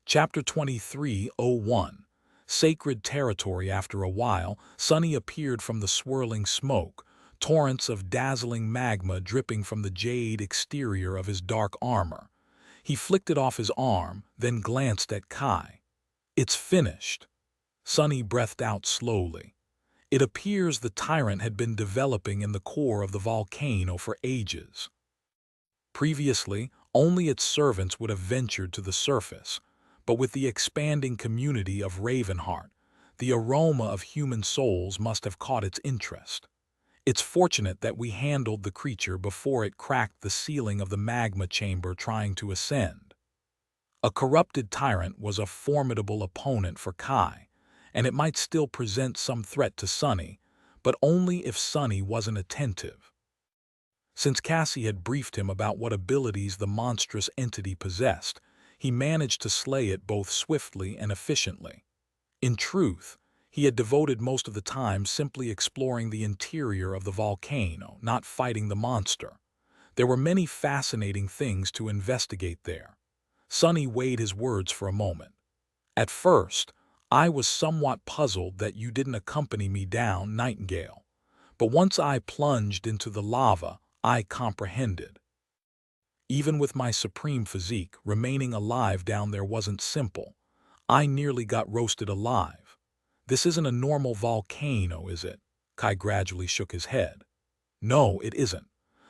Chapter 23:01 Sacred Territory. After a while, Sunny appeared from the swirling smoke, torrents of dazzling magma dripping from the jade exterior of his dark armor. He flicked it off his arm, then glanced at Kai. "It's finished." Sunny breathed out slowly. It appears the tyrant had been developing in the core of the volcano for ages. Previously, only its servants would have ventured to the surface, but with the expanding community of Ravenheart, the aroma of human souls must have caught its interest. It's fortunate that we handled the creature before it cracked the ceiling of the magma chamber trying to ascend. A corrupted tyrant was a formidable opponent for Kai, and it might still present some threat to Sunny, but only if Sunny wasn't attentive. Since Cassie had briefed him about what abilities the monstrous entity possessed, he managed to slay it both swiftly and efficiently. In truth, he had devoted most of the time simply exploring the interior of the volcano, not fighting the monster. There were many fascinating things to investigate there. Sunny weighed his words for a moment. "At first, I was somewhat puzzled that you didn't accompany me down, Nightingale. But once I plunged into the lava, I comprehended. Even with my supreme physique, remaining alive down there wasn't simple. I nearly got roasted alive. This isn't a normal volcano, is it?" Kai gradually shook his head. "No, it isn't.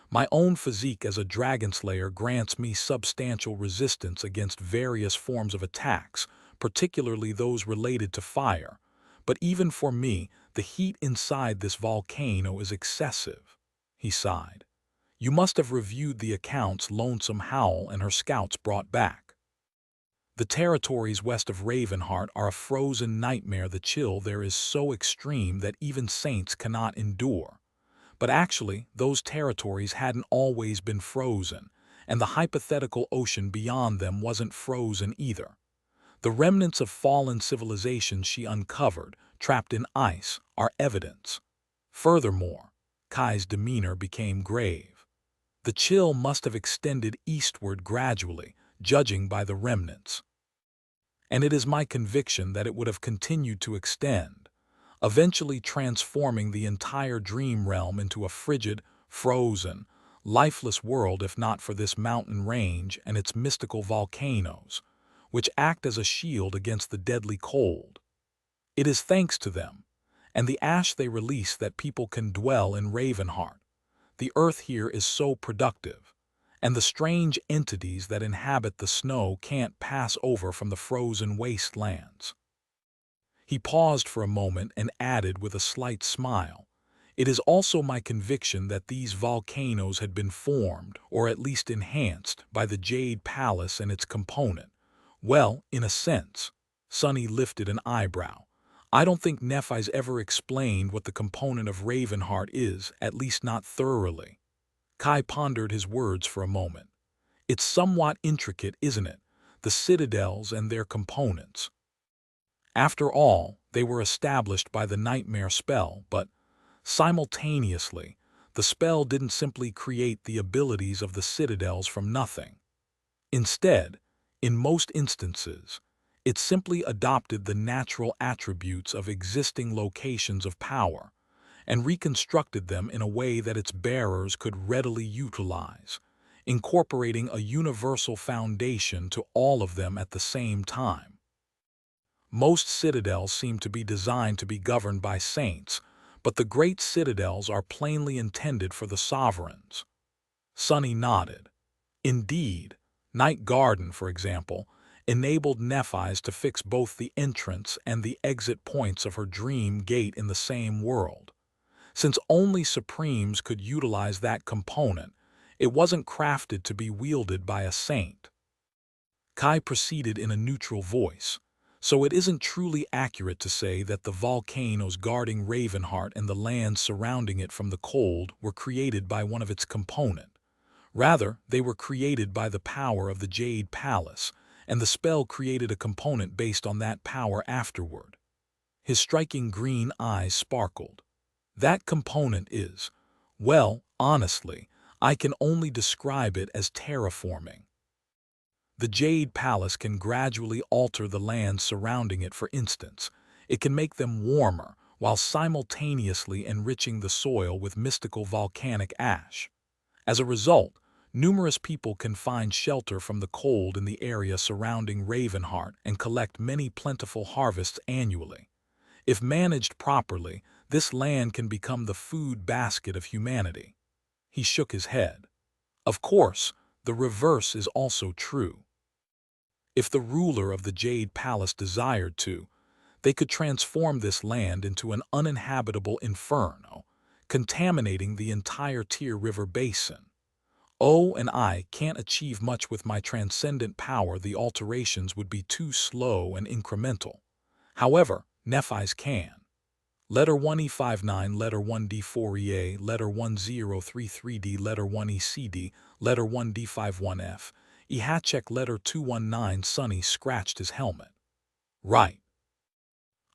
My own physique as a dragon slayer grants me substantial resistance against various forms of attacks, particularly those related to fire. But even for me, the heat inside this volcano is excessive." He sighed. "You must have reviewed the accounts Lonesome Howl and her scouts brought back. The territories west of Ravenheart are a frozen nightmare. The chill there is so extreme that even saints cannot endure. But actually, those territories hadn't always been frozen, and the hypothetical ocean beyond them wasn't frozen either. The remnants of fallen civilizations she uncovered, trapped in ice, are evidence. Furthermore," Kai's demeanor became grave, "the chill must have extended eastward gradually, judging by the remnants. And it is my conviction that it would have continued to extend, eventually transforming the entire dream realm into a frigid, frozen, lifeless world if not for this mountain range and its mystical volcanoes, which act as a shield against the deadly cold. It is thanks to them, and the ash they release, that people can dwell in Ravenheart. The earth here is so productive, and the strange entities that inhabit the snow can't pass over from the frozen wastelands." He paused for a moment and added with a slight smile, "It is also my conviction that these volcanoes had been formed, or at least enhanced, by the Jade Palace and its component. Well, in a sense." Sunny lifted an eyebrow. "I don't think Nephai's ever explained what the component of Ravenheart is, at least not thoroughly." Kai pondered his words for a moment. "It's somewhat intricate, isn't it? The citadels and their components. After all, they were established by the nightmare spell, but simultaneously, the spell didn't simply create the abilities of the citadels from nothing. Instead, in most instances, it simply adopted the natural attributes of existing locations of power and reconstructed them in a way that its bearers could readily utilize, incorporating a universal foundation to all of them at the same time. Most citadels seem to be designed to be governed by saints, but the great citadels are plainly intended for the sovereigns." Sunny nodded. "Indeed, Night Garden, for example, enabled Nephais to fix both the entrance and the exit points of her dream gate in the same world. Since only Supremes could utilize that component, it wasn't crafted to be wielded by a saint." Kai proceeded in a neutral voice. "So it isn't truly accurate to say that the volcanoes guarding Ravenheart and the lands surrounding it from the cold were created by one of its component. Rather, they were created by the power of the Jade Palace, and the spell created a component based on that power afterward." His striking green eyes sparkled. "That component is, well, honestly, I can only describe it as terraforming." The Jade Palace can gradually alter the lands surrounding it. For instance, it can make them warmer while simultaneously enriching the soil with mystical volcanic ash. As a result, numerous people can find shelter from the cold in the area surrounding Ravenheart and collect many plentiful harvests annually. If managed properly, this land can become the food basket of humanity. He shook his head. Of course, the reverse is also true. If the ruler of the Jade Palace desired to, they could transform this land into an uninhabitable inferno, contaminating the entire Tyr River basin. Oh, and I can't achieve much with my transcendent power. The alterations would be too slow and incremental. However, Nephi's can. Letter 1E59, letter 1D4EA, letter 1033D, letter 1ECD, letter 1D51F. Ehachek letter 219. Sonny scratched his helmet. Right.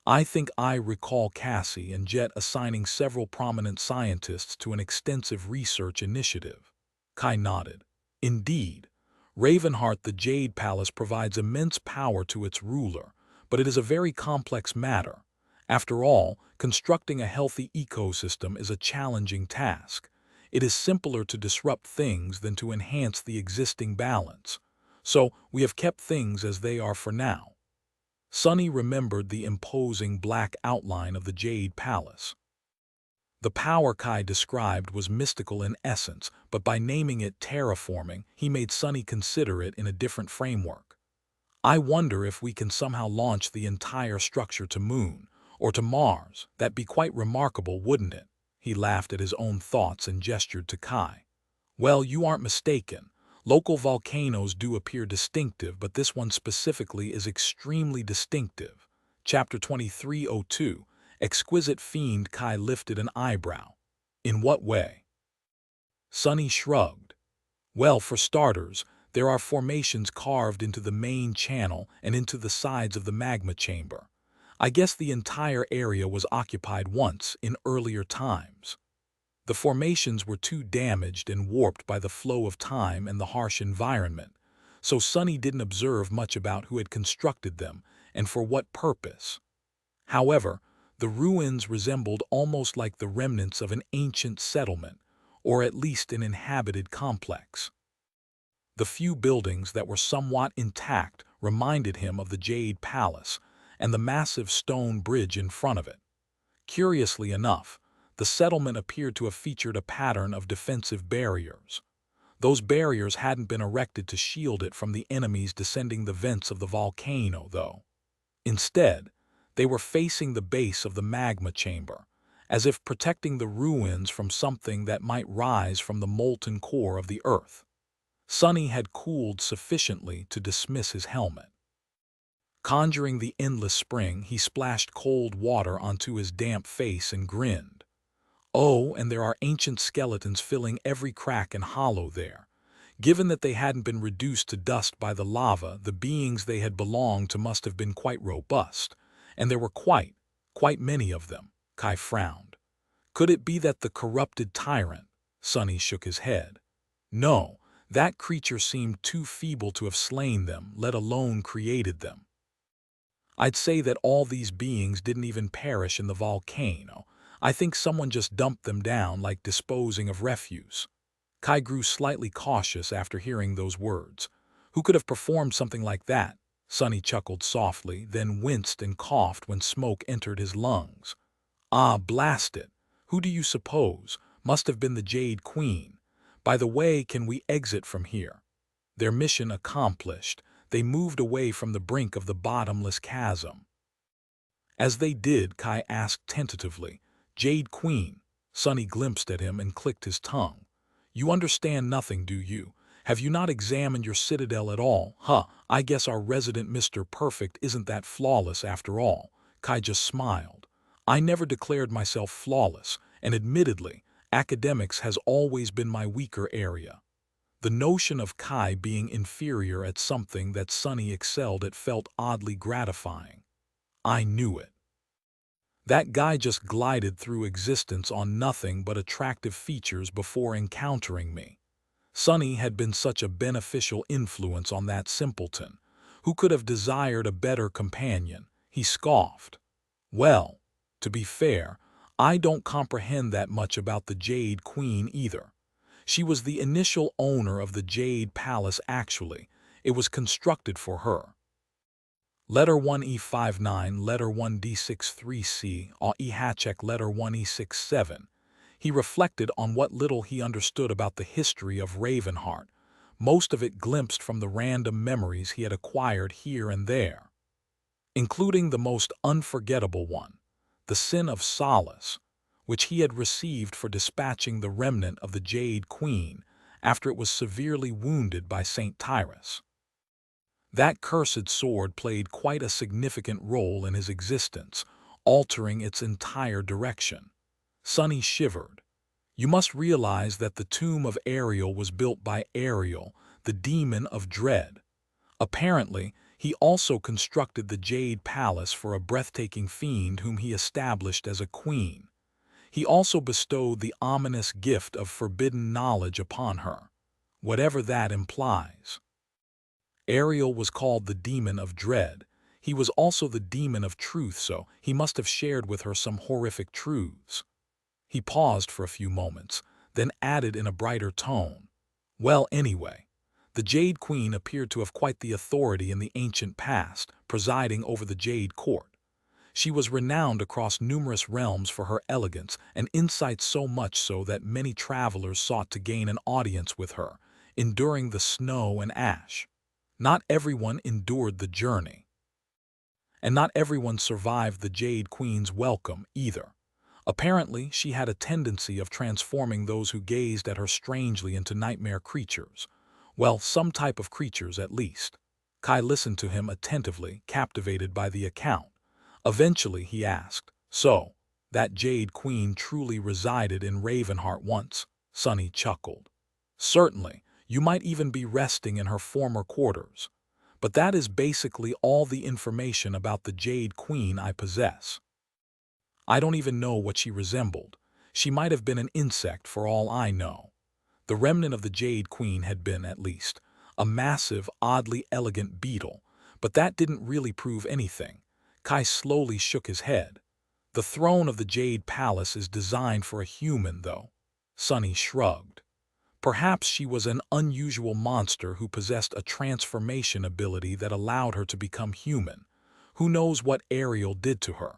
I think I recall Cassie and Jet assigning several prominent scientists to an extensive research initiative. Kai nodded. Indeed, Ravenheart, the Jade Palace, provides immense power to its ruler, but it is a very complex matter. After all, constructing a healthy ecosystem is a challenging task. It is simpler to disrupt things than to enhance the existing balance. So, we have kept things as they are for now. Sonny remembered the imposing black outline of the Jade Palace. The power Kai described was mystical in essence, but by naming it terraforming, he made Sonny consider it in a different framework. I wonder if we can somehow launch the entire structure to Moon, or to Mars. That'd be quite remarkable, wouldn't it? He laughed at his own thoughts and gestured to Kai. Well, you aren't mistaken. Local volcanoes do appear distinctive, but this one specifically is extremely distinctive. Chapter 2302, Exquisite Fiend. Kai lifted an eyebrow. In what way? Sonny shrugged. Well, for starters, there are formations carved into the main channel and into the sides of the magma chamber. I guess the entire area was occupied once in earlier times. The formations were too damaged and warped by the flow of time and the harsh environment, so Sonny didn't observe much about who had constructed them and for what purpose. However, the ruins resembled almost like the remnants of an ancient settlement, or at least an inhabited complex. The few buildings that were somewhat intact reminded him of the Jade Palace and the massive stone bridge in front of it. Curiously enough, the settlement appeared to have featured a pattern of defensive barriers. Those barriers hadn't been erected to shield it from the enemies descending the vents of the volcano, though. Instead, they were facing the base of the magma chamber, as if protecting the ruins from something that might rise from the molten core of the earth. Sonny had cooled sufficiently to dismiss his helmet. Conjuring the endless spring, he splashed cold water onto his damp face and grinned. Oh, and there are ancient skeletons filling every crack and hollow there. Given that they hadn't been reduced to dust by the lava, the beings they had belonged to must have been quite robust, and there were quite many of them. Kai frowned. Could it be that the corrupted tyrant? Sonny shook his head. No, that creature seemed too feeble to have slain them, let alone created them. I'd say that all these beings didn't even perish in the volcano. I think someone just dumped them down like disposing of refuse. Kai grew slightly cautious after hearing those words. Who could have performed something like that? Sonny chuckled softly, then winced and coughed when smoke entered his lungs. Ah, blast it! Who do you suppose? Must have been the Jade Queen. By the way, can we exit from here? Their mission accomplished, they moved away from the brink of the bottomless chasm. As they did, Kai asked tentatively, Jade Queen. Sonny glimpsed at him and clicked his tongue. You understand nothing, do you? Have you not examined your citadel at all? I guess our resident Mr. Perfect isn't that flawless after all. Kai just smiled. I never declared myself flawless, and admittedly, academics has always been my weaker area. The notion of Kai being inferior at something that Sonny excelled at felt oddly gratifying. I knew it. That guy just glided through existence on nothing but attractive features before encountering me. Sunny had been such a beneficial influence on that simpleton. Who could have desired a better companion? He scoffed. Well, to be fair, I don't comprehend that much about the Jade Queen either. She was the initial owner of the Jade Palace actually. It was constructed for her. Letter 1 E59, letter 1 D63C, E hatchek letter 1 E67. He reflected on what little he understood about the history of Ravenheart, most of it glimpsed from the random memories he had acquired here and there, including the most unforgettable one, the sin of solace, which he had received for dispatching the remnant of the Jade Queen after it was severely wounded by St. Tyrus. That cursed sword played quite a significant role in his existence, altering its entire direction. Sunny shivered. You must realize that the tomb of Ariel was built by Ariel, the demon of dread. Apparently, he also constructed the Jade Palace for a breathtaking fiend whom he established as a queen. He also bestowed the ominous gift of forbidden knowledge upon her, whatever that implies. Ariel was called the demon of dread. He was also the demon of truth, so he must have shared with her some horrific truths. He paused for a few moments, then added in a brighter tone, well, anyway, the Jade Queen appeared to have quite the authority in the ancient past, presiding over the Jade Court. She was renowned across numerous realms for her elegance and insight, so much so that many travelers sought to gain an audience with her, enduring the snow and ash. Not everyone endured the journey, and not everyone survived the Jade Queen's welcome either. Apparently, she had a tendency of transforming those who gazed at her strangely into nightmare creatures. Well, some type of creatures at least. Kai listened to him attentively, captivated by the account. Eventually, he asked, so, that Jade Queen truly resided in Ravenheart once? Sunny chuckled. Certainly. You might even be resting in her former quarters. But that is basically all the information about the Jade Queen I possess. I don't even know what she resembled. She might have been an insect for all I know. The remnant of the Jade Queen had been, at least, a massive, oddly elegant beetle, but that didn't really prove anything. Kai slowly shook his head. The throne of the Jade Palace is designed for a human, though. Sunny shrugged. Perhaps she was an unusual monster who possessed a transformation ability that allowed her to become human. Who knows what Ariel did to her?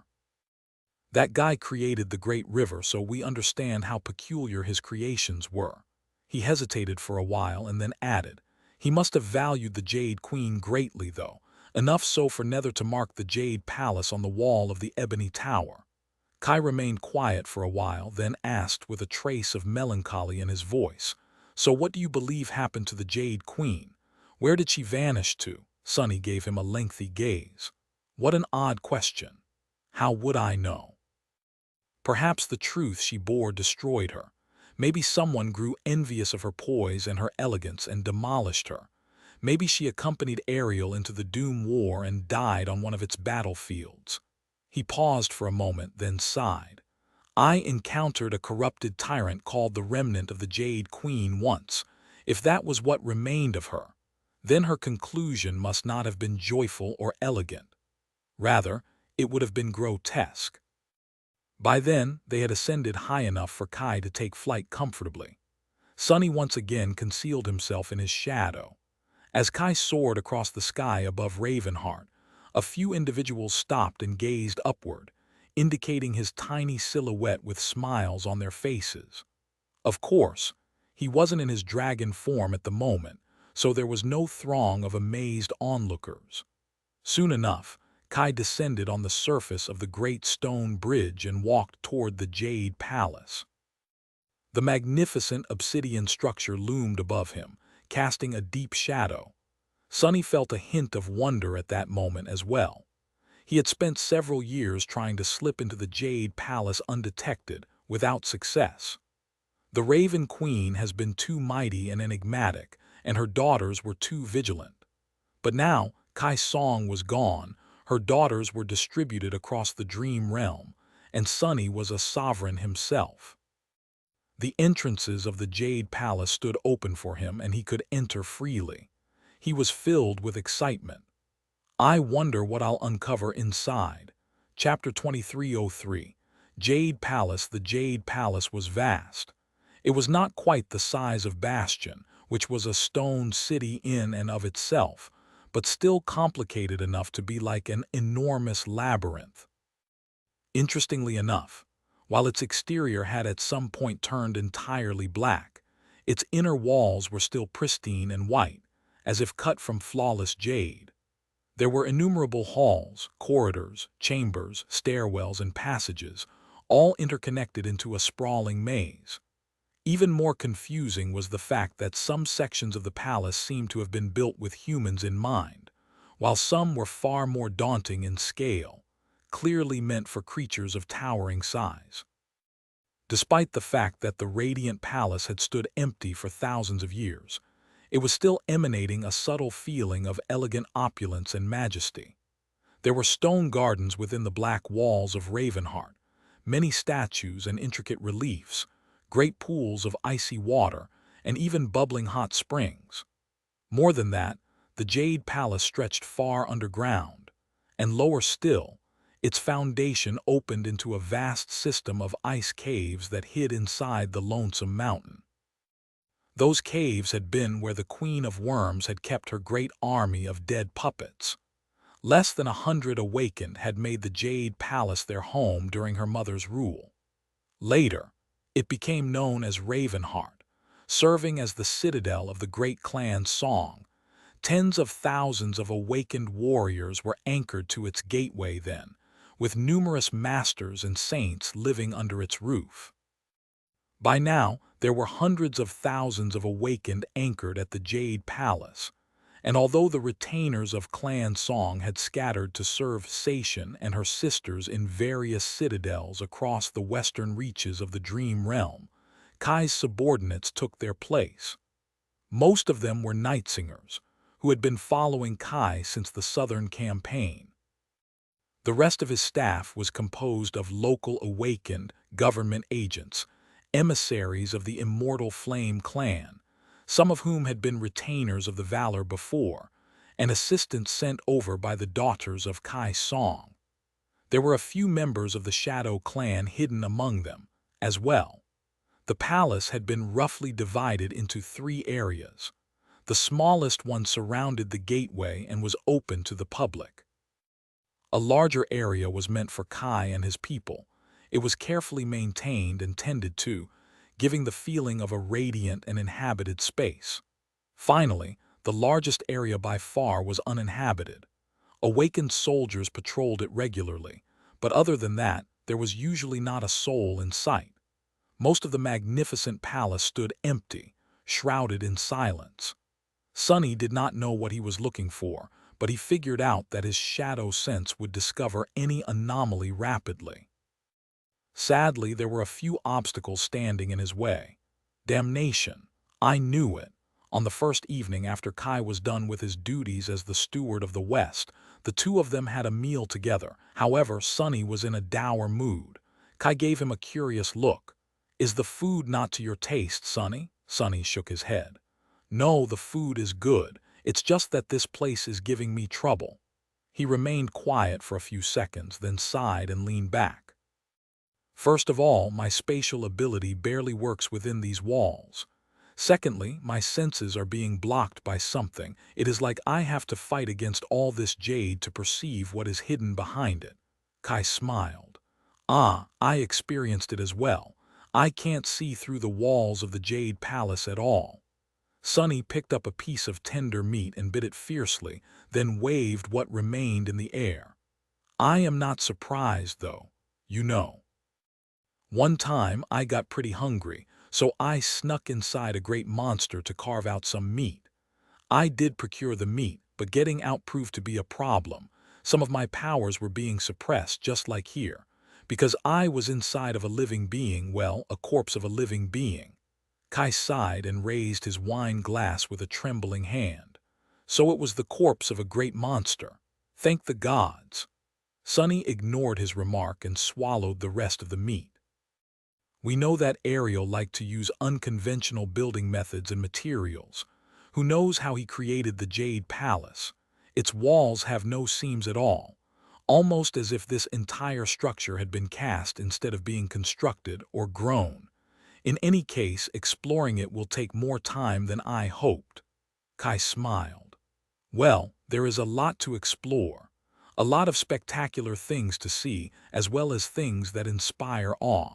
That guy created the Great River, so we understand how peculiar his creations were. He hesitated for a while and then added, he must have valued the Jade Queen greatly, though, enough so for Nether to mark the Jade Palace on the wall of the Ebony Tower. Kai remained quiet for a while, then asked with a trace of melancholy in his voice, so what do you believe happened to the Jade Queen? Where did she vanish to? Sunny gave him a lengthy gaze. What an odd question. How would I know? Perhaps the truth she bore destroyed her. Maybe someone grew envious of her poise and her elegance and demolished her. Maybe she accompanied Ariel into the Doom War and died on one of its battlefields. He paused for a moment, then sighed. I encountered a corrupted tyrant called the remnant of the Jade Queen once. If that was what remained of her, then her conclusion must not have been joyful or elegant. Rather, it would have been grotesque. By then, they had ascended high enough for Kai to take flight comfortably. Sunny once again concealed himself in his shadow. As Kai soared across the sky above Ravenheart, a few individuals stopped and gazed upward, indicating his tiny silhouette with smiles on their faces. Of course, he wasn't in his dragon form at the moment, so there was no throng of amazed onlookers. Soon enough, Kai descended on the surface of the great stone bridge and walked toward the Jade Palace. The magnificent obsidian structure loomed above him, casting a deep shadow. Sunny felt a hint of wonder at that moment as well. He had spent several years trying to slip into the Jade Palace undetected, without success. The Raven Queen has been too mighty and enigmatic, and her daughters were too vigilant. But now, Kai Song was gone, her daughters were distributed across the dream realm, and Sunny was a sovereign himself. The entrances of the Jade Palace stood open for him and he could enter freely. He was filled with excitement. I wonder what I'll uncover inside. Chapter 2303. Jade Palace. The Jade Palace was vast. It was not quite the size of Bastion, which was a stone city in and of itself, but still complicated enough to be like an enormous labyrinth. Interestingly enough, while its exterior had at some point turned entirely black, its inner walls were still pristine and white, as if cut from flawless jade. There were innumerable halls, corridors, chambers, stairwells, and passages, all interconnected into a sprawling maze. Even more confusing was the fact that some sections of the palace seemed to have been built with humans in mind, while some were far more daunting in scale, clearly meant for creatures of towering size. Despite the fact that the radiant palace had stood empty for thousands of years, it was still emanating a subtle feeling of elegant opulence and majesty. There were stone gardens within the black walls of Ravenheart, many statues and intricate reliefs, great pools of icy water, and even bubbling hot springs. More than that, the Jade Palace stretched far underground, and lower still, its foundation opened into a vast system of ice caves that hid inside the lonesome mountain. Those caves had been where the Queen of Worms had kept her great army of dead puppets. Less than 100 awakened had made the Jade Palace their home during her mother's rule. Later, it became known as Ravenheart, serving as the citadel of the great clan Song. Tens of thousands of awakened warriors were anchored to its gateway then, with numerous masters and saints living under its roof. By now, there were hundreds of thousands of awakened anchored at the Jade Palace, and although the retainers of Clan Song had scattered to serve Saitian and her sisters in various citadels across the western reaches of the Dream Realm, Kai's subordinates took their place. Most of them were Nightsingers, who had been following Kai since the Southern Campaign. The rest of his staff was composed of local awakened government agents, emissaries of the Immortal Flame clan, some of whom had been retainers of the Valor before, and assistants sent over by the daughters of Kai Song. There were a few members of the Shadow clan hidden among them, as well. The palace had been roughly divided into 3 areas. The smallest one surrounded the gateway and was open to the public. A larger area was meant for Kai and his people. It was carefully maintained and tended to, giving the feeling of a radiant and inhabited space. Finally, the largest area by far was uninhabited. Awakened soldiers patrolled it regularly, but other than that, there was usually not a soul in sight. Most of the magnificent palace stood empty, shrouded in silence. Sunny did not know what he was looking for, but he figured out that his shadow sense would discover any anomaly rapidly. Sadly, there were a few obstacles standing in his way. Damnation! I knew it. On the first evening after Kai was done with his duties as the steward of the West, the two of them had a meal together. However, Sunny was in a dour mood. Kai gave him a curious look. "Is the food not to your taste, Sunny?" Sunny shook his head. "No, the food is good. It's just that this place is giving me trouble." He remained quiet for a few seconds, then sighed and leaned back. "First of all, my spatial ability barely works within these walls. Secondly, my senses are being blocked by something. It is like I have to fight against all this jade to perceive what is hidden behind it." Kai smiled. "Ah, I experienced it as well. I can't see through the walls of the Jade Palace at all." Sunny picked up a piece of tender meat and bit it fiercely, then waved what remained in the air. "I am not surprised, though. You know. One time I got pretty hungry, so I snuck inside a great monster to carve out some meat. I did procure the meat, but getting out proved to be a problem. Some of my powers were being suppressed, just like here, because I was inside of a living being, well, a corpse of a living being." Kai sighed and raised his wine glass with a trembling hand. "So it was the corpse of a great monster. Thank the gods." Sunny ignored his remark and swallowed the rest of the meat. We know that Ariel liked to use unconventional building methods and materials. Who knows how he created the Jade Palace? Its walls have no seams at all, almost as if this entire structure had been cast instead of being constructed or grown. In any case, exploring it will take more time than I hoped. Kai smiled. Well, there is a lot to explore. A lot of spectacular things to see, as well as things that inspire awe.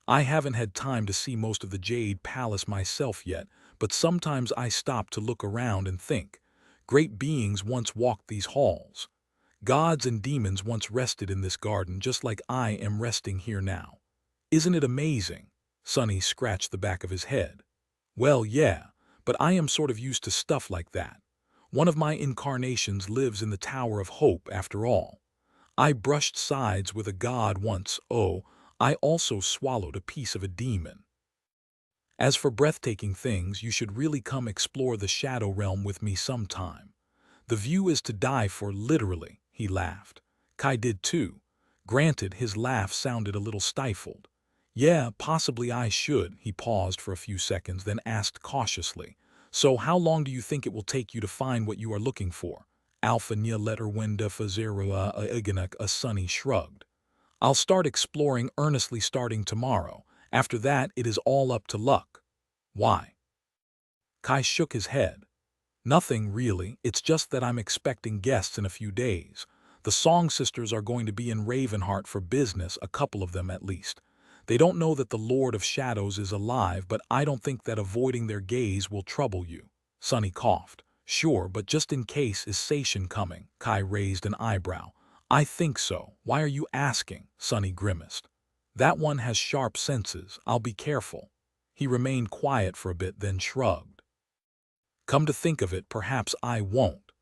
I haven't had time to see most of the Jade Palace myself yet, but sometimes I stop to look around and think. Great beings once walked these halls. Gods and demons once rested in this garden just like I am resting here now. Isn't it amazing? Sonny scratched the back of his head. Well, yeah, but I am sort of used to stuff like that. One of my incarnations lives in the Tower of Hope, after all. I brushed sides with a god once. Oh, I also swallowed a piece of a demon. As for breathtaking things, you should really come explore the Shadow Realm with me sometime. The view is to die for, literally, he laughed. Kai did too. Granted, his laugh sounded a little stifled. Yeah, possibly I should. He paused for a few seconds, then asked cautiously. So how long do you think it will take you to find what you are looking for? Alpha Nya letter Wenda Fazerua Iganak. A Sonny shrugged. I'll start exploring earnestly starting tomorrow. After that, it is all up to luck. Why? Kai shook his head. Nothing, really. It's just that I'm expecting guests in a few days. The Song Sisters are going to be in Ravenheart for business, a couple of them at least. They don't know that the Lord of Shadows is alive, but I don't think that avoiding their gaze will trouble you. Sonny coughed. Sure, but just in case, is Sation coming? Kai raised an eyebrow. I think so. Why are you asking? Sonny grimaced. That one has sharp senses. I'll be careful. He remained quiet for a bit, then shrugged. Come to think of it, perhaps I won't.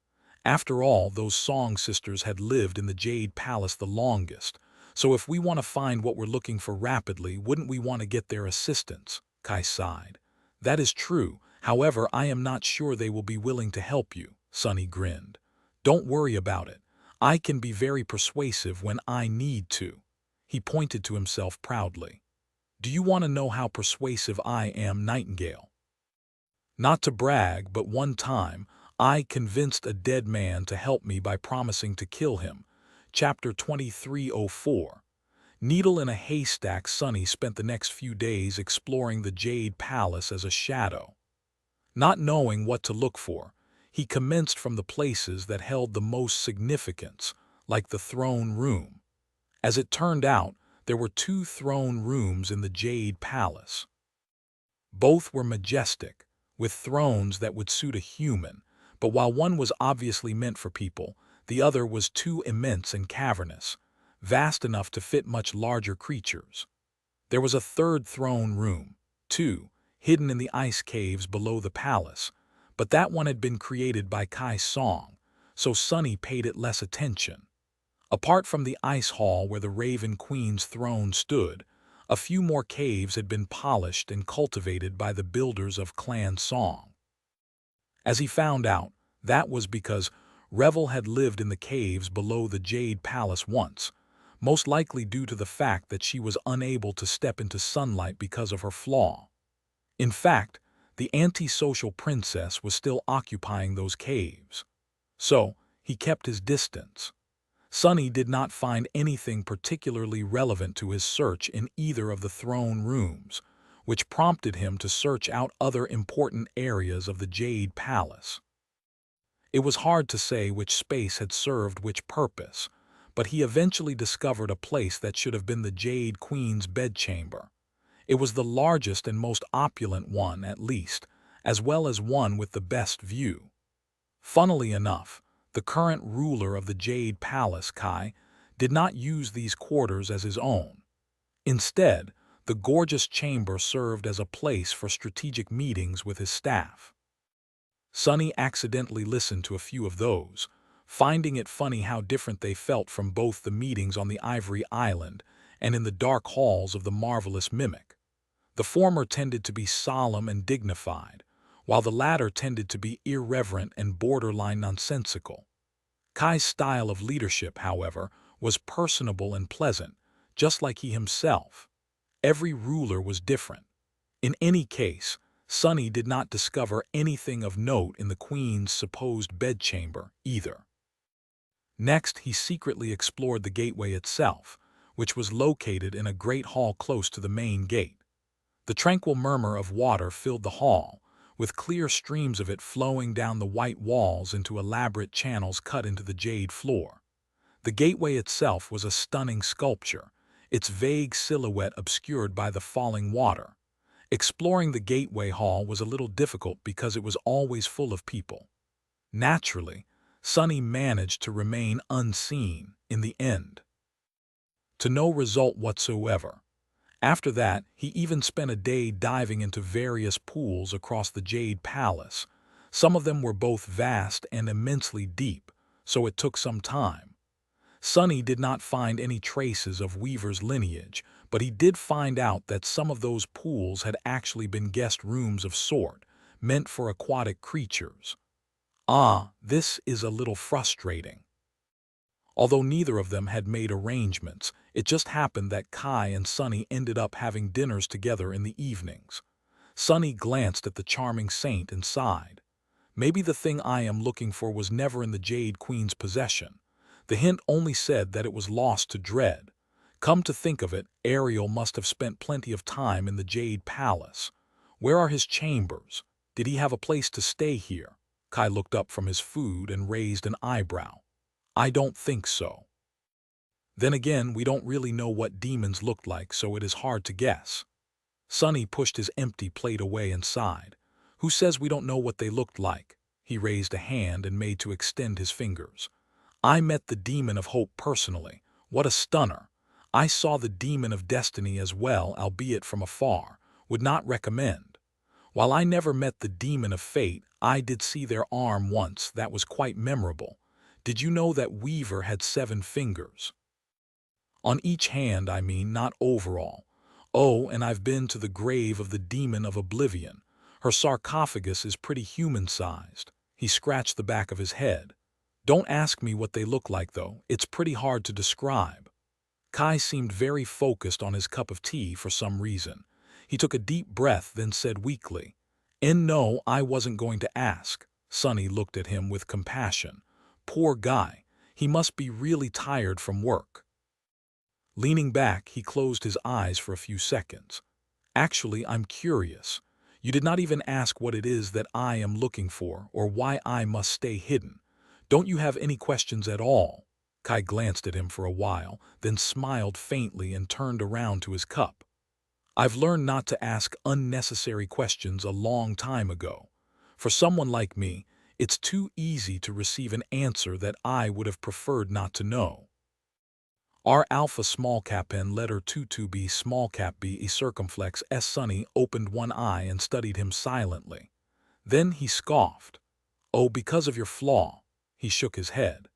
After all, those Song Sisters had lived in the Jade Palace the longest, so if we want to find what we're looking for rapidly, wouldn't we want to get their assistance? Kai sighed. That is true. However, I am not sure they will be willing to help you. Sonny grinned. Don't worry about it. I can be very persuasive when I need to. He pointed to himself proudly. Do you want to know how persuasive I am, Nightingale? Not to brag, but one time, I convinced a dead man to help me by promising to kill him. Chapter 2304. Needle in a haystack. Sonny spent the next few days exploring the Jade Palace as a shadow. Not knowing what to look for, he commenced from the places that held the most significance, like the throne room. As it turned out, there were 2 throne rooms in the Jade Palace. Both were majestic, with thrones that would suit a human, but while one was obviously meant for people, the other was too immense and cavernous, vast enough to fit much larger creatures. There was a 3rd throne room, too, hidden in the ice caves below the palace, but that one had been created by Kai Song, so Sonny paid it less attention. Apart from the ice hall where the Raven Queen's throne stood, a few more caves had been polished and cultivated by the builders of Clan Song. As he found out, that was because Revel had lived in the caves below the Jade Palace once, most likely due to the fact that she was unable to step into sunlight because of her flaw. In fact, the antisocial princess was still occupying those caves. So, he kept his distance. Sonny did not find anything particularly relevant to his search in either of the throne rooms, which prompted him to search out other important areas of the Jade Palace. It was hard to say which space had served which purpose, but he eventually discovered a place that should have been the Jade Queen's bedchamber. It was the largest and most opulent one, at least, as well as one with the best view. Funnily enough, the current ruler of the Jade Palace, Kai, did not use these quarters as his own. Instead, the gorgeous chamber served as a place for strategic meetings with his staff. Sonny accidentally listened to a few of those, finding it funny how different they felt from both the meetings on the Ivory Island and in the dark halls of the Marvelous Mimic. The former tended to be solemn and dignified, while the latter tended to be irreverent and borderline nonsensical. Kai's style of leadership, however, was personable and pleasant, just like he himself. Every ruler was different. In any case, Sunny did not discover anything of note in the queen's supposed bedchamber either. Next, he secretly explored the gateway itself, which was located in a great hall close to the main gate. The tranquil murmur of water filled the hall, with clear streams of it flowing down the white walls into elaborate channels cut into the jade floor. The gateway itself was a stunning sculpture, its vague silhouette obscured by the falling water. Exploring the gateway hall was a little difficult because it was always full of people. Naturally, Sunny managed to remain unseen in the end, to no result whatsoever. After that, he even spent a day diving into various pools across the Jade Palace. Some of them were both vast and immensely deep, so it took some time. Sunny did not find any traces of Weaver's lineage, but he did find out that some of those pools had actually been guest rooms of sort, meant for aquatic creatures. Ah, this is a little frustrating. Although neither of them had made arrangements, it just happened that Kai and Sunny ended up having dinners together in the evenings. Sunny glanced at the charming saint and sighed. Maybe the thing I am looking for was never in the Jade Queen's possession. The hint only said that it was lost to Dread. Come to think of it, Ariel must have spent plenty of time in the Jade Palace. Where are his chambers? Did he have a place to stay here? Kai looked up from his food and raised an eyebrow. I don't think so. Then again, we don't really know what demons looked like, so it is hard to guess. Sunny pushed his empty plate away and sighed. Who says we don't know what they looked like? He raised a hand and made to extend his fingers. I met the demon of hope personally. What a stunner. I saw the demon of destiny as well, albeit from afar. Would not recommend. While I never met the demon of fate, I did see their arm once. That was quite memorable. Did you know that Weaver had 7 fingers? On each hand, I mean, not overall. Oh, and I've been to the grave of the demon of oblivion. Her sarcophagus is pretty human-sized. He scratched the back of his head. Don't ask me what they look like, though. It's pretty hard to describe. Kai seemed very focused on his cup of tea for some reason. He took a deep breath, then said weakly, No, I wasn't going to ask." Sunny looked at him with compassion. Poor guy. He must be really tired from work. Leaning back, he closed his eyes for a few seconds. Actually, I'm curious. You did not even ask what it is that I am looking for or why I must stay hidden. Don't you have any questions at all? Kai glanced at him for a while, then smiled faintly and turned around to his cup. I've learned not to ask unnecessary questions a long time ago. For someone like me, it's too easy to receive an answer that I would have preferred not to know. R alpha small cap N letter 22B small cap B E circumflex S. Sunny opened one eye and studied him silently. Then he scoffed. Oh, because of your flaw. He shook his head.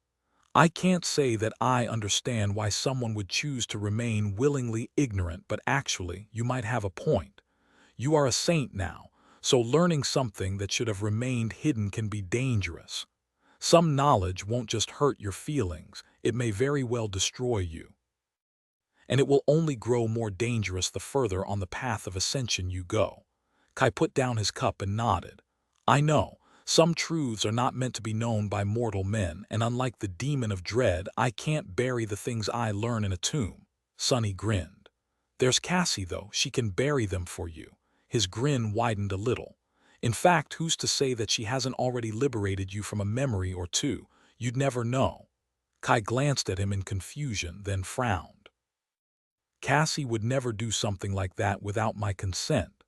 I can't say that I understand why someone would choose to remain willingly ignorant, but actually, you might have a point. You are a saint now, so learning something that should have remained hidden can be dangerous. Some knowledge won't just hurt your feelings, it may very well destroy you. And it will only grow more dangerous the further on the path of ascension you go. Kai put down his cup and nodded. I know, some truths are not meant to be known by mortal men, and unlike the demon of dread, I can't bury the things I learn in a tomb. Sunny grinned. There's Cassie, though, she can bury them for you. His grin widened a little. In fact, who's to say that she hasn't already liberated you from a memory or two? You'd never know. Kai glanced at him in confusion, then frowned. Cassie would never do something like that without my consent.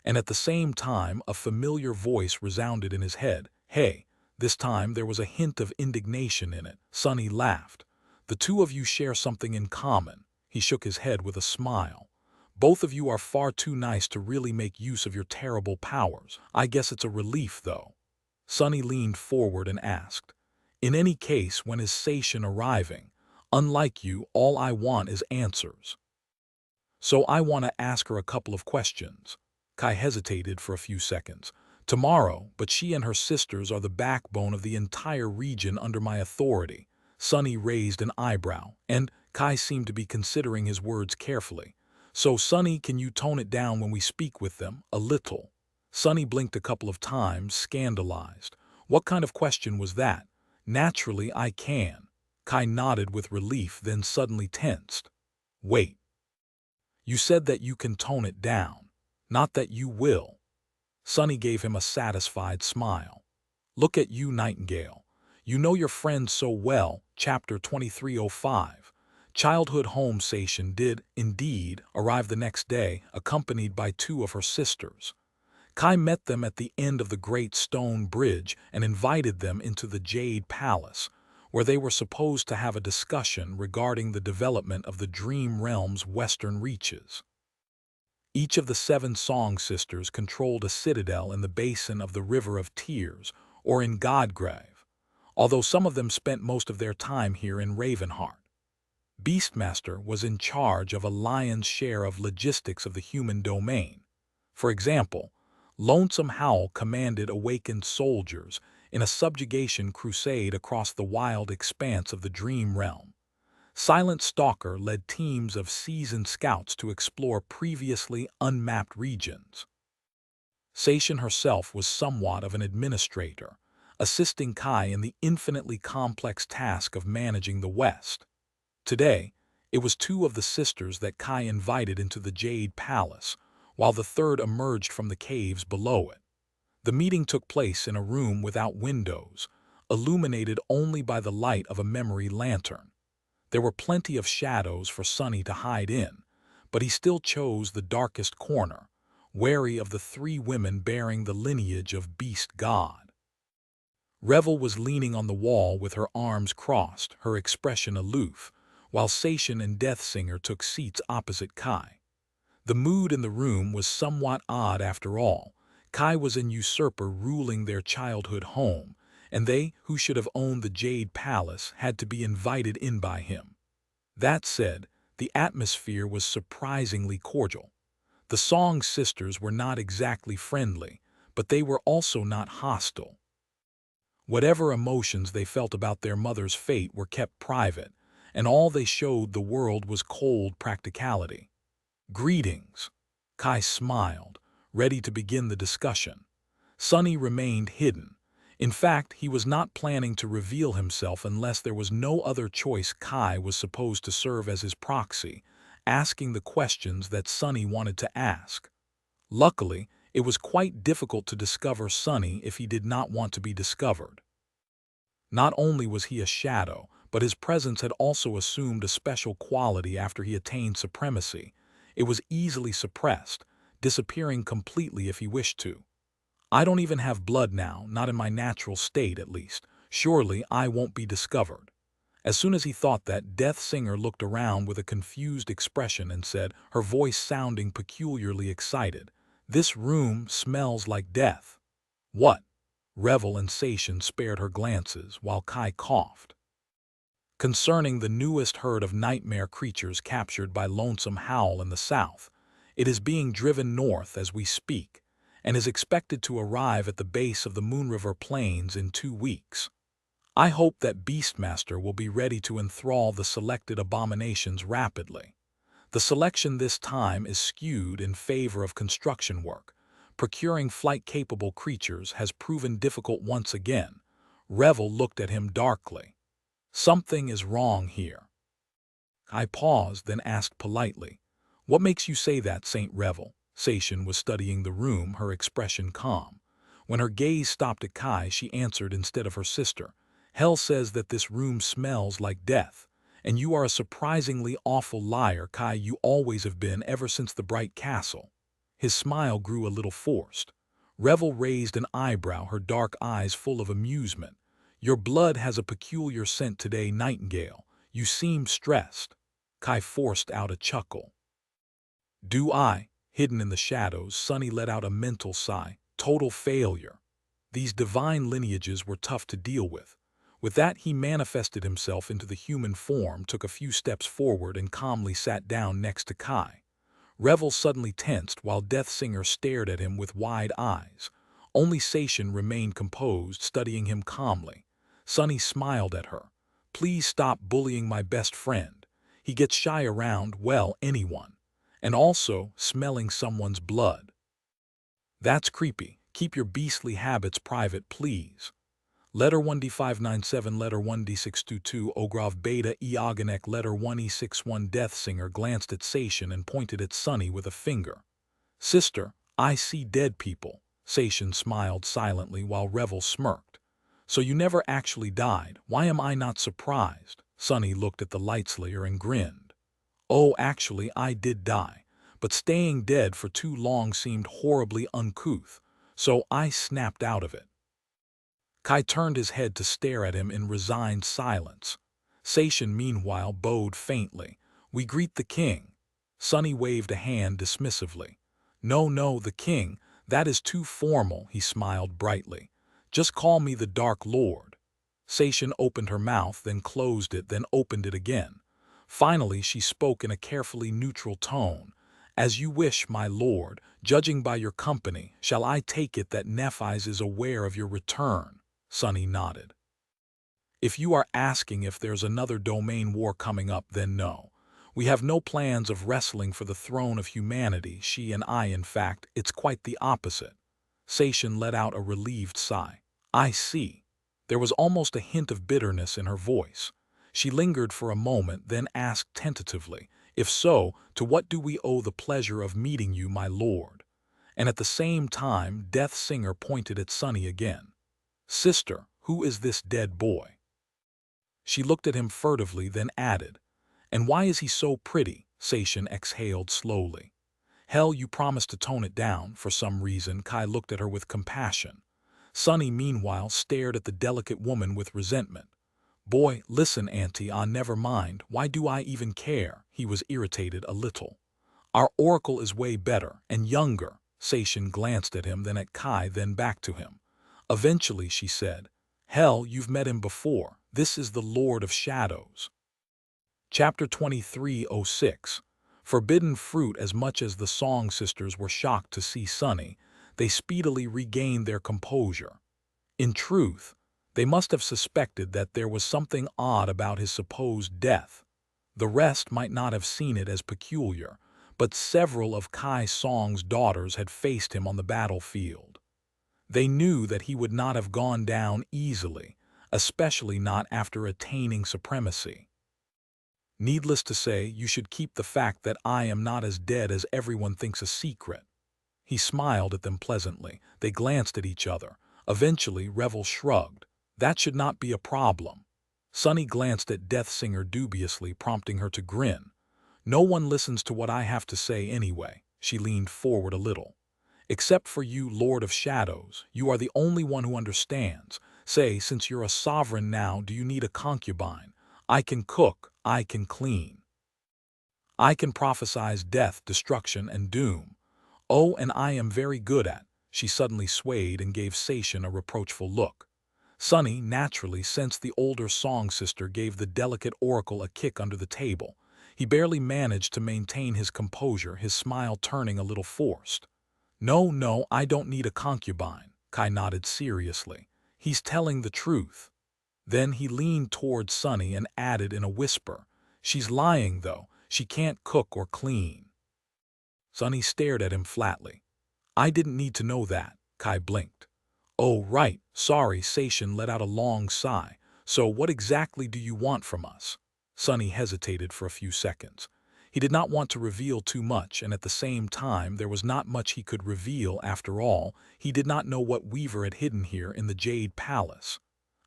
And at the same time, a familiar voice resounded in his head. Hey, this time there was a hint of indignation in it. Sunny laughed. The two of you share something in common. He shook his head with a smile. Both of you are far too nice to really make use of your terrible powers. I guess it's a relief, though. Sunny leaned forward and asked, In any case, when is Sation arriving? Unlike you, all I want is answers. So I want to ask her a couple of questions. Kai hesitated for a few seconds. Tomorrow, but she and her sisters are the backbone of the entire region under my authority. Sunny raised an eyebrow, and Kai seemed to be considering his words carefully. So, Sonny, can you tone it down when we speak with them? A little. Sonny blinked a couple of times, scandalized. What kind of question was that? Naturally, I can. Kai nodded with relief, then suddenly tensed. Wait. You said that you can tone it down, not that you will. Sonny gave him a satisfied smile. Look at you, Nightingale. You know your friend so well. Chapter 2305. Childhood home Station did, indeed, arrive the next day, accompanied by two of her sisters. Kai met them at the end of the great stone bridge and invited them into the Jade Palace, where they were supposed to have a discussion regarding the development of the Dream Realm's western reaches. Each of the seven Song Sisters controlled a citadel in the basin of the River of Tears, or in Godgrave, although some of them spent most of their time here in Ravenheart. Beastmaster was in charge of a lion's share of logistics of the human domain. For example, Lonesome Howl commanded awakened soldiers in a subjugation crusade across the wild expanse of the Dream Realm. Silent Stalker led teams of seasoned scouts to explore previously unmapped regions. Sation herself was somewhat of an administrator, assisting Kai in the infinitely complex task of managing the West. Today, it was two of the sisters that Kai invited into the Jade Palace, while the third emerged from the caves below it. The meeting took place in a room without windows, illuminated only by the light of a memory lantern. There were plenty of shadows for Sonny to hide in, but he still chose the darkest corner, wary of the three women bearing the lineage of Beast God. Revel was leaning on the wall with her arms crossed, her expression aloof, while Sation and Deathsinger took seats opposite Kai. The mood in the room was somewhat odd after all. Kai was an usurper ruling their childhood home, and they, who should have owned the Jade Palace, had to be invited in by him. That said, the atmosphere was surprisingly cordial. The Song Sisters were not exactly friendly, but they were also not hostile. Whatever emotions they felt about their mother's fate were kept private, and all they showed the world was cold practicality. Greetings. Kai smiled, ready to begin the discussion. Sonny remained hidden. In fact, he was not planning to reveal himself unless there was no other choice. Kai was supposed to serve as his proxy, asking the questions that Sonny wanted to ask. Luckily, it was quite difficult to discover Sonny if he did not want to be discovered. Not only was he a shadow, but his presence had also assumed a special quality after he attained supremacy. It was easily suppressed, disappearing completely if he wished to. I don't even have blood now, not in my natural state at least. Surely I won't be discovered. As soon as he thought that, Deathsinger looked around with a confused expression and said, her voice sounding peculiarly excited, "This room smells like death." What? Revel and Sation spared her glances while Kai coughed. Concerning the newest herd of nightmare creatures captured by Lonesome Howl in the south, it is being driven north as we speak, and is expected to arrive at the base of the Moonriver Plains in 2 weeks. I hope that Beastmaster will be ready to enthrall the selected abominations rapidly. The selection this time is skewed in favor of construction work. Procuring flight-capable creatures has proven difficult once again. Revel looked at him darkly. Something is wrong here. I paused, then asked politely, "What makes you say that, Saint Revel?" Sation was studying the room, her expression calm. When her gaze stopped at Kai, she answered instead of her sister, "Hell says that this room smells like death, and you are a surprisingly awful liar, Kai. You always have been, ever since the Bright Castle." His smile grew a little forced. Revel raised an eyebrow, her dark eyes full of amusement. "Your blood has a peculiar scent today, Nightingale. You seem stressed." Kai forced out a chuckle. "Do I?" Hidden in the shadows, Sonny let out a mental sigh. Total failure. These divine lineages were tough to deal with. With that, he manifested himself into the human form, took a few steps forward, and calmly sat down next to Kai. Revel suddenly tensed while Deathsinger stared at him with wide eyes. Only Sation remained composed, studying him calmly. Sonny smiled at her. "Please stop bullying my best friend. He gets shy around, well, anyone. and also smelling someone's blood. That's creepy. Keep your beastly habits private, please. Letter 1D597, Letter 1D622, Ogrov Beta Eoganek, Letter 1E61. Death Singer glanced at Sation and pointed at Sunny with a finger. Sister, I see dead people. Sation smiled silently while Revel smirked. So you never actually died. Why am I not surprised? Sunny looked at the Lightslayer and grinned. Oh, actually, I did die. But staying dead for too long seemed horribly uncouth, so I snapped out of it. Kai turned his head to stare at him in resigned silence. Sation, meanwhile, bowed faintly. We greet the king. Sunny waved a hand dismissively. No, no, the king. That is too formal, he smiled brightly. Just call me the Dark Lord. Sation opened her mouth, then closed it, then opened it again. Finally, she spoke in a carefully neutral tone. As you wish, my lord. Judging by your company, shall I take it that Nephis is aware of your return? Sunny nodded. If you are asking if there's another domain war coming up, then no. We have no plans of wrestling for the throne of humanity, she and I. In fact, it's quite the opposite. Sation let out a relieved sigh. I see. There was almost a hint of bitterness in her voice. She lingered for a moment, then asked tentatively, if so, to what do we owe the pleasure of meeting you, my lord? And at the same time, Death Singer pointed at Sunny again. Sister, who is this dead boy? She looked at him furtively, then added, and why is he so pretty? Sation exhaled slowly. Hell, you promised to tone it down, for some reason. Kai looked at her with compassion. Sunny, meanwhile, stared at the delicate woman with resentment. Boy, listen, auntie, never mind. Why do I even care? He was irritated a little. Our oracle is way better, and younger. Sation glanced at him, then at Kai, then back to him. Eventually, she said, Hell, you've met him before. This is the Lord of Shadows. Chapter 23:06. Forbidden fruit. As much as the Song Sisters were shocked to see Sunny, they speedily regained their composure. In truth, they must have suspected that there was something odd about his supposed death. The rest might not have seen it as peculiar, but several of Kai Song's daughters had faced him on the battlefield. They knew that he would not have gone down easily, especially not after attaining supremacy. Needless to say, you should keep the fact that I am not as dead as everyone thinks a secret. He smiled at them pleasantly. They glanced at each other. Eventually, Revel shrugged. That should not be a problem. Sunny glanced at Death Singer dubiously, prompting her to grin. No one listens to what I have to say anyway. She leaned forward a little. Except for you, Lord of Shadows, you are the only one who understands. Say, since you're a sovereign now, do you need a concubine? I can cook, I can clean. I can prophesize death, destruction, and doom. Oh, and I am very good at. She suddenly swayed and gave Sation a reproachful look. Sunny naturally sensed the older Song Sister gave the delicate oracle a kick under the table. He barely managed to maintain his composure, his smile turning a little forced. No, no, I don't need a concubine. Kai nodded seriously. He's telling the truth. Then he leaned toward Sunny and added in a whisper, She's lying, though. She can't cook or clean. Sunny stared at him flatly. I didn't need to know that. Kai blinked. Oh, right, sorry. Sation let out a long sigh. So what exactly do you want from us? Sunny hesitated for a few seconds. He did not want to reveal too much, and at the same time there was not much he could reveal. After all, he did not know what Weaver had hidden here in the Jade Palace.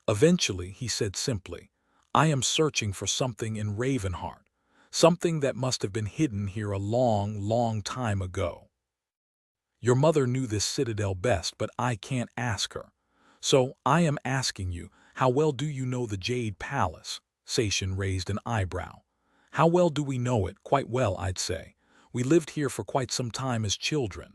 Eventually, he said simply, I am searching for something in Ravenheart, something that must have been hidden here a long, long time ago. Your mother knew this citadel best, but I can't ask her. So I am asking you, how well do you know the Jade Palace? Sation raised an eyebrow. How well do we know it? Quite well, I'd say. We lived here for quite some time as children.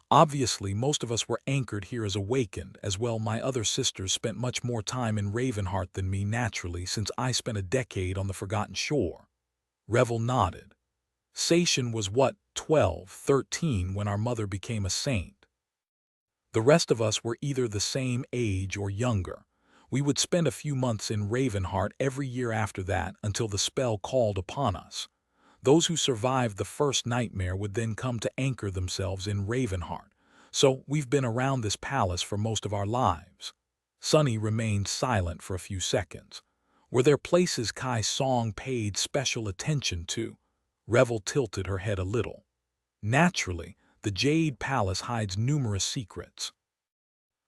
Obviously, most of us were anchored here as awakened. As well, my other sisters spent much more time in Ravenheart than me, naturally, since I spent a decade on the Forgotten Shore. Revel nodded. Sation was what, 12, 13 when our mother became a saint. The rest of us were either the same age or younger. We would spend a few months in Ravenheart every year after that until the spell called upon us. Those who survived the first nightmare would then come to anchor themselves in Ravenheart. So we've been around this palace for most of our lives. Sunny remained silent for a few seconds. Were there places Kai Song paid special attention to? Revel tilted her head a little. Naturally, the Jade Palace hides numerous secrets.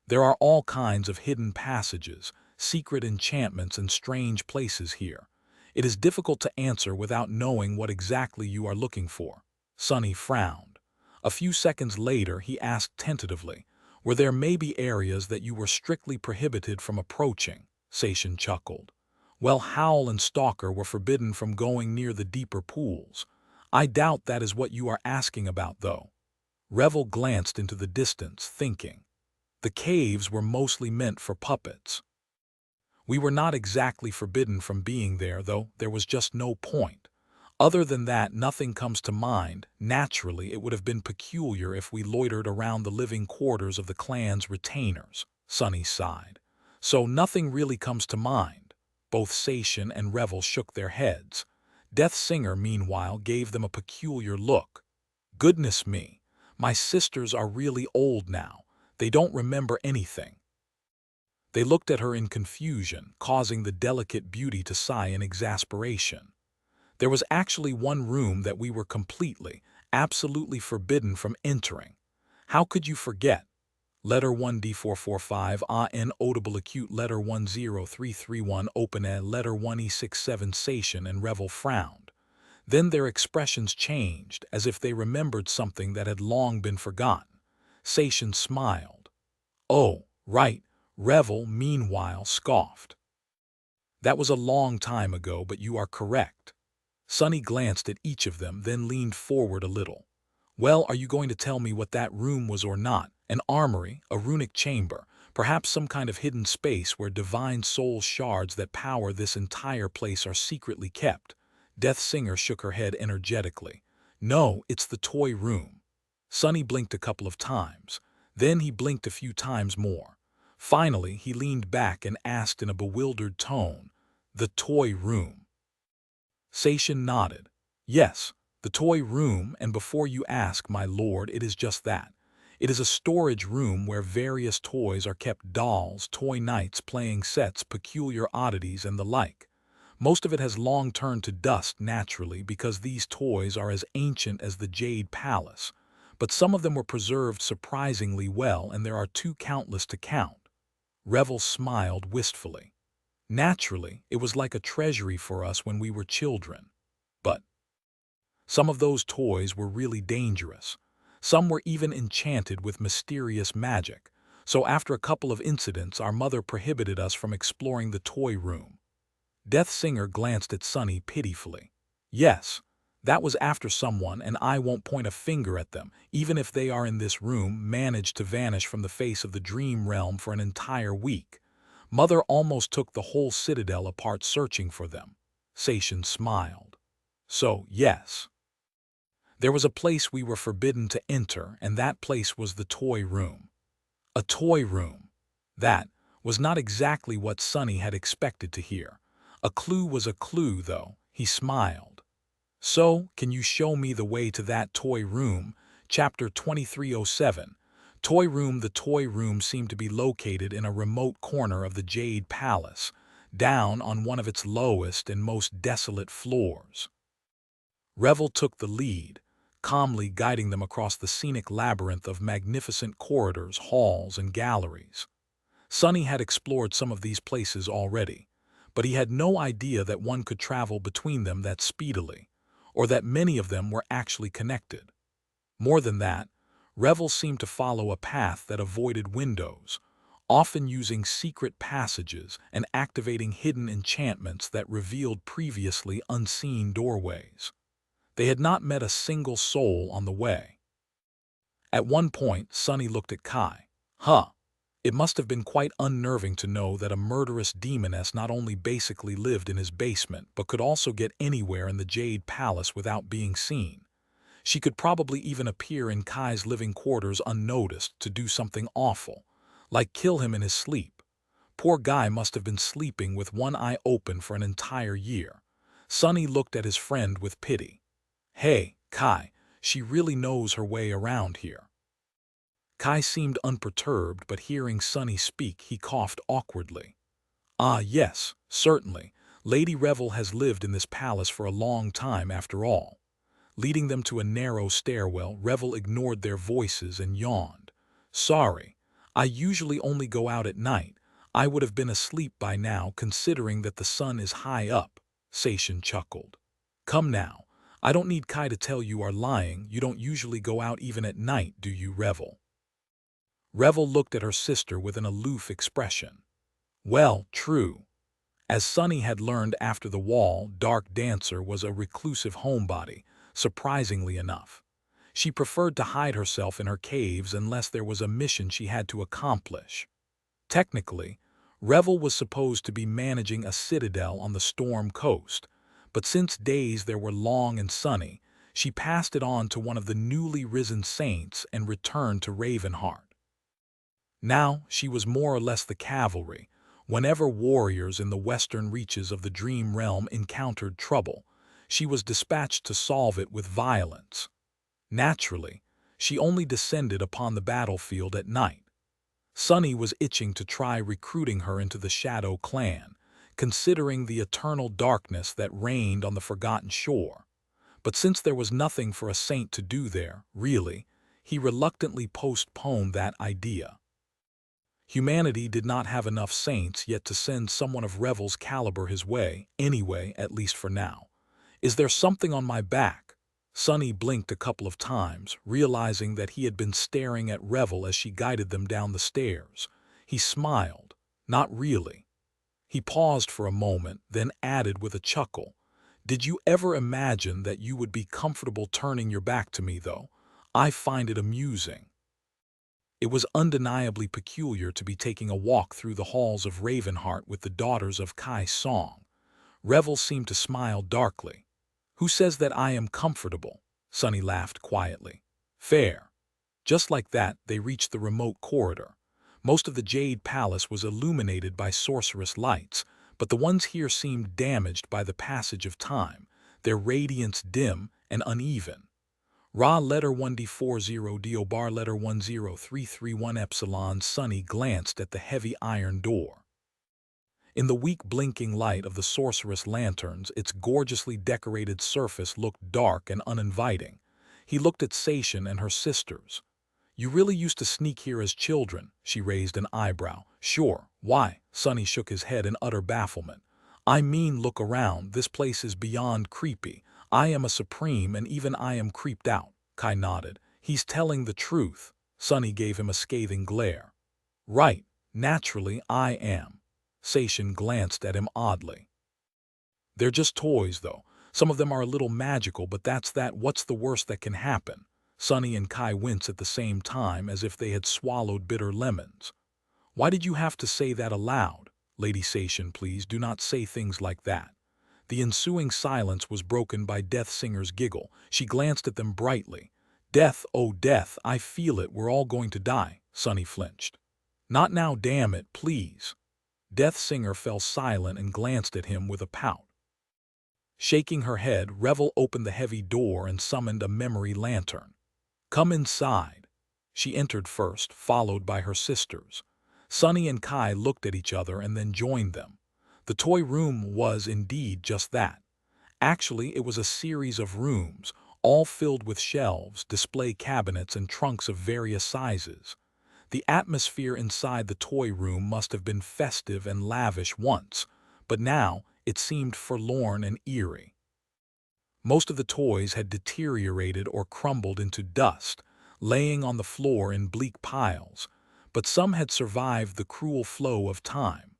There are all kinds of hidden passages, secret enchantments, and strange places here. It is difficult to answer without knowing what exactly you are looking for. Sunny frowned. A few seconds later, he asked tentatively, "Were there maybe areas that you were strictly prohibited from approaching?" Sation chuckled. "Well, Howl and Stalker were forbidden from going near the deeper pools. I doubt that is what you are asking about, though." Revel glanced into the distance, thinking. The caves were mostly meant for puppets. We were not exactly forbidden from being there, though there was just no point. Other than that, nothing comes to mind. Naturally, it would have been peculiar if we loitered around the living quarters of the clan's retainers. Sunny sighed. So nothing really comes to mind. Both Sation and Revel shook their heads. Death Singer, meanwhile, gave them a peculiar look. Goodness me, my sisters are really old now. They don't remember anything. They looked at her in confusion, causing the delicate beauty to sigh in exasperation. There was actually one room that we were completely, absolutely forbidden from entering. How could you forget? Letter 1D445 AN audible acute letter 10331 open a letter 1E67 Sation and Revel frowned. Then their expressions changed, as if they remembered something that had long been forgotten. Sation smiled. "Oh, right," Revel, meanwhile, scoffed. "That was a long time ago, but you are correct." Sunny glanced at each of them, then leaned forward a little. "Well, are you going to tell me what that room was or not? An armory, a runic chamber, perhaps some kind of hidden space where divine soul shards that power this entire place are secretly kept?" Death Singer shook her head energetically. "No, it's the toy room." Sunny blinked a couple of times. Then he blinked a few times more. Finally, he leaned back and asked in a bewildered tone, "The toy room?" Sation nodded. "Yes, the toy room, and before you ask, my lord, it is just that. It is a storage room where various toys are kept: dolls, toy knights, playing sets, peculiar oddities, and the like. Most of it has long turned to dust, naturally, because these toys are as ancient as the Jade Palace. But some of them were preserved surprisingly well, and there are too countless to count." Revel smiled wistfully. "Naturally, it was like a treasury for us when we were children. But some of those toys were really dangerous. Some were even enchanted with mysterious magic. So after a couple of incidents, our mother prohibited us from exploring the toy room." Death Singer glanced at Sunny pitifully. "Yes, that was after someone, and I won't point a finger at them, even if they are in this room, managed to vanish from the face of the dream realm for an entire week. Mother almost took the whole citadel apart searching for them." Sation smiled. "So, yes. There was a place we were forbidden to enter, and that place was the toy room." A toy room. That was not exactly what Sunny had expected to hear. A clue was a clue, though. He smiled. "So, can you show me the way to that toy room?" Chapter 2307. Toy room. The toy room seemed to be located in a remote corner of the Jade Palace, down on one of its lowest and most desolate floors. Revel took the lead, calmly guiding them across the scenic labyrinth of magnificent corridors, halls, and galleries. Sunny had explored some of these places already, but he had no idea that one could travel between them that speedily, or that many of them were actually connected. More than that, Revel seemed to follow a path that avoided windows, often using secret passages and activating hidden enchantments that revealed previously unseen doorways. They had not met a single soul on the way. At one point, Sunny looked at Kai. "Huh. It must have been quite unnerving to know that a murderous demoness not only basically lived in his basement, but could also get anywhere in the Jade Palace without being seen. She could probably even appear in Kai's living quarters unnoticed to do something awful, like kill him in his sleep. Poor guy must have been sleeping with one eye open for an entire year." Sunny looked at his friend with pity. Hey, Kai, she really knows her way around here. Kai seemed unperturbed, but hearing Sunny speak, he coughed awkwardly. Ah, yes, certainly. Lady Revel has lived in this palace for a long time after all. Leading them to a narrow stairwell, Revel ignored their voices and yawned. Sorry, I usually only go out at night. I would have been asleep by now considering that the sun is high up, Sation chuckled. Come now, I don't need Kai to tell you are lying. You don't usually go out even at night, do you, Revel? Revel looked at her sister with an aloof expression. Well, true. As Sunny had learned after the wall, Dark Dancer was a reclusive homebody, surprisingly enough. She preferred to hide herself in her caves unless there was a mission she had to accomplish. Technically, Revel was supposed to be managing a citadel on the Storm Coast, but since days there were long and sunny, she passed it on to one of the newly risen saints and returned to Ravenheart. Now she was more or less the cavalry. Whenever warriors in the western reaches of the Dream Realm encountered trouble, she was dispatched to solve it with violence. Naturally, she only descended upon the battlefield at night. Sunny was itching to try recruiting her into the Shadow Clan, considering the eternal darkness that reigned on the Forgotten Shore. But since there was nothing for a saint to do there, really, he reluctantly postponed that idea. Humanity did not have enough saints yet to send someone of Revel's caliber his way, anyway, at least for now. Is there something on my back? Sunny blinked a couple of times, realizing that he had been staring at Revel as she guided them down the stairs. He smiled. Not really. He paused for a moment, then added with a chuckle. Did you ever imagine that you would be comfortable turning your back to me, though? I find it amusing. It was undeniably peculiar to be taking a walk through the halls of Ravenheart with the daughters of Kai Song. Revel seemed to smile darkly. Who says that I am comfortable? Sunny laughed quietly. Fair. Just like that, they reached the remote corridor. Most of the Jade Palace was illuminated by sorceress lights, but the ones here seemed damaged by the passage of time, their radiance dim and uneven. Ra letter 1D40 Dio bar letter 10331 Epsilon. Sunny glanced at the heavy iron door. In the weak blinking light of the sorceress lanterns, its gorgeously decorated surface looked dark and uninviting. He looked at Sation and her sisters. You really used to sneak here as children, she raised an eyebrow. Sure, why? Sunny shook his head in utter bafflement. I mean, look around, this place is beyond creepy. I am a supreme and even I am creeped out. Kai nodded. He's telling the truth. Sunny gave him a scathing glare. Right, naturally I am. Sation glanced at him oddly. They're just toys, though. Some of them are a little magical, but that's that. What's the worst that can happen? Sunny and Kai winced at the same time as if they had swallowed bitter lemons. Why did you have to say that aloud? Lady Sation, please do not say things like that. The ensuing silence was broken by Death Singer's giggle. She glanced at them brightly. Death, oh death, I feel it, we're all going to die. Sunny flinched. Not now, damn it, please. Death Singer fell silent and glanced at him with a pout. Shaking her head, Revel opened the heavy door and summoned a memory lantern. Come inside. She entered first, followed by her sisters. Sunny and Kai looked at each other and then joined them. The toy room was indeed just that. Actually, it was a series of rooms, all filled with shelves, display cabinets, and trunks of various sizes. The atmosphere inside the toy room must have been festive and lavish once, but now it seemed forlorn and eerie. Most of the toys had deteriorated or crumbled into dust, laying on the floor in bleak piles, but some had survived the cruel flow of time.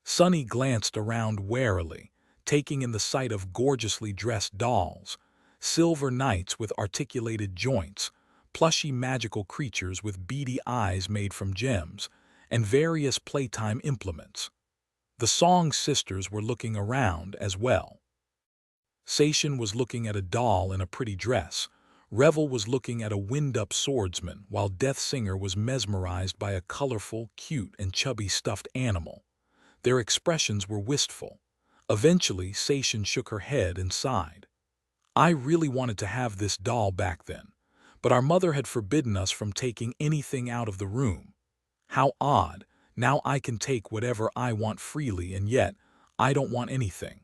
Sunny glanced around warily, taking in the sight of gorgeously dressed dolls, silver knights with articulated joints, plushy magical creatures with beady eyes made from gems, and various playtime implements. The Song sisters were looking around as well. Sation was looking at a doll in a pretty dress. Revel was looking at a wind-up swordsman, while Death Singer was mesmerized by a colorful, cute, and chubby stuffed animal. Their expressions were wistful. Eventually, Sation shook her head and sighed. I really wanted to have this doll back then, but our mother had forbidden us from taking anything out of the room. How odd, now I can take whatever I want freely and yet I don't want anything.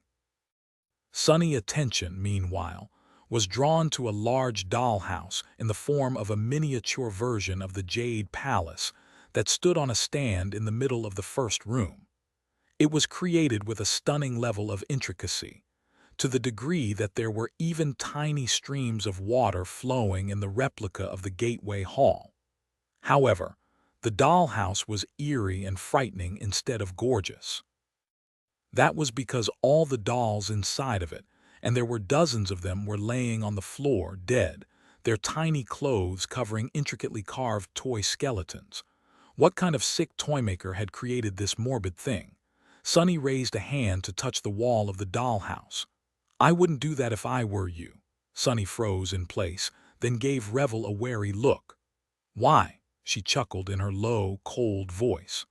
Sunny's attention, meanwhile, was drawn to a large dollhouse in the form of a miniature version of the Jade Palace that stood on a stand in the middle of the first room. It was created with a stunning level of intricacy, to the degree that there were even tiny streams of water flowing in the replica of the gateway hall. However, the dollhouse was eerie and frightening instead of gorgeous. That was because all the dolls inside of it, and there were dozens of them, were laying on the floor, dead, their tiny clothes covering intricately carved toy skeletons. What kind of sick toymaker had created this morbid thing? Sunny raised a hand to touch the wall of the dollhouse. I wouldn't do that if I were you. Sunny froze in place, then gave Revel a wary look. Why? She chuckled in her low, cold voice.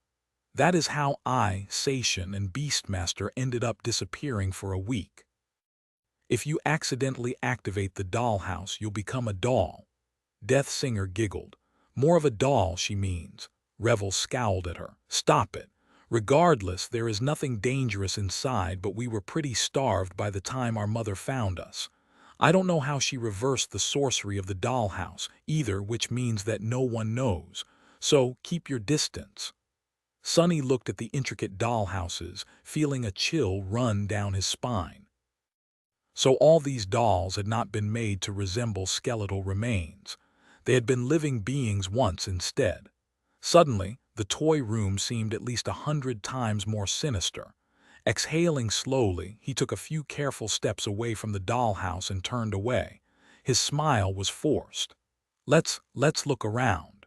That is how I, Sation, and Beastmaster ended up disappearing for a week. If you accidentally activate the dollhouse, you'll become a doll. Death Singer giggled. More of a doll, she means. Revel scowled at her. Stop it. Regardless, there is nothing dangerous inside, but we were pretty starved by the time our mother found us. I don't know how she reversed the sorcery of the dollhouse, either, which means that no one knows. So keep your distance. Sunny looked at the intricate dollhouses, feeling a chill run down his spine. So all these dolls had not been made to resemble skeletal remains. They had been living beings once instead. Suddenly, the toy room seemed at least 100 times more sinister. Exhaling slowly, he took a few careful steps away from the dollhouse and turned away. His smile was forced. Let's look around.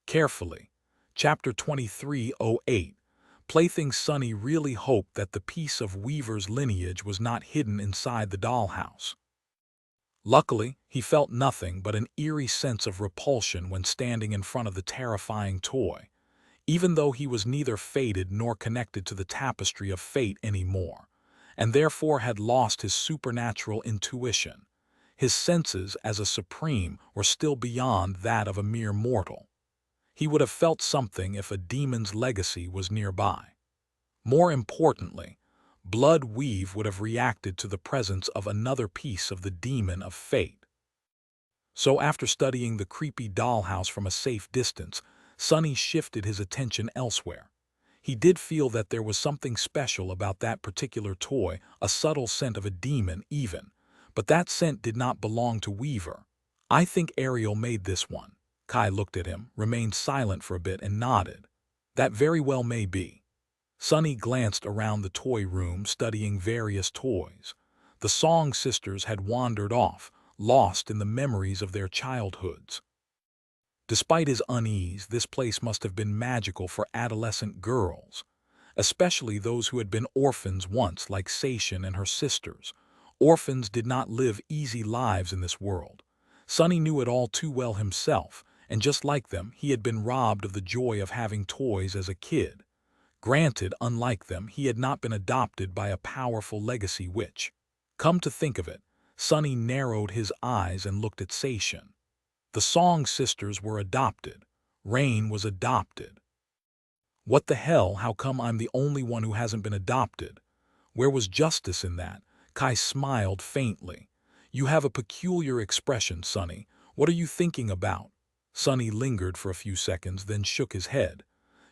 Carefully. Chapter 2308. Plaything Sunny really hoped that the piece of Weaver's lineage was not hidden inside the dollhouse. Luckily, he felt nothing but an eerie sense of repulsion when standing in front of the terrifying toy, even though he was neither fated nor connected to the tapestry of fate anymore, and therefore had lost his supernatural intuition. His senses as a supreme were still beyond that of a mere mortal. He would have felt something if a demon's legacy was nearby. More importantly, Blood Weave would have reacted to the presence of another piece of the demon of fate. So after studying the creepy dollhouse from a safe distance, Sunny shifted his attention elsewhere. He did feel that there was something special about that particular toy, a subtle scent of a demon even, but that scent did not belong to Weaver. I think Ariel made this one. Kai looked at him, remained silent for a bit, and nodded. That very well may be. Sunny glanced around the toy room, studying various toys. The Song Sisters had wandered off, lost in the memories of their childhoods. Despite his unease, this place must have been magical for adolescent girls, especially those who had been orphans once, like Sation and her sisters. Orphans did not live easy lives in this world. Sunny knew it all too well himself, and just like them, he had been robbed of the joy of having toys as a kid. Granted, unlike them, he had not been adopted by a powerful legacy witch. Come to think of it, Sunny narrowed his eyes and looked at Sation. The Song Sisters were adopted. Rain was adopted. What the hell, how come I'm the only one who hasn't been adopted? Where was justice in that? Kai smiled faintly. You have a peculiar expression, Sunny. What are you thinking about? Sunny lingered for a few seconds, then shook his head.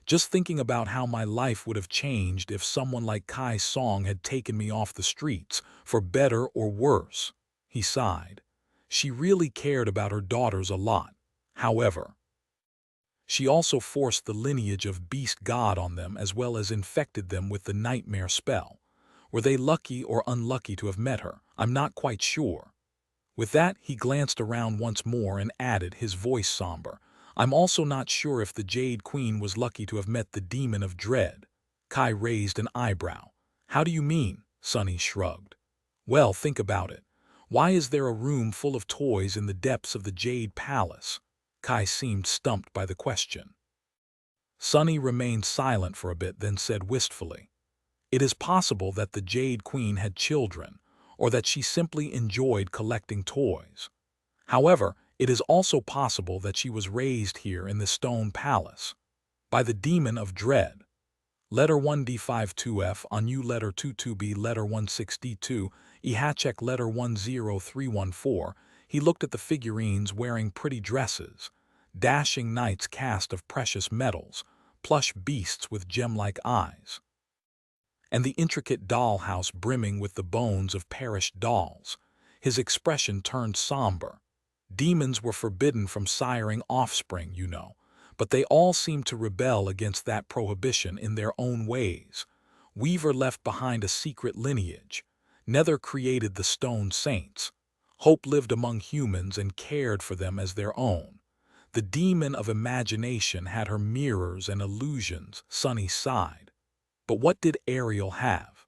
Just thinking about how my life would have changed if someone like Kai Song had taken me off the streets, for better or worse. He sighed. She really cared about her daughters a lot. However, she also forced the lineage of Beast God on them, as well as infected them with the nightmare spell. Were they lucky or unlucky to have met her? I'm not quite sure. With that, he glanced around once more and added, his voice somber, I'm also not sure if the Jade Queen was lucky to have met the Demon of Dread. Kai raised an eyebrow. How do you mean? Sunny shrugged. Well, think about it. Why is there a room full of toys in the depths of the Jade Palace? Kai seemed stumped by the question. Sunny remained silent for a bit, then said wistfully, It is possible that the Jade Queen had children, or that she simply enjoyed collecting toys. However, it is also possible that she was raised here in the stone palace by the demon of dread. Letter 1D52F on U letter 22B letter 16D2 Ehachek letter 10314. He looked at the figurines wearing pretty dresses, dashing knights cast of precious metals, plush beasts with gem-like eyes, and the intricate dollhouse brimming with the bones of perished dolls. His expression turned somber. Demons were forbidden from siring offspring, you know, but they all seemed to rebel against that prohibition in their own ways. Weaver left behind a secret lineage. Nether created the stone saints. Hope lived among humans and cared for them as their own. The demon of imagination had her mirrors and illusions, Sunny sighed. But what did Ariel have?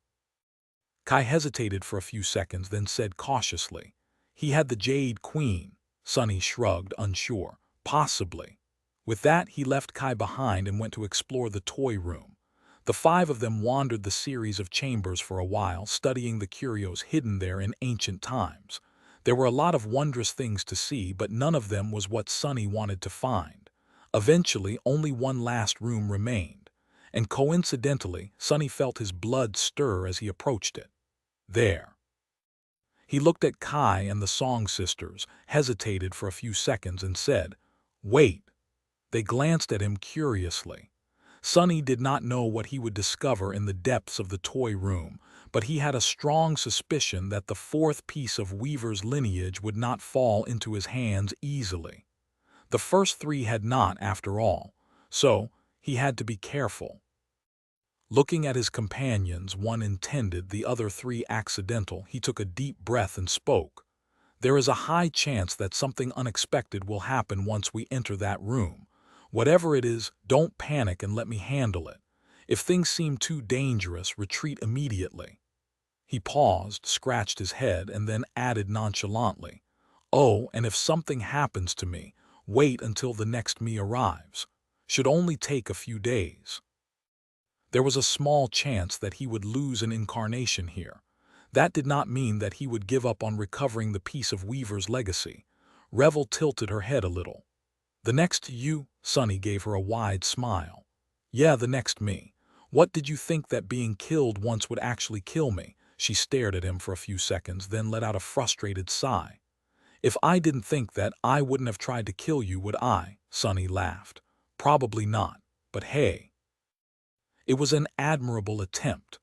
Kai hesitated for a few seconds, then said cautiously, "He had the Jade Queen." Sunny shrugged, unsure. "Possibly." With that, he left Kai behind and went to explore the toy room. The five of them wandered the series of chambers for a while, studying the curios hidden there in ancient times. There were a lot of wondrous things to see, but none of them was what Sunny wanted to find. Eventually, only one last room remained, and coincidentally, Sunny felt his blood stir as he approached it. There. He looked at Kai and the Song Sisters, hesitated for a few seconds, and said, "Wait." They glanced at him curiously. Sunny did not know what he would discover in the depths of the toy room, but he had a strong suspicion that the fourth piece of Weaver's lineage would not fall into his hands easily. The first three had not, after all, so he had to be careful. Looking at his companions, one intended, the other three accidental, he took a deep breath and spoke. "There is a high chance that something unexpected will happen once we enter that room. Whatever it is, don't panic and let me handle it. If things seem too dangerous, retreat immediately." He paused, scratched his head, and then added nonchalantly, "Oh, and if something happens to me, wait until the next me arrives. Should only take a few days." There was a small chance that he would lose an incarnation here. That did not mean that he would give up on recovering the piece of Weaver's legacy. Revel tilted her head a little. "The next you?" Sunny gave her a wide smile. "Yeah, the next me. What did you think that being killed once would actually kill me?" She stared at him for a few seconds, then let out a frustrated sigh. "If I didn't think that, I wouldn't have tried to kill you, would I?" Sunny laughed. "Probably not. But hey. It was an admirable attempt.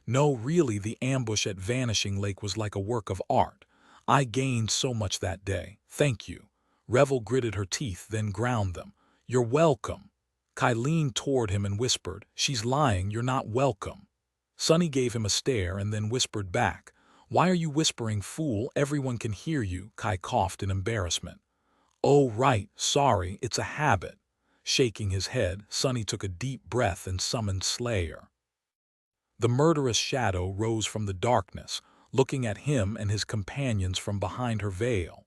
No, really, the ambush at Vanishing Lake was like a work of art. I gained so much that day. Thank you." Revel gritted her teeth, then ground them. "You're welcome." Kai leaned toward him and whispered, "She's lying, you're not welcome." Sunny gave him a stare and then whispered back, "Why are you whispering, fool? Everyone can hear you." Kai coughed in embarrassment. "Oh, right, sorry, it's a habit." Shaking his head, Sunny took a deep breath and summoned Slayer. The murderous shadow rose from the darkness, looking at him and his companions from behind her veil.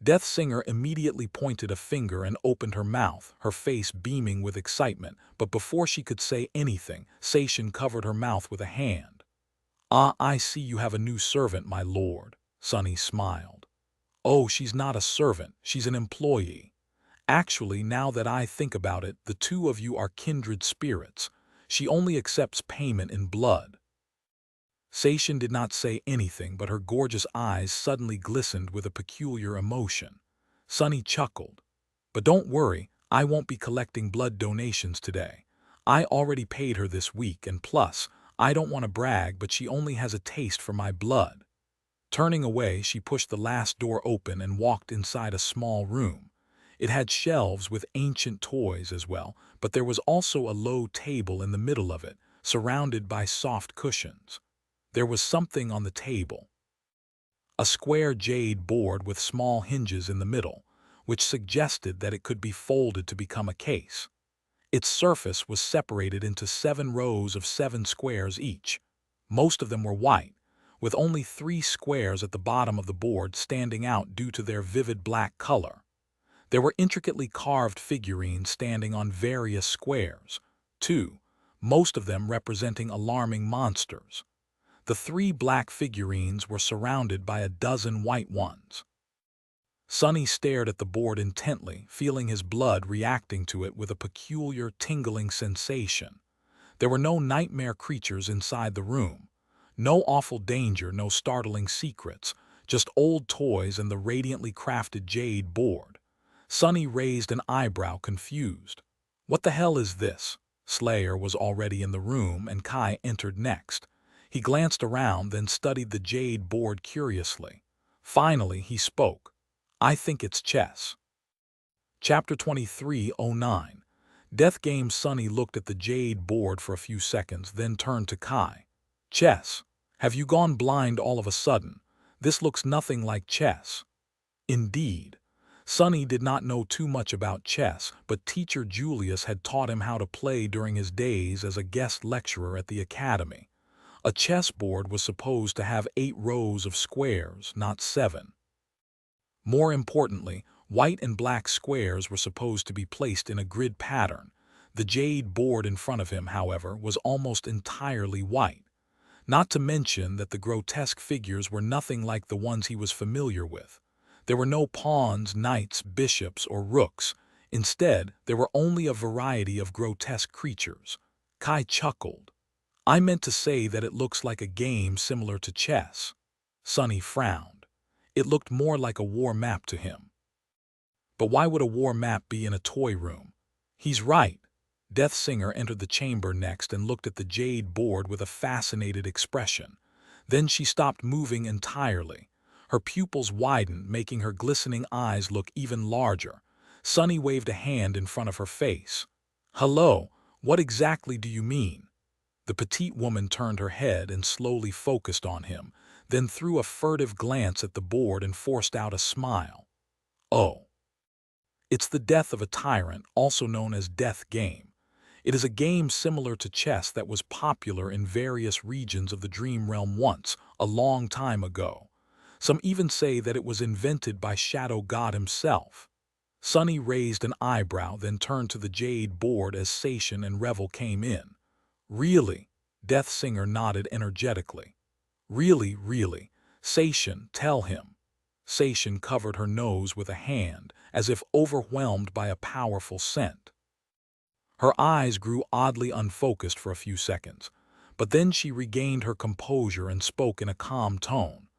Death Singer immediately pointed a finger and opened her mouth, her face beaming with excitement, but before she could say anything, Seishin covered her mouth with a hand. "Ah, I see you have a new servant, my lord." Sunny smiled. "Oh, she's not a servant, she's an employee. Actually, now that I think about it, the two of you are kindred spirits. She only accepts payment in blood." Seishin did not say anything, but her gorgeous eyes suddenly glistened with a peculiar emotion. Sunny chuckled. "But don't worry, I won't be collecting blood donations today. I already paid her this week, and plus, I don't want to brag, but she only has a taste for my blood." Turning away, she pushed the last door open and walked inside a small room. It had shelves with ancient toys as well, but there was also a low table in the middle of it, surrounded by soft cushions. There was something on the table. A square jade board with small hinges in the middle, which suggested that it could be folded to become a case. Its surface was separated into 7 rows of 7 squares each. Most of them were white, with only 3 squares at the bottom of the board standing out due to their vivid black color. There were intricately carved figurines standing on various squares, too, most of them representing alarming monsters. The 3 black figurines were surrounded by a dozen white ones. Sonny stared at the board intently, feeling his blood reacting to it with a peculiar tingling sensation. There were no nightmare creatures inside the room. No awful danger, no startling secrets, just old toys and the radiantly crafted jade board. Sonny raised an eyebrow, confused. What the hell is this? Slayer was already in the room and Kai entered next. He glanced around, then studied the jade board curiously. Finally, he spoke. I think it's chess. Chapter 2309. Death Game. Sonny looked at the jade board for a few seconds, then turned to Kai. Chess. Have you gone blind all of a sudden? This looks nothing like chess. Indeed. Sonny did not know too much about chess, but teacher Julius had taught him how to play during his days as a guest lecturer at the academy. A chessboard was supposed to have 8 rows of squares, not 7. More importantly, white and black squares were supposed to be placed in a grid pattern. The jade board in front of him, however, was almost entirely white. Not to mention that the grotesque figures were nothing like the ones he was familiar with. There were no pawns, knights, bishops, or rooks. Instead, there were only a variety of grotesque creatures. Kai chuckled. I meant to say that it looks like a game similar to chess. Sonny frowned. It looked more like a war map to him. But why would a war map be in a toy room? He's right. Death Singer entered the chamber next and looked at the jade board with a fascinated expression. Then she stopped moving entirely. Her pupils widened, making her glistening eyes look even larger. Sonny waved a hand in front of her face. Hello, what exactly do you mean? The petite woman turned her head and slowly focused on him, then threw a furtive glance at the board and forced out a smile. Oh. It's the death of a tyrant, also known as Death Game. It is a game similar to chess that was popular in various regions of the Dream Realm once, a long time ago. Some even say that it was invented by Shadow God himself. Sonny raised an eyebrow, then turned to the jade board as Sation and Revel came in. Really? Death Singer nodded energetically. Really, really. Sation, tell him. Sation covered her nose with a hand, as if overwhelmed by a powerful scent. Her eyes grew oddly unfocused for a few seconds, but then she regained her composure and spoke in a calm tone.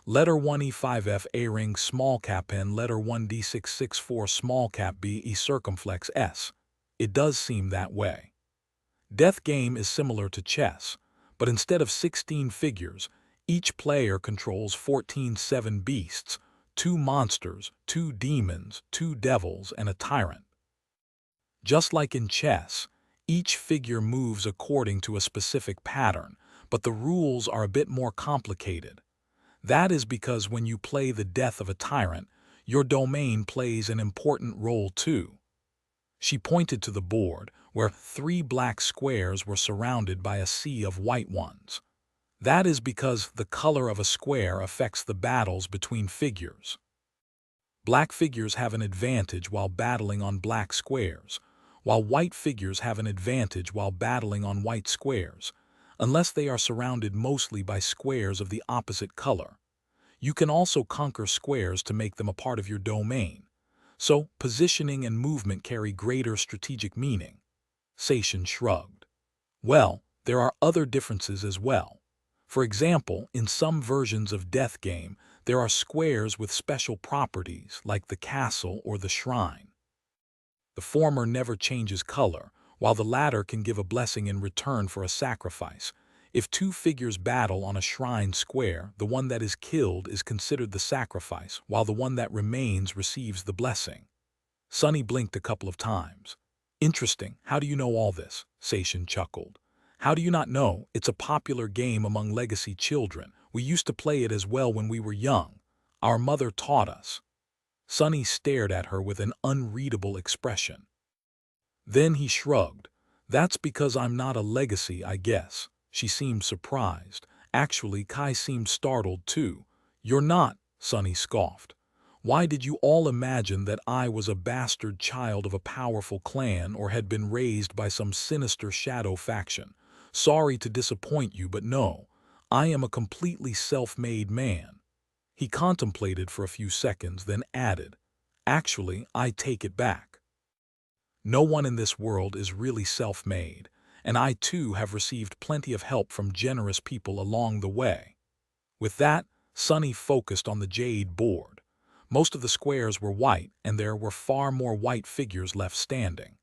Letter 1 E5F A ring small cap N, letter 1 D664 small cap B E circumflex S. It does seem that way. Death Game is similar to chess, but instead of 16 figures, each player controls 14 beasts, 2 monsters, 2 demons, 2 devils, and a tyrant. Just like in chess, each figure moves according to a specific pattern, but the rules are a bit more complicated. That is because when you play the death of a tyrant, your domain plays an important role too. She pointed to the board, where 3 black squares were surrounded by a sea of white ones. That is because the color of a square affects the battles between figures. Black figures have an advantage while battling on black squares, while white figures have an advantage while battling on white squares, unless they are surrounded mostly by squares of the opposite color. You can also conquer squares to make them a part of your domain. So, positioning and movement carry greater strategic meaning. Sation shrugged. Well, there are other differences as well. For example, in some versions of Death Game, there are squares with special properties, like the castle or the shrine. The former never changes color, while the latter can give a blessing in return for a sacrifice. If 2 figures battle on a shrine square, the one that is killed is considered the sacrifice, while the one that remains receives the blessing. Sonny blinked a couple of times. Interesting, how do you know all this? Sation chuckled. How do you not know? It's a popular game among legacy children. We used to play it as well when we were young. Our mother taught us. Sonny stared at her with an unreadable expression. Then he shrugged. That's because I'm not a legacy, I guess. She seemed surprised. Actually, Kai seemed startled too. You're not, Sonny scoffed. Why did you all imagine that I was a bastard child of a powerful clan or had been raised by some sinister shadow faction? Sorry to disappoint you, but no. I am a completely self-made man." He contemplated for a few seconds, then added, "Actually, I take it back. No one in this world is really self-made, and I too have received plenty of help from generous people along the way." With that, Sonny focused on the jade board. Most of the squares were white, and there were far more white figures left standing.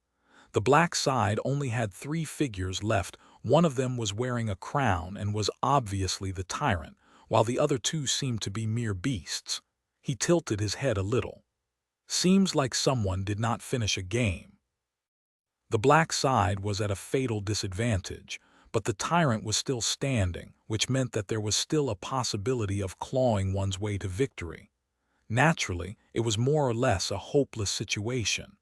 The black side only had 3 figures left. One of them was wearing a crown and was obviously the tyrant, while the other 2 seemed to be mere beasts. He tilted his head a little. Seems like someone did not finish a game. The black side was at a fatal disadvantage, but the tyrant was still standing, which meant that there was still a possibility of clawing one's way to victory. Naturally, it was more or less a hopeless situation.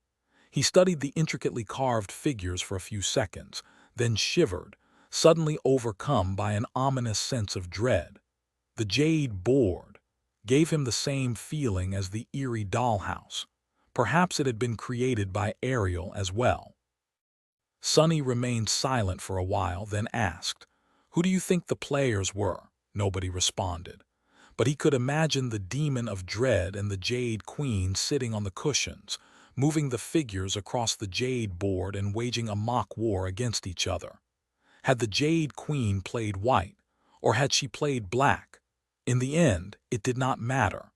He studied the intricately carved figures for a few seconds, then shivered, suddenly overcome by an ominous sense of dread. The jade board gave him the same feeling as the eerie dollhouse. Perhaps it had been created by Ariel as well. Sonny remained silent for a while, then asked, "Who do you think the players were?" Nobody responded. But he could imagine the demon of dread and the jade queen sitting on the cushions, moving the figures across the jade board and waging a mock war against each other. Had the jade queen played white, or had she played black? In the end, it did not matter.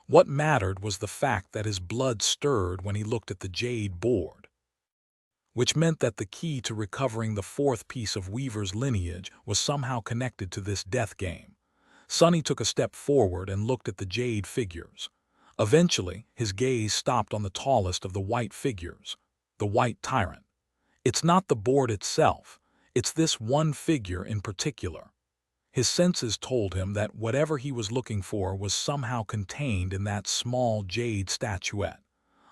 What mattered was the fact that his blood stirred when he looked at the jade board, which meant that the key to recovering the 4th piece of Weaver's lineage was somehow connected to this death game. Sonny took a step forward and looked at the jade figures. Eventually, his gaze stopped on the tallest of the white figures, the white tyrant. It's not the board itself, it's this one figure in particular. His senses told him that whatever he was looking for was somehow contained in that small jade statuette.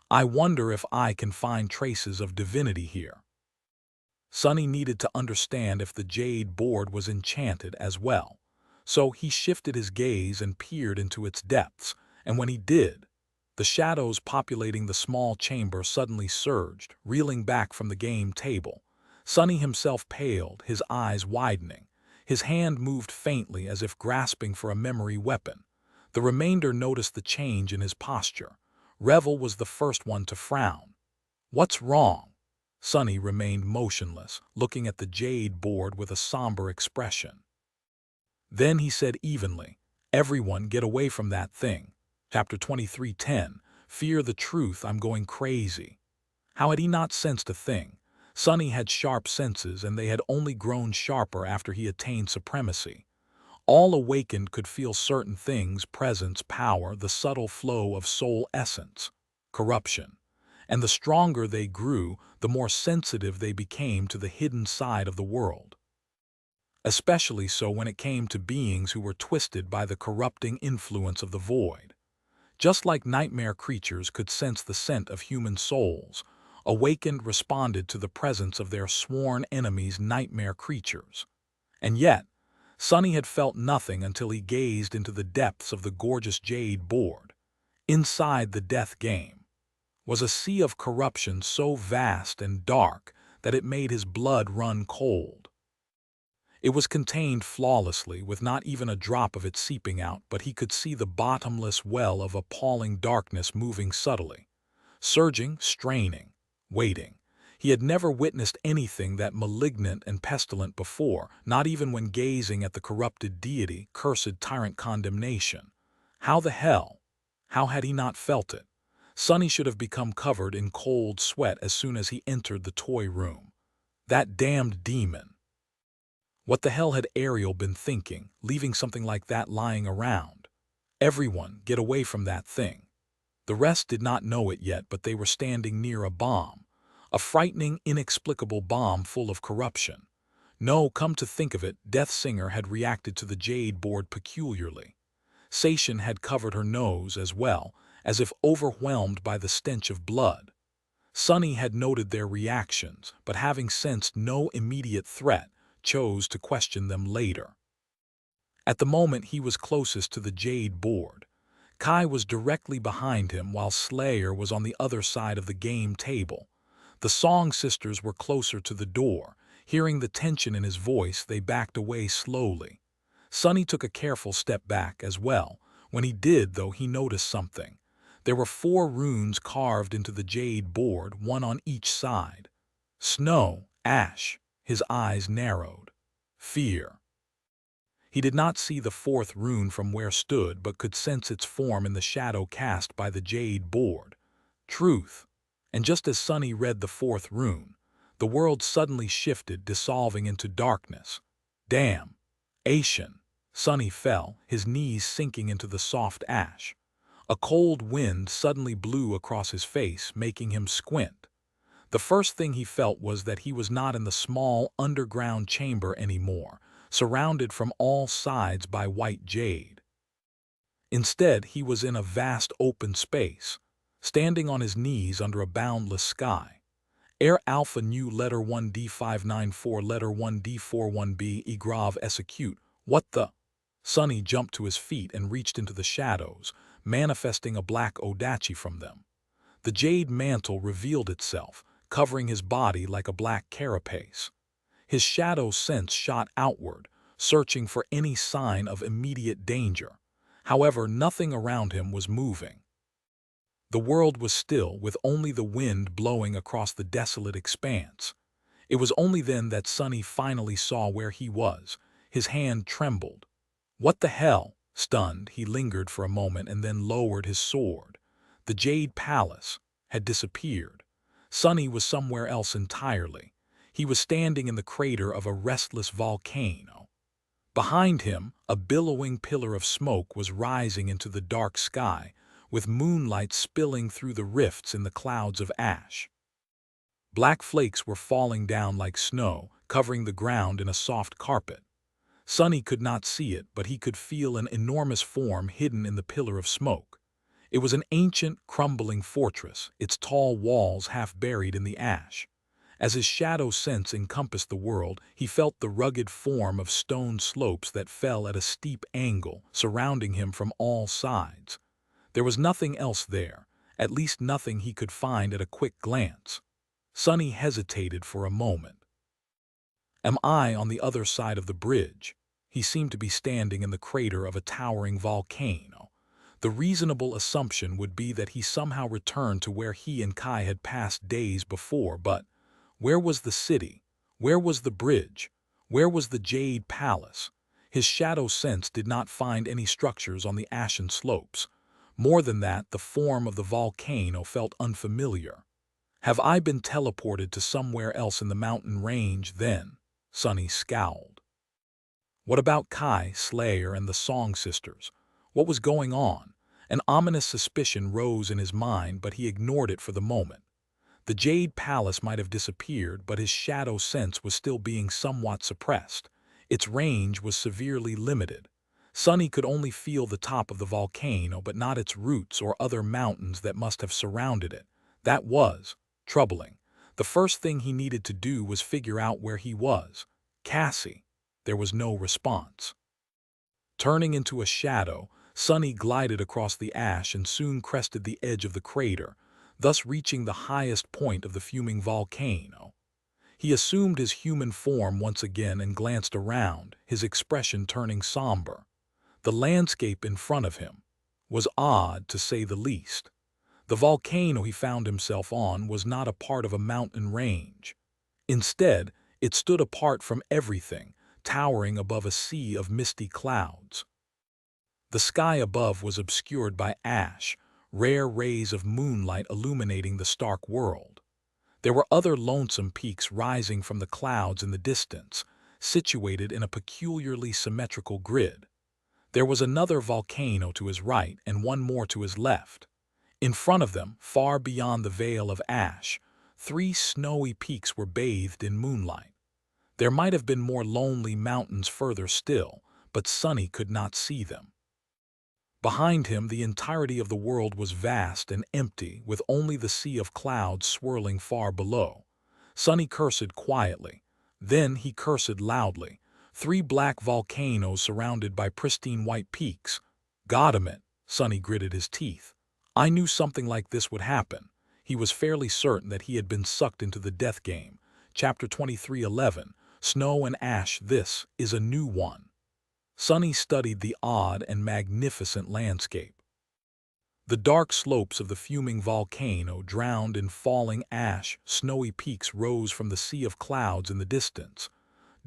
"I wonder if I can find traces of divinity here." Sonny needed to understand if the jade board was enchanted as well. So he shifted his gaze and peered into its depths, and when he did, the shadows populating the small chamber suddenly surged, reeling back from the game table. Sonny himself paled, his eyes widening. His hand moved faintly as if grasping for a memory weapon. The remainder noticed the change in his posture. Revel was the first one to frown. "What's wrong?" Sonny remained motionless, looking at the jade board with a somber expression. Then he said evenly, "Everyone get away from that thing." Chapter 23:10, "Fear the truth, I'm going crazy." How had he not sensed a thing? Sonny had sharp senses, and they had only grown sharper after he attained supremacy. All awakened could feel certain things: presence, power, the subtle flow of soul essence, corruption. And the stronger they grew, the more sensitive they became to the hidden side of the world. Especially so when it came to beings who were twisted by the corrupting influence of the void. Just like nightmare creatures could sense the scent of human souls, awakened responded to the presence of their sworn enemies, nightmare creatures. And yet, Sonny had felt nothing until he gazed into the depths of the gorgeous jade board. Inside the death game was a sea of corruption so vast and dark that it made his blood run cold. It was contained flawlessly, with not even a drop of it seeping out, but he could see the bottomless well of appalling darkness moving subtly, surging, straining, waiting. He had never witnessed anything that malignant and pestilent before, not even when gazing at the corrupted deity, cursed tyrant condemnation. How the hell? How had he not felt it? Sonny should have become covered in cold sweat as soon as he entered the toy room. That damned demon. What the hell had Ariel been thinking, leaving something like that lying around? Everyone, get away from that thing. The rest did not know it yet, but they were standing near a bomb. A frightening, inexplicable bomb full of corruption. No, come to think of it, Death Singer had reacted to the jade board peculiarly. Sation had covered her nose as well, as if overwhelmed by the stench of blood. Sonny had noted their reactions, but having sensed no immediate threat, chose to question them later. At the moment he was closest to the jade board. Kai was directly behind him while Slayer was on the other side of the game table. The Song Sisters were closer to the door. Hearing the tension in his voice, they backed away slowly. Sonny took a careful step back as well. When he did, though, he noticed something. There were 4 runes carved into the jade board, one on each side. Snow, ash. His eyes narrowed. Fear. He did not see the 4th rune from where stood, but could sense its form in the shadow cast by the jade board. Truth. And just as Sonny read the 4th rune, the world suddenly shifted, dissolving into darkness. Damn. Asian. Sonny fell, his knees sinking into the soft ash. A cold wind suddenly blew across his face, making him squint. The first thing he felt was that he was not in the small, underground chamber anymore, surrounded from all sides by white jade. Instead, he was in a vast open space, standing on his knees under a boundless sky. Air Alpha Nu letter 1D594 letter 1D41B Egrav Execute. What the? Sonny jumped to his feet and reached into the shadows, manifesting a black Odachi from them. The jade mantle revealed itself, covering his body like a black carapace. His shadow sense shot outward, searching for any sign of immediate danger. However, nothing around him was moving. The world was still, with only the wind blowing across the desolate expanse. It was only then that Sonny finally saw where he was. His hand trembled. What the hell? Stunned, he lingered for a moment and then lowered his sword. The Jade Palace had disappeared. Sonny was somewhere else entirely. He was standing in the crater of a restless volcano. Behind him, a billowing pillar of smoke was rising into the dark sky, with moonlight spilling through the rifts in the clouds of ash. Black flakes were falling down like snow, covering the ground in a soft carpet. Sonny could not see it, but he could feel an enormous form hidden in the pillar of smoke. It was an ancient, crumbling fortress, its tall walls half buried in the ash. As his shadow sense encompassed the world, he felt the rugged form of stone slopes that fell at a steep angle, surrounding him from all sides. There was nothing else there, at least nothing he could find at a quick glance. Sonny hesitated for a moment. Am I on the other side of the bridge? He seemed to be standing in the crater of a towering volcano. The reasonable assumption would be that he somehow returned to where he and Kai had passed days before, but where was the city? Where was the bridge? Where was the Jade Palace? His shadow sense did not find any structures on the ashen slopes. More than that, the form of the volcano felt unfamiliar. Have I been teleported to somewhere else in the mountain range then? Sonny scowled. What about Kai, Slayer, and the Song Sisters? What was going on? An ominous suspicion rose in his mind, but he ignored it for the moment. The Jade Palace might have disappeared, but his shadow sense was still being somewhat suppressed. Its range was severely limited. Sonny could only feel the top of the volcano, but not its roots or other mountains that must have surrounded it. That was troubling. The first thing he needed to do was figure out where he was. Cassie. There was no response. Turning into a shadow, Sonny glided across the ash and soon crested the edge of the crater, thus reaching the highest point of the fuming volcano. He assumed his human form once again and glanced around, his expression turning somber. The landscape in front of him was odd, to say the least. The volcano he found himself on was not a part of a mountain range. Instead, it stood apart from everything, towering above a sea of misty clouds. The sky above was obscured by ash, rare rays of moonlight illuminating the stark world. There were other lonesome peaks rising from the clouds in the distance, situated in a peculiarly symmetrical grid. There was another volcano to his right and one more to his left. In front of them, far beyond the veil of ash, 3 snowy peaks were bathed in moonlight. There might have been more lonely mountains further still, but Sonny could not see them. Behind him, the entirety of the world was vast and empty, with only the sea of clouds swirling far below. Sonny cursed quietly. Then he cursed loudly. 3 black volcanoes surrounded by pristine white peaks. Goddammit, Sonny gritted his teeth. I knew something like this would happen. He was fairly certain that he had been sucked into the death game. Chapter 23:11, Snow and Ash. This is a new one. Sunny studied the odd and magnificent landscape. The dark slopes of the fuming volcano drowned in falling ash, snowy peaks rose from the sea of clouds in the distance.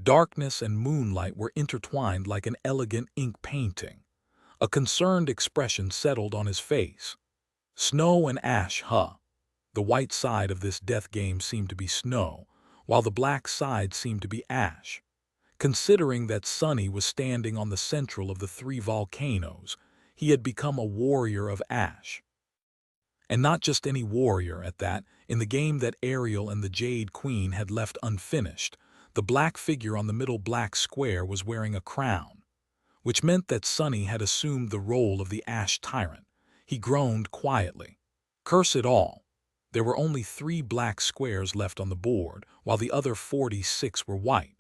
Darkness and moonlight were intertwined like an elegant ink painting. A concerned expression settled on his face. Snow and ash, huh? The white side of this death game seemed to be snow, while the black side seemed to be ash. Considering that Sunny was standing on the central of the three volcanoes, he had become a warrior of ash. And not just any warrior at that. In the game that Ariel and the Jade Queen had left unfinished, the black figure on the middle black square was wearing a crown, which meant that Sunny had assumed the role of the Ash Tyrant. He groaned quietly. Curse it all. There were only 3 black squares left on the board, while the other 46 were white.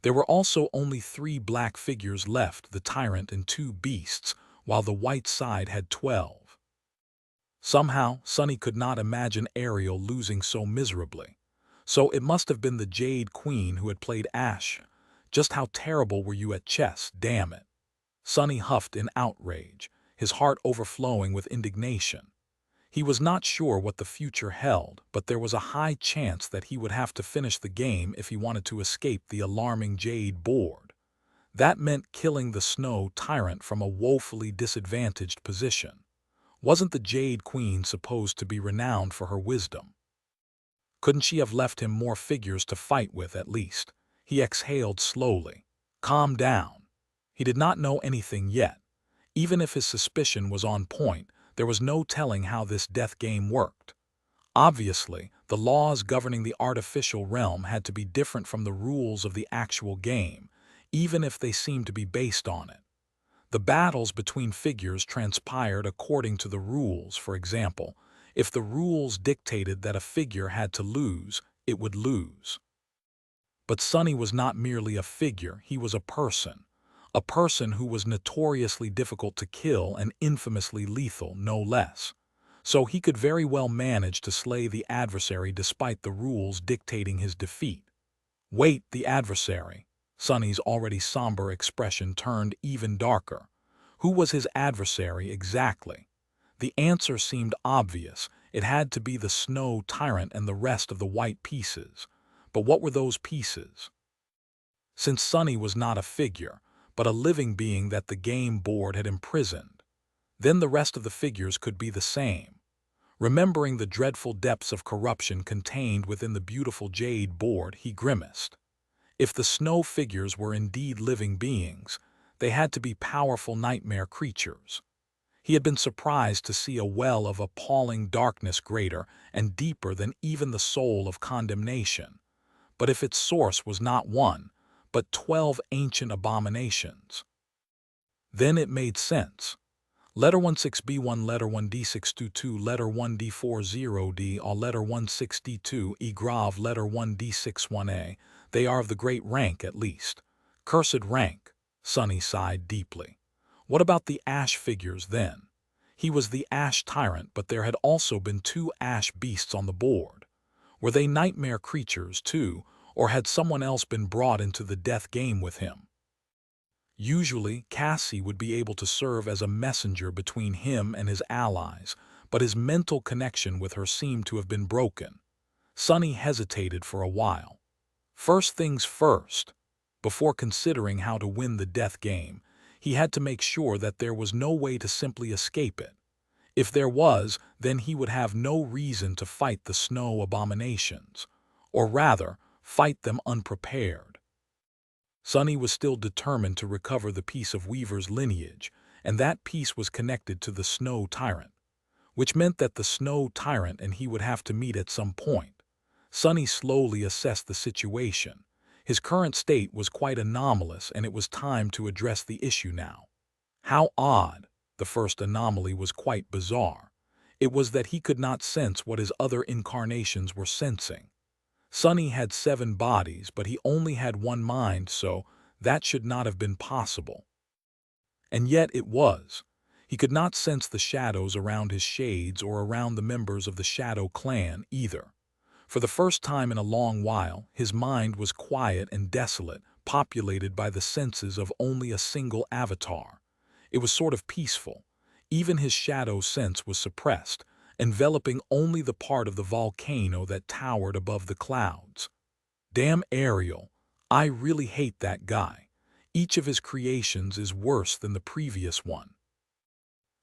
There were also only 3 black figures left, the Tyrant and 2 beasts, while the white side had 12. Somehow, Sunny could not imagine Ariel losing so miserably. So it must have been the Jade Queen who had played Ash. Just how terrible were you at chess, damn it? Sunny huffed in outrage, his heart overflowing with indignation. He was not sure what the future held, but there was a high chance that he would have to finish the game if he wanted to escape the alarming Jade board. That meant killing the Snow Tyrant from a woefully disadvantaged position. Wasn't the Jade Queen supposed to be renowned for her wisdom? Couldn't she have left him more figures to fight with at least? He exhaled slowly. Calm down. He did not know anything yet. Even if his suspicion was on point, there was no telling how this death game worked. Obviously, the laws governing the artificial realm had to be different from the rules of the actual game, even if they seemed to be based on it. The battles between figures transpired according to the rules. For example, if the rules dictated that a figure had to lose, it would lose. But Sunny was not merely a figure, he was a person who was notoriously difficult to kill and infamously lethal, no less. So he could very well manage to slay the adversary despite the rules dictating his defeat. Wait, the adversary. Sunny's already somber expression turned even darker. Who was his adversary exactly? The answer seemed obvious. It had to be the Snow Tyrant and the rest of the white pieces. But what were those pieces? Since Sunny was not a figure, but a living being that the game board had imprisoned, then the rest of the figures could be the same. Remembering the dreadful depths of corruption contained within the beautiful Jade board, he grimaced. If the snow figures were indeed living beings, they had to be powerful nightmare creatures. He had been surprised to see a well of appalling darkness greater and deeper than even the soul of condemnation. But if its source was not 1, but 12 ancient abominations, then it made sense. Letter 16B1, letter 1D622, letter 1D40D, or letter 162, E grave, letter 1D61A. They are of the great rank at least. Cursed rank, Sunny sighed deeply. What about the ash figures then? He was the Ash Tyrant, but there had also been 2 ash beasts on the board. Were they nightmare creatures too, or had someone else been brought into the death game with him? Usually, Cassie would be able to serve as a messenger between him and his allies, but his mental connection with her seemed to have been broken. Sunny hesitated for a while. First things first. Before considering how to win the death game, he had to make sure that there was no way to simply escape it. If there was, then he would have no reason to fight the snow abominations, or rather, fight them unprepared. Sunny was still determined to recover the piece of Weaver's lineage, and that piece was connected to the Snow Tyrant, which meant that the Snow Tyrant and he would have to meet at some point. Sunny slowly assessed the situation. His current state was quite anomalous, and it was time to address the issue now. How odd! The first anomaly was quite bizarre. It was that he could not sense what his other incarnations were sensing. Sunny had 7 bodies, but he only had 1 mind, so that should not have been possible. And yet it was. He could not sense the shadows around his shades or around the members of the Shadow Clan either. For the first time in a long while, his mind was quiet and desolate, populated by the senses of only a single avatar. It was sort of peaceful. Even his shadow sense was suppressed, enveloping only the part of the volcano that towered above the clouds. Damn Ariel, I really hate that guy. Each of his creations is worse than the previous one.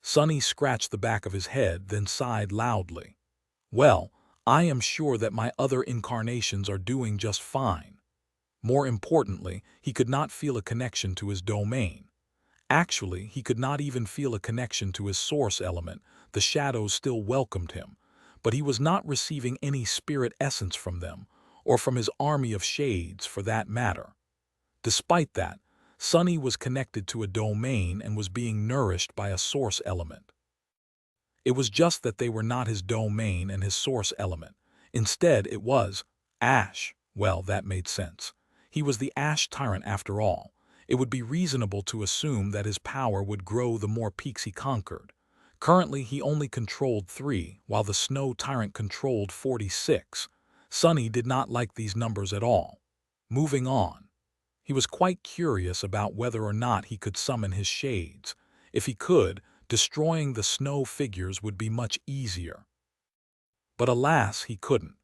Sonny scratched the back of his head, then sighed loudly. Well, I am sure that my other incarnations are doing just fine. More importantly, he could not feel a connection to his domain. Actually, he could not even feel a connection to his source element. The shadows still welcomed him, but he was not receiving any spirit essence from them, or from his army of shades for that matter. Despite that, Sonny was connected to a domain and was being nourished by a source element. It was just that they were not his domain and his source element. Instead, it was Ash. Well, that made sense. He was the Ash Tyrant after all. It would be reasonable to assume that his power would grow the more peaks he conquered. Currently, he only controlled 3, while the Snow Tyrant controlled 46. Sonny did not like these numbers at all. Moving on. He was quite curious about whether or not he could summon his shades. If he could, destroying the snow figures would be much easier. But alas, he couldn't.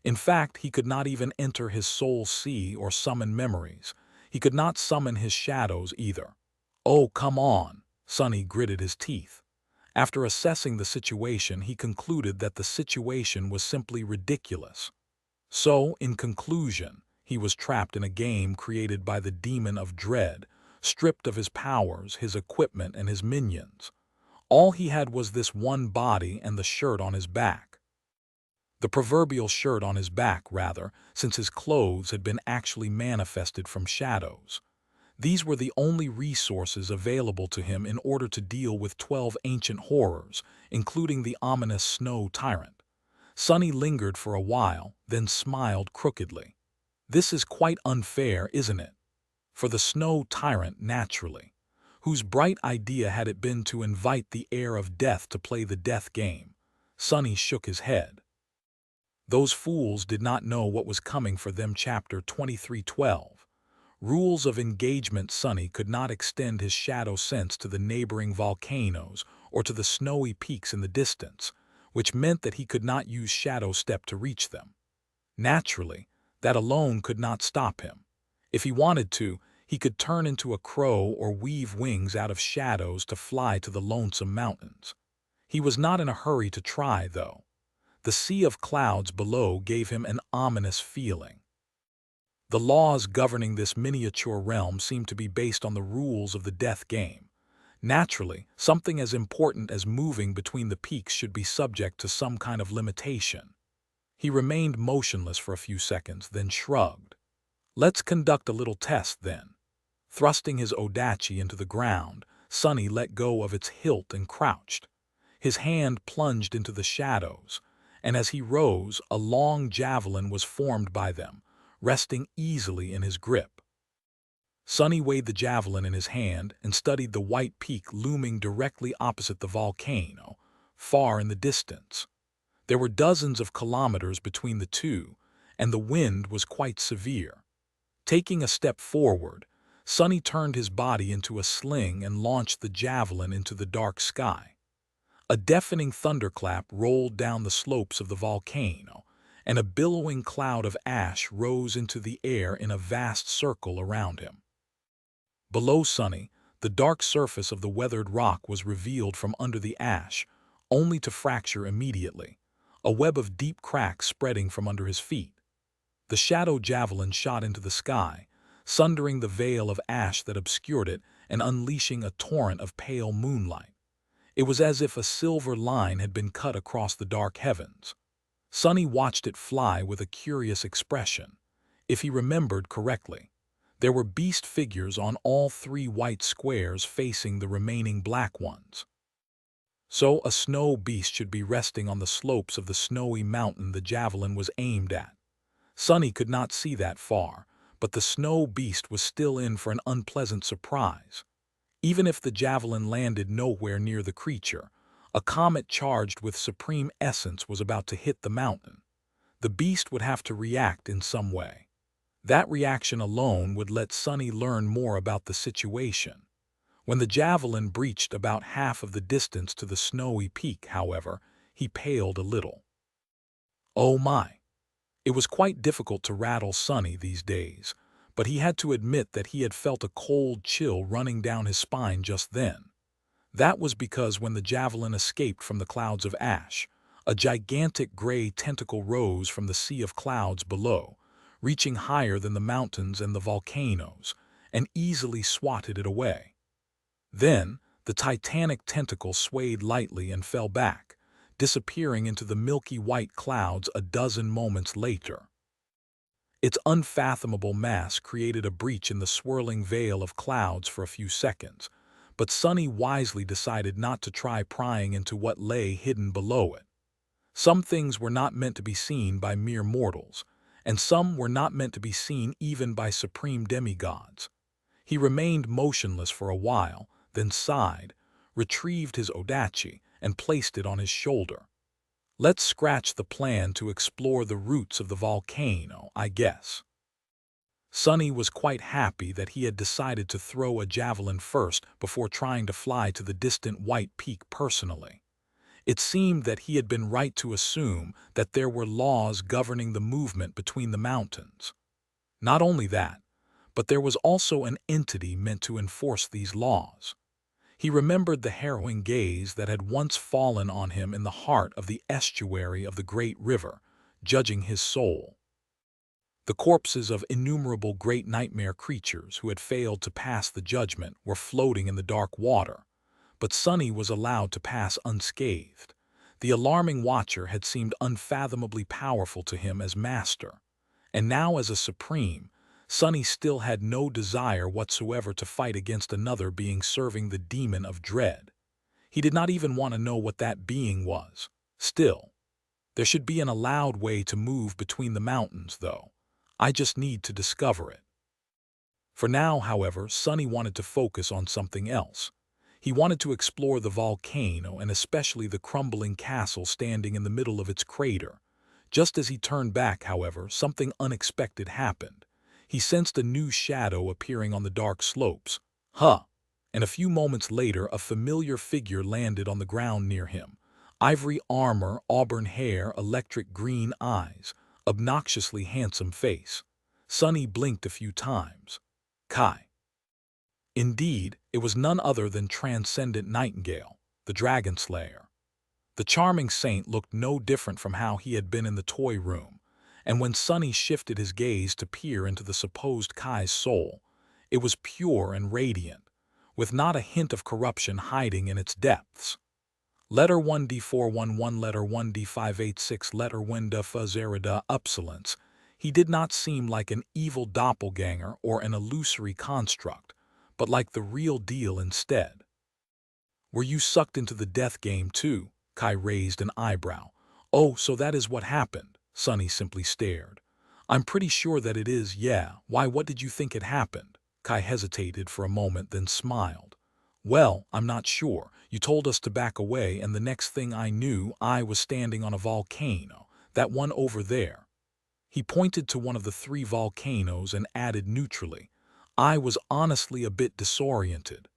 In fact, he could not even enter his soul sea or summon memories. He could not summon his shadows either. Oh, come on, Sonny gritted his teeth. After assessing the situation, he concluded that the situation was simply ridiculous. So, in conclusion, he was trapped in a game created by the demon of dread, stripped of his powers, his equipment, and his minions. All he had was this one body and the shirt on his back. The proverbial shirt on his back, rather, since his clothes had been actually manifested from shadows. These were the only resources available to him in order to deal with 12 ancient horrors, including the ominous Snow Tyrant. Sonny lingered for a while, then smiled crookedly. This is quite unfair, isn't it? For the Snow Tyrant, naturally. Whose bright idea had it been to invite the heir of death to play the death game? Sonny shook his head. Those fools did not know what was coming for them. Chapter 23:12. Rules of engagement. Sonny could not extend his shadow sense to the neighboring volcanoes or to the snowy peaks in the distance, which meant that he could not use Shadow Step to reach them. Naturally, that alone could not stop him. If he wanted to, he could turn into a crow or weave wings out of shadows to fly to the lonesome mountains. He was not in a hurry to try, though. The sea of clouds below gave him an ominous feeling. The laws governing this miniature realm seemed to be based on the rules of the death game. Naturally, something as important as moving between the peaks should be subject to some kind of limitation. He remained motionless for a few seconds, then shrugged. Let's conduct a little test, then. Thrusting his odachi into the ground, Sonny let go of its hilt and crouched. His hand plunged into the shadows, and as he rose, a long javelin was formed by them, resting easily in his grip. Sonny weighed the javelin in his hand and studied the white peak looming directly opposite the volcano, far in the distance. There were dozens of kilometers between the two, and the wind was quite severe. Taking a step forward, Sonny turned his body into a sling and launched the javelin into the dark sky. A deafening thunderclap rolled down the slopes of the volcano, and a billowing cloud of ash rose into the air in a vast circle around him. Below Sonny, the dark surface of the weathered rock was revealed from under the ash, only to fracture immediately, a web of deep cracks spreading from under his feet. The shadow javelin shot into the sky, sundering the veil of ash that obscured it and unleashing a torrent of pale moonlight. It was as if a silver line had been cut across the dark heavens. Sonny watched it fly with a curious expression. If he remembered correctly, there were beast figures on all 3 white squares facing the remaining black ones. So a snow beast should be resting on the slopes of the snowy mountain the javelin was aimed at. Sonny could not see that far, but the snow beast was still in for an unpleasant surprise. Even if the javelin landed nowhere near the creature, a comet charged with supreme essence was about to hit the mountain. The beast would have to react in some way. That reaction alone would let Sunny learn more about the situation. When the javelin breached about half of the distance to the snowy peak, however, he paled a little. Oh my! It was quite difficult to rattle Sunny these days, but he had to admit that he had felt a cold chill running down his spine just then. That was because when the javelin escaped from the clouds of ash, a gigantic gray tentacle rose from the sea of clouds below, reaching higher than the mountains and the volcanoes, and easily swatted it away. Then, the titanic tentacle swayed lightly and fell back, disappearing into the milky white clouds a dozen moments later. Its unfathomable mass created a breach in the swirling veil of clouds for a few seconds, but Sunny wisely decided not to try prying into what lay hidden below it. Some things were not meant to be seen by mere mortals, and some were not meant to be seen even by supreme demigods. He remained motionless for a while, then sighed, retrieved his odachi, and placed it on his shoulder. Let's scratch the plan to explore the roots of the volcano, I guess. Sunny was quite happy that he had decided to throw a javelin first before trying to fly to the distant white peak personally. It seemed that he had been right to assume that there were laws governing the movement between the mountains. Not only that, but there was also an entity meant to enforce these laws. He remembered the harrowing gaze that had once fallen on him in the heart of the estuary of the great river, judging his soul. The corpses of innumerable great nightmare creatures who had failed to pass the judgment were floating in the dark water, but Sunny was allowed to pass unscathed. The alarming watcher had seemed unfathomably powerful to him as master, and now as a supreme, Sunny still had no desire whatsoever to fight against another being serving the demon of dread. He did not even want to know what that being was. Still, there should be an allowed way to move between the mountains, though. I just need to discover it. For now, however, Sunny wanted to focus on something else. He wanted to explore the volcano and especially the crumbling castle standing in the middle of its crater. Just as he turned back, however, something unexpected happened. He sensed a new shadow appearing on the dark slopes. Huh! And a few moments later, a familiar figure landed on the ground near him. Ivory armor, auburn hair, electric green eyes, obnoxiously handsome face. Sunny blinked a few times. Kai. Indeed, it was none other than Transcendent Nightingale, the Dragon Slayer. The charming saint looked no different from how he had been in the toy room, and when Sunny shifted his gaze to peer into the supposed Kai's soul, it was pure and radiant, with not a hint of corruption hiding in its depths. Letter 1D411, letter 1D586, letter 1D0 upsilence. He did not seem like an evil doppelganger or an illusory construct, but like the real deal instead. Were you sucked into the death game too? Kai raised an eyebrow. Oh, so that is what happened. Sunny simply stared. I'm pretty sure that it is, yeah. Why, what did you think had happened? Kai hesitated for a moment, then smiled. Well, I'm not sure. You told us to back away, and the next thing I knew, I was standing on a volcano. That one over there. He pointed to one of the three volcanoes and added neutrally, I was honestly a bit disoriented.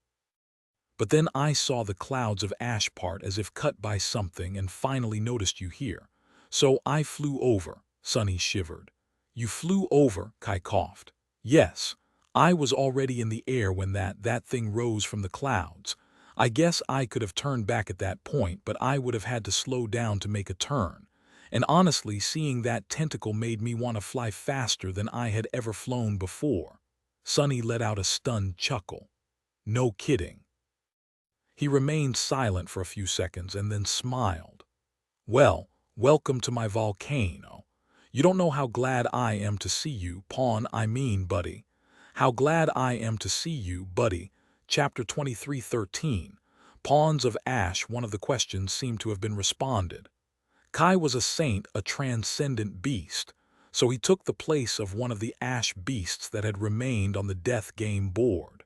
But then I saw the clouds of ash part as if cut by something and finally noticed you here. So I flew over, Sunny shivered. You flew over, Kai coughed. Yes, I was already in the air when that thing rose from the clouds. I guess I could have turned back at that point, but I would have had to slow down to make a turn. And honestly, seeing that tentacle made me want to fly faster than I had ever flown before. Sunny let out a stunned chuckle. No kidding. He remained silent for a few seconds and then smiled. Well, welcome to my volcano. You don't know how glad I am to see you, buddy. How glad I am to see you, buddy. Chapter 23:13. Pawns of Ash. One of the questions seemed to have been responded. Kai was a saint, a transcendent beast, so he took the place of one of the ash beasts that had remained on the death game board.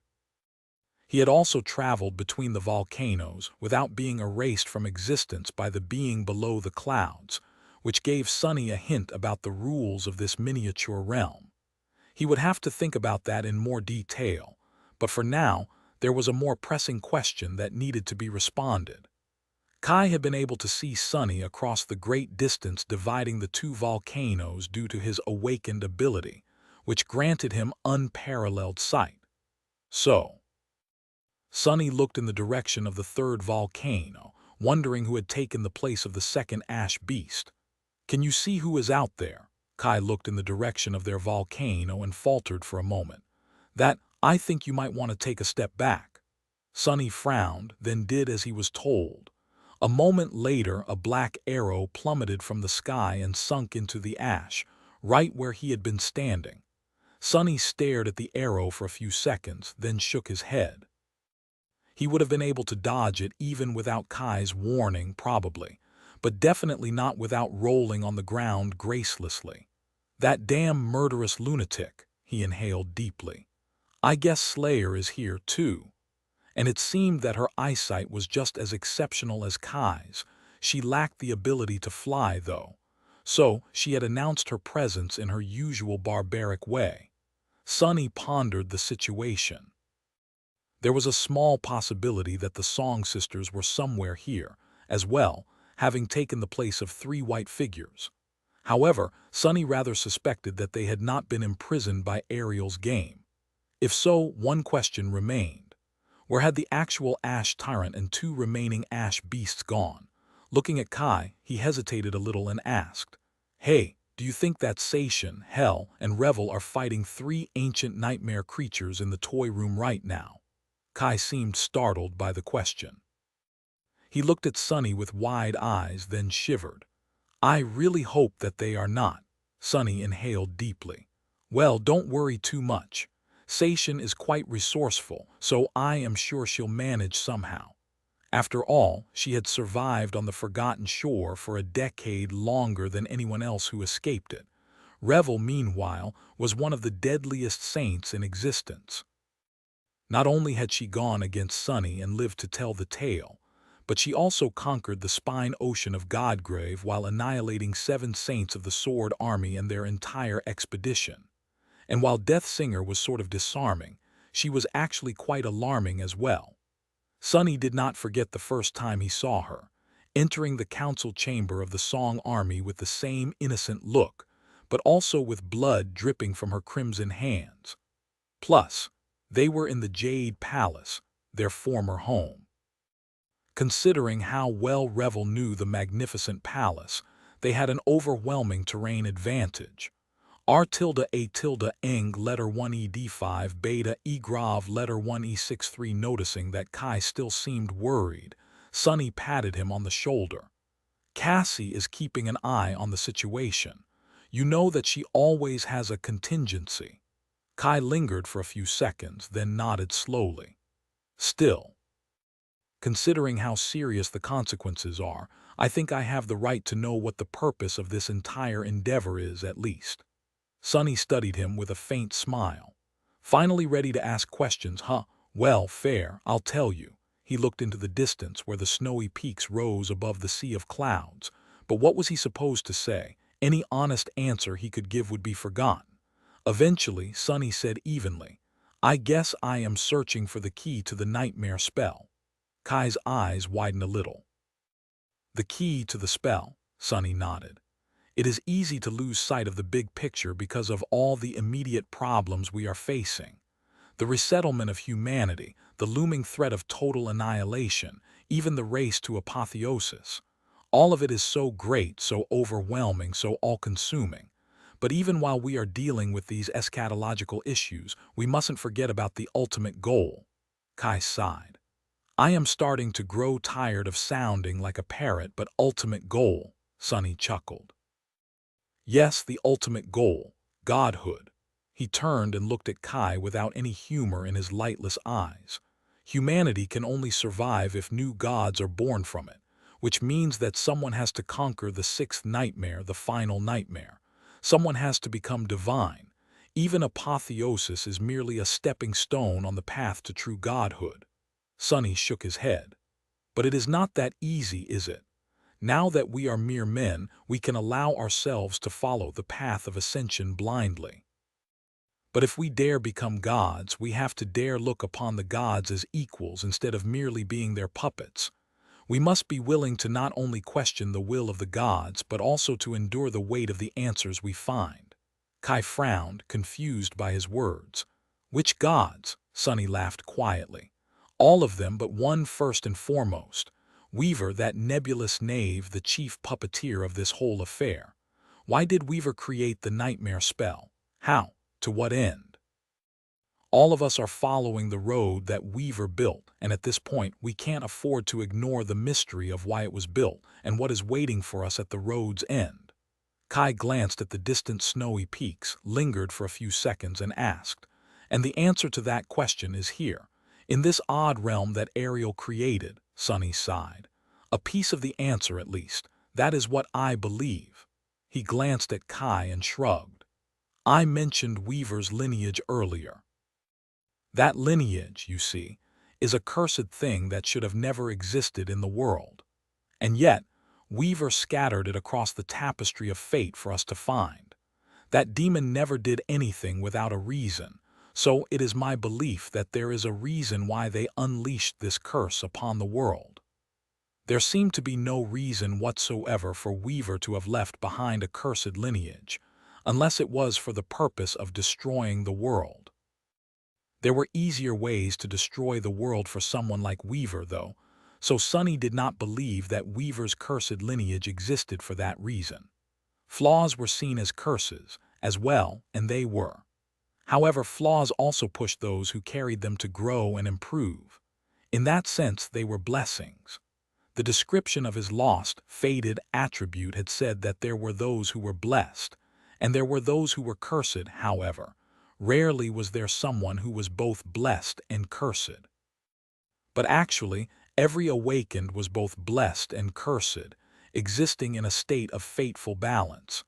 He had also traveled between the volcanoes without being erased from existence by the being below the clouds, which gave Sunny a hint about the rules of this miniature realm. He would have to think about that in more detail, but for now, there was a more pressing question that needed to be responded. Kai had been able to see Sunny across the great distance dividing the two volcanoes due to his awakened ability, which granted him unparalleled sight. So, Sunny looked in the direction of the third volcano, wondering who had taken the place of the second ash beast. "Can you see who is out there?" Kai looked in the direction of their volcano and faltered for a moment. I think you might want to take a step back." Sunny frowned, then did as he was told. A moment later, a black arrow plummeted from the sky and sunk into the ash, right where he had been standing. Sunny stared at the arrow for a few seconds, then shook his head. He would have been able to dodge it even without Kai's warning, probably, but definitely not without rolling on the ground gracelessly. "That damn murderous lunatic," he inhaled deeply. "I guess Slayer is here, too." And it seemed that her eyesight was just as exceptional as Kai's. She lacked the ability to fly, though, so she had announced her presence in her usual barbaric way. Sunny pondered the situation. There was a small possibility that the Song Sisters were somewhere here, as well, having taken the place of three white figures. However, Sunny rather suspected that they had not been imprisoned by Ariel's game. If so, one question remained. Where had the actual Ash Tyrant and two remaining Ash Beasts gone? Looking at Kai, he hesitated a little and asked, "Hey, do you think that Sation, Hell, and Revel are fighting three ancient nightmare creatures in the toy room right now?" Kai seemed startled by the question. He looked at Sunny with wide eyes, then shivered. "I really hope that they are not." Sunny inhaled deeply. "Well, don't worry too much. Sation is quite resourceful, so I am sure she'll manage somehow. After all, she had survived on the Forgotten Shore for a decade longer than anyone else who escaped it. Revel, meanwhile, was one of the deadliest saints in existence. Not only had she gone against Sunny and lived to tell the tale, but she also conquered the spine ocean of Godgrave while annihilating 7 saints of the Sword Army and their entire expedition. And while Death Singer was sort of disarming, she was actually quite alarming as well. Sunny did not forget the first time he saw her, entering the council chamber of the Song Army with the same innocent look, but also with blood dripping from her crimson hands. Plus, they were in the Jade Palace, their former home. Considering how well Revel knew the magnificent palace, they had an overwhelming terrain advantage. R tilde A tilde eng letter 1 ED5 beta E grav letter 1 E63. Noticing that Kai still seemed worried, Sunny patted him on the shoulder. "Cassie is keeping an eye on the situation. You know that she always has a contingency." Kai lingered for a few seconds, then nodded slowly. "Still, considering how serious the consequences are, I think I have the right to know what the purpose of this entire endeavor is, at least." Sunny studied him with a faint smile. Finally ready to ask questions, "Huh? Well, fair, I'll tell you." He looked into the distance where the snowy peaks rose above the sea of clouds. But what was he supposed to say? Any honest answer he could give would be forgotten. Eventually, Sunny said evenly, "I guess I am searching for the key to the nightmare spell." Kai's eyes widened a little. "The key to the spell," Sunny nodded. "It is easy to lose sight of the big picture because of all the immediate problems we are facing. The resettlement of humanity, the looming threat of total annihilation, even the race to apotheosis. All of it is so great, so overwhelming, so all-consuming. But even while we are dealing with these eschatological issues, we mustn't forget about the ultimate goal." Kai sighed. "I am starting to grow tired of sounding like a parrot, but ultimate goal," Sunny chuckled. "Yes, the ultimate goal, godhood." He turned and looked at Kai without any humor in his lightless eyes. "Humanity can only survive if new gods are born from it, which means that someone has to conquer the 6th nightmare, the final nightmare. Someone has to become divine. Even apotheosis is merely a stepping stone on the path to true godhood." Sunny shook his head. "But it is not that easy, is it? Now that we are mere men, we can allow ourselves to follow the path of ascension blindly." But if we dare become gods, we have to dare look upon the gods as equals instead of merely being their puppets. We must be willing to not only question the will of the gods, but also to endure the weight of the answers we find. Kai frowned, confused by his words. Which gods? Sonny laughed quietly. All of them but one first and foremost. Weaver, that nebulous knave, the chief puppeteer of this whole affair. Why did Weaver create the nightmare spell? How? To what end? All of us are following the road that Weaver built, and at this point we can't afford to ignore the mystery of why it was built and what is waiting for us at the road's end. Kai glanced at the distant snowy peaks, lingered for a few seconds, and asked, "And the answer to that question is here, in this odd realm that Ariel created," Sonny sighed. "A piece of the answer, at least. That is what I believe." He glanced at Kai and shrugged. "I mentioned Weaver's lineage earlier. That lineage, you see, is a cursed thing that should have never existed in the world. And yet, Weaver scattered it across the tapestry of fate for us to find. That demon never did anything without a reason, so it is my belief that there is a reason why they unleashed this curse upon the world. There seemed to be no reason whatsoever for Weaver to have left behind a cursed lineage, unless it was for the purpose of destroying the world. There were easier ways to destroy the world for someone like Weaver, though, so Sonny did not believe that Weaver's cursed lineage existed for that reason. Flaws were seen as curses, as well, and they were. However, flaws also pushed those who carried them to grow and improve. In that sense, they were blessings. The description of his lost, faded attribute had said that there were those who were blessed, and there were those who were cursed, however. Rarely was there someone who was both blessed and cursed. But actually, every awakened was both blessed and cursed, existing in a state of fateful balance.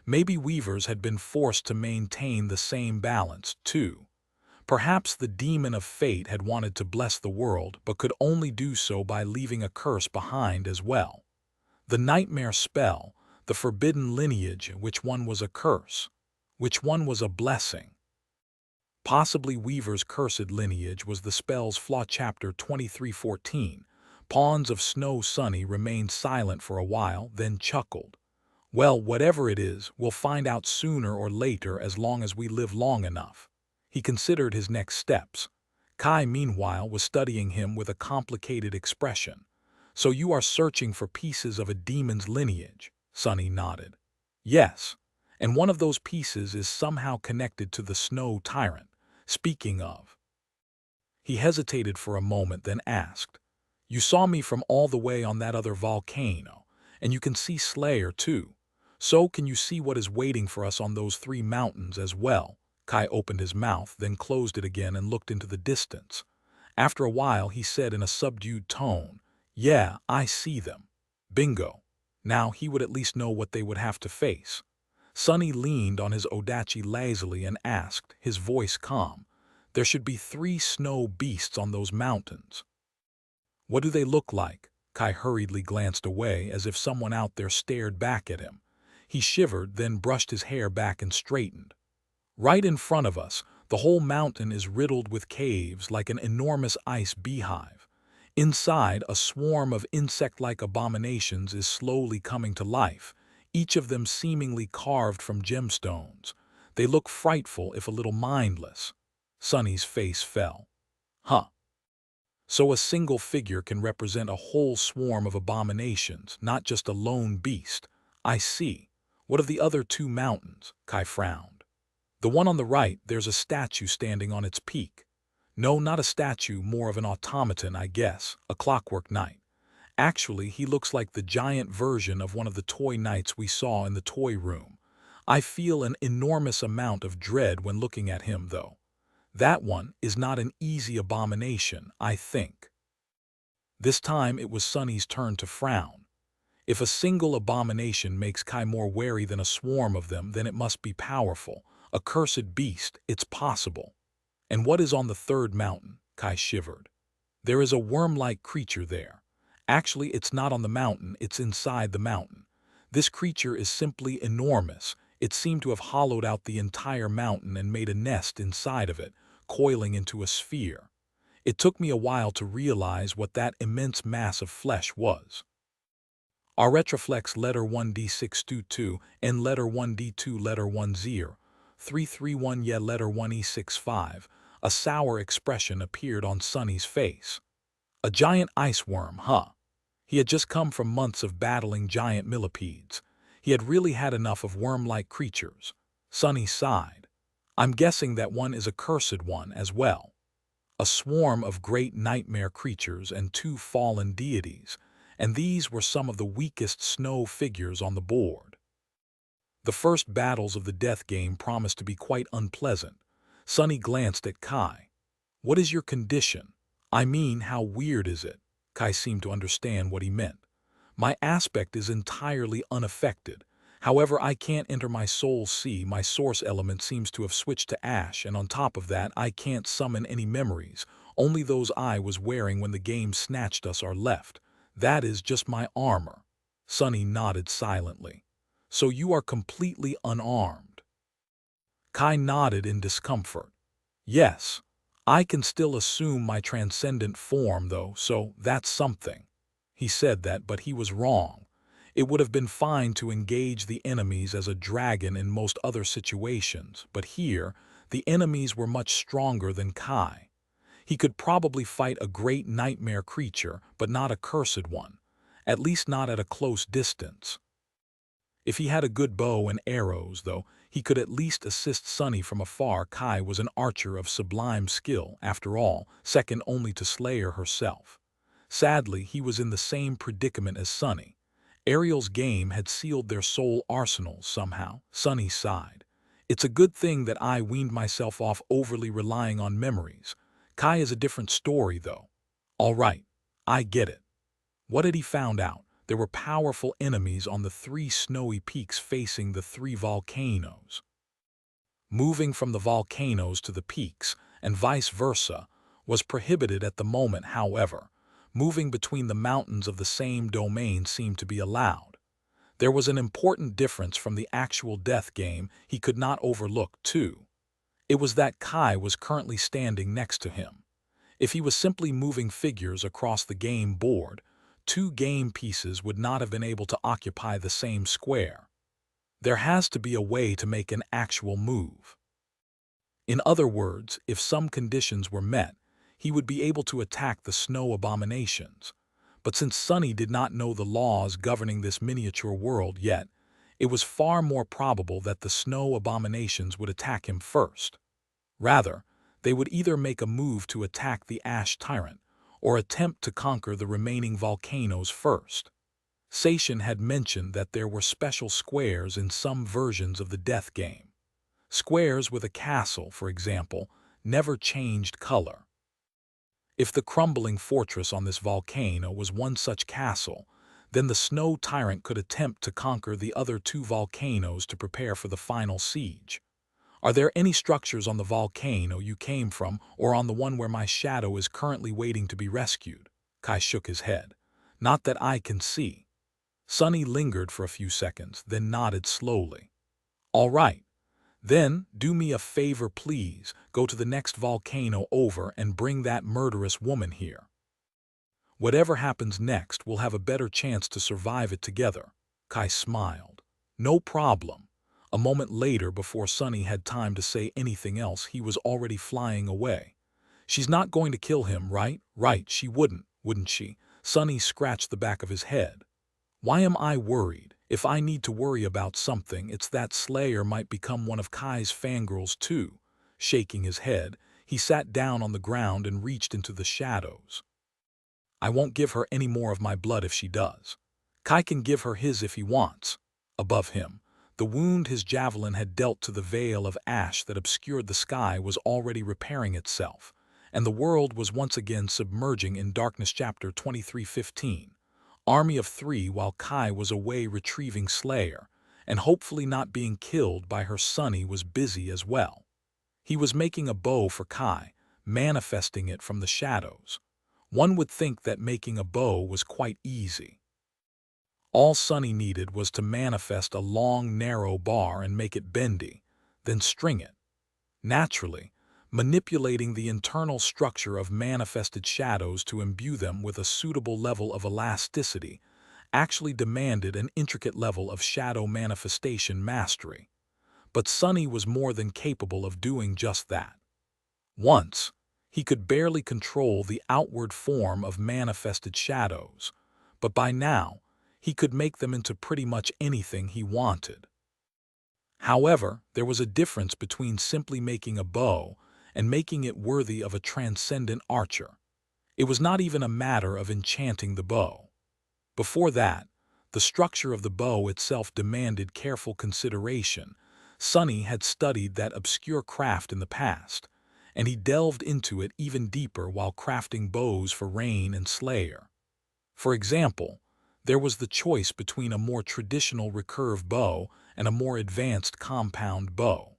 Maybe Weavers had been forced to maintain the same balance, too. Perhaps the demon of fate had wanted to bless the world, but could only do so by leaving a curse behind as well. The nightmare spell, the forbidden lineage, which one was a curse? Which one was a blessing? Possibly Weaver's cursed lineage was the spell's flaw. Chapter 23:14. Pawns of Snow. Sonny remained silent for a while, then chuckled. "Well, whatever it is, we'll find out sooner or later as long as we live long enough." He considered his next steps. Kai, meanwhile, was studying him with a complicated expression. "So you are searching for pieces of a demon's lineage?" Sonny nodded. "Yes, and one of those pieces is somehow connected to the Snow Tyrant. Speaking of..." He hesitated for a moment, then asked, "You saw me from all the way on that other volcano, and you can see Slayer too. So can you see what is waiting for us on those 3 mountains as well?" Kai opened his mouth, then closed it again and looked into the distance. After a while, he said in a subdued tone, "Yeah, I see them. Bingo." Now he would at least know what they would have to face. Sonny leaned on his odachi lazily and asked, his voice calm, "There should be 3 snow beasts on those mountains. What do they look like?" Kai hurriedly glanced away as if someone out there stared back at him. He shivered, then brushed his hair back and straightened. "Right in front of us, the whole mountain is riddled with caves like an enormous ice beehive. Inside, a swarm of insect-like abominations is slowly coming to life, each of them seemingly carved from gemstones. They look frightful if a little mindless." Sonny's face fell. "Huh. So a single figure can represent a whole swarm of abominations, not just a lone beast. I see. What of the other 2 mountains?" Kai frowned. "The one on the right, there's a statue standing on its peak." "No, not a statue, more of an automaton, I guess, a clockwork knight. Actually, he looks like the giant version of one of the toy knights we saw in the toy room. I feel an enormous amount of dread when looking at him, though. That one is not an easy abomination, I think." This time it was Sonny's turn to frown. If a single abomination makes Kai more wary than a swarm of them, then it must be powerful. A cursed beast, it's possible. "And what is on the 3rd mountain?" Kai shivered. "There is a worm-like creature there. Actually, it's not on the mountain, it's inside the mountain. This creature is simply enormous. It seemed to have hollowed out the entire mountain and made a nest inside of it, coiling into a sphere. It took me a while to realize what that immense mass of flesh was. Our retroflex letter 1D622 and letter 1D2 letter 10, 331 ye letter 1E65, a sour expression appeared on Sonny's face. A giant ice worm, huh? He had just come from months of battling giant millipedes. He had really had enough of worm-like creatures. Sonny sighed. I'm guessing that one is a cursed one as well. A swarm of great nightmare creatures and two fallen deities, and these were some of the weakest snow figures on the board. The first battles of the death game promised to be quite unpleasant. Sonny glanced at Kai. What is your condition? I mean, how weird is it? Kai seemed to understand what he meant. My aspect is entirely unaffected. However, I can't enter my soul sea. My source element seems to have switched to ash, and on top of that, I can't summon any memories. Only those I was wearing when the game snatched us are left. That is just my armor. Sonny nodded silently. So you are completely unarmed. Kai nodded in discomfort. Yes. I can still assume my transcendent form, though, so that's something. He said that, but he was wrong. It would have been fine to engage the enemies as a dragon in most other situations, but here, the enemies were much stronger than Kai. He could probably fight a great nightmare creature, but not a cursed one, at least not at a close distance. If he had a good bow and arrows, though, he could at least assist Sonny from afar. Kai was an archer of sublime skill, after all, second only to Slayer herself. Sadly, he was in the same predicament as Sonny. Ariel's game had sealed their soul arsenals somehow. Sonny sighed. It's a good thing that I weaned myself off overly relying on memories. Kai is a different story, though. All right, I get it. What had he found out? There were powerful enemies on the three snowy peaks facing the three volcanoes. Moving from the volcanoes to the peaks, and vice versa, was prohibited at the moment. However, moving between the mountains of the same domain seemed to be allowed. There was an important difference from the actual death game he could not overlook, too. It was that Kai was currently standing next to him. If he was simply moving figures across the game board, two game pieces would not have been able to occupy the same square. There has to be a way to make an actual move. In other words, if some conditions were met, he would be able to attack the snow abominations. But since Sonny did not know the laws governing this miniature world yet, it was far more probable that the snow abominations would attack him first. Rather, they would either make a move to attack the Ash Tyrant, or attempt to conquer the remaining volcanoes first. Sation had mentioned that there were special squares in some versions of the death game. Squares with a castle, for example, never changed color. If the crumbling fortress on this volcano was one such castle, then the snow tyrant could attempt to conquer the other two volcanoes to prepare for the final siege. Are there any structures on the volcano you came from or on the one where my shadow is currently waiting to be rescued? Kai shook his head. Not that I can see. Sonny lingered for a few seconds, then nodded slowly. All right. Then, do me a favor, please. Go to the next volcano over and bring that murderous woman here. Whatever happens next, we'll have a better chance to survive it together. Kai smiled. No problem. A moment later, before Sonny had time to say anything else, he was already flying away. She's not going to kill him, right? Right, she wouldn't she? Sonny scratched the back of his head. Why am I worried? If I need to worry about something, it's that Slayer might become one of Kai's fangirls too. Shaking his head, he sat down on the ground and reached into the shadows. I won't give her any more of my blood if she does. Kai can give her his if he wants. Above him, the wound his javelin had dealt to the veil of ash that obscured the sky was already repairing itself, and the world was once again submerging in darkness. Chapter 23:15. Army of 3. While Kai was away retrieving Slayer, and hopefully not being killed by her, Sonny was busy as well. He was making a bow for Kai, manifesting it from the shadows. One would think that making a bow was quite easy. All Sunny needed was to manifest a long, narrow bar and make it bendy, then string it. Naturally, manipulating the internal structure of manifested shadows to imbue them with a suitable level of elasticity actually demanded an intricate level of shadow manifestation mastery. But Sunny was more than capable of doing just that. Once, he could barely control the outward form of manifested shadows, but by now, he could make them into pretty much anything he wanted. However, there was a difference between simply making a bow and making it worthy of a transcendent archer. It was not even a matter of enchanting the bow. Before that, the structure of the bow itself demanded careful consideration. Sunny had studied that obscure craft in the past, and he delved into it even deeper while crafting bows for Rain and Slayer. For example, there was the choice between a more traditional recurve bow and a more advanced compound bow.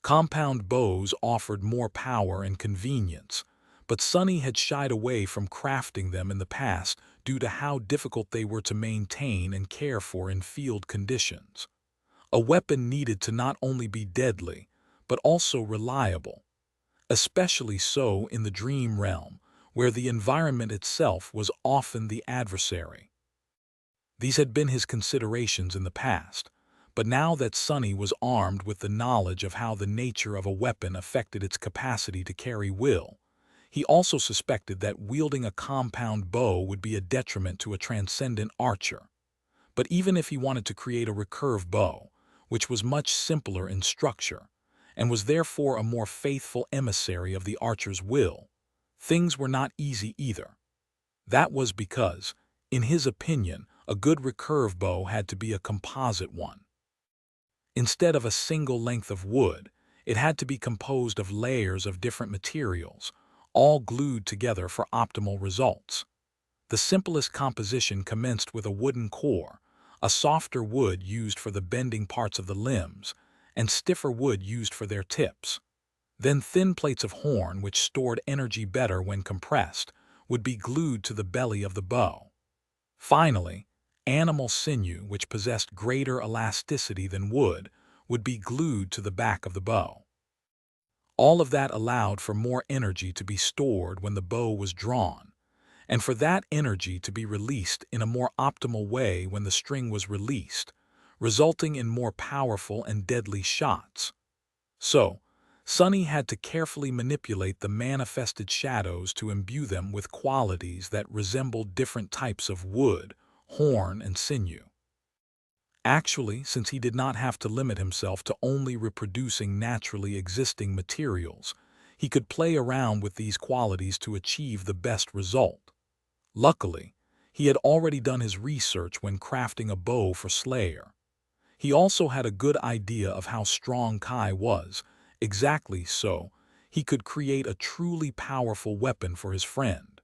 Compound bows offered more power and convenience, but Sunny had shied away from crafting them in the past due to how difficult they were to maintain and care for in field conditions. A weapon needed to not only be deadly, but also reliable, especially so in the dream realm, where the environment itself was often the adversary. These had been his considerations in the past, but now that Sunny was armed with the knowledge of how the nature of a weapon affected its capacity to carry will, he also suspected that wielding a compound bow would be a detriment to a transcendent archer. But even if he wanted to create a recurve bow, which was much simpler in structure, and was therefore a more faithful emissary of the archer's will, things were not easy either. That was because, in his opinion, a good recurve bow had to be a composite one. Instead of a single length of wood, it had to be composed of layers of different materials, all glued together for optimal results. The simplest composition commenced with a wooden core, a softer wood used for the bending parts of the limbs, and stiffer wood used for their tips. Then thin plates of horn, which stored energy better when compressed, would be glued to the belly of the bow. Finally, animal sinew, which possessed greater elasticity than wood, would be glued to the back of the bow. All of that allowed for more energy to be stored when the bow was drawn, and for that energy to be released in a more optimal way when the string was released, resulting in more powerful and deadly shots. So, Sunny had to carefully manipulate the manifested shadows to imbue them with qualities that resembled different types of wood, horn, and sinew. Actually, since he did not have to limit himself to only reproducing naturally existing materials, he could play around with these qualities to achieve the best result. Luckily, he had already done his research when crafting a bow for Slayer. He also had a good idea of how strong Kai was, exactly so he could create a truly powerful weapon for his friend.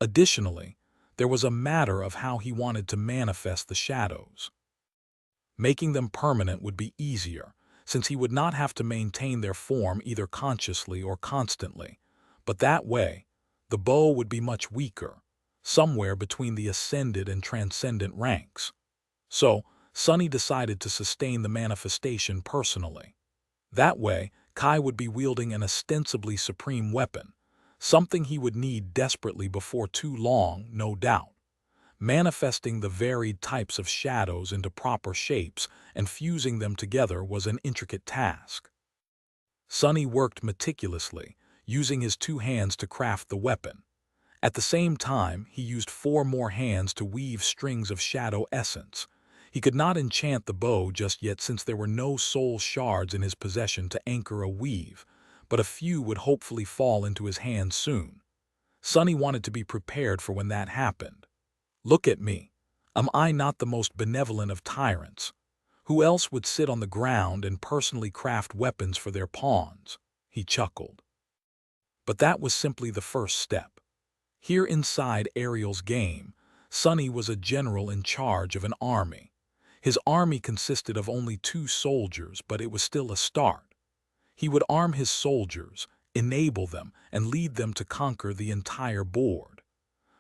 Additionally, there was a matter of how he wanted to manifest the shadows. Making them permanent would be easier, since he would not have to maintain their form either consciously or constantly, but that way, the bow would be much weaker, somewhere between the ascended and transcendent ranks. So, Sunny decided to sustain the manifestation personally. That way, Kai would be wielding an ostensibly supreme weapon, something he would need desperately before too long, no doubt. Manifesting the varied types of shadows into proper shapes and fusing them together was an intricate task. Sunny worked meticulously, using his 2 hands to craft the weapon. At the same time, he used 4 more hands to weave strings of shadow essence. He could not enchant the bow just yet since there were no soul shards in his possession to anchor a weave, but a few would hopefully fall into his hands soon. Sunny wanted to be prepared for when that happened. Look at me. Am I not the most benevolent of tyrants? Who else would sit on the ground and personally craft weapons for their pawns? He chuckled. But that was simply the first step. Here inside Ariel's game, Sunny was a general in charge of an army. His army consisted of only 2 soldiers, but it was still a start. He would arm his soldiers, enable them, and lead them to conquer the entire board.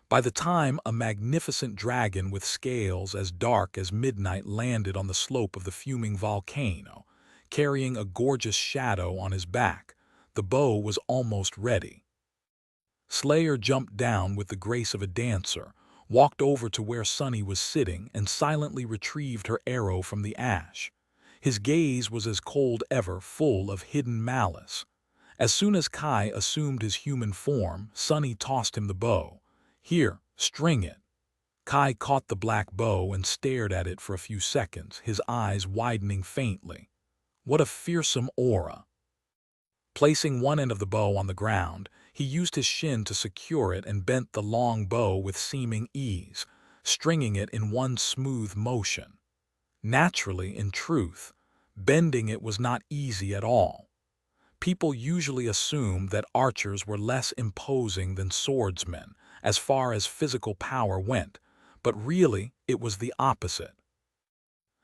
By the time a magnificent dragon with scales as dark as midnight landed on the slope of the fuming volcano, carrying a gorgeous shadow on his back, the bow was almost ready. Slayer jumped down with the grace of a dancer, walked over to where Sunny was sitting, and silently retrieved her arrow from the ash. His gaze was as cold ever, full of hidden malice. As soon as Kai assumed his human form, Sunny tossed him the bow. "Here, string it." Kai caught the black bow and stared at it for a few seconds, his eyes widening faintly. What a fearsome aura! Placing one end of the bow on the ground, he used his shin to secure it and bent the long bow with seeming ease, stringing it in one smooth motion. Naturally, in truth, bending it was not easy at all. People usually assumed that archers were less imposing than swordsmen as far as physical power went, but really it was the opposite.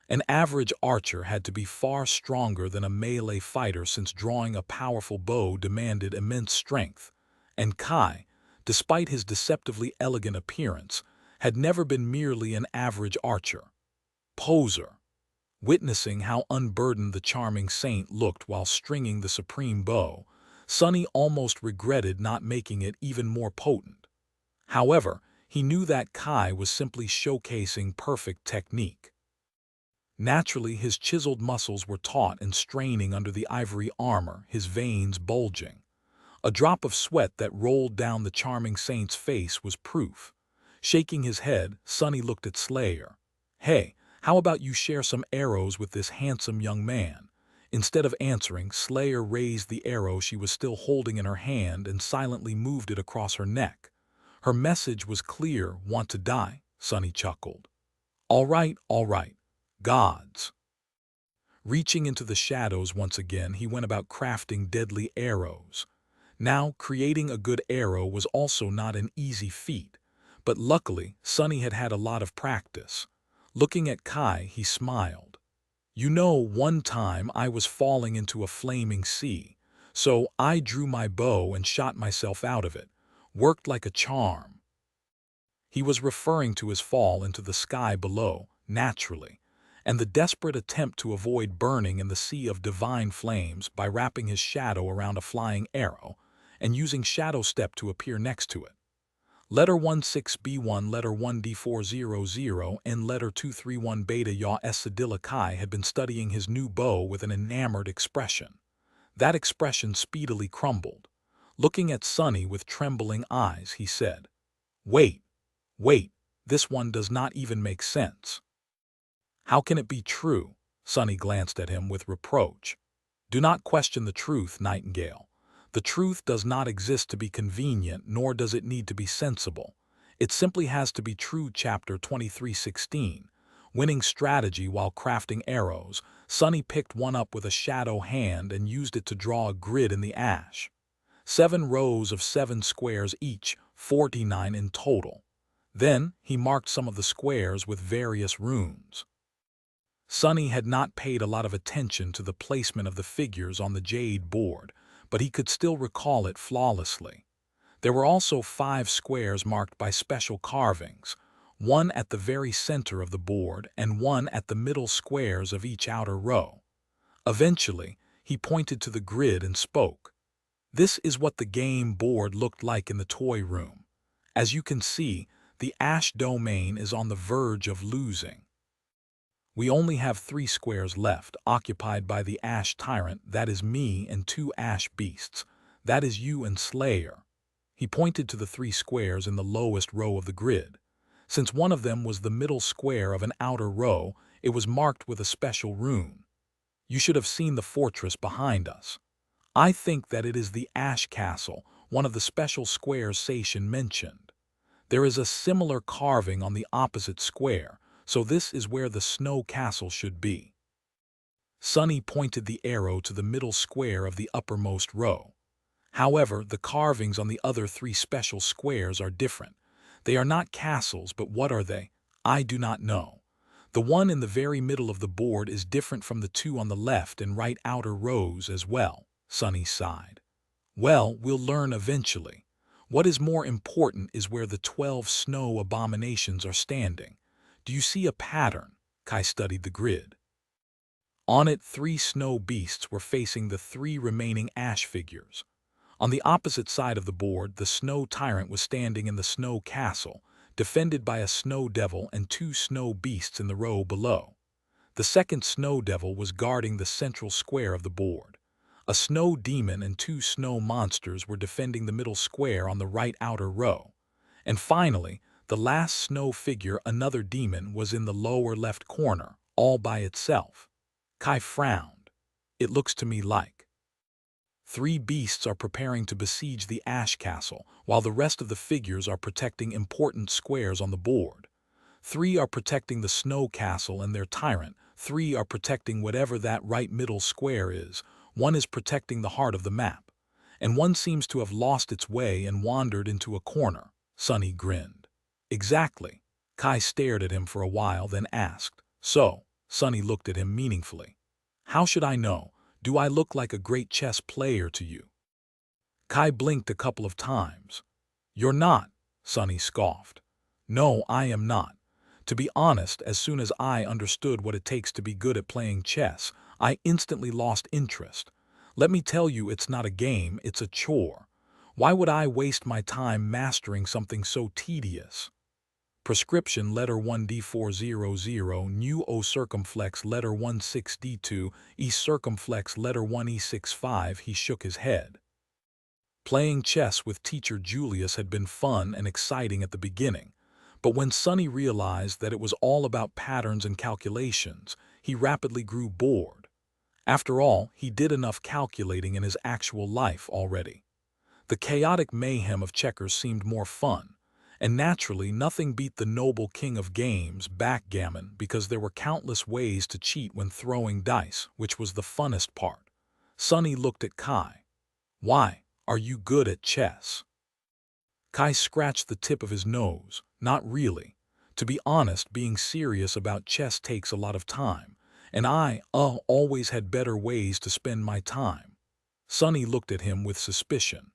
An average archer had to be far stronger than a melee fighter, since drawing a powerful bow demanded immense strength, and Kai, despite his deceptively elegant appearance, had never been merely an average archer. Poser. Witnessing how unburdened the charming saint looked while stringing the supreme bow, Sunny almost regretted not making it even more potent. However, he knew that Kai was simply showcasing perfect technique. Naturally, his chiseled muscles were taut and straining under the ivory armor, his veins bulging. A drop of sweat that rolled down the charming saint's face was proof. Shaking his head, Sunny looked at Slayer. "Hey, how about you share some arrows with this handsome young man?" Instead of answering, Slayer raised the arrow she was still holding in her hand and silently moved it across her neck. Her message was clear. "Want to die?" Sunny chuckled. All right, gods." Reaching into the shadows once again, he went about crafting deadly arrows. Now, creating a good arrow was also not an easy feat, but luckily, Sunny had had a lot of practice. Looking at Kai, he smiled. "You know, one time I was falling into a flaming sea, so I drew my bow and shot myself out of it. Worked like a charm." He was referring to his fall into the sky below, naturally, and the desperate attempt to avoid burning in the sea of divine flames by wrapping his shadow around a flying arrow and using shadow step to appear next to it. Letter 16B1, letter 1D400, and letter 231 beta Yaw Esadilla. Kai had been studying his new bow with an enamored expression. That expression speedily crumbled. Looking at Sunny with trembling eyes, he said, Wait, this one does not even make sense." "How can it be true?" Sunny glanced at him with reproach. "Do not question the truth, Nightingale. The truth does not exist to be convenient, nor does it need to be sensible. It simply has to be true." Chapter 23:16. Winning strategy while crafting arrows, Sunny picked one up with a shadow hand and used it to draw a grid in the ash. 7 rows of 7 squares each, 49 in total. Then he marked some of the squares with various runes. Sunny had not paid a lot of attention to the placement of the figures on the jade board, but he could still recall it flawlessly. There were also 5 squares marked by special carvings, one at the very center of the board and one at the middle squares of each outer row. Eventually, he pointed to the grid and spoke. "This is what the game board looked like in the toy room. As you can see, the ash domain is on the verge of losing. We only have 3 squares left, occupied by the ash tyrant, that is me, and 2 ash beasts, that is you and Slayer." He pointed to the 3 squares in the lowest row of the grid. Since one of them was the middle square of an outer row, it was marked with a special rune. "You should have seen the fortress behind us. I think that it is the Ash Castle, one of the special squares Sation mentioned. There is a similar carving on the opposite square, so this is where the Snow Castle should be." Sunny pointed the arrow to the middle square of the uppermost row. "However, the carvings on the other 3 special squares are different. They are not castles, but what are they? I do not know. The one in the very middle of the board is different from the 2 on the left and right outer rows as well." Sunny sighed. "Well, we'll learn eventually. What is more important is where the 12 snow abominations are standing. Do you see a pattern? Kai studied the grid. On it, 3 snow beasts were facing the 3 remaining ash figures. On the opposite side of the board, the snow tyrant was standing in the snow castle, defended by a snow devil and 2 snow beasts in the row below. The second snow devil was guarding the central square of the board. A snow demon and 2 snow monsters were defending the middle square on the right outer row. And finally, the last snow figure, another demon, was in the lower left corner, all by itself. Kai frowned. It looks to me like 3 beasts are preparing to besiege the ash castle, while the rest of the figures are protecting important squares on the board. 3 are protecting the snow castle and their tyrant. 3 are protecting whatever that right middle square is. 1 is protecting the heart of the map. And 1 seems to have lost its way and wandered into a corner. Sunny grinned. Exactly. Kai stared at him for a while, then asked, "So?" Sunny looked at him meaningfully. "How should I know? Do I look like a great chess player to you?" Kai blinked a couple of times. "You're not," Sunny scoffed. "No, I am not. To be honest, as soon as I understood what it takes to be good at playing chess, I instantly lost interest. Let me tell you, it's not a game, it's a chore. Why would I waste my time mastering something so tedious? Prescription letter 1D400, new O circumflex letter 16D2, E circumflex letter 1E65. He shook his head. Playing chess with teacher Julius had been fun and exciting at the beginning, but when Sunny realized that it was all about patterns and calculations, he rapidly grew bored. After all, he did enough calculating in his actual life already. The chaotic mayhem of checkers seemed more fun, and naturally nothing beat the noble king of games, backgammon, because there were countless ways to cheat when throwing dice, which was the funnest part. Sunny looked at Kai. "Why, are you good at chess?" Kai scratched the tip of his nose. "Not really. To be honest, being serious about chess takes a lot of time, and I always had better ways to spend my time." Sunny looked at him with suspicion.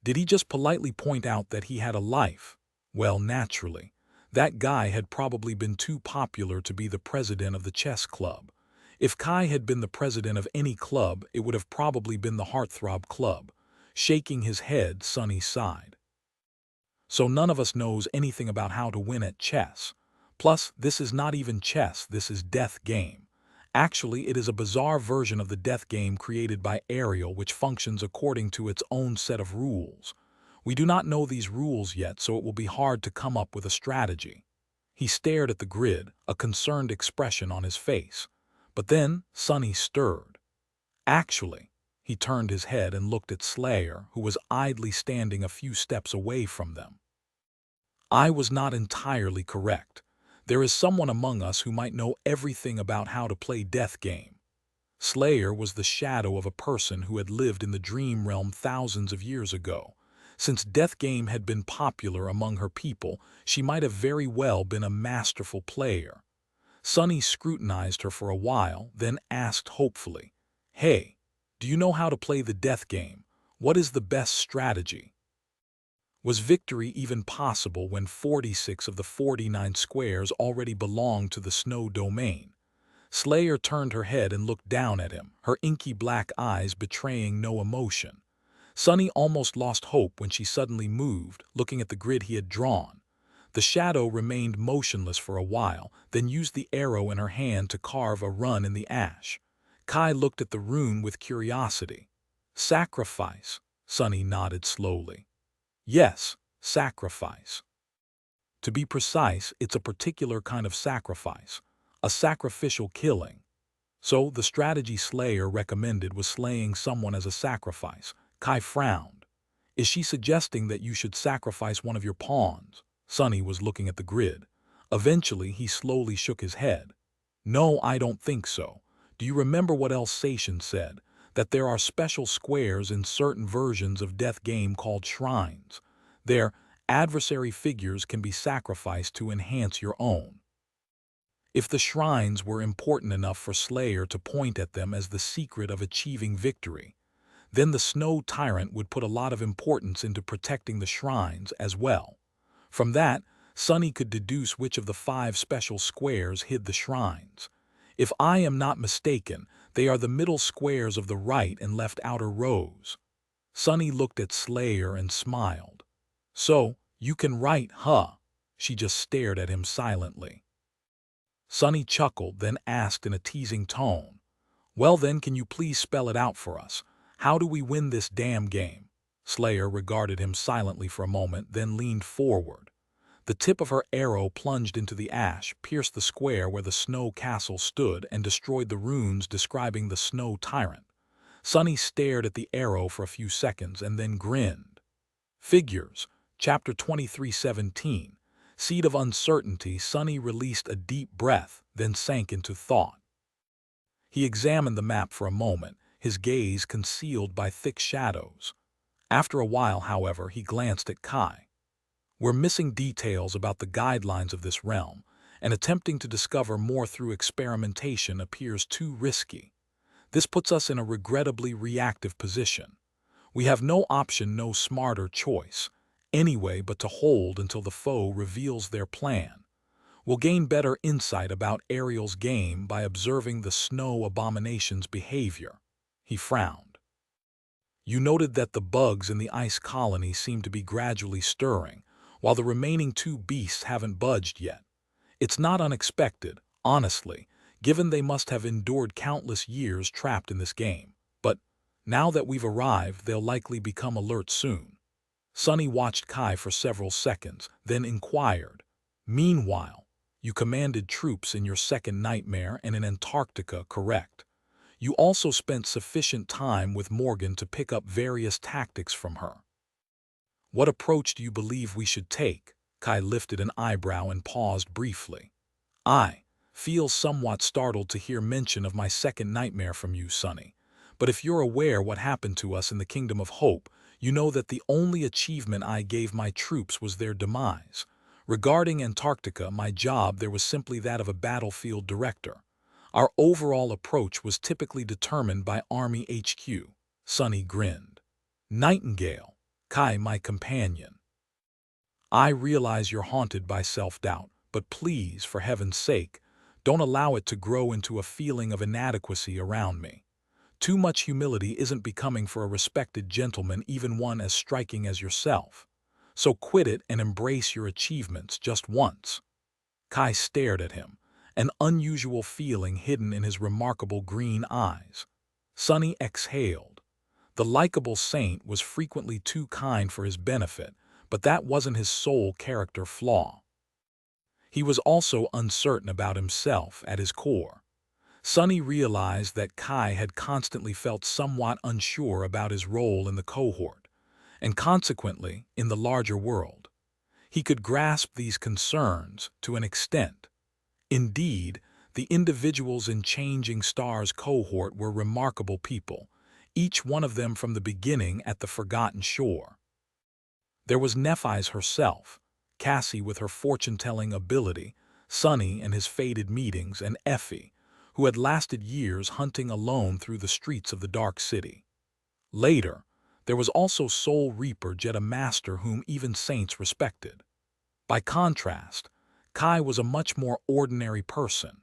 Did he just politely point out that he had a life? Well, naturally. That guy had probably been too popular to be the president of the chess club. If Kai had been the president of any club, it would have probably been the Heartthrob Club. Shaking his head, Sunny sighed. "So none of us knows anything about how to win at chess. Plus, this is not even chess, this is death game. Actually, it is a bizarre version of the death game created by Ariel, which functions according to its own set of rules. We do not know these rules yet, so it will be hard to come up with a strategy." He stared at the grid, a concerned expression on his face. But then Sunny stirred. Actually, he turned his head and looked at Slayer, who was idly standing a few steps away from them. "I was not entirely correct. There is someone among us who might know everything about how to play death game." Slayer was the shadow of a person who had lived in the dream realm thousands of years ago. Since death game had been popular among her people, she might have very well been a masterful player. Sunny scrutinized her for a while, then asked hopefully, "Hey, do you know how to play the death game? What is the best strategy?" Was victory even possible when 46 of the 49 squares already belonged to the snow domain? Slayer turned her head and looked down at him, her inky black eyes betraying no emotion. Sunny almost lost hope when she suddenly moved, looking at the grid he had drawn. The shadow remained motionless for a while, then used the arrow in her hand to carve a run in the ash. Kai looked at the rune with curiosity. "Sacrifice," Sunny nodded slowly. "Yes, sacrifice. To be precise, it's a particular kind of sacrifice, a sacrificial killing. So the strategy Slayer recommended was slaying someone as a sacrifice." Kai frowned. "Is she suggesting that you should sacrifice one of your pawns?" Sunny was looking at the grid. Eventually, he slowly shook his head. "No, I don't think so. Do you remember what Alsatian said? That there are special squares in certain versions of death game called shrines. Their adversary figures can be sacrificed to enhance your own. If the shrines were important enough for Slayer to point at them as the secret of achieving victory, Then the snow tyrant would put a lot of importance into protecting the shrines as well. From that, Sunny could deduce which of the 5 special squares hid the shrines. If I am not mistaken, they are the middle squares of the right and left outer rows. Sunny looked at Slayer and smiled. So, you can write, huh? She just stared at him silently. Sunny chuckled, then asked in a teasing tone, "Well then, can you please spell it out for us? How do we win this damn game?" Slayer regarded him silently for a moment, then leaned forward. The tip of her arrow plunged into the ash, pierced the square where the snow castle stood, and destroyed the runes describing the snow tyrant. Sunny stared at the arrow for a few seconds and then grinned. Figures, Chapter 23:17. Seed of Uncertainty. Sunny released a deep breath, then sank into thought. He examined the map for a moment, his gaze concealed by thick shadows. After a while, however, he glanced at Kai. "We're missing details about the guidelines of this realm, and attempting to discover more through experimentation appears too risky. This puts us in a regrettably reactive position. We have no option, no smarter choice, anyway, but to hold until the foe reveals their plan. We'll gain better insight about Ariel's game by observing the snow abomination's behavior." He frowned. "You noted that the bugs in the ice colony seem to be gradually stirring, while the remaining 2 beasts haven't budged yet. It's not unexpected, honestly, given they must have endured countless years trapped in this game. But now that we've arrived, they'll likely become alert soon." Sunny watched Kai for several seconds, then inquired, "Meanwhile, you commanded troops in your second nightmare and in Antarctica, correct? You also spent sufficient time with Morgan to pick up various tactics from her. What approach do you believe we should take?" Kai lifted an eyebrow and paused briefly. "I feel somewhat startled to hear mention of my second nightmare from you, Sunny. But if you're aware what happened to us in the Kingdom of Hope, you know that the only achievement I gave my troops was their demise. Regarding Antarctica, my job there was simply that of a battlefield director. Our overall approach was typically determined by Army HQ." Sunny grinned. "Nightingale, Kai, my companion. I realize you're haunted by self-doubt, but please, for heaven's sake, don't allow it to grow into a feeling of inadequacy around me. Too much humility isn't becoming for a respected gentleman, even one as striking as yourself. So quit it and embrace your achievements just once." Kai stared at him, an unusual feeling hidden in his remarkable green eyes. Sunny exhaled. The likable saint was frequently too kind for his benefit, but that wasn't his sole character flaw. He was also uncertain about himself at his core. Sunny realized that Kai had constantly felt somewhat unsure about his role in the cohort, and consequently in the larger world. He could grasp these concerns to an extent. Indeed, the individuals in Changing Stars cohort were remarkable people, each one of them from the beginning at the Forgotten Shore. There was Nephis herself, Cassie with her fortune-telling ability, Sunny and his fated meetings, and Effie, who had lasted years hunting alone through the streets of the Dark City. Later, there was also Soul Reaper Jetta Master, whom even saints respected. By contrast, Kai was a much more ordinary person.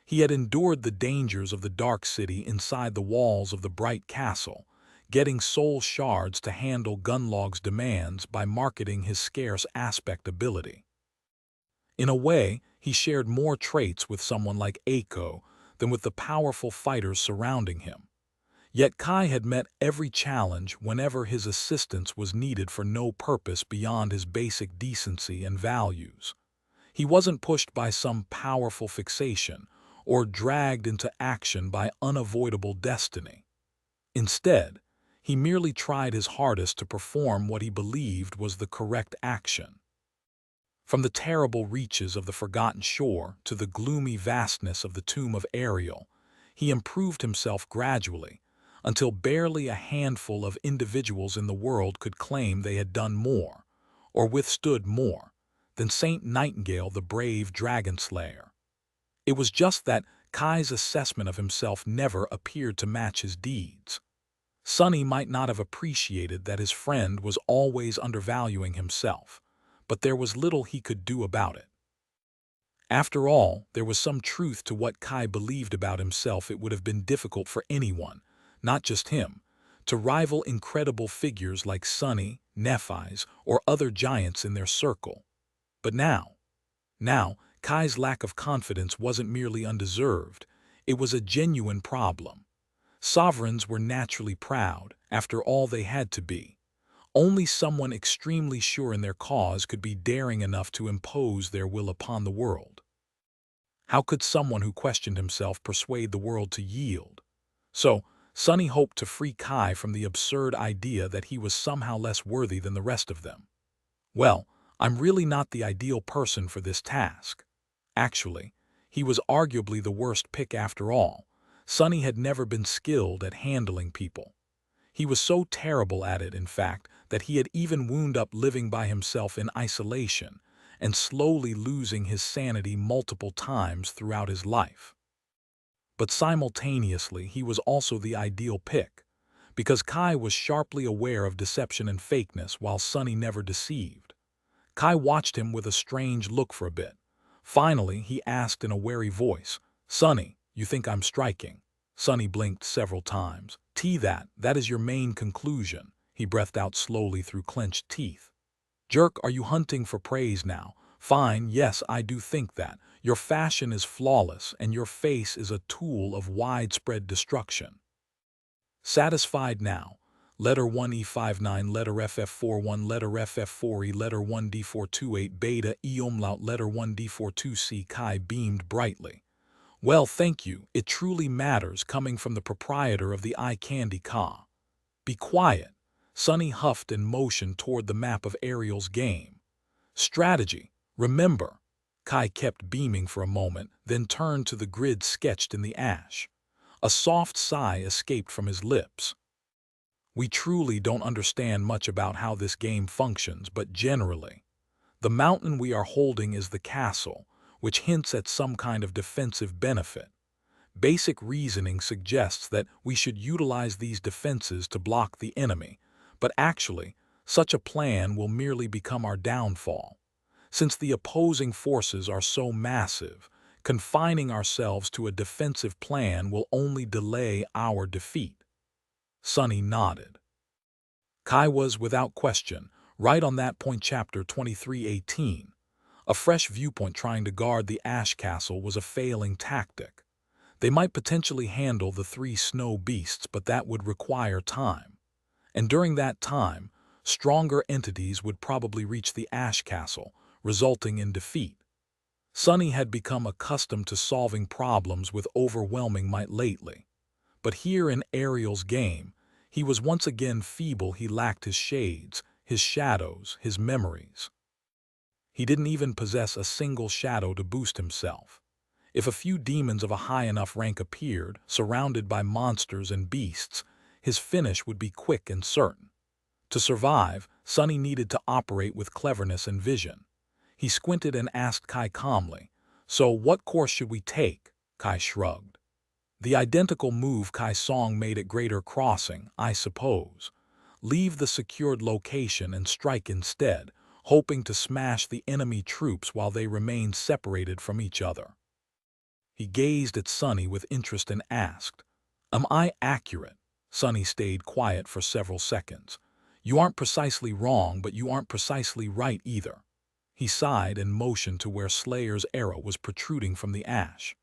He had endured the dangers of the Dark City inside the walls of the Bright Castle, getting soul shards to handle Gunlog's demands by marketing his scarce aspect ability. In a way, he shared more traits with someone like Aiko than with the powerful fighters surrounding him. Yet Kai had met every challenge whenever his assistance was needed for no purpose beyond his basic decency and values. He wasn't pushed by some powerful fixation or dragged into action by unavoidable destiny. Instead, he merely tried his hardest to perform what he believed was the correct action. From the terrible reaches of the Forgotten Shore to the gloomy vastness of the tomb of Ariel, he improved himself gradually, until barely a handful of individuals in the world could claim they had done more, or withstood more, than Saint Nightingale, the brave dragon slayer. It was just that Kai's assessment of himself never appeared to match his deeds. Sonny might not have appreciated that his friend was always undervaluing himself, but there was little he could do about it. After all, there was some truth to what Kai believed about himself. It would have been difficult for anyone, not just him, to rival incredible figures like Sonny, Nephi's, or other giants in their circle. But now, Kai's lack of confidence wasn't merely undeserved, it was a genuine problem. Sovereigns were naturally proud, after all they had to be. Only someone extremely sure in their cause could be daring enough to impose their will upon the world. How could someone who questioned himself persuade the world to yield? So, Sonny hoped to free Kai from the absurd idea that he was somehow less worthy than the rest of them. Well, I'm really not the ideal person for this task. Actually, he was arguably the worst pick after all. Sonny had never been skilled at handling people. He was so terrible at it, in fact, that he had even wound up living by himself in isolation and slowly losing his sanity multiple times throughout his life. But simultaneously, he was also the ideal pick, because Kai was sharply aware of deception and fakeness while Sonny never deceived. Kai watched him with a strange look for a bit. Finally, he asked in a wary voice, "Sonny, you think I'm striking?" Sonny blinked several times. That is your main conclusion," he breathed out slowly through clenched teeth. "Jerk, are you hunting for praise now? Fine, yes, I do think that. Your fashion is flawless, and your face is a tool of widespread destruction." Satisfied now. Letter 1E59, letter FF41, letter FF4E, letter 1D428, beta E umlaut, letter 1D42C. Kai beamed brightly. "Well, thank you. It truly matters coming from the proprietor of the eye candy Ka." "Be quiet." Sonny huffed and motioned toward the map of Ariel's game. "Strategy, remember." Kai kept beaming for a moment, then turned to the grid sketched in the ash. A soft sigh escaped from his lips. "We truly don't understand much about how this game functions, but generally, the mountain we are holding is the castle, which hints at some kind of defensive benefit. Basic reasoning suggests that we should utilize these defenses to block the enemy, but actually, such a plan will merely become our downfall. Since the opposing forces are so massive, confining ourselves to a defensive plan will only delay our defeat." Sonny nodded. Kai was, without question, right on that point. Chapter 23:18. A fresh viewpoint. Trying to guard the ash castle was a failing tactic. They might potentially handle the 3 snow beasts, but that would require time. And during that time, stronger entities would probably reach the ash castle, resulting in defeat. Sonny had become accustomed to solving problems with overwhelming might lately. But here in Ariel's game, he was once again feeble. He lacked his shades, his shadows, his memories. He didn't even possess a single shadow to boost himself. If a few demons of a high enough rank appeared, surrounded by monsters and beasts, his finish would be quick and certain. To survive, Sonny needed to operate with cleverness and vision. He squinted and asked Kai calmly, "So what course should we take?" Kai shrugged. "The identical move Kai Song made at Greater Crossing, I suppose. Leave the secured location and strike instead, hoping to smash the enemy troops while they remain separated from each other." He gazed at Sonny with interest and asked, "Am I accurate?" Sonny stayed quiet for several seconds. "You aren't precisely wrong, but you aren't precisely right either." He sighed and motioned to where Slayer's arrow was protruding from the ash.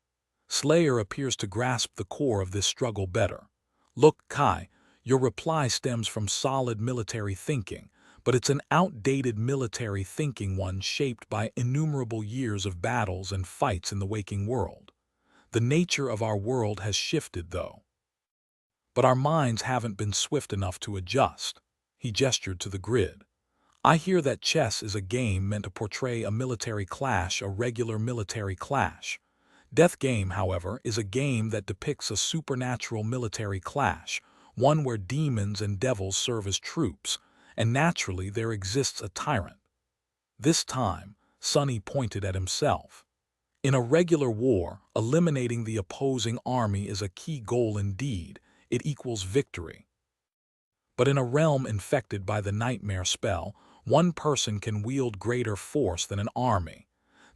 "Slayer appears to grasp the core of this struggle better. Look, Kai, your reply stems from solid military thinking, but it's an outdated military thinking, one shaped by innumerable years of battles and fights in the waking world. The nature of our world has shifted, though. But our minds haven't been swift enough to adjust." He gestured to the grid. "I hear that chess is a game meant to portray a military clash, a regular military clash. Death Game, however, is a game that depicts a supernatural military clash, one where demons and devils serve as troops, and naturally there exists a tyrant." This time, Sonny pointed at himself. "In a regular war, eliminating the opposing army is a key goal indeed. It equals victory. But in a realm infected by the nightmare spell, one person can wield greater force than an army.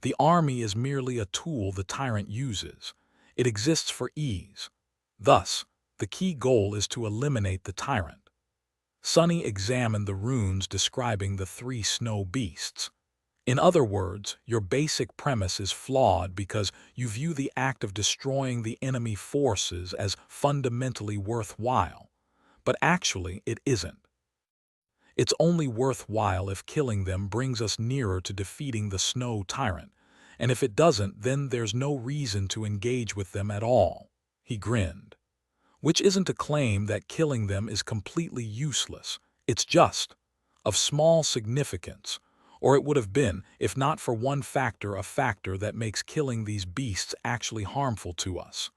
The army is merely a tool the tyrant uses. It exists for ease. Thus, the key goal is to eliminate the tyrant. Sunny examined the runes describing the three snow beasts. In other words, your basic premise is flawed because you view the act of destroying the enemy forces as fundamentally worthwhile. But actually, it isn't. It's only worthwhile if killing them brings us nearer to defeating the snow tyrant, and if it doesn't, then there's no reason to engage with them at all. He grinned. Which isn't to claim that killing them is completely useless. It's just of small significance, or it would have been if not for one factor, a factor that makes killing these beasts actually harmful to us.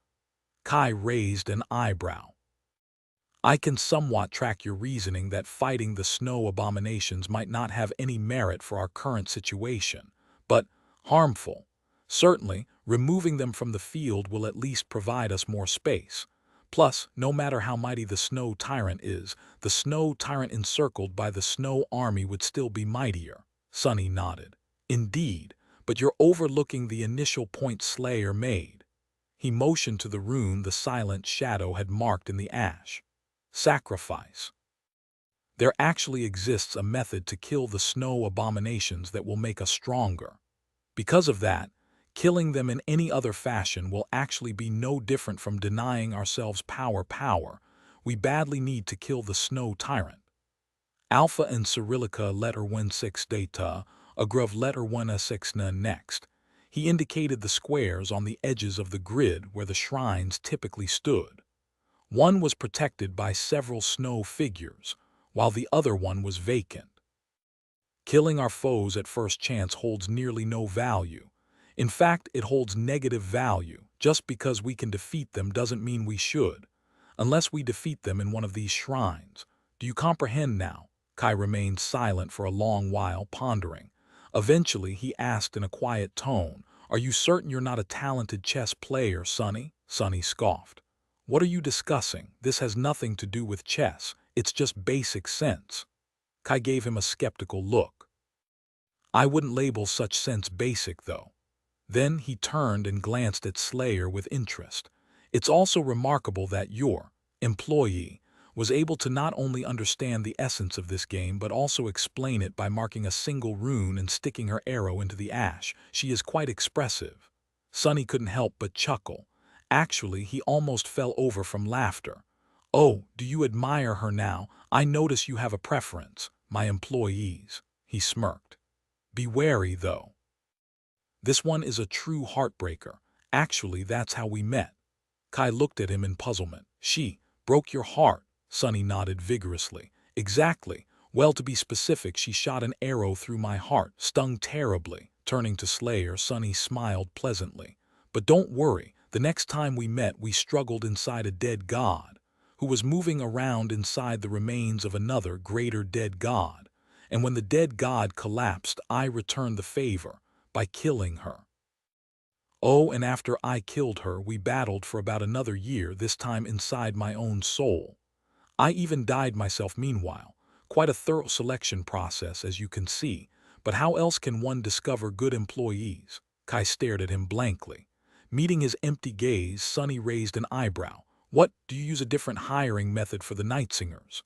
Kai raised an eyebrow. I can somewhat track your reasoning that fighting the snow abominations might not have any merit for our current situation, but harmful. Certainly, removing them from the field will at least provide us more space. Plus, no matter how mighty the snow tyrant is, the snow tyrant encircled by the snow army would still be mightier. Sunny nodded. Indeed, but you're overlooking the initial point Slayer made. He motioned to the rune the silent shadow had marked in the ash. Sacrifice. There actually exists a method to kill the snow abominations that will make us stronger. Because of that, killing them in any other fashion will actually be no different from denying ourselves power. We badly need to kill the snow tyrant. Alpha and Cyrillica letter 16 data, agruv letter 16 next. He indicated the squares on the edges of the grid where the shrines typically stood. One was protected by several snow figures, while the other one was vacant. Killing our foes at first chance holds nearly no value. In fact, it holds negative value. Just because we can defeat them doesn't mean we should, unless we defeat them in one of these shrines. Do you comprehend now? Kai remained silent for a long while, pondering. Eventually, he asked in a quiet tone, "Are you certain you're not a talented chess player, Sunny?" Sunny scoffed. "What are you discussing? This has nothing to do with chess. It's just basic sense." Kai gave him a skeptical look. "I wouldn't label such sense basic, though." Then he turned and glanced at Slayer with interest. "It's also remarkable that your employee was able to not only understand the essence of this game but also explain it by marking a single rune and sticking her arrow into the ash. She is quite expressive." Sunny couldn't help but chuckle. Actually, he almost fell over from laughter. "Oh, do you admire her now? I notice you have a preference." "My employees," he smirked. "Be wary, though. This one is a true heartbreaker. Actually, that's how we met." Kai looked at him in puzzlement. "She broke your heart?" Sunny nodded vigorously. "Exactly. Well, to be specific, she shot an arrow through my heart. Stung terribly." Turning to Slayer, Sunny smiled pleasantly. "But don't worry. The next time we met, we struggled inside a dead god, who was moving around inside the remains of another, greater dead god. And when the dead god collapsed, I returned the favor by killing her. Oh, and after I killed her, we battled for about another year, this time inside my own soul. I even died myself meanwhile. Quite a thorough selection process, as you can see. But how else can one discover good employees?" Kai stared at him blankly. Meeting his empty gaze, Sunny raised an eyebrow. "What, do you use a different hiring method for the night singers?"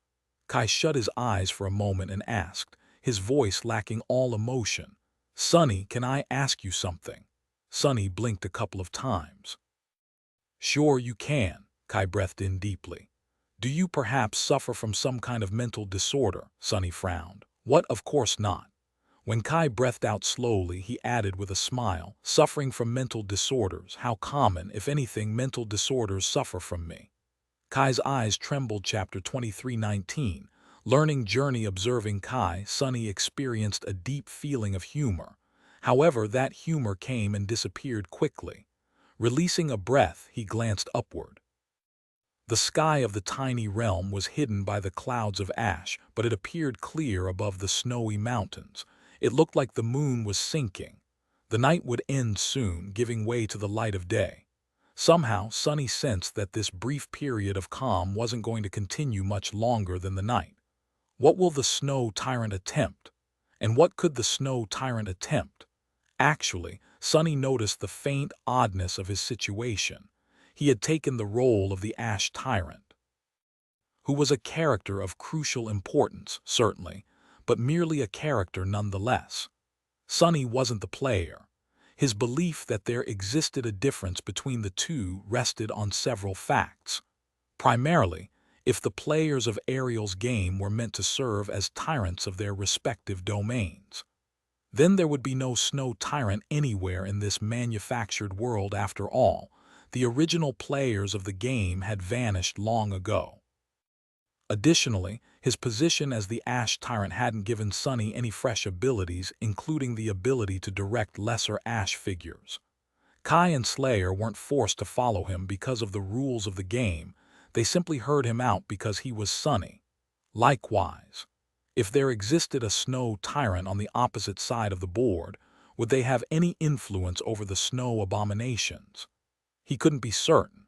Kai shut his eyes for a moment and asked, his voice lacking all emotion. "Sunny, can I ask you something?" Sunny blinked a couple of times. "Sure you can." Kai breathed in deeply. "Do you perhaps suffer from some kind of mental disorder?" Sunny frowned. "What, of course not." When Kai breathed out slowly, he added with a smile, "Suffering from mental disorders, how common, if anything, mental disorders suffer from me." Kai's eyes trembled. Chapter 23:19. Learning journey. Observing Kai, Sunny experienced a deep feeling of humor. However, that humor came and disappeared quickly. Releasing a breath, he glanced upward. The sky of the tiny realm was hidden by the clouds of ash, but it appeared clear above the snowy mountains. It looked like the moon was sinking. The night would end soon, giving way to the light of day. Somehow, Sunny sensed that this brief period of calm wasn't going to continue much longer than the night. What will the snow tyrant attempt? And what could the snow tyrant attempt? Actually, Sunny noticed the faint oddness of his situation. He had taken the role of the ash tyrant, who was a character of crucial importance, certainly, but merely a character nonetheless. Sunny wasn't the player. His belief that there existed a difference between the two rested on several facts. Primarily, if the players of Ariel's game were meant to serve as tyrants of their respective domains, then there would be no snow tyrant anywhere in this manufactured world after all. The original players of the game had vanished long ago. Additionally, his position as the Ash Tyrant hadn't given Sunny any fresh abilities, including the ability to direct lesser Ash figures. Kai and Slayer weren't forced to follow him because of the rules of the game. They simply heard him out because he was Sunny. Likewise, if there existed a snow tyrant on the opposite side of the board, would they have any influence over the snow abominations? He couldn't be certain.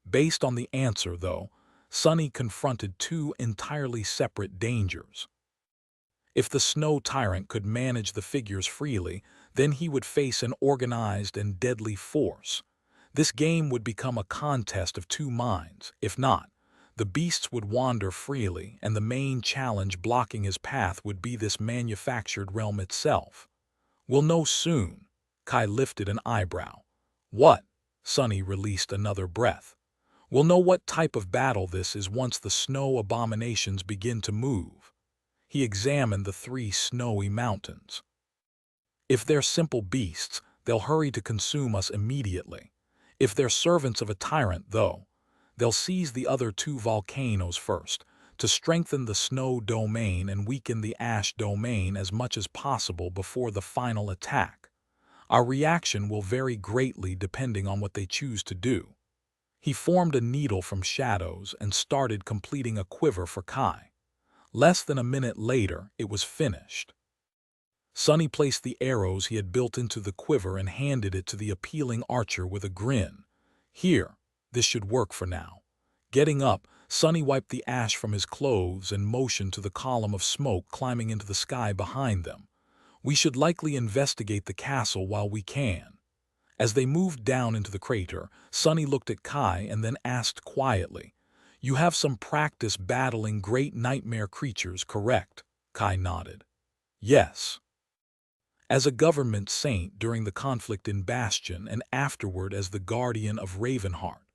Based on the answer, though, Sunny confronted two entirely separate dangers. If the snow tyrant could manage the figures freely, then he would face an organized and deadly force. This game would become a contest of two minds. If not, the beasts would wander freely, and the main challenge blocking his path would be this manufactured realm itself. We'll know soon. Kai lifted an eyebrow. What? Sunny released another breath. We'll know what type of battle this is once the snow abominations begin to move. He examined the three snowy mountains. If they're simple beasts, they'll hurry to consume us immediately. If they're servants of a tyrant, though, they'll seize the other two volcanoes first, to strengthen the snow domain and weaken the ash domain as much as possible before the final attack. Our reaction will vary greatly depending on what they choose to do. He formed a needle from shadows and started completing a quiver for Kai. Less than a minute later, it was finished. Sunny placed the arrows he had built into the quiver and handed it to the appealing archer with a grin. Here, this should work for now. Getting up, Sunny wiped the ash from his clothes and motioned to the column of smoke climbing into the sky behind them. We should likely investigate the castle while we can. As they moved down into the crater, Sunny looked at Kai and then asked quietly, "You have some practice battling great nightmare creatures, correct?" Kai nodded. "Yes. As a government saint during the conflict in Bastion and afterward as the guardian of Ravenheart,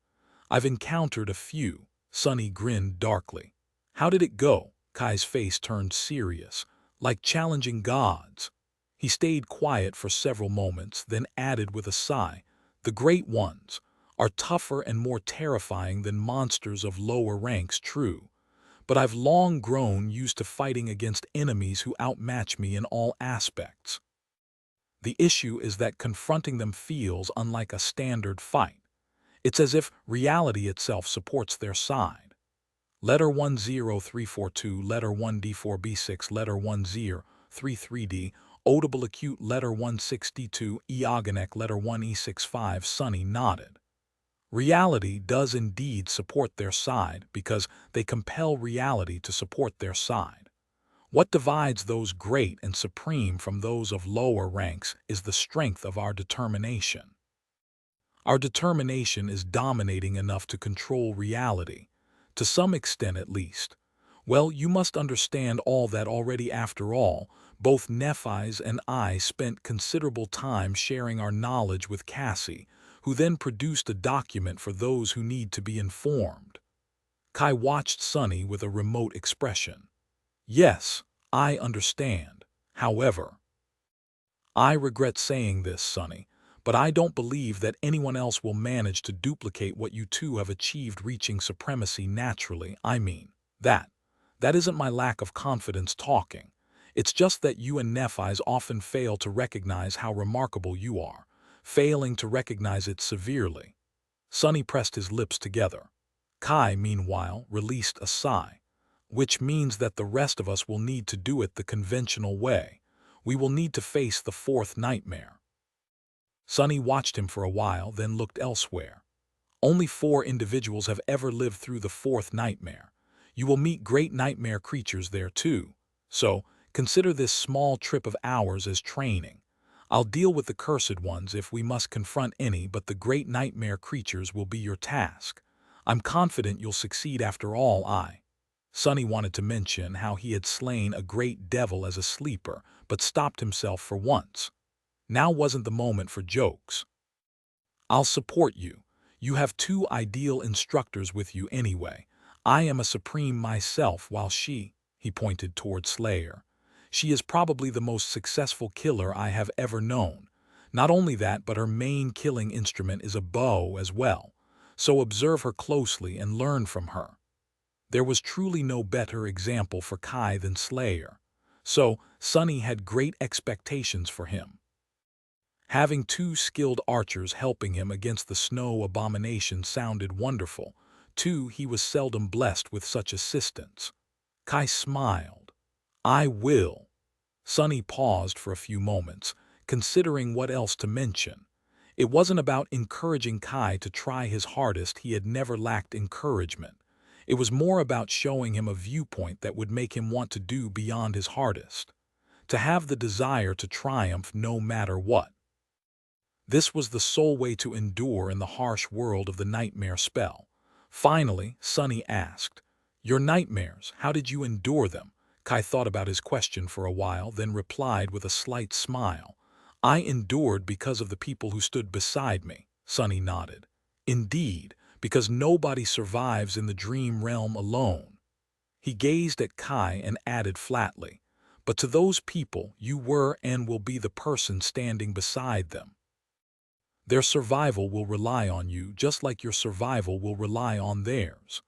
I've encountered a few." Sunny grinned darkly. "How did it go?" Kai's face turned serious, like challenging gods. He stayed quiet for several moments, then added with a sigh, "The great ones are tougher and more terrifying than monsters of lower ranks, true. But I've long grown used to fighting against enemies who outmatch me in all aspects. The issue is that confronting them feels unlike a standard fight. It's as if reality itself supports their side. Letter 10342, letter 1D4B6, letter 1033D, Audible acute letter 162, Eogonek letter 1E65. Sunny nodded. Reality does indeed support their side because they compel reality to support their side. What divides those great and supreme from those of lower ranks is the strength of our determination. Our determination is dominating enough to control reality, to some extent at least. Well, you must understand all that already. After all, both Nephi's and I spent considerable time sharing our knowledge with Cassie, who then produced a document for those who need to be informed. Kai watched Sunny with a remote expression. "Yes, I understand. However, I regret saying this, Sunny, but I don't believe that anyone else will manage to duplicate what you two have achieved, reaching supremacy naturally. I mean, that isn't my lack of confidence talking. It's just that you and Nephi's often fail to recognize how remarkable you are, failing to recognize it severely." Sunny pressed his lips together. Kai, meanwhile, released a sigh. "Which means that the rest of us will need to do it the conventional way. We will need to face the fourth nightmare." Sunny watched him for a while, then looked elsewhere. Only 4 individuals have ever lived through the 4th nightmare. You will meet great nightmare creatures there too. So, consider this small trip of ours as training. I'll deal with the cursed ones if we must confront any, but the great nightmare creatures will be your task. I'm confident you'll succeed after all. Sonny wanted to mention how he had slain a great devil as a sleeper, but stopped himself for once. Now wasn't the moment for jokes. I'll support you. You have 2 ideal instructors with you anyway. I am a supreme myself while he pointed toward Slayer. She is probably the most successful killer I have ever known. Not only that, but her main killing instrument is a bow as well. So observe her closely and learn from her. There was truly no better example for Kai than Slayer. So, Sonny had great expectations for him. Having 2 skilled archers helping him against the snow abomination sounded wonderful. He was seldom blessed with such assistance. Kai smiled. I will. Sonny paused for a few moments, considering what else to mention. It wasn't about encouraging Kai to try his hardest. He had never lacked encouragement. It was more about showing him a viewpoint that would make him want to do beyond his hardest. To have the desire to triumph no matter what. This was the sole way to endure in the harsh world of the nightmare spell. Finally, Sonny asked, Your nightmares, how did you endure them? Kai thought about his question for a while, then replied with a slight smile. I endured because of the people who stood beside me. Sonny nodded. Indeed, because nobody survives in the dream realm alone. He gazed at Kai and added flatly, But to those people, you were and will be the person standing beside them. Their survival will rely on you just like your survival will rely on theirs.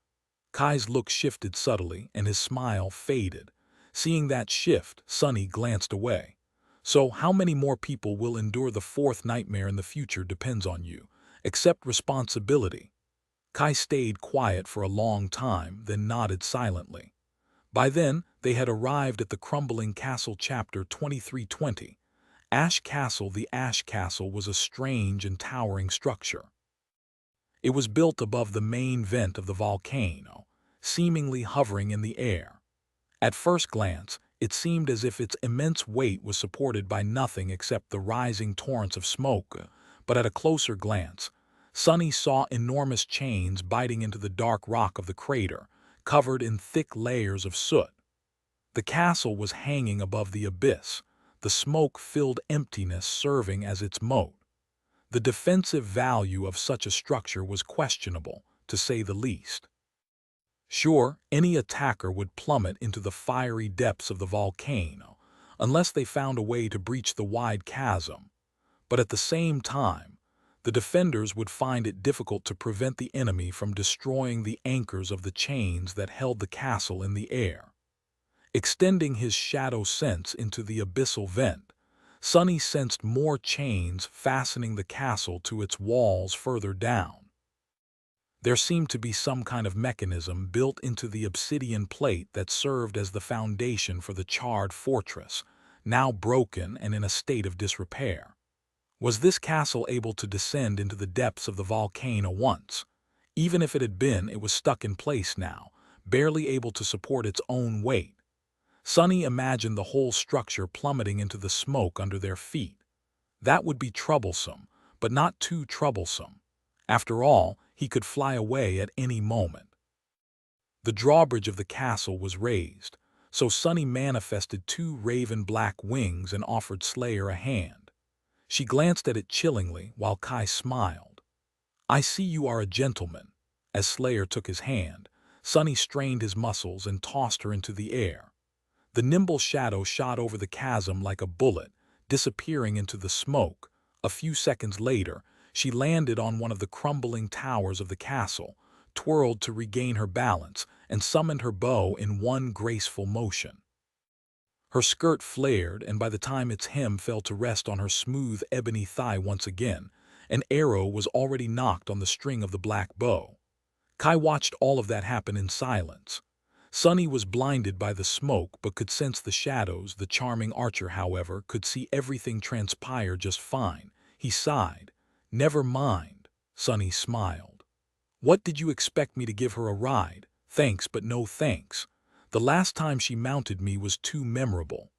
Kai's look shifted subtly and his smile faded. Seeing that shift, Sonny glanced away. So how many more people will endure the 4th nightmare in the future depends on you. Accept responsibility. Kai stayed quiet for a long time, then nodded silently. By then, they had arrived at the crumbling castle. Chapter 2320. Ash Castle. The Ash Castle was a strange and towering structure. It was built above the main vent of the volcano, seemingly hovering in the air. At first glance, it seemed as if its immense weight was supported by nothing except the rising torrents of smoke, but at a closer glance, Sonny saw enormous chains biting into the dark rock of the crater, covered in thick layers of soot. The castle was hanging above the abyss, the smoke-filled emptiness serving as its moat. The defensive value of such a structure was questionable, to say the least. Sure, any attacker would plummet into the fiery depths of the volcano, unless they found a way to breach the wide chasm. But at the same time, the defenders would find it difficult to prevent the enemy from destroying the anchors of the chains that held the castle in the air. Extending his shadow sense into the abyssal vent, Sonny sensed more chains fastening the castle to its walls further down. There seemed to be some kind of mechanism built into the obsidian plate that served as the foundation for the charred fortress, now broken and in a state of disrepair. Was this castle able to descend into the depths of the volcano once? Even if it had been, it was stuck in place now, barely able to support its own weight. Sonny imagined the whole structure plummeting into the smoke under their feet. That would be troublesome, but not too troublesome. After all, he could fly away at any moment. The drawbridge of the castle was raised, so Sonny manifested 2 raven-black wings and offered Slayer a hand. She glanced at it chillingly while Kai smiled. I see you are a gentleman. As Slayer took his hand, Sonny strained his muscles and tossed her into the air. The nimble shadow shot over the chasm like a bullet, disappearing into the smoke. A few seconds later, she landed on one of the crumbling towers of the castle, twirled to regain her balance, and summoned her bow in one graceful motion. Her skirt flared, and by the time its hem fell to rest on her smooth ebony thigh once again, an arrow was already nocked on the string of the black bow. Kai watched all of that happen in silence. Sonny was blinded by the smoke but could sense the shadows. The charming archer, however, could see everything transpire just fine. He sighed. Never mind. Sonny smiled. What did you expect me to give her a ride? Thanks, but no thanks. The last time she mounted me was too memorable."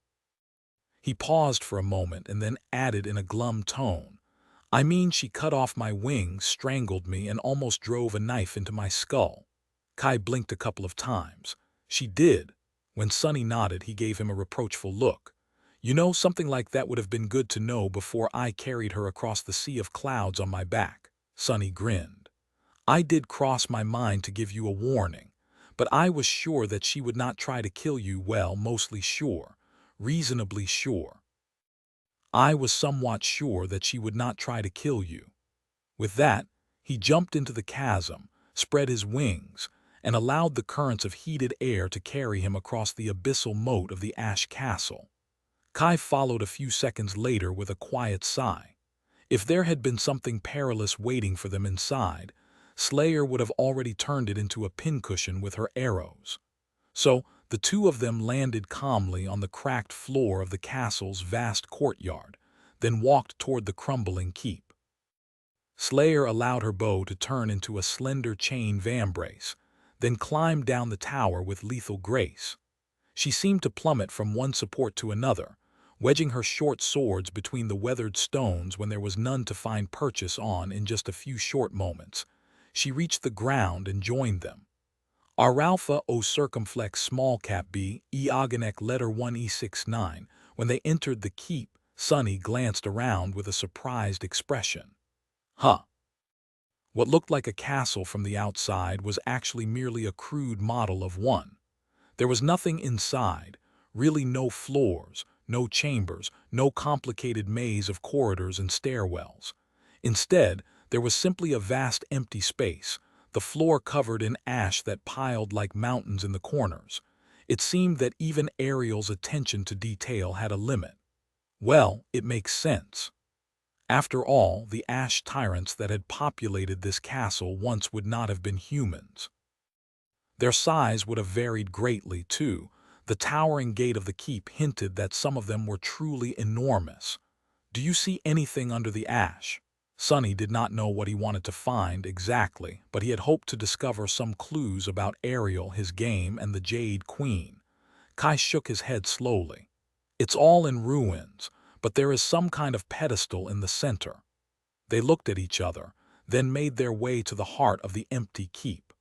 He paused for a moment and then added in a glum tone, "I mean, she cut off my wings, strangled me, and almost drove a knife into my skull." Kai blinked a couple of times. "She did." When Sonny nodded, he gave him a reproachful look. "You know, something like that would have been good to know before I carried her across the sea of clouds on my back." Sonny grinned. "I did cross my mind to give you a warning, but I was sure that she would not try to kill you. Well, mostly sure. Reasonably sure. I was somewhat sure that she would not try to kill you." With that, he jumped into the chasm, spread his wings, and allowed the currents of heated air to carry him across the abyssal moat of the Ash Castle. Kai followed a few seconds later with a quiet sigh. If there had been something perilous waiting for them inside, Slayer would have already turned it into a pincushion with her arrows. So, the two of them landed calmly on the cracked floor of the castle's vast courtyard, then walked toward the crumbling keep. Slayer allowed her bow to turn into a slender chain vambrace, then climbed down the tower with lethal grace. She seemed to plummet from one support to another, wedging her short swords between the weathered stones when there was none to find purchase on. In just a few short moments, she reached the ground and joined them. Aralpha O circumflex small cap B, Eogonek letter 1 E69. When they entered the keep, Sonny glanced around with a surprised expression. Huh. What looked like a castle from the outside was actually merely a crude model of one. There was nothing inside, really no floors, no chambers, no complicated maze of corridors and stairwells. Instead, there was simply a vast empty space, the floor covered in ash that piled like mountains in the corners. It seemed that even Ariel's attention to detail had a limit. Well, it makes sense. After all, the ash tyrants that had populated this castle once would not have been humans. Their size would have varied greatly, too. The towering gate of the keep hinted that some of them were truly enormous. "Do you see anything under the ash?" Sonny did not know what he wanted to find exactly, but he had hoped to discover some clues about Ariel, his game, and the Jade Queen. Kai shook his head slowly. "It's all in ruins, but there is some kind of pedestal in the center." They looked at each other, then made their way to the heart of the empty keep.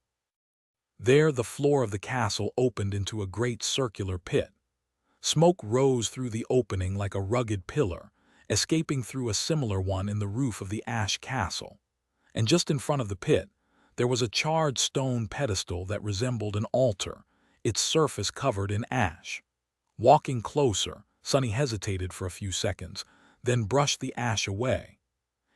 There, the floor of the castle opened into a great circular pit. Smoke rose through the opening like a rugged pillar, escaping through a similar one in the roof of the Ash Castle. And just in front of the pit, there was a charred stone pedestal that resembled an altar, its surface covered in ash. Walking closer, Sonny hesitated for a few seconds, then brushed the ash away.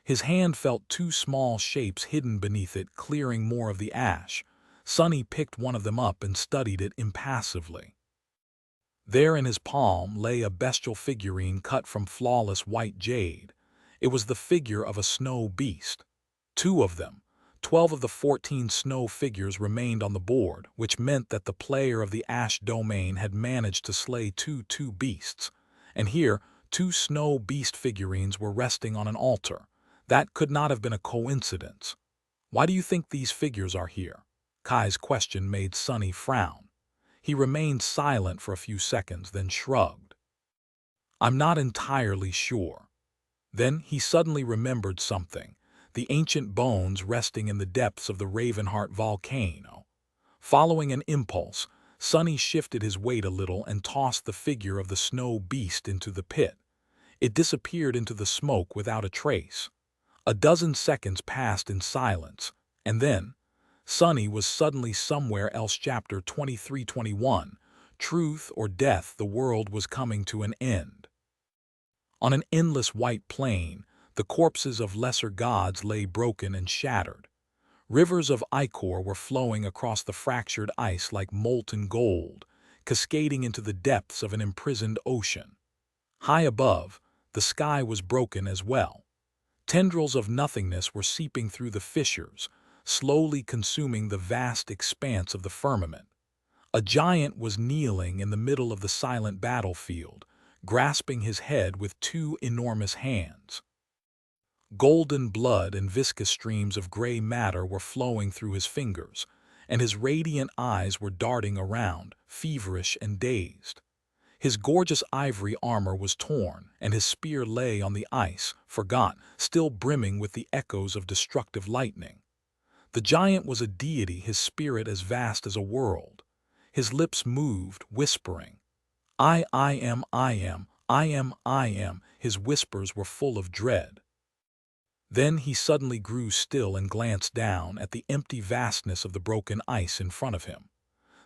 His hand felt two small shapes hidden beneath it, clearing more of the ash. Sonny picked one of them up and studied it impassively. There in his palm lay a bestial figurine cut from flawless white jade. It was the figure of a snow beast. 2 of them. 12 of the 14 snow figures remained on the board, which meant that the player of the Ash domain had managed to slay two beasts. And here, 2 snow beast figurines were resting on an altar. That could not have been a coincidence. "Why do you think these figures are here?" Kai's question made Sonny frown. He remained silent for a few seconds, then shrugged. "I'm not entirely sure." Then he suddenly remembered something, the ancient bones resting in the depths of the Ravenheart volcano. Following an impulse, Sonny shifted his weight a little and tossed the figure of the snow beast into the pit. It disappeared into the smoke without a trace. A dozen seconds passed in silence, and then Sonny was suddenly somewhere else. Chapter 23-21. Truth or Death. The world was coming to an end. On an endless white plain, the corpses of lesser gods lay broken and shattered. Rivers of ichor were flowing across the fractured ice like molten gold, cascading into the depths of an imprisoned ocean. High above, the sky was broken as well. Tendrils of nothingness were seeping through the fissures, slowly consuming the vast expanse of the firmament. A giant was kneeling in the middle of the silent battlefield, grasping his head with 2 enormous hands. Golden blood and viscous streams of gray matter were flowing through his fingers, and his radiant eyes were darting around, feverish and dazed. His gorgeous ivory armor was torn, and his spear lay on the ice, forgotten, still brimming with the echoes of destructive lightning. The giant was a deity, his spirit as vast as a world. His lips moved, whispering, I am, I am, I am, I am." His whispers were full of dread. Then he suddenly grew still and glanced down at the empty vastness of the broken ice in front of him.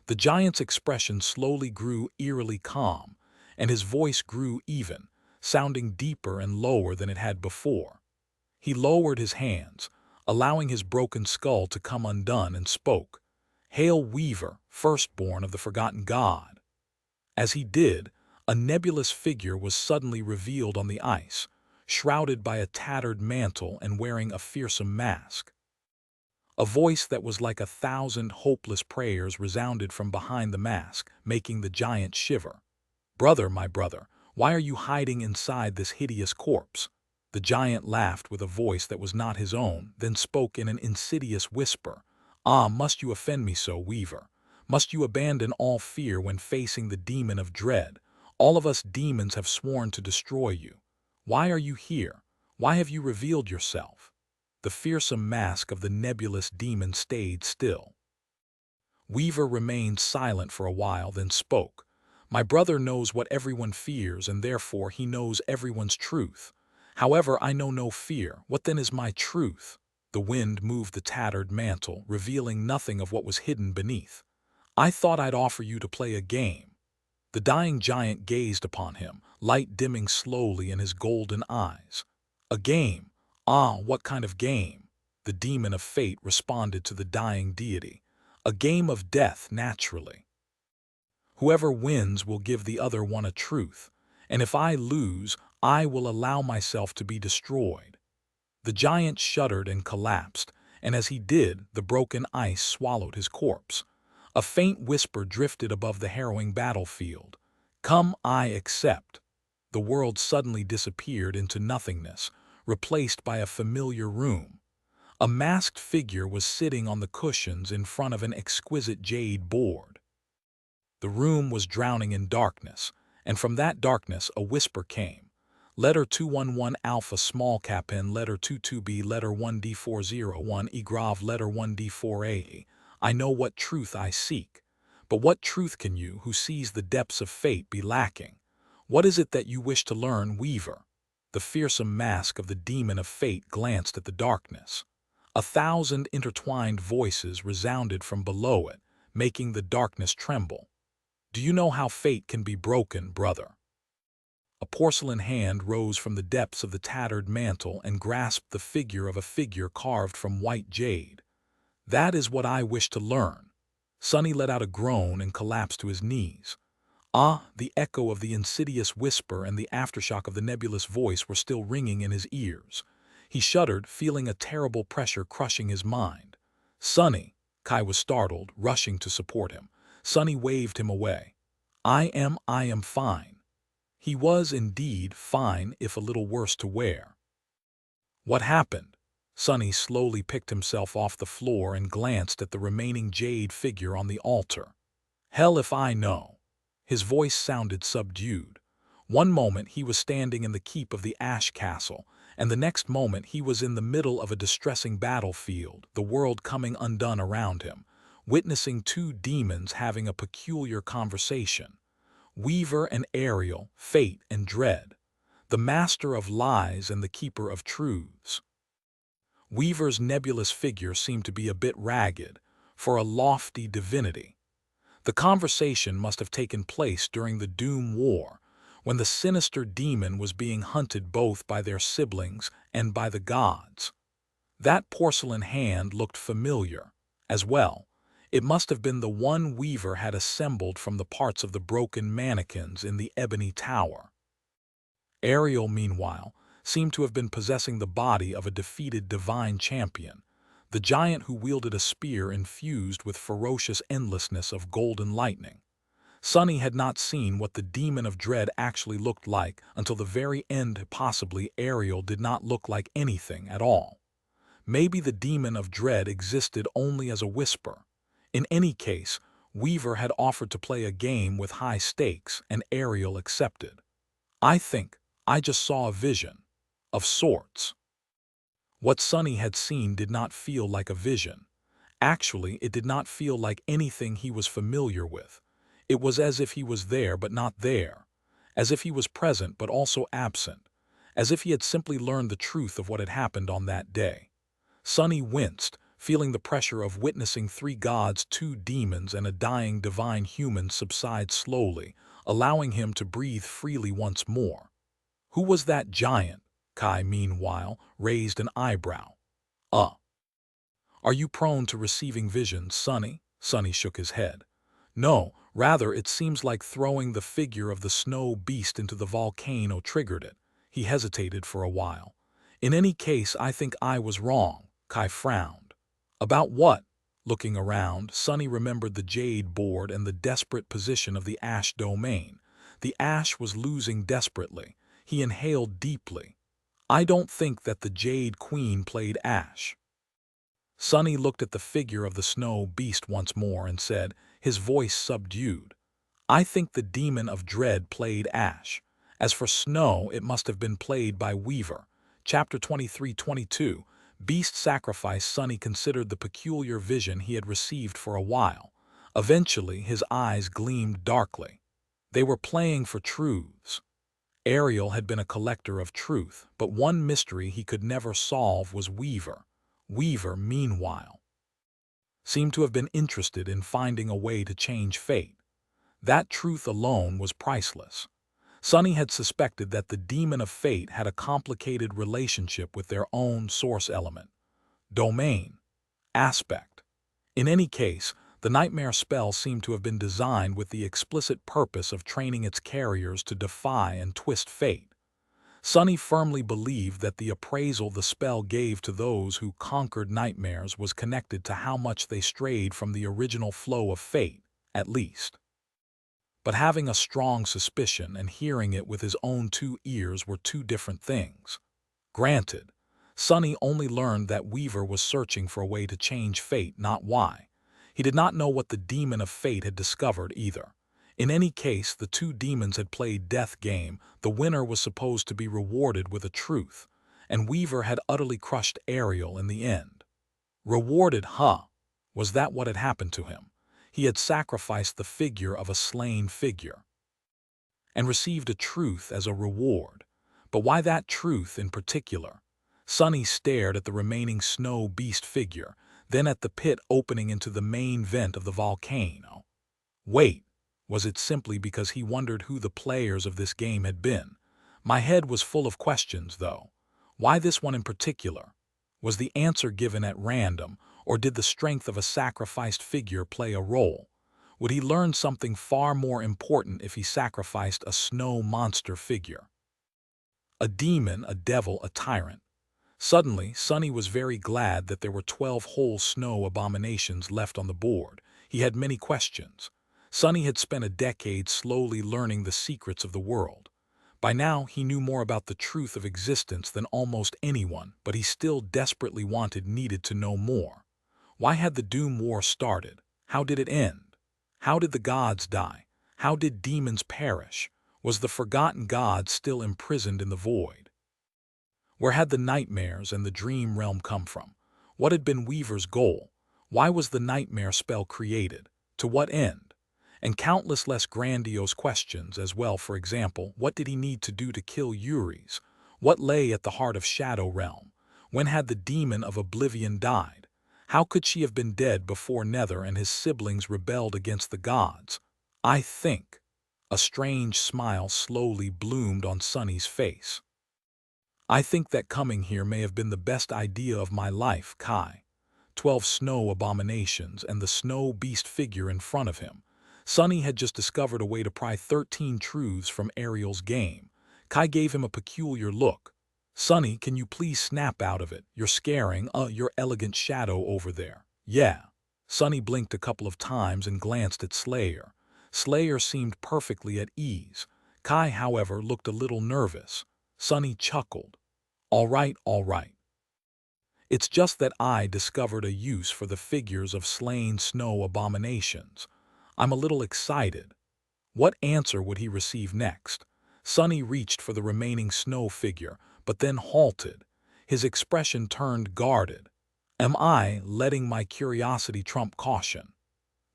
The giant's expression slowly grew eerily calm, and his voice grew even, sounding deeper and lower than it had before. He lowered his hands, allowing his broken skull to come undone, and spoke, "Hail, Weaver, firstborn of the forgotten god." As he did, a nebulous figure was suddenly revealed on the ice, shrouded by a tattered mantle and wearing a fearsome mask. A voice that was like 1,000 hopeless prayers resounded from behind the mask, making the giant shiver. "Brother, my brother, why are you hiding inside this hideous corpse?" The giant laughed with a voice that was not his own, then spoke in an insidious whisper. "Ah, must you offend me so, Weaver? Must you abandon all fear when facing the demon of dread? All of us demons have sworn to destroy you. Why are you here? Why have you revealed yourself?" The fearsome mask of the nebulous demon stayed still. Weaver remained silent for a while, then spoke. "My brother knows what everyone fears, and therefore he knows everyone's truth. However, I know no fear. What then is my truth?" The wind moved the tattered mantle, revealing nothing of what was hidden beneath. "I thought I'd offer you to play a game." The dying giant gazed upon him, light dimming slowly in his golden eyes. "A game? Ah, what kind of game?" The demon of fate responded to the dying deity. "A game of death, naturally. Whoever wins will give the other one a truth, and if I lose, I will allow myself to be destroyed." The giant shuddered and collapsed, and as he did, the broken ice swallowed his corpse. A faint whisper drifted above the harrowing battlefield. "Come, I accept." The world suddenly disappeared into nothingness, replaced by a familiar room. A masked figure was sitting on the cushions in front of an exquisite jade board. The room was drowning in darkness, and from that darkness a whisper came. "Letter 211 Alpha small cap N, letter 22B, letter 1D401 E grave, letter 1D4A. I know what truth I seek. But what truth can you, who sees the depths of fate, be lacking? What is it that you wish to learn, Weaver?" The fearsome mask of the demon of fate glanced at the darkness. 1,000 intertwined voices resounded from below it, making the darkness tremble. "Do you know how fate can be broken, brother?" A porcelain hand rose from the depths of the tattered mantle and grasped the figure of a figure carved from white jade. "That is what I wish to learn." Sonny let out a groan and collapsed to his knees. Ah, the echo of the insidious whisper and the aftershock of the nebulous voice were still ringing in his ears. He shuddered, feeling a terrible pressure crushing his mind. "Sonny!" Kai was startled, rushing to support him. Sonny waved him away. I am fine." He was indeed fine, if a little worse to wear. "What happened?" Sonny slowly picked himself off the floor and glanced at the remaining jade figure on the altar. "Hell if I know." His voice sounded subdued. One moment he was standing in the keep of the Ash Castle, and the next moment he was in the middle of a distressing battlefield, the world coming undone around him, witnessing two demons having a peculiar conversation. Weaver and Ariel, fate and dread. The master of lies and the keeper of truths. Weaver's nebulous figure seemed to be a bit ragged, for a lofty divinity. The conversation must have taken place during the Doom War, when the sinister demon was being hunted both by their siblings and by the gods. That porcelain hand looked familiar, as well. It must have been the one Weaver had assembled from the parts of the broken mannequins in the Ebony Tower. Ariel, meanwhile, seemed to have been possessing the body of a defeated divine champion, the giant who wielded a spear infused with ferocious endlessness of golden lightning. Sunny had not seen what the demon of dread actually looked like until the very end. Possibly Ariel did not look like anything at all. Maybe the demon of dread existed only as a whisper. In any case, Weaver had offered to play a game with high stakes, and Ariel accepted. I think I just saw a vision. Of sorts. What Sunny had seen did not feel like a vision. Actually, it did not feel like anything he was familiar with. It was as if he was there but not there. As if he was present but also absent. As if he had simply learned the truth of what had happened on that day. Sunny winced, feeling the pressure of witnessing three gods, two demons, and a dying divine human subside slowly, allowing him to breathe freely once more. Who was that giant? Kai, meanwhile, raised an eyebrow. Are you prone to receiving visions, Sunny? Sunny shook his head. No, rather it seems like throwing the figure of the snow beast into the volcano triggered it. He hesitated for a while. In any case, I think I was wrong. Kai frowned. About what? Looking around, Sunny remembered the jade board and the desperate position of the ash domain. The ash was losing desperately. He inhaled deeply. I don't think that the Jade Queen played ash. Sunny looked at the figure of the snow beast once more and said, his voice subdued, I think the demon of dread played ash. As for snow, it must have been played by Weaver. Chapter 23-22, Beast Sacrifice. Sunny considered the peculiar vision he had received for a while. Eventually, his eyes gleamed darkly. They were playing for truths. Ariel had been a collector of truth, but one mystery he could never solve was Weaver. Weaver, meanwhile, seemed to have been interested in finding a way to change fate. That truth alone was priceless. Sunny had suspected that the demon of fate had a complicated relationship with their own source element, domain, aspect. In any case, the nightmare spell seemed to have been designed with the explicit purpose of training its carriers to defy and twist fate. Sunny firmly believed that the appraisal the spell gave to those who conquered nightmares was connected to how much they strayed from the original flow of fate, at least. But having a strong suspicion and hearing it with his own two ears were two different things. Granted, Sunny only learned that Weaver was searching for a way to change fate, not why. He did not know what the demon of fate had discovered either. In any case, the two demons had played death game. The winner was supposed to be rewarded with a truth, and Weaver had utterly crushed Ariel in the end. Rewarded, huh? Was that what had happened to him? He had sacrificed the figure of a slain figure and received a truth as a reward. But why that truth in particular? Sunny stared at the remaining snow beast figure, then at the pit opening into the main vent of the volcano. Wait, was it simply because he wondered who the players of this game had been? My head was full of questions, though. Why this one in particular? Was the answer given at random, or did the strength of a sacrificed figure play a role? Would he learn something far more important if he sacrificed a snow monster figure? A demon, a devil, a tyrant. Suddenly, Sunny was very glad that there were 12 whole snow abominations left on the board. He had many questions. Sunny had spent a decade slowly learning the secrets of the world. By now, he knew more about the truth of existence than almost anyone, but he still desperately needed to know more. Why had the Doom War started? How did it end? How did the gods die? How did demons perish? Was the forgotten god still imprisoned in the void? Where had the nightmares and the dream realm come from? What had been Weaver's goal? Why was the nightmare spell created? To what end? And countless less grandiose questions as well. For example, what did he need to do to kill Uris? What lay at the heart of Shadow Realm? When had the demon of Oblivion died? How could she have been dead before Nether and his siblings rebelled against the gods? I think. A strange smile slowly bloomed on Sunny's face. I think that coming here may have been the best idea of my life, Kai. 12 snow abominations and the snow beast figure in front of him. Sunny had just discovered a way to pry 13 truths from Ariel's game. Kai gave him a peculiar look. Sunny, can you please snap out of it? You're scaring, your elegant shadow over there. Yeah. Sunny blinked a couple of times and glanced at Slayer. Slayer seemed perfectly at ease. Kai, however, looked a little nervous. Sunny chuckled. All right, all right. It's just that I discovered a use for the figures of slain snow abominations. I'm a little excited. What answer would he receive next? Sunny reached for the remaining snow figure, but then halted. His expression turned guarded. Am I letting my curiosity trump caution?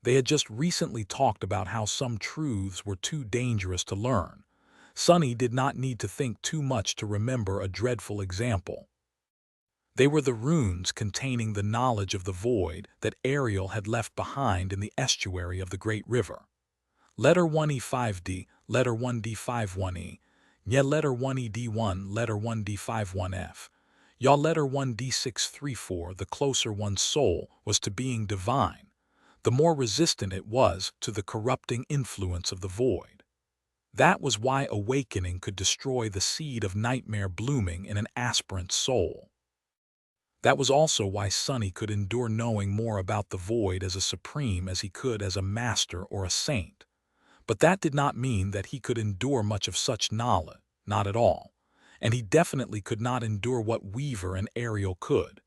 They had just recently talked about how some truths were too dangerous to learn. Sunny did not need to think too much to remember a dreadful example. They were the runes containing the knowledge of the void that Ariel had left behind in the estuary of the great river. Letter 1E5D, letter 1D51E, yeah letter 1ED1, letter 1D51F. Yaw letter 1D634, the closer one's soul was to being divine, the more resistant it was to the corrupting influence of the void. That was why awakening could destroy the seed of nightmare blooming in an aspirant's soul. That was also why Sunny could endure knowing more about the void as a supreme as he could as a master or a saint. But that did not mean that he could endure much of such knowledge, not at all. And he definitely could not endure what Weaver and Ariel could.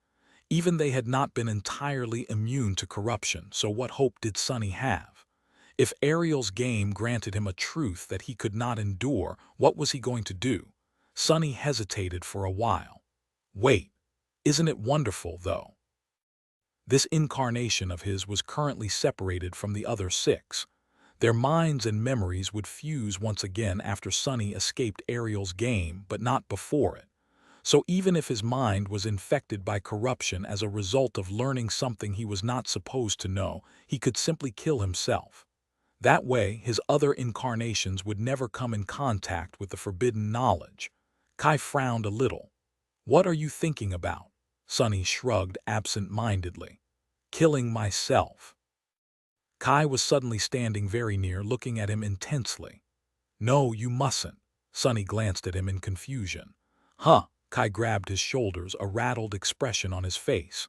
Even they had not been entirely immune to corruption, so what hope did Sunny have? If Ariel's game granted him a truth that he could not endure, what was he going to do? Sunny hesitated for a while. Wait, isn't it wonderful, though? This incarnation of his was currently separated from the other 6. Their minds and memories would fuse once again after Sunny escaped Ariel's game, but not before it. So even if his mind was infected by corruption as a result of learning something he was not supposed to know, he could simply kill himself. That way, his other incarnations would never come in contact with the forbidden knowledge. Kai frowned a little. What are you thinking about? Sunny shrugged absent-mindedly. Killing myself. Kai was suddenly standing very near, looking at him intensely. No, you mustn't. Sunny glanced at him in confusion. Huh? Kai grabbed his shoulders, a rattled expression on his face.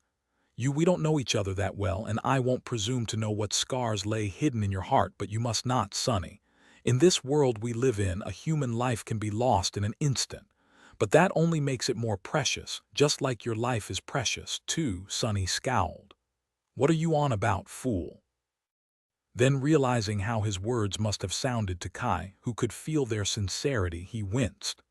We don't know each other that well, and I won't presume to know what scars lay hidden in your heart, but you must not, Sunny. In this world we live in, a human life can be lost in an instant. But that only makes it more precious, just like your life is precious, too, Sunny scowled. What are you on about, fool? Then realizing how his words must have sounded to Kai, who could feel their sincerity, he winced.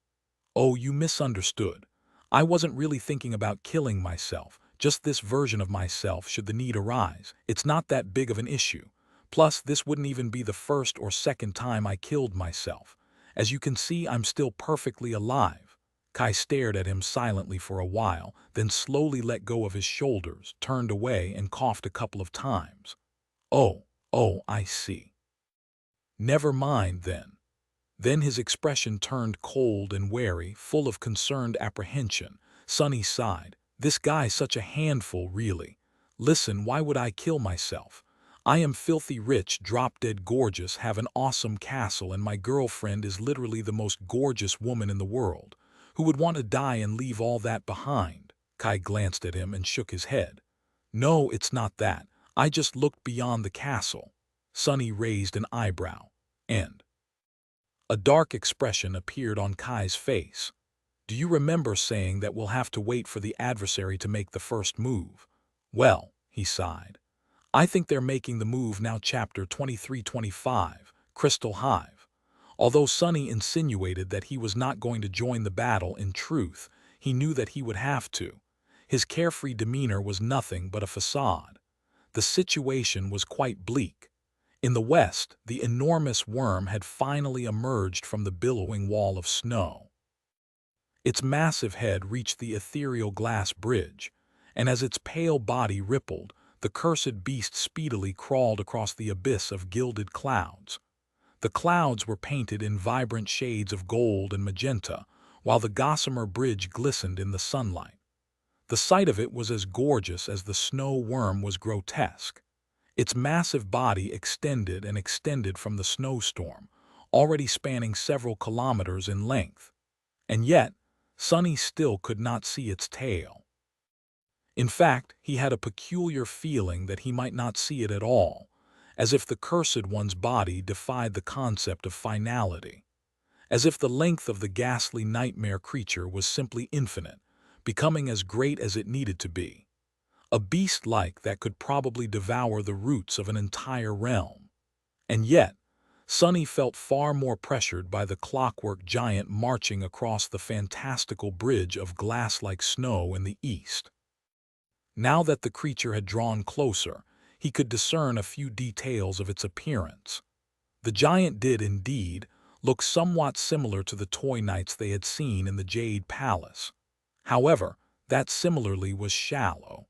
Oh, you misunderstood. I wasn't really thinking about killing myself, just this version of myself should the need arise. It's not that big of an issue. Plus, this wouldn't even be the first or second time I killed myself. As you can see, I'm still perfectly alive. Kai stared at him silently for a while, then slowly let go of his shoulders, turned away, and coughed a couple of times. Oh, I see. Never mind, then. Then his expression turned cold and wary, full of concerned apprehension. Sunny sighed. This guy's such a handful, really. Listen, why would I kill myself? I am filthy rich, drop-dead gorgeous, have an awesome castle, and my girlfriend is literally the most gorgeous woman in the world. Who would want to die and leave all that behind? Kai glanced at him and shook his head. No, it's not that. I just looked beyond the castle. Sunny raised an eyebrow. And a dark expression appeared on Kai's face. Do you remember saying that we'll have to wait for the adversary to make the first move? Well, he sighed. I think they're making the move now. Chapter 23-25, Crystal Hive. Although Sunny insinuated that he was not going to join the battle, in truth, he knew that he would have to. His carefree demeanor was nothing but a facade. The situation was quite bleak. In the west, the enormous worm had finally emerged from the billowing wall of snow. Its massive head reached the ethereal glass bridge, and as its pale body rippled, the cursed beast speedily crawled across the abyss of gilded clouds. The clouds were painted in vibrant shades of gold and magenta, while the gossamer bridge glistened in the sunlight. The sight of it was as gorgeous as the snow worm was grotesque. Its massive body extended and extended from the snowstorm, already spanning several kilometers in length. And yet, Sunny still could not see its tail. In fact, he had a peculiar feeling that he might not see it at all, as if the Cursed One's body defied the concept of finality, as if the length of the ghastly nightmare creature was simply infinite, becoming as great as it needed to be. A beast like that could probably devour the roots of an entire realm. And yet, Sonny felt far more pressured by the clockwork giant marching across the fantastical bridge of glass-like snow in the east. Now that the creature had drawn closer, he could discern a few details of its appearance. The giant did, indeed, look somewhat similar to the toy knights they had seen in the Jade Palace. However, that similarly was shallow.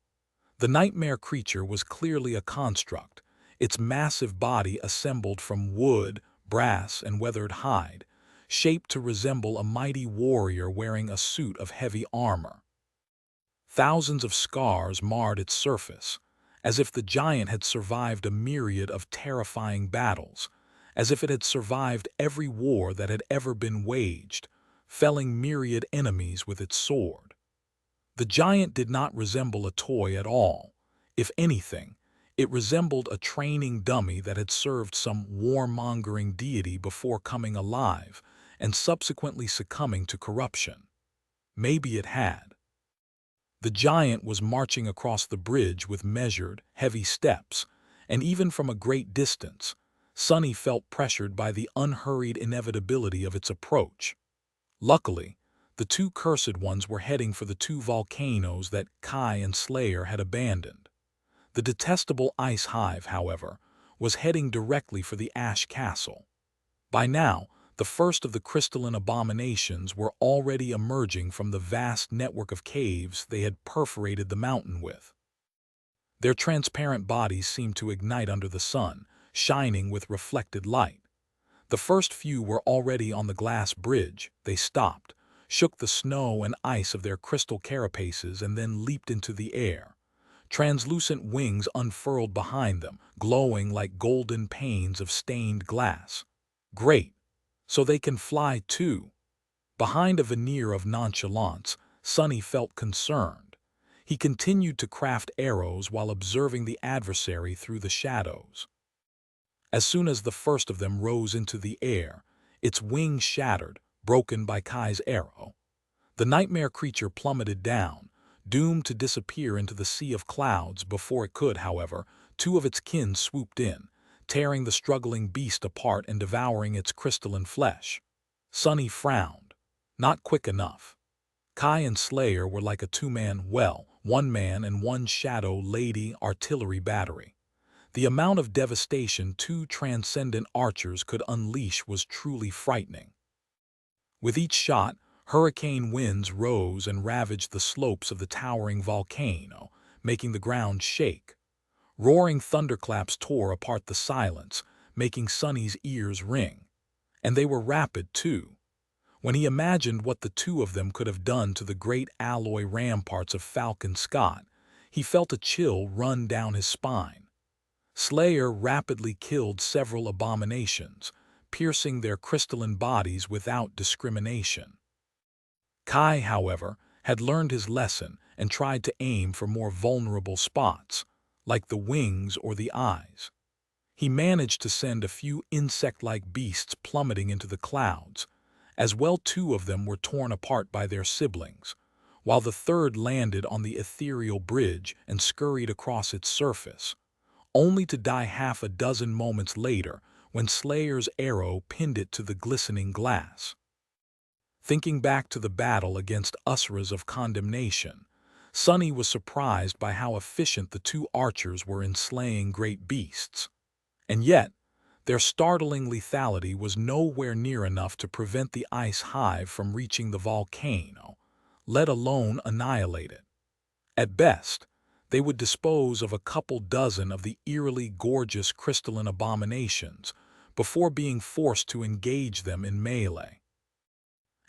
The nightmare creature was clearly a construct, its massive body assembled from wood, brass, and weathered hide, shaped to resemble a mighty warrior wearing a suit of heavy armor. Thousands of scars marred its surface, as if the giant had survived a myriad of terrifying battles, as if it had survived every war that had ever been waged, felling myriad enemies with its sword. The giant did not resemble a toy at all. If anything, it resembled a training dummy that had served some warmongering deity before coming alive and subsequently succumbing to corruption. Maybe it had. The giant was marching across the bridge with measured, heavy steps, and even from a great distance, Sonny felt pressured by the unhurried inevitability of its approach. Luckily, the two Cursed Ones were heading for the two volcanoes that Kai and Slayer had abandoned. The detestable ice hive, however, was heading directly for the Ash Castle. By now, the first of the crystalline abominations were already emerging from the vast network of caves they had perforated the mountain with. Their transparent bodies seemed to ignite under the sun, shining with reflected light. The first few were already on the glass bridge. They stopped, shook the snow and ice of their crystal carapaces, and then leaped into the air. Translucent wings unfurled behind them, glowing like golden panes of stained glass. Great! So they can fly too. Behind a veneer of nonchalance, Sonny felt concerned. He continued to craft arrows while observing the adversary through the shadows. As soon as the first of them rose into the air, its wings shattered, broken by Kai's arrow. The nightmare creature plummeted down, doomed to disappear into the sea of clouds. Before it could, however, two of its kin swooped in, tearing the struggling beast apart and devouring its crystalline flesh. Sonny frowned. Not quick enough. Kai and Slayer were like a one man and one shadow lady artillery battery. The amount of devastation two transcendent archers could unleash was truly frightening. With each shot, hurricane winds rose and ravaged the slopes of the towering volcano, making the ground shake. Roaring thunderclaps tore apart the silence, making Sonny's ears ring. And they were rapid, too. When he imagined what the two of them could have done to the great alloy ramparts of Falcon Scott, he felt a chill run down his spine. Slayer rapidly killed several abominations, piercing their crystalline bodies without discrimination. Kai, however, had learned his lesson and tried to aim for more vulnerable spots, like the wings or the eyes. He managed to send a few insect-like beasts plummeting into the clouds. As well, two of them were torn apart by their siblings, while the third landed on the ethereal bridge and scurried across its surface, only to die half a dozen moments later when Slayer's arrow pinned it to the glistening glass. Thinking back to the battle against Usras of Condemnation, Sonny was surprised by how efficient the two archers were in slaying great beasts. And yet, their startling lethality was nowhere near enough to prevent the ice hive from reaching the volcano, let alone annihilate it. At best, they would dispose of a couple dozen of the eerily gorgeous crystalline abominations before being forced to engage them in melee.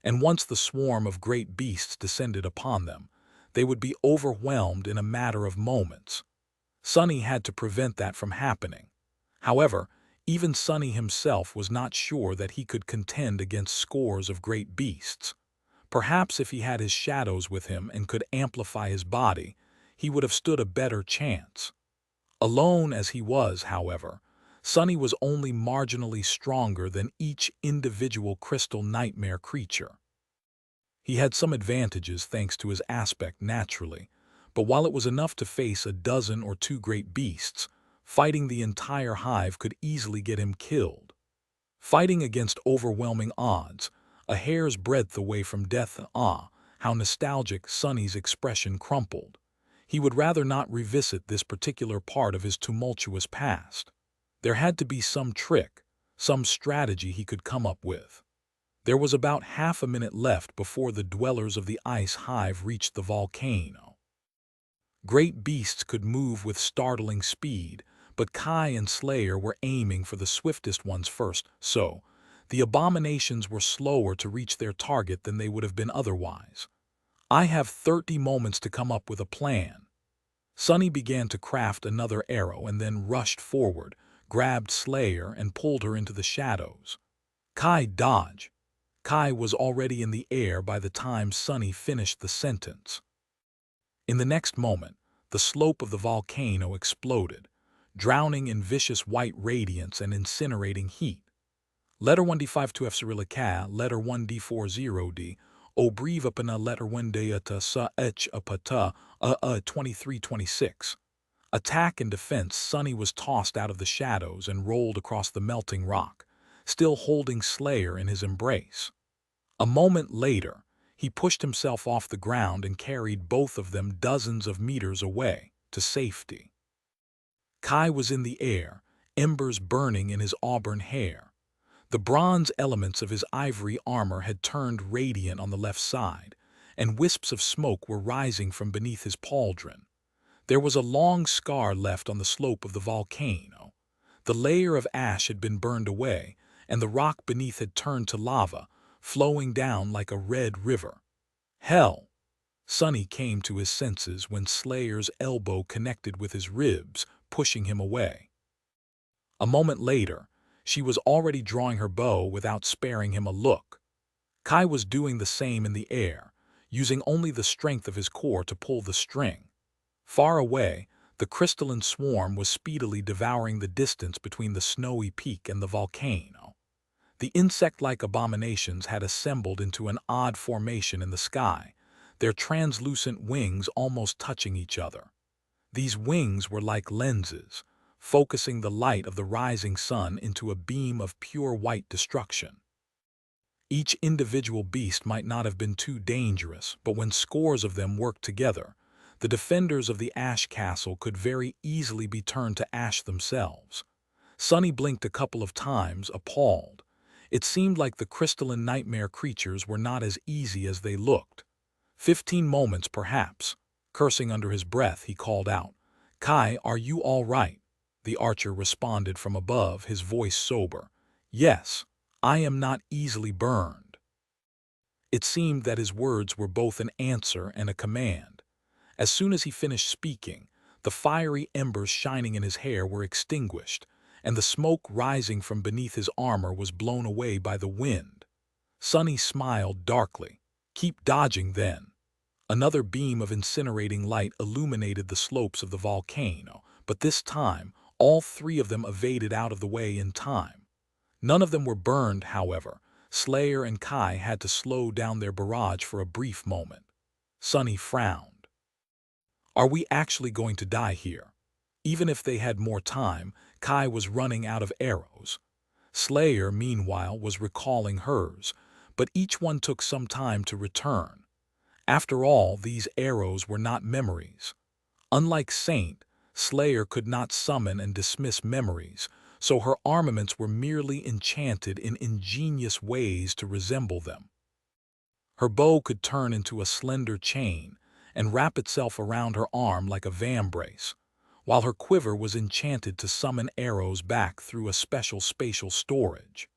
And once the swarm of great beasts descended upon them, they would be overwhelmed in a matter of moments. Sonny had to prevent that from happening. However, even Sonny himself was not sure that he could contend against scores of great beasts. Perhaps if he had his shadows with him and could amplify his body, he would have stood a better chance. Alone as he was, however, Sunny was only marginally stronger than each individual crystal nightmare creature. He had some advantages thanks to his aspect naturally, but while it was enough to face a dozen or two great beasts, fighting the entire hive could easily get him killed. Fighting against overwhelming odds, a hair's breadth away from death. Ah, how nostalgic Sunny's expression crumpled. He would rather not revisit this particular part of his tumultuous past. There had to be some trick, some strategy he could come up with. There was about half a minute left before the dwellers of the ice hive reached the volcano. Great beasts could move with startling speed, but Kai and Slayer were aiming for the swiftest ones first, so the abominations were slower to reach their target than they would have been otherwise. I have 30 moments to come up with a plan. Sunny began to craft another arrow and then rushed forward, grabbed Slayer and pulled her into the shadows. Kai, dodge! Kai was already in the air by the time Sunny finished the sentence. In the next moment, the slope of the volcano exploded, drowning in vicious white radiance and incinerating heat. Letter 1D5 to F Cyrillica, letter 1D40D, Obrivapana, letter 1Data sa H apata, 2326. Attack and defense. Sunny was tossed out of the shadows and rolled across the melting rock, still holding Slayer in his embrace. A moment later, he pushed himself off the ground and carried both of them dozens of meters away, to safety. Kai was in the air, embers burning in his auburn hair. The bronze elements of his ivory armor had turned radiant on the left side, and wisps of smoke were rising from beneath his pauldron. There was a long scar left on the slope of the volcano. The layer of ash had been burned away, and the rock beneath had turned to lava, flowing down like a red river. Hell! Sunny came to his senses when Slayer's elbow connected with his ribs, pushing him away. A moment later, she was already drawing her bow without sparing him a look. Kai was doing the same in the air, using only the strength of his core to pull the string. Far away, the crystalline swarm was speedily devouring the distance between the snowy peak and the volcano. The insect-like abominations had assembled into an odd formation in the sky, their translucent wings almost touching each other. These wings were like lenses, focusing the light of the rising sun into a beam of pure white destruction. Each individual beast might not have been too dangerous, but when scores of them worked together, the defenders of the Ash Castle could very easily be turned to ash themselves. Sunny blinked a couple of times, appalled. It seemed like the crystalline nightmare creatures were not as easy as they looked. 15 moments, perhaps. Cursing under his breath, he called out, "Kai, are you all right?" The archer responded from above, his voice sober. "Yes, I am not easily burned." It seemed that his words were both an answer and a command. As soon as he finished speaking, the fiery embers shining in his hair were extinguished, and the smoke rising from beneath his armor was blown away by the wind. Sunny smiled darkly. "Keep dodging, then." Another beam of incinerating light illuminated the slopes of the volcano, but this time, all three of them evaded out of the way in time. None of them were burned, however. Slayer and Kai had to slow down their barrage for a brief moment. Sunny frowned. Are we actually going to die here? Even if they had more time, Kai was running out of arrows. Slayer, meanwhile, was recalling hers, but each one took some time to return. After all, these arrows were not memories. Unlike Saint, Slayer could not summon and dismiss memories, so her armaments were merely enchanted in ingenious ways to resemble them. Her bow could turn into a slender chain and wrap itself around her arm like a vambrace, while her quiver was enchanted to summon arrows back through a special spatial storage.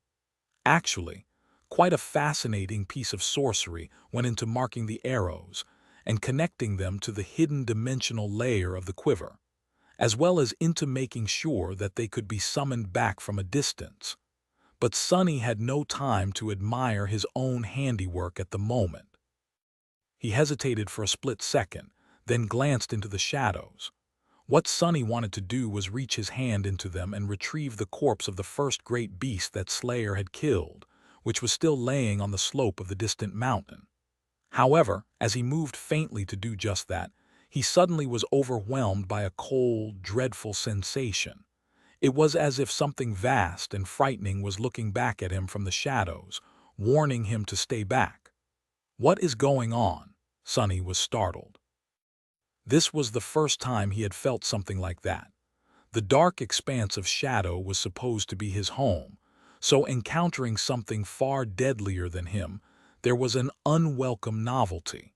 Actually, quite a fascinating piece of sorcery went into marking the arrows and connecting them to the hidden dimensional layer of the quiver, as well as into making sure that they could be summoned back from a distance. But Sunny had no time to admire his own handiwork at the moment. He hesitated for a split second, then glanced into the shadows. What Sonny wanted to do was reach his hand into them and retrieve the corpse of the first great beast that Slayer had killed, which was still laying on the slope of the distant mountain. However, as he moved faintly to do just that, he suddenly was overwhelmed by a cold, dreadful sensation. It was as if something vast and frightening was looking back at him from the shadows, warning him to stay back. "What is going on?" Sonny was startled. This was the first time he had felt something like that. The dark expanse of shadow was supposed to be his home, so encountering something far deadlier than him, there was an unwelcome novelty.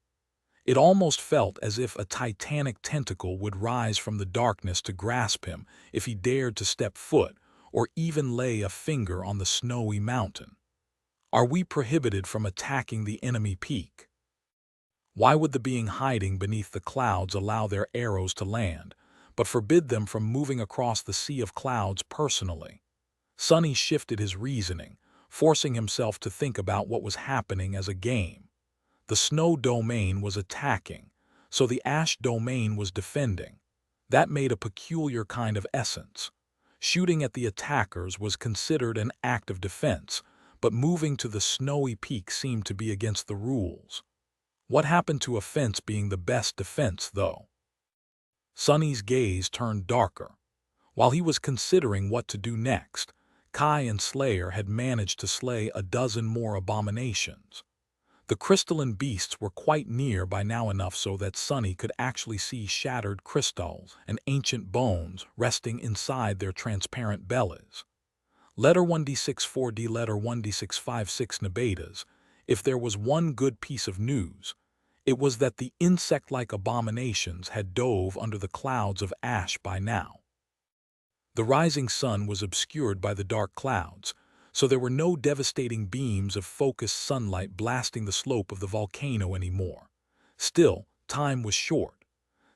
It almost felt as if a titanic tentacle would rise from the darkness to grasp him if he dared to step foot or even lay a finger on the snowy mountain. Are we prohibited from attacking the enemy peak? Why would the being hiding beneath the clouds allow their arrows to land, but forbid them from moving across the sea of clouds personally? Sonny shifted his reasoning, forcing himself to think about what was happening as a game. The snow domain was attacking, so the ash domain was defending. That made a peculiar kind of essence. Shooting at the attackers was considered an act of defense, but moving to the snowy peak seemed to be against the rules. What happened to offense being the best defense, though? Sonny's gaze turned darker. While he was considering what to do next, Kai and Slayer had managed to slay a dozen more abominations. The crystalline beasts were quite near by now, enough so that Sonny could actually see shattered crystals and ancient bones resting inside their transparent bellies. Letter 1d6 4d Letter 1d6 5 6 Nebetas. If there was one good piece of news, it was that the insect-like abominations had dove under the clouds of ash by now. The rising sun was obscured by the dark clouds, so there were no devastating beams of focused sunlight blasting the slope of the volcano anymore. Still, time was short.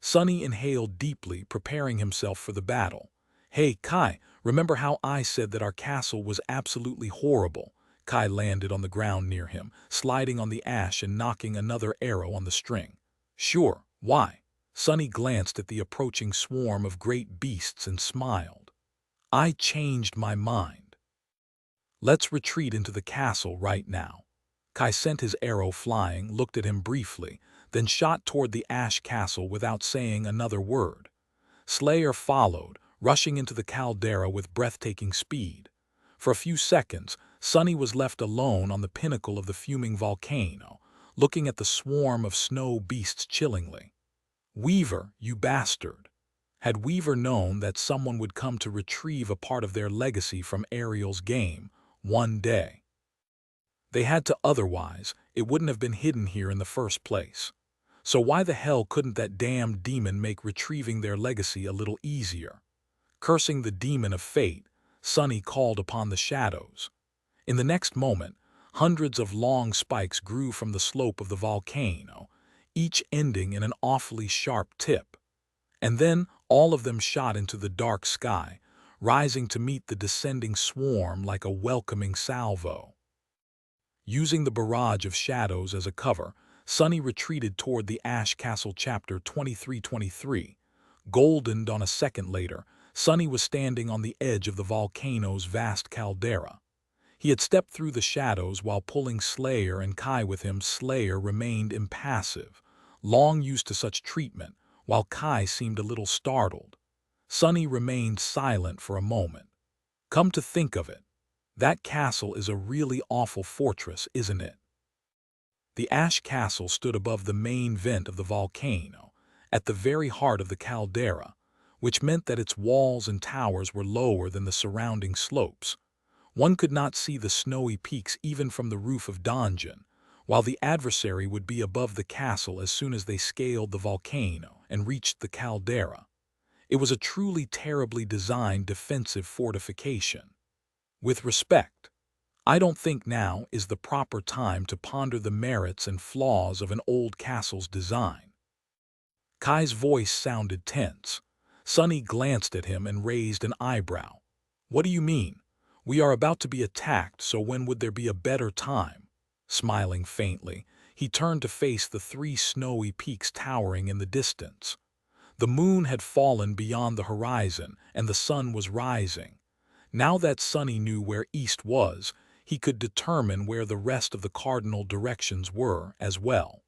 Sonny inhaled deeply, preparing himself for the battle. "Hey, Kai, remember how I said that our castle was absolutely horrible?" Kai landed on the ground near him, sliding on the ash and knocking another arrow on the string. "Sure, why?" Sonny glanced at the approaching swarm of great beasts and smiled. "I changed my mind. Let's retreat into the castle right now." Kai sent his arrow flying, looked at him briefly, then shot toward the ash castle without saying another word. Slayer followed, rushing into the caldera with breathtaking speed. For a few seconds, Sonny was left alone on the pinnacle of the fuming volcano, looking at the swarm of snow beasts chillingly. "Weaver, you bastard!" Had Weaver known that someone would come to retrieve a part of their legacy from Ariel's game one day? They had to, otherwise it wouldn't have been hidden here in the first place. So why the hell couldn't that damned demon make retrieving their legacy a little easier? Cursing the demon of fate, Sonny called upon the shadows. In the next moment, hundreds of long spikes grew from the slope of the volcano, each ending in an awfully sharp tip. And then all of them shot into the dark sky, rising to meet the descending swarm like a welcoming salvo. Using the barrage of shadows as a cover, Sonny retreated toward the Ash Castle. Chapter 23:23. Goldened on a second later, Sonny was standing on the edge of the volcano's vast caldera. He had stepped through the shadows while pulling Slayer and Kai with him. Slayer remained impassive, long used to such treatment, while Kai seemed a little startled. Sonny remained silent for a moment. "Come to think of it, that castle is a really awful fortress, isn't it?" The ash castle stood above the main vent of the volcano, at the very heart of the caldera, which meant that its walls and towers were lower than the surrounding slopes. One could not see the snowy peaks even from the roof of donjon, while the adversary would be above the castle as soon as they scaled the volcano and reached the caldera. It was a truly terribly designed defensive fortification. With respect, I don't think now is the proper time to ponder the merits and flaws of an old castle's design. Kai's voice sounded tense. Sonny glanced at him and raised an eyebrow. "What do you mean? We are about to be attacked, so when would there be a better time?" Smiling faintly, he turned to face the three snowy peaks towering in the distance. The moon had fallen beyond the horizon, and the sun was rising. Now that Sonny knew where east was, he could determine where the rest of the cardinal directions were as well.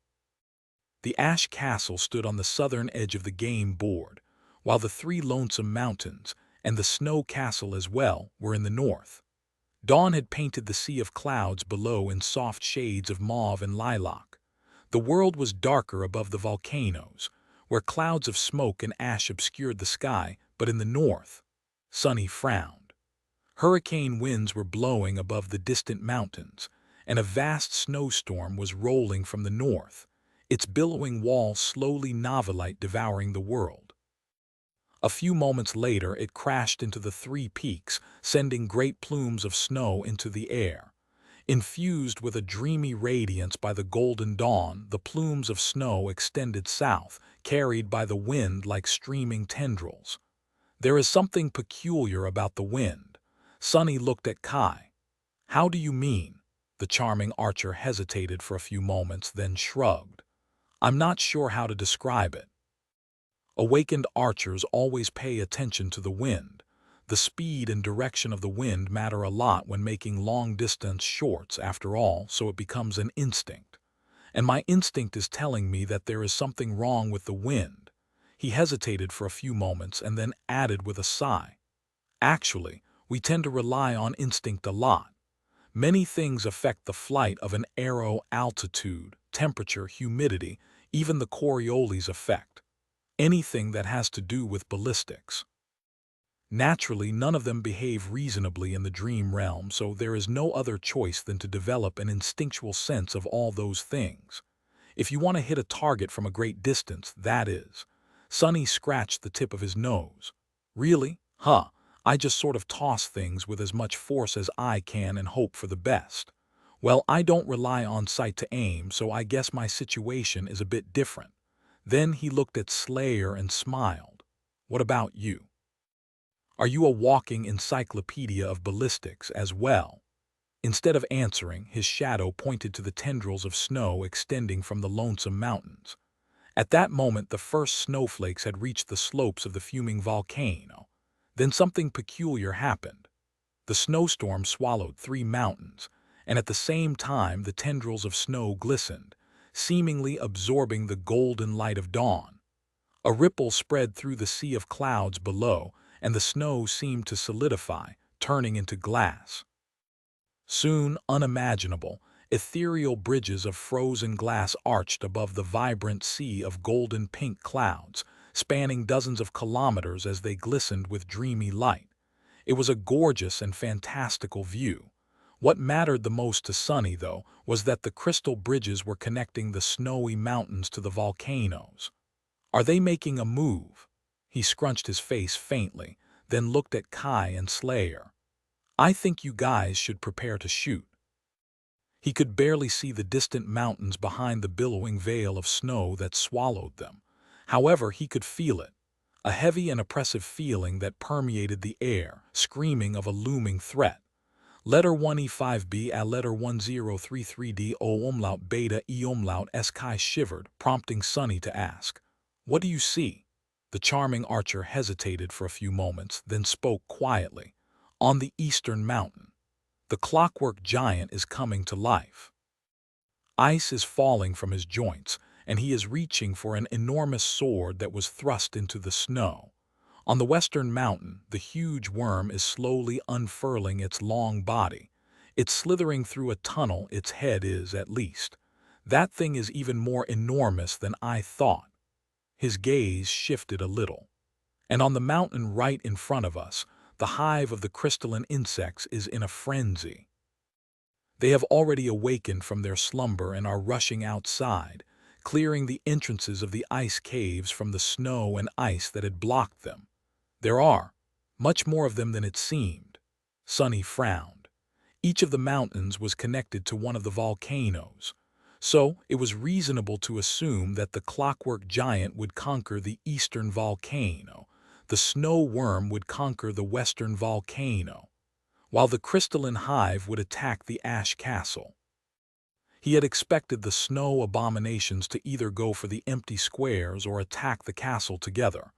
The Ash Castle stood on the southern edge of the game board, while the three lonesome mountains, and the Snow Castle as well, were in the north. Dawn had painted the sea of clouds below in soft shades of mauve and lilac. The world was darker above the volcanoes, where clouds of smoke and ash obscured the sky, but in the north, Sonny frowned. Hurricane winds were blowing above the distant mountains, and a vast snowstorm was rolling from the north, its billowing walls slowly novelite devouring the world. A few moments later it crashed into the three peaks, sending great plumes of snow into the air. Infused with a dreamy radiance by the golden dawn, the plumes of snow extended south, carried by the wind like streaming tendrils. There is something peculiar about the wind. Sonny looked at Kai. How do you mean? The charming archer hesitated for a few moments, then shrugged. I'm not sure how to describe it. Awakened archers always pay attention to the wind. The speed and direction of the wind matter a lot when making long-distance shots, after all, so it becomes an instinct. And my instinct is telling me that there is something wrong with the wind. He hesitated for a few moments and then added with a sigh. Actually, we tend to rely on instinct a lot. Many things affect the flight of an arrow: altitude, temperature, humidity, even the Coriolis effect. Anything that has to do with ballistics. Naturally, none of them behave reasonably in the dream realm, so there is no other choice than to develop an instinctual sense of all those things. If you want to hit a target from a great distance, that is. Sonny scratched the tip of his nose. Really? Huh. I just sort of toss things with as much force as I can and hope for the best. Well, I don't rely on sight to aim, so I guess my situation is a bit different. Then he looked at Slayer and smiled. What about you? Are you a walking encyclopedia of ballistics as well? Instead of answering, his shadow pointed to the tendrils of snow extending from the lonesome mountains. At that moment, the first snowflakes had reached the slopes of the fuming volcano. Then something peculiar happened. The snowstorm swallowed three mountains, and at the same time the tendrils of snow glistened, seemingly absorbing the golden light of dawn. A ripple spread through the sea of clouds below, and the snow seemed to solidify, turning into glass. Soon, unimaginable, ethereal bridges of frozen glass arched above the vibrant sea of golden pink clouds, spanning dozens of kilometers as they glistened with dreamy light. It was a gorgeous and fantastical view. What mattered the most to Sonny, though, was that the crystal bridges were connecting the snowy mountains to the volcanoes. Are they making a move? He scrunched his face faintly, then looked at Kai and Slayer. I think you guys should prepare to shoot. He could barely see the distant mountains behind the billowing veil of snow that swallowed them. However, he could feel it, a heavy and oppressive feeling that permeated the air, screaming of a looming threat. Letter 1E5B a letter 1033D O umlaut beta E umlaut S. Kai shivered, prompting Sonny to ask, What do you see? The charming archer hesitated for a few moments, then spoke quietly. On the eastern mountain. The clockwork giant is coming to life. Ice is falling from his joints, and he is reaching for an enormous sword that was thrust into the snow. On the western mountain, the huge worm is slowly unfurling its long body. It's slithering through a tunnel, its head is, at least. That thing is even more enormous than I thought. His gaze shifted a little. And on the mountain right in front of us, the hive of the crystalline insects is in a frenzy. They have already awakened from their slumber and are rushing outside, clearing the entrances of the ice caves from the snow and ice that had blocked them. There are much more of them than it seemed. Sonny frowned. Each of the mountains was connected to one of the volcanoes, so it was reasonable to assume that the clockwork giant would conquer the eastern volcano, the snow worm would conquer the western volcano, while the crystalline hive would attack the ash castle. He had expected the snow abominations to either go for the empty squares or attack the castle together,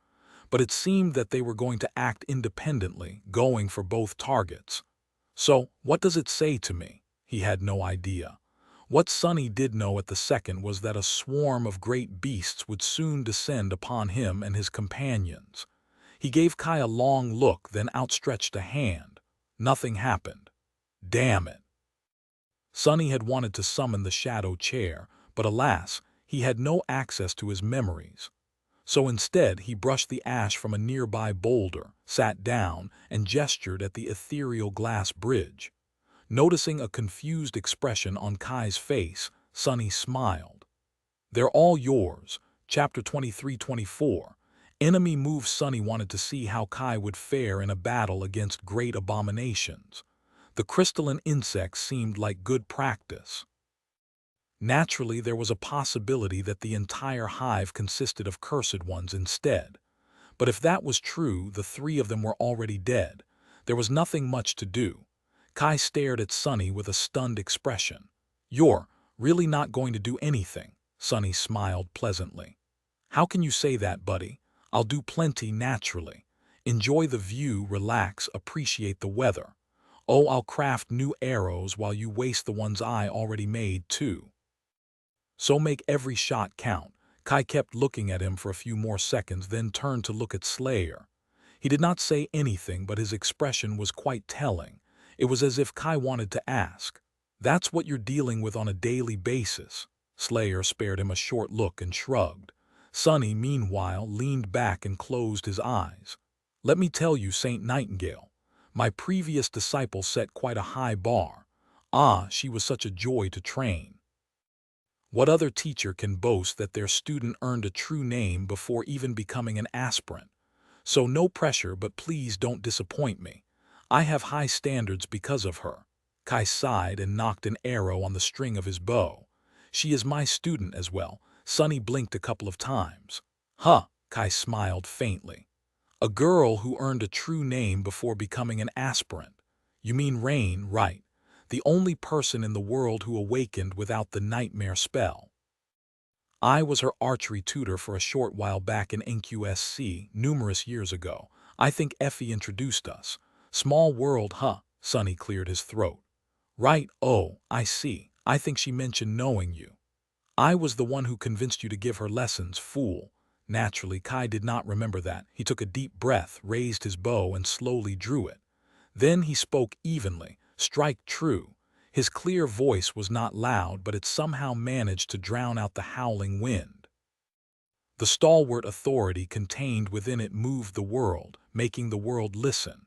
but it seemed that they were going to act independently, going for both targets. So, what does it say to me? He had no idea. What Sonny did know at the second was that a swarm of great beasts would soon descend upon him and his companions. He gave Kai a long look, then outstretched a hand. Nothing happened. Damn it. Sonny had wanted to summon the shadow chair, but alas, he had no access to his memories. So instead, he brushed the ash from a nearby boulder, sat down, and gestured at the ethereal glass bridge. Noticing a confused expression on Kai's face, Sonny smiled. They're all yours. Chapter 23-24. Enemy move. Sonny wanted to see how Kai would fare in a battle against great abominations. The crystalline insects seemed like good practice. Naturally, there was a possibility that the entire hive consisted of cursed ones instead. But if that was true, the three of them were already dead. There was nothing much to do. Kai stared at Sonny with a stunned expression. "You're really not going to do anything?" Sonny smiled pleasantly. "How can you say that, buddy? I'll do plenty naturally. Enjoy the view, relax, appreciate the weather. Oh, I'll craft new arrows while you waste the ones I already made, too. So make every shot count." Kai kept looking at him for a few more seconds, then turned to look at Slayer. He did not say anything, but his expression was quite telling. It was as if Kai wanted to ask, "That's what you're dealing with on a daily basis?" Slayer spared him a short look and shrugged. Sonny, meanwhile, leaned back and closed his eyes. "Let me tell you, Saint Nightingale, my previous disciple set quite a high bar. Ah, she was such a joy to train. What other teacher can boast that their student earned a true name before even becoming an aspirant? So no pressure, but please don't disappoint me. I have high standards because of her." Kai sighed and knocked an arrow on the string of his bow. "She is my student as well." Sonny blinked a couple of times. "Huh," Kai smiled faintly. "A girl who earned a true name before becoming an aspirant. You mean Rain, right? The only person in the world who awakened without the nightmare spell. I was her archery tutor for a short while back in NQSC, numerous years ago. I think Effie introduced us. Small world, huh?" Sonny cleared his throat. "Right, oh, I see. I think she mentioned knowing you. I was the one who convinced you to give her lessons, fool." Naturally, Kai did not remember that. He took a deep breath, raised his bow, and slowly drew it. Then he spoke evenly. "Strike true." His clear voice was not loud, but it somehow managed to drown out the howling wind. The stalwart authority contained within it moved the world, making the world listen.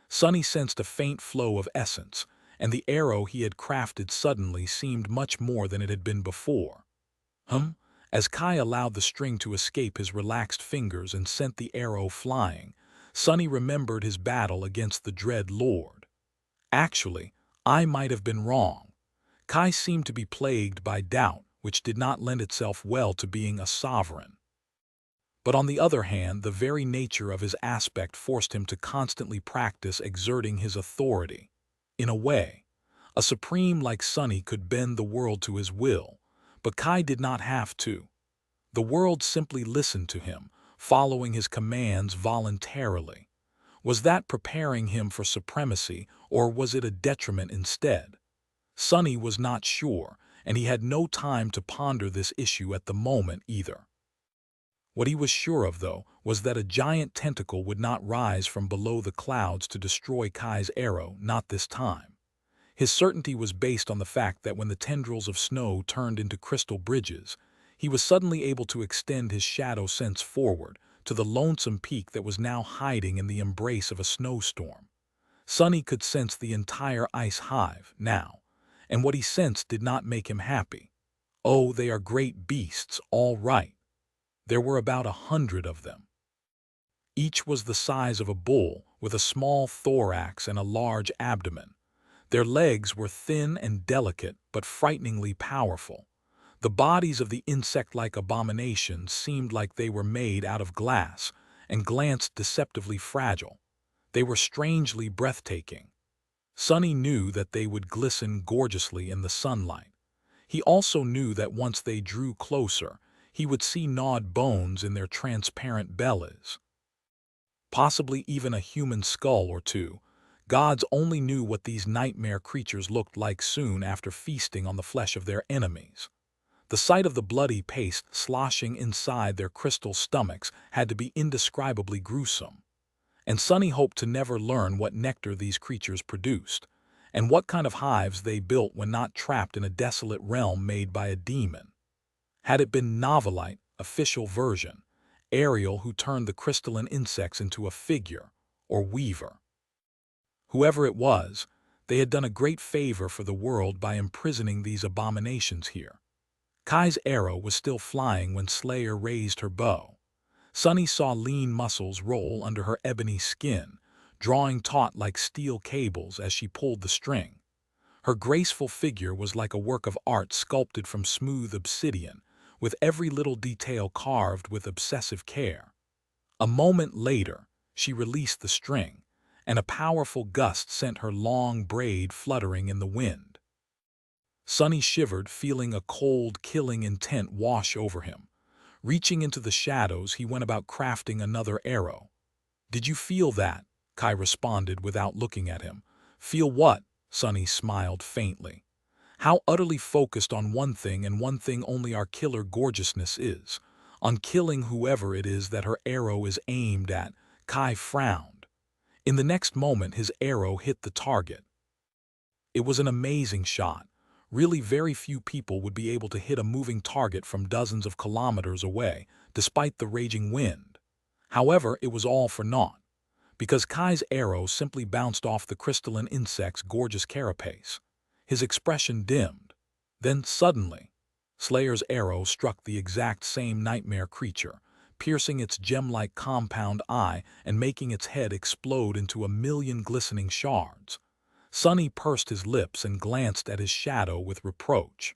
Sonny sensed a faint flow of essence, and the arrow he had crafted suddenly seemed much more than it had been before. As Kai allowed the string to escape his relaxed fingers and sent the arrow flying, Sonny remembered his battle against the Dread Lord. Actually, I might have been wrong. Kai seemed to be plagued by doubt, which did not lend itself well to being a sovereign. But on the other hand, the very nature of his aspect forced him to constantly practice exerting his authority. In a way, a supreme like Sonny could bend the world to his will, but Kai did not have to. The world simply listened to him, following his commands voluntarily. Was that preparing him for supremacy, or was it a detriment instead? Sonny was not sure, and he had no time to ponder this issue at the moment either. What he was sure of, though, was that a giant tentacle would not rise from below the clouds to destroy Kai's arrow, not this time. His certainty was based on the fact that when the tendrils of snow turned into crystal bridges, he was suddenly able to extend his shadow sense forward to the lonesome peak that was now hiding in the embrace of a snowstorm. Sonny could sense the entire ice hive now, and what he sensed did not make him happy. Oh, they are great beasts, all right. There were about 100 of them. Each was the size of a bull, with a small thorax and a large abdomen. Their legs were thin and delicate, but frighteningly powerful. The bodies of the insect-like abominations seemed like they were made out of glass and glanced deceptively fragile. They were strangely breathtaking. Sonny knew that they would glisten gorgeously in the sunlight. He also knew that once they drew closer, he would see gnawed bones in their transparent bellies. Possibly even a human skull or two. Gods only knew what these nightmare creatures looked like soon after feasting on the flesh of their enemies. The sight of the bloody paste sloshing inside their crystal stomachs had to be indescribably gruesome. And Sonny hoped to never learn what nectar these creatures produced, and what kind of hives they built when not trapped in a desolate realm made by a demon. Had it been Novelite, official version, Ariel who turned the crystalline insects into a figure, or weaver. Whoever it was, they had done a great favor for the world by imprisoning these abominations here. Kai's arrow was still flying when Slayer raised her bow. Sunny saw lean muscles roll under her ebony skin, drawing taut like steel cables as she pulled the string. Her graceful figure was like a work of art sculpted from smooth obsidian, with every little detail carved with obsessive care. A moment later, she released the string, and a powerful gust sent her long braid fluttering in the wind. Sunny shivered, feeling a cold, killing intent wash over him. Reaching into the shadows, he went about crafting another arrow. "Did you feel that?" Kai responded without looking at him. "Feel what?" Sunny smiled faintly. "How utterly focused on one thing and one thing only our killer gorgeousness is. On killing whoever it is that her arrow is aimed at." Kai frowned. In the next moment, his arrow hit the target. It was an amazing shot. Really, very few people would be able to hit a moving target from dozens of kilometers away, despite the raging wind. However, it was all for naught, because Kai's arrow simply bounced off the crystalline insect's gorgeous carapace. His expression dimmed. Then suddenly, Slayer's arrow struck the exact same nightmare creature, piercing its gem-like compound eye and making its head explode into a million glistening shards. Sunny pursed his lips and glanced at his shadow with reproach.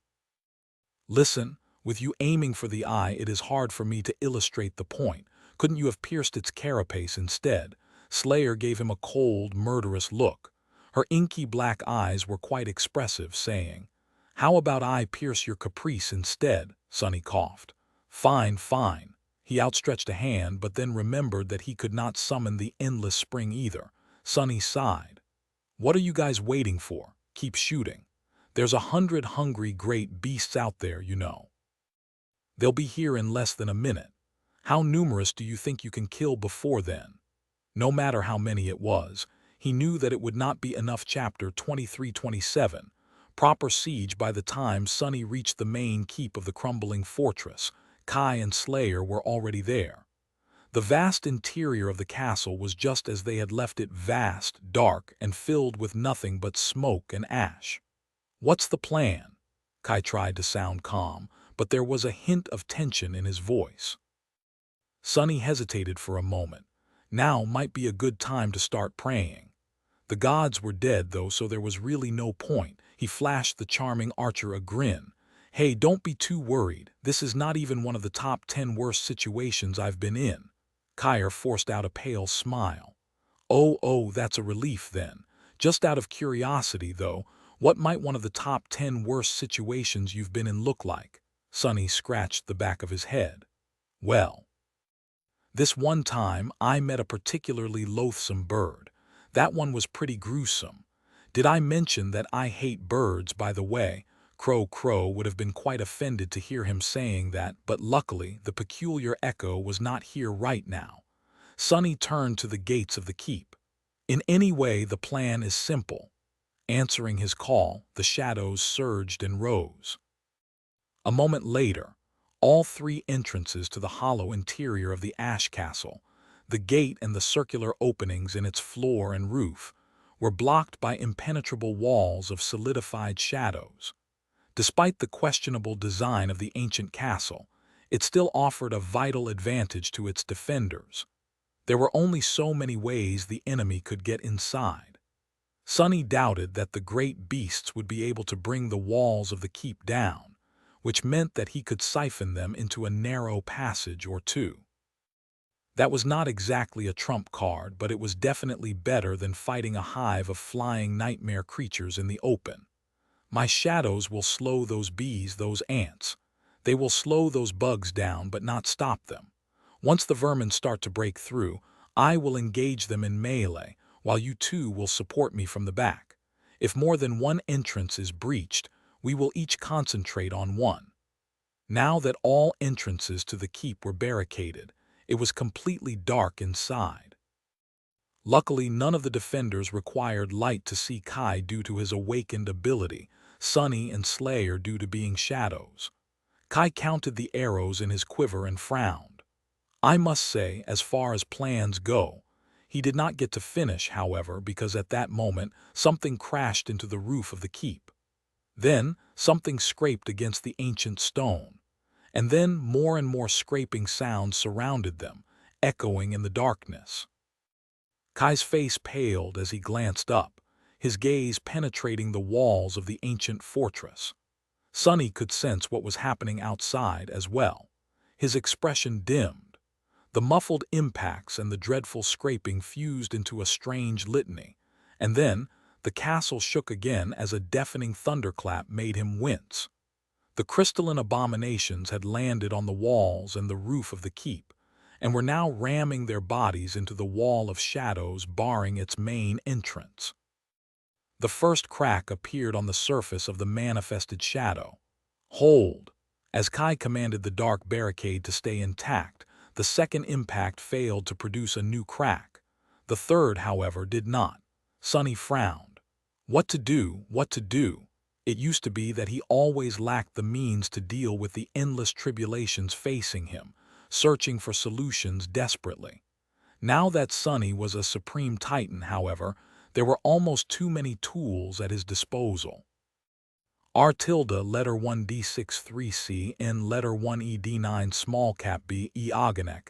"Listen, with you aiming for the eye, it is hard for me to illustrate the point. Couldn't you have pierced its carapace instead?" Slayer gave him a cold, murderous look. Her inky black eyes were quite expressive, saying, "How about I pierce your caprice instead?" Sunny coughed. "Fine, fine." He outstretched a hand, but then remembered that he could not summon the endless spring either. Sunny sighed. "What are you guys waiting for? Keep shooting. There's 100 hungry great beasts out there, you know. They'll be here in less than a minute. How numerous do you think you can kill before then?" No matter how many it was, he knew that it would not be enough. Chapter 23-27. Proper siege. By the time Sunny reached the main keep of the crumbling fortress, Kai and Slayer were already there. The vast interior of the castle was just as they had left it, vast, dark, and filled with nothing but smoke and ash. "What's the plan?" Kai tried to sound calm, but there was a hint of tension in his voice. Sunny hesitated for a moment. Now might be a good time to start praying. The gods were dead, though, so there was really no point. He flashed the charming archer a grin. "Hey, don't be too worried. This is not even one of the top 10 worst situations I've been in." Kyer forced out a pale smile. Oh, that's a relief then. Just out of curiosity, though, what might one of the top 10 worst situations you've been in look like? Sunny scratched the back of his head. "Well, this one time I met a particularly loathsome bird. That one was pretty gruesome. Did I mention that I hate birds, by the way?" Crow would have been quite offended to hear him saying that, but luckily the peculiar echo was not here right now. Sunny turned to the gates of the keep. "In any way, the plan is simple." Answering his call, the shadows surged and rose. A moment later, all three entrances to the hollow interior of the ash castle, the gate and the circular openings in its floor and roof, were blocked by impenetrable walls of solidified shadows. Despite the questionable design of the ancient castle, it still offered a vital advantage to its defenders. There were only so many ways the enemy could get inside. Sunny doubted that the great beasts would be able to bring the walls of the keep down, which meant that he could siphon them into a narrow passage or two. That was not exactly a trump card, but it was definitely better than fighting a hive of flying nightmare creatures in the open. My shadows will slow those bees, those ants. They will slow those bugs down but not stop them. Once the vermin start to break through, I will engage them in melee, while you two will support me from the back. If more than one entrance is breached, we will each concentrate on one. Now that all entrances to the keep were barricaded, it was completely dark inside. Luckily, none of the defenders required light to see Kai due to his awakened ability, Sunny and Slayer due to being shadows. Kai counted the arrows in his quiver and frowned. I must say, as far as plans go, he did not get to finish, however, because at that moment something crashed into the roof of the keep. Then something scraped against the ancient stone, and then more and more scraping sounds surrounded them, echoing in the darkness. Kai's face paled as he glanced up, his gaze penetrating the walls of the ancient fortress. Sunny could sense what was happening outside as well. His expression dimmed. The muffled impacts and the dreadful scraping fused into a strange litany, and then the castle shook again as a deafening thunderclap made him wince. The crystalline abominations had landed on the walls and the roof of the keep, and were now ramming their bodies into the wall of shadows barring its main entrance. The first crack appeared on the surface of the manifested shadow. Hold! As Kai commanded the dark barricade to stay intact, the second impact failed to produce a new crack. The third, however, did not. Sunny frowned. What to do, what to do? It used to be that he always lacked the means to deal with the endless tribulations facing him, searching for solutions desperately. Now that Sunny was a supreme titan, however, there were almost too many tools at his disposal. R tilde letter 1 D6 3C N letter 1 E D9 small cap B E Ogonek.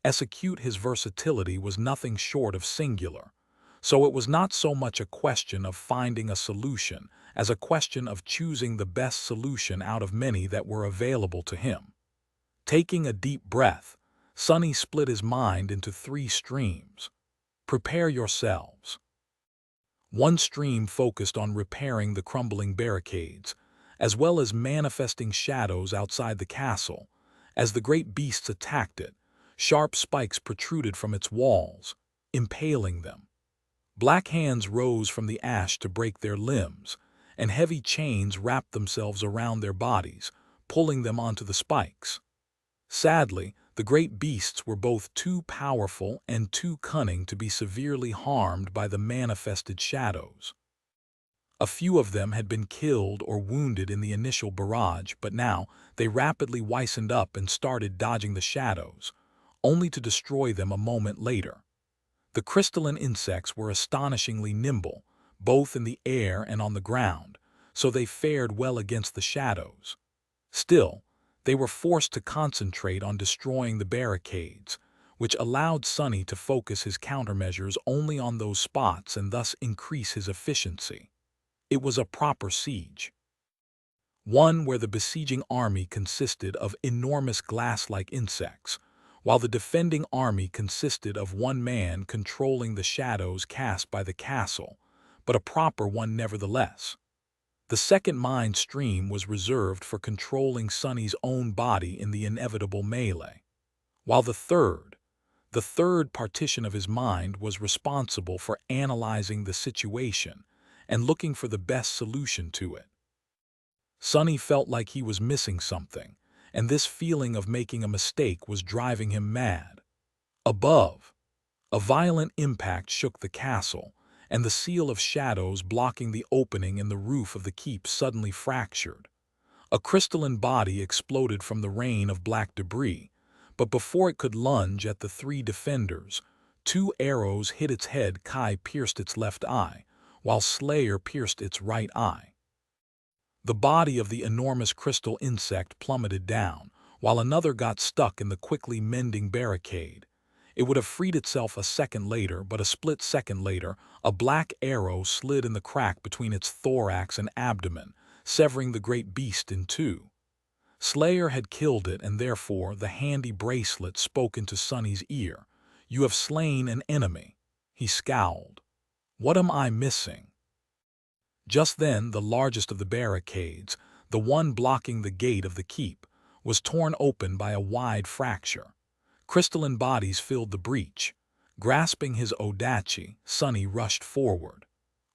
Execute his versatility was nothing short of singular. So it was not so much a question of finding a solution as a question of choosing the best solution out of many that were available to him. Taking a deep breath, Sunny split his mind into 3 streams. Prepare yourselves. One stream focused on repairing the crumbling barricades, as well as manifesting shadows outside the castle. As the great beasts attacked it, sharp spikes protruded from its walls, impaling them. Black hands rose from the ash to break their limbs, and heavy chains wrapped themselves around their bodies, pulling them onto the spikes. Sadly, the great beasts were both too powerful and too cunning to be severely harmed by the manifested shadows. A few of them had been killed or wounded in the initial barrage, but now they rapidly wisened up and started dodging the shadows, only to destroy them a moment later. The crystalline insects were astonishingly nimble, both in the air and on the ground, so they fared well against the shadows. Still, they were forced to concentrate on destroying the barricades, which allowed Sunny to focus his countermeasures only on those spots and thus increase his efficiency. It was a proper siege. One where the besieging army consisted of enormous glass-like insects, while the defending army consisted of one man controlling the shadows cast by the castle, but a proper one nevertheless. The second mind stream was reserved for controlling Sunny's own body in the inevitable melee, while the third partition of his mind was responsible for analyzing the situation and looking for the best solution to it. Sunny felt like he was missing something, and this feeling of making a mistake was driving him mad. Above, a violent impact shook the castle, and the seal of shadows blocking the opening in the roof of the keep suddenly fractured. A crystalline body exploded from the rain of black debris, but before it could lunge at the 3 defenders, 2 arrows hit its head. Kai pierced its left eye, while Slayer pierced its right eye. The body of the enormous crystal insect plummeted down, while another got stuck in the quickly mending barricade. It would have freed itself a second later, but a split second later, a black arrow slid in the crack between its thorax and abdomen, severing the great beast in 2. Slayer had killed it, and therefore the handy bracelet spoke into Sunny's ear. "You have slain an enemy." He scowled. "What am I missing?" Just then, the largest of the barricades, the one blocking the gate of the keep, was torn open by a wide fracture. Crystalline bodies filled the breach. Grasping his odachi, Sunny rushed forward.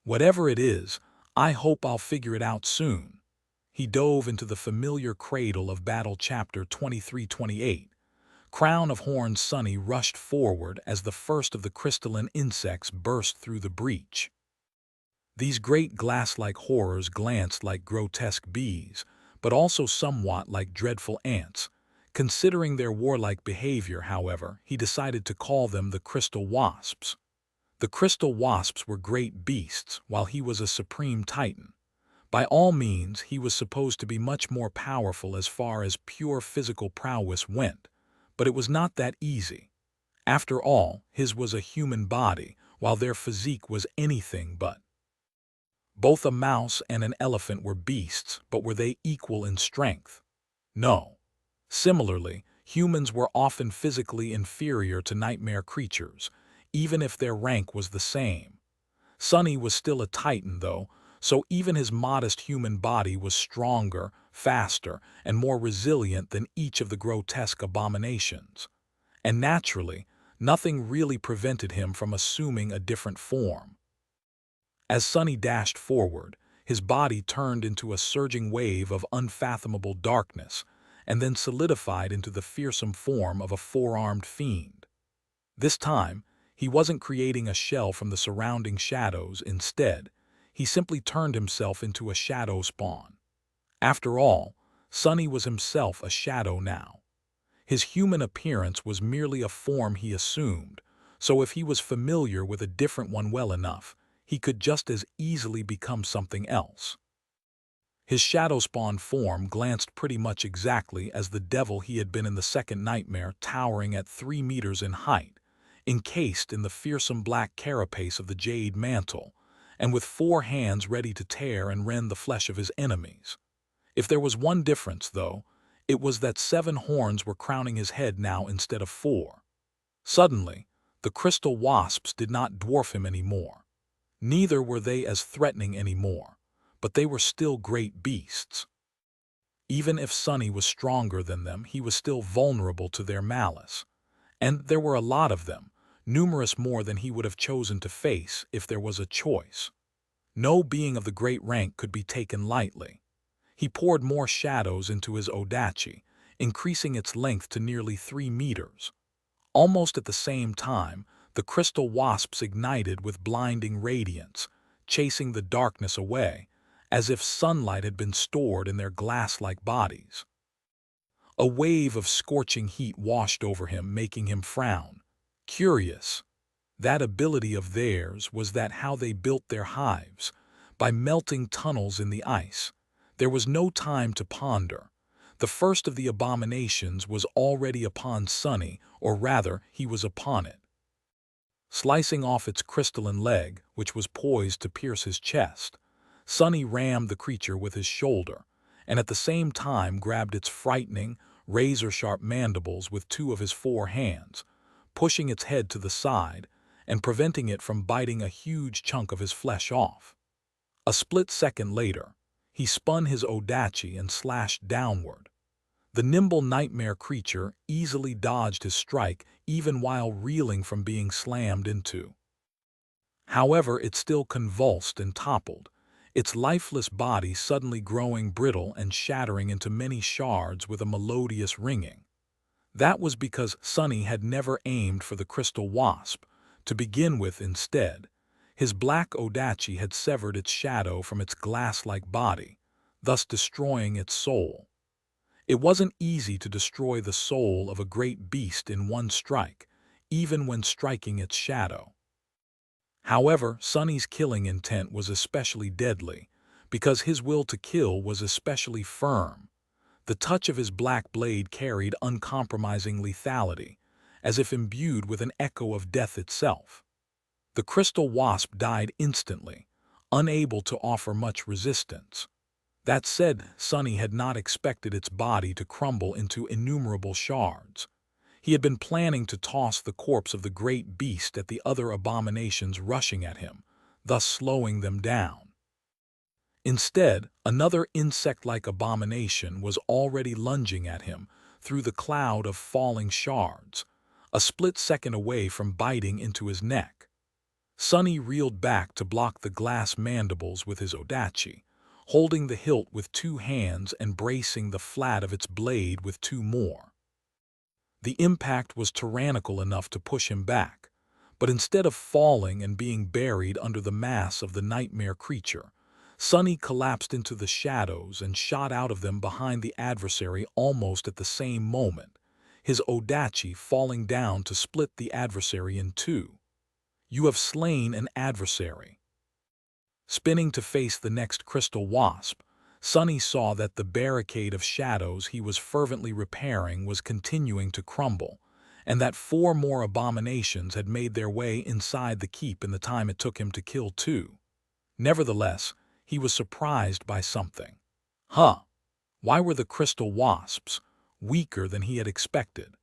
Whatever it is, I hope I'll figure it out soon. He dove into the familiar cradle of battle chapter 2328. Crown of Horns Sunny rushed forward as the first of the crystalline insects burst through the breach. These great glass-like horrors glanced like grotesque bees, but also somewhat like dreadful ants. Considering their warlike behavior, however, he decided to call them the crystal wasps. The crystal wasps were great beasts, while he was a supreme titan. By all means, he was supposed to be much more powerful as far as pure physical prowess went, but it was not that easy. After all, his was a human body, while their physique was anything but. Both a mouse and an elephant were beasts, but were they equal in strength? No. Similarly, humans were often physically inferior to nightmare creatures, even if their rank was the same. Sunny was still a titan, though, so even his modest human body was stronger, faster, and more resilient than each of the grotesque abominations. And naturally, nothing really prevented him from assuming a different form. As Sunny dashed forward, his body turned into a surging wave of unfathomable darkness, and then solidified into the fearsome form of a four-armed fiend. This time, he wasn't creating a shell from the surrounding shadows. Instead, he simply turned himself into a shadow spawn. After all, Sunny was himself a shadow now. His human appearance was merely a form he assumed, so if he was familiar with a different one well enough, he could just as easily become something else. His shadow spawn form glanced pretty much exactly as the devil he had been in the second nightmare, towering at 3 meters in height, encased in the fearsome black carapace of the jade mantle, and with 4 hands ready to tear and rend the flesh of his enemies. If there was one difference, though, it was that 7 horns were crowning his head now instead of 4. Suddenly, the crystal wasps did not dwarf him anymore. Neither were they as threatening anymore, but they were still great beasts. Even if Sunny was stronger than them, he was still vulnerable to their malice. And there were a lot of them, numerous more than he would have chosen to face if there was a choice. No being of the great rank could be taken lightly. He poured more shadows into his odachi, increasing its length to nearly 3 meters. Almost at the same time, the crystal wasps ignited with blinding radiance, chasing the darkness away, as if sunlight had been stored in their glass-like bodies. A wave of scorching heat washed over him, making him frown. Curious. That ability of theirs was that how they built their hives, by melting tunnels in the ice. There was no time to ponder. The first of the abominations was already upon Sunny, or rather, he was upon it. Slicing off its crystalline leg, which was poised to pierce his chest, Sunny rammed the creature with his shoulder, and at the same time grabbed its frightening, razor-sharp mandibles with 2 of his 4 hands, pushing its head to the side and preventing it from biting a huge chunk of his flesh off. A split second later, he spun his odachi and slashed downward. The nimble nightmare creature easily dodged his strike even while reeling from being slammed into. However, it still convulsed and toppled, its lifeless body suddenly growing brittle and shattering into many shards with a melodious ringing. That was because Sunny had never aimed for the crystal wasp. To begin with, instead, his black odachi had severed its shadow from its glass-like body, thus destroying its soul. It wasn't easy to destroy the soul of a great beast in one strike, even when striking its shadow. However, Sunny's killing intent was especially deadly, because his will to kill was especially firm. The touch of his black blade carried uncompromising lethality, as if imbued with an echo of death itself. The crystal wasp died instantly, unable to offer much resistance. That said, Sunny had not expected its body to crumble into innumerable shards. He had been planning to toss the corpse of the great beast at the other abominations rushing at him, thus slowing them down. Instead, another insect-like abomination was already lunging at him through the cloud of falling shards, a split second away from biting into his neck. Sunny reeled back to block the glass mandibles with his odachi, holding the hilt with two hands and bracing the flat of its blade with two more. The impact was tyrannical enough to push him back, but instead of falling and being buried under the mass of the nightmare creature, Sunny collapsed into the shadows and shot out of them behind the adversary almost at the same moment, his odachi falling down to split the adversary in two. You have slain an adversary. Spinning to face the next crystal wasp, Sunny saw that the barricade of shadows he was fervently repairing was continuing to crumble, and that 4 more abominations had made their way inside the keep in the time it took him to kill 2. Nevertheless, he was surprised by something. Why were the crystal wasps weaker than he had expected?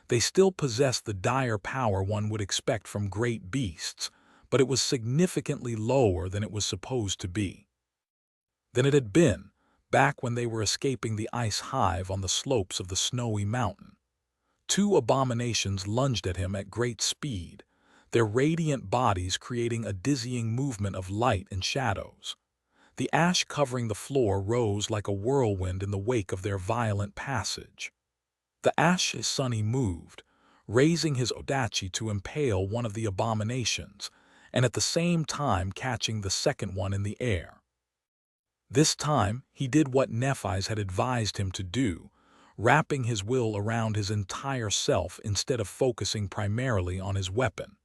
They still possessed the dire power one would expect from great beasts, but it was significantly lower than it was supposed to be. Than it had been back when they were escaping the ice hive on the slopes of the snowy mountain. 2 abominations lunged at him at great speed, their radiant bodies creating a dizzying movement of light and shadows. The ash covering the floor rose like a whirlwind in the wake of their violent passage. The ash Sunny moved, raising his odachi to impale one of the abominations, and at the same time catching the second one in the air. This time, he did what Nephi's had advised him to do, wrapping his will around his entire self instead of focusing primarily on his weapon.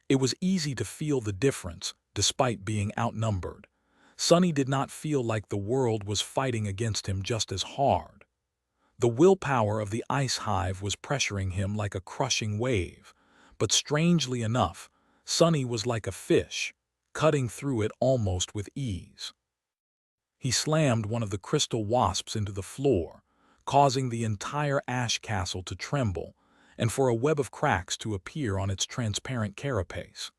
It was easy to feel the difference, despite being outnumbered. Sunny did not feel like the world was fighting against him just as hard. The willpower of the ice hive was pressuring him like a crushing wave, but strangely enough, Sunny was like a fish, cutting through it almost with ease. He slammed one of the crystal wasps into the floor, causing the entire ash castle to tremble and for a web of cracks to appear on its transparent carapace.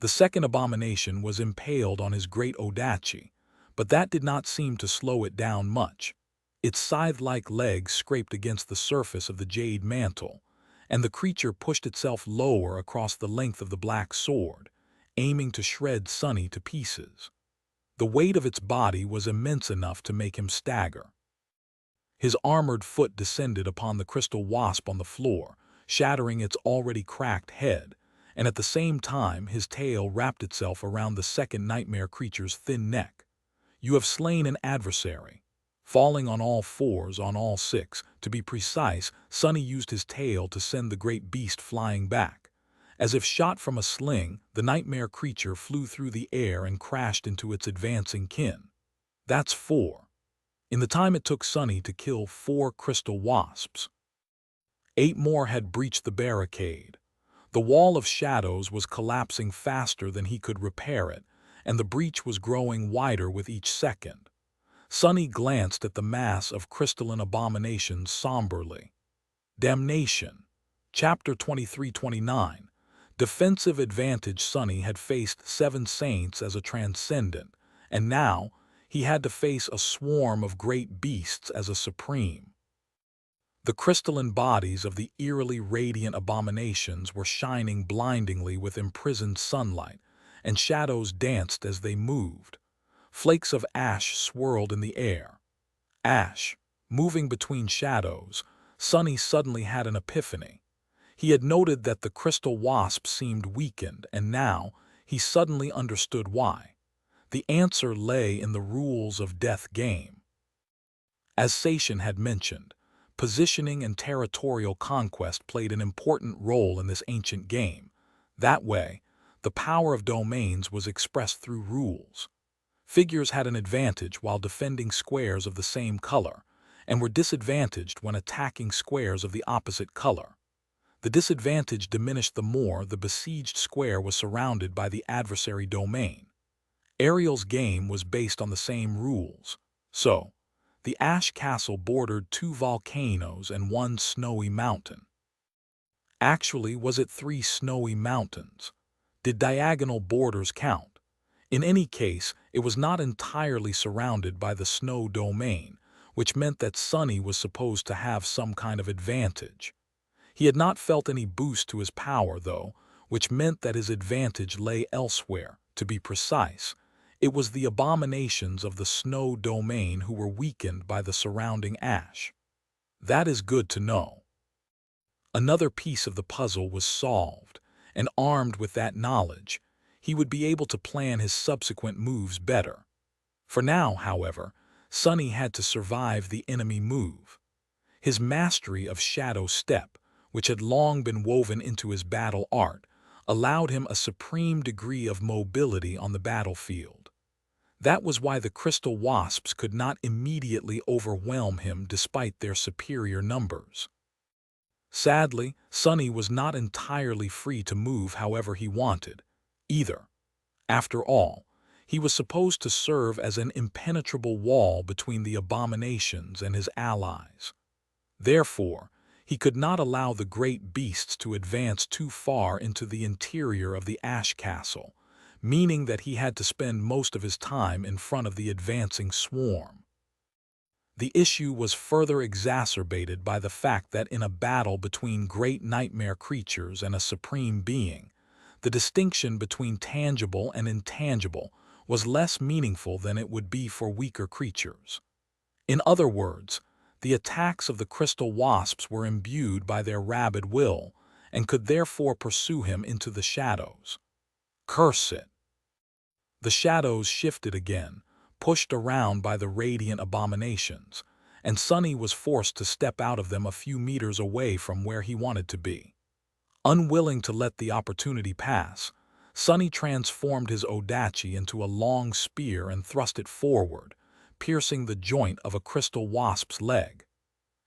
The second abomination was impaled on his great odachi, but that did not seem to slow it down much. Its scythe-like legs scraped against the surface of the jade mantle, and the creature pushed itself lower across the length of the black sword, aiming to shred Sunny to pieces. The weight of its body was immense enough to make him stagger. His armored foot descended upon the crystal wasp on the floor, shattering its already cracked head, and at the same time his tail wrapped itself around the second nightmare creature's thin neck. You have slain an adversary. Falling on all fours, on all 6, to be precise, Sunny used his tail to send the great beast flying back. As if shot from a sling, the nightmare creature flew through the air and crashed into its advancing kin. That's 4. In the time it took Sunny to kill 4 crystal wasps, 8 more had breached the barricade. The wall of shadows was collapsing faster than he could repair it, and the breach was growing wider with each second. Sunny glanced at the mass of crystalline abominations somberly. Damnation. Chapter 23-29. Defensive advantage. Sunny had faced 7 saints as a transcendent, and now he had to face a swarm of great beasts as a supreme. The crystalline bodies of the eerily radiant abominations were shining blindingly with imprisoned sunlight, and shadows danced as they moved. Flakes of ash swirled in the air. Ash, moving between shadows, Sunny suddenly had an epiphany. He had noted that the crystal wasp seemed weakened, and now he suddenly understood why. The answer lay in the rules of death game. As Sation had mentioned, positioning and territorial conquest played an important role in this ancient game. That way, the power of domains was expressed through rules. Figures had an advantage while defending squares of the same color, and were disadvantaged when attacking squares of the opposite color. The disadvantage diminished the more the besieged square was surrounded by the adversary domain. Ariel's game was based on the same rules. So, the Ash Castle bordered 2 volcanoes and 1 snowy mountain. Actually, was it 3 snowy mountains? Did diagonal borders count? In any case, it was not entirely surrounded by the snow domain, which meant that Sunny was supposed to have some kind of advantage. He had not felt any boost to his power, though, which meant that his advantage lay elsewhere. To be precise, it was the abominations of the snow domain who were weakened by the surrounding ash. That is good to know. Another piece of the puzzle was solved, and armed with that knowledge, he would be able to plan his subsequent moves better. For now, however, Sunny had to survive the enemy move. His mastery of Shadow Step, which had long been woven into his battle art, allowed him a supreme degree of mobility on the battlefield. That was why the crystal wasps could not immediately overwhelm him despite their superior numbers. Sadly, Sunny was not entirely free to move however he wanted, either. After all, he was supposed to serve as an impenetrable wall between the abominations and his allies. Therefore, he could not allow the great beasts to advance too far into the interior of the ash castle, meaning that he had to spend most of his time in front of the advancing swarm. The issue was further exacerbated by the fact that in a battle between great nightmare creatures and a supreme being, the distinction between tangible and intangible was less meaningful than it would be for weaker creatures. In other words, the attacks of the crystal wasps were imbued by their rabid will and could therefore pursue him into the shadows. Curse it! The shadows shifted again, pushed around by the radiant abominations, and Sunny was forced to step out of them a few meters away from where he wanted to be. Unwilling to let the opportunity pass, Sunny transformed his Odachi into a long spear and thrust it forward, piercing the joint of a crystal wasp's leg.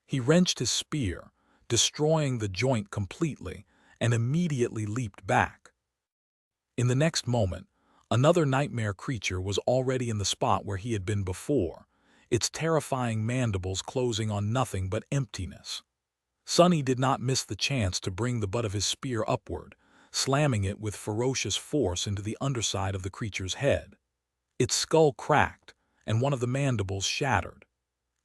He wrenched his spear, destroying the joint completely, and immediately leaped back. In the next moment, another nightmare creature was already in the spot where he had been before, its terrifying mandibles closing on nothing but emptiness. Sunny did not miss the chance to bring the butt of his spear upward, slamming it with ferocious force into the underside of the creature's head. Its skull cracked, and one of the mandibles shattered.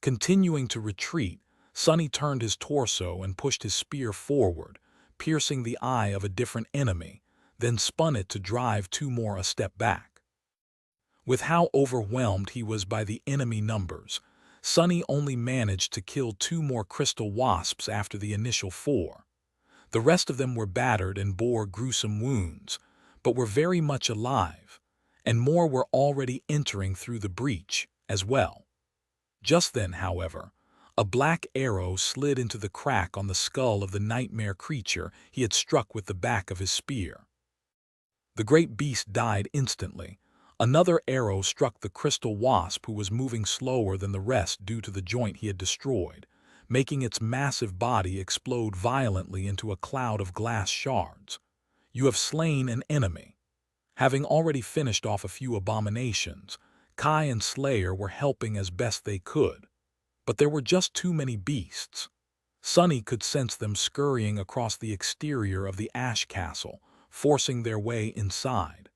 Continuing to retreat, Sunny turned his torso and pushed his spear forward, piercing the eye of a different enemy, then spun it to drive two more a step back. With how overwhelmed he was by the enemy numbers, Sunny only managed to kill two more crystal wasps after the initial four. The rest of them were battered and bore gruesome wounds, but were very much alive, and more were already entering through the breach as well. Just then, however, a black arrow slid into the crack on the skull of the nightmare creature he had struck with the back of his spear. The great beast died instantly. Another arrow struck the crystal wasp, who was moving slower than the rest due to the joint he had destroyed, making its massive body explode violently into a cloud of glass shards. You have slain an enemy. Having already finished off a few abominations, Kai and Slayer were helping as best they could. But there were just too many beasts. Sunny could sense them scurrying across the exterior of the ash castle, forcing their way inside.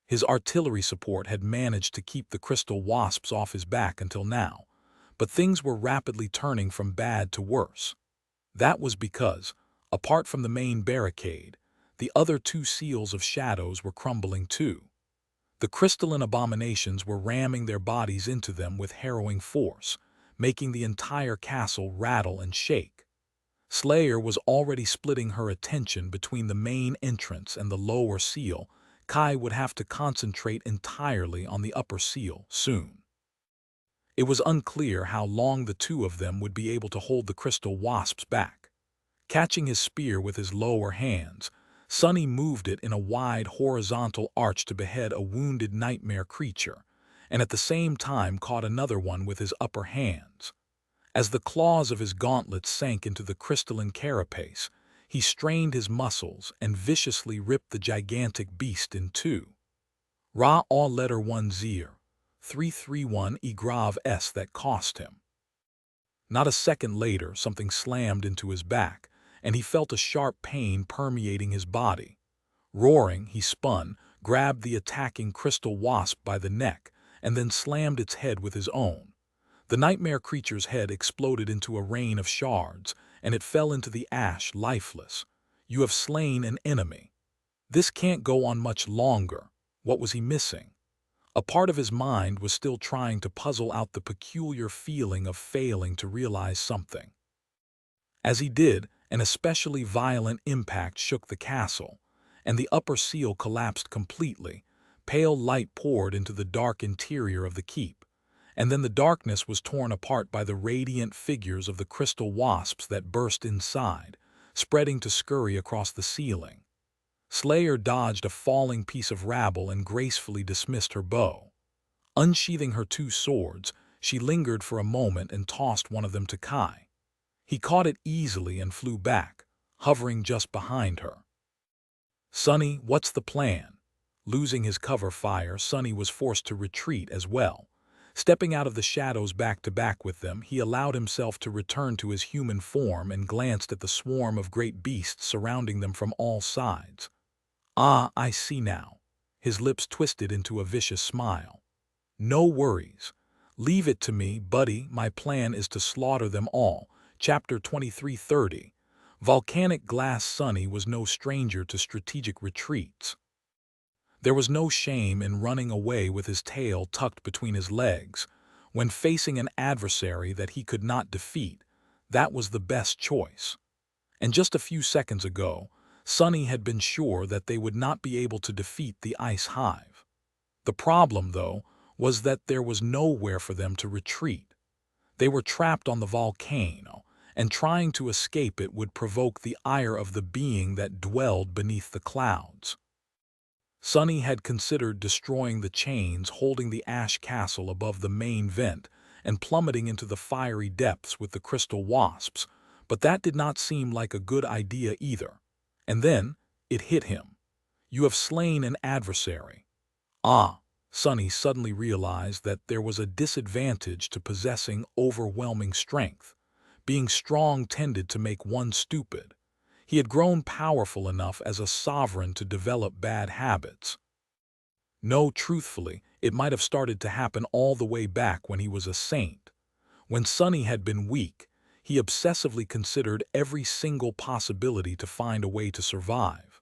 His artillery support had managed to keep the crystal wasps off his back until now, but things were rapidly turning from bad to worse. That was because, apart from the main barricade, the other two seals of shadows were crumbling too. The crystalline abominations were ramming their bodies into them with harrowing force, making the entire castle rattle and shake. Slayer was already splitting her attention between the main entrance and the lower seal. Kai would have to concentrate entirely on the upper seal soon. It was unclear how long the two of them would be able to hold the crystal wasps back. Catching his spear with his lower hands, Sunny moved it in a wide horizontal arch to behead a wounded nightmare creature, and at the same time caught another one with his upper hands. As the claws of his gauntlets sank into the crystalline carapace, he strained his muscles and viciously ripped the gigantic beast in two. Ra all letter 1 zir, 331 e grav s that cost him. Not a second later, something slammed into his back, and he felt a sharp pain permeating his body. Roaring, he spun, grabbed the attacking crystal wasp by the neck, and then slammed its head with his own. The nightmare creature's head exploded into a rain of shards, and it fell into the ash lifeless. You have slain an enemy. This can't go on much longer. What was he missing? A part of his mind was still trying to puzzle out the peculiar feeling of failing to realize something. As he did, an especially violent impact shook the castle, and the upper seal collapsed completely. Pale light poured into the dark interior of the keep, and then the darkness was torn apart by the radiant figures of the crystal wasps that burst inside, spreading to scurry across the ceiling. Slayer dodged a falling piece of rabble and gracefully dismissed her bow. Unsheathing her two swords, she lingered for a moment and tossed one of them to Kai. He caught it easily and flew back, hovering just behind her. "Sonny, what's the plan?" Losing his cover fire, Sonny was forced to retreat as well. Stepping out of the shadows back to back with them, he allowed himself to return to his human form and glanced at the swarm of great beasts surrounding them from all sides. "Ah, I see now." His lips twisted into a vicious smile. "No worries. Leave it to me, buddy. My plan is to slaughter them all." Chapter 2330. Volcanic Glass. Sonny was no stranger to strategic retreats. There was no shame in running away with his tail tucked between his legs. When facing an adversary that he could not defeat, that was the best choice. And just a few seconds ago, Sonny had been sure that they would not be able to defeat the ice hive. The problem, though, was that there was nowhere for them to retreat. They were trapped on the volcano, and trying to escape it would provoke the ire of the being that dwelled beneath the clouds. Sonny had considered destroying the chains holding the ash castle above the main vent and plummeting into the fiery depths with the crystal wasps, but that did not seem like a good idea either. And then it hit him. "You have slain an adversary." Ah, Sonny suddenly realized that there was a disadvantage to possessing overwhelming strength. Being strong tended to make one stupid. He had grown powerful enough as a sovereign to develop bad habits. No, truthfully, it might have started to happen all the way back when he was a saint. When Sonny had been weak, he obsessively considered every single possibility to find a way to survive.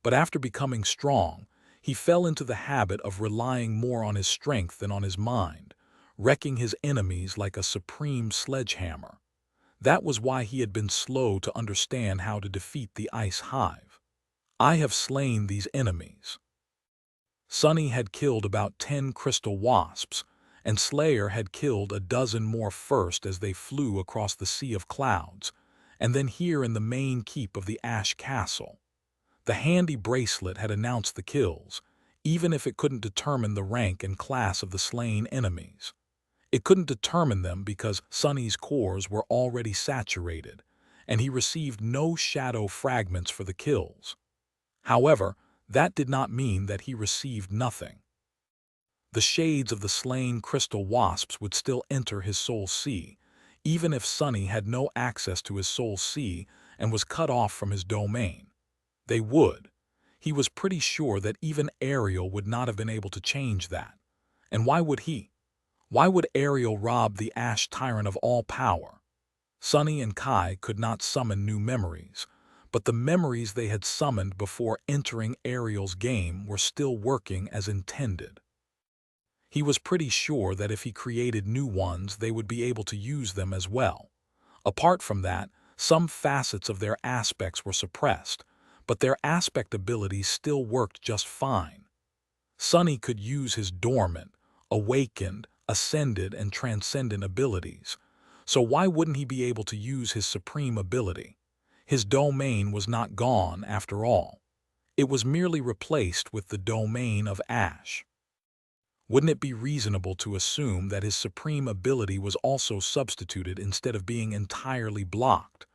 But after becoming strong, he fell into the habit of relying more on his strength than on his mind, wrecking his enemies like a supreme sledgehammer. That was why he had been slow to understand how to defeat the ice hive. "I have slain these enemies." Sonny had killed about 10 crystal wasps, and Slayer had killed a dozen more first as they flew across the sea of clouds, and then here in the main keep of the Ash Castle. The handy bracelet had announced the kills, even if it couldn't determine the rank and class of the slain enemies. It couldn't determine them because Sonny's cores were already saturated, and he received no shadow fragments for the kills. However, that did not mean that he received nothing. The shades of the slain crystal wasps would still enter his soul sea, even if Sonny had no access to his soul sea and was cut off from his domain. They would. He was pretty sure that even Ariel would not have been able to change that. And why would he? Why would Ariel rob the Ash Tyrant of all power? Sonny and Kai could not summon new memories, but the memories they had summoned before entering Ariel's game were still working as intended. He was pretty sure that if he created new ones, they would be able to use them as well. Apart from that, some facets of their aspects were suppressed, but their aspect abilities still worked just fine. Sonny could use his dormant, awakened, ascended, and transcendent abilities, so why wouldn't he be able to use his supreme ability? His domain was not gone after all. It was merely replaced with the domain of Ash. Wouldn't it be reasonable to assume that his supreme ability was also substituted instead of being entirely blocked?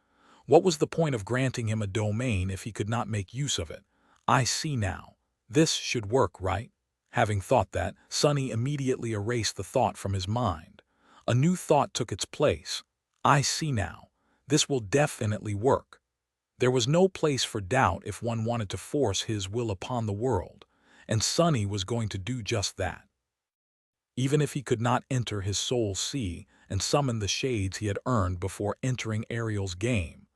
What was the point of granting him a domain if he could not make use of it? I see now. This should work, right? Having thought that, Sonny immediately erased the thought from his mind. A new thought took its place. I see now. This will definitely work. There was no place for doubt if one wanted to force his will upon the world, and Sunny was going to do just that. Even if he could not enter his soul sea and summon the shades he had earned before entering Ariel's game,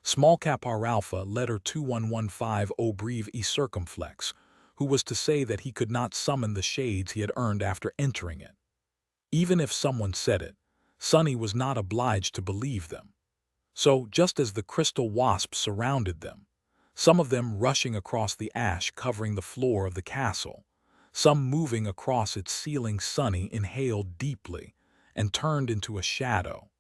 Small Cap R Alpha letter 2115 Obreve E Circumflex, who was to say that he could not summon the shades he had earned after entering it. Even if someone said it, Sunny was not obliged to believe them. So, just as the crystal wasps surrounded them, some of them rushing across the ash covering the floor of the castle, some moving across its ceiling, Sunny inhaled deeply and turned into a shadow.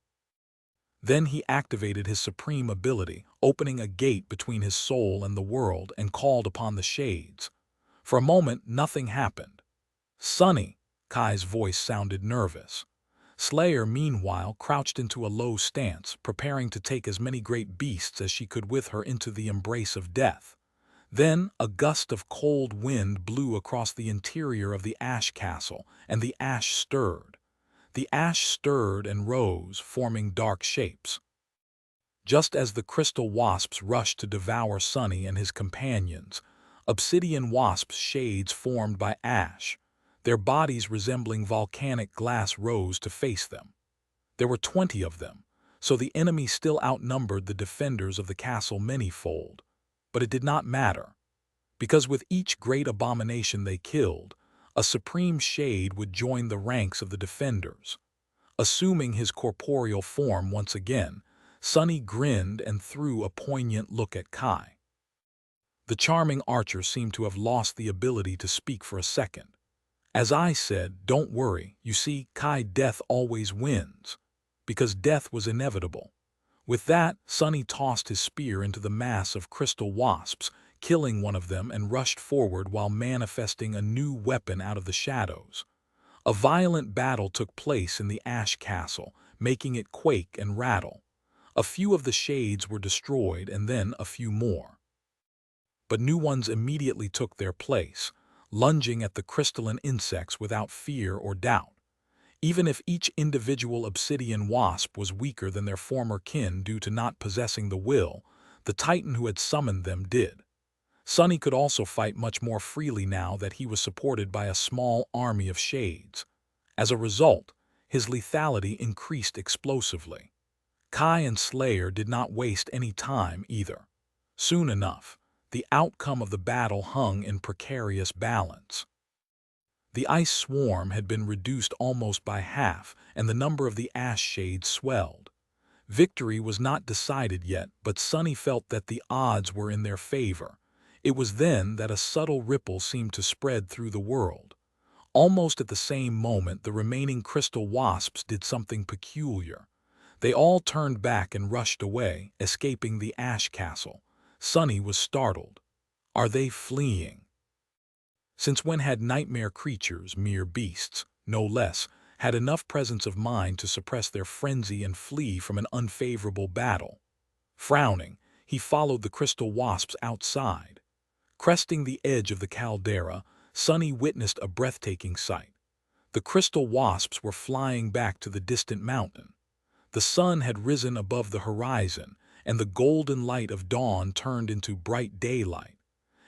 Then he activated his supreme ability, opening a gate between his soul and the world, and called upon the shades. For a moment, nothing happened. "Sunny," Kai's voice sounded nervous. Slayer, meanwhile, crouched into a low stance, preparing to take as many great beasts as she could with her into the embrace of death. Then a gust of cold wind blew across the interior of the ash castle, and the ash stirred. The ash stirred and rose, forming dark shapes. Just as the crystal wasps rushed to devour Sunny and his companions, obsidian wasps, shades formed by ash, their bodies resembling volcanic glass, rose to face them. There were 20 of them, so the enemy still outnumbered the defenders of the castle manyfold. But it did not matter, because with each great abomination they killed, a supreme shade would join the ranks of the defenders. Assuming his corporeal form once again, Sunny grinned and threw a poignant look at Kai. The charming archer seemed to have lost the ability to speak for a second. "As I said, don't worry. You see, Kai, death always wins." Because death was inevitable. With that, Sunny tossed his spear into the mass of crystal wasps, killing one of them, and rushed forward while manifesting a new weapon out of the shadows. A violent battle took place in the ash castle, making it quake and rattle. A few of the shades were destroyed, and then a few more. But new ones immediately took their place, lunging at the crystalline insects without fear or doubt. Even if each individual obsidian wasp was weaker than their former kin due to not possessing the will, the titan who had summoned them did. Sunny could also fight much more freely now that he was supported by a small army of shades. As a result, his lethality increased explosively. Kai and Slayer did not waste any time either. Soon enough, the outcome of the battle hung in precarious balance. The ice swarm had been reduced almost by half, and the number of the ash shades swelled. Victory was not decided yet, but Sunny felt that the odds were in their favor. It was then that a subtle ripple seemed to spread through the world. Almost at the same moment, the remaining crystal wasps did something peculiar. They all turned back and rushed away, escaping the ash castle. Sunny was startled. Are they fleeing? Since when had nightmare creatures, mere beasts, no less, had enough presence of mind to suppress their frenzy and flee from an unfavorable battle? Frowning, he followed the crystal wasps outside. Cresting the edge of the caldera, Sunny witnessed a breathtaking sight. The crystal wasps were flying back to the distant mountain. The sun had risen above the horizon, and the golden light of dawn turned into bright daylight.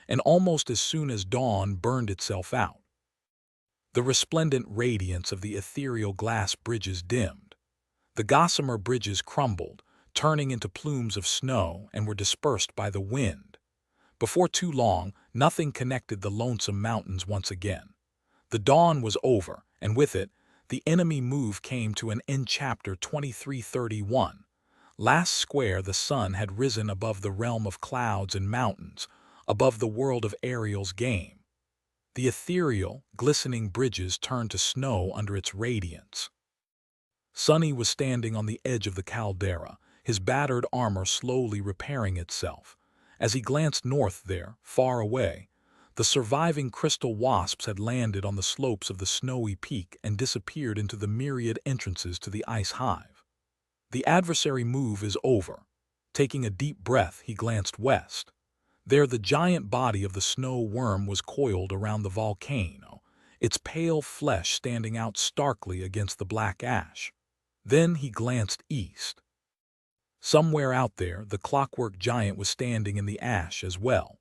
And almost as soon as dawn burned itself out, the resplendent radiance of the ethereal glass bridges dimmed. The gossamer bridges crumbled, turning into plumes of snow, and were dispersed by the wind. Before too long, nothing connected the lonesome mountains once again. The dawn was over, and with it, the enemy move came to an end. Chapter 2331. Last square, the sun had risen above the realm of clouds and mountains, above the world of Ariel's game. The ethereal, glistening bridges turned to snow under its radiance. Sunny was standing on the edge of the caldera, his battered armor slowly repairing itself. As he glanced north there, far away, the surviving crystal wasps had landed on the slopes of the snowy peak and disappeared into the myriad entrances to the ice hive. The adversary move is over. Taking a deep breath, he glanced west. There the giant body of the snow worm was coiled around the volcano, its pale flesh standing out starkly against the black ash. Then he glanced east. Somewhere out there, the clockwork giant was standing in the ash as well.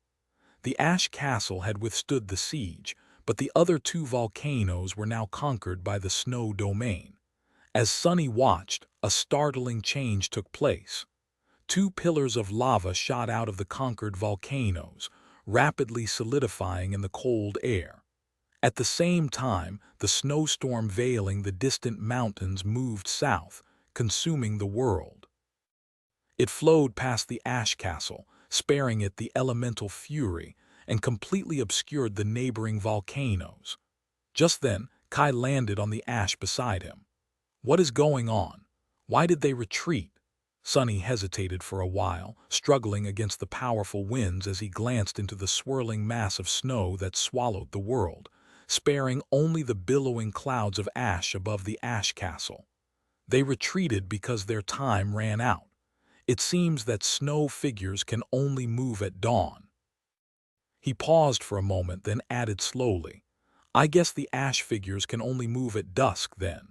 The ash castle had withstood the siege, but the other two volcanoes were now conquered by the snow domain. As Sunny watched, a startling change took place. Two pillars of lava shot out of the conquered volcanoes, rapidly solidifying in the cold air. At the same time, the snowstorm veiling the distant mountains moved south, consuming the world. It flowed past the ash castle, sparing it the elemental fury, and completely obscured the neighboring volcanoes. Just then, Kai landed on the ash beside him. What is going on? Why did they retreat? Sunny hesitated for a while, struggling against the powerful winds as he glanced into the swirling mass of snow that swallowed the world, sparing only the billowing clouds of ash above the ash castle. They retreated because their time ran out. It seems that snow figures can only move at dawn. He paused for a moment, then added slowly, I guess the ash figures can only move at dusk then.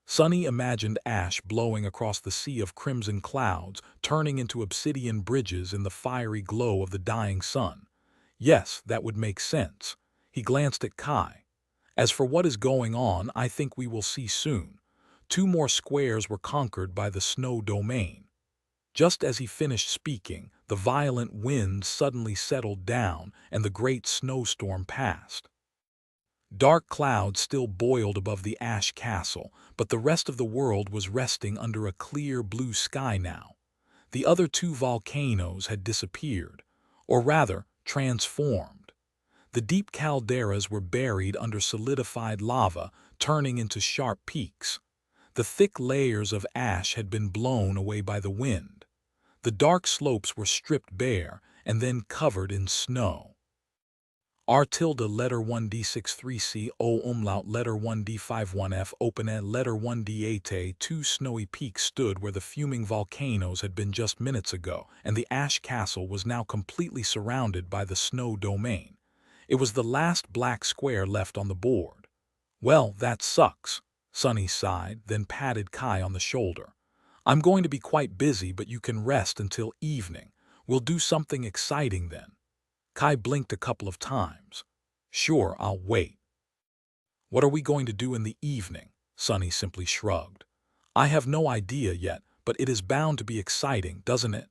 Sunny imagined ash blowing across the sea of crimson clouds, turning into obsidian bridges in the fiery glow of the dying sun. Yes, that would make sense. He glanced at Kai. As for what is going on, I think we will see soon. Two more squares were conquered by the snow domain. Just as he finished speaking, the violent winds suddenly settled down and the great snowstorm passed. Dark clouds still boiled above the ash castle, but the rest of the world was resting under a clear blue sky now. The other two volcanoes had disappeared, or rather, transformed. The deep calderas were buried under solidified lava, turning into sharp peaks. The thick layers of ash had been blown away by the wind. The dark slopes were stripped bare and then covered in snow. R tilde letter 1D63C O umlaut letter 1D51F open and letter 1D8A. Two snowy peaks stood where the fuming volcanoes had been just minutes ago, and the ash castle was now completely surrounded by the snow domain. It was the last black square left on the board. Well, that sucks, Sunny sighed, then patted Kai on the shoulder. I'm going to be quite busy, but you can rest until evening. We'll do something exciting then. Kai blinked a couple of times. Sure, I'll wait. What are we going to do in the evening? Sunny simply shrugged. I have no idea yet, but it is bound to be exciting, doesn't it?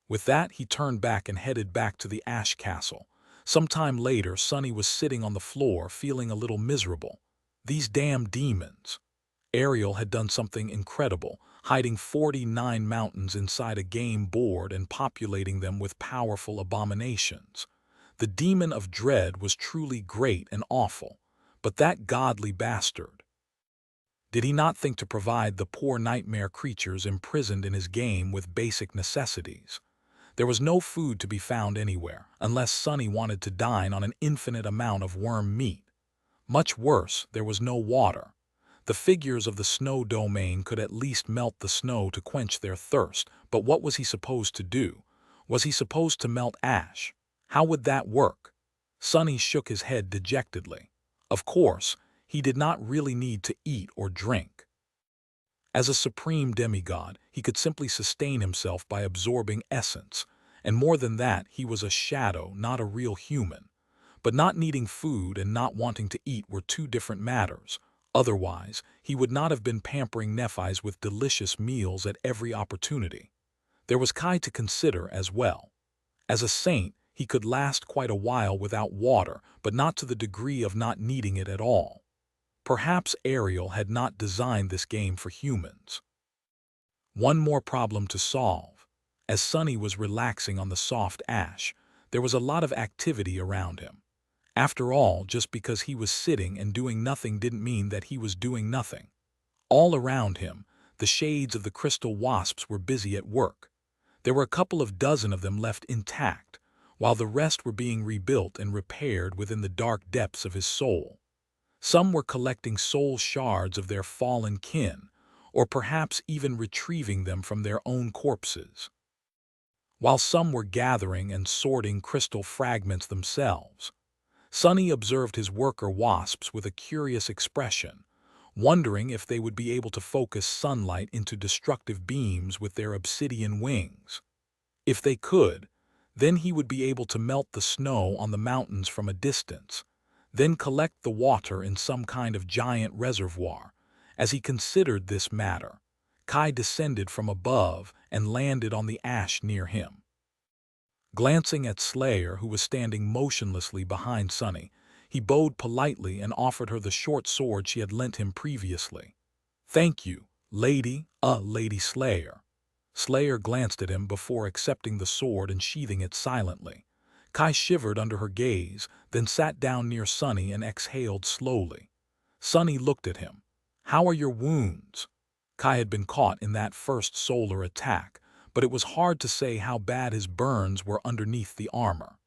With that, he turned back and headed back to the ash castle. Some time later, Sunny was sitting on the floor, feeling a little miserable. These damn demons. Ariel had done something incredible, hiding 49 mountains inside a game board and populating them with powerful abominations. The demon of dread was truly great and awful, but that godly bastard. Did he not think to provide the poor nightmare creatures imprisoned in his game with basic necessities? There was no food to be found anywhere, unless Sunny wanted to dine on an infinite amount of worm meat. Much worse, there was no water. The figures of the snow domain could at least melt the snow to quench their thirst, but what was he supposed to do? Was he supposed to melt ash? How would that work? Sunny shook his head dejectedly. Of course, he did not really need to eat or drink. As a supreme demigod, he could simply sustain himself by absorbing essence, and more than that, he was a shadow, not a real human. But not needing food and not wanting to eat were two different matters. Otherwise, he would not have been pampering Nephi's with delicious meals at every opportunity. There was Kai to consider as well. As a saint, he could last quite a while without water, but not to the degree of not needing it at all. Perhaps Ariel had not designed this game for humans. One more problem to solve. As Sunny was relaxing on the soft ash, there was a lot of activity around him. After all, just because he was sitting and doing nothing didn't mean that he was doing nothing. All around him, the shades of the crystal wasps were busy at work. There were a couple of dozen of them left intact, while the rest were being rebuilt and repaired within the dark depths of his soul. Some were collecting soul shards of their fallen kin, or perhaps even retrieving them from their own corpses, while some were gathering and sorting crystal fragments themselves. Sunny observed his worker wasps with a curious expression, wondering if they would be able to focus sunlight into destructive beams with their obsidian wings. If they could, Then he would be able to melt the snow on the mountains from a distance, then collect the water in some kind of giant reservoir. As he considered this matter, Kai descended from above and landed on the ash near him. Glancing at Slayer, who was standing motionlessly behind Sunny, he bowed politely and offered her the short sword she had lent him previously. "Thank you, Lady Slayer." Slayer glanced at him before accepting the sword and sheathing it silently. Kai shivered under her gaze, then sat down near Sunny and exhaled slowly. Sunny looked at him. "How are your wounds?" Kai had been caught in that first solar attack, but it was hard to say how bad his burns were underneath the armor.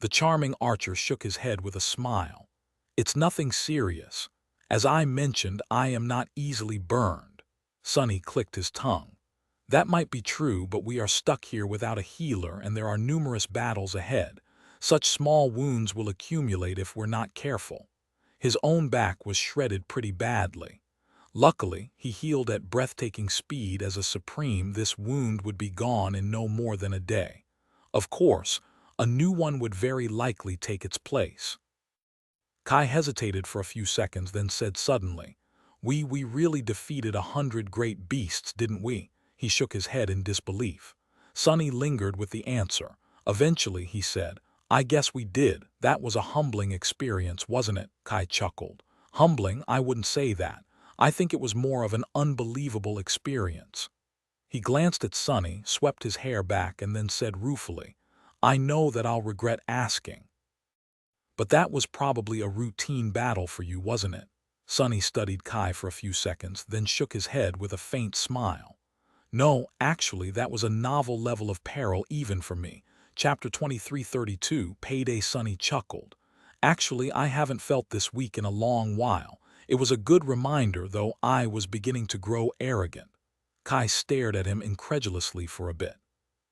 The charming archer shook his head with a smile. "It's nothing serious. As I mentioned, I am not easily burned." Sunny clicked his tongue. "That might be true, but we are stuck here without a healer and there are numerous battles ahead. Such small wounds will accumulate if we're not careful." His own back was shredded pretty badly. Luckily, he healed at breathtaking speed. As a supreme, this wound would be gone in no more than a day. Of course, a new one would very likely take its place. Kai hesitated for a few seconds, then said suddenly, We really defeated 100 great beasts, didn't we?" He shook his head in disbelief. Sunny lingered with the answer. Eventually, he said, "I guess we did. That was a humbling experience, wasn't it?" Kai chuckled. "Humbling? I wouldn't say that. I think it was more of an unbelievable experience." He glanced at Sunny, swept his hair back, and then said ruefully, "I know that I'll regret asking. But that was probably a routine battle for you, wasn't it?" Sunny studied Kai for a few seconds, then shook his head with a faint smile. "No, actually, that was a novel level of peril even for me." Chapter 2332, Payday. Sunny chuckled. "Actually, I haven't felt this weak in a long while. It was a good reminder, though I was beginning to grow arrogant." Kai stared at him incredulously for a bit.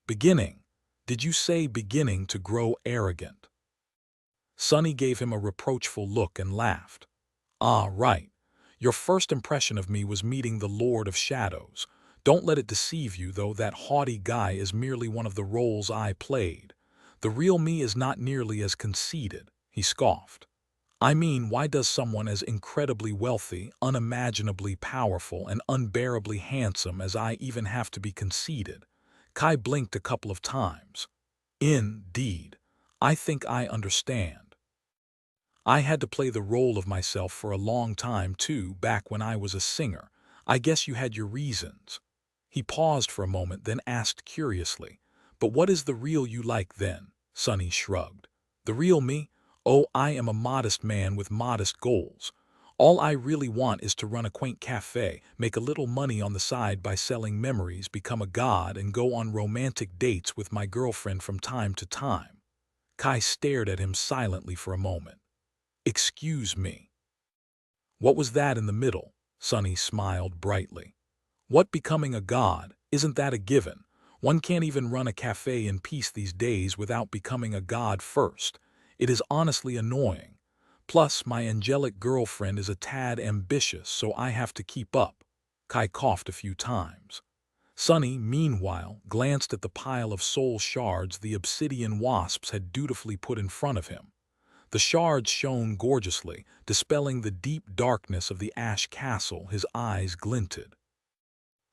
"Beginning? Did you say beginning to grow arrogant?" Sunny gave him a reproachful look and laughed. "Ah, right. Your first impression of me was meeting the Lord of Shadows. Don't let it deceive you, though. That haughty guy is merely one of the roles I played. The real me is not nearly as conceited," he scoffed. "I mean, why does someone as incredibly wealthy, unimaginably powerful, and unbearably handsome as I even have to be conceited?" Kai blinked a couple of times. "Indeed. I think I understand. I had to play the role of myself for a long time, too, back when I was a singer. I guess you had your reasons." He paused for a moment, then asked curiously, "But what is the real you like then?" Sunny shrugged. "The real me? Oh, I am a modest man with modest goals. All I really want is to run a quaint cafe, make a little money on the side by selling memories, become a god, and go on romantic dates with my girlfriend from time to time." Kai stared at him silently for a moment. "Excuse me. What was that in the middle?" Sunny smiled brightly. "What, becoming a god? Isn't that a given? One can't even run a cafe in peace these days without becoming a god first. It is honestly annoying. Plus, my angelic girlfriend is a tad ambitious, so I have to keep up." Kai coughed a few times. Sunny, meanwhile, glanced at the pile of soul shards the obsidian wasps had dutifully put in front of him. The shards shone gorgeously, dispelling the deep darkness of the ash castle. His eyes glinted.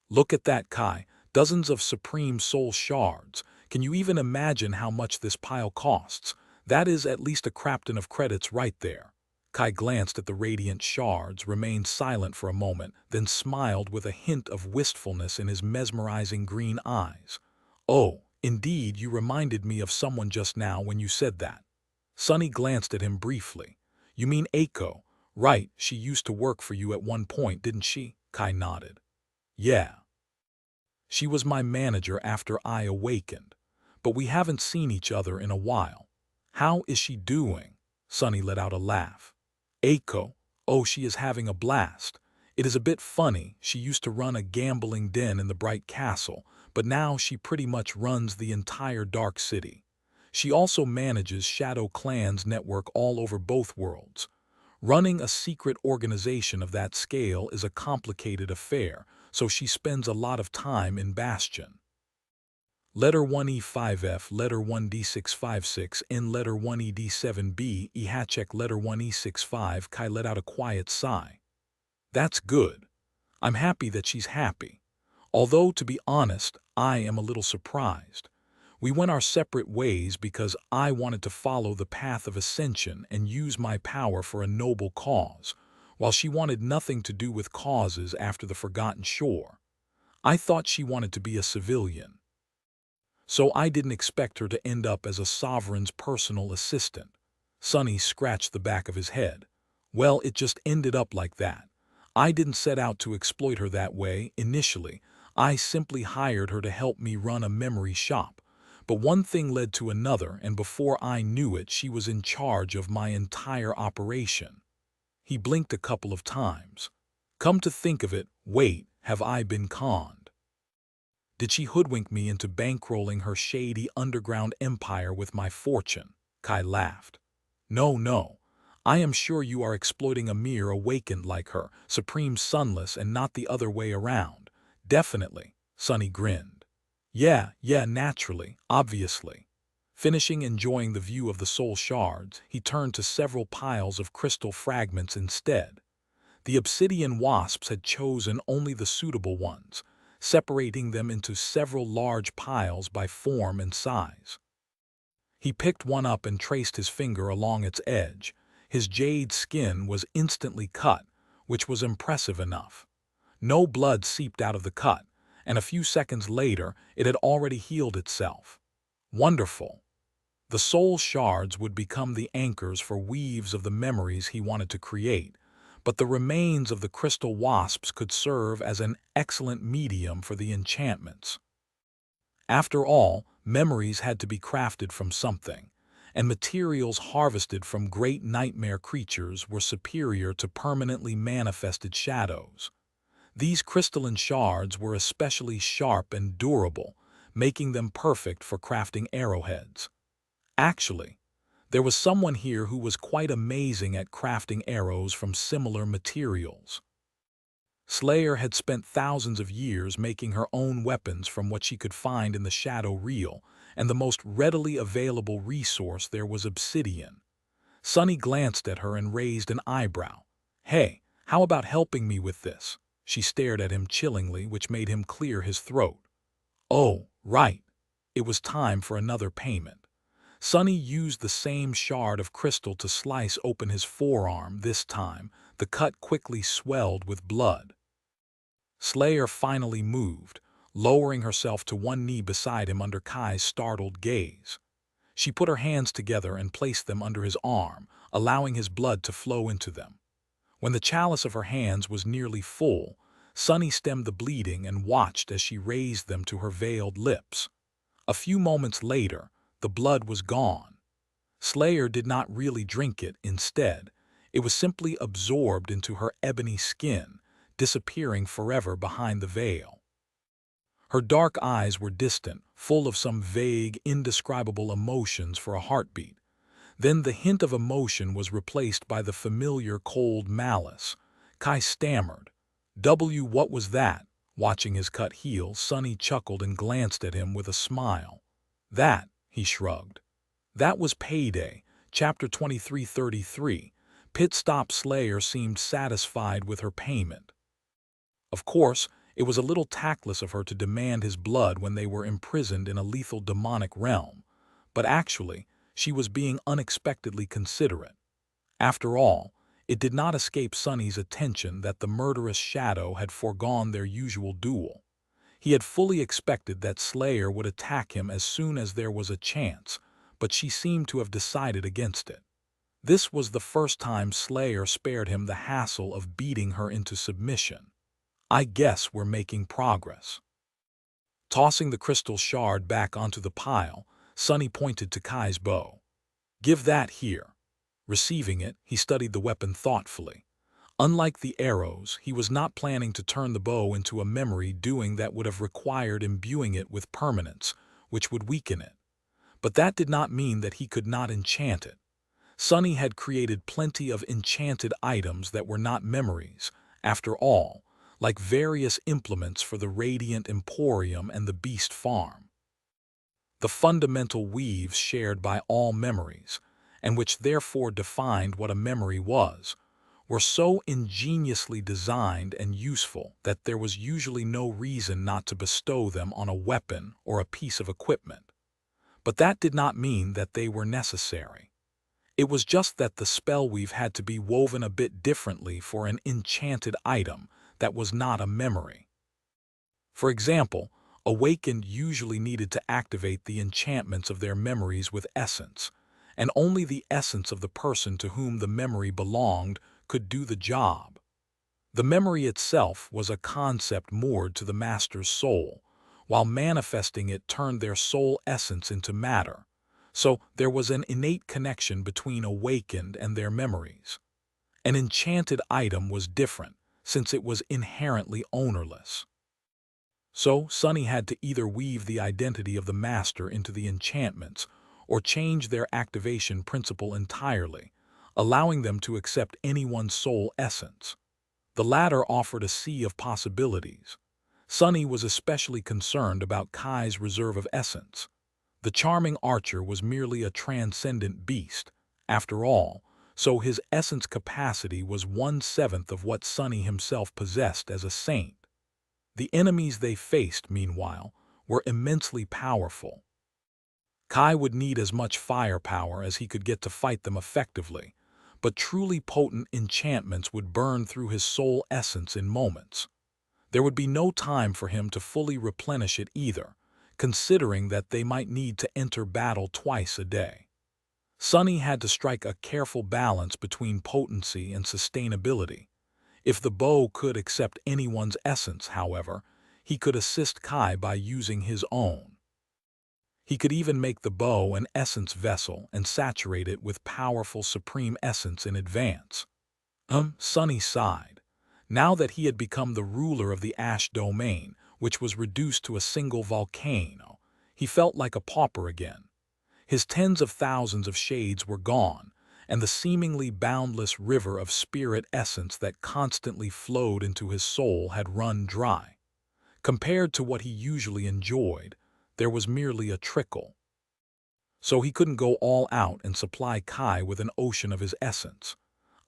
"Look at that, Kai. Dozens of supreme soul shards. Can you even imagine how much this pile costs? That is at least a crapton of credits right there." Kai glanced at the radiant shards, remained silent for a moment, then smiled with a hint of wistfulness in his mesmerizing green eyes. "Oh, indeed, you reminded me of someone just now when you said that." Sunny glanced at him briefly. "You mean Aiko, right? She used to work for you at one point, didn't she?" Kai nodded. "Yeah. She was my manager after I awakened. But we haven't seen each other in a while." "How is she doing?" Sunny let out a laugh. "Aiko? Oh, she is having a blast. It is a bit funny. She used to run a gambling den in the Bright Castle, but now she pretty much runs the entire Dark City. She also manages Shadow Clan's network all over both worlds. Running a secret organization of that scale is a complicated affair, so she spends a lot of time in Bastion." Letter 1E5F, letter 1D656, N letter 1ED7B, E hatchek letter 1E65, Kai let out a quiet sigh. That's good. I'm happy that she's happy. Although, to be honest, I am a little surprised. We went our separate ways because I wanted to follow the path of ascension and use my power for a noble cause, while she wanted nothing to do with causes after the Forgotten Shore. I thought she wanted to be a civilian. So I didn't expect her to end up as a sovereign's personal assistant. Sonny scratched the back of his head. Well, it just ended up like that. I didn't set out to exploit her that way initially. I simply hired her to help me run a memory shop. But one thing led to another, and before I knew it, she was in charge of my entire operation. He blinked a couple of times. Come to think of it, wait, have I been conned? Did she hoodwink me into bankrolling her shady underground empire with my fortune? Kai laughed. No, no. I am sure you are exploiting a mere awakened like her, supreme sunless and not the other way around. Definitely, Sonny grinned. Yeah, naturally, obviously. Finishing enjoying the view of the soul shards, he turned to several piles of crystal fragments instead. The obsidian wasps had chosen only the suitable ones, separating them into several large piles by form and size. He picked one up and traced his finger along its edge. His jade skin was instantly cut, which was impressive enough. No blood seeped out of the cut, and a few seconds later it had already healed itself. Wonderful. The soul shards would become the anchors for weaves of the memories he wanted to create, but the remains of the crystal wasps could serve as an excellent medium for the enchantments. After all, memories had to be crafted from something, and materials harvested from great nightmare creatures were superior to permanently manifested shadows. These crystalline shards were especially sharp and durable, making them perfect for crafting arrowheads. Actually, there was someone here who was quite amazing at crafting arrows from similar materials. Slayer had spent thousands of years making her own weapons from what she could find in the Shadow Reel, and the most readily available resource there was obsidian. Sonny glanced at her and raised an eyebrow. Hey, how about helping me with this? She stared at him chillingly, which made him clear his throat. Oh, right. It was time for another payment. Sonny used the same shard of crystal to slice open his forearm. This time, the cut quickly swelled with blood. Slayer finally moved, lowering herself to one knee beside him under Kai's startled gaze. She put her hands together and placed them under his arm, allowing his blood to flow into them. When the chalice of her hands was nearly full, Sonny stemmed the bleeding and watched as she raised them to her veiled lips. A few moments later, the blood was gone. Slayer did not really drink it. Instead, it was simply absorbed into her ebony skin, disappearing forever behind the veil. Her dark eyes were distant, full of some vague, indescribable emotions for a heartbeat. Then the hint of emotion was replaced by the familiar cold malice. Kai stammered. What was that? Watching his cut heal, Sonny chuckled and glanced at him with a smile. That, he shrugged. That was payday. Chapter 2333. Pit Stop. Slayer seemed satisfied with her payment. Of course, it was a little tactless of her to demand his blood when they were imprisoned in a lethal demonic realm, but actually, she was being unexpectedly considerate. After all, it did not escape Sonny's attention that the murderous Shadow had foregone their usual duel. He had fully expected that Slayer would attack him as soon as there was a chance, but she seemed to have decided against it. This was the first time Slayer spared him the hassle of beating her into submission. I guess we're making progress. Tossing the crystal shard back onto the pile, Sonny pointed to Kai's bow. Give that here. Receiving it, he studied the weapon thoughtfully. Unlike the arrows, he was not planning to turn the bow into a memory. Doing that would have required imbuing it with permanence, which would weaken it. But that did not mean that he could not enchant it. Sonny had created plenty of enchanted items that were not memories, after all, like various implements for the Radiant Emporium and the Beast Farm. the fundamental weaves shared by all memories, and which therefore defined what a memory was, were so ingeniously designed and useful that there was usually no reason not to bestow them on a weapon or a piece of equipment. But that did not mean that they were necessary. It was just that the spellweave had to be woven a bit differently for an enchanted item that was not a memory. For example, awakened usually needed to activate the enchantments of their memories with essence, and only the essence of the person to whom the memory belonged could do the job. The memory itself was a concept moored to the master's soul, while manifesting it turned their soul essence into matter. So there was an innate connection between awakened and their memories. An enchanted item was different, since it was inherently ownerless. So Sunny had to either weave the identity of the master into the enchantments or change their activation principle entirely, allowing them to accept anyone's soul essence. The latter offered a sea of possibilities. Sunny was especially concerned about Kai's reserve of essence. The charming archer was merely a transcendent beast, after all, so his essence capacity was 1/7 of what Sunny himself possessed as a saint. The enemies they faced, meanwhile, were immensely powerful. Kai would need as much firepower as he could get to fight them effectively, but truly potent enchantments would burn through his soul essence in moments. There would be no time for him to fully replenish it either, considering that they might need to enter battle twice a day. Sunny had to strike a careful balance between potency and sustainability. If the bow could accept anyone's essence, however, he could assist Kai by using his own. He could even make the bow an essence vessel and saturate it with powerful supreme essence in advance. Sunny sighed. Now that he had become the ruler of the Ash domain, which was reduced to a single volcano, he felt like a pauper again. His tens of thousands of shades were gone, and the seemingly boundless river of spirit essence that constantly flowed into his soul had run dry. Compared to what he usually enjoyed, there was merely a trickle. So he couldn't go all out and supply Kai with an ocean of his essence.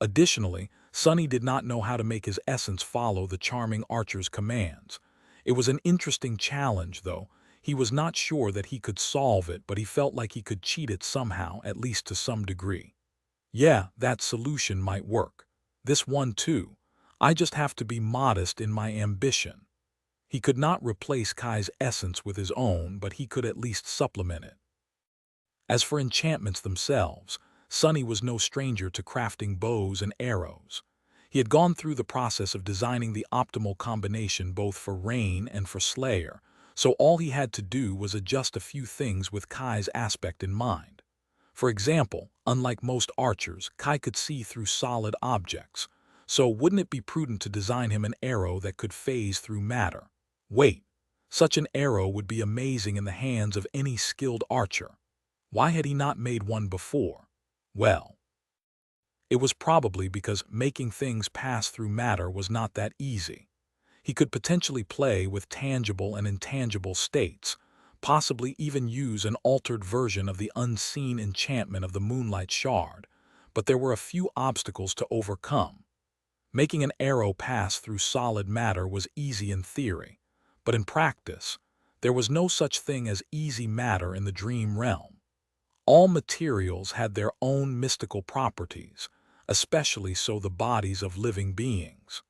Additionally, Sunny did not know how to make his essence follow the charming archer's commands. It was an interesting challenge, though. He was not sure that he could solve it, but he felt like he could cheat it somehow, at least to some degree. Yeah, that solution might work. This one too. I just have to be modest in my ambition. He could not replace Kai's essence with his own, but he could at least supplement it. As for enchantments themselves, Sunny was no stranger to crafting bows and arrows. He had gone through the process of designing the optimal combination both for Rain and for Slayer, so all he had to do was adjust a few things with Kai's aspect in mind. For example, unlike most archers, Kai could see through solid objects, so wouldn't it be prudent to design him an arrow that could phase through matter? Wait, such an arrow would be amazing in the hands of any skilled archer. Why had he not made one before? Well, it was probably because making things pass through matter was not that easy. He could potentially play with tangible and intangible states, possibly even use an altered version of the unseen enchantment of the Moonlight Shard, but there were a few obstacles to overcome. Making an arrow pass through solid matter was easy in theory, but in practice, there was no such thing as easy matter in the dream realm. All materials had their own mystical properties, especially so the bodies of living beings.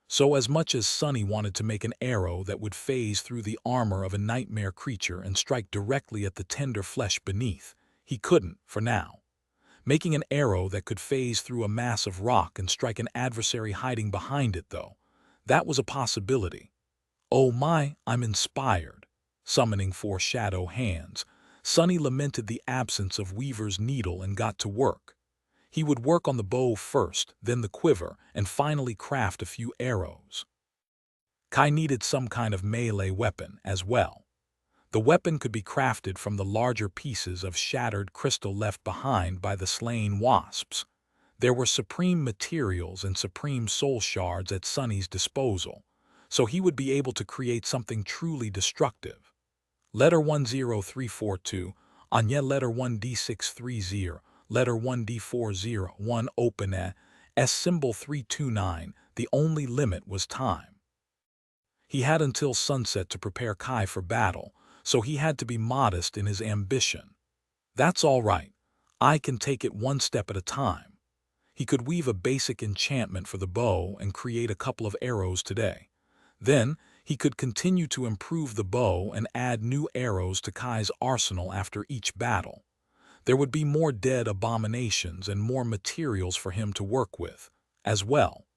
So as much as Sunny wanted to make an arrow that would phase through the armor of a nightmare creature and strike directly at the tender flesh beneath, he couldn't, for now. Making an arrow that could phase through a mass of rock and strike an adversary hiding behind it, though, that was a possibility. Oh my, I'm inspired. Summoning 4 shadow hands, Sunny lamented the absence of Weaver's needle and got to work. He would work on the bow first, then the quiver, and finally craft a few arrows. Kai needed some kind of melee weapon as well. The weapon could be crafted from the larger pieces of shattered crystal left behind by the slain wasps. There were supreme materials and supreme soul shards at Sunny's disposal, so he would be able to create something truly destructive. Letter 10342, Anya letter 1D630, letter 1D401 open S symbol 329, the only limit was time. He had until sunset to prepare Kai for battle, so he had to be modest in his ambition. That's all right. I can take it one step at a time. He could weave a basic enchantment for the bow and create a couple of arrows today. Then, he could continue to improve the bow and add new arrows to Kai's arsenal after each battle. There would be more dead abominations and more materials for him to work with, as well.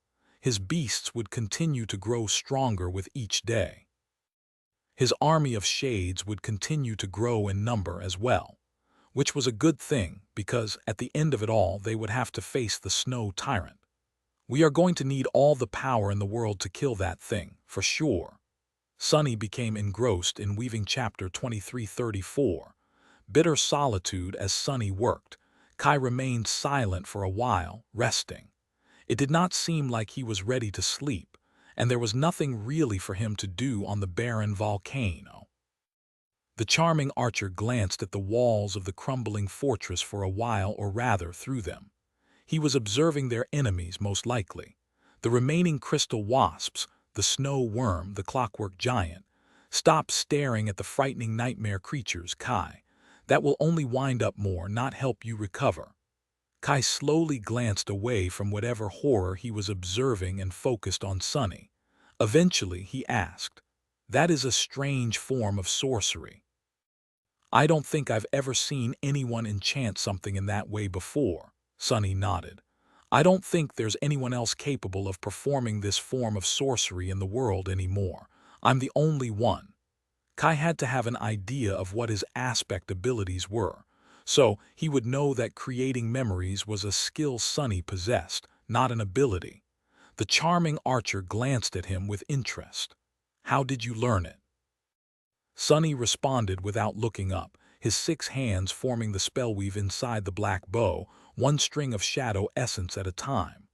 His beasts would continue to grow stronger with each day. His army of shades would continue to grow in number as well, which was a good thing because at the end of it all they would have to face the snow tyrant. We are going to need all the power in the world to kill that thing, for sure. Sunny became engrossed in weaving chapter 2334. Bitter solitude as Sunny worked. Kai remained silent for a while, resting. It did not seem like he was ready to sleep, and there was nothing really for him to do on the barren volcano. The charming archer glanced at the walls of the crumbling fortress for a while, or rather through them. He was observing their enemies, most likely. The remaining crystal wasps, the snow worm, the clockwork giant. Stop staring at the frightening nightmare creatures, Kai. That will only wind up more, not help you recover. Kai slowly glanced away from whatever horror he was observing and focused on Sunny. Eventually, he asked, "That is a strange form of sorcery." "I don't think I've ever seen anyone enchant something in that way before," Sunny nodded. "I don't think there's anyone else capable of performing this form of sorcery in the world anymore. I'm the only one." Kai had to have an idea of what his aspect abilities were, so he would know that creating memories was a skill Sunny possessed, not an ability. The charming archer glanced at him with interest. "How did you learn it?" Sunny responded without looking up, his 6 hands forming the spellweave inside the black bow, one string of shadow essence at a time.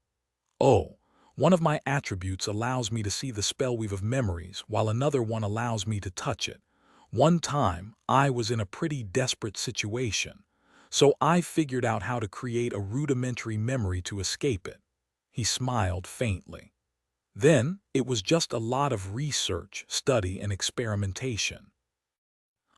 "Oh, one of my attributes allows me to see the spellweave of memories, while another one allows me to touch it. One time, I was in a pretty desperate situation, so I figured out how to create a rudimentary memory to escape it." He smiled faintly. "Then, it was just a lot of research, study, and experimentation.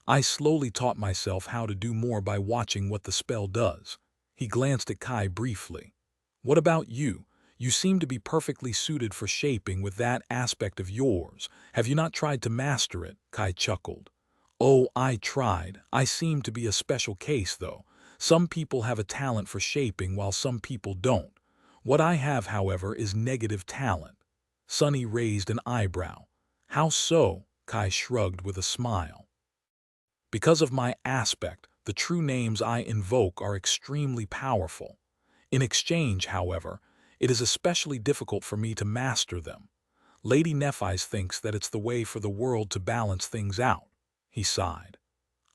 I slowly taught myself how to do more by watching what the spell does." He glanced at Kai briefly. "What about you? You seem to be perfectly suited for shaping with that aspect of yours. Have you not tried to master it?" Kai chuckled. "Oh, I tried. I seem to be a special case, though. Some people have a talent for shaping while some people don't. What I have, however, is negative talent." Sunny raised an eyebrow. "How so?" Kai shrugged with a smile. "Because of my aspect, the true names I invoke are extremely powerful. In exchange, however, it is especially difficult for me to master them. Lady Nephi's thinks that it's the way for the world to balance things out." He sighed.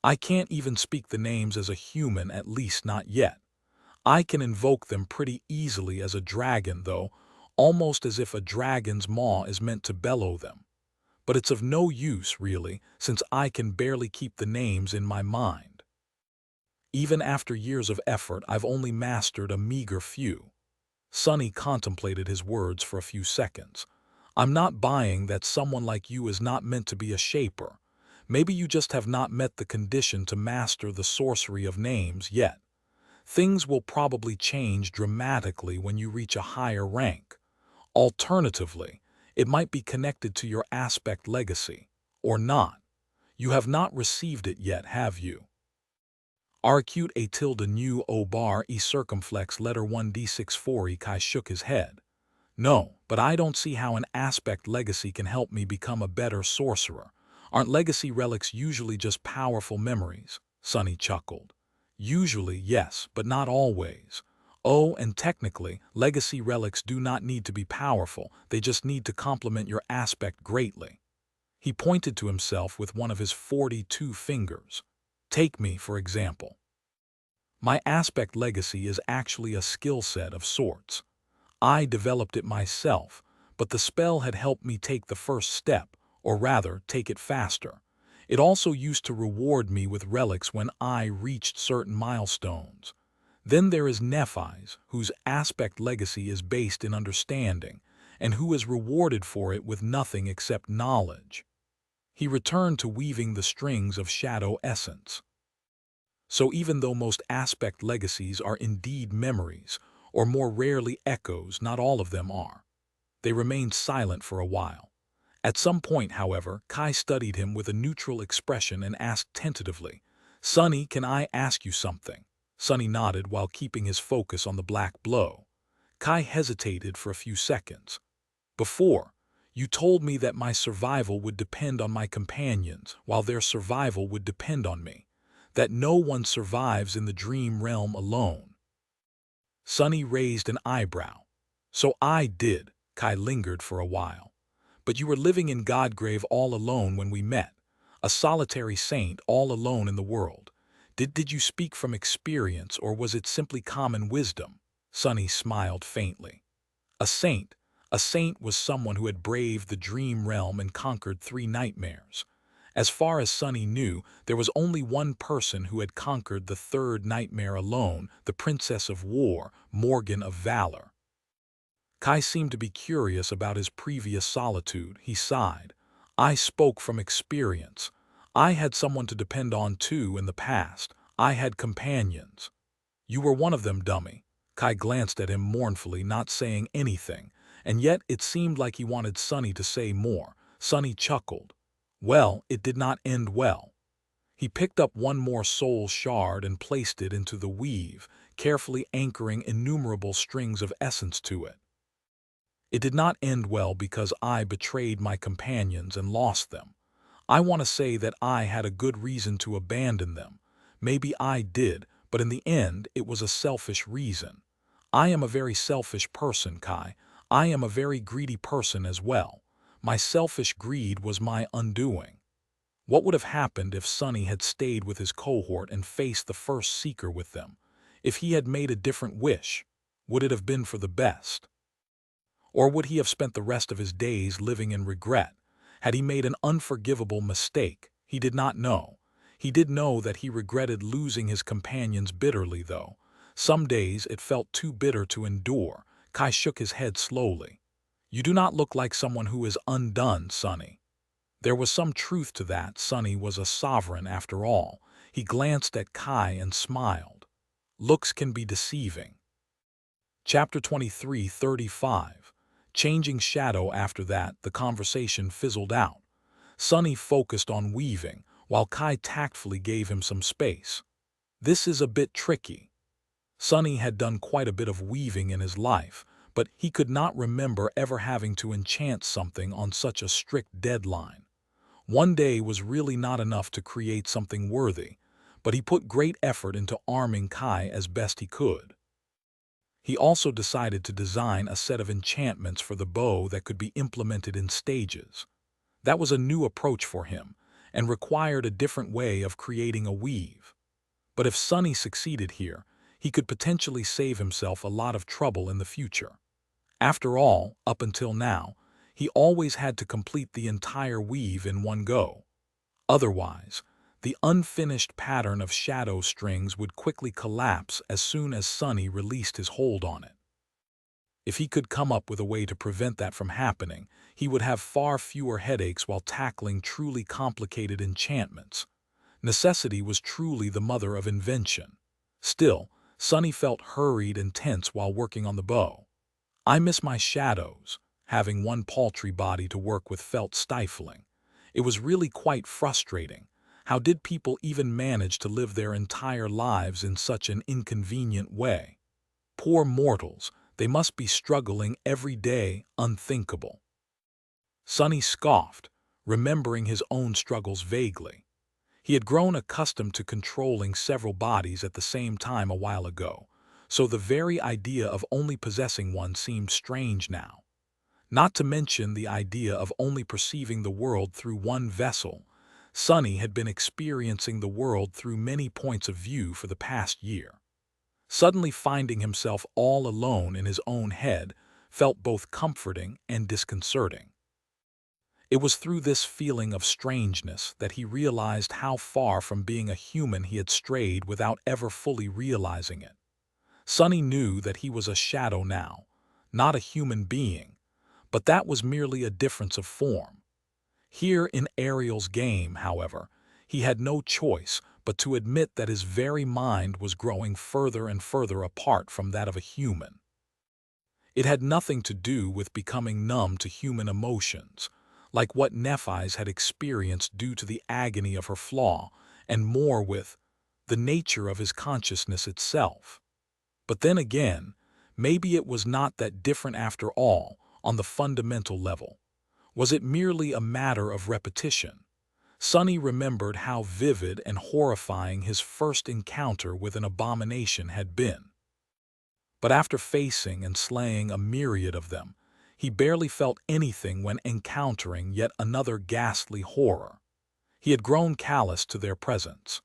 "I can't even speak the names as a human, at least not yet. I can invoke them pretty easily as a dragon, though, almost as if a dragon's maw is meant to bellow them. But it's of no use, really, since I can barely keep the names in my mind. Even after years of effort, I've only mastered a meager few." Sunny contemplated his words for a few seconds. "I'm not buying that someone like you is not meant to be a shaper. Maybe you just have not met the condition to master the sorcery of names yet. Things will probably change dramatically when you reach a higher rank. Alternatively, it might be connected to your aspect legacy. Or not. You have not received it yet, have you?" Arcute a tilde nu o bar e circumflex letter 1D64 Kai shook his head. "No, but I don't see how an aspect legacy can help me become a better sorcerer. Aren't legacy relics usually just powerful memories?" Sunny chuckled. "Usually, yes, but not always. Oh, and technically, legacy relics do not need to be powerful, they just need to complement your aspect greatly." He pointed to himself with one of his 42 fingers. "Take me, for example. My aspect legacy is actually a skill set of sorts. I developed it myself, but the spell had helped me take the first step, or rather, take it faster. It also used to reward me with relics when I reached certain milestones. Then there is Nephi's, whose aspect legacy is based in understanding, and who is rewarded for it with nothing except knowledge. He returned to weaving the strings of shadow essence. So even though most aspect legacies are indeed memories, or more rarely echoes, not all of them are. They remained silent for a while. At some point, however, Kai studied him with a neutral expression and asked tentatively, "Sonny, can I ask you something?" Sonny nodded while keeping his focus on the black blow. Kai hesitated for a few seconds. "Before, you told me that my survival would depend on my companions, while their survival would depend on me. That no one survives in the dream realm alone." Sonny raised an eyebrow. "So I did." Kai lingered for a while. "But you were living in Godgrave all alone when we met. A solitary saint all alone in the world. Did you speak from experience, or was it simply common wisdom?" Sonny smiled faintly. A saint. A saint was someone who had braved the dream realm and conquered 3 nightmares. As far as Sonny knew, there was only one person who had conquered the 3rd nightmare alone, the Princess of War, Morgan of Valor. Kai seemed to be curious about his previous solitude. He sighed. "I spoke from experience. I had someone to depend on too in the past. I had companions." "You were one of them, dummy." Kai glanced at him mournfully, not saying anything, and yet it seemed like he wanted Sonny to say more. Sonny chuckled. "Well, it did not end well." He picked up one more soul shard and placed it into the weave, carefully anchoring innumerable strings of essence to it. "It did not end well because I betrayed my companions and lost them. I want to say that I had a good reason to abandon them. Maybe I did, but in the end it was a selfish reason. I am a very selfish person, Kai. I am a very greedy person as well. My selfish greed was my undoing." What would have happened if Sonny had stayed with his cohort and faced the first seeker with them? If he had made a different wish, would it have been for the best? Or would he have spent the rest of his days living in regret? Had he made an unforgivable mistake? He did not know. He did know that he regretted losing his companions bitterly, though. Some days it felt too bitter to endure. Kai shook his head slowly. "You do not look like someone who is undone, Sonny." There was some truth to that. Sonny was a sovereign after all. He glanced at Kai and smiled. Looks can be deceiving. Chapter 23:35. Changing shadow. After that, the conversation fizzled out. Sonny focused on weaving, while Kai tactfully gave him some space. "This is a bit tricky." Sonny had done quite a bit of weaving in his life, but he could not remember ever having to enchant something on such a strict deadline. One day was really not enough to create something worthy, but he put great effort into arming Kai as best he could. He also decided to design a set of enchantments for the bow that could be implemented in stages. That was a new approach for him, and required a different way of creating a weave. But if Sonny succeeded here, he could potentially save himself a lot of trouble in the future. After all, up until now, he always had to complete the entire weave in one go. Otherwise, the unfinished pattern of shadow strings would quickly collapse as soon as Sonny released his hold on it. If he could come up with a way to prevent that from happening, he would have far fewer headaches while tackling truly complicated enchantments. Necessity was truly the mother of invention. Still, Sonny felt hurried and tense while working on the bow. "I miss my shadows." Having one paltry body to work with felt stifling. It was really quite frustrating. How did people even manage to live their entire lives in such an inconvenient way? Poor mortals, they must be struggling every day. Unthinkable. Sonny scoffed, remembering his own struggles vaguely. He had grown accustomed to controlling several bodies at the same time a while ago, so the very idea of only possessing one seemed strange now. Not to mention the idea of only perceiving the world through one vessel. Sonny had been experiencing the world through many points of view for the past year. Suddenly finding himself all alone in his own head felt both comforting and disconcerting. It was through this feeling of strangeness that he realized how far from being a human he had strayed without ever fully realizing it. Sonny knew that he was a shadow now, not a human being, but that was merely a difference of form. Here in Ariel's game, however, he had no choice but to admit that his very mind was growing further and further apart from that of a human. It had nothing to do with becoming numb to human emotions, like what Nephis had experienced due to the agony of her flaw, and more with the nature of his consciousness itself. But then again, maybe it was not that different after all, on the fundamental level. Was it merely a matter of repetition? Sonny remembered how vivid and horrifying his first encounter with an abomination had been. But after facing and slaying a myriad of them, he barely felt anything when encountering yet another ghastly horror. He had grown callous to their presence.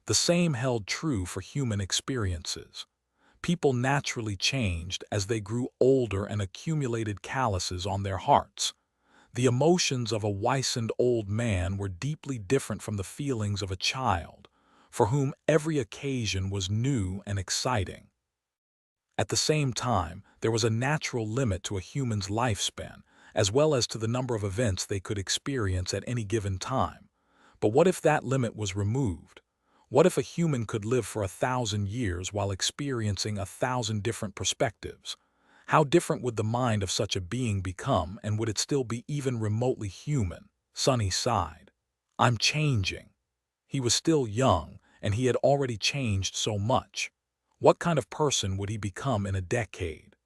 The same held true for human experiences. People naturally changed as they grew older and accumulated calluses on their hearts. The emotions of a wizened old man were deeply different from the feelings of a child, for whom every occasion was new and exciting. At the same time, there was a natural limit to a human's lifespan, as well as to the number of events they could experience at any given time. But what if that limit was removed? What if a human could live for 1,000 years while experiencing 1,000 different perspectives? How different would the mind of such a being become, and would it still be even remotely human? Sonny sighed. I'm changing. He was still young, and he had already changed so much. What kind of person would he become in a decade?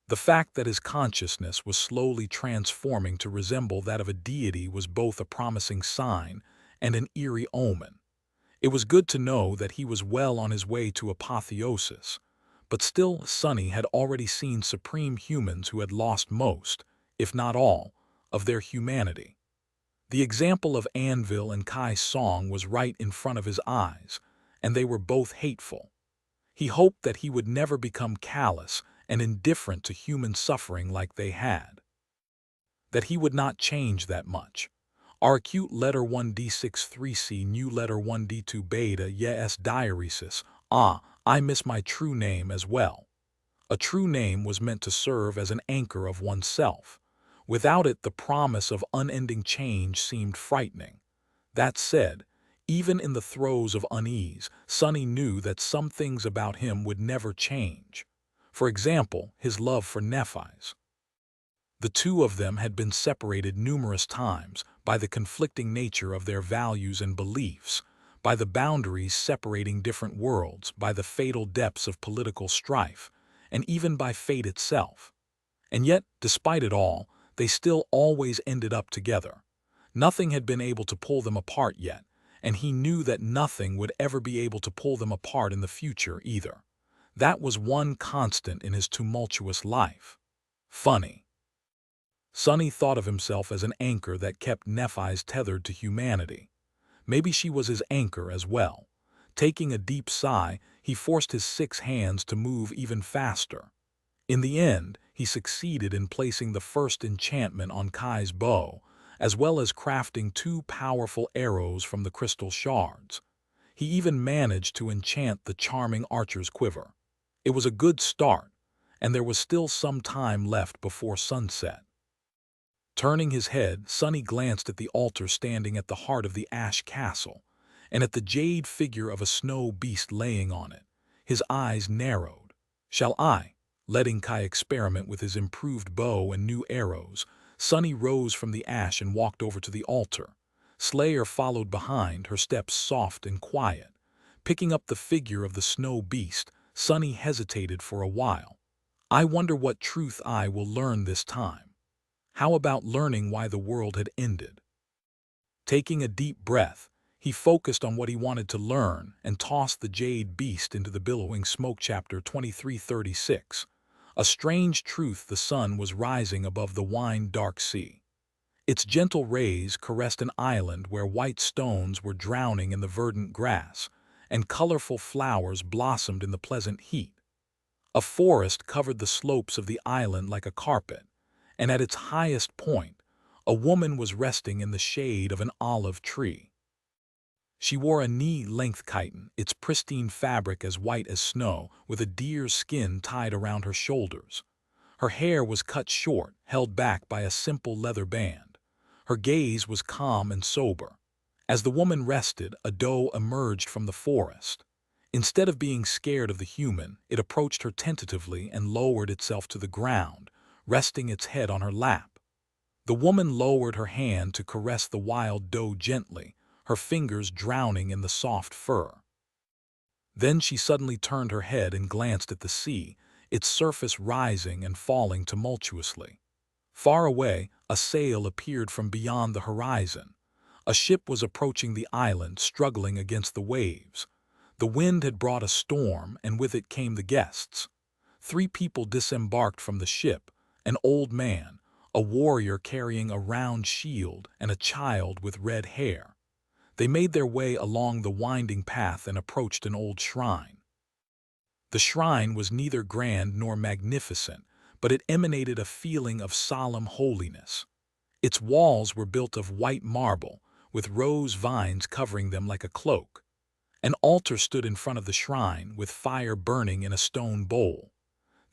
The fact that his consciousness was slowly transforming to resemble that of a deity was both a promising sign and an eerie omen. It was good to know that he was well on his way to apotheosis, but still Sonny had already seen supreme humans who had lost most, if not all, of their humanity. The example of Anvil and Kai Song was right in front of his eyes, and they were both hateful. He hoped that he would never become callous and indifferent to human suffering like they had. That he would not change that much. Our acute letter 1D63C new letter 1D2 beta yes diuresis. I miss my true name as well. A true name was meant to serve as an anchor of oneself. Without it, the promise of unending change seemed frightening. That said, even in the throes of unease, Sonny knew that some things about him would never change. For example, his love for Nephis. The two of them had been separated numerous times by the conflicting nature of their values and beliefs, by the boundaries separating different worlds, by the fatal depths of political strife, and even by fate itself. And yet, despite it all, they still always ended up together. Nothing had been able to pull them apart yet, and he knew that nothing would ever be able to pull them apart in the future either. That was one constant in his tumultuous life. Funny. Sonny thought of himself as an anchor that kept Nephis tethered to humanity. Maybe she was his anchor as well. Taking a deep sigh, he forced his 6 hands to move even faster. In the end, he succeeded in placing the first enchantment on Kai's bow, as well as crafting 2 powerful arrows from the crystal shards. He even managed to enchant the charming archer's quiver. It was a good start, and there was still some time left before sunset. Turning his head, Sonny glanced at the altar standing at the heart of the ash castle, and at the jade figure of a snow beast laying on it. His eyes narrowed. Shall I? Letting Kai experiment with his improved bow and new arrows, Sonny rose from the ash and walked over to the altar. Slayer followed behind, her steps soft and quiet. Picking up the figure of the snow beast, Sonny hesitated for a while. I wonder what truth I will learn this time. How about learning why the world had ended? Taking a deep breath, he focused on what he wanted to learn and tossed the jade beast into the billowing smoke. Chapter 2336. A strange truth: the sun was rising above the wine-dark sea. Its gentle rays caressed an island where white stones were drowning in the verdant grass, and colorful flowers blossomed in the pleasant heat. A forest covered the slopes of the island like a carpet, and at its highest point, A woman was resting in the shade of an olive tree. She wore a knee-length chiton, its pristine fabric as white as snow, with a deer's skin tied around her shoulders. Her hair was cut short, held back by a simple leather band. Her gaze was calm and sober. As the woman rested, a doe emerged from the forest. Instead of being scared of the human, it approached her tentatively and lowered itself to the ground, resting its head on her lap. The woman lowered her hand to caress the wild doe gently, her fingers drowning in the soft fur. Then she suddenly turned her head and glanced at the sea, its surface rising and falling tumultuously. Far away, a sail appeared from beyond the horizon. A ship was approaching the island, struggling against the waves. The wind had brought a storm, and with it came the guests. 3 people disembarked from the ship: an old man, a warrior carrying a round shield, and a child with red hair. They made their way along the winding path and approached an old shrine. The shrine was neither grand nor magnificent, but it emanated a feeling of solemn holiness. Its walls were built of white marble, with rose vines covering them like a cloak. An altar stood in front of the shrine, with fire burning in a stone bowl.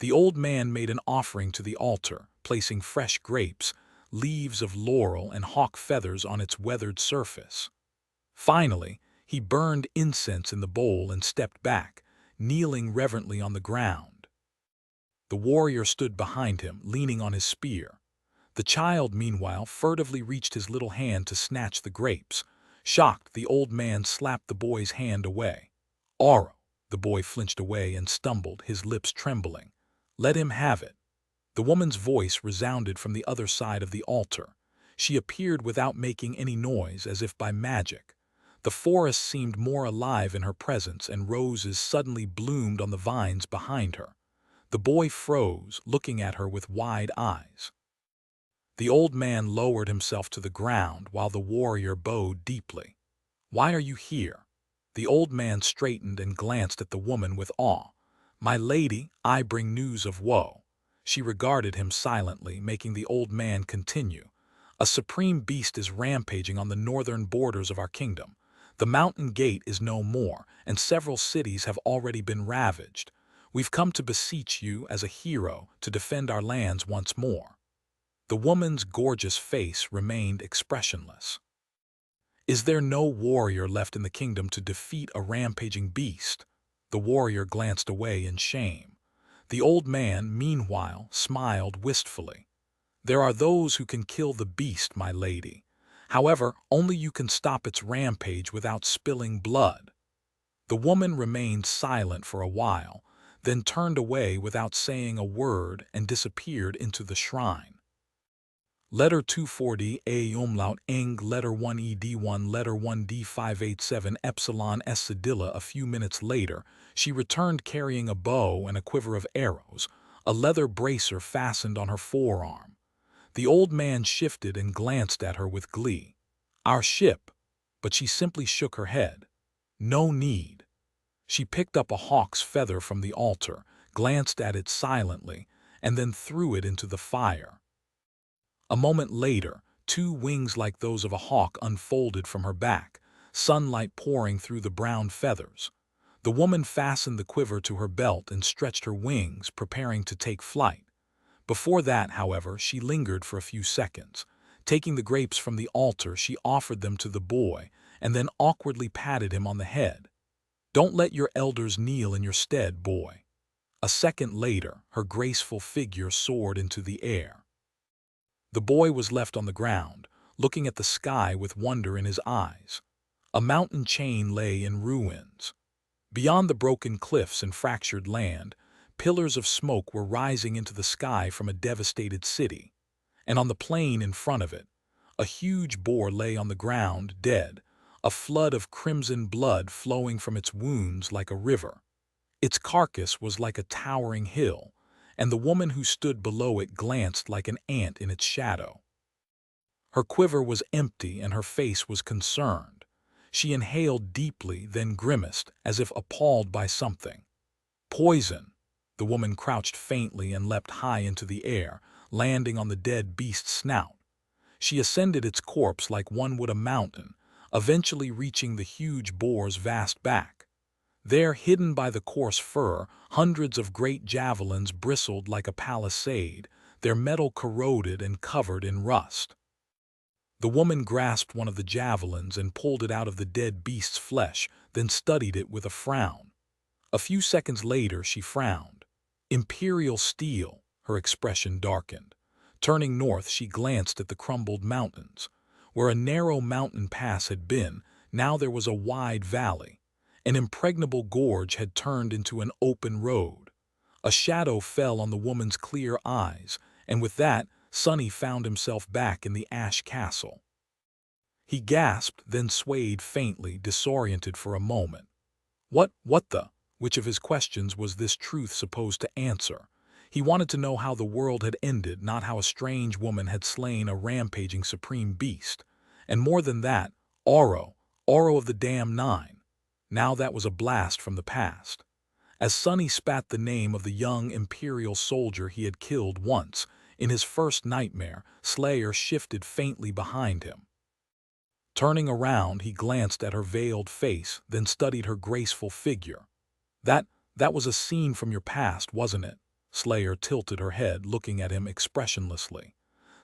The old man made an offering to the altar, placing fresh grapes, leaves of laurel, and hawk feathers on its weathered surface. Finally, he burned incense in the bowl and stepped back, kneeling reverently on the ground. The warrior stood behind him, leaning on his spear. The child, meanwhile, furtively reached his little hand to snatch the grapes. Shocked, the old man slapped the boy's hand away. "Oro!" The boy flinched away and stumbled, his lips trembling. "Let him have it." The woman's voice resounded from the other side of the altar. She appeared without making any noise, as if by magic. The forest seemed more alive in her presence, and roses suddenly bloomed on the vines behind her. The boy froze, looking at her with wide eyes. The old man lowered himself to the ground while the warrior bowed deeply. "Why are you here?" The old man straightened and glanced at the woman with awe. "My lady, I bring news of woe." She regarded him silently, making the old man continue. "A supreme beast is rampaging on the northern borders of our kingdom. The mountain gate is no more, and several cities have already been ravaged. We've come to beseech you as a hero to defend our lands once more." The woman's gorgeous face remained expressionless. "Is there no warrior left in the kingdom to defeat a rampaging beast?" The warrior glanced away in shame. The old man, meanwhile, smiled wistfully. "There are those who can kill the beast, my lady. However, only you can stop its rampage without spilling blood." The woman remained silent for a while, then turned away without saying a word and disappeared into the shrine. Letter 240 A umlaut eng letter 1 ed1 letter 1 d587 epsilon s cedilla. A few minutes later, she returned carrying a bow and a quiver of arrows, a leather bracer fastened on her forearm. The old man shifted and glanced at her with glee. "Our ship," but she simply shook her head. "No need." She picked up a hawk's feather from the altar, glanced at it silently, and then threw it into the fire. A moment later, 2 wings like those of a hawk unfolded from her back, sunlight pouring through the brown feathers. The woman fastened the quiver to her belt and stretched her wings, preparing to take flight. Before that, however, she lingered for a few seconds. Taking the grapes from the altar, she offered them to the boy, and then awkwardly patted him on the head. "Don't let your elders kneel in your stead, boy." A second later, her graceful figure soared into the air. The boy was left on the ground, looking at the sky with wonder in his eyes. A mountain chain lay in ruins. Beyond the broken cliffs and fractured land, pillars of smoke were rising into the sky from a devastated city. And on the plain in front of it, a huge boar lay on the ground, dead, a flood of crimson blood flowing from its wounds like a river. Its carcass was like a towering hill, and the woman who stood below it glanced like an ant in its shadow. Her quiver was empty and her face was concerned. She inhaled deeply, then grimaced, as if appalled by something. "Poison!" The woman crouched faintly and leapt high into the air, landing on the dead beast's snout. She ascended its corpse like one would a mountain, eventually reaching the huge boar's vast back. There, hidden by the coarse fur, hundreds of great javelins bristled like a palisade, their metal corroded and covered in rust. The woman grasped one of the javelins and pulled it out of the dead beast's flesh, then studied it with a frown. A few seconds later, she frowned. Imperial steel, her expression darkened. Turning north, she glanced at the crumbled mountains. Where a narrow mountain pass had been, now there was a wide valley. An impregnable gorge had turned into an open road. A shadow fell on the woman's clear eyes, and with that, Sonny found himself back in the ash castle. He gasped, then swayed faintly, disoriented for a moment. What the? Which of his questions was this truth supposed to answer? He wanted to know how the world had ended, not how a strange woman had slain a rampaging supreme beast. And more than that, Oro of the damn Nine. Now that was a blast from the past. As Sonny spat the name of the young Imperial soldier he had killed once, in his first nightmare, Slayer shifted faintly behind him. Turning around, he glanced at her veiled face, then studied her graceful figure. That was a scene from your past, wasn't it? Slayer tilted her head, looking at him expressionlessly.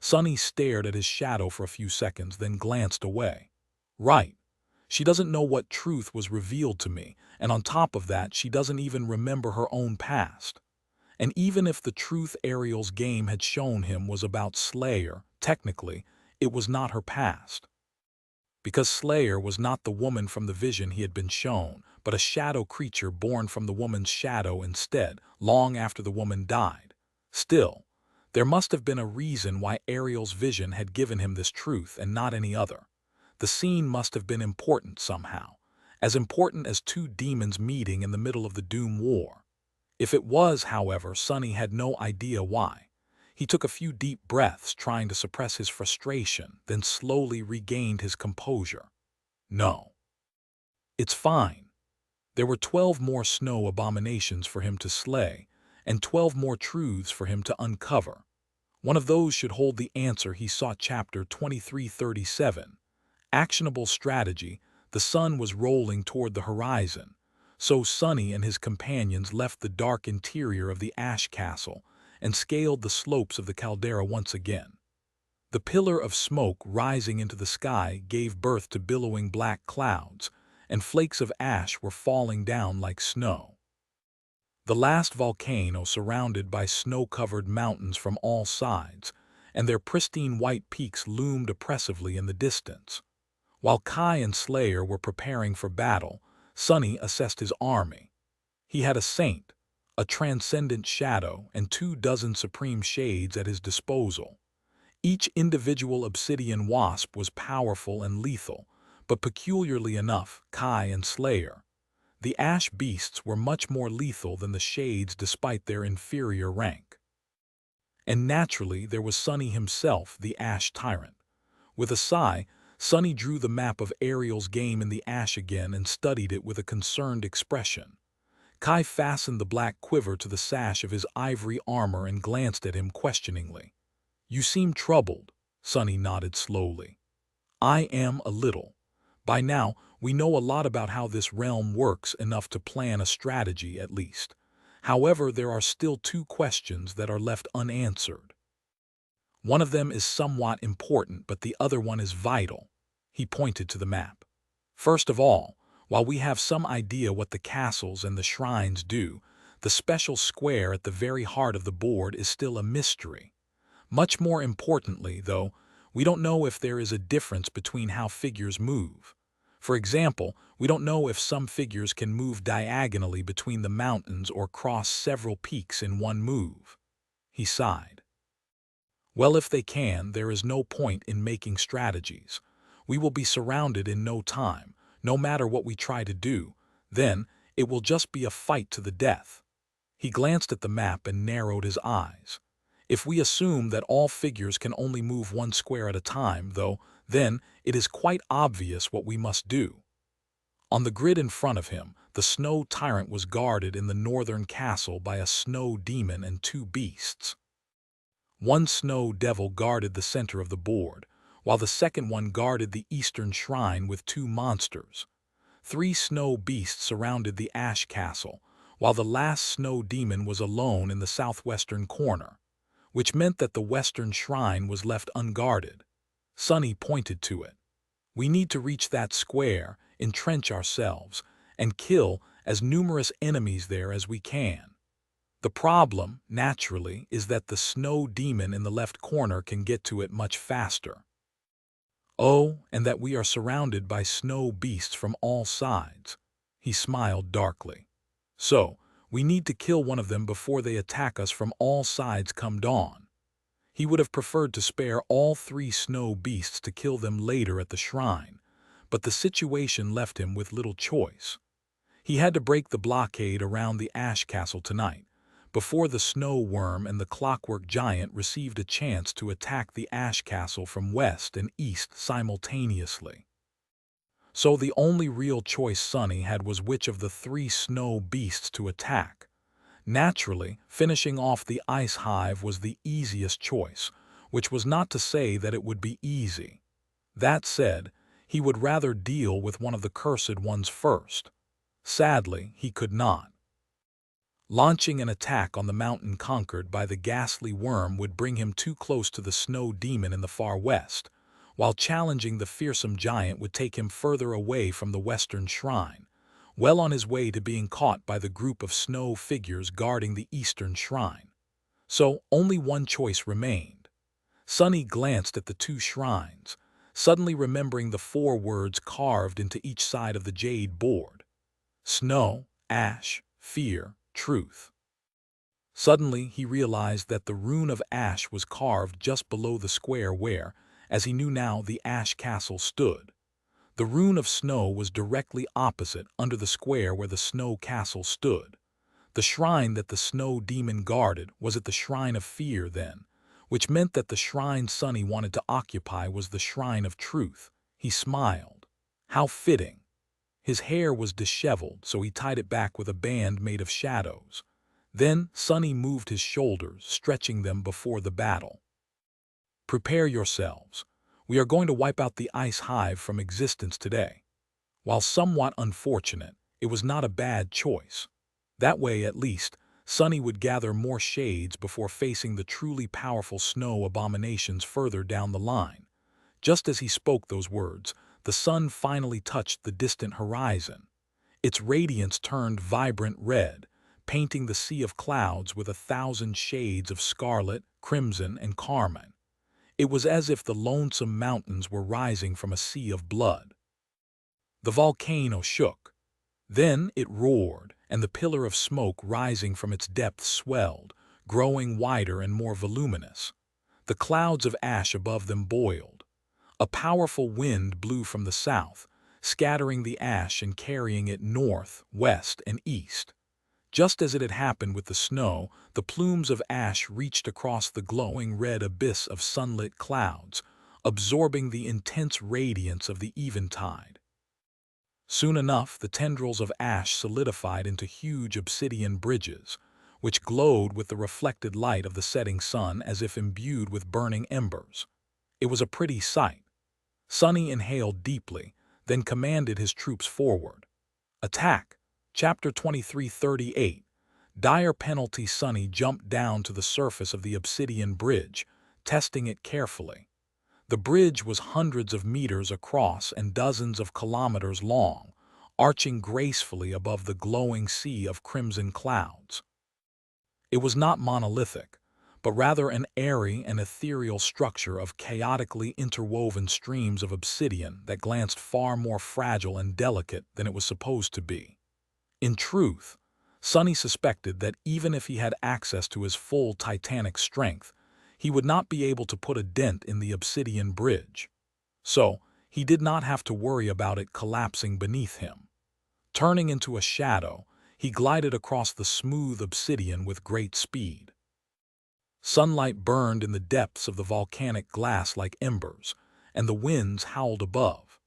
Sonny stared at his shadow for a few seconds, then glanced away. Right. She doesn't know what truth was revealed to me, and on top of that, she doesn't even remember her own past. And even if the truth Ariel's game had shown him was about Slayer, technically, it was not her past. Because Slayer was not the woman from the vision he had been shown, but a shadow creature born from the woman's shadow instead, long after the woman died. Still, there must have been a reason why Ariel's vision had given him this truth and not any other. The scene must have been important somehow, as important as two demons meeting in the middle of the Doom War. If it was, however, Sonny had no idea why. He took a few deep breaths, trying to suppress his frustration, then slowly regained his composure. No. It's fine. There were 12 more snow abominations for him to slay, and 12 more truths for him to uncover. One of those should hold the answer he sought. Chapter 2337. Actionable strategy. The sun was rolling toward the horizon, so Sonny and his companions left the dark interior of the ash castle and scaled the slopes of the caldera once again. The pillar of smoke rising into the sky gave birth to billowing black clouds, and flakes of ash were falling down like snow. The last volcano, surrounded by snow-covered mountains from all sides, and their pristine white peaks loomed oppressively in the distance. While Kai and Slayer were preparing for battle, Sonny assessed his army. He had a saint, a transcendent shadow, and 24 supreme shades at his disposal. Each individual obsidian wasp was powerful and lethal, but peculiarly enough, Kai and Slayer, the ash beasts, were much more lethal than the shades despite their inferior rank. And naturally, there was Sonny himself, the ash tyrant. With a sigh, Sonny drew the map of Ariel's game in the ash again and studied it with a concerned expression. Kai fastened the black quiver to the sash of his ivory armor and glanced at him questioningly. You seem troubled, Sonny nodded slowly. I am a little. By now, we know a lot about how this realm works, enough to plan a strategy at least. However, there are still two questions that are left unanswered. One of them is somewhat important, but the other one is vital. He pointed to the map. First of all, while we have some idea what the castles and the shrines do, the special square at the very heart of the board is still a mystery. Much more importantly, though, we don't know if there is a difference between how figures move. For example, we don't know if some figures can move diagonally between the mountains or cross several peaks in one move. He sighed. Well, if they can, there is no point in making strategies. We will be surrounded in no time. No matter what we try to do, then it will just be a fight to the death. He glanced at the map and narrowed his eyes. If we assume that all figures can only move one square at a time, though, then it is quite obvious what we must do. On the grid in front of him, the snow tyrant was guarded in the northern castle by a snow demon and two beasts. One snow devil guarded the center of the board, while the second one guarded the eastern shrine with two monsters. 3 snow beasts surrounded the ash castle, while the last snow demon was alone in the southwestern corner, which meant that the western shrine was left unguarded. Sunny pointed to it. We need to reach that square, entrench ourselves, and kill as numerous enemies there as we can. The problem, naturally, is that the snow demon in the left corner can get to it much faster. Oh, and that we are surrounded by snow beasts from all sides. He smiled darkly. So, we need to kill one of them before they attack us from all sides come dawn. He would have preferred to spare all 3 snow beasts to kill them later at the shrine, but the situation left him with little choice. He had to break the blockade around the ash castle tonight, before the snow worm and the clockwork giant received a chance to attack the ash castle from west and east simultaneously. So the only real choice Sunny had was which of the 3 snow beasts to attack. Naturally, finishing off the ice hive was the easiest choice, which was not to say that it would be easy. That said, he would rather deal with one of the cursed ones first. Sadly, he could not. Launching an attack on the mountain conquered by the ghastly worm would bring him too close to the snow demon in the far west, while challenging the fearsome giant would take him further away from the western shrine, well on his way to being caught by the group of snow figures guarding the eastern shrine. So only one choice remained. Sunny glanced at the 2 shrines, suddenly remembering the 4 words carved into each side of the jade board. Snow, ash, fear, truth. Suddenly, he realized that the rune of ash was carved just below the square where, as he knew now, the ash castle stood. The rune of snow was directly opposite under the square where the snow castle stood. The shrine that the snow demon guarded was at the shrine of fear then, which meant that the shrine Sunny wanted to occupy was the shrine of truth. He smiled. How fitting. His hair was disheveled, so he tied it back with a band made of shadows. Then Sunny moved his shoulders, stretching them before the battle. Prepare yourselves. We are going to wipe out the ice hive from existence today. While somewhat unfortunate, it was not a bad choice. That way, at least, Sunny would gather more shades before facing the truly powerful snow abominations further down the line. Just as he spoke those words, the sun finally touched the distant horizon. Its radiance turned vibrant red, painting the sea of clouds with 1,000 shades of scarlet, crimson, and carmine. It was as if the lonesome mountains were rising from a sea of blood. The volcano shook. Then it roared, and the pillar of smoke rising from its depths swelled, growing wider and more voluminous. The clouds of ash above them boiled. A powerful wind blew from the south, scattering the ash and carrying it north, west, and east. Just as it had happened with the snow, the plumes of ash reached across the glowing red abyss of sunlit clouds, absorbing the intense radiance of the eventide. Soon enough, the tendrils of ash solidified into huge obsidian bridges, which glowed with the reflected light of the setting sun as if imbued with burning embers. It was a pretty sight. Sunny inhaled deeply, then commanded his troops forward. Attack! Chapter 2338. Dire penalty. Sunny jumped down to the surface of the obsidian bridge, testing it carefully. The bridge was hundreds of meters across and dozens of kilometers long, arching gracefully above the glowing sea of crimson clouds. It was not monolithic, but rather an airy and ethereal structure of chaotically interwoven streams of obsidian that glanced far more fragile and delicate than it was supposed to be. In truth, Sunny suspected that even if he had access to his full titanic strength, he would not be able to put a dent in the obsidian bridge. So, he did not have to worry about it collapsing beneath him. Turning into a shadow, he glided across the smooth obsidian with great speed. Sunlight burned in the depths of the volcanic glass like embers, and the winds howled above.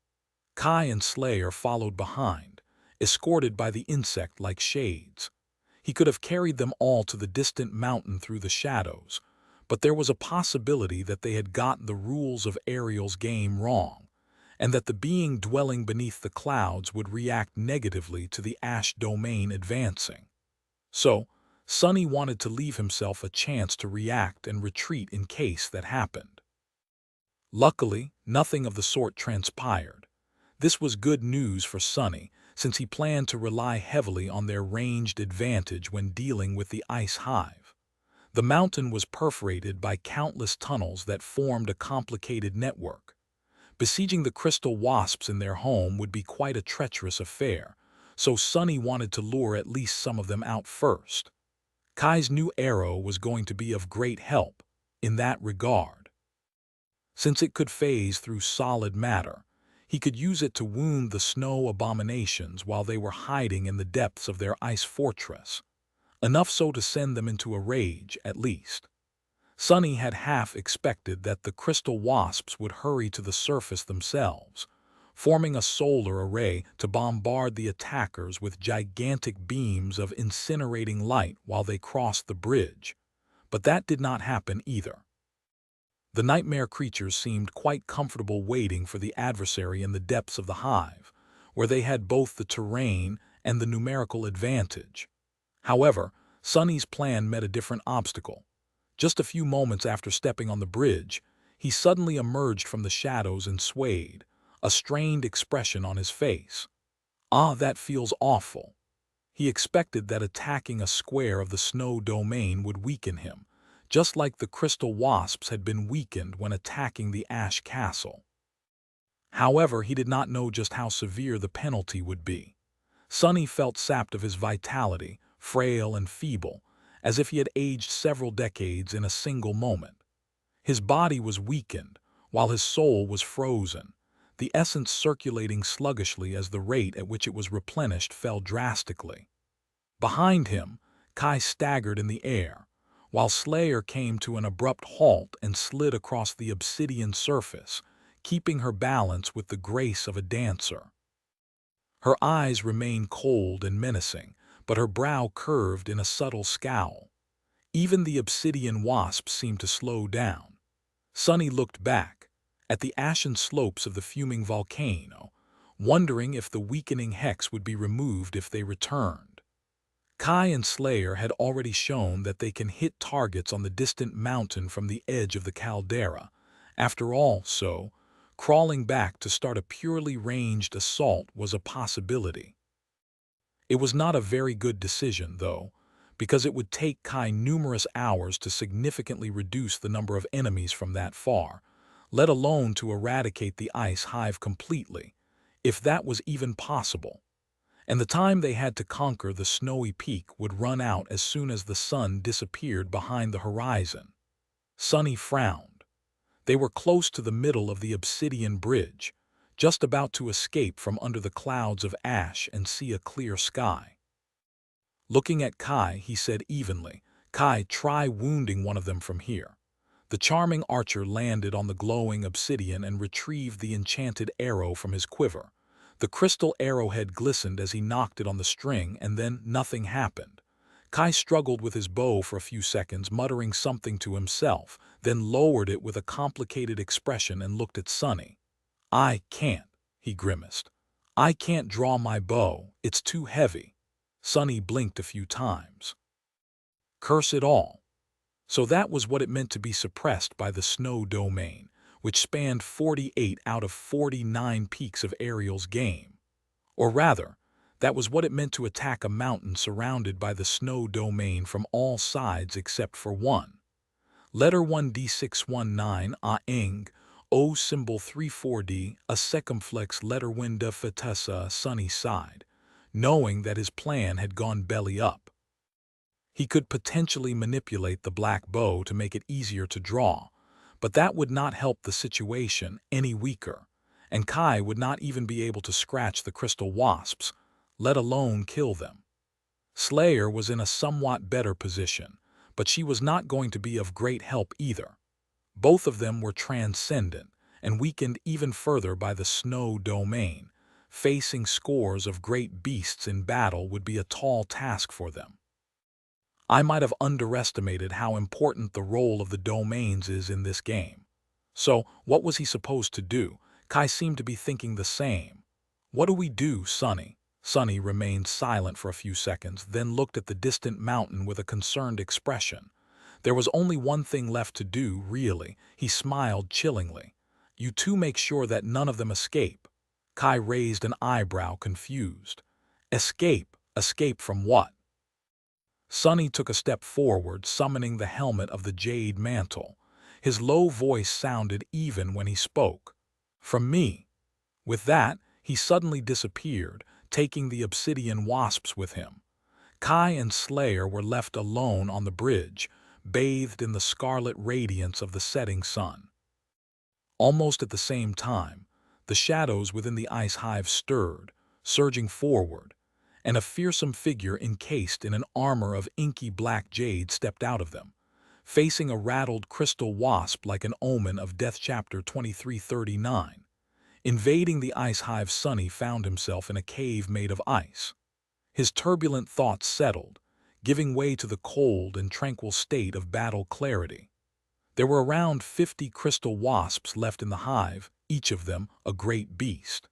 Kai and Slayer followed behind, escorted by the insect like shades. He could have carried them all to the distant mountain through the shadows, but there was a possibility that they had gotten the rules of Ariel's game wrong, and that the being dwelling beneath the clouds would react negatively to the Ash domain advancing. So, Sunny wanted to leave himself a chance to react and retreat in case that happened. Luckily, nothing of the sort transpired. This was good news for Sunny, since he planned to rely heavily on their ranged advantage when dealing with the ice hive. The mountain was perforated by countless tunnels that formed a complicated network. Besieging the crystal wasps in their home would be quite a treacherous affair, so Sunny wanted to lure at least some of them out first. Kai's new arrow was going to be of great help in that regard. Since it could phase through solid matter, he could use it to wound the snow abominations while they were hiding in the depths of their ice fortress, enough so to send them into a rage at least. Sunny had half expected that the crystal wasps would hurry to the surface themselves, forming a solar array to bombard the attackers with gigantic beams of incinerating light while they crossed the bridge, but that did not happen either. The nightmare creatures seemed quite comfortable waiting for the adversary in the depths of the hive, where they had both the terrain and the numerical advantage. However, Sunny's plan met a different obstacle. Just a few moments after stepping on the bridge, he suddenly emerged from the shadows and swayed, a strained expression on his face. Ah, that feels awful. He expected that attacking a square of the snow domain would weaken him, just like the crystal wasps had been weakened when attacking the Ash Castle. However, he did not know just how severe the penalty would be. Sunny felt sapped of his vitality, frail and feeble, as if he had aged several decades in a single moment. His body was weakened, while his soul was frozen, the essence circulating sluggishly as the rate at which it was replenished fell drastically. Behind him, Kai staggered in the air, while Slayer came to an abrupt halt and slid across the obsidian surface, keeping her balance with the grace of a dancer. Her eyes remained cold and menacing, but her brow curved in a subtle scowl. Even the obsidian wasps seemed to slow down. Sunny looked back, at the ashen slopes of the fuming volcano, wondering if the weakening hex would be removed if they returned. Kai and Slayer had already shown that they can hit targets on the distant mountain from the edge of the caldera. After all, so, crawling back to start a purely ranged assault was a possibility. It was not a very good decision, though, because it would take Kai numerous hours to significantly reduce the number of enemies from that far, let alone to eradicate the ice hive completely, if that was even possible. And the time they had to conquer the snowy peak would run out as soon as the sun disappeared behind the horizon. Sunny frowned. They were close to the middle of the obsidian bridge, just about to escape from under the clouds of ash and see a clear sky. Looking at Kai, he said evenly, "Kai, try wounding one of them from here." The charming archer landed on the glowing obsidian and retrieved the enchanted arrow from his quiver. The crystal arrowhead glistened as he knocked it on the string, and then nothing happened. Kai struggled with his bow for a few seconds, muttering something to himself, then lowered it with a complicated expression and looked at Sunny. "I can't," he grimaced. "I can't draw my bow, it's too heavy." Sunny blinked a few times. Curse it all. So that was what it meant to be suppressed by the snow domain, which spanned 48 out of 49 peaks of Ariel's game. Or rather, that was what it meant to attack a mountain surrounded by the snow domain from all sides except for one. Letter 1D619 A-ing, O symbol 34D, a circumflex letter winda fatessa. Sunny sighed, knowing that his plan had gone belly up. He could potentially manipulate the black bow to make it easier to draw, but that would not help the situation any weaker, and Kai would not even be able to scratch the crystal wasps, let alone kill them. Slayer was in a somewhat better position, but she was not going to be of great help either. Both of them were transcendent and weakened even further by the snow domain. Facing scores of great beasts in battle would be a tall task for them. I might have underestimated how important the role of the domains is in this game. So, what was he supposed to do? Kai seemed to be thinking the same. What do we do, Sonny? Sonny remained silent for a few seconds, then looked at the distant mountain with a concerned expression. There was only one thing left to do, really. He smiled chillingly. You two make sure that none of them escape. Kai raised an eyebrow, confused. Escape? Escape from what? Sonny took a step forward, summoning the helmet of the Jade Mantle. His low voice sounded even when he spoke. From me. With that, he suddenly disappeared, taking the obsidian wasps with him. Kai and Slayer were left alone on the bridge, bathed in the scarlet radiance of the setting sun. Almost at the same time, the shadows within the ice hive stirred, surging forward, and a fearsome figure encased in an armor of inky black jade stepped out of them, facing a rattled crystal wasp like an omen of Death. Chapter 2339. Invading the ice hive, Sonny found himself in a cave made of ice. His turbulent thoughts settled, giving way to the cold and tranquil state of battle clarity. There were around 50 crystal wasps left in the hive, each of them a great beast.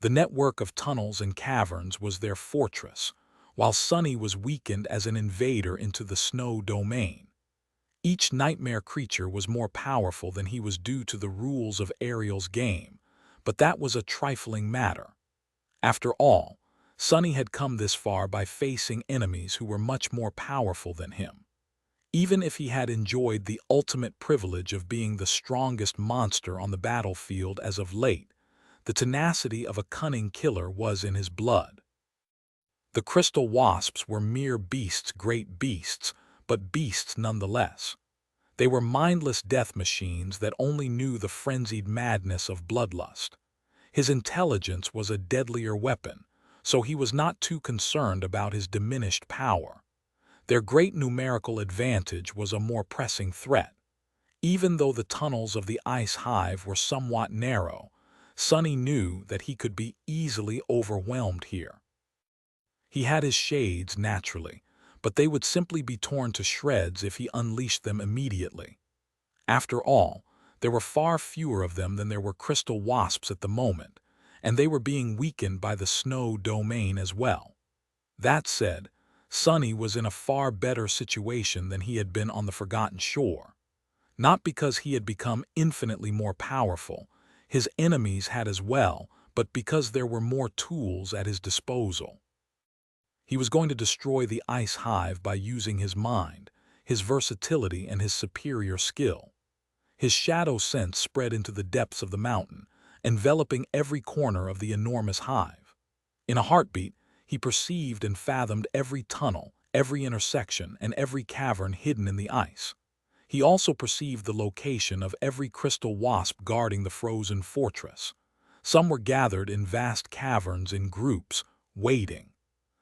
The network of tunnels and caverns was their fortress, while Sonny was weakened as an invader into the snow domain. Each nightmare creature was more powerful than he was due to the rules of Ariel's game, but that was a trifling matter. After all, Sonny had come this far by facing enemies who were much more powerful than him. Even if he had enjoyed the ultimate privilege of being the strongest monster on the battlefield as of late, the tenacity of a cunning killer was in his blood. The crystal wasps were mere beasts, great beasts, but beasts nonetheless. They were mindless death machines that only knew the frenzied madness of bloodlust. His intelligence was a deadlier weapon, so he was not too concerned about his diminished power. Their great numerical advantage was a more pressing threat. Even though the tunnels of the ice hive were somewhat narrow, Sonny knew that he could be easily overwhelmed here. He had his shades, naturally, but they would simply be torn to shreds if he unleashed them immediately. After all, there were far fewer of them than there were crystal wasps at the moment, and they were being weakened by the snow domain as well. That said, Sonny was in a far better situation than he had been on the Forgotten Shore. Not because he had become infinitely more powerful, his enemies had as well, but because there were more tools at his disposal. He was going to destroy the ice hive by using his mind, his versatility, and his superior skill. His shadow sense spread into the depths of the mountain, enveloping every corner of the enormous hive. In a heartbeat, he perceived and fathomed every tunnel, every intersection, and every cavern hidden in the ice. He also perceived the location of every crystal wasp guarding the frozen fortress. Some were gathered in vast caverns in groups, waiting.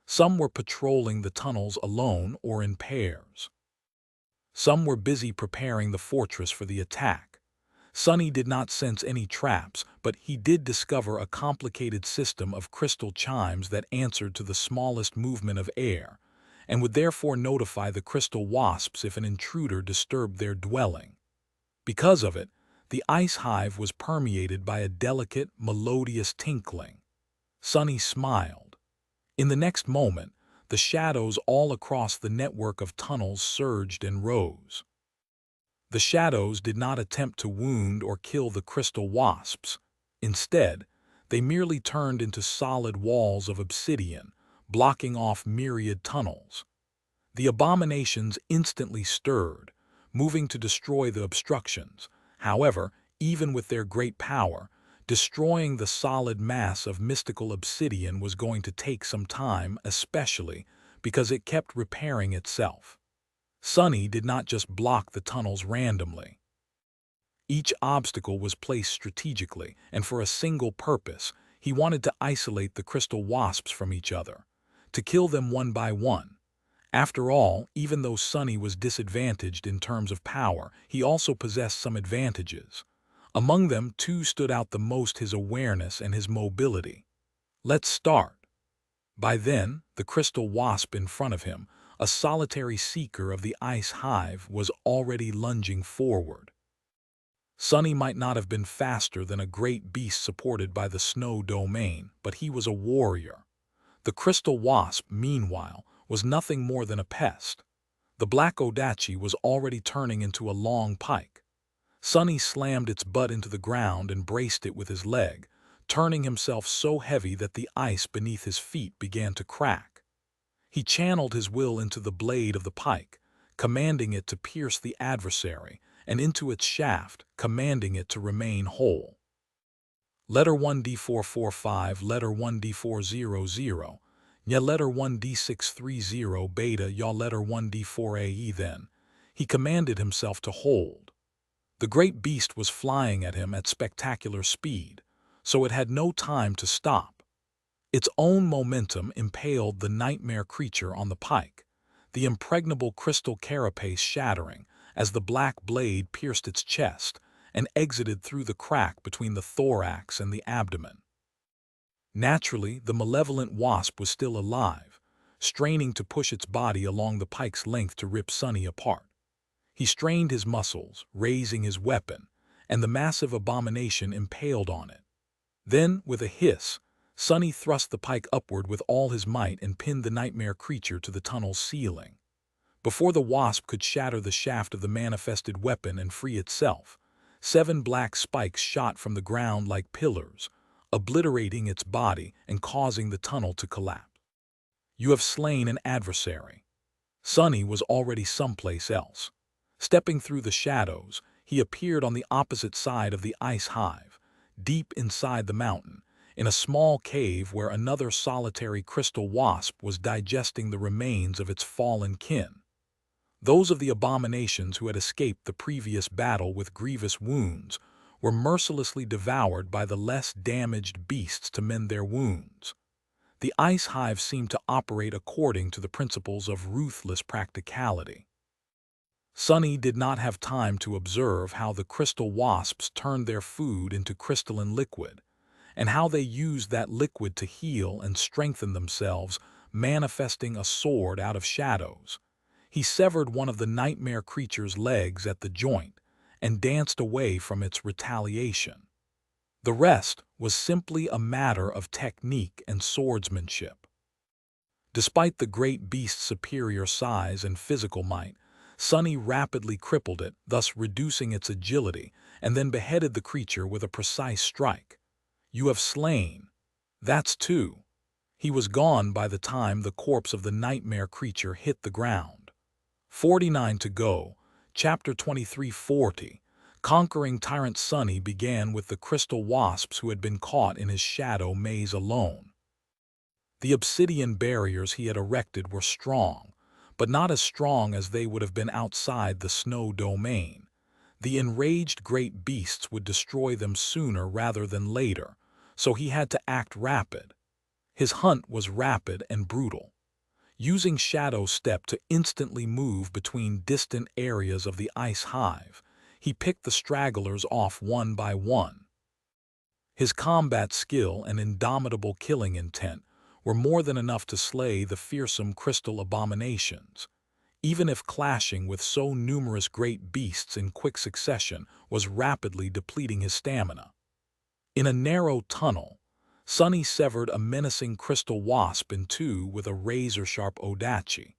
Some were patrolling the tunnels alone or in pairs. Some were busy preparing the fortress for the attack. Sonny did not sense any traps, but he did discover a complicated system of crystal chimes that answered to the smallest movement of air, and would therefore notify the crystal wasps if an intruder disturbed their dwelling. Because of it, the ice hive was permeated by a delicate, melodious tinkling. Sonny smiled. In the next moment, the shadows all across the network of tunnels surged and rose. The shadows did not attempt to wound or kill the crystal wasps. Instead, they merely turned into solid walls of obsidian, blocking off myriad tunnels. The abominations instantly stirred, moving to destroy the obstructions. However, even with their great power, destroying the solid mass of mystical obsidian was going to take some time, especially because it kept repairing itself. Sonny did not just block the tunnels randomly. Each obstacle was placed strategically, and for a single purpose. He wanted to isolate the crystal wasps from each other, to kill them one by one. After all, even though Sonny was disadvantaged in terms of power, he also possessed some advantages. Among them, two stood out the most: his awareness and his mobility. Let's start. By then, the crystal wasp in front of him, A solitary seeker of the ice hive was already lunging forward. Sunny might not have been faster than a great beast supported by the snow domain, but he was a warrior. The crystal wasp, meanwhile, was nothing more than a pest. The black odachi was already turning into a long pike. Sunny slammed its butt into the ground and braced it with his leg, turning himself so heavy that the ice beneath his feet began to crack. He channeled his will into the blade of the pike, commanding it to pierce the adversary, and into its shaft, commanding it to remain whole. Letter 1D445, letter 1D400, ya letter 1D630 beta, ya letter 1D4AE then. He commanded himself to hold. The great beast was flying at him at spectacular speed, so it had no time to stop. Its own momentum impaled the nightmare creature on the pike, the impregnable crystal carapace shattering as the black blade pierced its chest and exited through the crack between the thorax and the abdomen. Naturally, the malevolent wasp was still alive, straining to push its body along the pike's length to rip Sunny apart. He strained his muscles, raising his weapon, and the massive abomination impaled on it. Then, with a hiss, Sunny thrust the pike upward with all his might and pinned the nightmare creature to the tunnel's ceiling. Before the wasp could shatter the shaft of the manifested weapon and free itself, 7 black spikes shot from the ground like pillars, obliterating its body and causing the tunnel to collapse. You have slain an adversary. Sunny was already someplace else. Stepping through the shadows, he appeared on the opposite side of the ice hive, deep inside the mountain, in a small cave where another solitary crystal wasp was digesting the remains of its fallen kin. Those of the abominations who had escaped the previous battle with grievous wounds were mercilessly devoured by the less damaged beasts to mend their wounds. The ice hive seemed to operate according to the principles of ruthless practicality. Sunny did not have time to observe how the crystal wasps turned their food into crystalline liquid, and how they used that liquid to heal and strengthen themselves, manifesting a sword out of shadows. He severed one of the nightmare creature's legs at the joint and danced away from its retaliation. The rest was simply a matter of technique and swordsmanship. Despite the great beast's superior size and physical might, Sunny rapidly crippled it, thus reducing its agility, and then beheaded the creature with a precise strike. You have slain. That's 2. He was gone by the time the corpse of the nightmare creature hit the ground. 49 to go. Chapter 2340. Conquering Tyrant Sunny began with the crystal wasps who had been caught in his shadow maze alone. The obsidian barriers he had erected were strong, but not as strong as they would have been outside the snow domain. The enraged great beasts would destroy them sooner rather than later, so he had to act rapid. His hunt was rapid and brutal. Using Shadow Step to instantly move between distant areas of the ice hive, he picked the stragglers off one by one. His combat skill and indomitable killing intent were more than enough to slay the fearsome crystal abominations, even if clashing with so numerous great beasts in quick succession was rapidly depleting his stamina. In a narrow tunnel, Sunny severed a menacing crystal wasp in 2 with a razor-sharp odachi,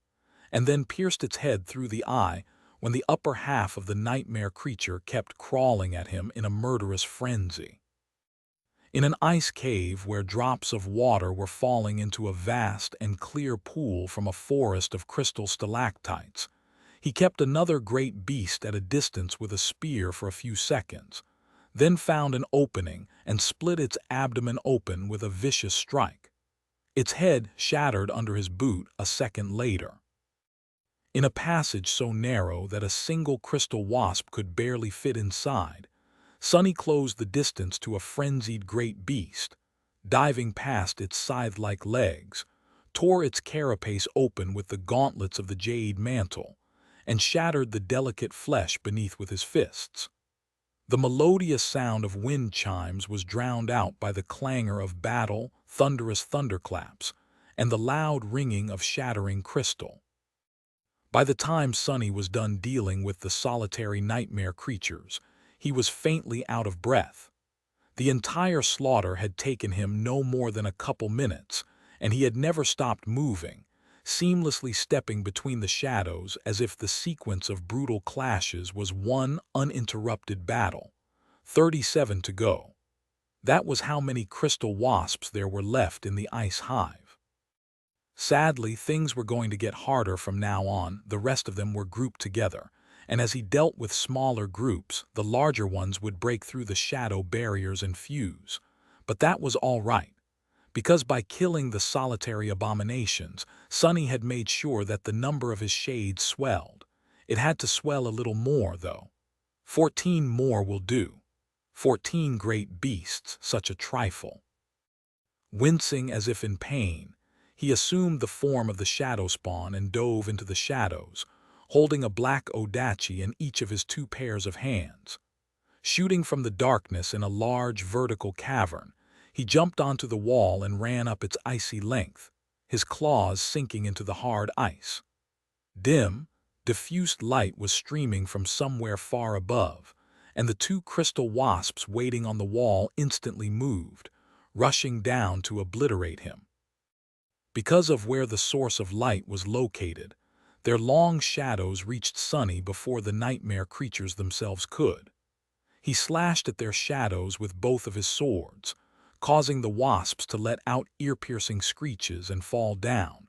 and then pierced its head through the eye when the upper half of the nightmare creature kept crawling at him in a murderous frenzy. In an ice cave where drops of water were falling into a vast and clear pool from a forest of crystal stalactites, he kept another great beast at a distance with a spear for a few seconds, then found an opening and split its abdomen open with a vicious strike. Its head shattered under his boot a second later. In a passage so narrow that a single crystal wasp could barely fit inside, Sunny closed the distance to a frenzied great beast, diving past its scythe-like legs, tore its carapace open with the gauntlets of the jade mantle, and shattered the delicate flesh beneath with his fists. The melodious sound of wind chimes was drowned out by the clangor of battle, thunderous thunderclaps, and the loud ringing of shattering crystal. By the time Sonny was done dealing with the solitary nightmare creatures, he was faintly out of breath. The entire slaughter had taken him no more than a couple minutes, and he had never stopped moving, seamlessly stepping between the shadows as if the sequence of brutal clashes was one uninterrupted battle. 37 to go. That was how many crystal wasps there were left in the ice hive. Sadly, things were going to get harder from now on. The rest of them were grouped together, and as he dealt with smaller groups, the larger ones would break through the shadow barriers and fuse. But that was all right, because by killing the solitary abominations, Sonny had made sure that the number of his shades swelled. It had to swell a little more, though. 14 more will do. 14 great beasts, such a trifle. Wincing as if in pain, he assumed the form of the shadow spawn and dove into the shadows, holding a black odachi in each of his 2 pairs of hands. Shooting from the darkness in a large vertical cavern, he jumped onto the wall and ran up its icy length, his claws sinking into the hard ice. Dim, diffused light was streaming from somewhere far above, and the 2 crystal wasps waiting on the wall instantly moved, rushing down to obliterate him. Because of where the source of light was located, their long shadows reached Sonny before the nightmare creatures themselves could. He slashed at their shadows with both of his swords, causing the wasps to let out ear-piercing screeches and fall down,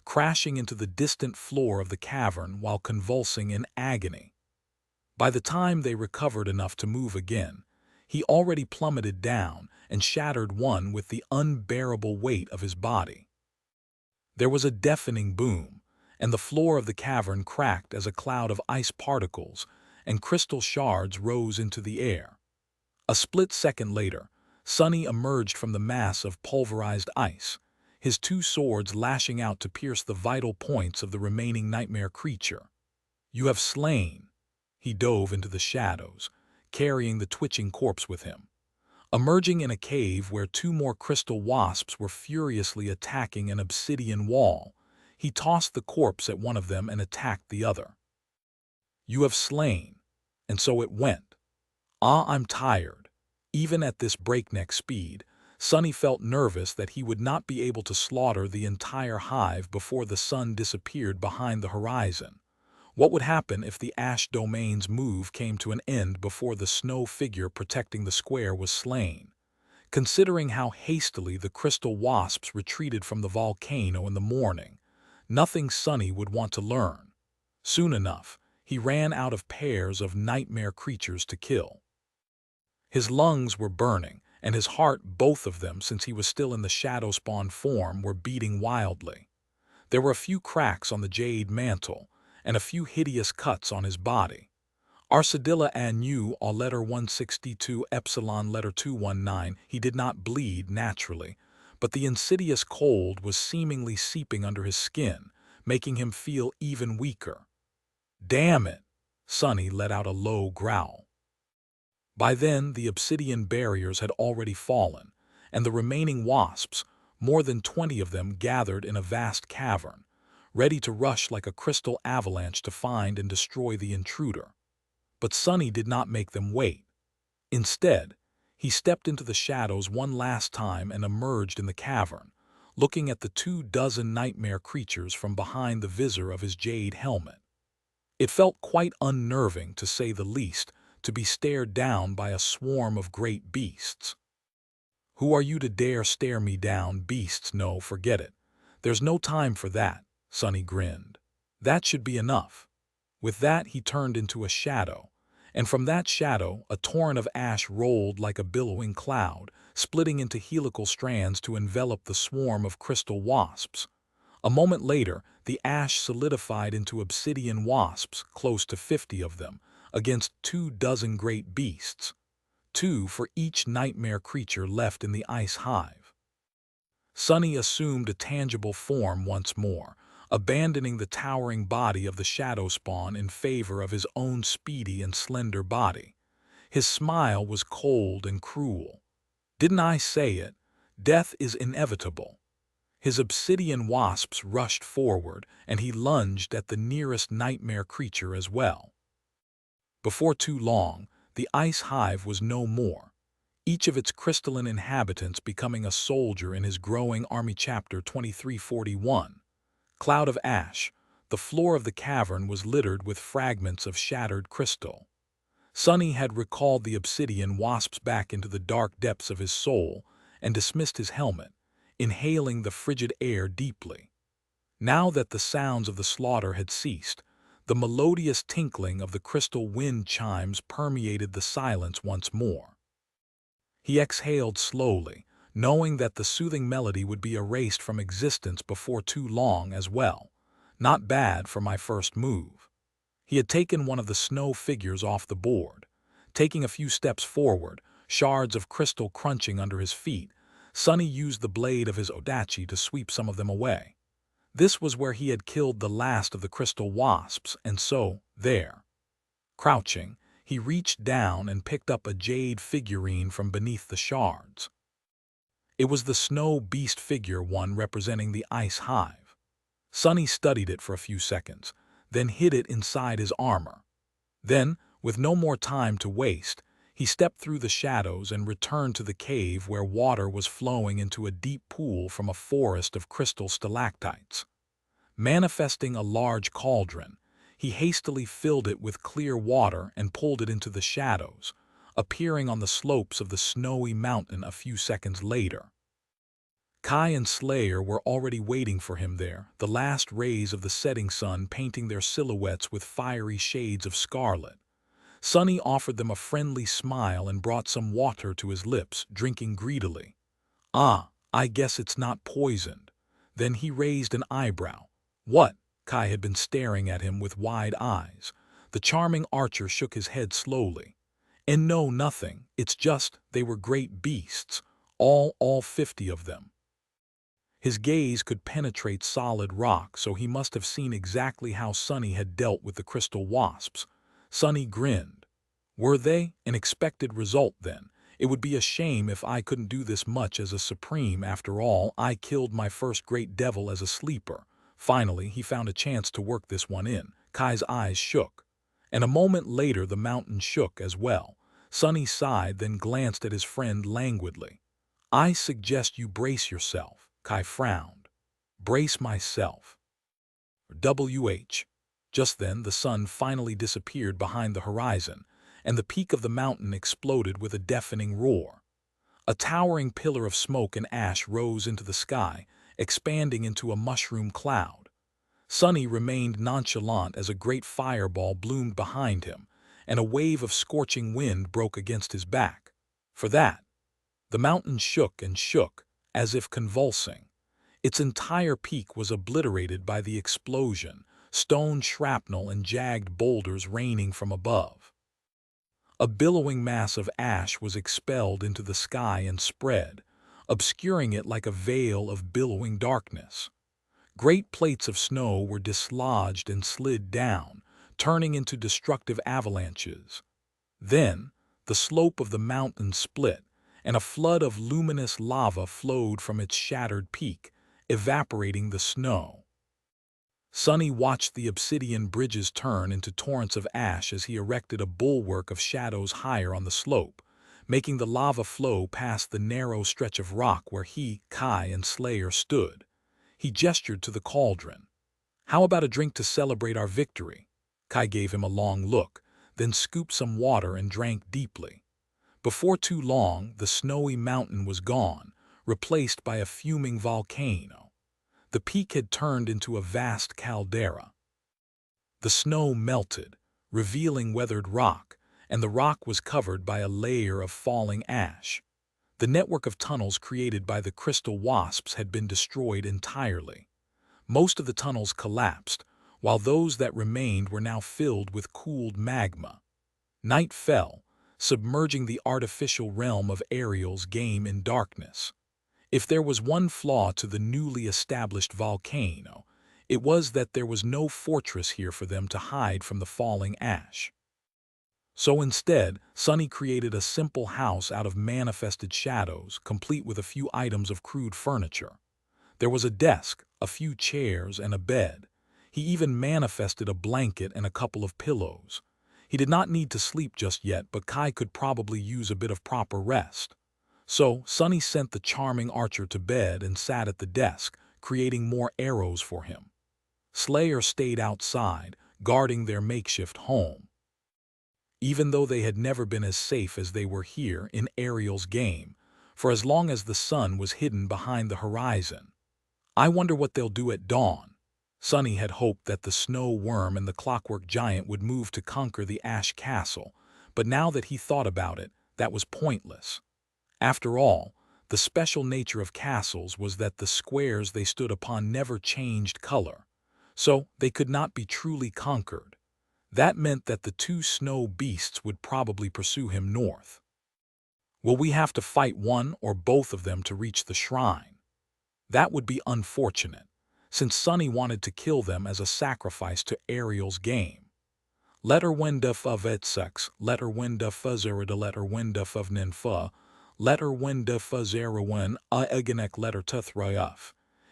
crashing into the distant floor of the cavern while convulsing in agony. By the time they recovered enough to move again, he already plummeted down and shattered one with the unbearable weight of his body. There was a deafening boom, and the floor of the cavern cracked as a cloud of ice particles and crystal shards rose into the air. A split second later, Sonny emerged from the mass of pulverized ice, his 2 swords lashing out to pierce the vital points of the remaining nightmare creature. "You have slain." He dove into the shadows, carrying the twitching corpse with him. Emerging in a cave where 2 more crystal wasps were furiously attacking an obsidian wall, he tossed the corpse at one of them and attacked the other. "You have slain." And so it went. I'm tired. Even at this breakneck speed, Sonny felt nervous that he would not be able to slaughter the entire hive before the sun disappeared behind the horizon. What would happen if the Ash Domain's move came to an end before the snow figure protecting the square was slain? Considering how hastily the crystal wasps retreated from the volcano in the morning, nothing Sonny would want to learn. Soon enough, he ran out of pairs of nightmare creatures to kill. His lungs were burning, and his heart, both of them since he was still in the shadow spawn form, were beating wildly. There were a few cracks on the jade mantle, and a few hideous cuts on his body. Arsadilla Anu a letter 162 epsilon letter 219, he did not bleed naturally, but the insidious cold was seemingly seeping under his skin, making him feel even weaker. "Damn it!" Sonny let out a low growl. By then, the obsidian barriers had already fallen, and the remaining wasps, more than 20 of them, gathered in a vast cavern, ready to rush like a crystal avalanche to find and destroy the intruder. But Sonny did not make them wait. Instead, he stepped into the shadows one last time and emerged in the cavern, looking at the 24 nightmare creatures from behind the visor of his jade helmet. It felt quite unnerving, to say the least, to be stared down by a swarm of great beasts. "Who are you to dare stare me down, beasts? No, forget it. There's no time for that," Sonny grinned. "That should be enough." With that, he turned into a shadow, and from that shadow, a torrent of ash rolled like a billowing cloud, splitting into helical strands to envelop the swarm of crystal wasps. A moment later, the ash solidified into obsidian wasps, close to 50 of them, against 24 great beasts, 2 for each nightmare creature left in the ice hive. Sonny assumed a tangible form once more, abandoning the towering body of the shadow spawn in favor of his own speedy and slender body. His smile was cold and cruel. "Didn't I say it? Death is inevitable." His obsidian wasps rushed forward, and he lunged at the nearest nightmare creature as well. Before too long, the ice hive was no more, each of its crystalline inhabitants becoming a soldier in his growing army. Chapter 2341. Cloud of Ash. The floor of the cavern was littered with fragments of shattered crystal. Sonny had recalled the obsidian wasps back into the dark depths of his soul and dismissed his helmet, inhaling the frigid air deeply. Now that the sounds of the slaughter had ceased, the melodious tinkling of the crystal wind chimes permeated the silence once more. He exhaled slowly, knowing that the soothing melody would be erased from existence before too long as well. Not bad for my first move. He had taken one of the snow figures off the board. Taking a few steps forward, shards of crystal crunching under his feet, Sonny used the blade of his odachi to sweep some of them away. This was where he had killed the last of the crystal wasps, and so, there. Crouching, he reached down and picked up a jade figurine from beneath the shards. It was the snow beast figure, one representing the ice hive. Sonny studied it for a few seconds, then hid it inside his armor. Then, with no more time to waste, he stepped through the shadows and returned to the cave where water was flowing into a deep pool from a forest of crystal stalactites. Manifesting a large cauldron, he hastily filled it with clear water and pulled it into the shadows, appearing on the slopes of the snowy mountain a few seconds later. Kai and Slayer were already waiting for him there, the last rays of the setting sun painting their silhouettes with fiery shades of scarlet. Sonny offered them a friendly smile and brought some water to his lips, drinking greedily. "Ah, I guess it's not poisoned." Then he raised an eyebrow. "What?" Kai had been staring at him with wide eyes. The charming archer shook his head slowly. "And no, nothing. It's just, they were great beasts. All 50 of them." His gaze could penetrate solid rock, so he must have seen exactly how Sonny had dealt with the crystal wasps. Sonny grinned. "Were they? An expected result, then. It would be a shame if I couldn't do this much as a supreme. After all, I killed my first great devil as a sleeper." Finally, he found a chance to work this one in. Kai's eyes shook. And a moment later the mountain shook as well. Sonny sighed, then glanced at his friend languidly. "I suggest you brace yourself." Kai frowned. "Brace myself." WH. Just then the sun finally disappeared behind the horizon, and the peak of the mountain exploded with a deafening roar. A towering pillar of smoke and ash rose into the sky, expanding into a mushroom cloud. Sonny remained nonchalant as a great fireball bloomed behind him, and a wave of scorching wind broke against his back. For that, the mountain shook and shook, as if convulsing. Its entire peak was obliterated by the explosion, stone shrapnel and jagged boulders raining from above. A billowing mass of ash was expelled into the sky and spread, obscuring it like a veil of billowing darkness. Great plates of snow were dislodged and slid down, turning into destructive avalanches. Then, the slope of the mountain split, and a flood of luminous lava flowed from its shattered peak, evaporating the snow. Sonny watched the obsidian bridges turn into torrents of ash as he erected a bulwark of shadows higher on the slope, making the lava flow past the narrow stretch of rock where he, Kai, and Slayer stood. He gestured to the cauldron. "How about a drink to celebrate our victory?" Kai gave him a long look, then scooped some water and drank deeply. Before too long, the snowy mountain was gone, replaced by a fuming volcano. The peak had turned into a vast caldera. The snow melted, revealing weathered rock, and the rock was covered by a layer of falling ash. The network of tunnels created by the crystal wasps had been destroyed entirely. Most of the tunnels collapsed, while those that remained were now filled with cooled magma. Night fell, submerging the artificial realm of Ariel's game in darkness. If there was one flaw to the newly established volcano, it was that there was no fortress here for them to hide from the falling ash. So instead, Sonny created a simple house out of manifested shadows, complete with a few items of crude furniture. There was a desk, a few chairs, and a bed. He even manifested a blanket and a couple of pillows. He did not need to sleep just yet, but Kai could probably use a bit of proper rest. So Sunny sent the charming archer to bed and sat at the desk, creating more arrows for him. Slayer stayed outside, guarding their makeshift home. Even though they had never been as safe as they were here in Ariel's game, for as long as the sun was hidden behind the horizon. I wonder what they'll do at dawn. Sunny had hoped that the snow worm and the clockwork giant would move to conquer the ash castle, but now that he thought about it, that was pointless. After all, the special nature of castles was that the squares they stood upon never changed color, so they could not be truly conquered. That meant that the two snow beasts would probably pursue him north. Will we have to fight one or both of them to reach the shrine? That would be unfortunate, since Sunny wanted to kill them as a sacrifice to Ariel's game. Letter wenduf of etsex, letter wenduf zerida, letter wenduf of ninfa, letter wenduf zerawen a eganek letter tuthrayuf.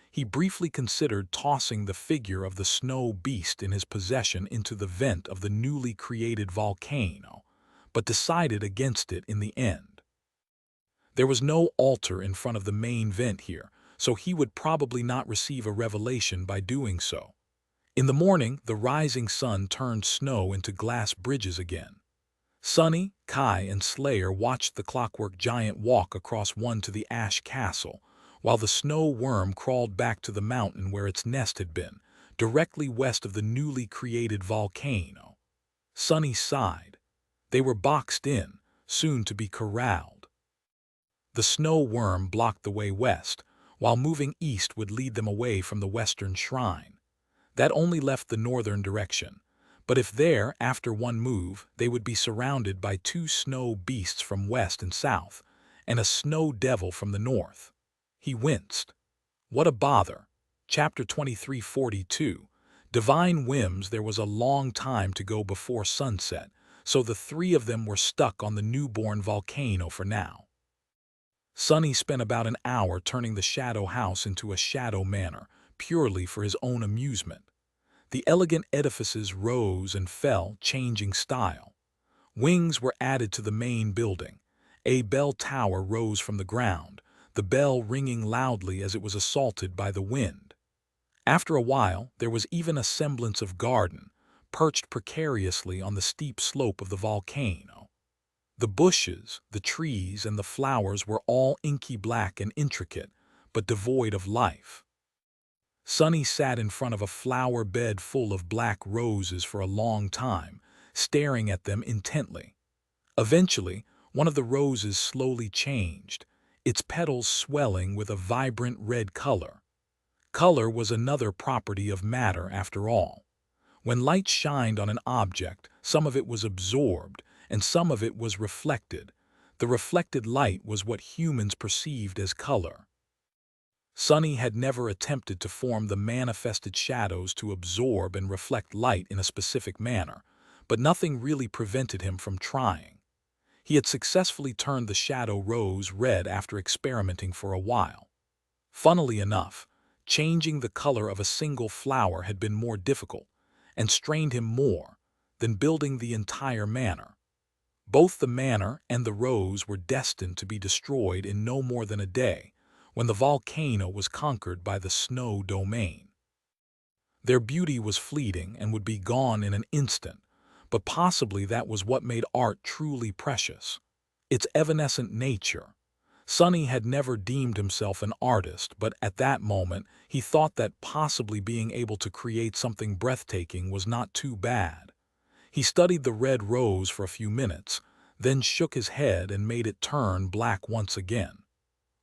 He briefly considered tossing the figure of the snow beast in his possession into the vent of the newly created volcano, but decided against it in the end. There was no altar in front of the main vent here, so he would probably not receive a revelation by doing so. In the morning, the rising sun turned snow into glass bridges again. Sunny, Kai, and Slayer watched the clockwork giant walk across one to the ash castle, while the snow worm crawled back to the mountain where its nest had been, directly west of the newly created volcano. Sunny sighed. They were boxed in, soon to be corralled. The snow worm blocked the way west, while moving east would lead them away from the western shrine. That only left the northern direction, but if there, after one move, they would be surrounded by two snow beasts from west and south, and a snow devil from the north. He winced. What a bother. Chapter 2342. Divine whims. There was a long time to go before sunset, so the three of them were stuck on the newborn volcano for now. Sunny spent about an hour turning the shadow house into a shadow manor, purely for his own amusement. The elegant edifices rose and fell, changing style. Wings were added to the main building. A bell tower rose from the ground, the bell ringing loudly as it was assaulted by the wind. After a while, there was even a semblance of garden, perched precariously on the steep slope of the volcano. The bushes, the trees, and the flowers were all inky black and intricate, but devoid of life. Sunny sat in front of a flower bed full of black roses for a long time, staring at them intently. Eventually, one of the roses slowly changed, its petals swelling with a vibrant red color. Color was another property of matter after all. When light shined on an object, some of it was absorbed, and some of it was reflected. The reflected light was what humans perceived as color. Sunny had never attempted to form the manifested shadows to absorb and reflect light in a specific manner, but nothing really prevented him from trying. He had successfully turned the shadow rose red after experimenting for a while. Funnily enough, changing the color of a single flower had been more difficult, and strained him more, than building the entire manor. Both the manor and the rose were destined to be destroyed in no more than a day, when the volcano was conquered by the snow domain. Their beauty was fleeting and would be gone in an instant, but possibly that was what made art truly precious. Its evanescent nature. Sunny had never deemed himself an artist, but at that moment he thought that possibly being able to create something breathtaking was not too bad. He studied the red rose for a few minutes, then shook his head and made it turn black once again.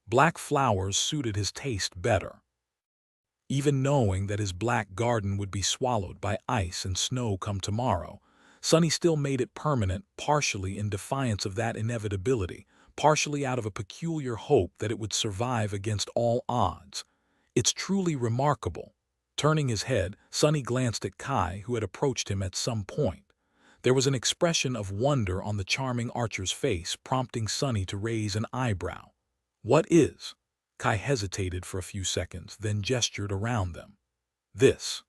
Black flowers suited his taste better. Even knowing that his black garden would be swallowed by ice and snow come tomorrow, Sunny still made it permanent, partially in defiance of that inevitability, partially out of a peculiar hope that it would survive against all odds. It's truly remarkable. Turning his head, Sunny glanced at Kai, who had approached him at some point. There was an expression of wonder on the charming archer's face, prompting Sunny to raise an eyebrow. What is? Kai hesitated for a few seconds, then gestured around them. This.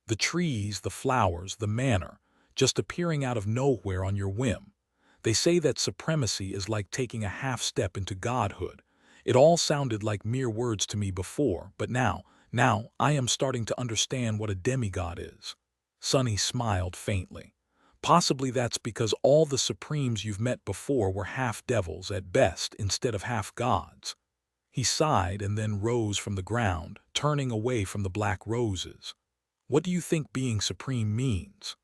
The trees, the flowers, the manor, just appearing out of nowhere on your whim. They say that supremacy is like taking a half step into godhood. It all sounded like mere words to me before, but now I am starting to understand what a demigod is. Sunny smiled faintly. Possibly that's because all the supremes you've met before were half devils at best instead of half gods. He sighed and then rose from the ground, turning away from the black roses. What do you think being supreme means?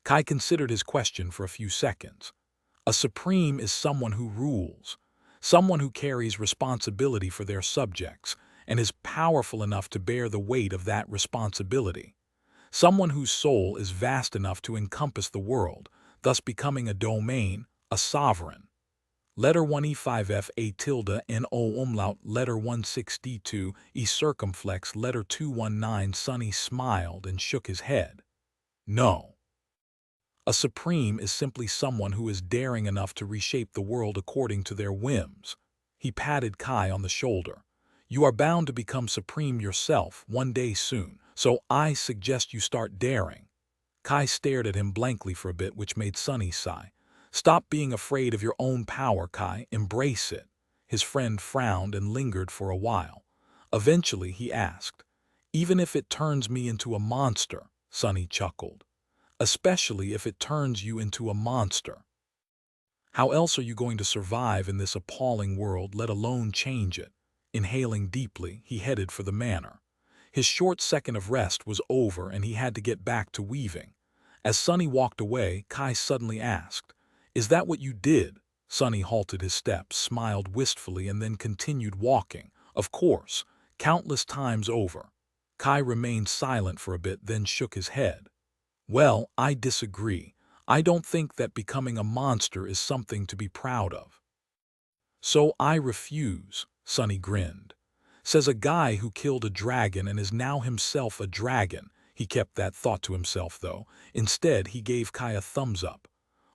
Kai considered his question for a few seconds. A supreme is someone who rules, someone who carries responsibility for their subjects and is powerful enough to bear the weight of that responsibility. Someone whose soul is vast enough to encompass the world, thus becoming a domain, a sovereign. Letter 1E5F A tilde NO umlaut, letter 162 E circumflex, letter 219. Sunny smiled and shook his head. No. A supreme is simply someone who is daring enough to reshape the world according to their whims. He patted Kai on the shoulder. You are bound to become supreme yourself one day soon, so I suggest you start daring. Kai stared at him blankly for a bit, which made Sunny sigh. Stop being afraid of your own power, Kai. Embrace it. His friend frowned and lingered for a while. Eventually he asked, Even if it turns me into a monster? Sunny chuckled. Especially if it turns you into a monster. How else are you going to survive in this appalling world, let alone change it? Inhaling deeply, he headed for the manor. His short second of rest was over and he had to get back to weaving. As Sunny walked away, Kai suddenly asked, Is that what you did? Sunny halted his steps, smiled wistfully, and then continued walking. Of course, countless times over. Kai remained silent for a bit, then shook his head. Well, I disagree. I don't think that becoming a monster is something to be proud of. So I refuse, Sunny grinned. Says a guy who killed a dragon and is now himself a dragon. He kept that thought to himself, though. Instead, he gave Kai a thumbs up.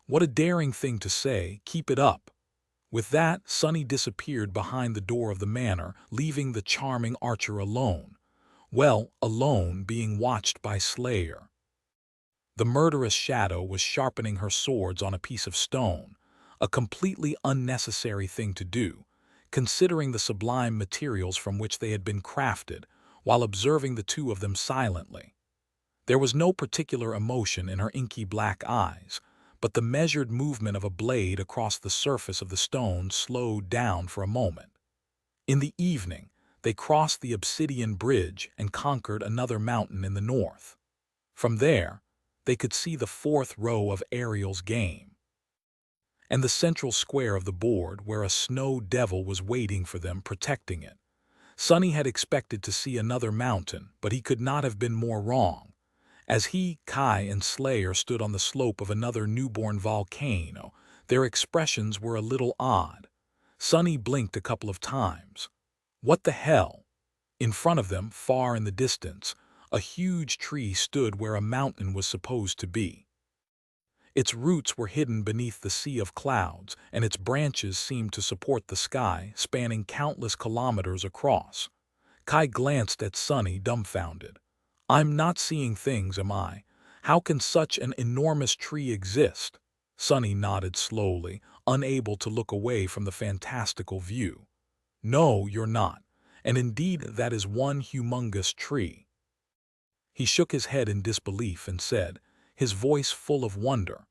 What a daring thing to say. Keep it up. With that, Sunny disappeared behind the door of the manor, leaving the charming archer alone. Well, alone, being watched by Slayer. The murderous shadow was sharpening her swords on a piece of stone, a completely unnecessary thing to do, considering the sublime materials from which they had been crafted, while observing the two of them silently. There was no particular emotion in her inky black eyes, but the measured movement of a blade across the surface of the stone slowed down for a moment. In the evening, they crossed the obsidian bridge and conquered another mountain in the north. From there, they could see the fourth row of Ariel's game, and the central square of the board where a snow devil was waiting for them, protecting it. Sunny had expected to see another mountain, but he could not have been more wrong. As he, Kai, and Slayer stood on the slope of another newborn volcano, their expressions were a little odd. Sunny blinked a couple of times. What the hell? In front of them, far in the distance, a huge tree stood where a mountain was supposed to be. Its roots were hidden beneath the sea of clouds, and its branches seemed to support the sky, spanning countless kilometers across. Kai glanced at Sunny, dumbfounded. I'm not seeing things, am I? How can such an enormous tree exist? Sunny nodded slowly, unable to look away from the fantastical view. No, you're not. And indeed, that is one humongous tree. He shook his head in disbelief and said, his voice full of wonder,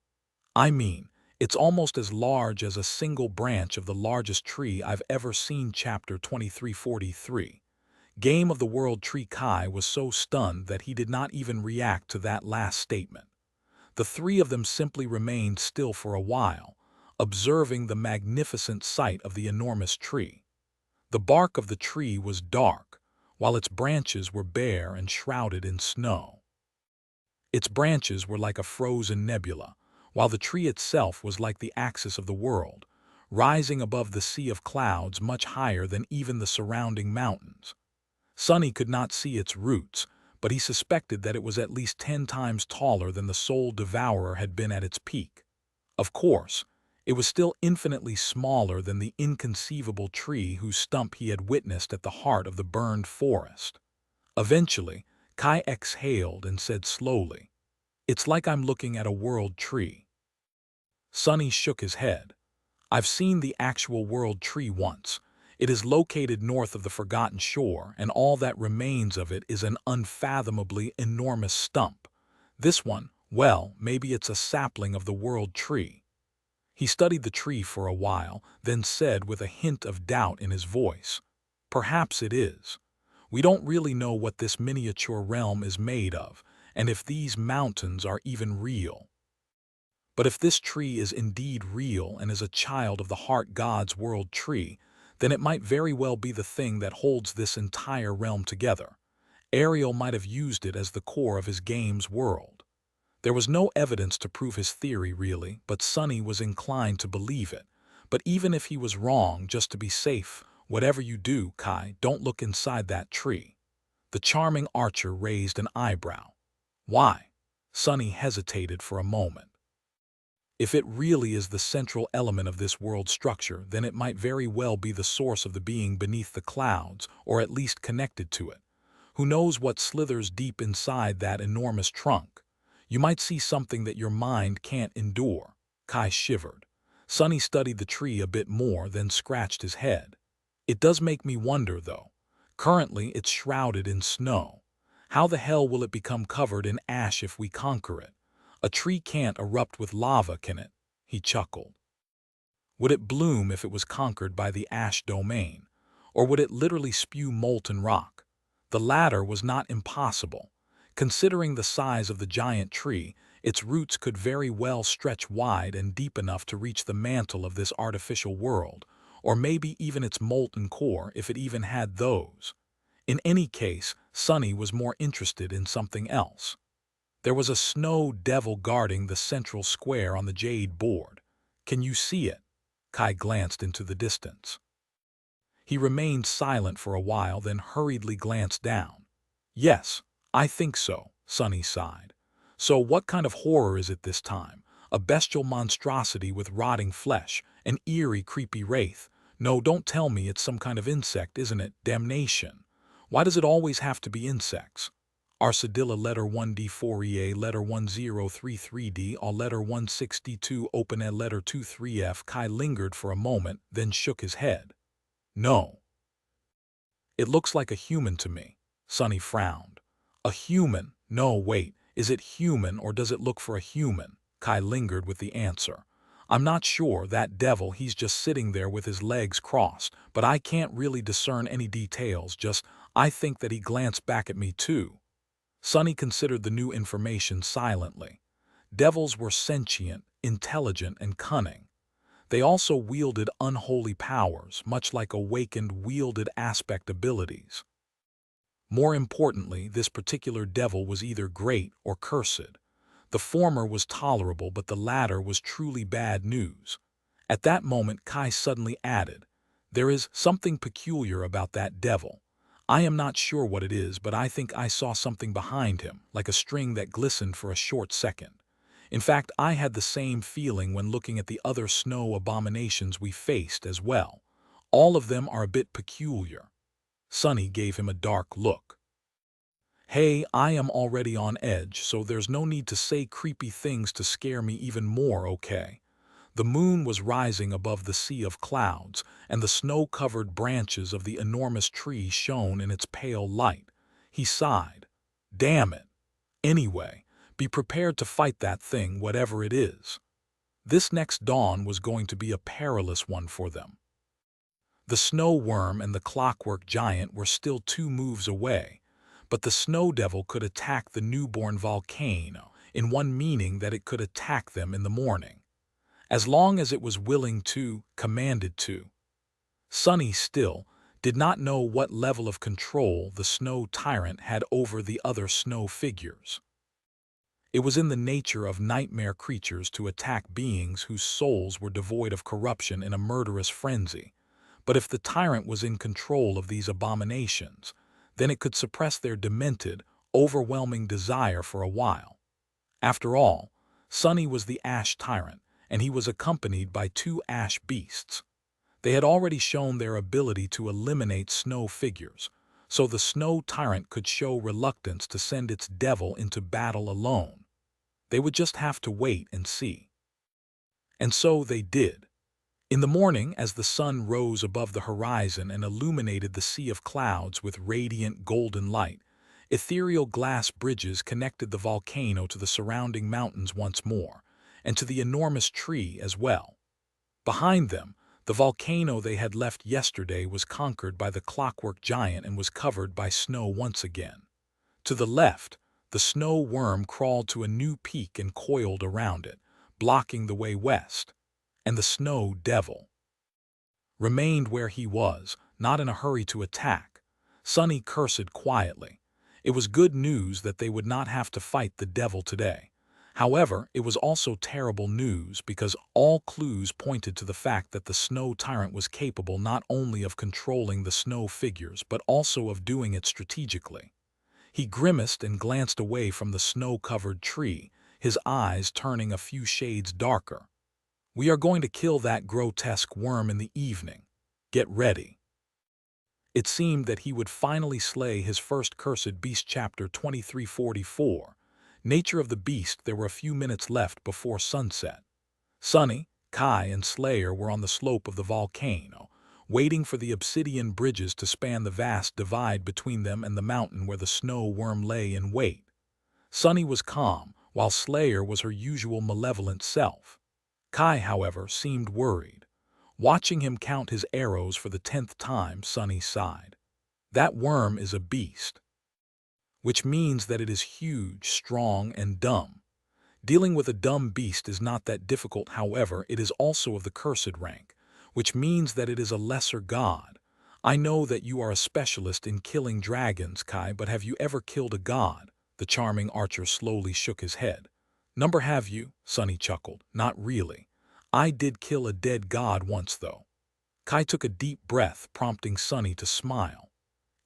I mean, it's almost as large as a single branch of the largest tree I've ever seen. Chapter 2343. Game of the World Tree. Kai was so stunned that he did not even react to that last statement. The three of them simply remained still for a while, observing the magnificent sight of the enormous tree. The bark of the tree was dark, while its branches were bare and shrouded in snow. Its branches were like a frozen nebula, while the tree itself was like the axis of the world, rising above the sea of clouds much higher than even the surrounding mountains. Sunny could not see its roots, but he suspected that it was at least 10 times taller than the Soul Devourer had been at its peak. Of course, It was still infinitely smaller than the inconceivable tree whose stump he had witnessed at the heart of the burned forest. Eventually, Kai exhaled and said slowly, "It's like I'm looking at a world tree." Sonny shook his head. "I've seen the actual world tree once. It is located north of the Forgotten Shore, and all that remains of it is an unfathomably enormous stump. This one, well, maybe it's a sapling of the world tree." He studied the tree for a while, then said with a hint of doubt in his voice, "Perhaps it is. We don't really know what this miniature realm is made of, and if these mountains are even real. But if this tree is indeed real and is a child of the heart god's world tree, then it might very well be the thing that holds this entire realm together. Ariel might have used it as the core of his game's world." There was no evidence to prove his theory, really, but Sonny was inclined to believe it. But even if he was wrong, just to be safe, "Whatever you do, Kai, don't look inside that tree." The charming archer raised an eyebrow. "Why?" Sonny hesitated for a moment. "If it really is the central element of this world structure, then it might very well be the source of the being beneath the clouds, or at least connected to it. Who knows what slithers deep inside that enormous trunk? You might see something that your mind can't endure." Kai shivered. Sonny studied the tree a bit more, then scratched his head. "It does make me wonder, though. Currently, it's shrouded in snow. How the hell will it become covered in ash if we conquer it? A tree can't erupt with lava, can it?" He chuckled. "Would it bloom if it was conquered by the ash domain? Or would it literally spew molten rock? The latter was not impossible. Considering the size of the giant tree, its roots could very well stretch wide and deep enough to reach the mantle of this artificial world, or maybe even its molten core if it even had those." In any case, Sonny was more interested in something else. There was a snow devil guarding the central square on the jade board. "Can you see it?" Kai glanced into the distance. He remained silent for a while, then hurriedly glanced down. "Yes, I think so," Sonny sighed. "So what kind of horror is it this time? A bestial monstrosity with rotting flesh, an eerie, creepy wraith? No, don't tell me it's some kind of insect, isn't it? Damnation. Why does it always have to be insects? Arsadilla letter 1D4EA letter 1033D or letter 162 open a letter 23F." Kai lingered for a moment, then shook his head. "No. It looks like a human to me." Sonny frowned. "A human? No, wait. Is it human or does it look for a human?" Kai lingered with the answer. "I'm not sure. That devil, he's just sitting there with his legs crossed, but I can't really discern any details, just I think that he glanced back at me too." Sonny considered the new information silently. Devils were sentient, intelligent, and cunning. They also wielded unholy powers, much like awakened wielded aspect abilities. More importantly, this particular devil was either great or cursed. The former was tolerable, but the latter was truly bad news. At that moment, Kai suddenly added, "There is something peculiar about that devil. I am not sure what it is, but I think I saw something behind him, like a string that glistened for a short second. In fact, I had the same feeling when looking at the other snow abominations we faced as well. All of them are a bit peculiar." Sonny gave him a dark look. "Hey, I am already on edge, so there's no need to say creepy things to scare me even more, okay?" The moon was rising above the sea of clouds, and the snow-covered branches of the enormous tree shone in its pale light. He sighed. "Damn it. Anyway, be prepared to fight that thing, whatever it is." This next dawn was going to be a perilous one for them. The snow worm and the clockwork giant were still 2 moves away, but the snow devil could attack the newborn volcano, in one meaning that it could attack them in the morning, as long as it was willing to, commanded to. Sonny still did not know what level of control the snow tyrant had over the other snow figures. It was in the nature of nightmare creatures to attack beings whose souls were devoid of corruption in a murderous frenzy. But if the tyrant was in control of these abominations, then it could suppress their demented, overwhelming desire for a while. After all, Sonny was the Ash Tyrant, and he was accompanied by two ash beasts. They had already shown their ability to eliminate snow figures, so the snow tyrant could show reluctance to send its devil into battle alone. They would just have to wait and see. And so they did. In the morning, as the sun rose above the horizon and illuminated the sea of clouds with radiant golden light, ethereal glass bridges connected the volcano to the surrounding mountains once more, and to the enormous tree as well. Behind them, the volcano they had left yesterday was conquered by the clockwork giant and was covered by snow once again. To the left, the snow worm crawled to a new peak and coiled around it, blocking the way west. And the snow devil remained where he was, not in a hurry to attack. Sunny cursed quietly. It was good news that they would not have to fight the devil today. However, it was also terrible news because all clues pointed to the fact that the snow tyrant was capable not only of controlling the snow figures but also of doing it strategically. He grimaced and glanced away from the snow-covered tree, his eyes turning a few shades darker. "We are going to kill that grotesque worm in the evening. Get ready." It seemed that he would finally slay his first cursed beast. Chapter 2344. Nature of the Beast. There were a few minutes left before sunset. Sunny, Kai, and Slayer were on the slope of the volcano, waiting for the obsidian bridges to span the vast divide between them and the mountain where the snow worm lay in wait. Sunny was calm, while Slayer was her usual malevolent self. Kai, however, seemed worried. Watching him count his arrows for the 10th time, Sunny sighed. "That worm is a beast, which means that it is huge, strong, and dumb. Dealing with a dumb beast is not that difficult. However, it is also of the cursed rank, which means that it is a lesser god. I know that you are a specialist in killing dragons, Kai, but have you ever killed a god?" The charming archer slowly shook his head. "Number have you?" Sunny chuckled. "Not really. I did kill a dead god once, though." Kai took a deep breath, prompting Sunny to smile.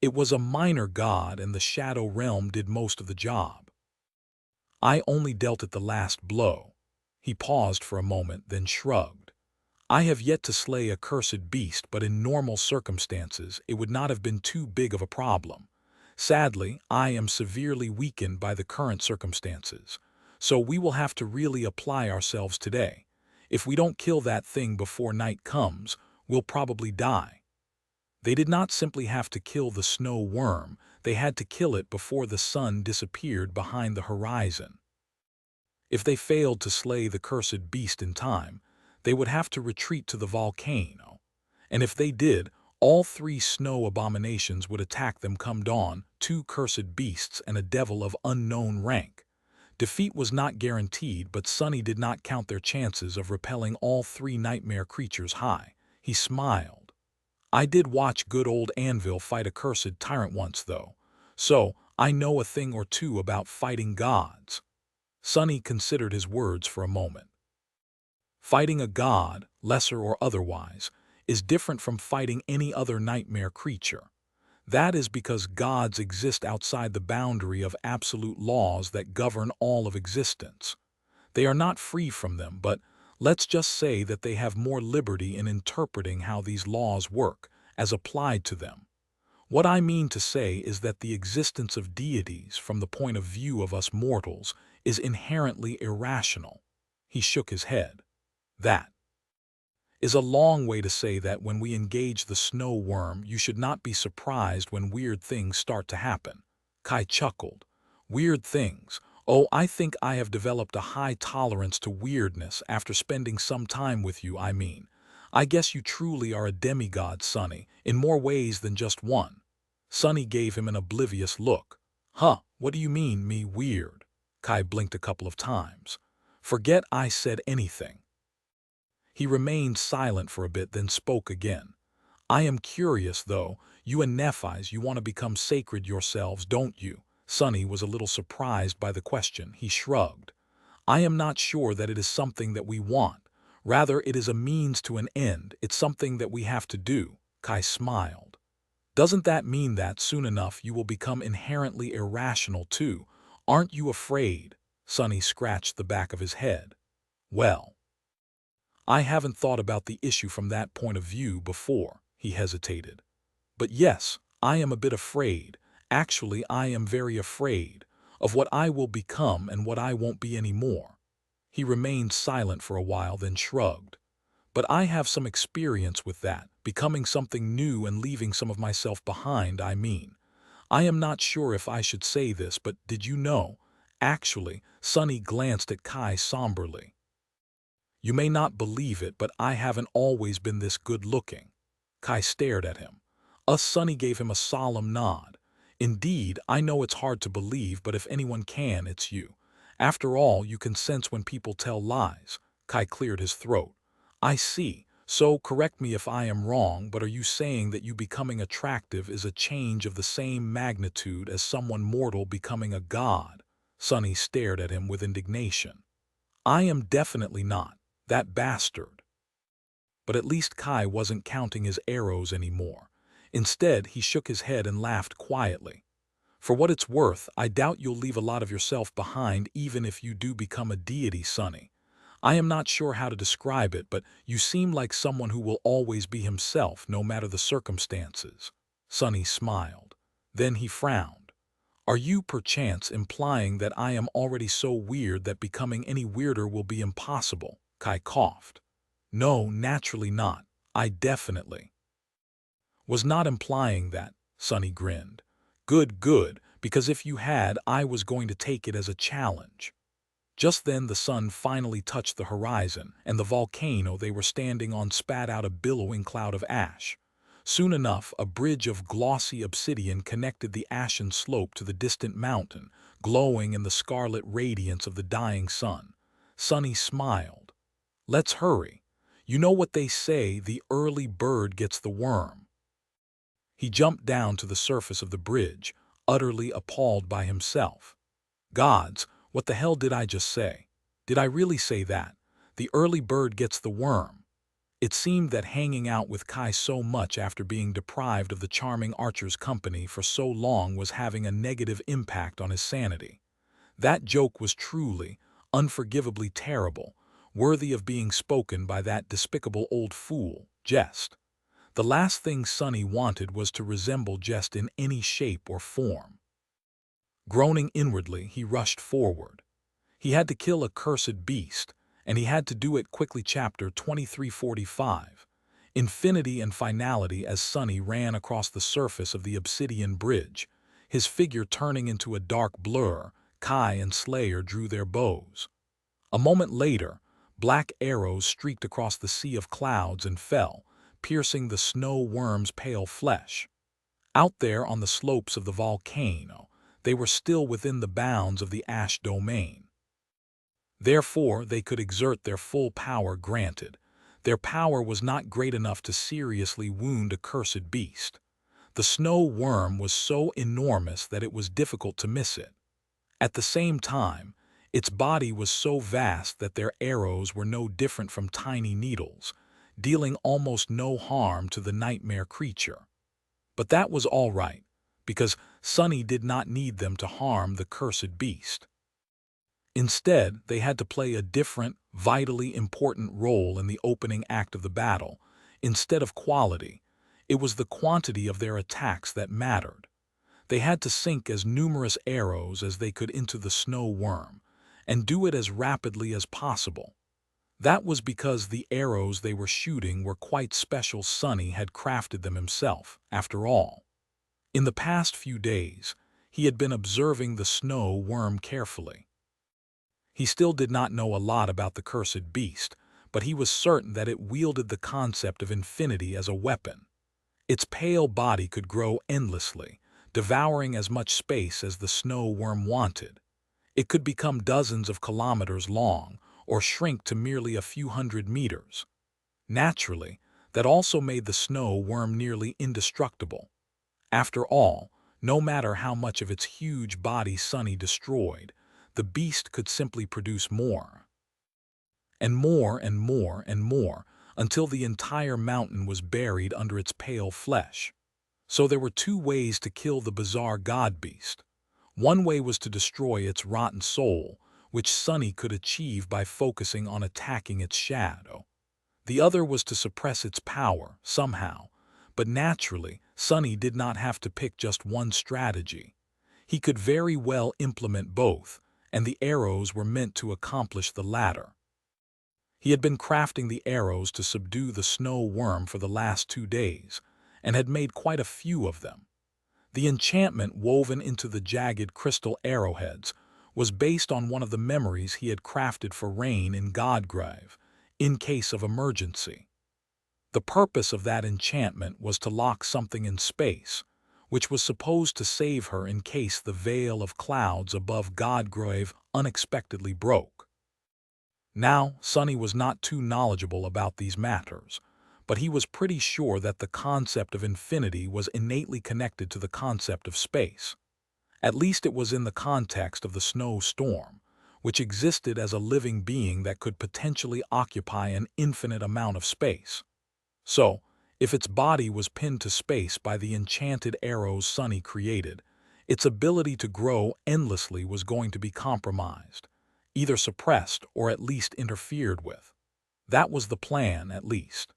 "It was a minor god, and the Shadow Realm did most of the job. I only dealt it the last blow." He paused for a moment, then shrugged. "I have yet to slay a cursed beast, but in normal circumstances it would not have been too big of a problem. Sadly, I am severely weakened by the current circumstances, so we will have to really apply ourselves today. If we don't kill that thing before night comes, we'll probably die." They did not simply have to kill the snow worm, they had to kill it before the sun disappeared behind the horizon. If they failed to slay the cursed beast in time, they would have to retreat to the volcano. And if they did, all three snow abominations would attack them come dawn, two cursed beasts and a devil of unknown rank. Defeat was not guaranteed, but Sunny did not count their chances of repelling all three nightmare creatures high. He smiled. "I did watch good old Anvil fight a cursed tyrant once, though, so I know a thing or two about fighting gods." Sunny considered his words for a moment. Fighting a god, lesser or otherwise, is different from fighting any other nightmare creature. That is because gods exist outside the boundary of absolute laws that govern all of existence. They are not free from them, but let's just say that they have more liberty in interpreting how these laws work, as applied to them. What I mean to say is that the existence of deities, from the point of view of us mortals, is inherently irrational. He shook his head. "That is a long way to say that when we engage the snow worm, you should not be surprised when weird things start to happen." Kai chuckled. "Weird things? Oh, I think I have developed a high tolerance to weirdness after spending some time with you. I mean, I guess you truly are a demigod, Sunny, in more ways than just one." Sunny gave him an oblivious look. "Huh, what do you mean, me weird?" Kai blinked a couple of times. "Forget I said anything." He remained silent for a bit, then spoke again. "I am curious, though. You and Nephis, you want to become sacred yourselves, don't you?" Sunny was a little surprised by the question. He shrugged. "I am not sure that it is something that we want. Rather, it is a means to an end. It's something that we have to do." Kai smiled. "Doesn't that mean that soon enough you will become inherently irrational too? Aren't you afraid?" Sunny scratched the back of his head. "Well, I haven't thought about the issue from that point of view before, he hesitated. But yes, I am a bit afraid. Actually, I am very afraid of what I will become and what I won't be anymore. He remained silent for a while, then shrugged. But I have some experience with that, becoming something new and leaving some of myself behind, I mean. I am not sure if I should say this, but did you know? Actually, Sonny glanced at Kai somberly. You may not believe it, but I haven't always been this good-looking. Kai stared at him. Sonny gave him a solemn nod. Indeed, I know it's hard to believe, but if anyone can, it's you. After all, you can sense when people tell lies. Kai cleared his throat. I see. So, correct me if I am wrong, but are you saying that you becoming attractive is a change of the same magnitude as someone mortal becoming a god? Sonny stared at him with indignation. I am definitely not. That bastard. But at least Kai wasn't counting his arrows anymore. Instead, he shook his head and laughed quietly. For what it's worth, I doubt you'll leave a lot of yourself behind even if you do become a deity, Sonny. I am not sure how to describe it, but you seem like someone who will always be himself, no matter the circumstances. Sonny smiled. Then he frowned. Are you perchance implying that I am already so weird that becoming any weirder will be impossible? Kai coughed. No, naturally not. I definitely was not implying that, Sonny grinned. Good, good, because if you had, I was going to take it as a challenge. Just then the sun finally touched the horizon, and the volcano they were standing on spat out a billowing cloud of ash. Soon enough, a bridge of glossy obsidian connected the ashen slope to the distant mountain, glowing in the scarlet radiance of the dying sun. Sonny smiled. Let's hurry. You know what they say, the early bird gets the worm. He jumped down to the surface of the bridge, utterly appalled by himself. Gods, what the hell did I just say? Did I really say that? The early bird gets the worm. It seemed that hanging out with Kai so much after being deprived of the charming archer's company for so long was having a negative impact on his sanity. That joke was truly, unforgivably terrible, worthy of being spoken by that despicable old fool, Jest. The last thing Sonny wanted was to resemble Jest in any shape or form. Groaning inwardly, he rushed forward. He had to kill a cursed beast, and he had to do it quickly. Chapter 2345. Infinity and finality. As Sonny ran across the surface of the obsidian bridge, his figure turning into a dark blur, Kai and Slayer drew their bows. A moment later, black arrows streaked across the sea of clouds and fell, piercing the snow worm's pale flesh. Out there on the slopes of the volcano, they were still within the bounds of the ash domain. Therefore, they could exert their full power. Granted, their power was not great enough to seriously wound a cursed beast. The snow worm was so enormous that it was difficult to miss it. At the same time, its body was so vast that their arrows were no different from tiny needles, dealing almost no harm to the nightmare creature. But that was all right, because Sonny did not need them to harm the cursed beast. Instead, they had to play a different, vitally important role in the opening act of the battle. Instead of quality, it was the quantity of their attacks that mattered. They had to sink as numerous arrows as they could into the snow worm, and do it as rapidly as possible. That was because the arrows they were shooting were quite special. Sonny had crafted them himself, after all. In the past few days, he had been observing the snow worm carefully. He still did not know a lot about the cursed beast, but he was certain that it wielded the concept of infinity as a weapon. Its pale body could grow endlessly, devouring as much space as the snow worm wanted. It could become dozens of kilometers long, or shrink to merely a few hundred meters. Naturally, that also made the snow worm nearly indestructible. After all, no matter how much of its huge body Sonny destroyed, the beast could simply produce more. And more and more and more, until the entire mountain was buried under its pale flesh. So there were two ways to kill the bizarre god beast. One way was to destroy its rotten soul, which Sonny could achieve by focusing on attacking its shadow. The other was to suppress its power, somehow. But naturally, Sunny did not have to pick just one strategy. He could very well implement both, and the arrows were meant to accomplish the latter. He had been crafting the arrows to subdue the snow worm for the last 2 days, and had made quite a few of them. The enchantment woven into the jagged crystal arrowheads was based on one of the memories he had crafted for Rain in Godgrave, in case of emergency. The purpose of that enchantment was to lock something in space, which was supposed to save her in case the veil of clouds above Godgrave unexpectedly broke. Now, Sunny was not too knowledgeable about these matters, but he was pretty sure that the concept of infinity was innately connected to the concept of space. At least it was in the context of the snow storm, which existed as a living being that could potentially occupy an infinite amount of space. So, if its body was pinned to space by the enchanted arrows Sunny created, its ability to grow endlessly was going to be compromised, either suppressed or at least interfered with. That was the plan, at least.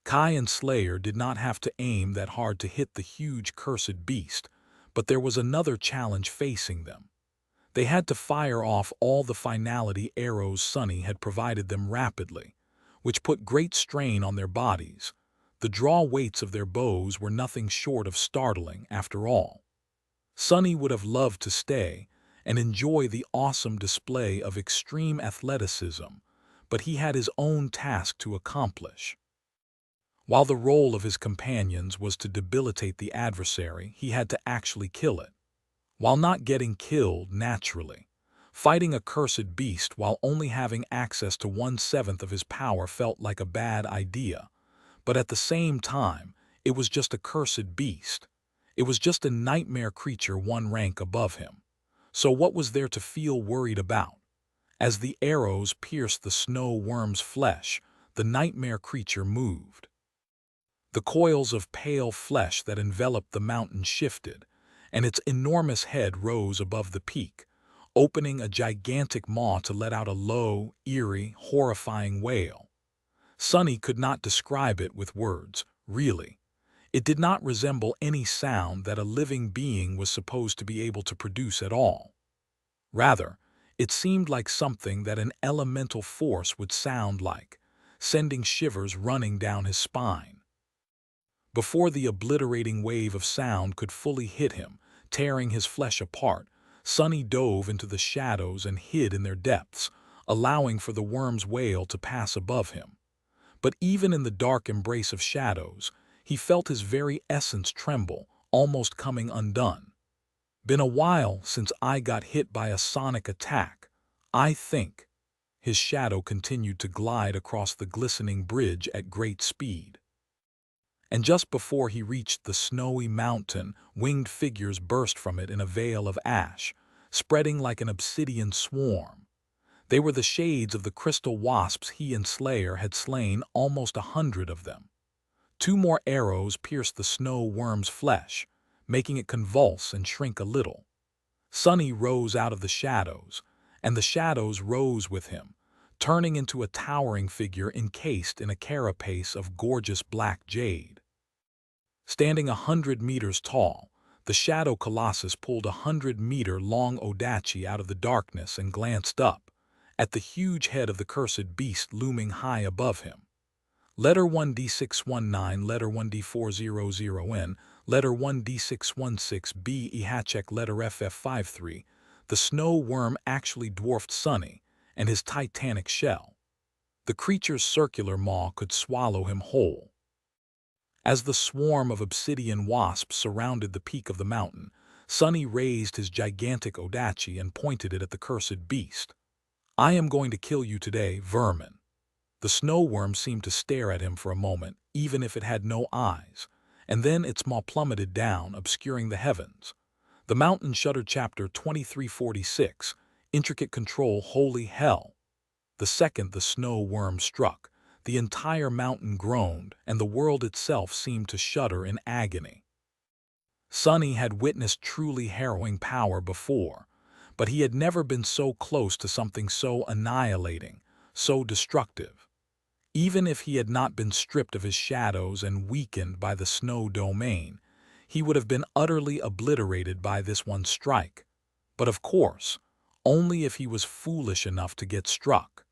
Kai and Slayer did not have to aim that hard to hit the huge cursed beast, but there was another challenge facing them. They had to fire off all the finality arrows Sunny had provided them rapidly, which put great strain on their bodies. The draw weights of their bows were nothing short of startling, after all. Sunny would have loved to stay and enjoy the awesome display of extreme athleticism, but he had his own task to accomplish. While the role of his companions was to debilitate the adversary, he had to actually kill it. While not getting killed naturally, fighting a cursed beast while only having access to 1/7 of his power felt like a bad idea. But at the same time, it was just a cursed beast. It was just a nightmare creature one rank above him. So what was there to feel worried about? As the arrows pierced the snow worm's flesh, the nightmare creature moved. The coils of pale flesh that enveloped the mountain shifted, and its enormous head rose above the peak, opening a gigantic maw to let out a low, eerie, horrifying wail. Sunny could not describe it with words, really. It did not resemble any sound that a living being was supposed to be able to produce at all. Rather, it seemed like something that an elemental force would sound like, sending shivers running down his spine. Before the obliterating wave of sound could fully hit him, tearing his flesh apart, Sunny dove into the shadows and hid in their depths, allowing for the worm's wail to pass above him. But even in the dark embrace of shadows, he felt his very essence tremble, almost coming undone. Been a while since I got hit by a sonic attack, I think. His shadow continued to glide across the glistening bridge at great speed. And just before he reached the snowy mountain, winged figures burst from it in a veil of ash, spreading like an obsidian swarm. They were the shades of the crystal wasps he and Slayer had slain, almost 100 of them. 2 more arrows pierced the snow worm's flesh, making it convulse and shrink a little. Sunny rose out of the shadows, and the shadows rose with him, turning into a towering figure encased in a carapace of gorgeous black jade. Standing 100 meters tall, the shadow colossus pulled a 100-meter-long odachi out of the darkness and glanced up, at the huge head of the cursed beast looming high above him. Letter 1D619, Letter 1D400N, Letter 1D616B, Ehachek, Letter FF53, the snow worm actually dwarfed Sunny and his titanic shell. The creature's circular maw could swallow him whole. As the swarm of obsidian wasps surrounded the peak of the mountain, Sunny raised his gigantic odachi and pointed it at the cursed beast. I am going to kill you today, vermin. The snow worm seemed to stare at him for a moment, even if it had no eyes, and then its maw plummeted down, obscuring the heavens. The mountain shuddered. Chapter 2346, Intricate Control. Holy hell! The second the snow worm struck, the entire mountain groaned, and the world itself seemed to shudder in agony. Sunny had witnessed truly harrowing power before, but he had never been so close to something so annihilating, so destructive. Even if he had not been stripped of his shadows and weakened by the snow domain, he would have been utterly obliterated by this one strike. But of course, only if he was foolish enough to get struck.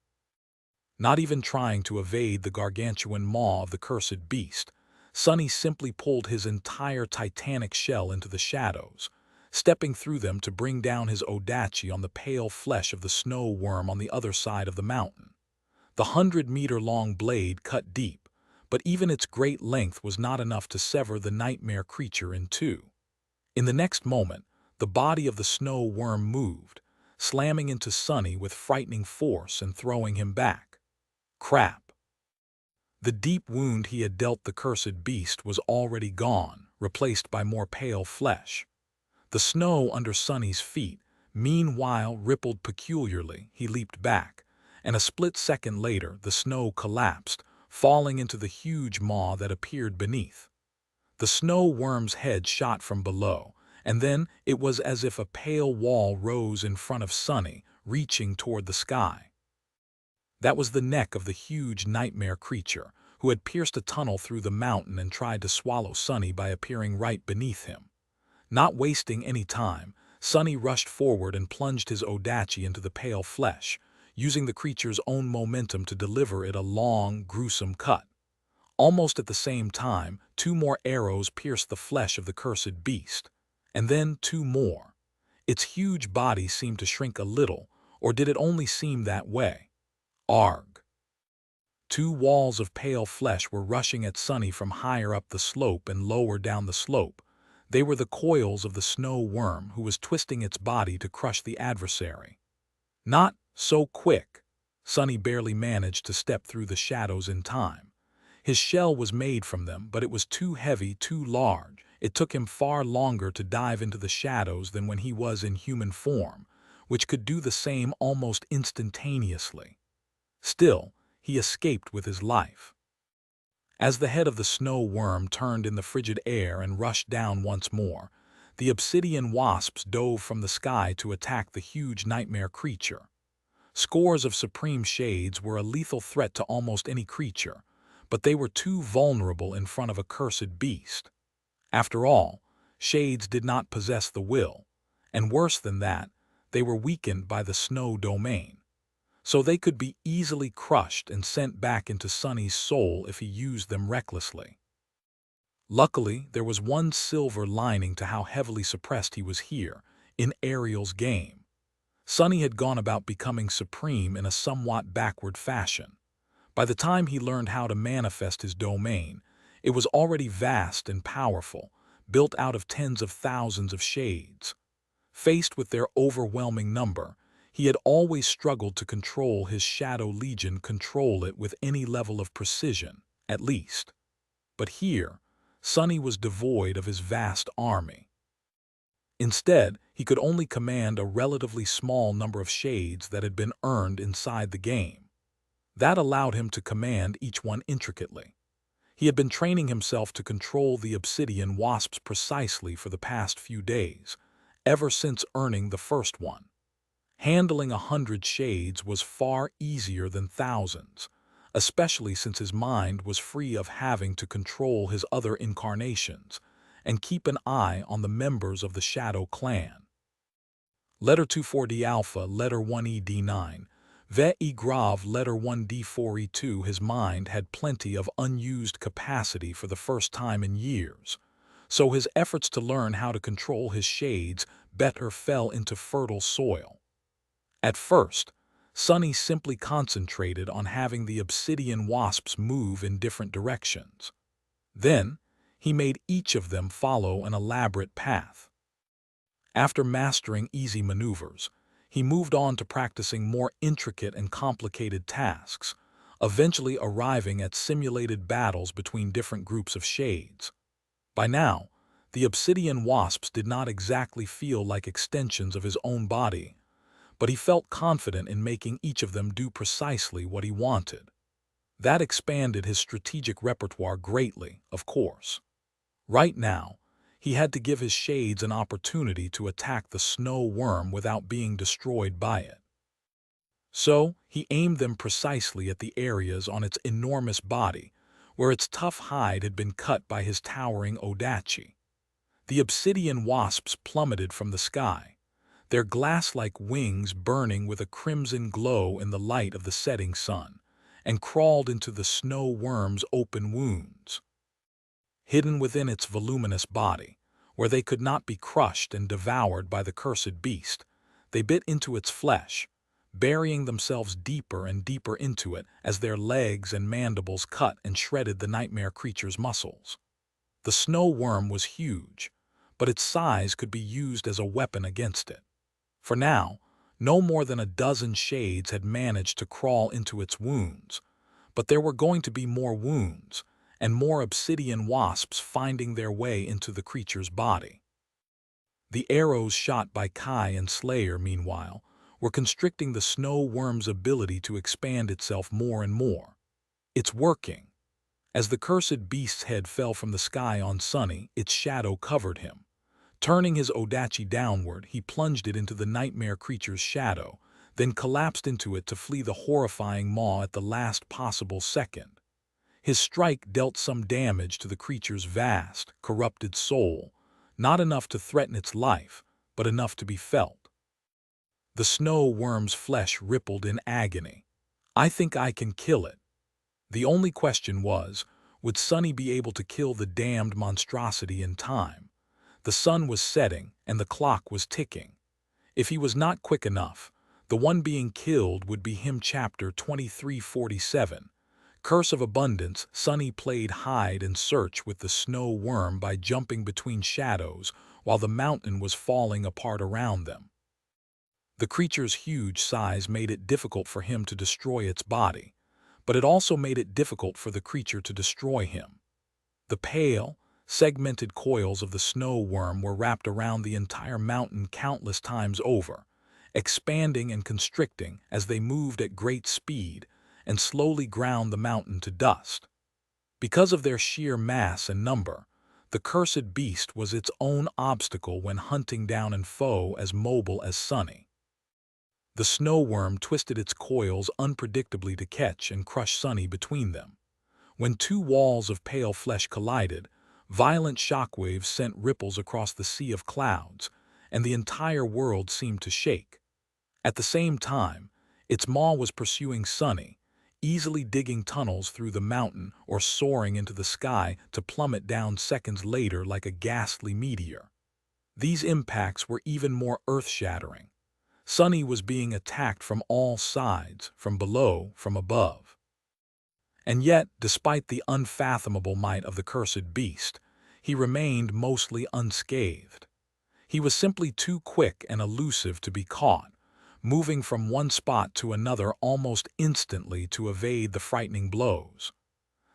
Not even trying to evade the gargantuan maw of the cursed beast, Sonny simply pulled his entire titanic shell into the shadows, stepping through them to bring down his Odachi on the pale flesh of the snow worm on the other side of the mountain. The 100-meter-long blade cut deep, but even its great length was not enough to sever the nightmare creature in two. In the next moment, the body of the snow worm moved, slamming into Sonny with frightening force and throwing him back. Crap! The deep wound he had dealt the cursed beast was already gone, replaced by more pale flesh. The snow under Sonny's feet, meanwhile, rippled peculiarly. He leaped back, and a split second later the snow collapsed, falling into the huge maw that appeared beneath. The snow worm's head shot from below, and then it was as if a pale wall rose in front of Sonny, reaching toward the sky. That was the neck of the huge nightmare creature, who had pierced a tunnel through the mountain and tried to swallow Sonny by appearing right beneath him. Not wasting any time, Sonny rushed forward and plunged his Odachi into the pale flesh, using the creature's own momentum to deliver it a long, gruesome cut. Almost at the same time, 2 more arrows pierced the flesh of the cursed beast, and then 2 more. Its huge body seemed to shrink a little, or did it only seem that way? Arg! 2 walls of pale flesh were rushing at Sonny from higher up the slope and lower down the slope. They were the coils of the snow worm who was twisting its body to crush the adversary. Not so quick. Sonny barely managed to step through the shadows in time. His shell was made from them, but it was too heavy, too large. It took him far longer to dive into the shadows than when he was in human form, which could do the same almost instantaneously. Still, he escaped with his life. As the head of the snow worm turned in the frigid air and rushed down once more, the obsidian wasps dove from the sky to attack the huge nightmare creature. Scores of supreme shades were a lethal threat to almost any creature, but they were too vulnerable in front of a cursed beast. After all, shades did not possess the will, and worse than that, they were weakened by the snow domain. So they could be easily crushed and sent back into Sonny's soul if he used them recklessly. Luckily, there was one silver lining to how heavily suppressed he was here, in Ariel's game. Sonny had gone about becoming supreme in a somewhat backward fashion. By the time he learned how to manifest his domain, it was already vast and powerful, built out of tens of thousands of shades. Faced with their overwhelming number, he had always struggled to control his Shadow Legion, control it with any level of precision, at least. But here, Sonny was devoid of his vast army. Instead, he could only command a relatively small number of shades that had been earned inside the game. That allowed him to command each one intricately. He had been training himself to control the obsidian wasps precisely for the past few days, ever since earning the first one. Handling 100 shades was far easier than thousands, especially since his mind was free of having to control his other incarnations and keep an eye on the members of the Shadow Clan. Letter 24D Alpha, Letter 1ED9, Ve E Grav, Letter 1D4E2. His mind had plenty of unused capacity for the first time in years, so his efforts to learn how to control his shades better fell into fertile soil. At first, Sonny simply concentrated on having the obsidian wasps move in different directions. Then, he made each of them follow an elaborate path. After mastering easy maneuvers, he moved on to practicing more intricate and complicated tasks, eventually arriving at simulated battles between different groups of shades. By now, the obsidian wasps did not exactly feel like extensions of his own body, but he felt confident in making each of them do precisely what he wanted. That expanded his strategic repertoire greatly, of course. Right now, he had to give his shades an opportunity to attack the snow worm without being destroyed by it. So he aimed them precisely at the areas on its enormous body, where its tough hide had been cut by his towering odachi. The obsidian wasps plummeted from the sky, their glass-like wings burning with a crimson glow in the light of the setting sun, and crawled into the snow worm's open wounds. Hidden within its voluminous body, where they could not be crushed and devoured by the cursed beast, they bit into its flesh, burying themselves deeper and deeper into it as their legs and mandibles cut and shredded the nightmare creature's muscles. The snow worm was huge, but its size could be used as a weapon against it. For now, no more than a dozen shades had managed to crawl into its wounds, but there were going to be more wounds, and more obsidian wasps finding their way into the creature's body. The arrows shot by Kai and Slayer, meanwhile, were constricting the snow worm's ability to expand itself more and more. It's working. As the cursed beast's head fell from the sky on Sunny, its shadow covered him. Turning his odachi downward, he plunged it into the nightmare creature's shadow, then collapsed into it to flee the horrifying maw at the last possible second. His strike dealt some damage to the creature's vast, corrupted soul, not enough to threaten its life, but enough to be felt. The snow worm's flesh rippled in agony. "I think I can kill it." The only question was, would Sunny be able to kill the damned monstrosity in time? The sun was setting, and the clock was ticking. If he was not quick enough, the one being killed would be him. Chapter 2347. Curse of Abundance. Sunny played hide and search with the snow worm by jumping between shadows while the mountain was falling apart around them. The creature's huge size made it difficult for him to destroy its body, but it also made it difficult for the creature to destroy him. The pale, segmented coils of the snow worm were wrapped around the entire mountain countless times over, expanding and constricting as they moved at great speed and slowly ground the mountain to dust. Because of their sheer mass and number, the cursed beast was its own obstacle when hunting down a foe as mobile as Sunny. The snow worm twisted its coils unpredictably to catch and crush Sunny between them. When two walls of pale flesh collided, violent shockwaves sent ripples across the sea of clouds, and the entire world seemed to shake. At the same time, its maw was pursuing Sunny, easily digging tunnels through the mountain or soaring into the sky to plummet down seconds later like a ghastly meteor. These impacts were even more earth-shattering. Sunny was being attacked from all sides, from below, from above. And yet, despite the unfathomable might of the cursed beast, he remained mostly unscathed. He was simply too quick and elusive to be caught, moving from one spot to another almost instantly to evade the frightening blows.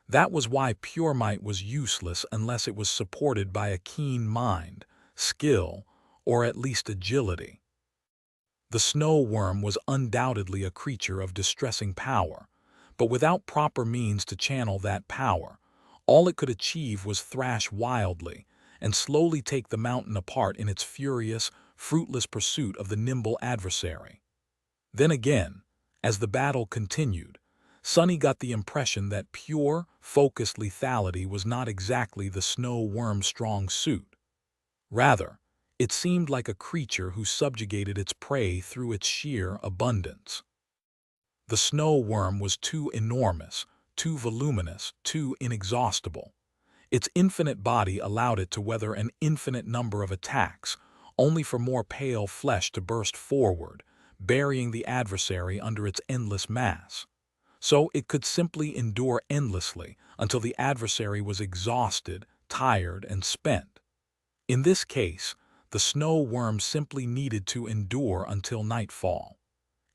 That was why pure might was useless unless it was supported by a keen mind, skill, or at least agility. The snow worm was undoubtedly a creature of distressing power, but without proper means to channel that power, all it could achieve was thrash wildly and slowly take the mountain apart in its furious, fruitless pursuit of the nimble adversary. Then again, as the battle continued, Sunny got the impression that pure, focused lethality was not exactly the snow worm's strong suit. Rather, it seemed like a creature who subjugated its prey through its sheer abundance. The snow worm was too enormous, too voluminous, too inexhaustible. Its infinite body allowed it to weather an infinite number of attacks, only for more pale flesh to burst forward, burying the adversary under its endless mass. So it could simply endure endlessly until the adversary was exhausted, tired, and spent. In this case, the snow worm simply needed to endure until nightfall.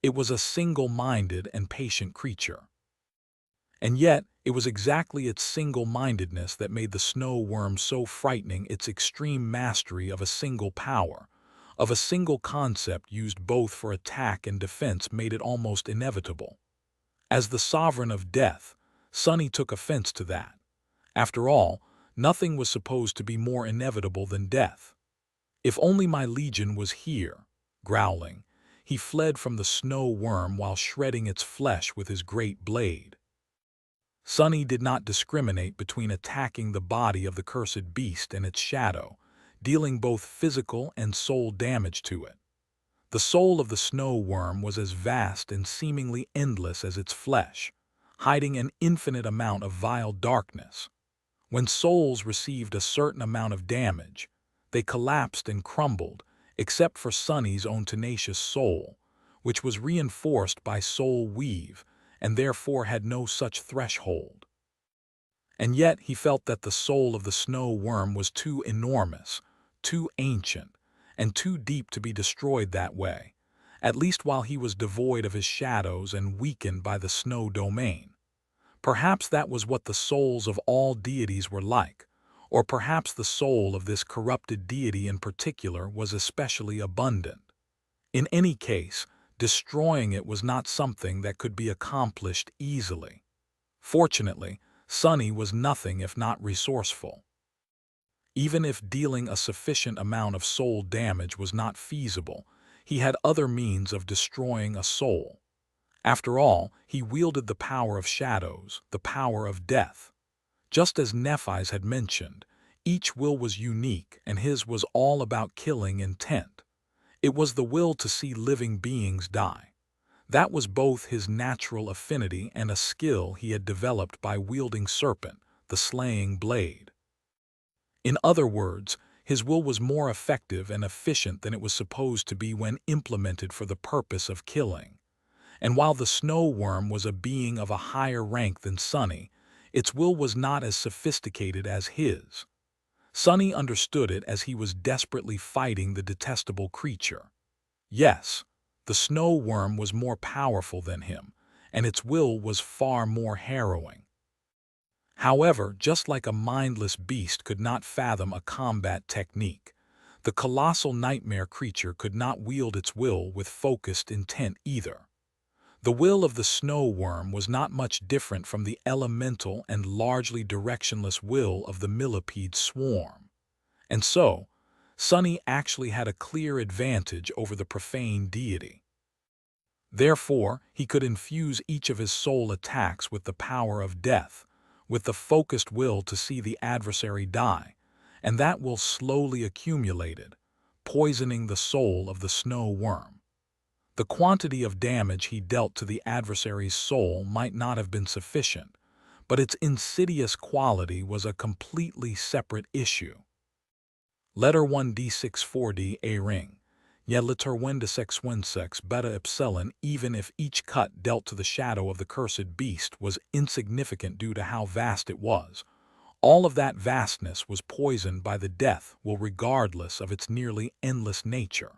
It was a single-minded and patient creature. And yet, it was exactly its single-mindedness that made the snow worm so frightening, its extreme mastery of a single power, of a single concept used both for attack and defense made it almost inevitable. As the sovereign of death, Sunny took offense to that. After all, nothing was supposed to be more inevitable than death. "If only my legion was here," growling, he fled from the snow worm while shredding its flesh with his great blade. Sunny did not discriminate between attacking the body of the cursed beast and its shadow, dealing both physical and soul damage to it. The soul of the snow worm was as vast and seemingly endless as its flesh, hiding an infinite amount of vile darkness. When souls received a certain amount of damage, they collapsed and crumbled, except for Sunny's own tenacious soul, which was reinforced by soul weave and therefore had no such threshold. And yet he felt that the soul of the snow worm was too enormous, too ancient, and too deep to be destroyed that way, at least while he was devoid of his shadows and weakened by the snow domain. Perhaps that was what the souls of all deities were like, or perhaps the soul of this corrupted deity in particular was especially abundant. In any case, destroying it was not something that could be accomplished easily. Fortunately, Sunny was nothing if not resourceful. Even if dealing a sufficient amount of soul damage was not feasible, he had other means of destroying a soul. After all, he wielded the power of shadows, the power of death. Just as Nephi's had mentioned, each will was unique and his was all about killing intent. It was the will to see living beings die. That was both his natural affinity and a skill he had developed by wielding serpent, the slaying blade. In other words, his will was more effective and efficient than it was supposed to be when implemented for the purpose of killing. And while the snow worm was a being of a higher rank than Sunny, its will was not as sophisticated as his. Sunny understood it as he was desperately fighting the detestable creature. Yes, the snow worm was more powerful than him, and its will was far more harrowing. However, just like a mindless beast could not fathom a combat technique, the colossal nightmare creature could not wield its will with focused intent either. The will of the snow worm was not much different from the elemental and largely directionless will of the millipede swarm. And so, Sunny actually had a clear advantage over the profane deity. Therefore, he could infuse each of his soul attacks with the power of death, with the focused will to see the adversary die, and that will slowly accumulated, poisoning the soul of the snow worm. The quantity of damage he dealt to the adversary's soul might not have been sufficient, but its insidious quality was a completely separate issue. Letter 1d6-4d a ring. Yet letter 1d6-1-6 beta epsilon, even if each cut dealt to the shadow of the cursed beast was insignificant due to how vast it was, all of that vastness was poisoned by the death will regardless of its nearly endless nature.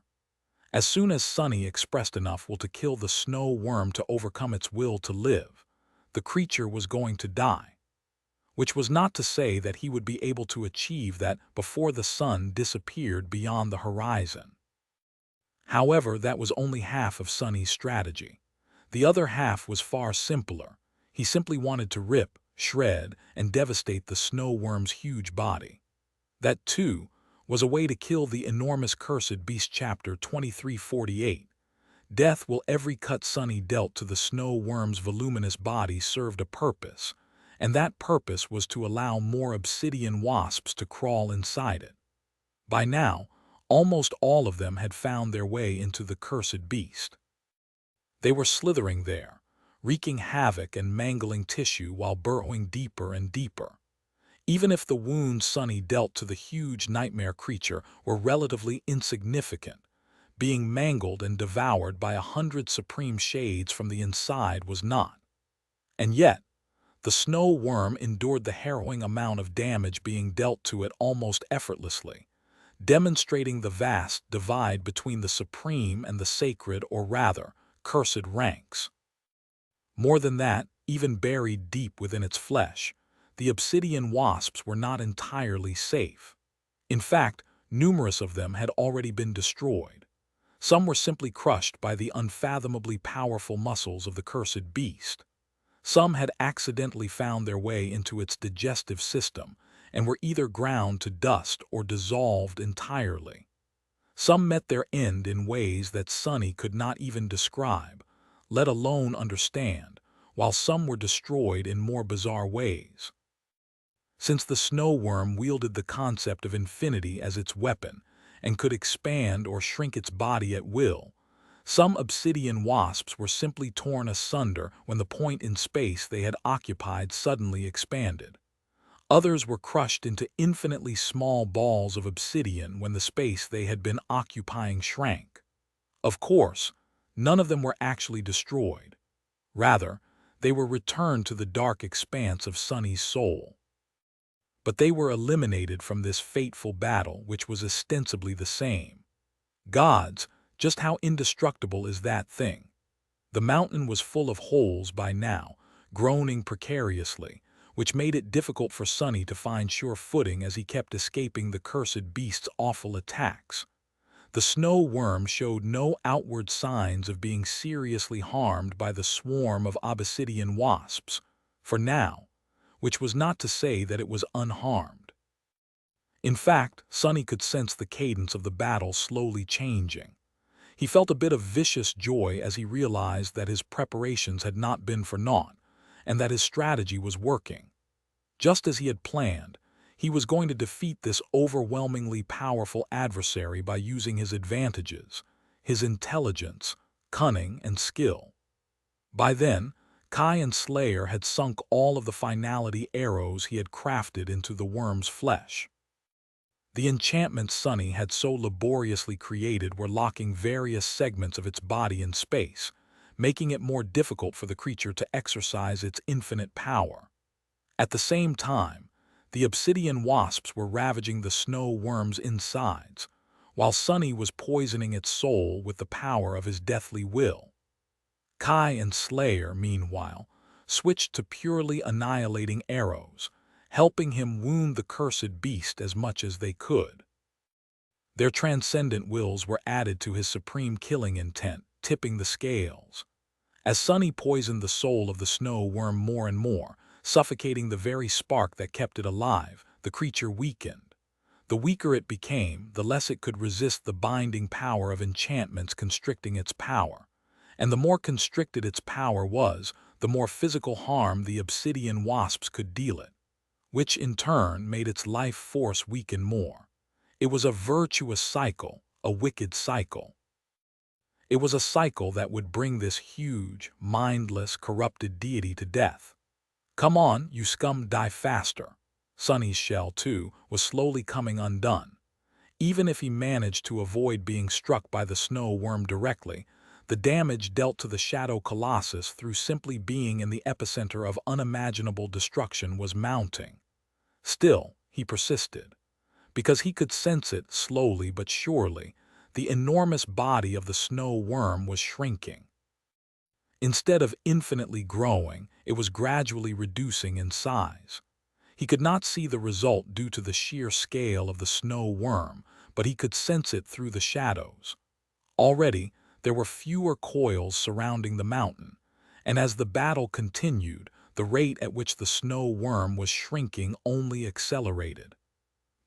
As soon as Sunny expressed enough will to kill the snow worm to overcome its will to live, the creature was going to die. Which was not to say that he would be able to achieve that before the sun disappeared beyond the horizon. However, that was only half of Sunny's strategy. The other half was far simpler. He simply wanted to rip, shred, and devastate the snow worm's huge body. That, too, was a way to kill the enormous cursed beast. Chapter 2348. Death will every cut Sunny dealt to the snow worm's voluminous body served a purpose, and that purpose was to allow more obsidian wasps to crawl inside it. By now, almost all of them had found their way into the cursed beast. They were slithering there, wreaking havoc and mangling tissue while burrowing deeper and deeper. Even if the wounds Sunny dealt to the huge nightmare creature were relatively insignificant, being mangled and devoured by 100 supreme shades from the inside was not. And yet, the snow worm endured the harrowing amount of damage being dealt to it almost effortlessly, demonstrating the vast divide between the supreme and the sacred, or rather, cursed ranks. More than that, even buried deep within its flesh, the obsidian wasps were not entirely safe. In fact, numerous of them had already been destroyed. Some were simply crushed by the unfathomably powerful muscles of the cursed beast. Some had accidentally found their way into its digestive system and were either ground to dust or dissolved entirely. Some met their end in ways that Sunny could not even describe, let alone understand, while some were destroyed in more bizarre ways. Since the snow worm wielded the concept of infinity as its weapon and could expand or shrink its body at will, some obsidian wasps were simply torn asunder when the point in space they had occupied suddenly expanded. Others were crushed into infinitely small balls of obsidian when the space they had been occupying shrank. Of course, none of them were actually destroyed. Rather, they were returned to the dark expanse of Sunny's soul. But they were eliminated from this fateful battle, which was ostensibly the same. Gods, just how indestructible is that thing? The mountain was full of holes by now, groaning precariously, which made it difficult for Sunny to find sure footing as he kept escaping the cursed beast's awful attacks. The snow worm showed no outward signs of being seriously harmed by the swarm of obsidian wasps, for now, which was not to say that it was unharmed. In fact, Sunny could sense the cadence of the battle slowly changing. He felt a bit of vicious joy as he realized that his preparations had not been for naught, and that his strategy was working. Just as he had planned, he was going to defeat this overwhelmingly powerful adversary by using his advantages, his intelligence, cunning, and skill. By then, Kai and Slayer had sunk all of the finality arrows he had crafted into the worm's flesh. The enchantments Sunny had so laboriously created were locking various segments of its body in space, making it more difficult for the creature to exercise its infinite power. At the same time, the obsidian wasps were ravaging the snow worm's insides, while Sunny was poisoning its soul with the power of his deathly will. Kai and Slayer, meanwhile, switched to purely annihilating arrows, helping him wound the cursed beast as much as they could. Their transcendent wills were added to his supreme killing intent, tipping the scales. As Sunny poisoned the soul of the snow worm more and more, suffocating the very spark that kept it alive, the creature weakened. The weaker it became, the less it could resist the binding power of enchantments constricting its power. And the more constricted its power was, the more physical harm the obsidian wasps could deal it, which in turn made its life force weaken more. It was a virtuous cycle, a wicked cycle. It was a cycle that would bring this huge, mindless, corrupted deity to death. Come on, you scum, die faster. Sunny's shell, too, was slowly coming undone. Even if he managed to avoid being struck by the snow worm directly, the damage dealt to the Shadow Colossus through simply being in the epicenter of unimaginable destruction was mounting. Still, he persisted. Because he could sense it slowly but surely, the enormous body of the snow worm was shrinking. Instead of infinitely growing, it was gradually reducing in size. He could not see the result due to the sheer scale of the snow worm, but he could sense it through the shadows. Already, there were fewer coils surrounding the mountain, and as the battle continued, the rate at which the snow worm was shrinking only accelerated.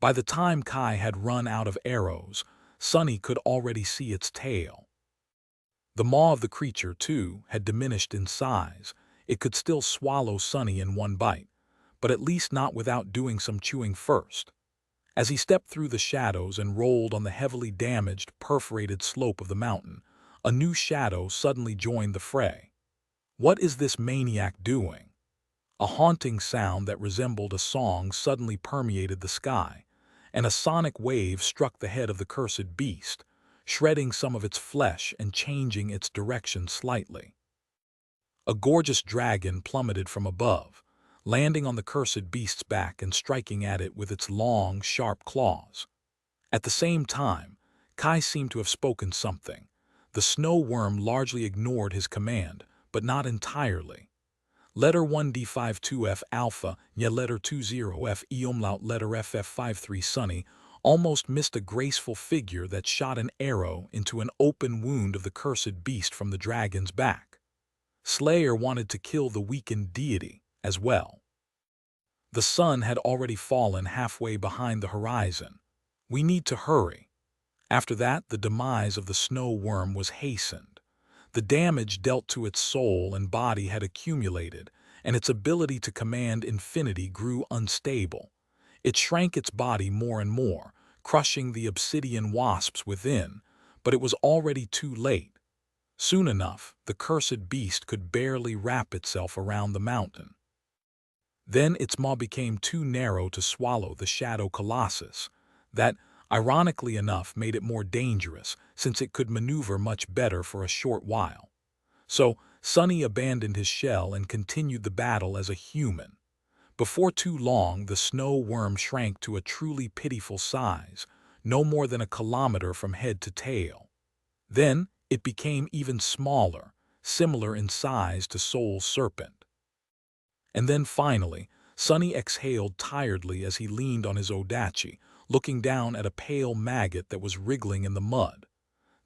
By the time Kai had run out of arrows, Sunny could already see its tail. The maw of the creature, too, had diminished in size. It could still swallow Sunny in one bite, but at least not without doing some chewing first. As he stepped through the shadows and rolled on the heavily damaged, perforated slope of the mountain, a new shadow suddenly joined the fray. What is this maniac doing? A haunting sound that resembled a song suddenly permeated the sky, and a sonic wave struck the head of the cursed beast, shredding some of its flesh and changing its direction slightly. A gorgeous dragon plummeted from above, landing on the cursed beast's back and striking at it with its long, sharp claws. At the same time, Kai seemed to have spoken something. The snow worm largely ignored his command, but not entirely. Letter 1D52F Alpha, Nye letter 20F E umlaut letter FF53 Sunny almost missed a graceful figure that shot an arrow into an open wound of the cursed beast from the dragon's back. Slayer wanted to kill the weakened deity as well. The sun had already fallen halfway behind the horizon. We need to hurry. After that, the demise of the snow worm was hastened. The damage dealt to its soul and body had accumulated, and its ability to command infinity grew unstable. It shrank its body more and more, crushing the obsidian wasps within, but it was already too late. Soon enough, the cursed beast could barely wrap itself around the mountain. Then its maw became too narrow to swallow the shadow colossus. That, ironically enough, made it more dangerous, since it could maneuver much better for a short while. So, Sonny abandoned his shell and continued the battle as a human. Before too long, the snow worm shrank to a truly pitiful size, no more than a kilometer from head to tail. Then, it became even smaller, similar in size to Soul's serpent. And then finally, Sonny exhaled tiredly as he leaned on his odachi, looking down at a pale maggot that was wriggling in the mud.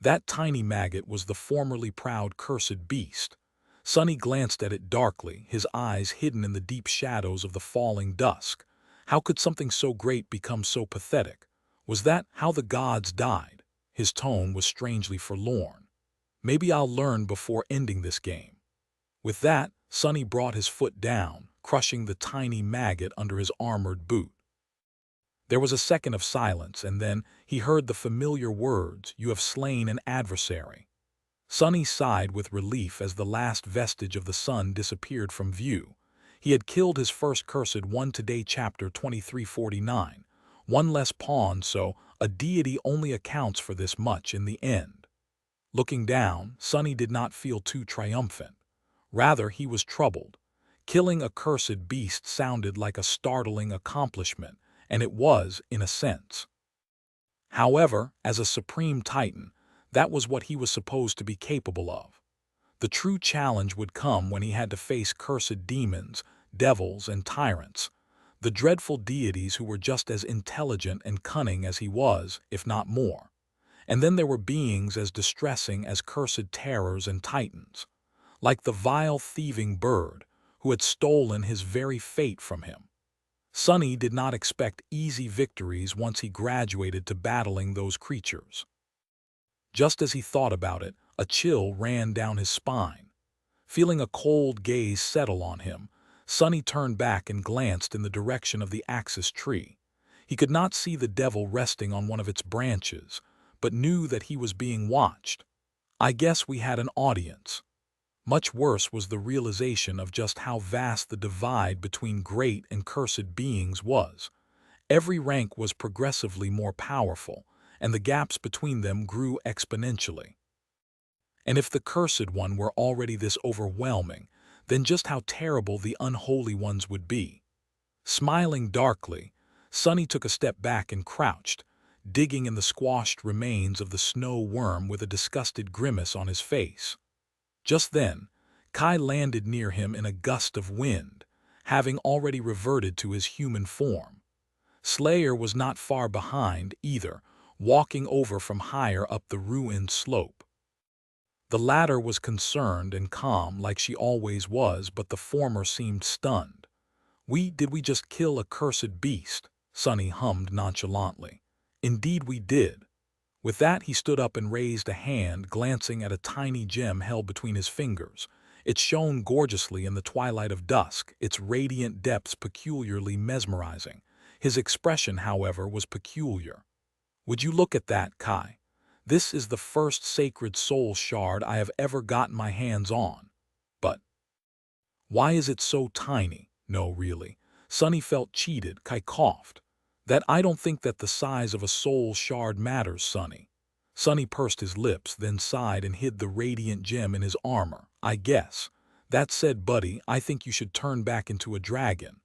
That tiny maggot was the formerly proud cursed beast. Sonny glanced at it darkly, his eyes hidden in the deep shadows of the falling dusk. How could something so great become so pathetic? Was that how the gods died? His tone was strangely forlorn. Maybe I'll learn before ending this game. With that, Sonny brought his foot down, crushing the tiny maggot under his armored boot. There was a second of silence, and then he heard the familiar words, "You have slain an adversary." Sonny sighed with relief as the last vestige of the sun disappeared from view. He had killed his first cursed one today, chapter 2349. One less pawn, so a deity only accounts for this much in the end. Looking down, Sonny did not feel too triumphant. Rather, he was troubled. Killing a cursed beast sounded like a startling accomplishment, and it was, in a sense. However, as a supreme titan, that was what he was supposed to be capable of. The true challenge would come when he had to face cursed demons, devils, and tyrants, the dreadful deities who were just as intelligent and cunning as he was, if not more. And then there were beings as distressing as cursed terrors and titans, like the vile thieving bird who had stolen his very fate from him. Sonny did not expect easy victories once he graduated to battling those creatures. Just as he thought about it, a chill ran down his spine. Feeling a cold gaze settle on him, Sonny turned back and glanced in the direction of the axis tree. He could not see the devil resting on one of its branches, but knew that he was being watched. I guess we had an audience. Much worse was the realization of just how vast the divide between great and cursed beings was. Every rank was progressively more powerful, and the gaps between them grew exponentially. And if the cursed one were already this overwhelming, then just how terrible the unholy ones would be. Smiling darkly, Sonny took a step back and crouched, digging in the squashed remains of the snow worm with a disgusted grimace on his face. Just then, Kai landed near him in a gust of wind, having already reverted to his human form. Slayer was not far behind either, walking over from higher up the ruined slope. The latter was concerned and calm like she always was, but the former seemed stunned. Did we just kill a cursed beast?" Sonny hummed nonchalantly. "Indeed we did." With that, he stood up and raised a hand, glancing at a tiny gem held between his fingers. It shone gorgeously in the twilight of dusk, its radiant depths peculiarly mesmerizing. His expression, however, was peculiar. "Would you look at that, Kai? This is the first sacred soul shard I have ever gotten my hands on. But why is it so tiny?" "No, really." Sonny felt cheated. Kai coughed. I don't think that the size of a soul shard matters, Sonny." Sonny pursed his lips, then sighed and hid the radiant gem in his armor. "I guess. That said, buddy, I think you should turn back into a dragon."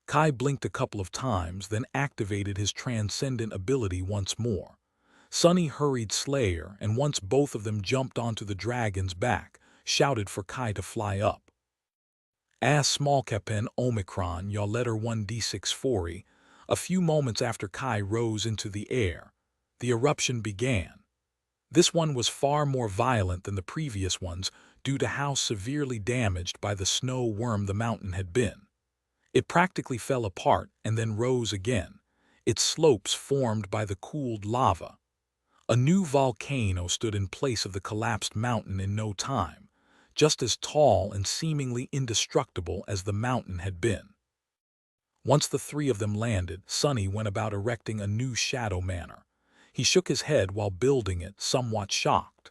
Kai blinked a couple of times, then activated his transcendent ability once more. Sonny hurried Slayer, and once both of them jumped onto the dragon's back, shouted for Kai to fly up. As small capen Omicron, yaw letter 1d640, a few moments after Kai rose into the air, the eruption began. This one was far more violent than the previous ones due to how severely damaged by the snow worm the mountain had been. It practically fell apart and then rose again, its slopes formed by the cooled lava. A new volcano stood in place of the collapsed mountain in no time, just as tall and seemingly indestructible as the mountain had been. Once the three of them landed, Sonny went about erecting a new shadow manor. He shook his head while building it, somewhat shocked.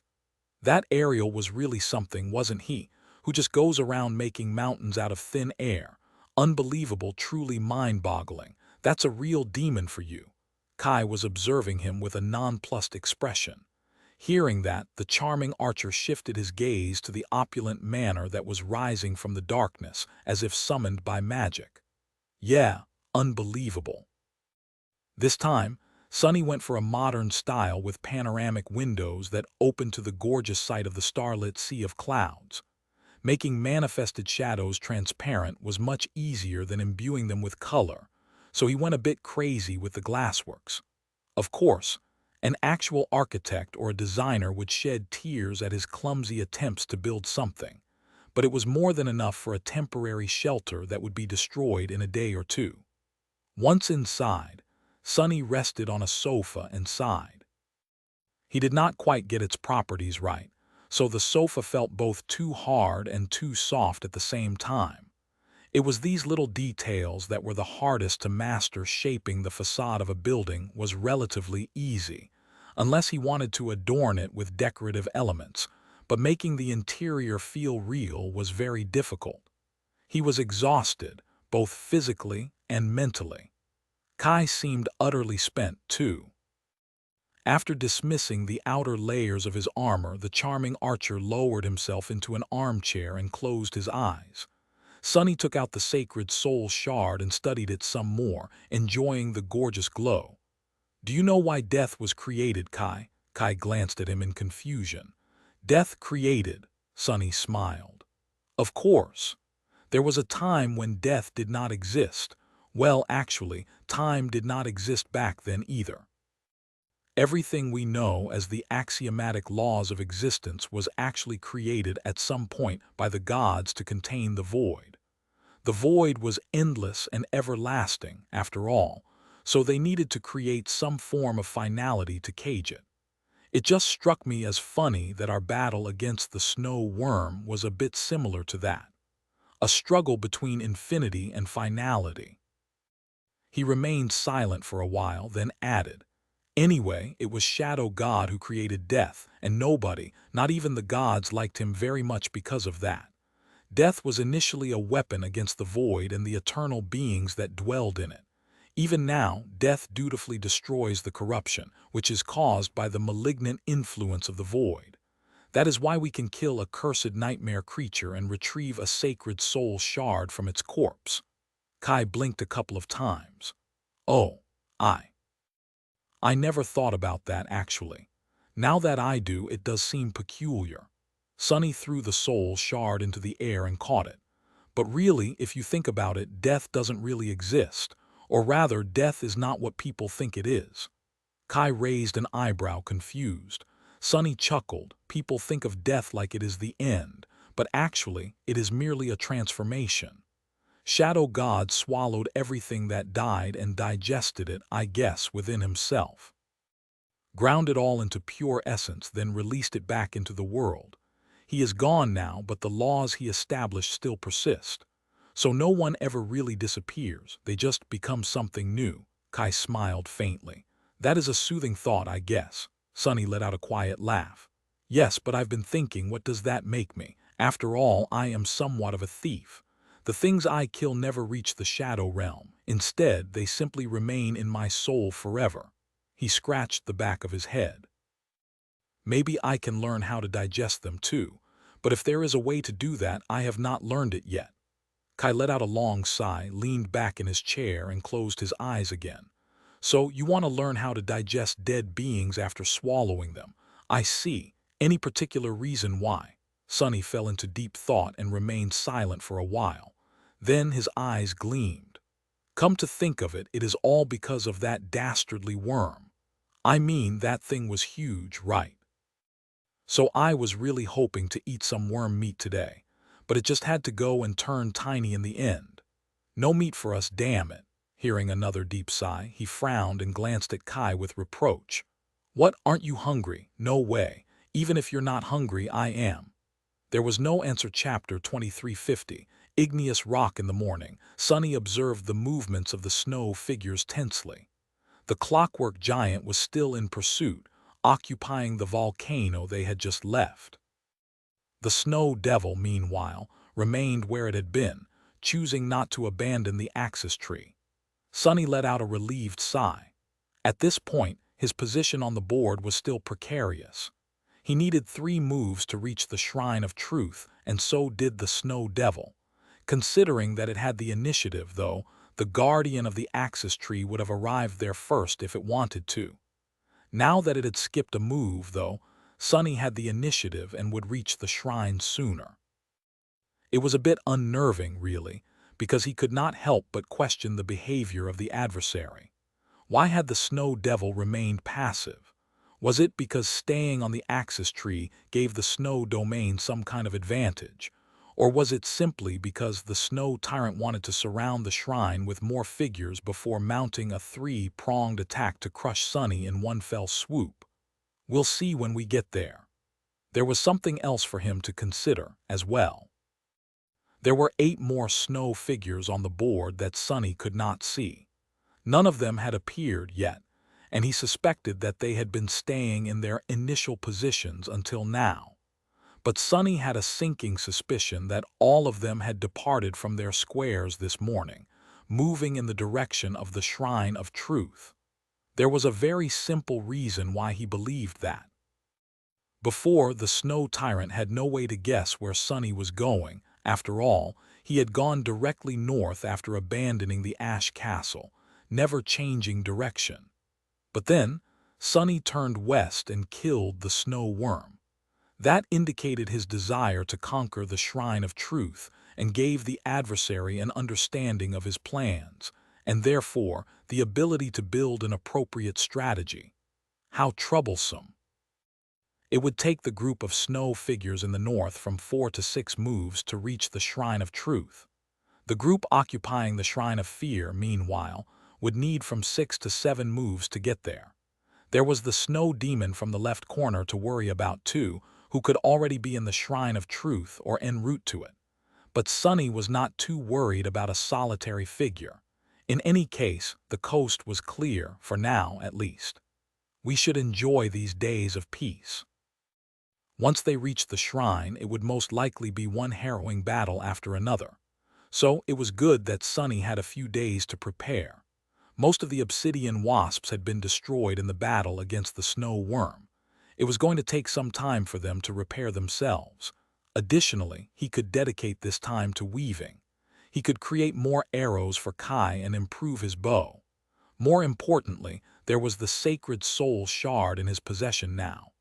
That Ariel was really something, wasn't he, who just goes around making mountains out of thin air? Unbelievable, truly mind-boggling. That's a real demon for you. Kai was observing him with a nonplussed expression. Hearing that, the charming archer shifted his gaze to the opulent manor that was rising from the darkness, as if summoned by magic. Yeah, unbelievable. This time, Sonny went for a modern style with panoramic windows that opened to the gorgeous sight of the starlit sea of clouds. Making manifested shadows transparent was much easier than imbuing them with color, so he went a bit crazy with the glassworks. Of course, an actual architect or a designer would shed tears at his clumsy attempts to build something, but it was more than enough for a temporary shelter that would be destroyed in a day or two. Once inside, Sonny rested on a sofa and sighed. He did not quite get its properties right, so the sofa felt both too hard and too soft at the same time. It was these little details that were the hardest to master. Shaping the facade of a building was relatively easy, unless he wanted to adorn it with decorative elements, but making the interior feel real was very difficult. He was exhausted, both physically and mentally. Kai seemed utterly spent, too. After dismissing the outer layers of his armor, the charming archer lowered himself into an armchair and closed his eyes. Sonny took out the sacred soul shard and studied it some more, enjoying the gorgeous glow. "Do you know why death was created, Kai?" Kai glanced at him in confusion. "Death created," Sonny smiled. "Of course. There was a time when death did not exist. Well, actually, time did not exist back then either. Everything we know as the axiomatic laws of existence was actually created at some point by the gods to contain the void. The void was endless and everlasting, after all, so they needed to create some form of finality to cage it. It just struck me as funny that our battle against the snow worm was a bit similar to that. A struggle between infinity and finality." He remained silent for a while, then added, "Anyway, it was Shadow God who created death, and nobody, not even the gods, liked him very much because of that. Death was initially a weapon against the void and the eternal beings that dwelled in it. Even now, death dutifully destroys the corruption, which is caused by the malignant influence of the void. That is why we can kill a cursed nightmare creature and retrieve a sacred soul shard from its corpse." Kai blinked a couple of times. "Oh, I never thought about that, actually. Now that I do, it does seem peculiar." Sonny threw the soul shard into the air and caught it. "But really, if you think about it, death doesn't really exist. Or rather, death is not what people think it is." Kai raised an eyebrow, confused. Sonny chuckled. "People think of death like it is the end, but actually, it is merely a transformation. Shadow God swallowed everything that died and digested it, I guess, within himself. Ground it all into pure essence, then released it back into the world. He is gone now, but the laws he established still persist. So no one ever really disappears, they just become something new." Kai smiled faintly. "That is a soothing thought, I guess." Sonny let out a quiet laugh. "Yes, but I've been thinking, what does that make me? After all, I am somewhat of a thief. The things I kill never reach the shadow realm. Instead, they simply remain in my soul forever." He scratched the back of his head. "Maybe I can learn how to digest them too, but if there is a way to do that, I have not learned it yet." Kai let out a long sigh, leaned back in his chair, and closed his eyes again. "So you want to learn how to digest dead beings after swallowing them? I see. Any particular reason why?" Sonny fell into deep thought and remained silent for a while. Then his eyes gleamed. "Come to think of it, it is all because of that dastardly worm. I mean, that thing was huge, right? So I was really hoping to eat some worm meat today, but it just had to go and turn tiny in the end. No meat for us, damn it." Hearing another deep sigh, he frowned and glanced at Kai with reproach. What, aren't you hungry? No way. Even if you're not hungry, I am. There was no answer. Chapter 2350. Igneous rock. In the morning, Sonny observed the movements of the snow figures tensely. The clockwork giant was still in pursuit, occupying the volcano they had just left. The snow devil, meanwhile, remained where it had been, choosing not to abandon the axis tree. Sonny let out a relieved sigh. At this point, his position on the board was still precarious. He needed 3 moves to reach the Shrine of Truth, and so did the Snow Devil. Considering that it had the initiative, though, the guardian of the axis tree would have arrived there first if it wanted to. Now that it had skipped a move, though, Sonny had the initiative and would reach the shrine sooner. It was a bit unnerving, really, because he could not help but question the behavior of the adversary. Why had the Snow Devil remained passive? Was it because staying on the axis tree gave the Snow Domain some kind of advantage? Or was it simply because the Snow Tyrant wanted to surround the shrine with more figures before mounting a 3-pronged attack to crush Sonny in one fell swoop? We'll see when we get there. There was something else for him to consider as well. There were 8 more snow figures on the board that Sonny could not see. None of them had appeared yet, and he suspected that they had been staying in their initial positions until now. But Sonny had a sinking suspicion that all of them had departed from their squares this morning, moving in the direction of the Shrine of Truth. There was a very simple reason why he believed that. Before, the Snow Tyrant had no way to guess where Sonny was going. After all, he had gone directly north after abandoning the Ash Castle, never changing direction. But then, Sonny turned west and killed the Snow Worm. That indicated his desire to conquer the Shrine of Truth and gave the adversary an understanding of his plans, and therefore the ability to build an appropriate strategy. How troublesome. It would take the group of snow figures in the north from 4 to 6 moves to reach the Shrine of Truth. The group occupying the Shrine of Fear, meanwhile, would need from 6 to 7 moves to get there. There was the Snow Demon from the left corner to worry about too, who could already be in the Shrine of Truth or en route to it. But Sonny was not too worried about a solitary figure. In any case, the coast was clear, for now at least. We should enjoy these days of peace. Once they reached the shrine, it would most likely be one harrowing battle after another. So it was good that Sonny had a few days to prepare. Most of the obsidian wasps had been destroyed in the battle against the Snow Worm. It was going to take some time for them to repair themselves. Additionally, he could dedicate this time to weaving. He could create more arrows for Kai and improve his bow. More importantly, there was the sacred soul shard in his possession now.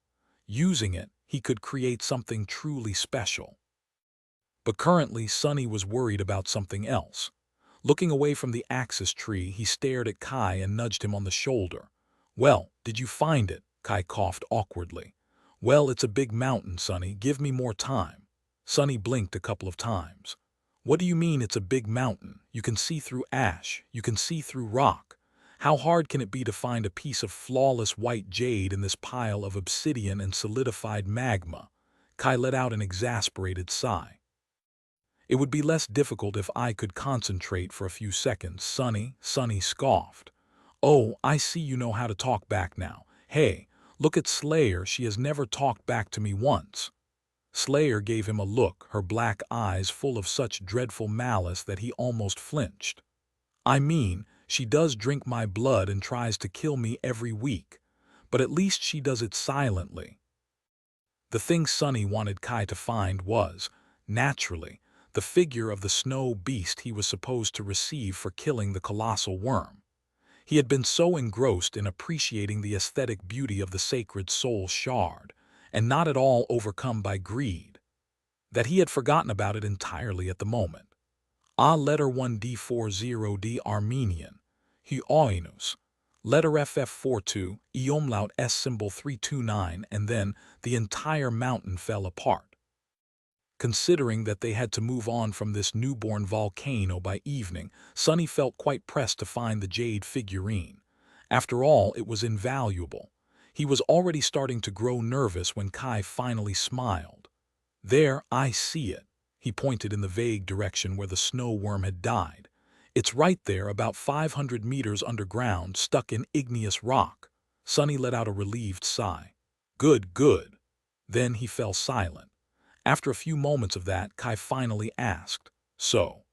Using it, he could create something truly special. But currently, Sonny was worried about something else. Looking away from the axis tree, he stared at Kai and nudged him on the shoulder. "Well, did you find it?" Kai coughed awkwardly. "Well, it's a big mountain, Sonny. Give me more time." Sonny blinked a couple of times. "What do you mean it's a big mountain? You can see through ash. You can see through rock. How hard can it be to find a piece of flawless white jade in this pile of obsidian and solidified magma?" Kai let out an exasperated sigh. "It would be less difficult if I could concentrate for a few seconds, Sonny," Sonny scoffed. "Oh, I see you know how to talk back now. Hey, look at Slayer, she has never talked back to me once." Slayer gave him a look, her black eyes full of such dreadful malice that he almost flinched. "I mean, she does drink my blood and tries to kill me every week, but at least she does it silently." The thing Sonny wanted Kai to find was, naturally, the figure of the snow beast he was supposed to receive for killing the colossal worm. He had been so engrossed in appreciating the aesthetic beauty of the sacred soul shard, and not at all overcome by greed, that he had forgotten about it entirely at the moment. Letter 1D40D Armenian, Huoinus. Letter FF42, Eomlaut S symbol 329, and then the entire mountain fell apart. Considering that they had to move on from this newborn volcano by evening, Sonny felt quite pressed to find the jade figurine. After all, it was invaluable. He was already starting to grow nervous when Kai finally smiled. "There, I see it." He pointed in the vague direction where the snow worm had died. "It's right there, about 500 meters underground, stuck in igneous rock." Sonny let out a relieved sigh. "Good, good." Then he fell silent. After a few moments of that, Kai finally asked, "So,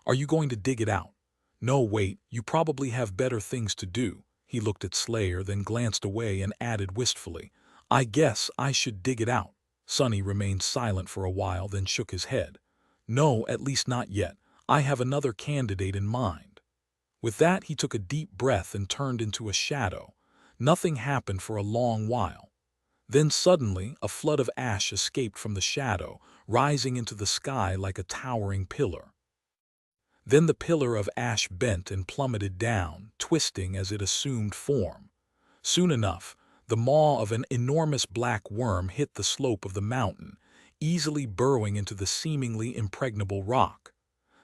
are you going to dig it out?" "No, wait, you probably have better things to do." He looked at Slayer, then glanced away and added wistfully, "I guess I should dig it out." Sonny remained silent for a while, then shook his head. "No, at least not yet. I have another candidate in mind." With that, he took a deep breath and turned into a shadow. Nothing happened for a long while. Then suddenly, a flood of ash escaped from the shadow, rising into the sky like a towering pillar. Then the pillar of ash bent and plummeted down, twisting as it assumed form. Soon enough, the maw of an enormous black worm hit the slope of the mountain, easily burrowing into the seemingly impregnable rock.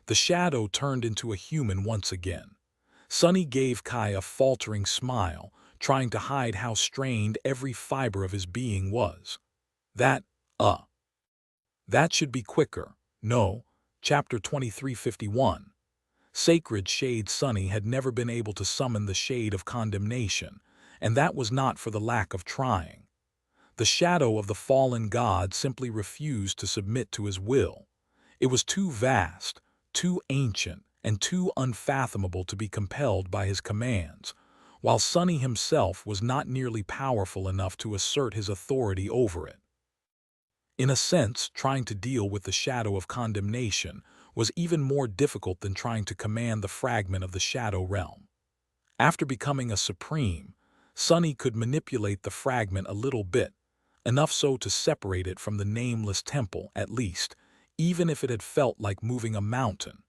The shadow turned into a human once again. Sonny gave Kai a faltering smile, trying to hide how strained every fiber of his being was. That, that should be quicker. No. Chapter 2351. Sacred Shade. Sonny had never been able to summon the shade of condemnation, and that was not for the lack of trying. The shadow of the fallen god simply refused to submit to his will. It was too vast, too ancient, and too unfathomable to be compelled by his commands, while Sonny himself was not nearly powerful enough to assert his authority over it. In a sense, trying to deal with the shadow of condemnation was even more difficult than trying to command the fragment of the shadow realm. After becoming a supreme, Sonny could manipulate the fragment a little bit, enough so to separate it from the nameless temple at least, even if it had felt like moving a mountain.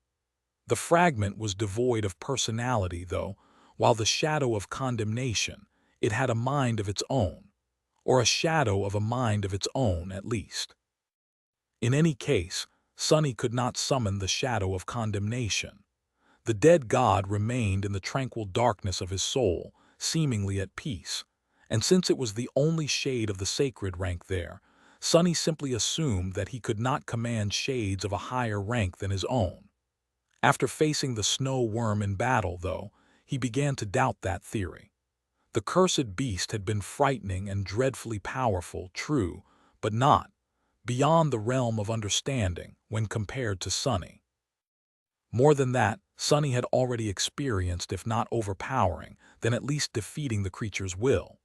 The fragment was devoid of personality, though, while the shadow of condemnation, it had a mind of its own, or a shadow of a mind of its own at least. In any case, Sonny could not summon the shadow of condemnation. The dead god remained in the tranquil darkness of his soul, seemingly at peace, and since it was the only shade of the sacred rank there, Sonny simply assumed that he could not command shades of a higher rank than his own. After facing the snow worm in battle, though, he began to doubt that theory. The cursed beast had been frightening and dreadfully powerful, true, but not beyond the realm of understanding when compared to Sonny. More than that, Sonny had already experienced, if not overpowering, then at least defeating the creature's will.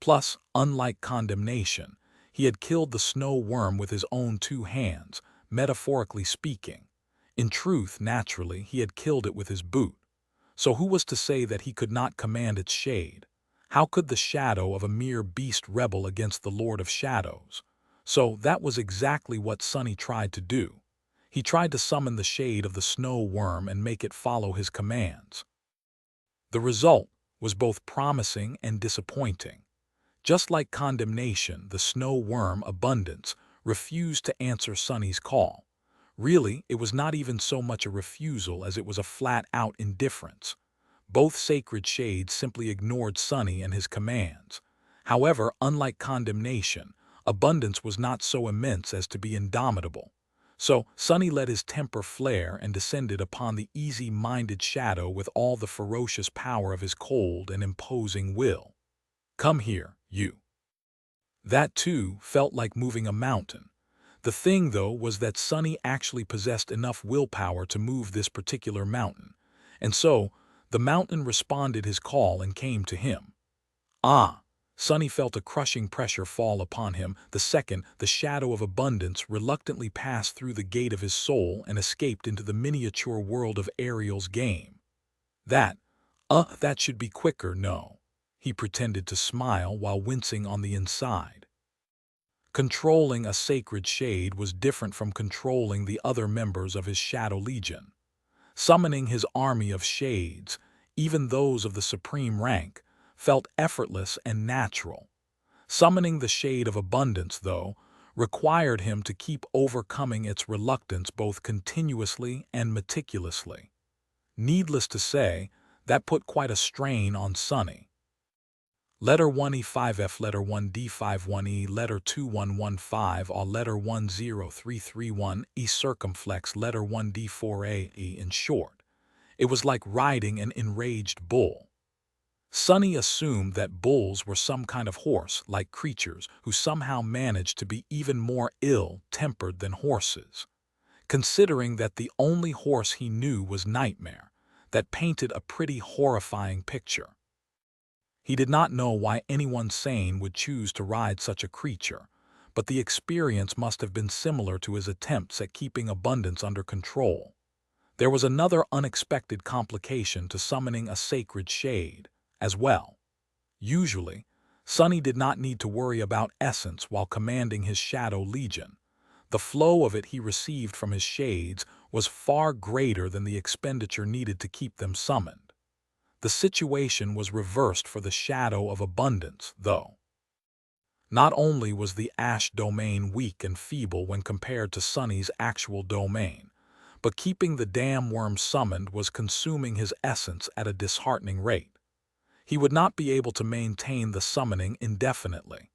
Plus, unlike condemnation, he had killed the snow worm with his own two hands, metaphorically speaking. In truth, naturally, he had killed it with his boot. So who was to say that he could not command its shade? How could the shadow of a mere beast rebel against the Lord of Shadows? So that was exactly what Sonny tried to do. He tried to summon the shade of the snow worm and make it follow his commands. The result was both promising and disappointing. Just like condemnation, the snow worm, Abundance, refused to answer Sonny's call. Really, it was not even so much a refusal as it was a flat-out indifference. Both sacred shades simply ignored Sonny and his commands. However, unlike condemnation, Abundance was not so immense as to be indomitable. So, Sonny let his temper flare and descended upon the easy-minded shadow with all the ferocious power of his cold and imposing will. "Come here, you." That, too, felt like moving a mountain. The thing, though, was that Sonny actually possessed enough willpower to move this particular mountain. And so, the mountain responded his call and came to him. Sonny felt a crushing pressure fall upon him the second the shadow of Abundance reluctantly passed through the gate of his soul and escaped into the miniature world of Ariel's game. That should be quicker, no. He pretended to smile while wincing on the inside. Controlling a sacred shade was different from controlling the other members of his Shadow Legion. Summoning his army of shades, even those of the supreme rank, felt effortless and natural. Summoning the shade of Abundance, though, required him to keep overcoming its reluctance both continuously and meticulously. Needless to say, that put quite a strain on Sonny. Letter 1E5F, letter 1D51E, letter 2115, or letter 10331, E circumflex, letter 1D4A, in short. It was like riding an enraged bull. Sonny assumed that bulls were some kind of horse-like creatures who somehow managed to be even more ill-tempered than horses, considering that the only horse he knew was Nightmare, that painted a pretty horrifying picture. He did not know why anyone sane would choose to ride such a creature, but the experience must have been similar to his attempts at keeping abundance under control. There was another unexpected complication to summoning a sacred shade, as well. Usually, Sonny did not need to worry about essence while commanding his Shadow Legion. The flow of it he received from his shades was far greater than the expenditure needed to keep them summoned. The situation was reversed for the Shadow of Abundance, though. Not only was the Ash domain weak and feeble when compared to Sonny's actual domain, but keeping the damn worm summoned was consuming his essence at a disheartening rate. He would not be able to maintain the summoning indefinitely.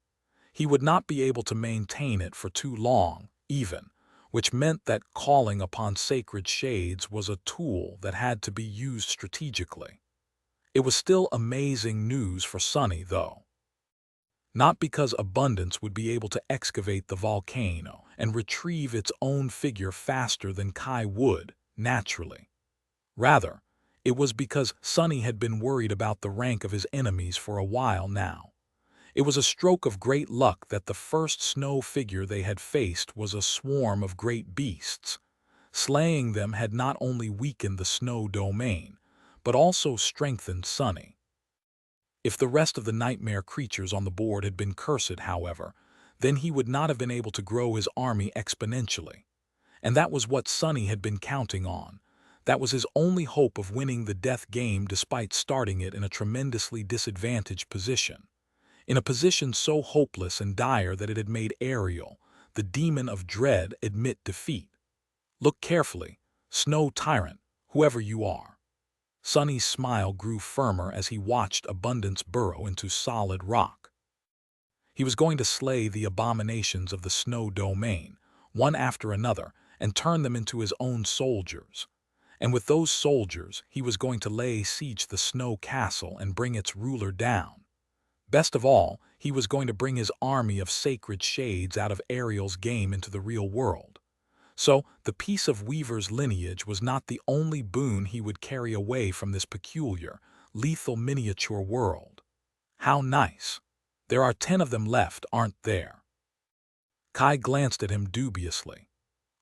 He would not be able to maintain it for too long, even, which meant that calling upon sacred shades was a tool that had to be used strategically. It was still amazing news for Sonny, though. Not because Abundance would be able to excavate the volcano and retrieve its own figure faster than Kai would, naturally. Rather, it was because Sonny had been worried about the rank of his enemies for a while now. It was a stroke of great luck that the first snow figure they had faced was a swarm of great beasts. Slaying them had not only weakened the snow domain, but also strengthened Sonny. If the rest of the nightmare creatures on the board had been cursed, however, then he would not have been able to grow his army exponentially. And that was what Sonny had been counting on. That was his only hope of winning the death game despite starting it in a tremendously disadvantaged position. In a position so hopeless and dire that it had made Ariel, the demon of dread, admit defeat. Look carefully, Snow Tyrant, whoever you are. Sonny's smile grew firmer as he watched Abundance burrow into solid rock. He was going to slay the abominations of the snow domain, one after another, and turn them into his own soldiers. And with those soldiers, he was going to lay siege to the snow castle and bring its ruler down. Best of all, he was going to bring his army of sacred shades out of Ariel's game into the real world. So, the piece of Weaver's lineage was not the only boon he would carry away from this peculiar, lethal miniature world. How nice. There are 10 of them left, aren't there? Kai glanced at him dubiously.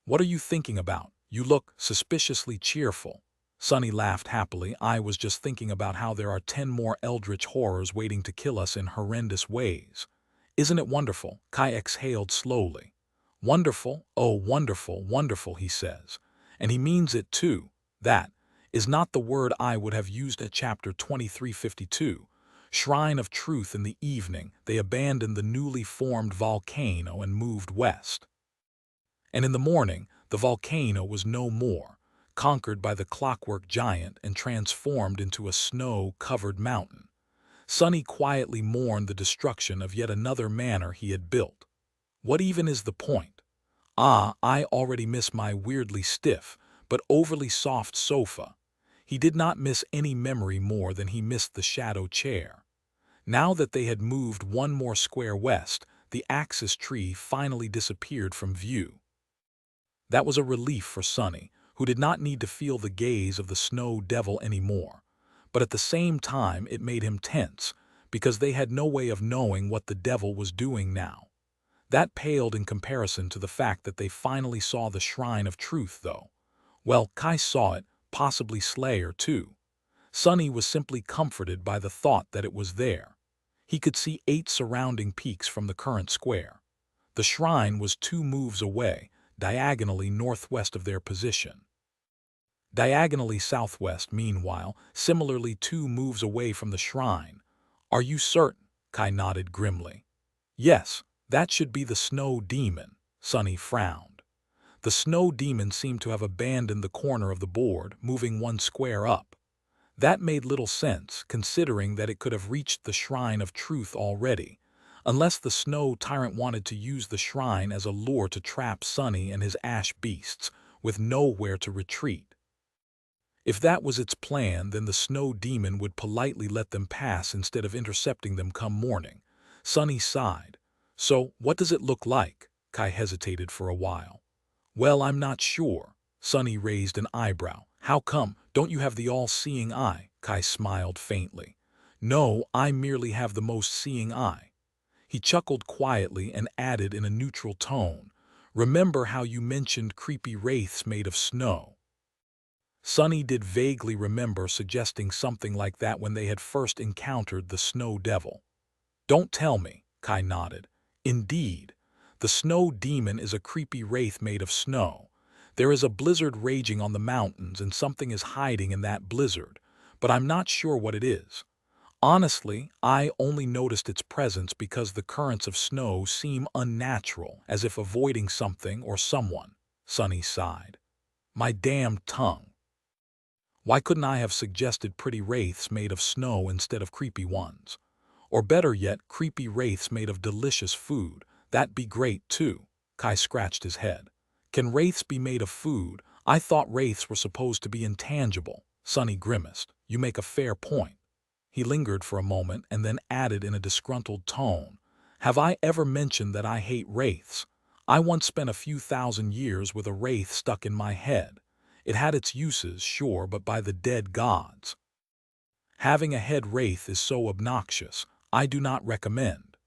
What are you thinking about? You look suspiciously cheerful. Sonny laughed happily. I was just thinking about how there are 10 more eldritch horrors waiting to kill us in horrendous ways. Isn't it wonderful? Kai exhaled slowly. Wonderful, oh wonderful, wonderful, he says. And he means it too. That is not the word I would have used at chapter 2352. Shrine of Truth. In the evening, they abandoned the newly formed volcano and moved west. And in the morning, the volcano was no more, conquered by the clockwork giant and transformed into a snow-covered mountain. Sonny quietly mourned the destruction of yet another manor he had built. What even is the point? Ah, I already miss my weirdly stiff, but overly soft sofa. He did not miss any memory more than he missed the shadow chair. Now that they had moved one more square west, the axis tree finally disappeared from view. That was a relief for Sonny, who did not need to feel the gaze of the snow devil anymore. But at the same time, it made him tense, because they had no way of knowing what the devil was doing now. That paled in comparison to the fact that they finally saw the Shrine of Truth, though. Well, Kai saw it, possibly Slayer too. Sonny was simply comforted by the thought that it was there. He could see 8 surrounding peaks from the current square. The shrine was 2 moves away, diagonally northwest of their position. Diagonally southwest, meanwhile, similarly 2 moves away from the shrine. Are you certain? Kai nodded grimly. Yes. That should be the snow demon, Sonny frowned. The snow demon seemed to have abandoned the corner of the board, moving 1 square up. That made little sense, considering that it could have reached the Shrine of Truth already, unless the snow tyrant wanted to use the shrine as a lure to trap Sunny and his ash beasts, with nowhere to retreat. If that was its plan, then the snow demon would politely let them pass instead of intercepting them come morning. Sunny sighed. So, what does it look like? Kai hesitated for a while. Well, I'm not sure. Sunny raised an eyebrow. How come? Don't you have the all-seeing eye? Kai smiled faintly. No, I merely have the most seeing eye. He chuckled quietly and added in a neutral tone, remember how you mentioned creepy wraiths made of snow? Sunny did vaguely remember suggesting something like that when they had first encountered the snow devil. Don't tell me, Kai nodded. Indeed, the snow demon is a creepy wraith made of snow. There is a blizzard raging on the mountains and something is hiding in that blizzard, but I'm not sure what it is. Honestly, I only noticed its presence because the currents of snow seem unnatural, as if avoiding something or someone. Sunny sighed. My damned tongue. Why couldn't I have suggested pretty wraiths made of snow instead of creepy ones? Or better yet, creepy wraiths made of delicious food. That'd be great too. Kai scratched his head. Can wraiths be made of food? I thought wraiths were supposed to be intangible. Sunny grimaced. You make a fair point. He lingered for a moment and then added in a disgruntled tone, have I ever mentioned that I hate wraiths? I once spent a few thousand years with a wraith stuck in my head. It had its uses, sure, but by the dead gods. Having a head wraith is so obnoxious, I do not recommend.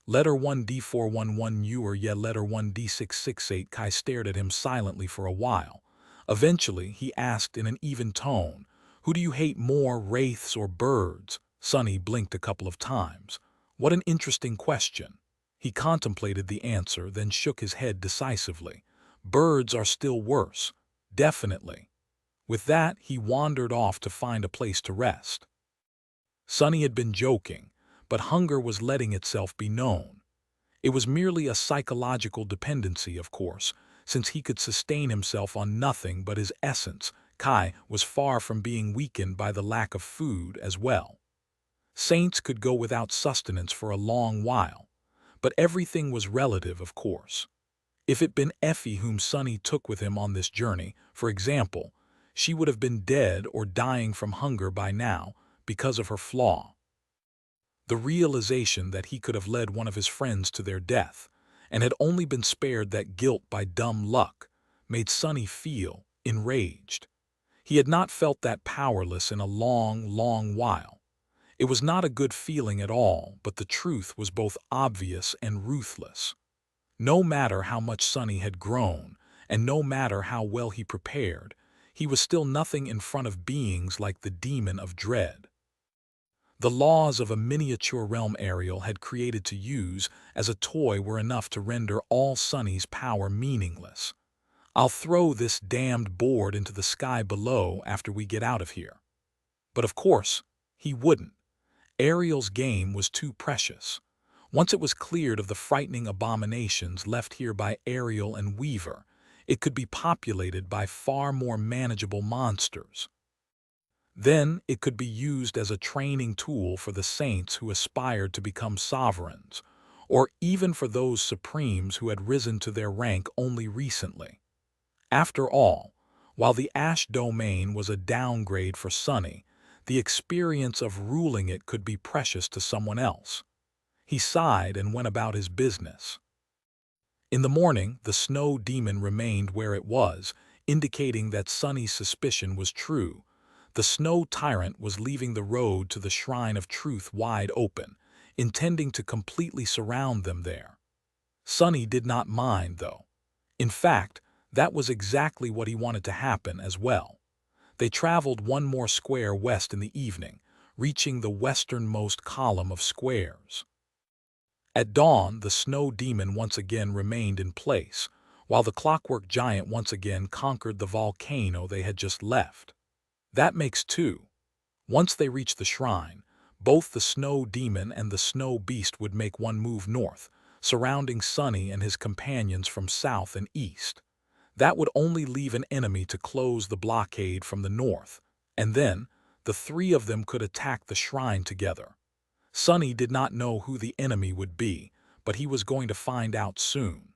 Letter 1D411 or yeah, letter 1D668. Kai stared at him silently for a while. Eventually, he asked in an even tone, who do you hate more, wraiths or birds? Sunny blinked a couple of times. What an interesting question. He contemplated the answer, then shook his head decisively. Birds are still worse. Definitely. With that, he wandered off to find a place to rest. Sunny had been joking, but hunger was letting itself be known. It was merely a psychological dependency, of course, since he could sustain himself on nothing but his essence. Kai was far from being weakened by the lack of food as well. Saints could go without sustenance for a long while, but everything was relative, of course. If it been Effie whom Sunny took with him on this journey, for example, she would have been dead or dying from hunger by now because of her flaw. The realization that he could have led one of his friends to their death, and had only been spared that guilt by dumb luck, made Sunny feel enraged. He had not felt that powerless in a long, long while. It was not a good feeling at all, but the truth was both obvious and ruthless. No matter how much Sunny had grown, and no matter how well he prepared, he was still nothing in front of beings like the demon of dread. The laws of a miniature realm Ariel had created to use as a toy were enough to render all Sunny's power meaningless. I'll throw this damned board into the sky below after we get out of here. But of course, he wouldn't. Ariel's game was too precious. Once it was cleared of the frightening abominations left here by Ariel and Weaver, it could be populated by far more manageable monsters. Then it could be used as a training tool for the saints who aspired to become sovereigns, or even for those supremes who had risen to their rank only recently. After all, while the Ash Domain was a downgrade for Sunny, the experience of ruling it could be precious to someone else. He sighed and went about his business. In the morning, the snow demon remained where it was, indicating that Sunny's suspicion was true. The snow tyrant was leaving the road to the Shrine of Truth wide open, intending to completely surround them there. Sunny did not mind, though. In fact, that was exactly what he wanted to happen as well. They traveled one more square west in the evening, reaching the westernmost column of squares. At dawn, the snow demon once again remained in place, while the clockwork giant once again conquered the volcano they had just left. That makes two. Once they reached the shrine, both the snow demon and the snow beast would make one move north, surrounding Sunny and his companions from south and east. That would only leave an enemy to close the blockade from the north, and then The three of them could attack the shrine together. Sunny did not know who the enemy would be, but he was going to find out soon.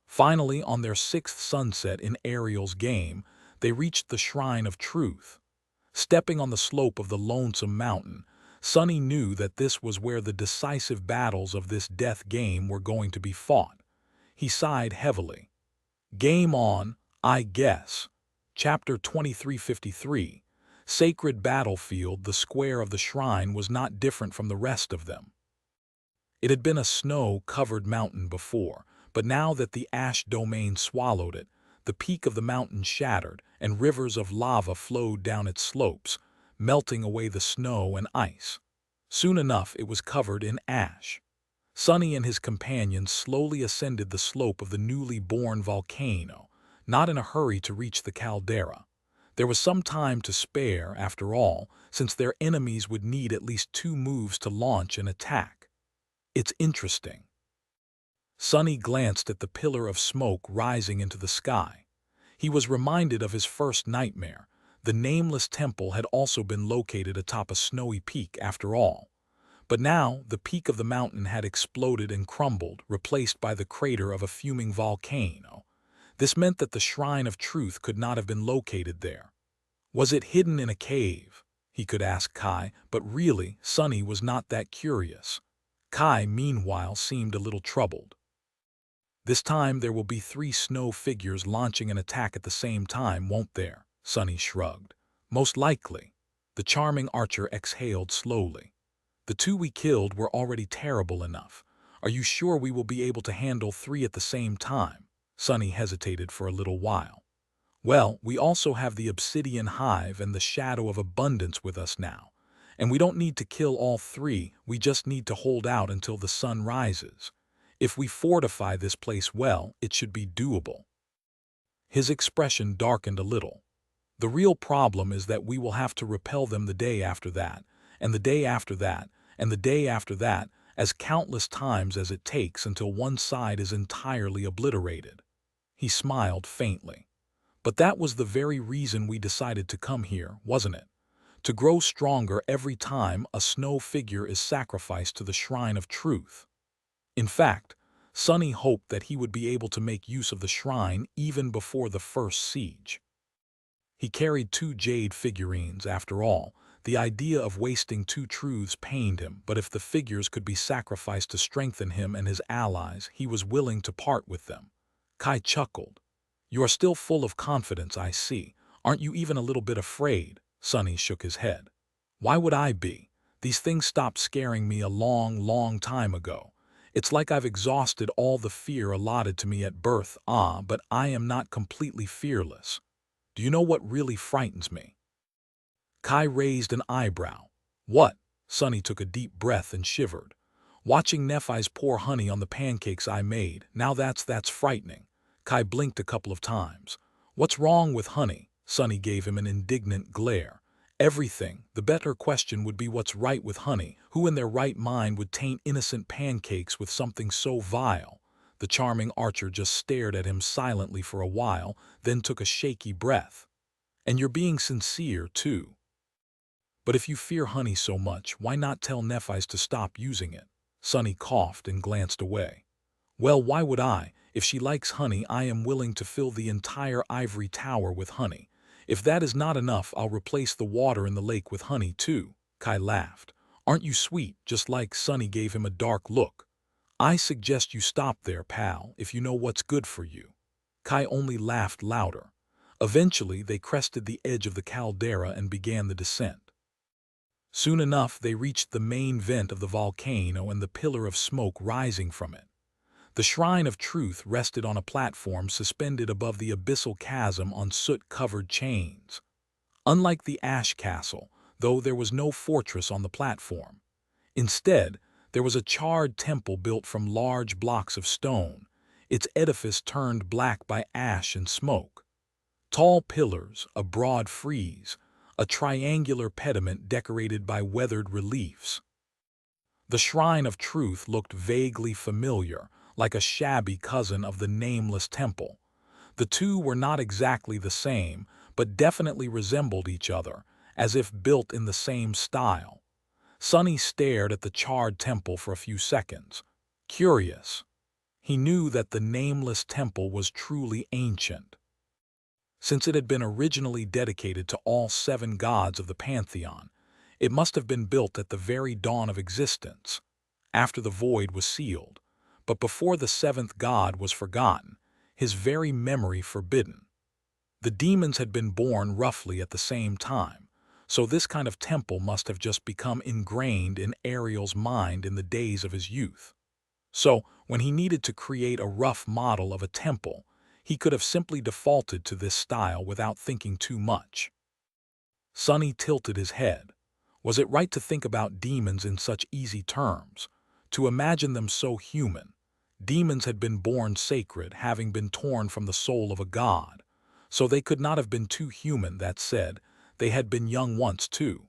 Finally, on their sixth sunset in Ariel's game, they reached the Shrine of Truth. Stepping on the slope of the lonesome mountain, Sunny knew that this was where the decisive battles of this death game were going to be fought. He sighed heavily. Game on, I guess. Chapter 2353. Sacred Battlefield. The square of the shrine was not different from the rest of them. It had been a snow-covered mountain before, but now that the ash domain swallowed it, the peak of the mountain shattered, and rivers of lava flowed down its slopes, melting away the snow and ice. Soon enough it was covered in ash. Sunny and his companions slowly ascended the slope of the newly born volcano, not in a hurry to reach the caldera. There was some time to spare, after all, since their enemies would need at least 2 moves to launch an attack. It's interesting. Sunny glanced at the pillar of smoke rising into the sky. He was reminded of his first nightmare. The nameless temple had also been located atop a snowy peak after all. But now the peak of the mountain had exploded and crumbled, replaced by the crater of a fuming volcano. This meant that the Shrine of Truth could not have been located there. Was it hidden in a cave? He could ask Kai, but really, Sunny was not that curious. Kai, meanwhile, seemed a little troubled. This time there will be 3 snow figures launching an attack at the same time, won't there? Sunny shrugged. Most likely. The charming archer exhaled slowly. The 2 we killed were already terrible enough. Are you sure we will be able to handle 3 at the same time? Sunny hesitated for a little while. Well, we also have the obsidian hive and the shadow of abundance with us now. And we don't need to kill all 3, we just need to hold out until the sun rises. If we fortify this place well, it should be doable. His expression darkened a little. The real problem is that we will have to repel them the day after that, and the day after that, and the day after that, as countless times as it takes until one side is entirely obliterated. He smiled faintly. But that was the very reason we decided to come here, wasn't it? To grow stronger every time a snow figure is sacrificed to the Shrine of Truth. In fact, Sunny hoped that he would be able to make use of the shrine even before the first siege. He carried 2 jade figurines, after all. The idea of wasting 2 truths pained him, but if the figures could be sacrificed to strengthen him and his allies, he was willing to part with them. Kai chuckled. You are still full of confidence, I see. Aren't you even a little bit afraid? Sunny shook his head. Why would I be? These things stopped scaring me a long time ago. It's like I've exhausted all the fear allotted to me at birth, but I am not completely fearless. Do you know what really frightens me? Kai raised an eyebrow. What? Sunny took a deep breath and shivered. Watching Nephi's pour honey on the pancakes I made, now that's frightening. Kai blinked a couple of times. What's wrong with honey? Sunny gave him an indignant glare. Everything. The better question would be what's right with honey. Who in their right mind would taint innocent pancakes with something so vile? The charming archer just stared at him silently for a while, then took a shaky breath. And you're being sincere, too. But if you fear honey so much, why not tell Nephis to stop using it? Sunny coughed and glanced away. Well, why would I? If she likes honey, I am willing to fill the entire ivory tower with honey. If that is not enough, I'll replace the water in the lake with honey, too. Kai laughed. Aren't you sweet? Just like Sunny gave him a dark look. I suggest you stop there, pal, if you know what's good for you. Kai only laughed louder. Eventually, they crested the edge of the caldera and began the descent. Soon enough, they reached the main vent of the volcano and the pillar of smoke rising from it. The Shrine of Truth rested on a platform suspended above the abyssal chasm on soot-covered chains. Unlike the Ash Castle, though, there was no fortress on the platform. Instead, there was a charred temple built from large blocks of stone, its edifice turned black by ash and smoke. Tall pillars, a broad frieze, a triangular pediment decorated by weathered reliefs. The Shrine of Truth looked vaguely familiar, like a shabby cousin of the nameless temple. The 2 were not exactly the same, but definitely resembled each other, as if built in the same style. Sonny stared at the charred temple for a few seconds. Curious. He knew that the nameless temple was truly ancient, since it had been originally dedicated to all 7 gods of the pantheon. It must have been built at the very dawn of existence, after the void was sealed, but before the 7th god was forgotten, his very memory forbidden. The demons had been born roughly at the same time, so this kind of temple must have just become ingrained in Ariel's mind in the days of his youth. So, when he needed to create a rough model of a temple, he could have simply defaulted to this style without thinking too much. Sonny tilted his head. Was it right to think about demons in such easy terms? To imagine them so human? Demons had been born sacred, having been torn from the soul of a god. So they could not have been too human, that said. They had been young once, too.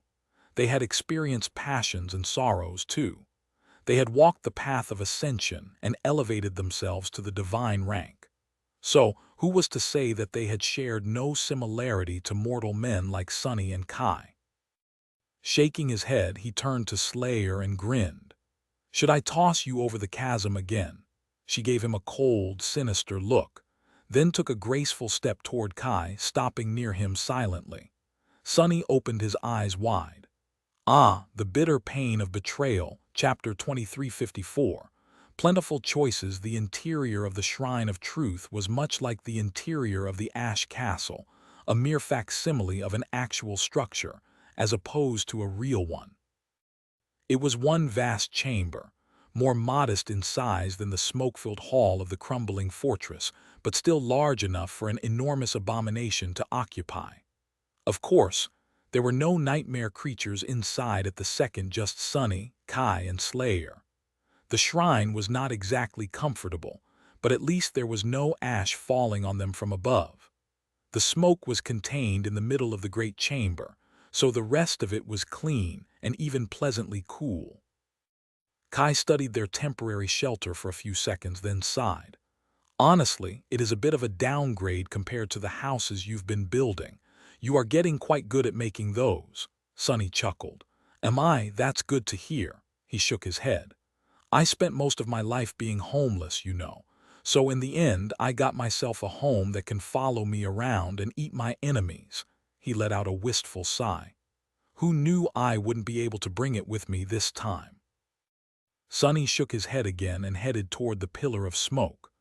They had experienced passions and sorrows, too. They had walked the path of ascension and elevated themselves to the divine rank. So, who was to say that they had shared no similarity to mortal men like Sonny and Kai? Shaking his head, he turned to Slayer and grinned. "Should I toss you over the chasm again?" She gave him a cold, sinister look, then took a graceful step toward Kai, stopping near him silently. Sonny opened his eyes wide. Ah, the bitter pain of betrayal, chapter 2354. Plentiful choices. The interior of the Shrine of Truth was much like the interior of the Ash Castle, a mere facsimile of an actual structure, as opposed to a real one. It was one vast chamber, more modest in size than the smoke-filled hall of the crumbling fortress, but still large enough for an enormous abomination to occupy. Of course, there were no nightmare creatures inside at the second, just Sonny, Kai, and Slayer. The shrine was not exactly comfortable, but at least there was no ash falling on them from above. The smoke was contained in the middle of the great chamber, so the rest of it was clean and even pleasantly cool. Kai studied their temporary shelter for a few seconds, then sighed. "Honestly, it is a bit of a downgrade compared to the houses you've been building. You are getting quite good at making those." Sonny chuckled. "Am I? That's good to hear." He shook his head. "I spent most of my life being homeless, you know. So in the end, I got myself a home that can follow me around and eat my enemies." He let out a wistful sigh. "Who knew I wouldn't be able to bring it with me this time?" Sonny shook his head again and headed toward the pillar of smoke.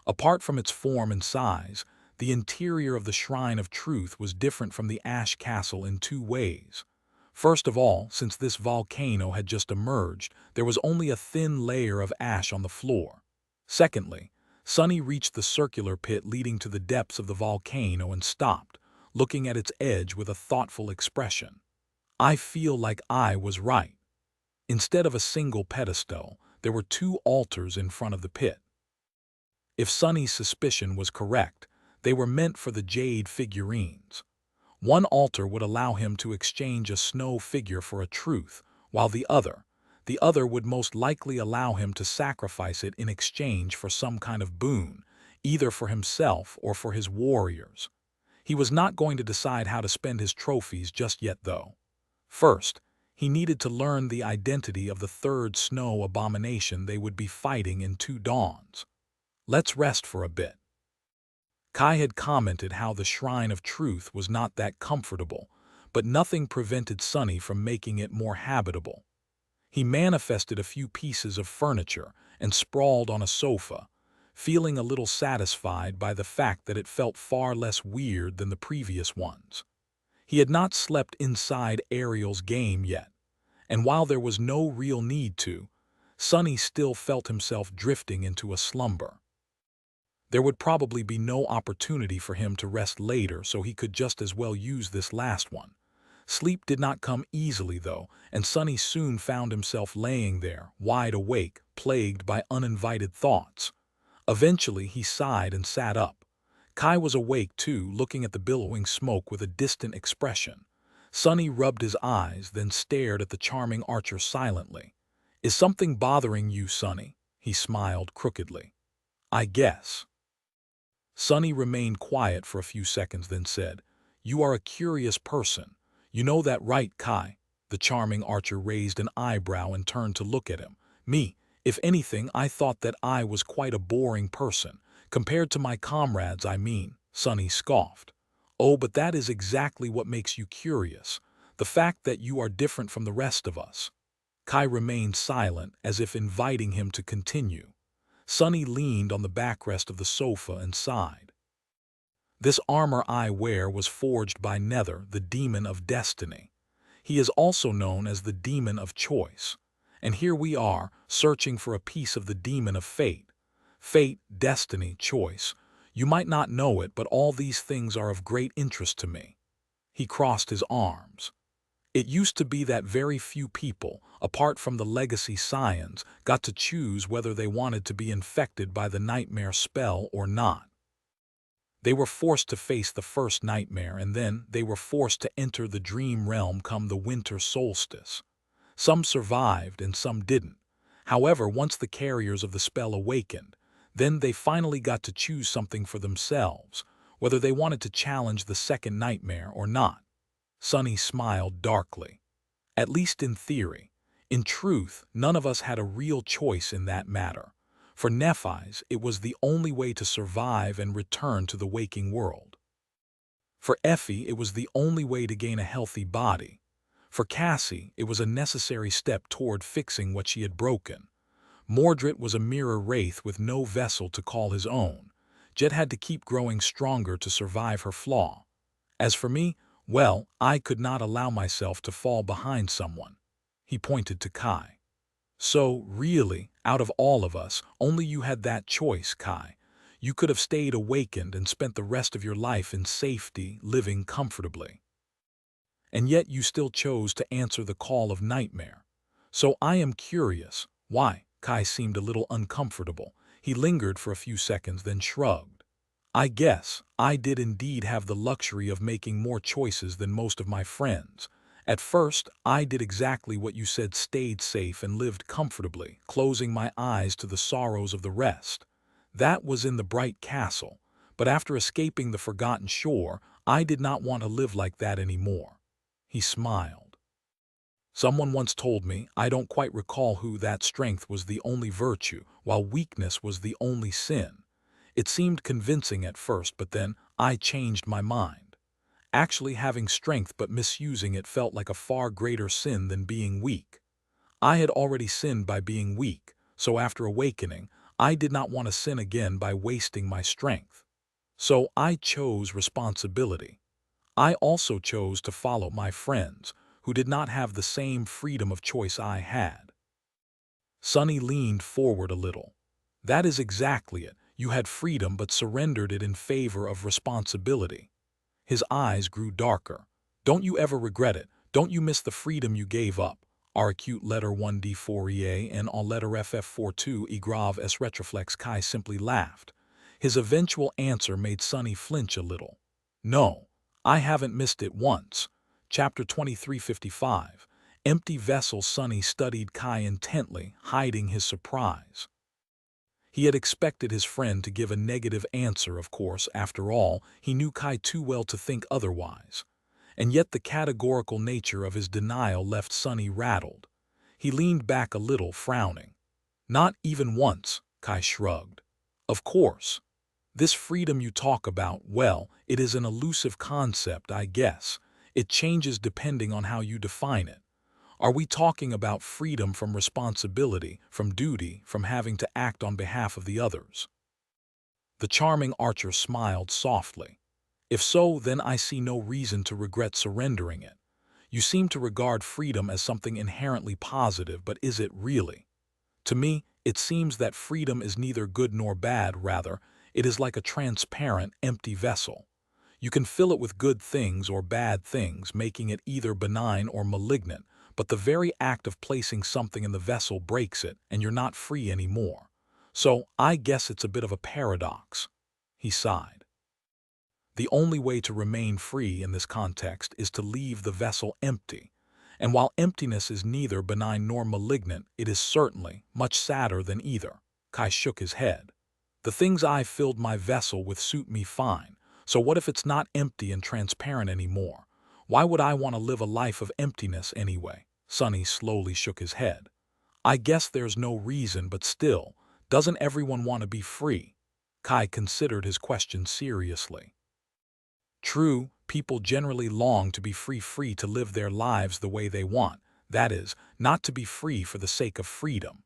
Apart from its form and size, the interior of the Shrine of Truth was different from the Ash Castle in 2 ways. First of all, since this volcano had just emerged, there was only a thin layer of ash on the floor. Secondly, Sonny reached the circular pit leading to the depths of the volcano and stopped, looking at its edge with a thoughtful expression. "I feel like I was right." Instead of a single pedestal, there were 2 altars in front of the pit. If Sonny's suspicion was correct, they were meant for the jade figurines. One altar would allow him to exchange a snow figure for a truth, while the other would most likely allow him to sacrifice it in exchange for some kind of boon, either for himself or for his warriors. He was not going to decide how to spend his trophies just yet, though. First, he needed to learn the identity of the 3rd snow abomination they would be fighting in 2 dawns. "Let's rest for a bit." Kai had commented how the Shrine of Truth was not that comfortable, but nothing prevented Sonny from making it more habitable. He manifested a few pieces of furniture and sprawled on a sofa, feeling a little satisfied by the fact that it felt far less weird than the previous ones. He had not slept inside Ariel's game yet, and while there was no real need to, Sonny still felt himself drifting into a slumber. There would probably be no opportunity for him to rest later, so he could just as well use this last one. Sleep did not come easily, though, and Sonny soon found himself laying there, wide awake, plagued by uninvited thoughts. Eventually, he sighed and sat up. Kai was awake, too, looking at the billowing smoke with a distant expression. Sonny rubbed his eyes, then stared at the charming archer silently. "Is something bothering you, Sonny?" He smiled crookedly. "I guess." Sonny remained quiet for a few seconds, then said, "You are a curious person. You know that right, Kai? The charming archer raised an eyebrow and turned to look at him. Me, if anything, I thought that I was quite a boring person. Compared to my comrades, I mean, Sonny scoffed. Oh, but that is exactly what makes you curious. The fact that you are different from the rest of us. Kai remained silent, as if inviting him to continue. Sonny leaned on the backrest of the sofa and sighed. This armor I wear was forged by Nether, the demon of destiny. He is also known as the demon of choice. And here we are, searching for a piece of the demon of fate. Fate, destiny, choice. You might not know it, but all these things are of great interest to me. He crossed his arms. It used to be that very few people, apart from the legacy scions, got to choose whether they wanted to be infected by the nightmare spell or not. They were forced to face the first nightmare, and then they were forced to enter the dream realm come the winter solstice. Some survived and some didn't. However, once the carriers of the spell awakened, then they finally got to choose something for themselves, whether they wanted to challenge the second nightmare or not. Sonny smiled darkly. At least in theory. In truth, none of us had a real choice in that matter. For Nephi's, it was the only way to survive and return to the waking world. For Effie, it was the only way to gain a healthy body. For Cassie, it was a necessary step toward fixing what she had broken. Mordred was a mirror wraith with no vessel to call his own. Jet had to keep growing stronger to survive her flaw. As for me, well, I could not allow myself to fall behind someone. He pointed to Kai. So, really, out of all of us, only you had that choice, Kai. You could have stayed awakened and spent the rest of your life in safety, living comfortably. And yet you still chose to answer the call of nightmare. So I am curious, why? Kai seemed a little uncomfortable. He lingered for a few seconds, then shrugged. I guess I did indeed have the luxury of making more choices than most of my friends. At first, I did exactly what you said, stayed safe and lived comfortably, closing my eyes to the sorrows of the rest. That was in the bright castle, but after escaping the forgotten shore, I did not want to live like that anymore. He smiled. Someone once told me, I don't quite recall who, that strength was the only virtue, while weakness was the only sin. It seemed convincing at first, but then I changed my mind. Actually having strength but misusing it felt like a far greater sin than being weak. I had already sinned by being weak, so after awakening, I did not want to sin again by wasting my strength. So I chose responsibility. I also chose to follow my friends, who did not have the same freedom of choice I had. Sonny leaned forward a little. That is exactly it. You had freedom but surrendered it in favor of responsibility. His eyes grew darker. Don't you ever regret it? Don't you miss the freedom you gave up? R acute letter 1D4EA and en letter FF42 E grave S retroflex. Kai simply laughed. His eventual answer made Sonny flinch a little. No, I haven't missed it once. Chapter 2355. Empty vessel. Sonny studied Kai intently, hiding his surprise. He had expected his friend to give a negative answer, of course. After all, he knew Kai too well to think otherwise. And yet the categorical nature of his denial left Sonny rattled. He leaned back a little, frowning. Not even once, Kai shrugged. Of course. This freedom you talk about, well, it is an elusive concept, I guess. It changes depending on how you define it. Are we talking about freedom from responsibility, from duty, from having to act on behalf of the others? The charming archer smiled softly. If so, then I see no reason to regret surrendering it. You seem to regard freedom as something inherently positive, but is it really? To me, it seems that freedom is neither good nor bad. Rather, it is like a transparent, empty vessel. You can fill it with good things or bad things, making it either benign or malignant, but the very act of placing something in the vessel breaks it, and you're not free anymore. So I guess it's a bit of a paradox. He sighed. The only way to remain free in this context is to leave the vessel empty. And while emptiness is neither benign nor malignant, it is certainly much sadder than either. Kai shook his head. The things I filled my vessel with suit me fine. So what if it's not empty and transparent anymore? Why would I want to live a life of emptiness anyway? Sonny slowly shook his head. I guess there's no reason, but still, doesn't everyone want to be free? Kai considered his question seriously. True, people generally long to be free to live their lives the way they want. That is, not to be free for the sake of freedom.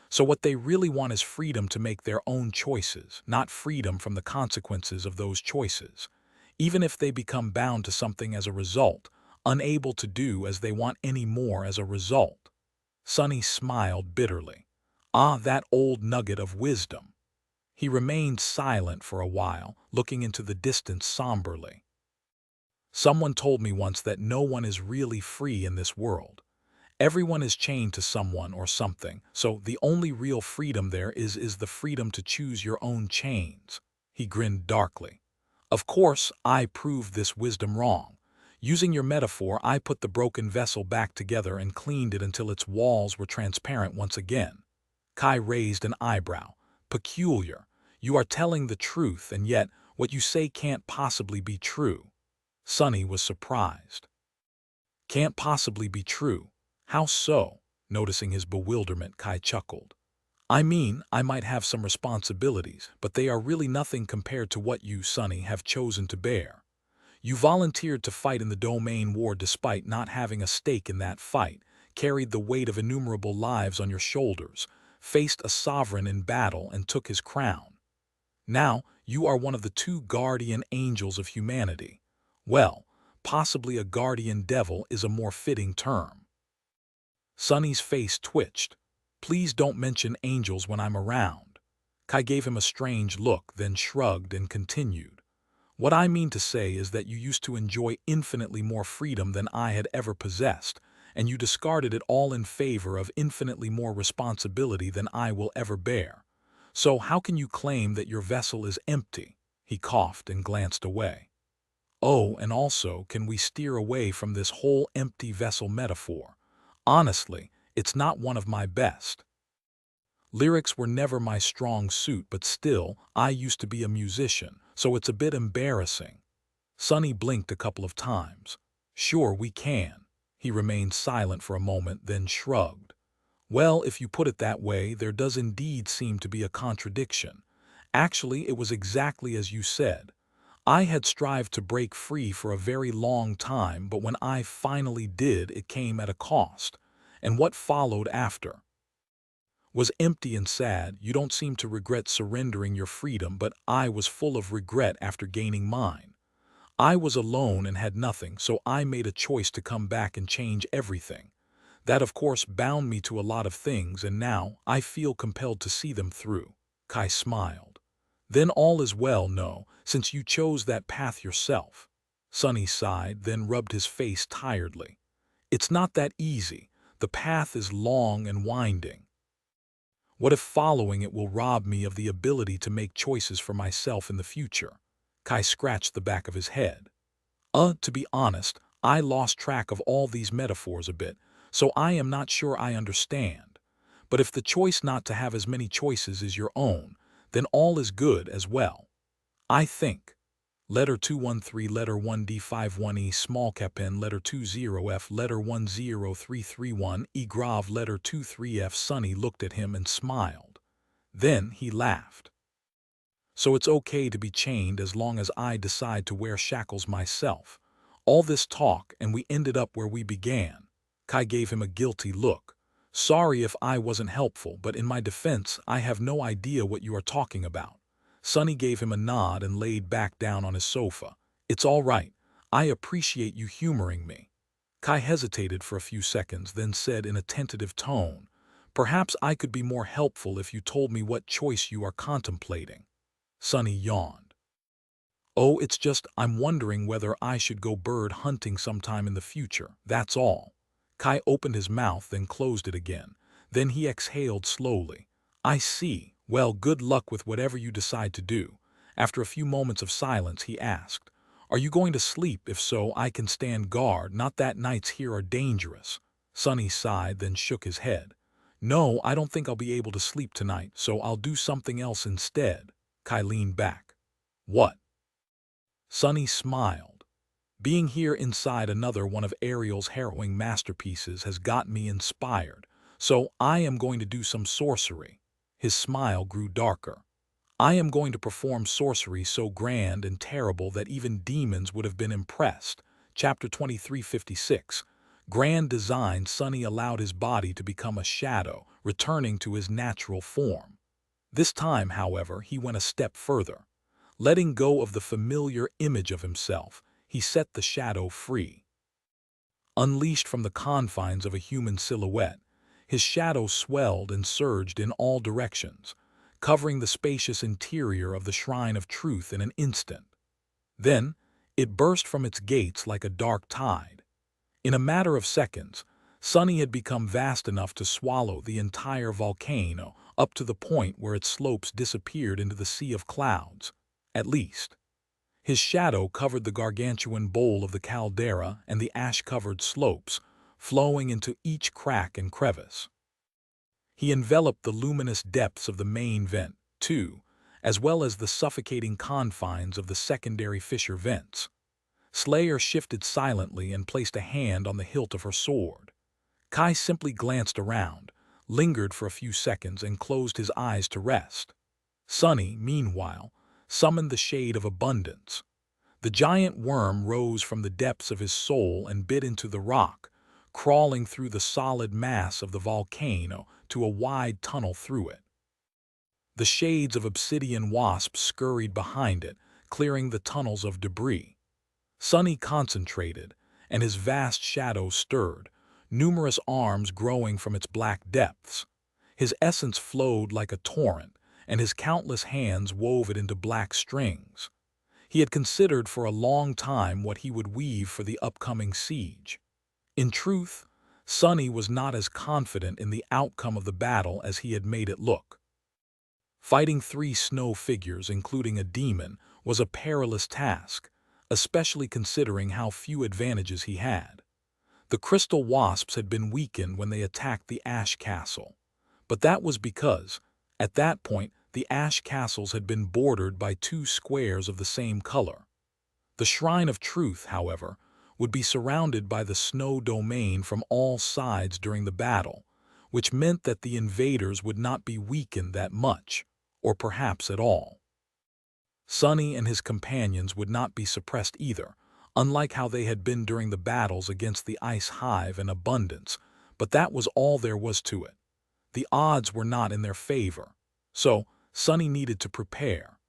So what they really want is freedom to make their own choices, not freedom from the consequences of those choices. Even if they become bound to something as a result, unable to do as they want anymore as a result. Sonny smiled bitterly. Ah, that old nugget of wisdom. He remained silent for a while, looking into the distance somberly. Someone told me once that no one is really free in this world. Everyone is chained to someone or something, so the only real freedom there is the freedom to choose your own chains. He grinned darkly. Of course, I proved this wisdom wrong. Using your metaphor, I put the broken vessel back together and cleaned it until its walls were transparent once again. Kai raised an eyebrow. Peculiar. You are telling the truth, and yet what you say can't possibly be true. Sonny was surprised. Can't possibly be true. How so? Noticing his bewilderment, Kai chuckled. I mean, I might have some responsibilities, but they are really nothing compared to what you, Sonny, have chosen to bear. You volunteered to fight in the domain war despite not having a stake in that fight, carried the weight of innumerable lives on your shoulders, faced a sovereign in battle and took his crown. Now, you are one of the two guardian angels of humanity. Well, possibly a guardian devil is a more fitting term. Sonny's face twitched. Please don't mention angels when I'm around. Kai gave him a strange look, then shrugged and continued. What I mean to say is that you used to enjoy infinitely more freedom than I had ever possessed, and you discarded it all in favor of infinitely more responsibility than I will ever bear. So how can you claim that your vessel is empty? He coughed and glanced away. Oh, and also, can we steer away from this whole empty vessel metaphor? Honestly, it's not one of my best. Lyrics were never my strong suit, but still, I used to be a musician, so it's a bit embarrassing. Sonny blinked a couple of times. Sure, we can. He remained silent for a moment, then shrugged. Well, if you put it that way, there does indeed seem to be a contradiction. Actually, it was exactly as you said. I had strived to break free for a very long time, but when I finally did, it came at a cost. And what followed after was empty and sad. You don't seem to regret surrendering your freedom, but I was full of regret after gaining mine. I was alone and had nothing, so I made a choice to come back and change everything. That, of course, bound me to a lot of things, and now I feel compelled to see them through. Kai smiled. Then all is well, no, since you chose that path yourself. Sonny sighed, then rubbed his face tiredly. It's not that easy. The path is long and winding. What if following it will rob me of the ability to make choices for myself in the future? Kai scratched the back of his head. To be honest, I lost track of all these metaphors a bit, so I am not sure I understand. But if the choice not to have as many choices is your own, then all is good as well. I think. Letter 213, letter 1D51E, small cap N, letter 20F, letter 10331, E grave, letter 23F. Sonny looked at him and smiled. Then he laughed. So it's okay to be chained as long as I decide to wear shackles myself. All this talk, and we ended up where we began. Kai gave him a guilty look. Sorry if I wasn't helpful, but in my defense, I have no idea what you are talking about. Sonny gave him a nod and laid back down on his sofa. It's all right. I appreciate you humoring me. Kai hesitated for a few seconds, then said in a tentative tone, Perhaps I could be more helpful if you told me what choice you are contemplating. Sonny yawned. Oh, it's just I'm wondering whether I should go bird hunting sometime in the future, that's all. Kai opened his mouth, then closed it again. Then he exhaled slowly. I see. Well, good luck with whatever you decide to do. After a few moments of silence, he asked, Are you going to sleep? If so, I can stand guard, not that nights here are dangerous. Sonny sighed, then shook his head. No, I don't think I'll be able to sleep tonight, so I'll do something else instead. Kai leaned back. What? Sonny smiled. Being here inside another one of Ariel's harrowing masterpieces has got me inspired, so I am going to do some sorcery." His smile grew darker. "I am going to perform sorcery so grand and terrible that even demons would have been impressed." Chapter 2356. Grand design. Sonny allowed his body to become a shadow, returning to his natural form. This time, however, he went a step further. Letting go of the familiar image of himself, he set the shadow free. Unleashed from the confines of a human silhouette, his shadow swelled and surged in all directions, covering the spacious interior of the Shrine of Truth in an instant. Then, it burst from its gates like a dark tide. In a matter of seconds, Sonny had become vast enough to swallow the entire volcano, up to the point where its slopes disappeared into the sea of clouds. At least, his shadow covered the gargantuan bowl of the caldera and the ash-covered slopes, flowing into each crack and crevice. He enveloped the luminous depths of the main vent, too, as well as the suffocating confines of the secondary fissure vents. Slayer shifted silently and placed a hand on the hilt of her sword. Kai simply glanced around, lingered for a few seconds, and closed his eyes to rest. Sonny, meanwhile, summoned the Shade of Abundance. The giant worm rose from the depths of his soul and bit into the rock, crawling through the solid mass of the volcano to a wide tunnel through it. The shades of obsidian wasps scurried behind it, clearing the tunnels of debris. Sonny concentrated, and his vast shadow stirred, numerous arms growing from its black depths. His essence flowed like a torrent, and his countless hands wove it into black strings. He had considered for a long time what he would weave for the upcoming siege. In truth, Sonny was not as confident in the outcome of the battle as he had made it look. Fighting 3 snow figures, including a demon, was a perilous task, especially considering how few advantages he had. The crystal wasps had been weakened when they attacked the Ash Castle, but that was because, at that point, the Ash Castles had been bordered by 2 squares of the same color. The Shrine of Truth, however, would be surrounded by the snow domain from all sides during the battle, which meant that the invaders would not be weakened that much, or perhaps at all. Sonny and his companions would not be suppressed either, unlike how they had been during the battles against the Ice Hive and Abundance, but that was all there was to it. The odds were not in their favor, so Sonny needed to prepare,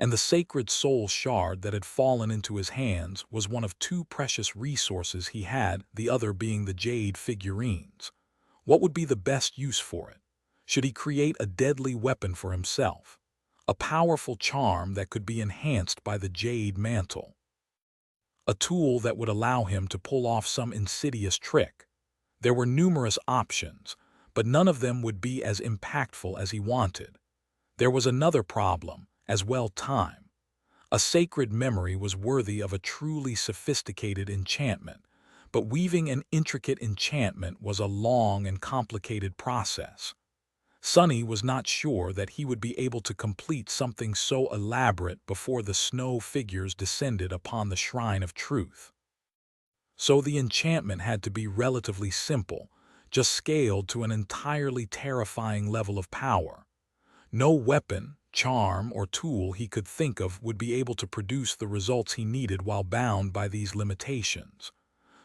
and the sacred soul shard that had fallen into his hands was one of 2 precious resources he had, the other being the jade figurines. What would be the best use for it? Should he create a deadly weapon for himself? A powerful charm that could be enhanced by the jade mantle? A tool that would allow him to pull off some insidious trick? There were numerous options, but none of them would be as impactful as he wanted. There was another problem, as well: time. A sacred memory was worthy of a truly sophisticated enchantment, but weaving an intricate enchantment was a long and complicated process. Sonny was not sure that he would be able to complete something so elaborate before the snow figures descended upon the Shrine of Truth. So the enchantment had to be relatively simple, just scaled to an entirely terrifying level of power. No weapon, charm, or tool he could think of would be able to produce the results he needed while bound by these limitations.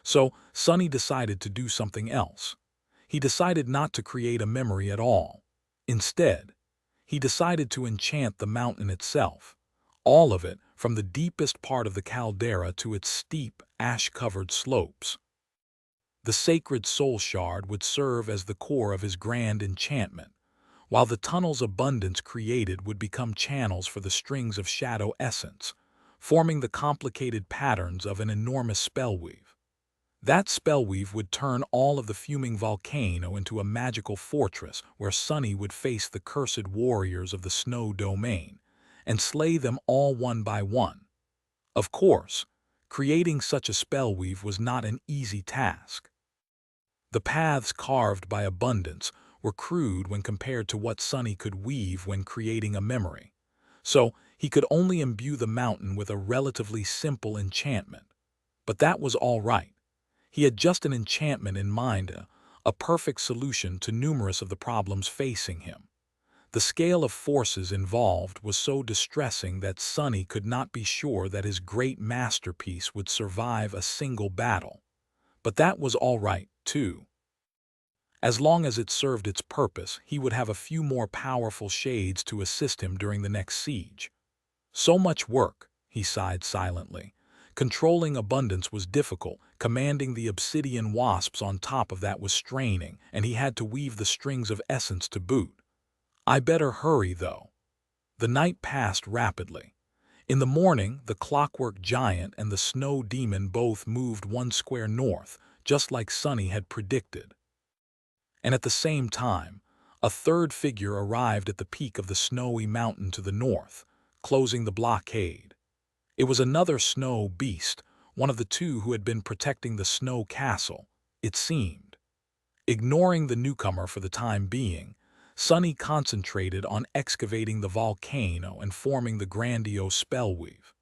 So Sonny decided to do something else. He decided not to create a memory at all. Instead, he decided to enchant the mountain itself, all of it, from the deepest part of the caldera to its steep, ash-covered slopes. The sacred soul shard would serve as the core of his grand enchantment, while the tunnels Abundance created would become channels for the strings of shadow essence, forming the complicated patterns of an enormous spellweave. That spellweave would turn all of the fuming volcano into a magical fortress where Sonny would face the cursed warriors of the snow domain and slay them all one by one. Of course, creating such a spellweave was not an easy task. The paths carved by Abundance were crude when compared to what Sonny could weave when creating a memory, so he could only imbue the mountain with a relatively simple enchantment. But that was all right. He had just an enchantment in mind, a perfect solution to numerous of the problems facing him. The scale of forces involved was so distressing that Sonny could not be sure that his great masterpiece would survive a single battle. But that was all right, too. As long as it served its purpose, he would have a few more powerful shades to assist him during the next siege. So much work, he sighed silently. Controlling abundance was difficult, commanding the obsidian wasps on top of that was straining, and he had to weave the strings of essence to boot. I better hurry, though. The night passed rapidly. In the morning, the clockwork giant and the snow demon both moved 1 square north, just like Sonny had predicted. And at the same time, a third figure arrived at the peak of the snowy mountain to the north, closing the blockade. It was another snow beast, one of the two who had been protecting the snow castle, it seemed. Ignoring the newcomer for the time being, Sonny concentrated on excavating the volcano and forming the grandiose spellweave.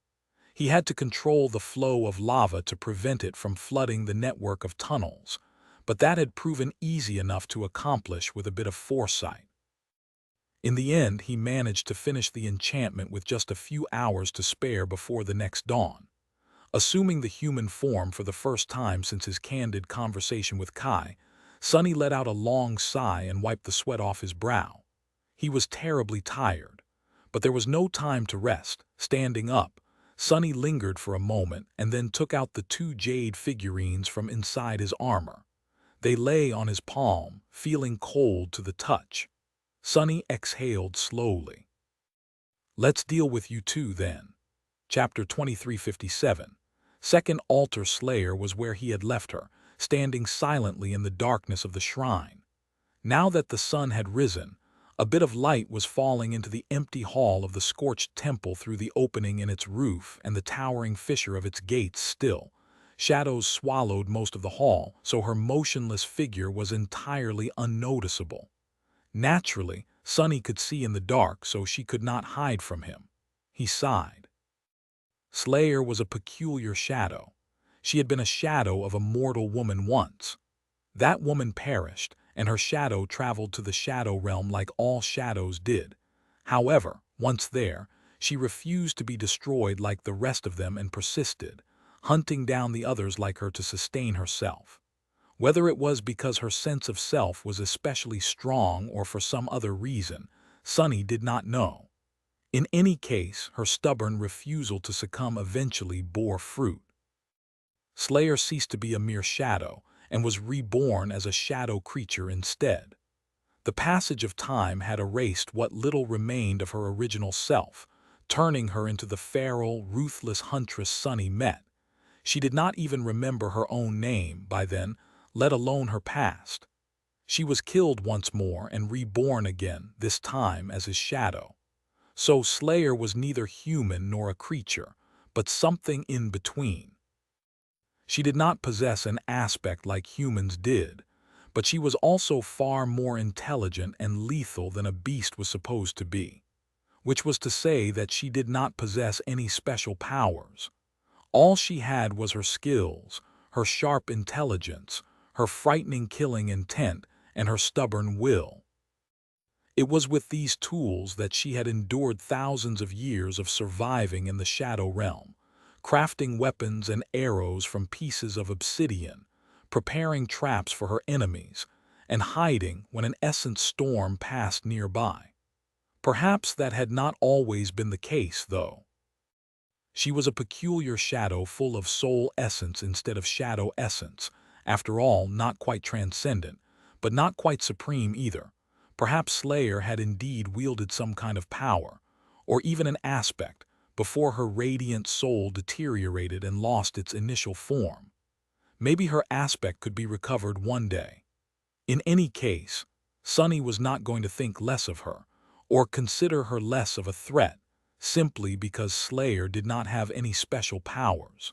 He had to control the flow of lava to prevent it from flooding the network of tunnels, but that had proven easy enough to accomplish with a bit of foresight. In the end, he managed to finish the enchantment with just a few hours to spare before the next dawn. Assuming the human form for the first time since his candid conversation with Kai, Sonny let out a long sigh and wiped the sweat off his brow. He was terribly tired, but there was no time to rest. Standing up, Sonny lingered for a moment and then took out the 2 jade figurines from inside his armor. They lay on his palm, feeling cold to the touch. Sonny exhaled slowly. Let's deal with you two then. Chapter 2357. Second Altar Slayer was where he had left her, standing silently in the darkness of the shrine. Now that the sun had risen, a bit of light was falling into the empty hall of the scorched temple through the opening in its roof and the towering fissure of its gates still. Shadows swallowed most of the hall, so her motionless figure was entirely unnoticeable. Naturally, Sonny could see in the dark, so she could not hide from him. He sighed. Slayer was a peculiar shadow. She had been a shadow of a mortal woman once. That woman perished, and her shadow traveled to the shadow realm like all shadows did. However, once there, she refused to be destroyed like the rest of them and persisted, hunting down the others like her to sustain herself. Whether it was because her sense of self was especially strong or for some other reason, Sonny did not know. In any case, her stubborn refusal to succumb eventually bore fruit. Slayer ceased to be a mere shadow and was reborn as a shadow creature instead. The passage of time had erased what little remained of her original self, turning her into the feral, ruthless huntress Sonny met. She did not even remember her own name by then, let alone her past. She was killed once more and reborn again, this time as his shadow. So Slayer was neither human nor a creature, but something in between. She did not possess an aspect like humans did, but she was also far more intelligent and lethal than a beast was supposed to be, which was to say that she did not possess any special powers. All she had was her skills, her sharp intelligence, her frightening killing intent, and her stubborn will. It was with these tools that she had endured thousands of years of surviving in the shadow realm, crafting weapons and arrows from pieces of obsidian, preparing traps for her enemies, and hiding when an essence storm passed nearby. Perhaps that had not always been the case, though. She was a peculiar shadow full of soul essence instead of shadow essence, after all not quite transcendent, but not quite supreme either. Perhaps Slayer had indeed wielded some kind of power, or even an aspect, before her radiant soul deteriorated and lost its initial form. Maybe her aspect could be recovered one day. In any case, Sonny was not going to think less of her, or consider her less of a threat, simply because Slayer did not have any special powers.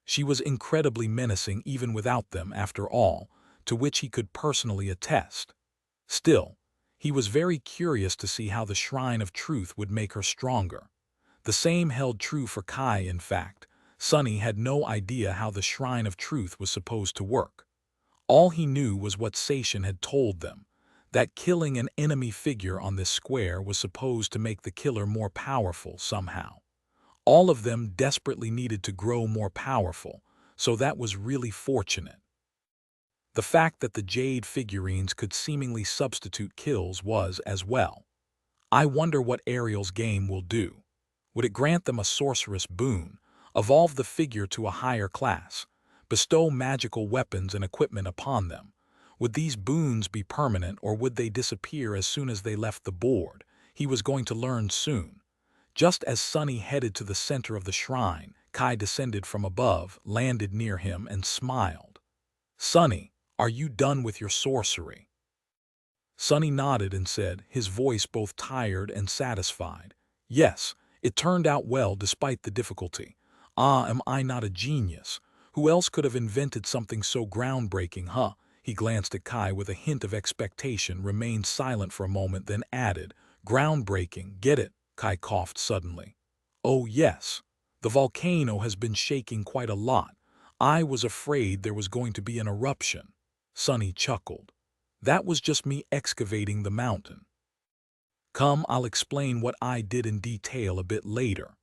She was incredibly menacing even without them, after all, to which he could personally attest. Still, he was very curious to see how the Shrine of Truth would make her stronger. The same held true for Kai, in fact. Sunny had no idea how the Shrine of Truth was supposed to work. All he knew was what Sation had told them, that killing an enemy figure on this square was supposed to make the killer more powerful somehow. All of them desperately needed to grow more powerful, so that was really fortunate. The fact that the jade figurines could seemingly substitute kills was as well. I wonder what Ariel's game will do. Would it grant them a sorceress boon, evolve the figure to a higher class, bestow magical weapons and equipment upon them? Would these boons be permanent or would they disappear as soon as they left the board? He was going to learn soon. Just as Sunny headed to the center of the shrine, Kai descended from above, landed near him, and smiled. "Sunny, are you done with your sorcery?" Sunny nodded and said, his voice both tired and satisfied. "Yes, it turned out well despite the difficulty. Ah, am I not a genius? Who else could have invented something so groundbreaking, huh?" He glanced at Kai with a hint of expectation, remained silent for a moment, then added, "Groundbreaking, get it?" Kai coughed suddenly. "Oh yes. The volcano has been shaking quite a lot. I was afraid there was going to be an eruption." Sunny chuckled. "That was just me excavating the mountain. Come, I'll explain what I did in detail a bit later."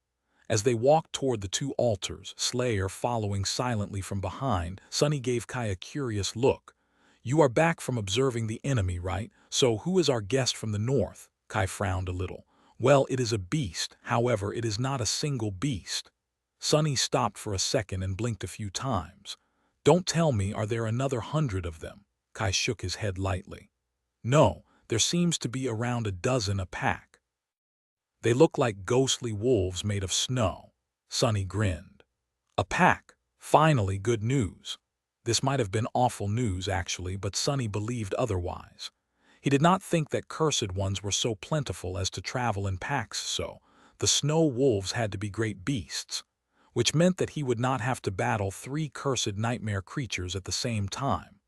As they walked toward the two altars, Slayer following silently from behind, Sunny gave Kai a curious look. "You are back from observing the enemy, right? So who is our guest from the north?" Kai frowned a little. "Well, it is a beast, however, it is not a single beast." Sunny stopped for a second and blinked a few times. "Don't tell me, are there another 100 of them?" Kai shook his head lightly. "No, there seems to be around a dozen a pack. They look like ghostly wolves made of snow." Sunny grinned. "A pack. Finally, good news." This might have been awful news, actually, but Sunny believed otherwise. He did not think that cursed ones were so plentiful as to travel in packs, so the snow wolves had to be great beasts, which meant that he would not have to battle 3 cursed nightmare creatures at the same time.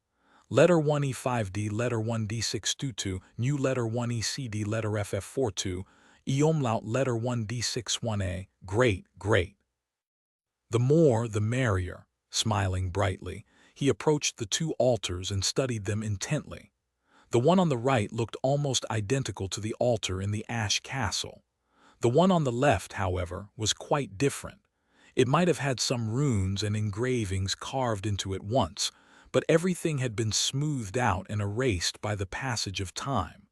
Letter 1 E5D, letter 1 D622, new letter 1 ECD, letter FF42, E umlaut, letter 1 D61A. Great, great. The more, the merrier. Smiling brightly, he approached the 2 altars and studied them intently. The one on the right looked almost identical to the altar in the Ash Castle. The one on the left, however, was quite different. It might have had some runes and engravings carved into it once, but everything had been smoothed out and erased by the passage of time.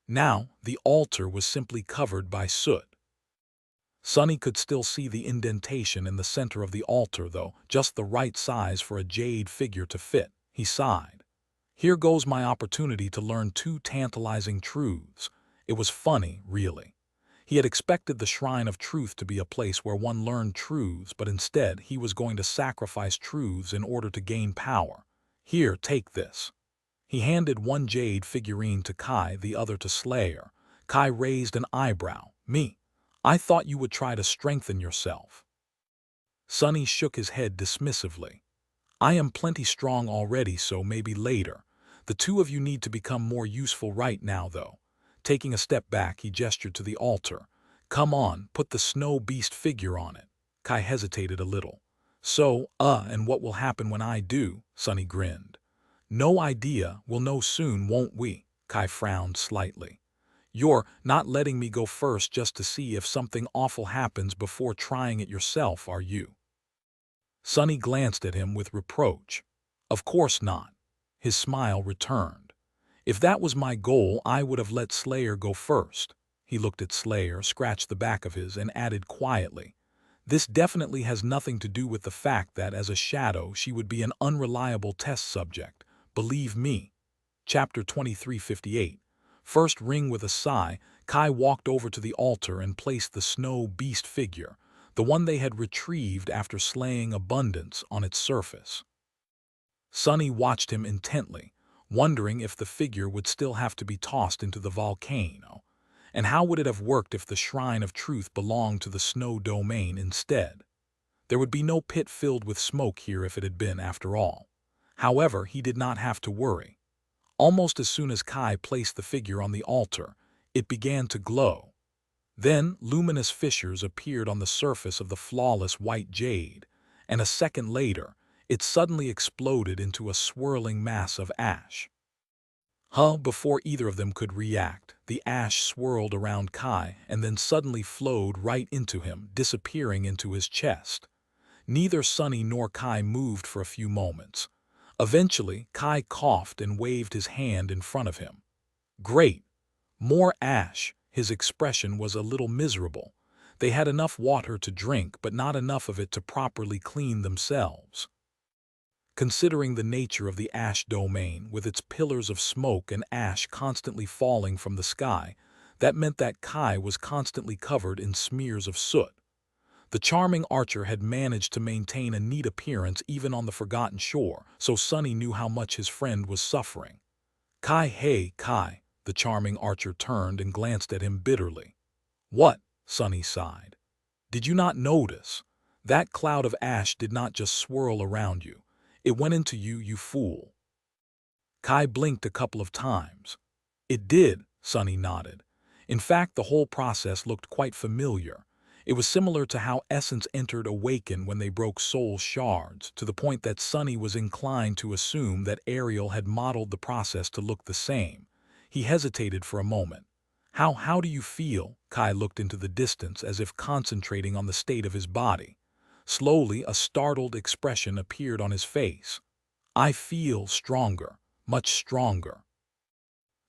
Now, the altar was simply covered by soot. Sunny could still see the indentation in the center of the altar, though, just the right size for a jade figure to fit. He sighed. Here goes my opportunity to learn 2 tantalizing truths. It was funny, really. He had expected the Shrine of Truth to be a place where one learned truths, but instead he was going to sacrifice truths in order to gain power. "Here, take this." He handed one jade figurine to Kai, the other to Slayer. Kai raised an eyebrow. "Me? I thought you would try to strengthen yourself." Sunny shook his head dismissively. "I am plenty strong already, so maybe later. The 2 of you need to become more useful right now, though." Taking a step back, he gestured to the altar. "Come on, put the snow beast figure on it." Kai hesitated a little. And what will happen when I do?" Sunny grinned. "No idea, we'll know soon, won't we?" Kai frowned slightly. "You're not letting me go first just to see if something awful happens before trying it yourself, are you?" Sunny glanced at him with reproach. "Of course not." His smile returned. "If that was my goal, I would have let Slayer go first." He looked at Slayer, scratched the back of his, and added quietly, "This definitely has nothing to do with the fact that, as a shadow, she would be an unreliable test subject. Believe me." Chapter 2358. First ring with a sigh, Kai walked over to the altar and placed the snow beast figure, the one they had retrieved after slaying Abundance, on its surface. Sunny watched him intently, wondering if the figure would still have to be tossed into the volcano, and how would it have worked if the Shrine of Truth belonged to the snow domain instead. There would be no pit filled with smoke here if it had been, after all. However, he did not have to worry. Almost as soon as Kai placed the figure on the altar, it began to glow. Then luminous fissures appeared on the surface of the flawless white jade, and a second later, it suddenly exploded into a swirling mass of ash. Before either of them could react, the ash swirled around Kai and then suddenly flowed right into him, disappearing into his chest. Neither Sunny nor Kai moved for a few moments. Eventually, Kai coughed and waved his hand in front of him. Great! More ash. His expression was a little miserable. They had enough water to drink, but not enough of it to properly clean themselves. Considering the nature of the ash domain, with its pillars of smoke and ash constantly falling from the sky, that meant that Kai was constantly covered in smears of soot. The charming archer had managed to maintain a neat appearance even on the forgotten shore, so Sunny knew how much his friend was suffering. Kai, hey, Kai, the charming archer turned and glanced at him bitterly. What? Sunny sighed. Did you not notice? That cloud of ash did not just swirl around you. It went into you, you fool. Kai blinked a couple of times. It did, Sunny nodded. In fact, the whole process looked quite familiar. It was similar to how Essence entered Awaken when they broke soul shards, to the point that Sunny was inclined to assume that Ariel had modeled the process to look the same. He hesitated for a moment. How do you feel? Kai looked into the distance as if concentrating on the state of his body. Slowly, a startled expression appeared on his face. I feel stronger, much stronger.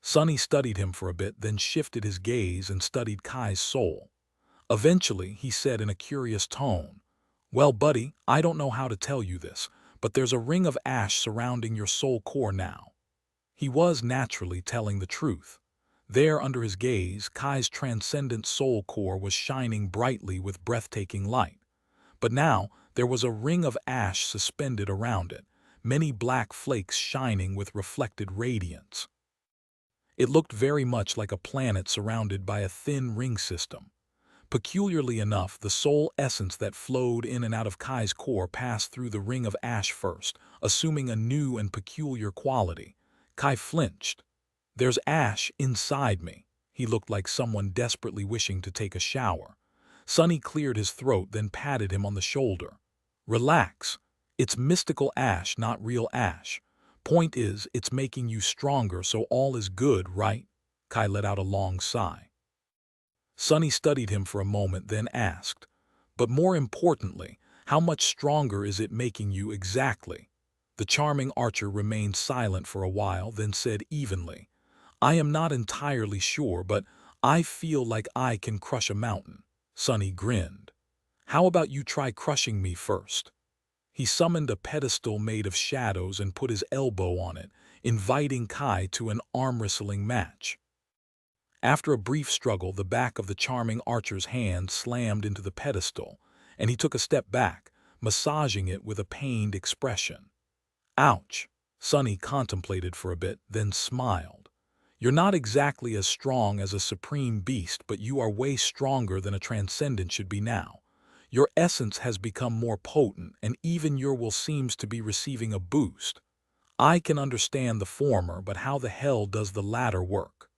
Sunny studied him for a bit, then shifted his gaze and studied Kai's soul. Eventually, he said in a curious tone, Well, buddy, I don't know how to tell you this, but there's a ring of ash surrounding your soul core now. He was naturally telling the truth. There, under his gaze, Kai's transcendent soul core was shining brightly with breathtaking light. But now, there was a ring of ash suspended around it, many black flakes shining with reflected radiance. It looked very much like a planet surrounded by a thin ring system. Peculiarly enough, the soul essence that flowed in and out of Kai's core passed through the ring of ash first, assuming a new and peculiar quality. Kai flinched. There's ash inside me. He looked like someone desperately wishing to take a shower. Sunny cleared his throat, then patted him on the shoulder. Relax. It's mystical ash, not real ash. Point is, it's making you stronger, so all is good, right? Kai let out a long sigh. Sunny studied him for a moment, then asked, But more importantly, how much stronger is it making you exactly? The charming archer remained silent for a while, then said evenly, I am not entirely sure, but I feel like I can crush a mountain. Sunny grinned. How about you try crushing me first? He summoned a pedestal made of shadows and put his elbow on it, inviting Kai to an arm-wrestling match. After a brief struggle, the back of the charming archer's hand slammed into the pedestal, and he took a step back, massaging it with a pained expression. Ouch! Sunny contemplated for a bit, then smiled. You're not exactly as strong as a supreme beast, but you are way stronger than a transcendent should be now. Your essence has become more potent, and even your will seems to be receiving a boost. I can understand the former, but how the hell does the latter work?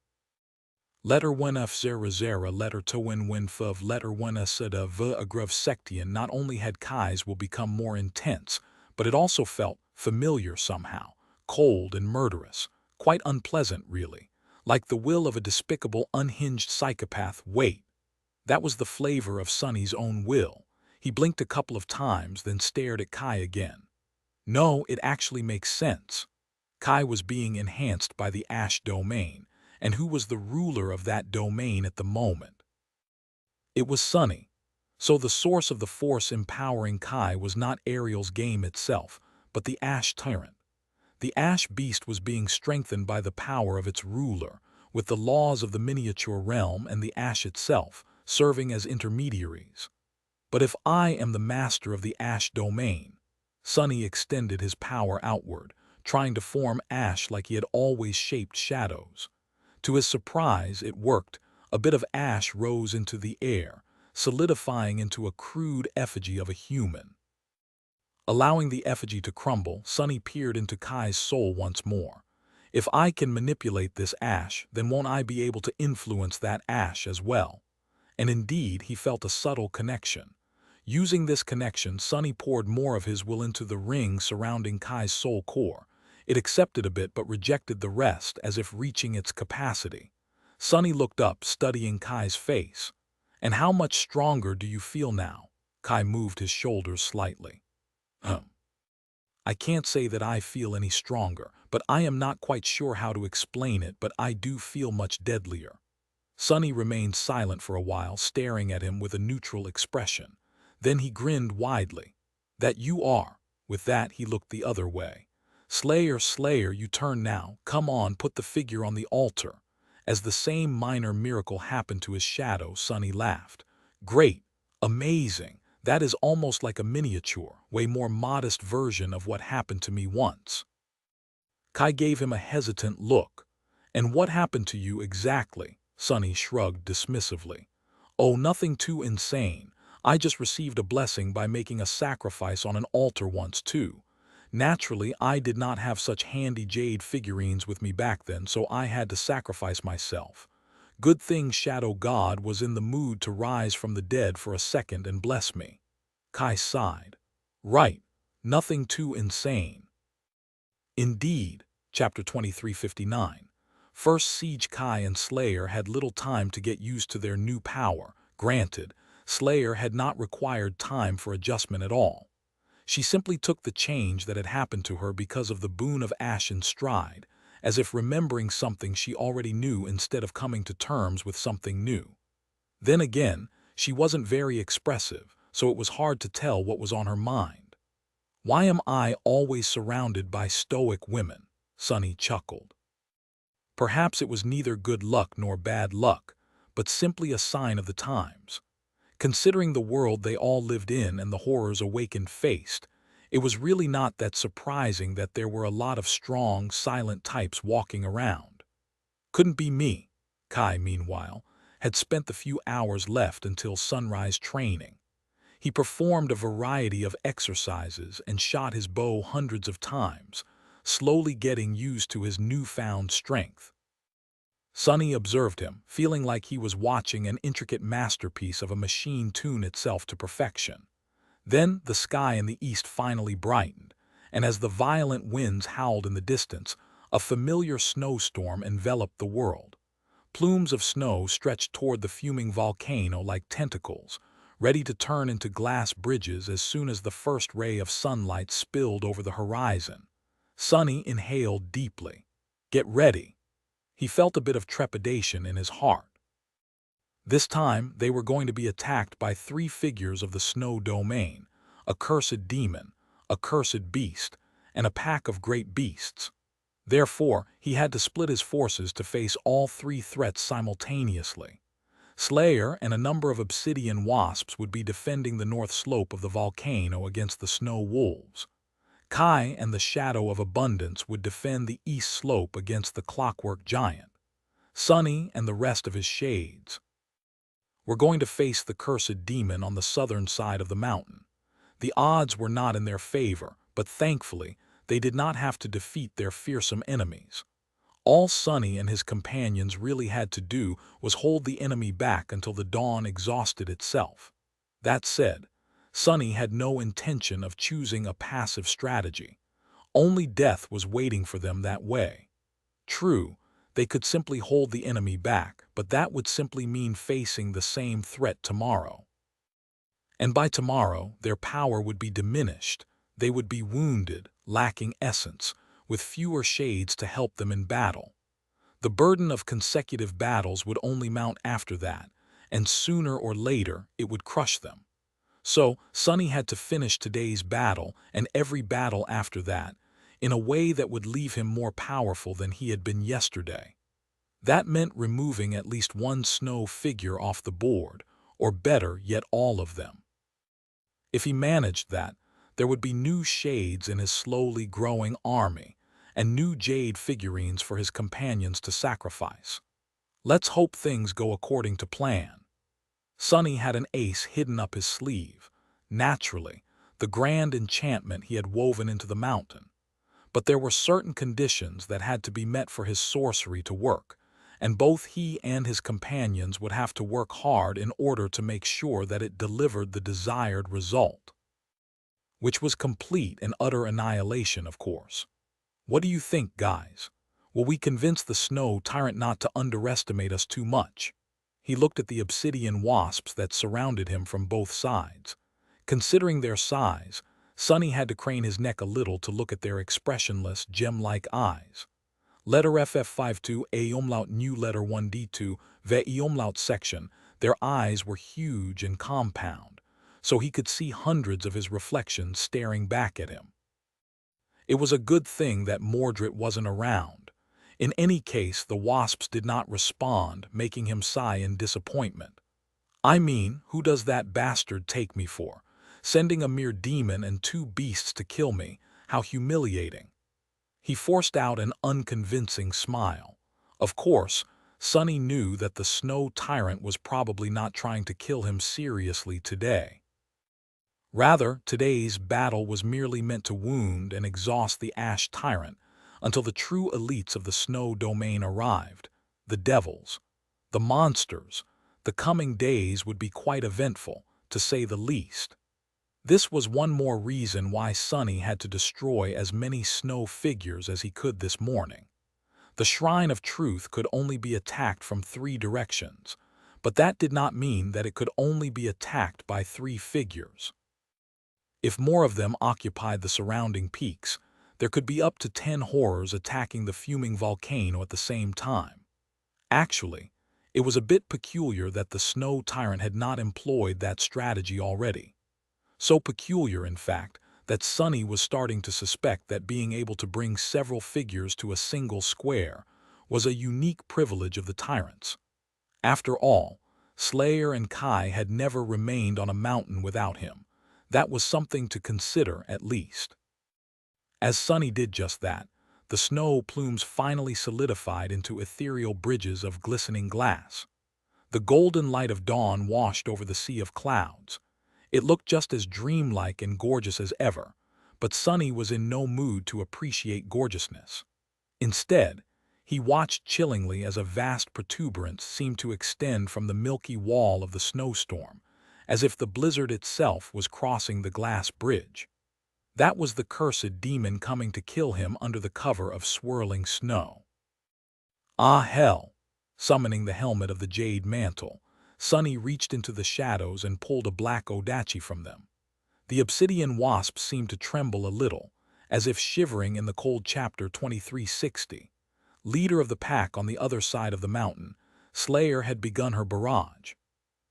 Letter 1f zera zera, letter to win fuv, letter 1s da v agruv sectian. Not only had Kai's will become more intense, but it also felt familiar somehow, cold and murderous, quite unpleasant really, like the will of a despicable, unhinged psychopath. Wait, that was the flavor of Sunny's own will. He blinked a couple of times, then stared at Kai again. No, it actually makes sense. Kai was being enhanced by the ash domain, and who was the ruler of that domain at the moment? It was Sunny. So the source of the force empowering Kai was not Ariel's game itself, but the ash tyrant. The ash beast was being strengthened by the power of its ruler, with the laws of the miniature realm and the ash itself serving as intermediaries. But if I am the master of the ash domain, Sunny extended his power outward, trying to form ash like he had always shaped shadows. To his surprise, it worked. A bit of ash rose into the air, solidifying into a crude effigy of a human. Allowing the effigy to crumble, Sunny peered into Kai's soul once more. If I can manipulate this ash, then won't I be able to influence that ash as well? And indeed, he felt a subtle connection. Using this connection, Sunny poured more of his will into the ring surrounding Kai's soul core. It accepted a bit but rejected the rest as if reaching its capacity. Sunny looked up, studying Kai's face. "And how much stronger do you feel now?" Kai moved his shoulders slightly. "I can't say that I feel any stronger, but I am not quite sure how to explain it, but I do feel much deadlier." Sunny remained silent for a while, staring at him with a neutral expression. Then he grinned widely. "That you are." With that, he looked the other way. "Slayer, Slayer, you turn now. Come on, put the figure on the altar." As the same minor miracle happened to his shadow, Sunny laughed. "Great. Amazing. That is almost like a miniature, way more modest version of what happened to me once." Kai gave him a hesitant look. "And what happened to you exactly?" Sunny shrugged dismissively. "Oh, nothing too insane. I just received a blessing by making a sacrifice on an altar once too. Naturally, I did not have such handy jade figurines with me back then, so I had to sacrifice myself. Good thing Shadow God was in the mood to rise from the dead for a second and bless me." Kai sighed. "Right. Nothing too insane." Indeed. Chapter 2359. First Siege. Kai and Slayer had little time to get used to their new power. Granted, Slayer had not required time for adjustment at all. She simply took the change that had happened to her because of the boon of Ash in stride, as if remembering something she already knew instead of coming to terms with something new. Then again, she wasn't very expressive, so it was hard to tell what was on her mind. "Why am I always surrounded by stoic women?" Sunny chuckled. Perhaps it was neither good luck nor bad luck, but simply a sign of the times. Considering the world they all lived in and the horrors Awakened faced, it was really not that surprising that there were a lot of strong, silent types walking around. Couldn't be me. Kai, meanwhile, had spent the few hours left until sunrise training. He performed a variety of exercises and shot his bow hundreds of times, slowly getting used to his newfound strength. Sunny observed him, feeling like he was watching an intricate masterpiece of a machine tune itself to perfection. Then the sky in the east finally brightened, and as the violent winds howled in the distance, a familiar snowstorm enveloped the world. Plumes of snow stretched toward the fuming volcano like tentacles, ready to turn into glass bridges as soon as the first ray of sunlight spilled over the horizon. Sunny inhaled deeply. "Get ready." He felt a bit of trepidation in his heart. This time, they were going to be attacked by three figures of the snow domain: a cursed demon, a cursed beast, and a pack of great beasts. Therefore, he had to split his forces to face all three threats simultaneously. Slayer and a number of obsidian wasps would be defending the north slope of the volcano against the snow wolves. Kai and the Shadow of Abundance would defend the east slope against the clockwork giant. Sunny and the rest of his shades were going to face the cursed demon on the southern side of the mountain. The odds were not in their favor, but thankfully, they did not have to defeat their fearsome enemies. All Sunny and his companions really had to do was hold the enemy back until the dawn exhausted itself. That said, Sunny had no intention of choosing a passive strategy. Only death was waiting for them that way. True, they could simply hold the enemy back, but that would simply mean facing the same threat tomorrow. And by tomorrow, their power would be diminished. They would be wounded, lacking essence, with fewer shades to help them in battle. The burden of consecutive battles would only mount after that, and sooner or later it would crush them. So, Sunny had to finish today's battle and every battle after that, in a way that would leave him more powerful than he had been yesterday. That meant removing at least one snow figure off the board, or better yet all of them. If he managed that, there would be new shades in his slowly growing army, and new jade figurines for his companions to sacrifice. Let's hope things go according to plan. Sunny had an ace hidden up his sleeve. Naturally, the grand enchantment he had woven into the mountain. But there were certain conditions that had to be met for his sorcery to work, and both he and his companions would have to work hard in order to make sure that it delivered the desired result, which was complete and utter annihilation, of course. What do you think, guys? Will we convince the snow tyrant not to underestimate us too much? He looked at the obsidian wasps that surrounded him from both sides. Considering their size, Sonny had to crane his neck a little to look at their expressionless, gem-like eyes. Letter FF52 A umlaut new letter 1D2 ve umlaut section, their eyes were huge and compound, so he could see hundreds of his reflections staring back at him. It was a good thing that Mordred wasn't around. In any case, the wasps did not respond, making him sigh in disappointment. I mean, who does that bastard take me for? Sending a mere demon and two beasts to kill me, how humiliating. He forced out an unconvincing smile. Of course, Sonny knew that the snow tyrant was probably not trying to kill him seriously today. Rather, today's battle was merely meant to wound and exhaust the ash tyrant until the true elites of the snow domain arrived, the devils, the monsters. The coming days would be quite eventful, to say the least. This was one more reason why Sonny had to destroy as many snow figures as he could this morning. The Shrine of Truth could only be attacked from 3 directions, but that did not mean that it could only be attacked by 3 figures. If more of them occupied the surrounding peaks, there could be up to 10 horrors attacking the fuming volcano at the same time. Actually, it was a bit peculiar that the snow tyrant had not employed that strategy already. So peculiar, in fact, that Sonny was starting to suspect that being able to bring several figures to a single square was a unique privilege of the tyrants. After all, Slayer and Kai had never remained on a mountain without him. That was something to consider, at least. As Sonny did just that, the snow plumes finally solidified into ethereal bridges of glistening glass. The golden light of dawn washed over the sea of clouds. It looked just as dreamlike and gorgeous as ever, but Sonny was in no mood to appreciate gorgeousness. Instead, he watched chillingly as a vast protuberance seemed to extend from the milky wall of the snowstorm, as if the blizzard itself was crossing the glass bridge. That was the cursed demon coming to kill him under the cover of swirling snow. Ah, hell! Summoning the helmet of the jade mantle, Sonny reached into the shadows and pulled a black odachi from them. The obsidian wasp seemed to tremble a little, as if shivering in the cold. Chapter 2360. Leader of the pack on the other side of the mountain, Slayer had begun her barrage.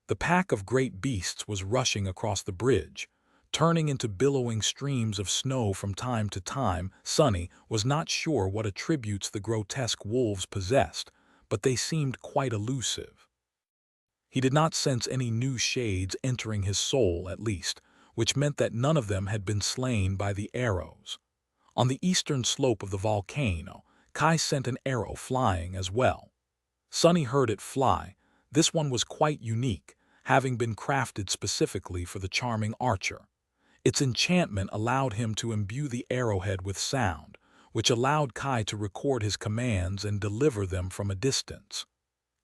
The pack of great beasts was rushing across the bridge, turning into billowing streams of snow from time to time. Sonny was not sure what attributes the grotesque wolves possessed, but they seemed quite elusive. He did not sense any new shades entering his soul, at least, which meant that none of them had been slain by the arrows. On the eastern slope of the volcano, Kai sent an arrow flying as well. Sonny heard it fly. This one was quite unique, having been crafted specifically for the charming archer. Its enchantment allowed him to imbue the arrowhead with sound, which allowed Kai to record his commands and deliver them from a distance.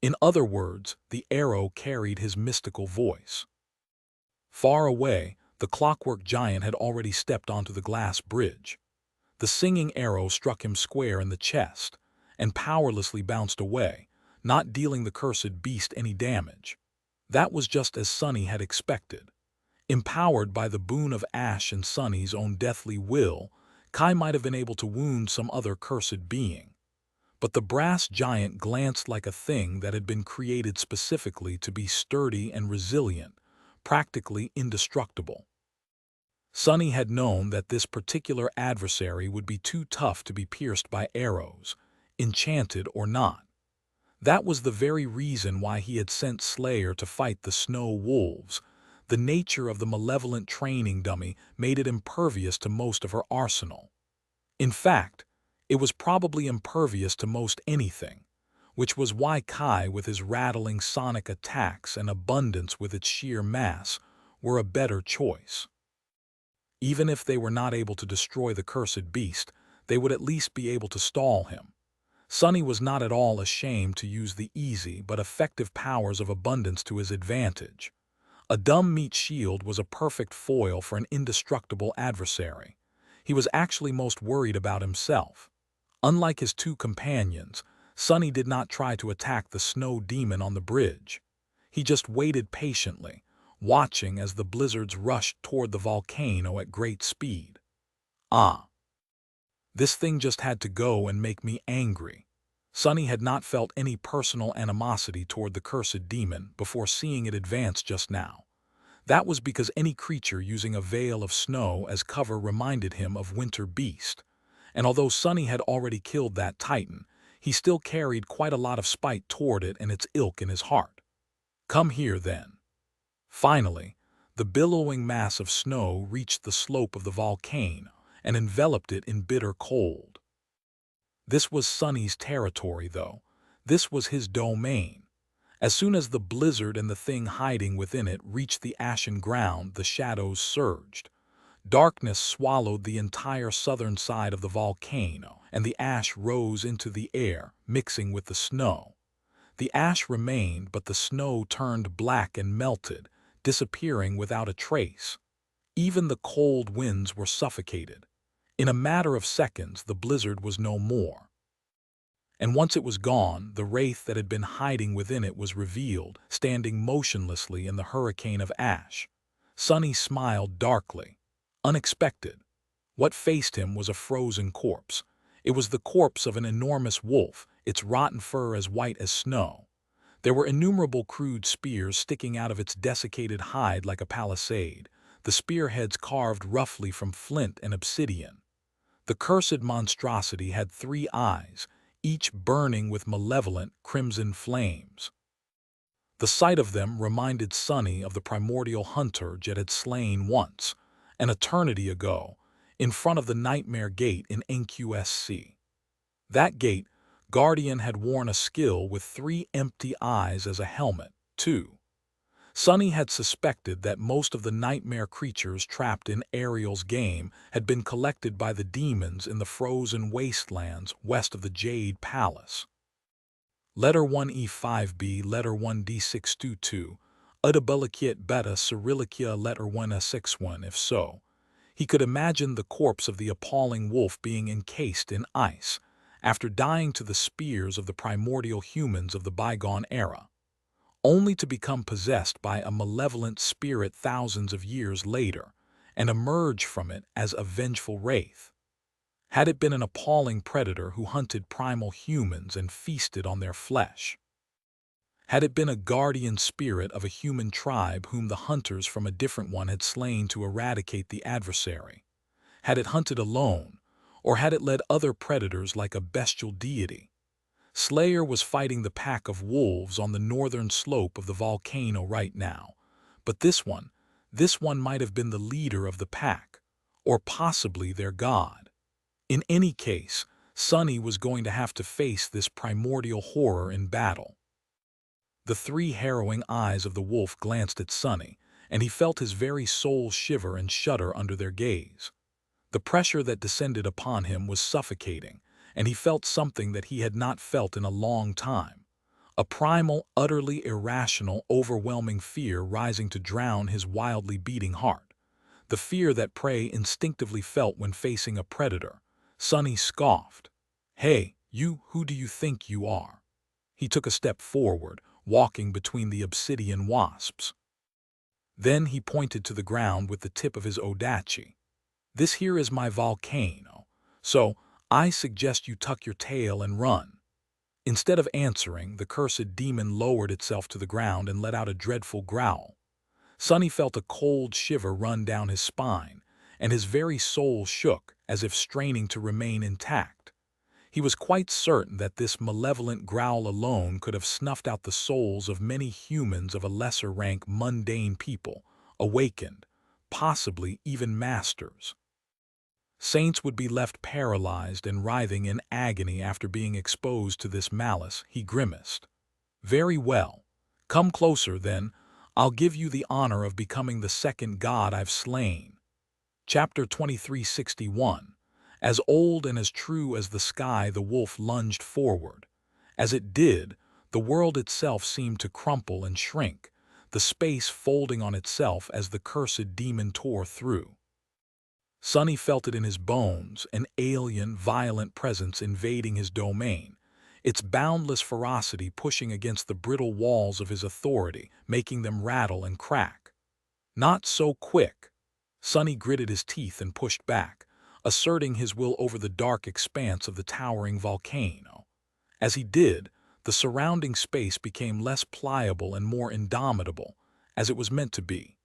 In other words, the arrow carried his mystical voice. Far away, the clockwork giant had already stepped onto the glass bridge. The singing arrow struck him square in the chest, and powerlessly bounced away, not dealing the cursed beast any damage. That was just as Sonny had expected. Empowered by the boon of Ash and Sonny's own deathly will, Kai might have been able to wound some other cursed being. But the brass giant glanced like a thing that had been created specifically to be sturdy and resilient, practically indestructible. Sonny had known that this particular adversary would be too tough to be pierced by arrows, enchanted or not. That was the very reason why he had sent Slayer to fight the snow wolves. The nature of the malevolent training dummy made it impervious to most of her arsenal. In fact, it was probably impervious to most anything, which was why Kai, with his rattling sonic attacks and abundance with its sheer mass, were a better choice. Even if they were not able to destroy the cursed beast, they would at least be able to stall him. Sonny was not at all ashamed to use the easy but effective powers of abundance to his advantage. A dumb meat shield was a perfect foil for an indestructible adversary. He was actually most worried about himself. Unlike his two companions, Sonny did not try to attack the snow demon on the bridge. He just waited patiently, watching as the blizzards rushed toward the volcano at great speed. Ah, this thing just had to go and make me angry. Sonny had not felt any personal animosity toward the cursed demon before seeing it advance just now. That was because any creature using a veil of snow as cover reminded him of Winter Beast. And although Sonny had already killed that titan, he still carried quite a lot of spite toward it and its ilk in his heart. Come here, then. Finally, the billowing mass of snow reached the slope of the volcano and enveloped it in bitter cold. This was Sonny's territory, though. This was his domain. As soon as the blizzard and the thing hiding within it reached the ashen ground, the shadows surged. Darkness swallowed the entire southern side of the volcano, and the ash rose into the air, mixing with the snow. The ash remained, but the snow turned black and melted, disappearing without a trace. Even the cold winds were suffocated. In a matter of seconds, the blizzard was no more. And once it was gone, the wraith that had been hiding within it was revealed, standing motionlessly in the hurricane of ash. Sonny smiled darkly. Unexpected. What faced him was a frozen corpse. It was the corpse of an enormous wolf, its rotten fur as white as snow. There were innumerable crude spears sticking out of its desiccated hide like a palisade, the spearheads carved roughly from flint and obsidian. The cursed monstrosity had 3 eyes, each burning with malevolent crimson flames. The sight of them reminded Sonny of the primordial hunter Jet had slain once, an eternity ago, in front of the Nightmare Gate in NQSC. That gate, Guardian had worn a skill with 3 empty eyes as a helmet, too. Sonny had suspected that most of the nightmare creatures trapped in Ariel's game had been collected by the demons in the frozen wastelands west of the Jade Palace. Letter 1E5B, Letter 1D622, Udabulakit Beta Cyrillicia Letter 1S61. If so, he could imagine the corpse of the appalling wolf being encased in ice, after dying to the spears of the primordial humans of the bygone era, only to become possessed by a malevolent spirit thousands of years later and emerge from it as a vengeful wraith. Had it been an appalling predator who hunted primal humans and feasted on their flesh? Had it been a guardian spirit of a human tribe whom the hunters from a different one had slain to eradicate the adversary? Had it hunted alone, or had it led other predators like a bestial deity? Slayer was fighting the pack of wolves on the northern slope of the volcano right now, but this one might have been the leader of the pack, or possibly their god. In any case, Sonny was going to have to face this primordial horror in battle. The 3 harrowing eyes of the wolf glanced at Sonny, and he felt his very soul shiver and shudder under their gaze. The pressure that descended upon him was suffocating, and he felt something that he had not felt in a long time. A primal, utterly irrational, overwhelming fear rising to drown his wildly beating heart. The fear that prey instinctively felt when facing a predator. Sonny scoffed. "Hey, you, who do you think you are?" He took a step forward, walking between the obsidian wasps. Then he pointed to the ground with the tip of his odachi. "This here is my volcano, so I suggest you tuck your tail and run." Instead of answering, the cursed demon lowered itself to the ground and let out a dreadful growl. Sonny felt a cold shiver run down his spine, and his very soul shook as if straining to remain intact. He was quite certain that this malevolent growl alone could have snuffed out the souls of many humans of a lesser rank, mundane people, awakened, possibly even masters. Saints would be left paralyzed and writhing in agony after being exposed to this malice, he grimaced. "Very well. Come closer, then. I'll give you the honor of becoming the second god I've slain." Chapter 2361. As old and as true as the sky, the wolf lunged forward. As it did, the world itself seemed to crumple and shrink, the space folding on itself as the cursed demon tore through. Sonny felt it in his bones, an alien, violent presence invading his domain, its boundless ferocity pushing against the brittle walls of his authority, making them rattle and crack. Not so quick. Sonny gritted his teeth and pushed back, asserting his will over the dark expanse of the towering volcano. As he did, the surrounding space became less pliable and more indomitable, as it was meant to be.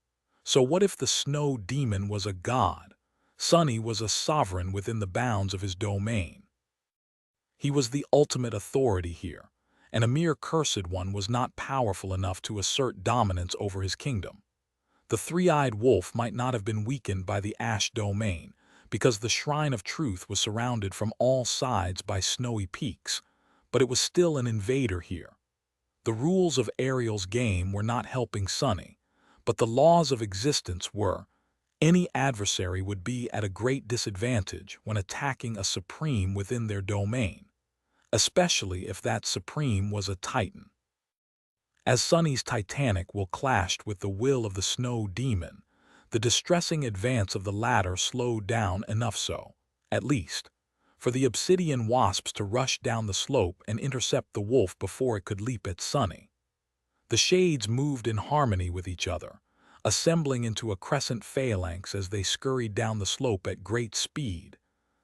So what if the snow demon was a god? Sonny was a sovereign within the bounds of his domain. He was the ultimate authority here, and a mere cursed one was not powerful enough to assert dominance over his kingdom. The three-eyed wolf might not have been weakened by the ash domain, because the shrine of truth was surrounded from all sides by snowy peaks, but it was still an invader here. The rules of Ariel's game were not helping Sonny, but the laws of existence were. Any adversary would be at a great disadvantage when attacking a supreme within their domain, especially if that supreme was a titan. As Sonny's titanic will clashed with the will of the snow demon, the distressing advance of the latter slowed down enough so, at least, for the obsidian wasps to rush down the slope and intercept the wolf before it could leap at Sonny. The shades moved in harmony with each other, assembling into a crescent phalanx as they scurried down the slope at great speed,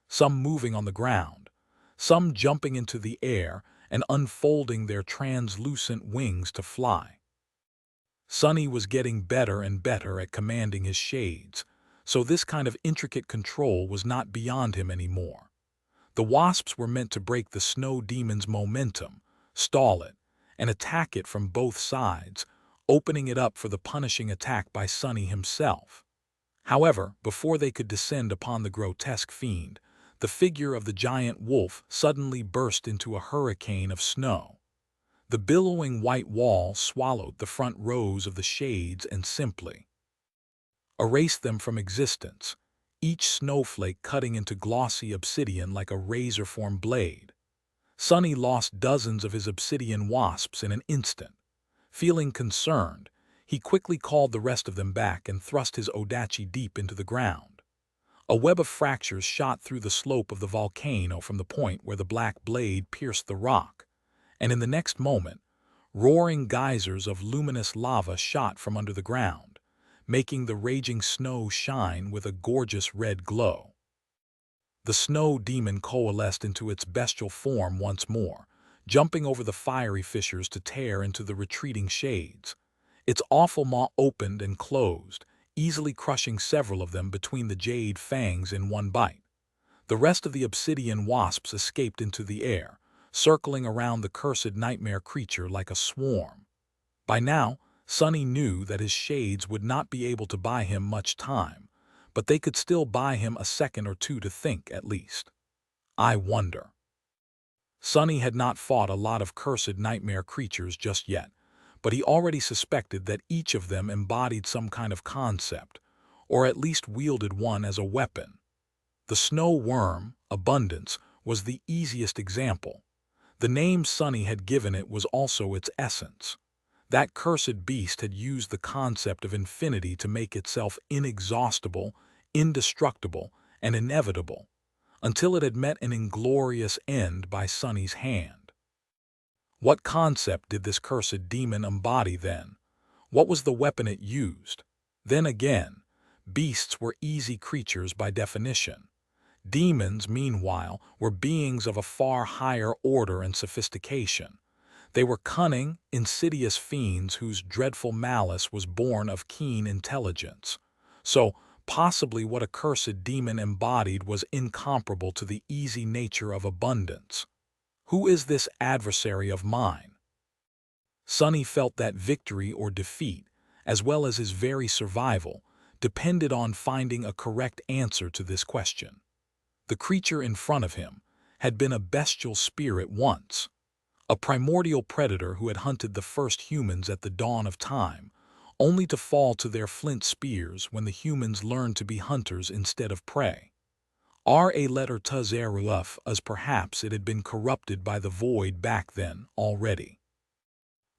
some moving on the ground, some jumping into the air and unfolding their translucent wings to fly. Sonny was getting better and better at commanding his shades, so this kind of intricate control was not beyond him anymore. The wasps were meant to break the snow demon's momentum, stall it, and attack it from both sides, opening it up for the punishing attack by Sonny himself. However, before they could descend upon the grotesque fiend, the figure of the giant wolf suddenly burst into a hurricane of snow. The billowing white wall swallowed the front rows of the shades and simply erased them from existence, each snowflake cutting into glossy obsidian like a razor-formed blade. Sonny lost dozens of his obsidian wasps in an instant. Feeling concerned, he quickly called the rest of them back and thrust his Odachi deep into the ground. A web of fractures shot through the slope of the volcano from the point where the black blade pierced the rock, and in the next moment, roaring geysers of luminous lava shot from under the ground, making the raging snow shine with a gorgeous red glow. The snow demon coalesced into its bestial form once more, jumping over the fiery fissures to tear into the retreating shades. Its awful maw opened and closed, easily crushing several of them between the jade fangs in one bite. The rest of the obsidian wasps escaped into the air, circling around the cursed nightmare creature like a swarm. By now, Sonny knew that his shades would not be able to buy him much time, but they could still buy him a second or two to think, at least. I wonder. Sonny had not fought a lot of cursed nightmare creatures just yet, but he already suspected that each of them embodied some kind of concept, or at least wielded one as a weapon. The snow worm, Abundance, was the easiest example. The name Sonny had given it was also its essence. That cursed beast had used the concept of infinity to make itself inexhaustible, indestructible, and inevitable, until it had met an inglorious end by Sonny's hand. What concept did this cursed demon embody then? What was the weapon it used? Then again, beasts were easy creatures by definition. Demons, meanwhile, were beings of a far higher order and sophistication. They were cunning, insidious fiends whose dreadful malice was born of keen intelligence. So, possibly what a cursed demon embodied was incomparable to the easy nature of Abundance. Who is this adversary of mine? Sonny felt that victory or defeat, as well as his very survival, depended on finding a correct answer to this question. The creature in front of him had been a bestial spirit once, a primordial predator who had hunted the first humans at the dawn of time, only to fall to their flint spears when the humans learned to be hunters instead of prey. Are a letter tuz erupt as perhaps it had been corrupted by the void back then already.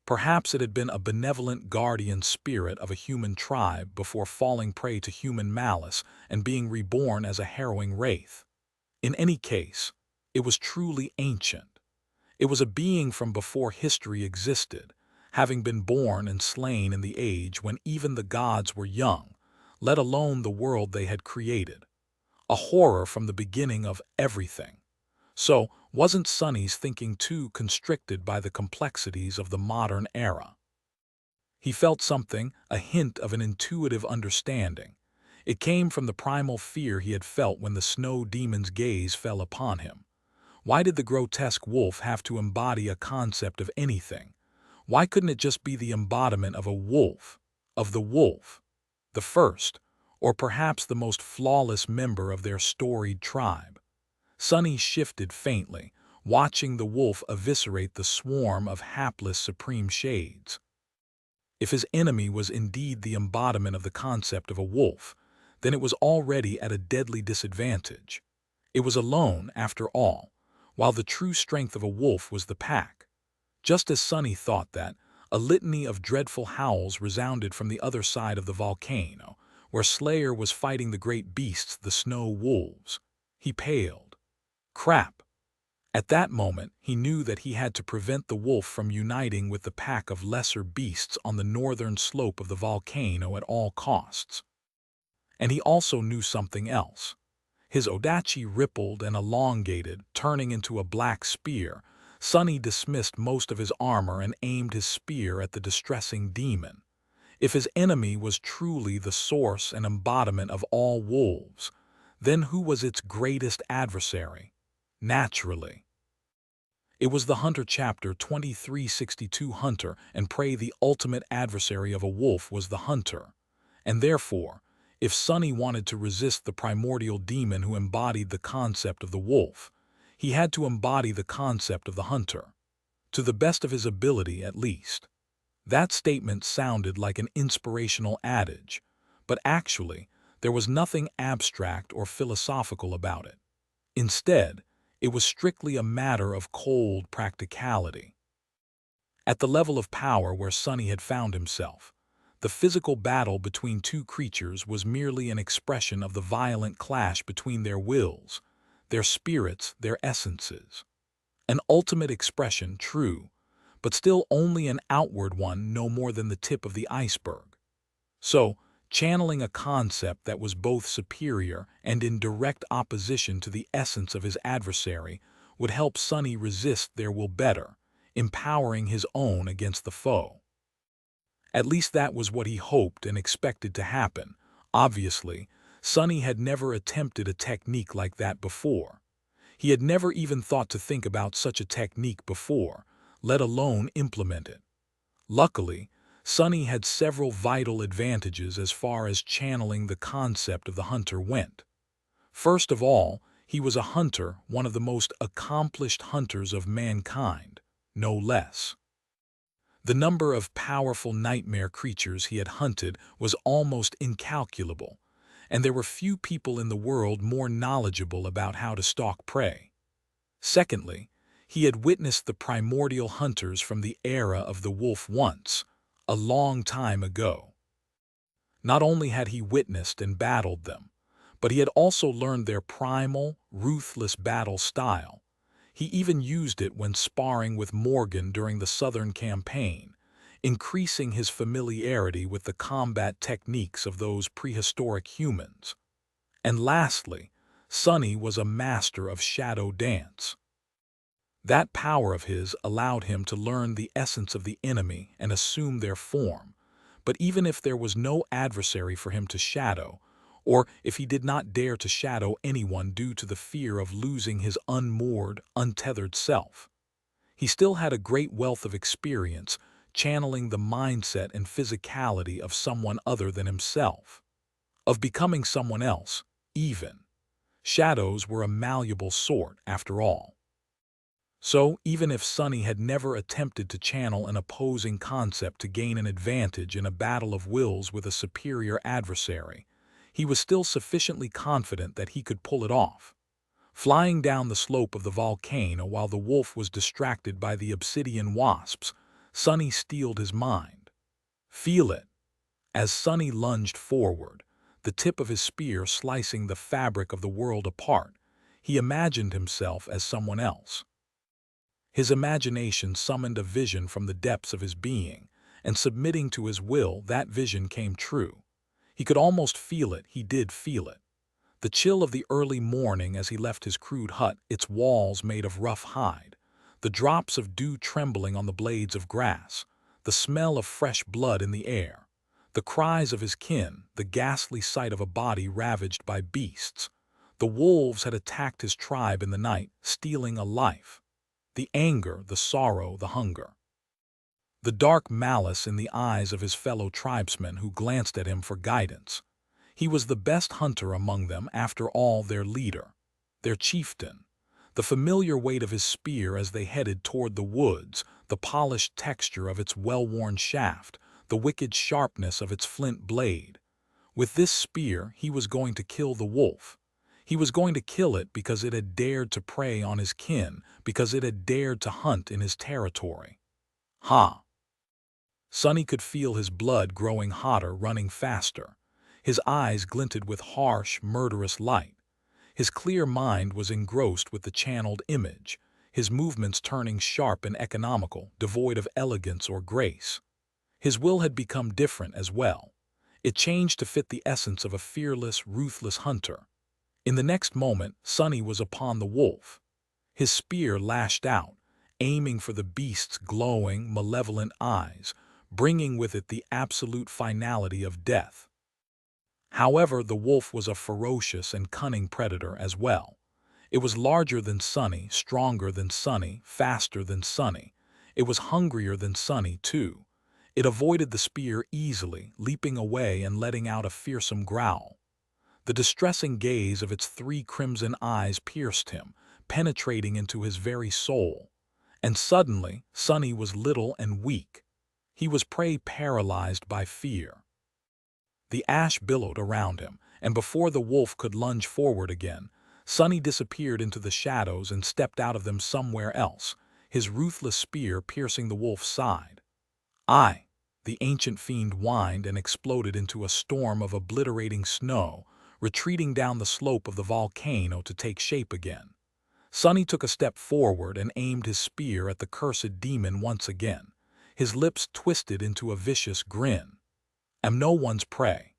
Perhaps it had been a benevolent guardian spirit of a human tribe before falling prey to human malice and being reborn as a harrowing wraith. In any case, it was truly ancient. It was a being from before history existed, having been born and slain in the age when even the gods were young, let alone the world they had created. A horror from the beginning of everything. So, wasn't Sonny's thinking too constricted by the complexities of the modern era? He felt something, a hint of an intuitive understanding. It came from the primal fear he had felt when the snow demon's gaze fell upon him. Why did the grotesque wolf have to embody a concept of anything? Why couldn't it just be the embodiment of a wolf, of the wolf, the first, or perhaps the most flawless member of their storied tribe? Sonny shifted faintly, watching the wolf eviscerate the swarm of hapless supreme shades. If his enemy was indeed the embodiment of the concept of a wolf, then it was already at a deadly disadvantage. It was alone, after all, while the true strength of a wolf was the pack. Just as Sonny thought that, a litany of dreadful howls resounded from the other side of the volcano, where Slayer was fighting the great beasts, the snow wolves. He paled. Crap! At that moment, he knew that he had to prevent the wolf from uniting with the pack of lesser beasts on the northern slope of the volcano at all costs. And he also knew something else. His odachi rippled and elongated, turning into a black spear. Sonny dismissed most of his armor and aimed his spear at the distressing demon. If his enemy was truly the source and embodiment of all wolves, then who was its greatest adversary? Naturally, it was the hunter. Chapter 2362. Hunter and prey. The ultimate adversary of a wolf was the hunter, and therefore, if Sonny wanted to resist the primordial demon who embodied the concept of the wolf, he had to embody the concept of the hunter, to the best of his ability at least. That statement sounded like an inspirational adage, but actually, there was nothing abstract or philosophical about it. Instead, it was strictly a matter of cold practicality. At the level of power where Sonny had found himself, the physical battle between two creatures was merely an expression of the violent clash between their wills, their spirits, their essences. An ultimate expression, true, but still only an outward one, no more than the tip of the iceberg. So, channeling a concept that was both superior and in direct opposition to the essence of his adversary would help Sonny resist their will better, empowering his own against the foe. At least that was what he hoped and expected to happen. Obviously, Sonny had never attempted a technique like that before. He had never even thought to think about such a technique before, let alone implement it. Luckily, Sonny had several vital advantages as far as channeling the concept of the hunter went. First of all, he was a hunter, one of the most accomplished hunters of mankind, no less. The number of powerful nightmare creatures he had hunted was almost incalculable, and there were few people in the world more knowledgeable about how to stalk prey. Secondly, he had witnessed the primordial hunters from the era of the wolf once, a long time ago. Not only had he witnessed and battled them, but he had also learned their primal, ruthless battle style. He even used it when sparring with Morgan during the Southern Campaign, increasing his familiarity with the combat techniques of those prehistoric humans. And lastly, Sonny was a master of shadow dance. That power of his allowed him to learn the essence of the enemy and assume their form. But even if there was no adversary for him to shadow, or if he did not dare to shadow anyone due to the fear of losing his unmoored, untethered self, he still had a great wealth of experience channeling the mindset and physicality of someone other than himself, of becoming someone else, even. Shadows were a malleable sort, after all. So, even if Sonny had never attempted to channel an opposing concept to gain an advantage in a battle of wills with a superior adversary, he was still sufficiently confident that he could pull it off. Flying down the slope of the volcano while the wolf was distracted by the obsidian wasps, Sonny steeled his mind. Feel it. As Sonny lunged forward, the tip of his spear slicing the fabric of the world apart, he imagined himself as someone else. His imagination summoned a vision from the depths of his being, and submitting to his will, that vision came true. He could almost feel it, he did feel it. The chill of the early morning as he left his crude hut, its walls made of rough hide, the drops of dew trembling on the blades of grass, the smell of fresh blood in the air, the cries of his kin, the ghastly sight of a body ravaged by beasts. The wolves had attacked his tribe in the night, stealing a life. The anger, the sorrow, the hunger. The dark malice in the eyes of his fellow tribesmen who glanced at him for guidance. He was the best hunter among them, after all, their leader, their chieftain. The familiar weight of his spear as they headed toward the woods, the polished texture of its well-worn shaft, the wicked sharpness of its flint blade. With this spear, he was going to kill the wolf. He was going to kill it because it had dared to prey on his kin, because it had dared to hunt in his territory. Ha! Sonny could feel his blood growing hotter, running faster. His eyes glinted with harsh, murderous light. His clear mind was engrossed with the channeled image, his movements turning sharp and economical, devoid of elegance or grace. His will had become different as well. It changed to fit the essence of a fearless, ruthless hunter. In the next moment, Sonny was upon the wolf. His spear lashed out, aiming for the beast's glowing, malevolent eyes, bringing with it the absolute finality of death. However, the wolf was a ferocious and cunning predator as well. It was larger than Sonny, stronger than Sonny, faster than Sonny. It was hungrier than Sonny, too. It avoided the spear easily, leaping away and letting out a fearsome growl. The distressing gaze of its 3 crimson eyes pierced him, penetrating into his very soul. And suddenly, Sonny was little and weak. He was prey paralyzed by fear. The ash billowed around him, and before the wolf could lunge forward again, Sonny disappeared into the shadows and stepped out of them somewhere else, his ruthless spear piercing the wolf's side. "I!" The ancient fiend whined and exploded into a storm of obliterating snow, retreating down the slope of the volcano to take shape again. Sonny took a step forward and aimed his spear at the cursed demon once again, his lips twisted into a vicious grin. "Am no one's prey."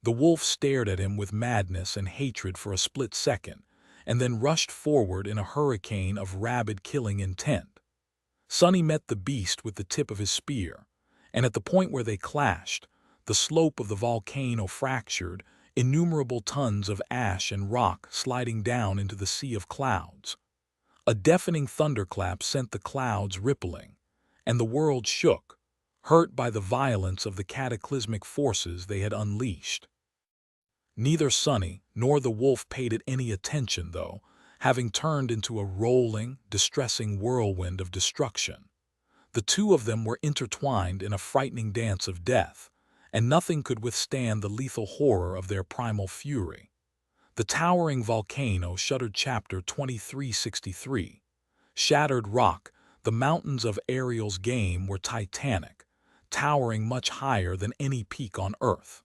The wolf stared at him with madness and hatred for a split second, and then rushed forward in a hurricane of rabid killing intent. Sonny met the beast with the tip of his spear, and at the point where they clashed, the slope of the volcano fractured, innumerable tons of ash and rock sliding down into the sea of clouds. A deafening thunderclap sent the clouds rippling, and the world shook, hurt by the violence of the cataclysmic forces they had unleashed. Neither Sonny nor the wolf paid it any attention, though, having turned into a rolling, distressing whirlwind of destruction. The two of them were intertwined in a frightening dance of death, and nothing could withstand the lethal horror of their primal fury. The towering volcano shuddered. Chapter 2363. Shattered rock. The mountains of Ariel's game were titanic, towering much higher than any peak on Earth.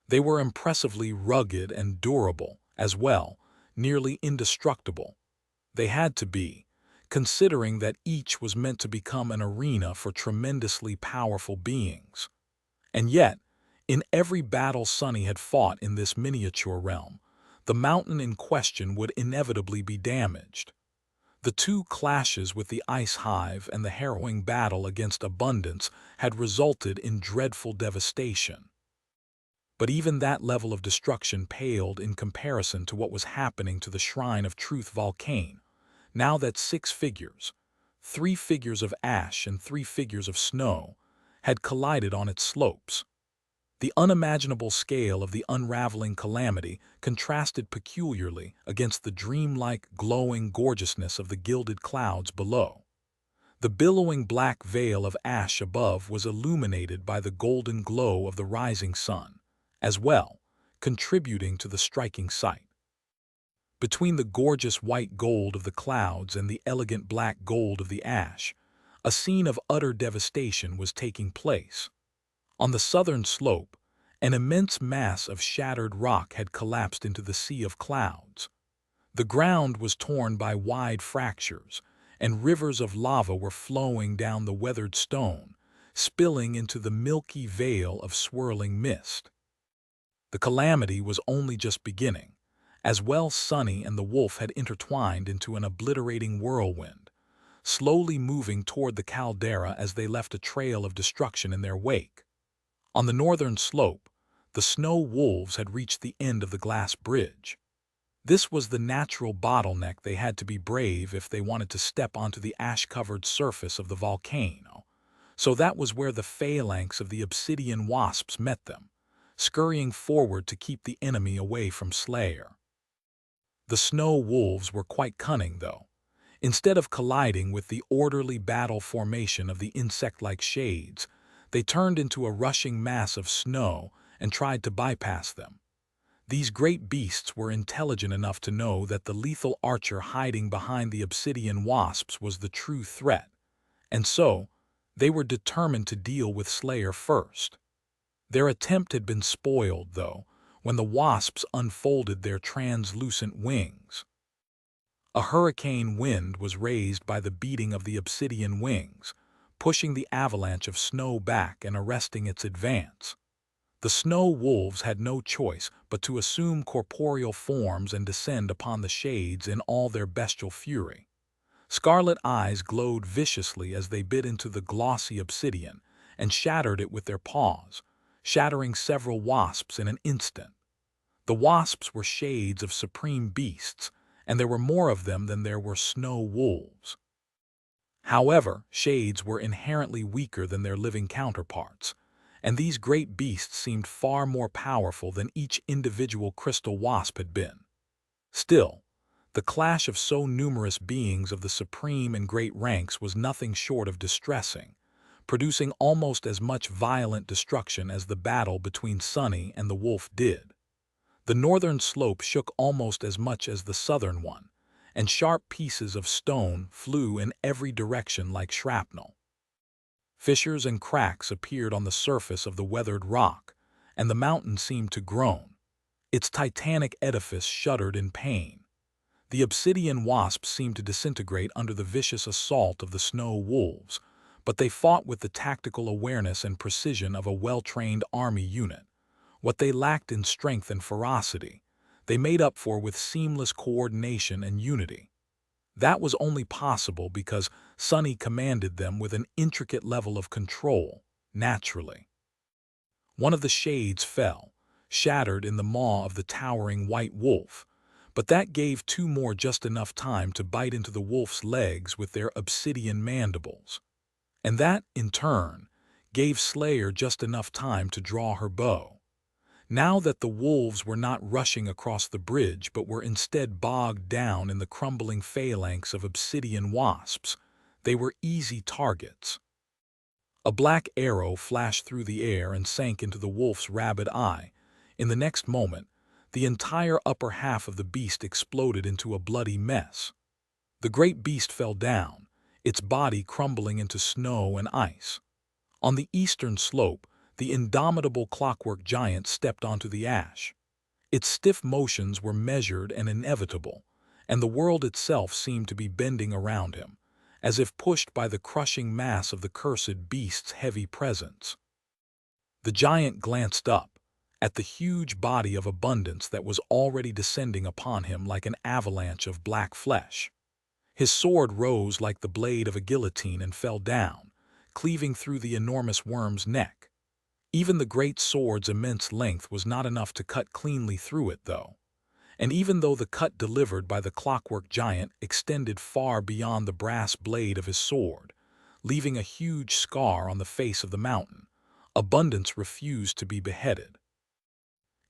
They were impressively rugged and durable, as well, nearly indestructible. They had to be, considering that each was meant to become an arena for tremendously powerful beings. And yet, in every battle Sonny had fought in this miniature realm, the mountain in question would inevitably be damaged. The 2 clashes with the ice hive and the harrowing battle against abundance had resulted in dreadful devastation. But even that level of destruction paled in comparison to what was happening to the Shrine of Truth volcano, now that 6 figures, 3 figures of ash and 3 figures of snow, had collided on its slopes. The unimaginable scale of the unraveling calamity contrasted peculiarly against the dreamlike, glowing gorgeousness of the gilded clouds below. The billowing black veil of ash above was illuminated by the golden glow of the rising sun, as well, contributing to the striking sight. Between the gorgeous white gold of the clouds and the elegant black gold of the ash, a scene of utter devastation was taking place. On the southern slope, an immense mass of shattered rock had collapsed into the sea of clouds. The ground was torn by wide fractures, and rivers of lava were flowing down the weathered stone, spilling into the milky veil of swirling mist. The calamity was only just beginning, as well Sunny and the wolf had intertwined into an obliterating whirlwind, slowly moving toward the caldera as they left a trail of destruction in their wake. On the northern slope, the snow wolves had reached the end of the glass bridge. This was the natural bottleneck. They had to be brave if they wanted to step onto the ash-covered surface of the volcano. So that was where the phalanx of the obsidian wasps met them, scurrying forward to keep the enemy away from Slayer. The snow wolves were quite cunning, though. Instead of colliding with the orderly battle formation of the insect-like shades, they turned into a rushing mass of snow and tried to bypass them. These great beasts were intelligent enough to know that the lethal archer hiding behind the obsidian wasps was the true threat, and so they were determined to deal with Slayer first. Their attempt had been spoiled, though, when the wasps unfolded their translucent wings. A hurricane wind was raised by the beating of the obsidian wings, pushing the avalanche of snow back and arresting its advance. The snow wolves had no choice but to assume corporeal forms and descend upon the shades in all their bestial fury. Scarlet eyes glowed viciously as they bit into the glossy obsidian and shattered it with their paws, shattering several wasps in an instant. The wasps were shades of supreme beasts, and there were more of them than there were snow wolves. However, shades were inherently weaker than their living counterparts, and these great beasts seemed far more powerful than each individual crystal wasp had been. Still, the clash of so numerous beings of the supreme and great ranks was nothing short of distressing, producing almost as much violent destruction as the battle between Sunny and the wolf did. The northern slope shook almost as much as the southern one, and sharp pieces of stone flew in every direction like shrapnel. Fissures and cracks appeared on the surface of the weathered rock, and the mountain seemed to groan. Its titanic edifice shuddered in pain. The obsidian wasps seemed to disintegrate under the vicious assault of the snow wolves, but they fought with the tactical awareness and precision of a well-trained army unit. What they lacked in strength and ferocity, they made up for with seamless coordination and unity. That was only possible because Sunny commanded them with an intricate level of control, naturally. One of the shades fell, shattered in the maw of the towering white wolf, but that gave two more just enough time to bite into the wolf's legs with their obsidian mandibles. And that, in turn, gave Slayer just enough time to draw her bow. Now that the wolves were not rushing across the bridge but were instead bogged down in the crumbling phalanx of obsidian wasps, they were easy targets. A black arrow flashed through the air and sank into the wolf's rabid eye. In the next moment, the entire upper half of the beast exploded into a bloody mess. The great beast fell down, its body crumbling into snow and ice. On the eastern slope, the indomitable clockwork giant stepped onto the ash. Its stiff motions were measured and inevitable, and the world itself seemed to be bending around him, as if pushed by the crushing mass of the cursed beast's heavy presence. The giant glanced up, at the huge body of abundance that was already descending upon him like an avalanche of black flesh. His sword rose like the blade of a guillotine and fell down, cleaving through the enormous worm's neck. Even the great sword's immense length was not enough to cut cleanly through it, though. And even though the cut delivered by the clockwork giant extended far beyond the brass blade of his sword, leaving a huge scar on the face of the mountain, Abundance refused to be beheaded.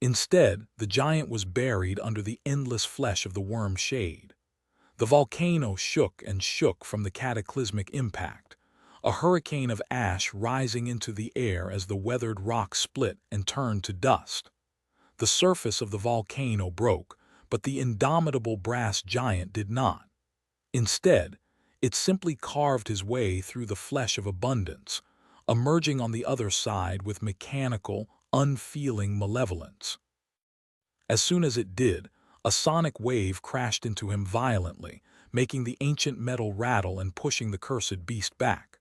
Instead, the giant was buried under the endless flesh of the worm shade. The volcano shook and shook from the cataclysmic impact, a hurricane of ash rising into the air as the weathered rock split and turned to dust. The surface of the volcano broke, but the indomitable brass giant did not. Instead, it simply carved his way through the flesh of abundance, emerging on the other side with mechanical, unfeeling malevolence. As soon as it did, a sonic wave crashed into him violently, making the ancient metal rattle and pushing the cursed beast back.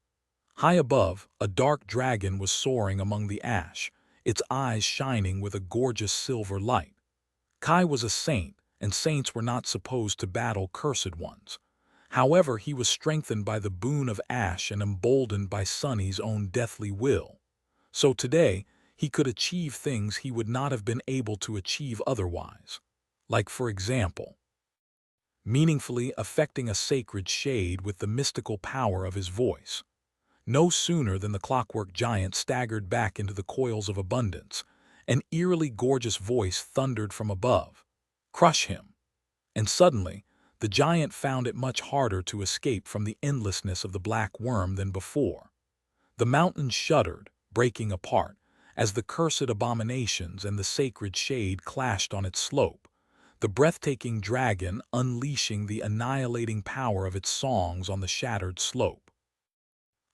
High above, a dark dragon was soaring among the ash, its eyes shining with a gorgeous silver light. Kai was a saint, and saints were not supposed to battle cursed ones. However, he was strengthened by the boon of ash and emboldened by Sunny's own deathly will. So today, he could achieve things he would not have been able to achieve otherwise. Like, for example, meaningfully affecting a sacred shade with the mystical power of his voice. No sooner than the clockwork giant staggered back into the coils of abundance, an eerily gorgeous voice thundered from above. "Crush him!" And suddenly, the giant found it much harder to escape from the endlessness of the black worm than before. The mountains shuddered, breaking apart, as the cursed abominations and the sacred shade clashed on its slope, the breathtaking dragon unleashing the annihilating power of its songs on the shattered slope.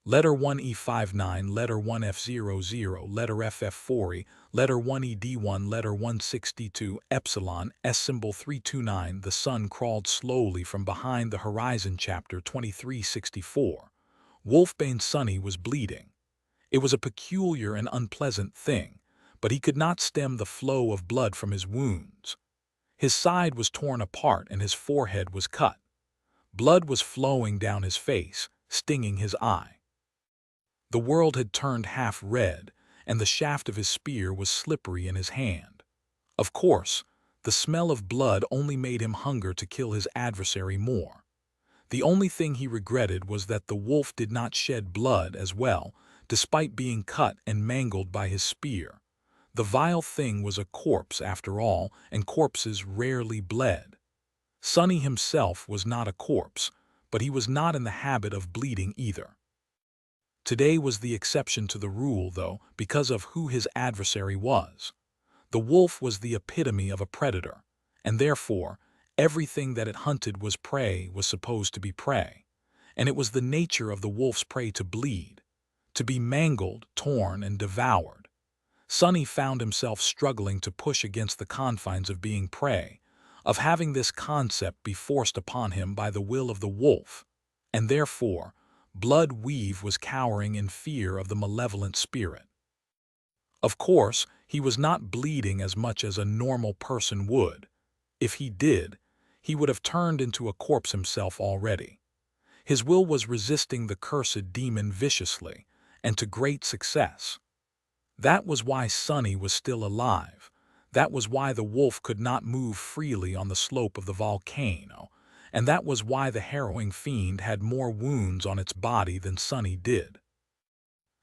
Letter 1E59, letter 1F00, letter FF40, letter 1ED1, letter 162, epsilon, S symbol 329. The sun crawled slowly from behind the horizon. Chapter 2364. Wolfbane Sunny was bleeding. It was a peculiar and unpleasant thing, but he could not stem the flow of blood from his wounds. His side was torn apart and his forehead was cut. Blood was flowing down his face, stinging his eye. The world had turned half red, and the shaft of his spear was slippery in his hand. Of course, the smell of blood only made him hunger to kill his adversary more. The only thing he regretted was that the wolf did not shed blood as well, despite being cut and mangled by his spear. The vile thing was a corpse after all, and corpses rarely bled. Sunny himself was not a corpse, but he was not in the habit of bleeding either. Today was the exception to the rule, though, because of who his adversary was. The wolf was the epitome of a predator, and therefore, everything that it hunted was prey was supposed to be prey. And it was the nature of the wolf's prey to bleed, to be mangled, torn, and devoured. Sunny found himself struggling to push against the confines of being prey, of having this concept be forced upon him by the will of the wolf, and therefore, Blood Weave was cowering in fear of the malevolent spirit. Of course, he was not bleeding as much as a normal person would. If he did, he would have turned into a corpse himself already. His will was resisting the cursed demon viciously, and to great success. That was why Sunny was still alive. That was why the wolf could not move freely on the slope of the volcano, and that was why the harrowing fiend had more wounds on its body than Sunny did.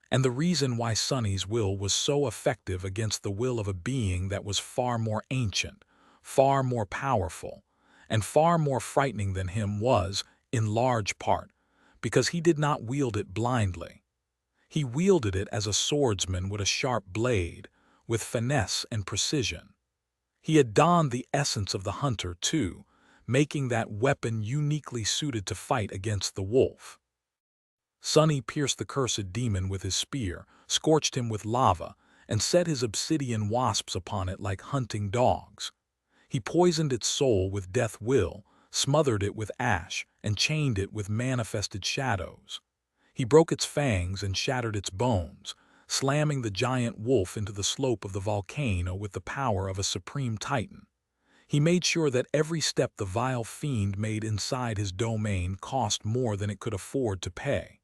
And the reason why Sunny's will was so effective against the will of a being that was far more ancient, far more powerful, and far more frightening than him was, in large part, because he did not wield it blindly. He wielded it as a swordsman would a sharp blade, with finesse and precision. He had donned the essence of the hunter, too, making that weapon uniquely suited to fight against the wolf. Sunny pierced the cursed demon with his spear, scorched him with lava, and set his obsidian wasps upon it like hunting dogs. He poisoned its soul with death will, smothered it with ash, and chained it with manifested shadows. He broke its fangs and shattered its bones, slamming the giant wolf into the slope of the volcano with the power of a supreme titan. He made sure that every step the vile fiend made inside his domain cost more than it could afford to pay.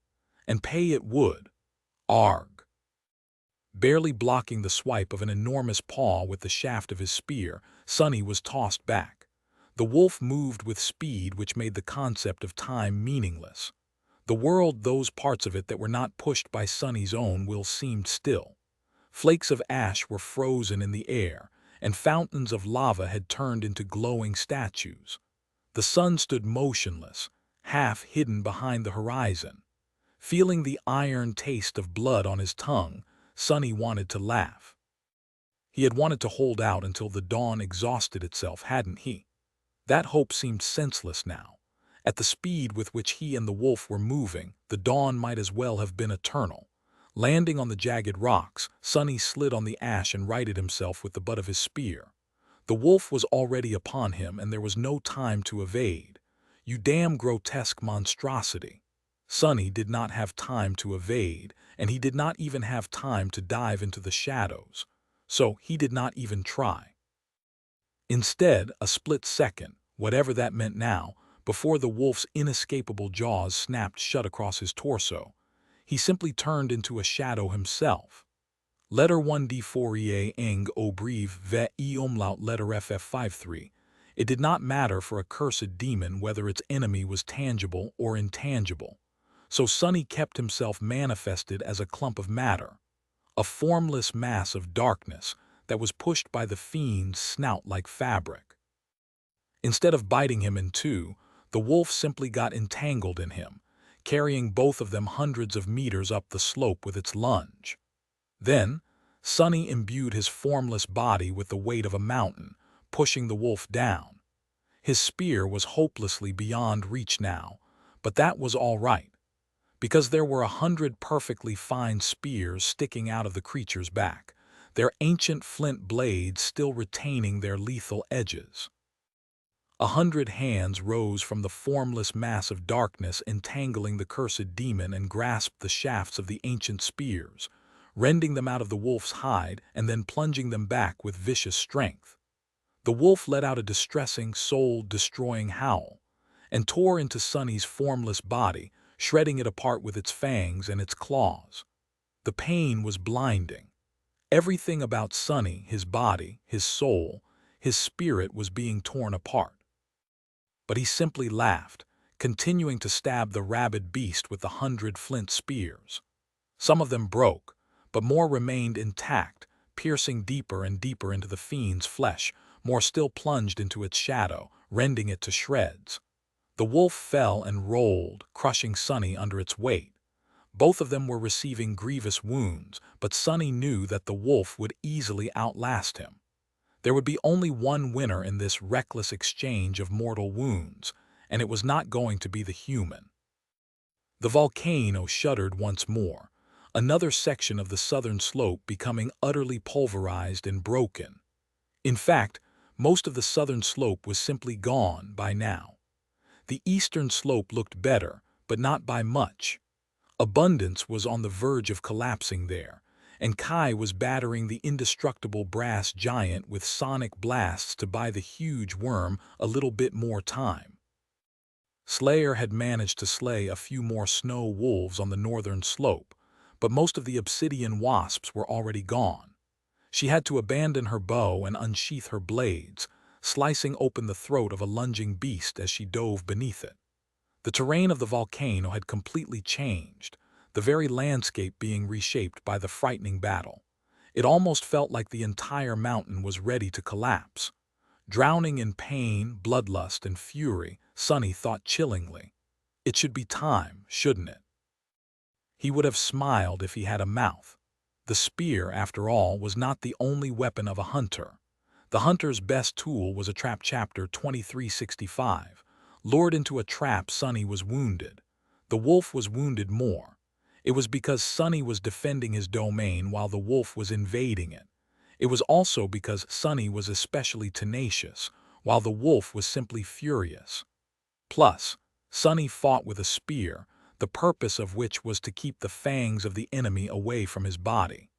And pay it would. Arg! Barely blocking the swipe of an enormous paw with the shaft of his spear, Sunny was tossed back. The wolf moved with speed which made the concept of time meaningless. The world, those parts of it that were not pushed by Sunny's own will, seemed still. Flakes of ash were frozen in the air, and fountains of lava had turned into glowing statues. The sun stood motionless, half hidden behind the horizon. Feeling the iron taste of blood on his tongue, Sunny wanted to laugh. He had wanted to hold out until the dawn exhausted itself, hadn't he? That hope seemed senseless now. At the speed with which he and the wolf were moving, the dawn might as well have been eternal. Landing on the jagged rocks, Sonny slid on the ash and righted himself with the butt of his spear. The wolf was already upon him, and there was no time to evade. "You damn grotesque monstrosity." Sonny did not have time to evade, and he did not even have time to dive into the shadows. So he did not even try. Instead, a split second, whatever that meant now, before the wolf's inescapable jaws snapped shut across his torso, he simply turned into a shadow himself. Letter 1D Fourier eng obrive ve e umlaut letter FF53. It did not matter for a cursed demon whether its enemy was tangible or intangible. So Sonny kept himself manifested as a clump of matter, a formless mass of darkness that was pushed by the fiend's snout like fabric. Instead of biting him in two, the wolf simply got entangled in him, carrying both of them hundreds of meters up the slope with its lunge. Then, Sonny imbued his formless body with the weight of a mountain, pushing the wolf down. His spear was hopelessly beyond reach now, but that was all right, because there were 100 perfectly fine spears sticking out of the creature's back, their ancient flint blades still retaining their lethal edges. 100 hands rose from the formless mass of darkness entangling the cursed demon and grasped the shafts of the ancient spears, rending them out of the wolf's hide and then plunging them back with vicious strength. The wolf let out a distressing, soul-destroying howl, and tore into Sonny's formless body, shredding it apart with its fangs and its claws. The pain was blinding. Everything about Sonny, his body, his soul, his spirit was being torn apart. But he simply laughed, continuing to stab the rabid beast with the 100 flint spears. Some of them broke, but more remained intact, piercing deeper and deeper into the fiend's flesh. More still plunged into its shadow, rending it to shreds. The wolf fell and rolled, crushing Sonny under its weight. Both of them were receiving grievous wounds, but Sonny knew that the wolf would easily outlast him. There would be only one winner in this reckless exchange of mortal wounds, and it was not going to be the human. The volcano shuddered once more, another section of the southern slope becoming utterly pulverized and broken. In fact, most of the southern slope was simply gone by now. The eastern slope looked better, but not by much. Abundance was on the verge of collapsing there, and Kai was battering the indestructible brass giant with sonic blasts to buy the huge worm a little bit more time. Slayer had managed to slay a few more snow wolves on the northern slope, but most of the obsidian wasps were already gone. She had to abandon her bow and unsheath her blades, slicing open the throat of a lunging beast as she dove beneath it. The terrain of the volcano had completely changed, the very landscape being reshaped by the frightening battle. It almost felt like the entire mountain was ready to collapse. Drowning in pain, bloodlust, and fury, Sonny thought chillingly. It should be time, shouldn't it? He would have smiled if he had a mouth. The spear, after all, was not the only weapon of a hunter. The hunter's best tool was a trap. Chapter 2365. Lured into a trap, Sonny was wounded. The wolf was wounded more. It was because Sonny was defending his domain while the wolf was invading it. It was also because Sonny was especially tenacious, while the wolf was simply furious. Plus, Sonny fought with a spear, the purpose of which was to keep the fangs of the enemy away from his body.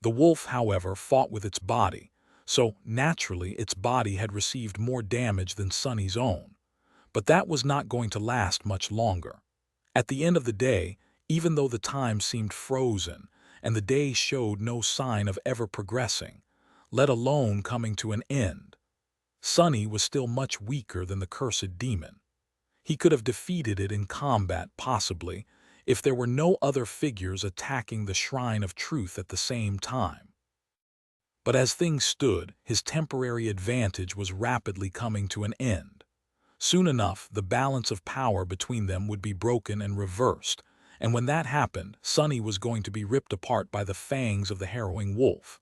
The wolf, however, fought with its body, so naturally its body had received more damage than Sonny's own. But that was not going to last much longer. At the end of the day, even though the time seemed frozen and the day showed no sign of ever progressing, let alone coming to an end, Sonny was still much weaker than the cursed demon. He could have defeated it in combat, possibly, if there were no other figures attacking the Shrine of Truth at the same time. But as things stood, his temporary advantage was rapidly coming to an end. Soon enough, the balance of power between them would be broken and reversed, and when that happened, Sonny was going to be ripped apart by the fangs of the harrowing wolf.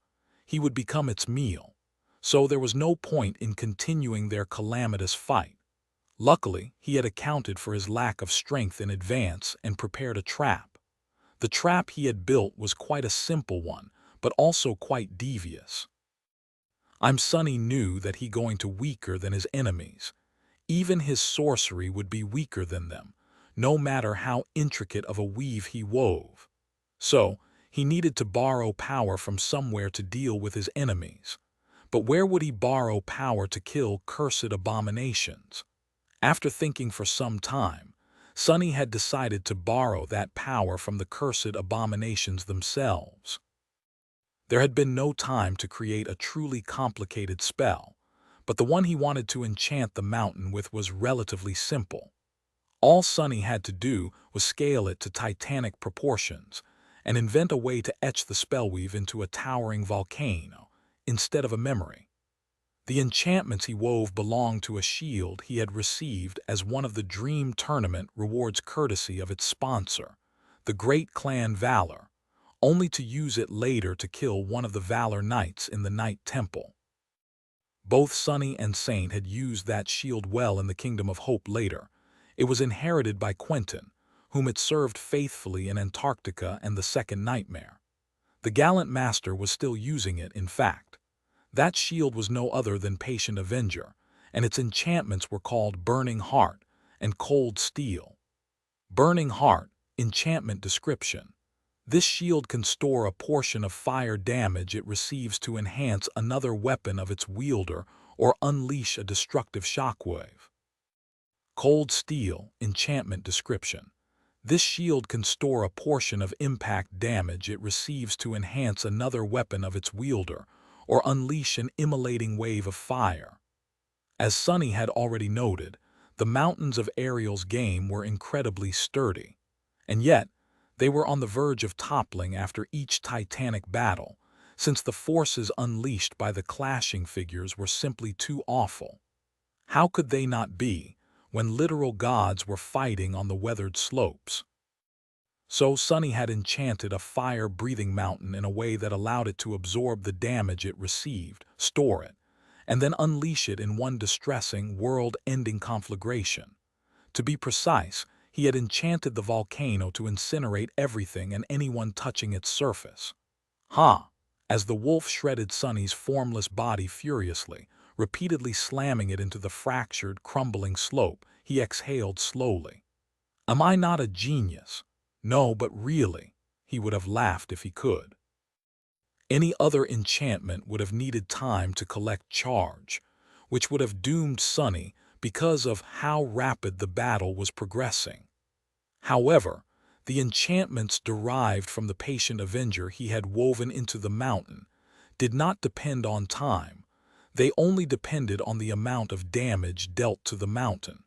he would become its meal. So there was no point in continuing their calamitous fight. Luckily, he had accounted for his lack of strength in advance and prepared a trap. The trap he had built was quite a simple one, but also quite devious. Sonny knew that he going to weaker than his enemies. Even his sorcery would be weaker than them, no matter how intricate of a weave he wove. So, he needed to borrow power from somewhere to deal with his enemies. But where would he borrow power to kill cursed abominations? After thinking for some time, Sonny had decided to borrow that power from the cursed abominations themselves. There had been no time to create a truly complicated spell, but the one he wanted to enchant the mountain with was relatively simple. All Sonny had to do was scale it to titanic proportions and invent a way to etch the spellweave into a towering volcano instead of a memory. The enchantments he wove belonged to a shield he had received as one of the Dream Tournament rewards courtesy of its sponsor, the Great Clan Valor, only to use it later to kill one of the Valor Knights in the Night Temple. Both Sonny and Saint had used that shield well in the Kingdom of Hope later. It was inherited by Quentin, whom it served faithfully in Antarctica and the Second Nightmare. The gallant master was still using it, in fact. That shield was no other than Patient Avenger, and its enchantments were called Burning Heart and Cold Steel. Burning Heart, enchantment description. This shield can store a portion of fire damage it receives to enhance another weapon of its wielder or unleash a destructive shockwave. Cold Steel, enchantment description. This shield can store a portion of impact damage it receives to enhance another weapon of its wielder or unleash an immolating wave of fire. As Sonny had already noted, the mountains of Ariel's game were incredibly sturdy, and yet they were on the verge of toppling after each titanic battle, since the forces unleashed by the clashing figures were simply too awful. How could they not be, when literal gods were fighting on the weathered slopes? So Sonny had enchanted a fire-breathing mountain in a way that allowed it to absorb the damage it received, store it, and then unleash it in one distressing, world-ending conflagration. To be precise, he had enchanted the volcano to incinerate everything and anyone touching its surface. As the wolf shredded Sonny's formless body furiously, repeatedly slamming it into the fractured, crumbling slope, he exhaled slowly. Am I not a genius? No, but really, he would have laughed if he could. Any other enchantment would have needed time to collect charge, which would have doomed Sonny because of how rapid the battle was progressing. However, the enchantments derived from the Patient Avenger he had woven into the mountain did not depend on time. They only depended on the amount of damage dealt to the mountain.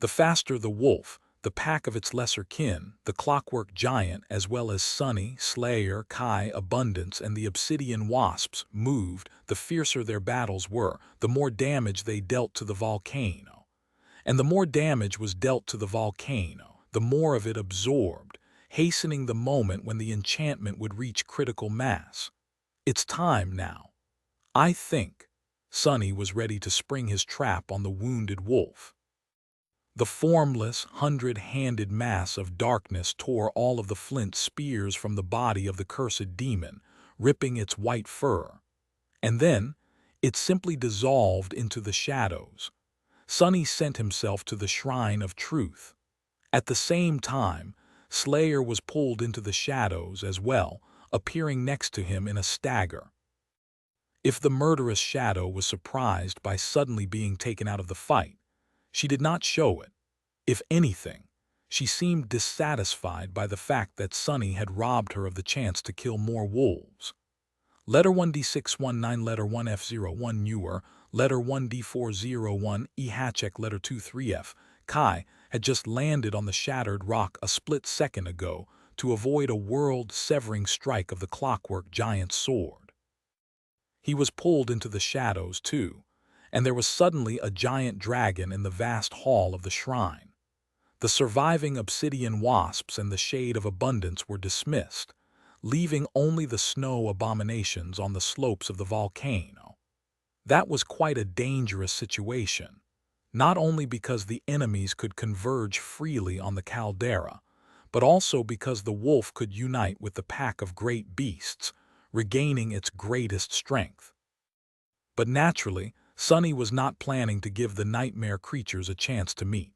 The faster the wolf, the pack of its lesser kin, the Clockwork Giant, as well as Sonny, Slayer, Kai, Abundance, and the Obsidian Wasps moved, the fiercer their battles were, the more damage they dealt to the volcano. And the more damage was dealt to the volcano, the more of it absorbed, hastening the moment when the enchantment would reach critical mass. It's time now. I think. Sonny was ready to spring his trap on the wounded wolf. The formless, hundred-handed mass of darkness tore all of the flint spears from the body of the cursed demon, ripping its white fur. And then, it simply dissolved into the shadows. Sonny sent himself to the Shrine of Truth. At the same time, Slayer was pulled into the shadows as well, appearing next to him in a stagger. If the murderous shadow was surprised by suddenly being taken out of the fight, she did not show it. If anything, she seemed dissatisfied by the fact that Sonny had robbed her of the chance to kill more wolves. Letter 1D619, Letter 1F01 Newer, Letter 1D401 E Hatchek, Letter 23F. Kai had just landed on the shattered rock a split second ago to avoid a world-severing strike of the Clockwork Giant's sword. He was pulled into the shadows, too, and there was suddenly a giant dragon in the vast hall of the shrine. The surviving Obsidian Wasps and the Shade of Abundance were dismissed, leaving only the snow abominations on the slopes of the volcano. That was quite a dangerous situation, not only because the enemies could converge freely on the caldera, but also because the wolf could unite with the pack of great beasts, regaining its greatest strength. But naturally, Sonny was not planning to give the nightmare creatures a chance to meet.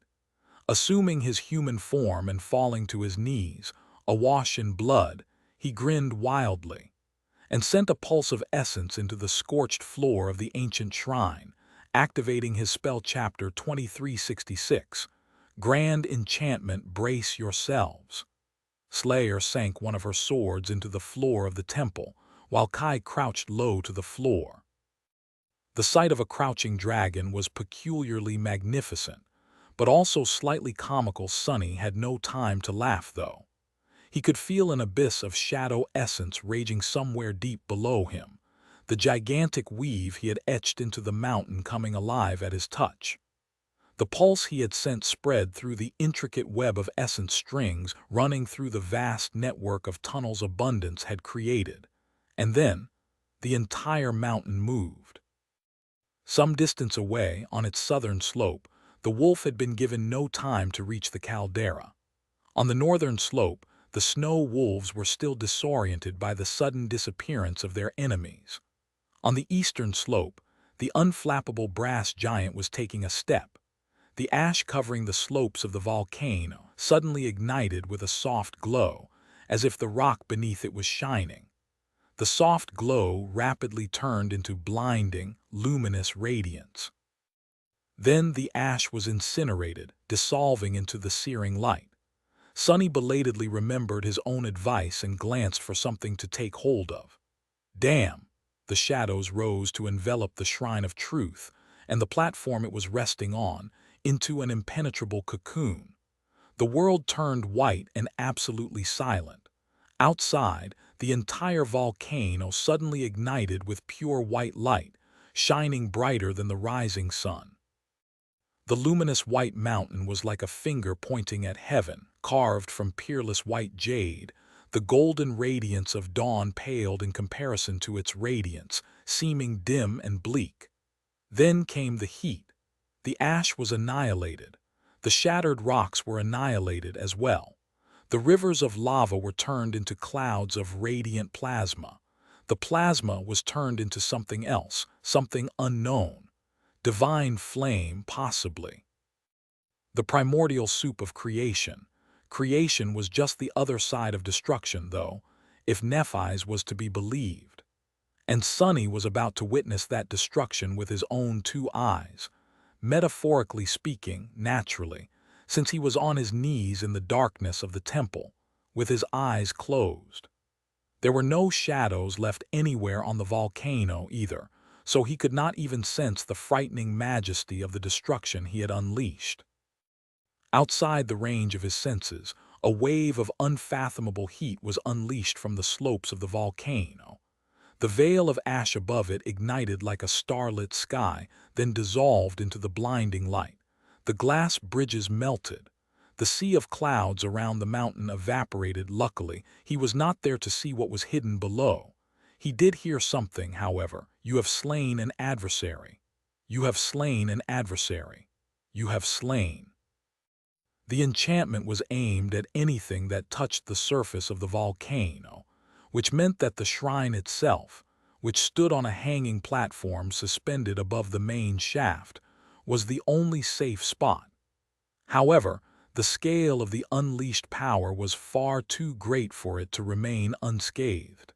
Assuming his human form and falling to his knees, awash in blood, he grinned wildly and sent a pulse of essence into the scorched floor of the ancient shrine, activating his spell chapter 2366. Grand enchantment, brace yourselves. Slayer sank one of her swords into the floor of the temple, while Kai crouched low to the floor. The sight of a crouching dragon was peculiarly magnificent, but also slightly comical. Sonny had no time to laugh, though. He could feel an abyss of shadow essence raging somewhere deep below him, the gigantic weave he had etched into the mountain coming alive at his touch. The pulse he had sent spread through the intricate web of essence strings running through the vast network of tunnels abundance had created, and then the entire mountain moved. Some distance away, on its southern slope, the wolf had been given no time to reach the caldera. On the northern slope, the snow wolves were still disoriented by the sudden disappearance of their enemies. On the eastern slope, the unflappable brass giant was taking a step. The ash covering the slopes of the volcano suddenly ignited with a soft glow, as if the rock beneath it was shining. The soft glow rapidly turned into blinding, luminous radiance. Then the ash was incinerated, dissolving into the searing light. Sonny belatedly remembered his own advice and glanced for something to take hold of. Damn! The shadows rose to envelop the shrine of truth, and the platform it was resting on, into an impenetrable cocoon. The world turned white and absolutely silent. Outside, the entire volcano suddenly ignited with pure white light, shining brighter than the rising sun. The luminous white mountain was like a finger pointing at heaven, carved from peerless white jade. The golden radiance of dawn paled in comparison to its radiance, seeming dim and bleak. Then came the heat. The ash was annihilated. The shattered rocks were annihilated as well. The rivers of lava were turned into clouds of radiant plasma. The plasma was turned into something else, something unknown. Divine flame, possibly. The primordial soup of creation. Creation was just the other side of destruction, though, if Nephi's was to be believed. And Sonny was about to witness that destruction with his own two eyes. Metaphorically speaking, naturally, since he was on his knees in the darkness of the temple, with his eyes closed. There were no shadows left anywhere on the volcano either, so he could not even sense the frightening majesty of the destruction he had unleashed. Outside the range of his senses, a wave of unfathomable heat was unleashed from the slopes of the volcano. The veil of ash above it ignited like a starlit sky, then dissolved into the blinding light. The glass bridges melted. The sea of clouds around the mountain evaporated. Luckily, he was not there to see what was hidden below. He did hear something, however. You have slain an adversary. You have slain an adversary. You have slain. The enchantment was aimed at anything that touched the surface of the volcano, which meant that the shrine itself, which stood on a hanging platform suspended above the main shaft, was the only safe spot. However, the scale of the unleashed power was far too great for it to remain unscathed.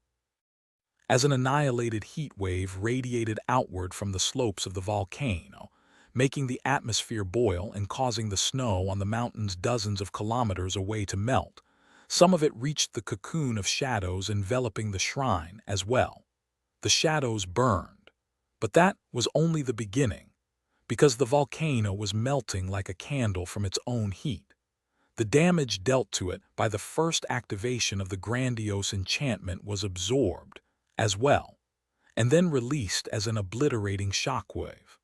As an annihilated heat wave radiated outward from the slopes of the volcano, making the atmosphere boil and causing the snow on the mountains dozens of kilometers away to melt, some of it reached the cocoon of shadows enveloping the shrine as well. The shadows burned, but that was only the beginning, because the volcano was melting like a candle from its own heat. The damage dealt to it by the first activation of the grandiose enchantment was absorbed, as well, and then released as an obliterating shockwave.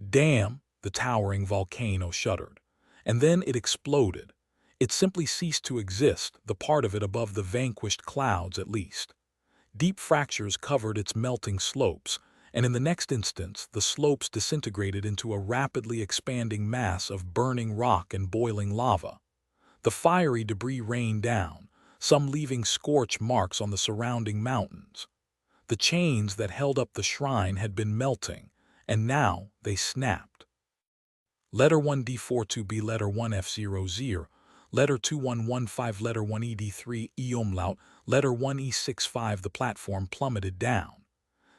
Damn, the towering volcano shuddered, and then it exploded. It simply ceased to exist, the part of it above the vanquished clouds at least. Deep fractures covered its melting slopes, and in the next instance the slopes disintegrated into a rapidly expanding mass of burning rock and boiling lava. The fiery debris rained down, some leaving scorch marks on the surrounding mountains. The chains that held up the shrine had been melting, and now they snapped. Letter 1D42B, Letter 1F00, Letter 2115, Letter 1ED3, E umlaut, Letter 1E65. The platform plummeted down.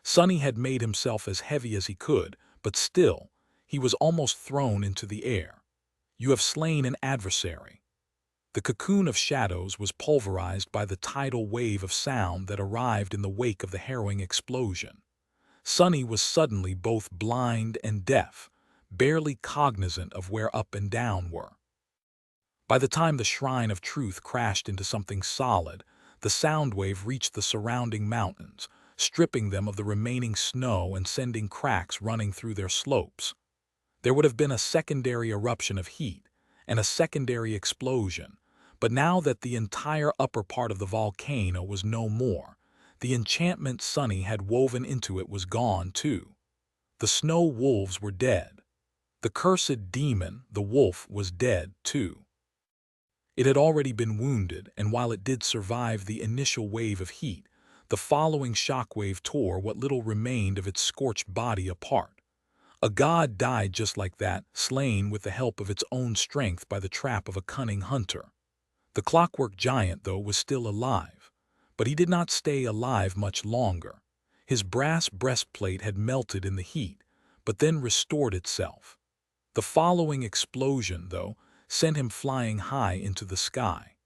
Sonny had made himself as heavy as he could, but still, he was almost thrown into the air. You have slain an adversary. The cocoon of shadows was pulverized by the tidal wave of sound that arrived in the wake of the harrowing explosion. Sonny was suddenly both blind and deaf, barely cognizant of where up and down were. By the time the Shrine of Truth crashed into something solid, the sound wave reached the surrounding mountains, stripping them of the remaining snow and sending cracks running through their slopes. There would have been a secondary eruption of heat and a secondary explosion, but now that the entire upper part of the volcano was no more, the enchantment Sonny had woven into it was gone too. The snow wolves were dead. The cursed demon, the wolf, was dead too. It had already been wounded, and while it did survive the initial wave of heat, the following shockwave tore what little remained of its scorched body apart. A god died just like that, slain with the help of its own strength by the trap of a cunning hunter. The clockwork giant, though, was still alive, but he did not stay alive much longer. His brass breastplate had melted in the heat, but then restored itself. The following explosion, though, sent him flying high into the sky.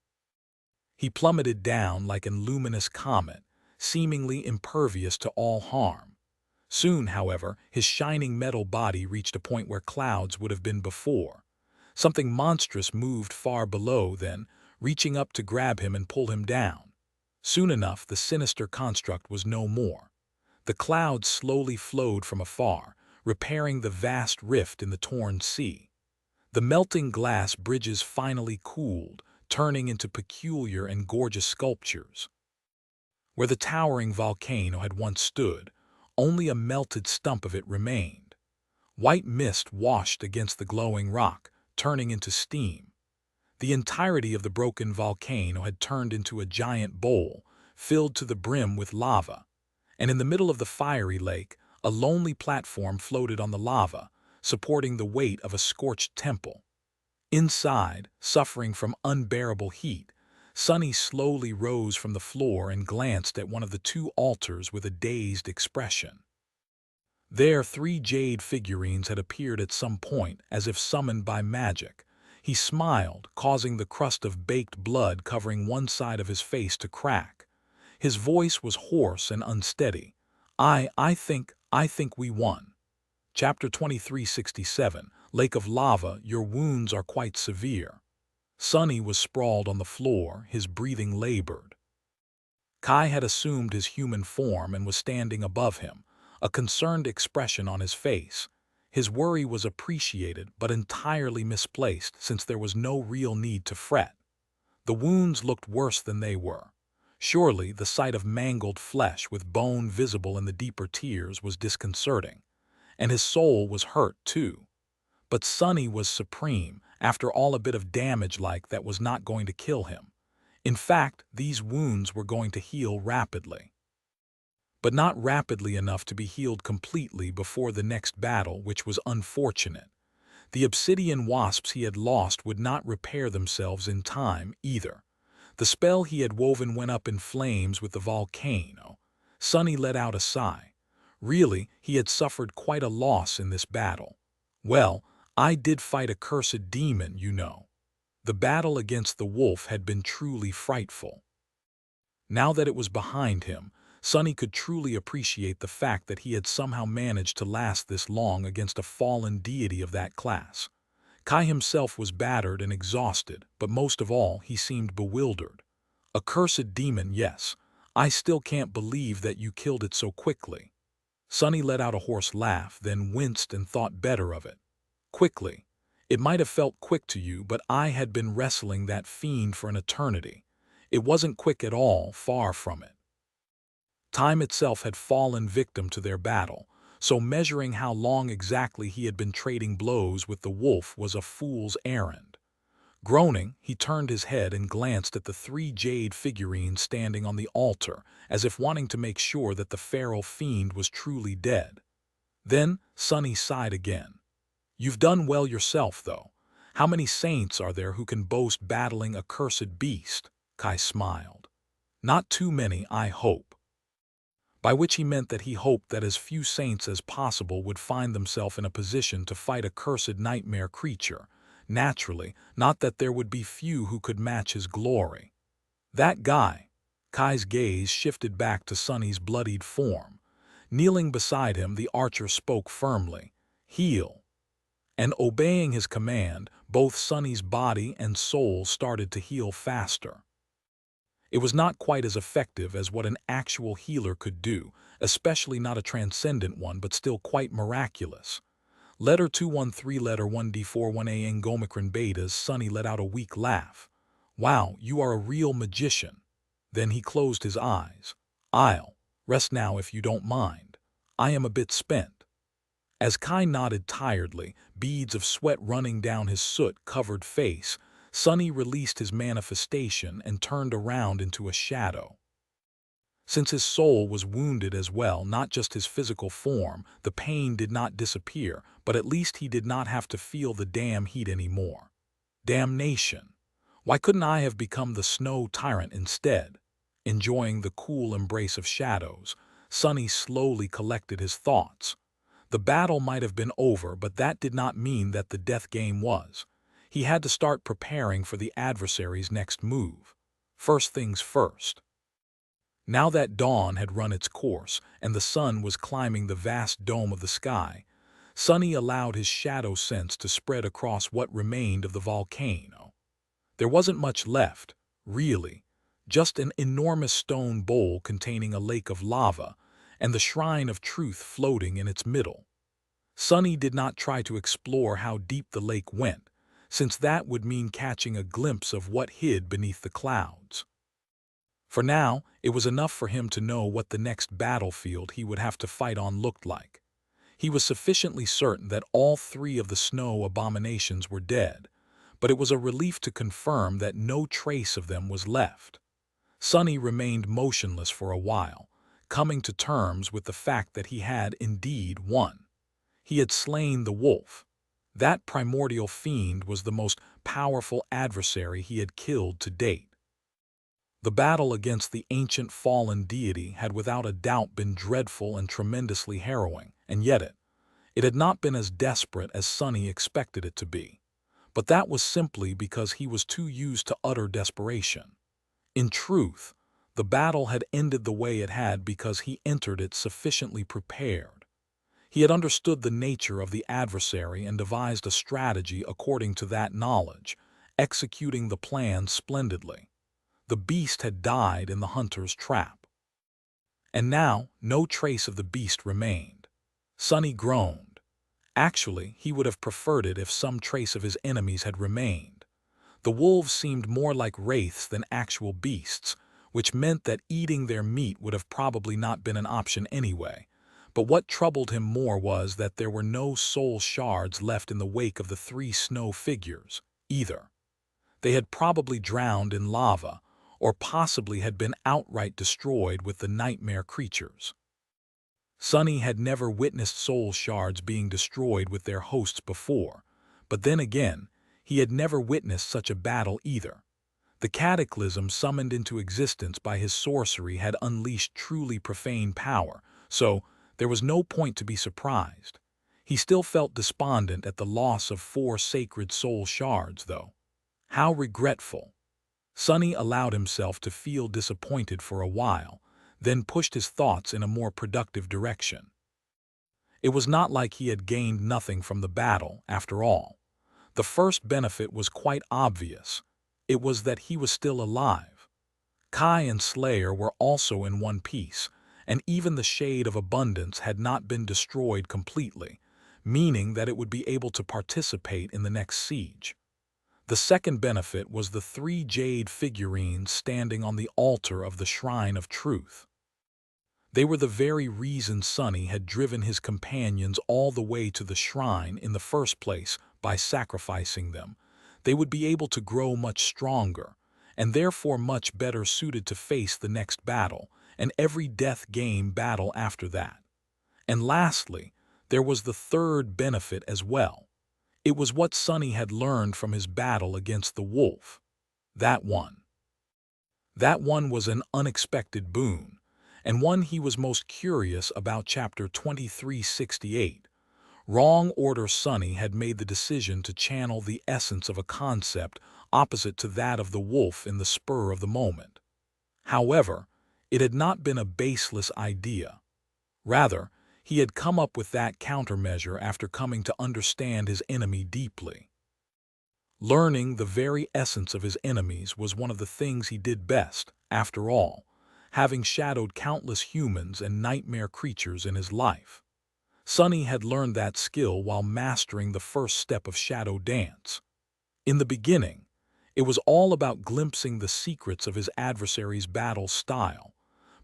He plummeted down like an luminous comet, seemingly impervious to all harm. Soon, however, his shining metal body reached a point where clouds would have been before. Something monstrous moved far below then, reaching up to grab him and pull him down. Soon enough, the sinister construct was no more. The clouds slowly flowed from afar, repairing the vast rift in the torn sea. The melting glass bridges finally cooled, turning into peculiar and gorgeous sculptures. Where the towering volcano had once stood, only a melted stump of it remained. White mist washed against the glowing rock, turning into steam. The entirety of the broken volcano had turned into a giant bowl, filled to the brim with lava, and in the middle of the fiery lake, a lonely platform floated on the lava, supporting the weight of a scorched temple. Inside, suffering from unbearable heat, Sonny slowly rose from the floor and glanced at one of the two altars with a dazed expression. There, 3 jade figurines had appeared at some point, as if summoned by magic. He smiled, causing the crust of baked blood covering one side of his face to crack. His voice was hoarse and unsteady. I think we won. Chapter 2367, Lake of Lava, your wounds are quite severe. Sonny was sprawled on the floor, his breathing labored. Kai had assumed his human form and was standing above him, a concerned expression on his face. His worry was appreciated but entirely misplaced since there was no real need to fret. The wounds looked worse than they were. Surely the sight of mangled flesh with bone visible in the deeper tears was disconcerting. And his soul was hurt too. But Sonny was supreme. After all, a bit of damage like that was not going to kill him. In fact, these wounds were going to heal rapidly. But not rapidly enough to be healed completely before the next battle, which was unfortunate. The obsidian wasps he had lost would not repair themselves in time either. The spell he had woven went up in flames with the volcano. Sonny let out a sigh. Really, he had suffered quite a loss in this battle. Well, I did fight a cursed demon, you know. The battle against the wolf had been truly frightful. Now that it was behind him, Sonny could truly appreciate the fact that he had somehow managed to last this long against a fallen deity of that class. Kai himself was battered and exhausted, but most of all, he seemed bewildered. A cursed demon, yes. I still can't believe that you killed it so quickly. Sonny let out a hoarse laugh, then winced and thought better of it. Quickly. It might have felt quick to you, but I had been wrestling that fiend for an eternity. It wasn't quick at all, far from it. Time itself had fallen victim to their battle, so measuring how long exactly he had been trading blows with the wolf was a fool's errand. Groaning, he turned his head and glanced at the 3 jade figurines standing on the altar, as if wanting to make sure that the feral fiend was truly dead. Then Sunny sighed again. "You've done well yourself, though. How many saints are there who can boast battling a cursed beast?" Kai smiled. "Not too many, I hope." By which he meant that he hoped that as few saints as possible would find themselves in a position to fight a cursed nightmare creature. Naturally, not that there would be few who could match his glory. That guy. Kai's gaze shifted back to Sunny's bloodied form. Kneeling beside him, the archer spoke firmly. "Heal." And obeying his command, both Sunny's body and soul started to heal faster. It was not quite as effective as what an actual healer could do, especially not a transcendent one, but still quite miraculous. Letter 213, letter 1D41A Ngomicron Betas. Sunny let out a weak laugh. "Wow, you are a real magician." Then he closed his eyes. "I'll rest now if you don't mind. I am a bit spent." As Kai nodded tiredly, beads of sweat running down his soot-covered face, Sunny released his manifestation and turned around into a shadow. Since his soul was wounded as well, not just his physical form, the pain did not disappear, but at least he did not have to feel the damn heat anymore. Damnation! Why couldn't I have become the snow tyrant instead? Enjoying the cool embrace of shadows, Sunny slowly collected his thoughts. The battle might have been over, but that did not mean that the death game was. He had to start preparing for the adversary's next move. First things first. Now that dawn had run its course and the sun was climbing the vast dome of the sky, Sunny allowed his shadow sense to spread across what remained of the volcano. There wasn't much left, really, just an enormous stone bowl containing a lake of lava and the shrine of truth floating in its middle. Sunny did not try to explore how deep the lake went, since that would mean catching a glimpse of what hid beneath the clouds. For now, it was enough for him to know what the next battlefield he would have to fight on looked like. He was sufficiently certain that all 3 of the snow abominations were dead, but it was a relief to confirm that no trace of them was left. Sunny remained motionless for a while, coming to terms with the fact that he had indeed won. He had slain the wolf. That primordial fiend was the most powerful adversary he had killed to date. The battle against the ancient fallen deity had without a doubt been dreadful and tremendously harrowing, and yet it had not been as desperate as Sunny expected it to be. But that was simply because he was too used to utter desperation. In truth, the battle had ended the way it had because he entered it sufficiently prepared. He had understood the nature of the adversary and devised a strategy according to that knowledge, executing the plan splendidly. The beast had died in the hunter's trap. And now, no trace of the beast remained. Sunny groaned. Actually, he would have preferred it if some trace of his enemies had remained. The wolves seemed more like wraiths than actual beasts, which meant that eating their meat would have probably not been an option anyway. But what troubled him more was that there were no soul shards left in the wake of the 3 snow figures, either. They had probably drowned in lava, or possibly had been outright destroyed with the nightmare creatures. Sunny had never witnessed soul shards being destroyed with their hosts before, but then again, he had never witnessed such a battle either. The cataclysm summoned into existence by his sorcery had unleashed truly profane power, so there was no point to be surprised. He still felt despondent at the loss of 4 sacred soul shards, though. How regretful. Sunny allowed himself to feel disappointed for a while, then pushed his thoughts in a more productive direction. It was not like he had gained nothing from the battle, after all. The first benefit was quite obvious. It was that he was still alive. Kai and Slayer were also in one piece, and even the Shade of Abundance had not been destroyed completely, meaning that it would be able to participate in the next siege. The second benefit was the 3 jade figurines standing on the altar of the Shrine of Truth. They were the very reason Sunny had driven his companions all the way to the shrine in the first place. By sacrificing them, they would be able to grow much stronger, and therefore much better suited to face the next battle, and every death game battle after that. And lastly, there was the third benefit as well. It was what Sunny had learned from his battle against the wolf. That one. That one was an unexpected boon, and one he was most curious about. Chapter 2368. Wrong Order. Sunny had made the decision to channel the essence of a concept opposite to that of the wolf in the spur of the moment. However, it had not been a baseless idea. Rather, he had come up with that countermeasure after coming to understand his enemy deeply. Learning the very essence of his enemies was one of the things he did best, after all, having shadowed countless humans and nightmare creatures in his life. Sunny had learned that skill while mastering the first step of shadow dance. In the beginning, it was all about glimpsing the secrets of his adversary's battle style,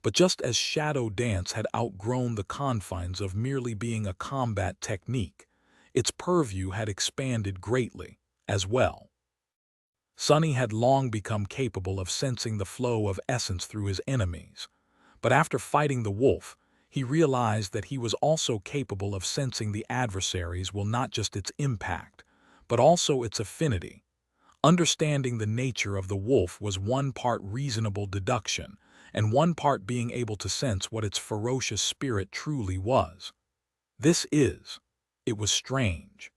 but just as shadow dance had outgrown the confines of merely being a combat technique, its purview had expanded greatly, as well. Sunny had long become capable of sensing the flow of essence through his enemies, but after fighting the wolf, he realized that he was also capable of sensing the adversary's will, not just its impact, but also its affinity. Understanding the nature of the wolf was one part reasonable deduction, and one part being able to sense what its ferocious spirit truly was. It was strange.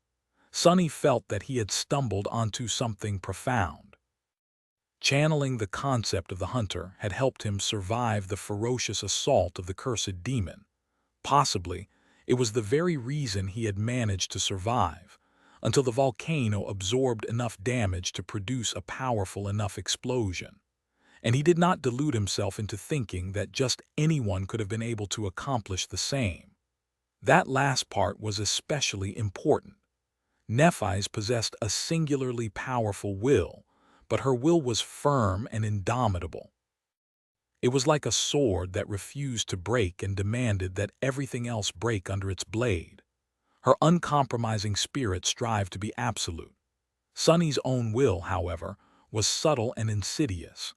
Sunny felt that he had stumbled onto something profound. Channeling the concept of the hunter had helped him survive the ferocious assault of the cursed demon. Possibly, it was the very reason he had managed to survive, until the volcano absorbed enough damage to produce a powerful enough explosion. And he did not delude himself into thinking that just anyone could have been able to accomplish the same. That last part was especially important. Nephis possessed a singularly powerful will, but her will was firm and indomitable. It was like a sword that refused to break and demanded that everything else break under its blade. Her uncompromising spirit strived to be absolute. Sunny's own will, however, was subtle and insidious.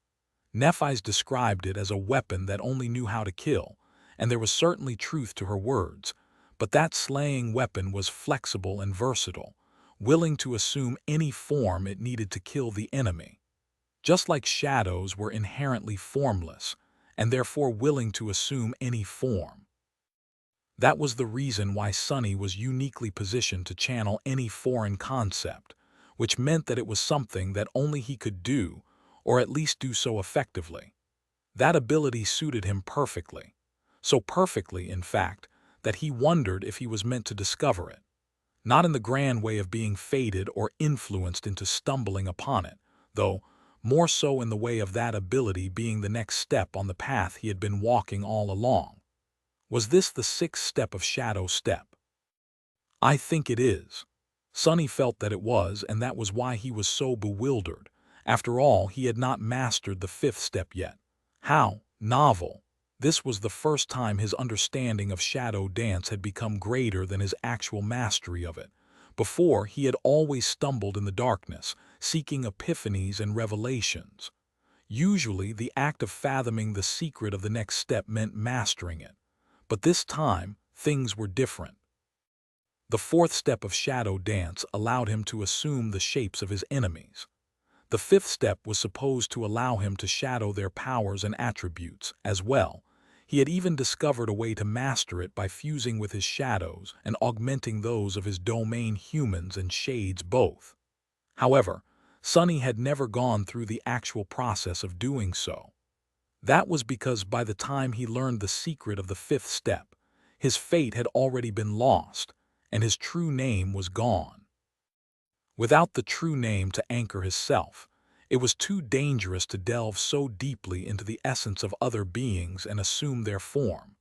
Nephis described it as a weapon that only knew how to kill, and there was certainly truth to her words, but that slaying weapon was flexible and versatile, willing to assume any form it needed to kill the enemy. Just like shadows were inherently formless, and therefore willing to assume any form. That was the reason why Sunny was uniquely positioned to channel any foreign concept, which meant that it was something that only he could do, or at least do so effectively. That ability suited him perfectly. So perfectly, in fact, that he wondered if he was meant to discover it. Not in the grand way of being fated or influenced into stumbling upon it, though more so in the way of that ability being the next step on the path he had been walking all along. Was this the sixth step of Shadow Step? I think it is. Sunny felt that it was, and that was why he was so bewildered. After all, he had not mastered the fifth step yet. How novel! This was the first time his understanding of shadow dance had become greater than his actual mastery of it. Before, he had always stumbled in the darkness, seeking epiphanies and revelations. Usually, the act of fathoming the secret of the next step meant mastering it. But this time, things were different. The fourth step of shadow dance allowed him to assume the shapes of his enemies. The fifth step was supposed to allow him to shadow their powers and attributes as well. He had even discovered a way to master it by fusing with his shadows and augmenting those of his domain humans and shades both. However, Sunny had never gone through the actual process of doing so. That was because by the time he learned the secret of the fifth step, his fate had already been lost, and his true name was gone. Without the true name to anchor his self, it was too dangerous to delve so deeply into the essence of other beings and assume their form.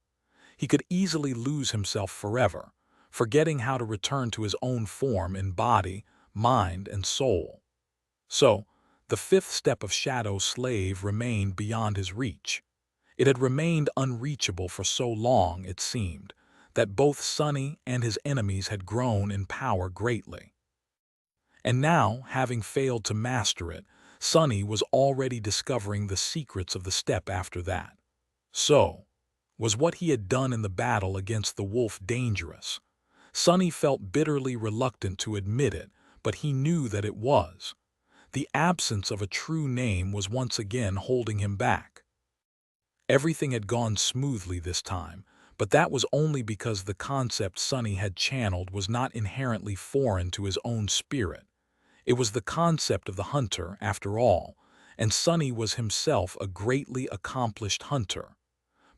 He could easily lose himself forever, forgetting how to return to his own form in body, mind, and soul. So, the fifth step of Shadow's slave remained beyond his reach. It had remained unreachable for so long, it seemed, that both Sunny and his enemies had grown in power greatly. And now, having failed to master it, Sunny was already discovering the secrets of the step after that. So, was what he had done in the battle against the wolf dangerous? Sunny felt bitterly reluctant to admit it, but he knew that it was. The absence of a true name was once again holding him back. Everything had gone smoothly this time, but that was only because the concept Sunny had channeled was not inherently foreign to his own spirit. It was the concept of the hunter, after all, and Sunny was himself a greatly accomplished hunter.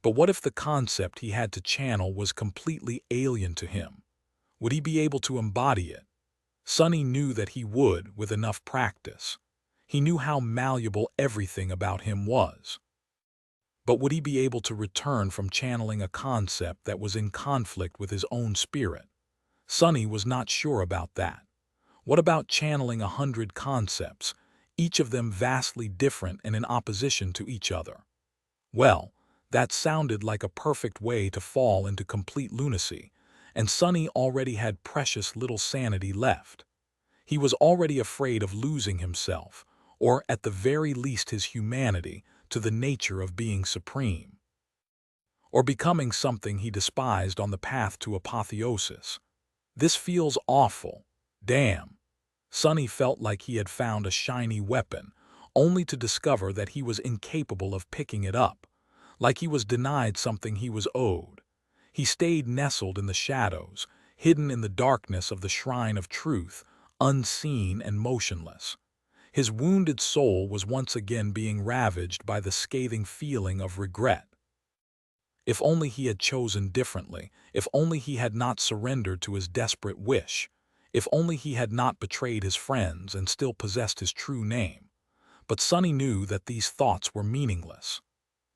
But what if the concept he had to channel was completely alien to him? Would he be able to embody it? Sunny knew that he would, with enough practice. He knew how malleable everything about him was. But would he be able to return from channeling a concept that was in conflict with his own spirit? Sunny was not sure about that. What about channeling 100 concepts, each of them vastly different and in opposition to each other? Well, that sounded like a perfect way to fall into complete lunacy, and Sunny already had precious little sanity left. He was already afraid of losing himself, or at the very least his humanity, to the nature of being supreme, or becoming something he despised on the path to apotheosis. This feels awful. Damn. Sunny felt like he had found a shiny weapon, only to discover that he was incapable of picking it up, like he was denied something he was owed. He stayed nestled in the shadows, hidden in the darkness of the shrine of truth, unseen and motionless. His wounded soul was once again being ravaged by the scathing feeling of regret. If only he had chosen differently, if only he had not surrendered to his desperate wish, if only he had not betrayed his friends and still possessed his true name. But Sunny knew that these thoughts were meaningless.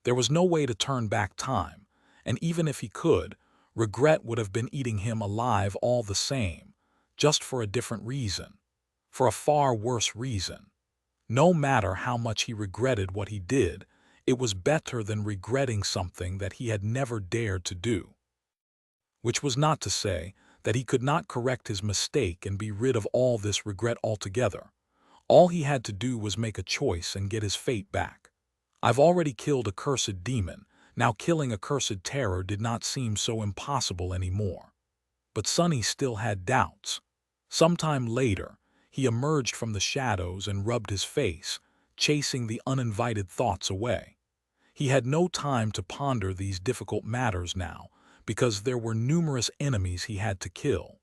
There was no way to turn back time, and even if he could, regret would have been eating him alive all the same, just for a different reason, for a far worse reason. No matter how much he regretted what he did, it was better than regretting something that he had never dared to do. Which was not to say that he could not correct his mistake and be rid of all this regret altogether. All he had to do was make a choice and get his fate back. I've already killed a cursed demon, now killing a cursed terror did not seem so impossible anymore. But Sunny still had doubts. Sometime later, he emerged from the shadows and rubbed his face, chasing the uninvited thoughts away. He had no time to ponder these difficult matters now, because there were numerous enemies he had to kill.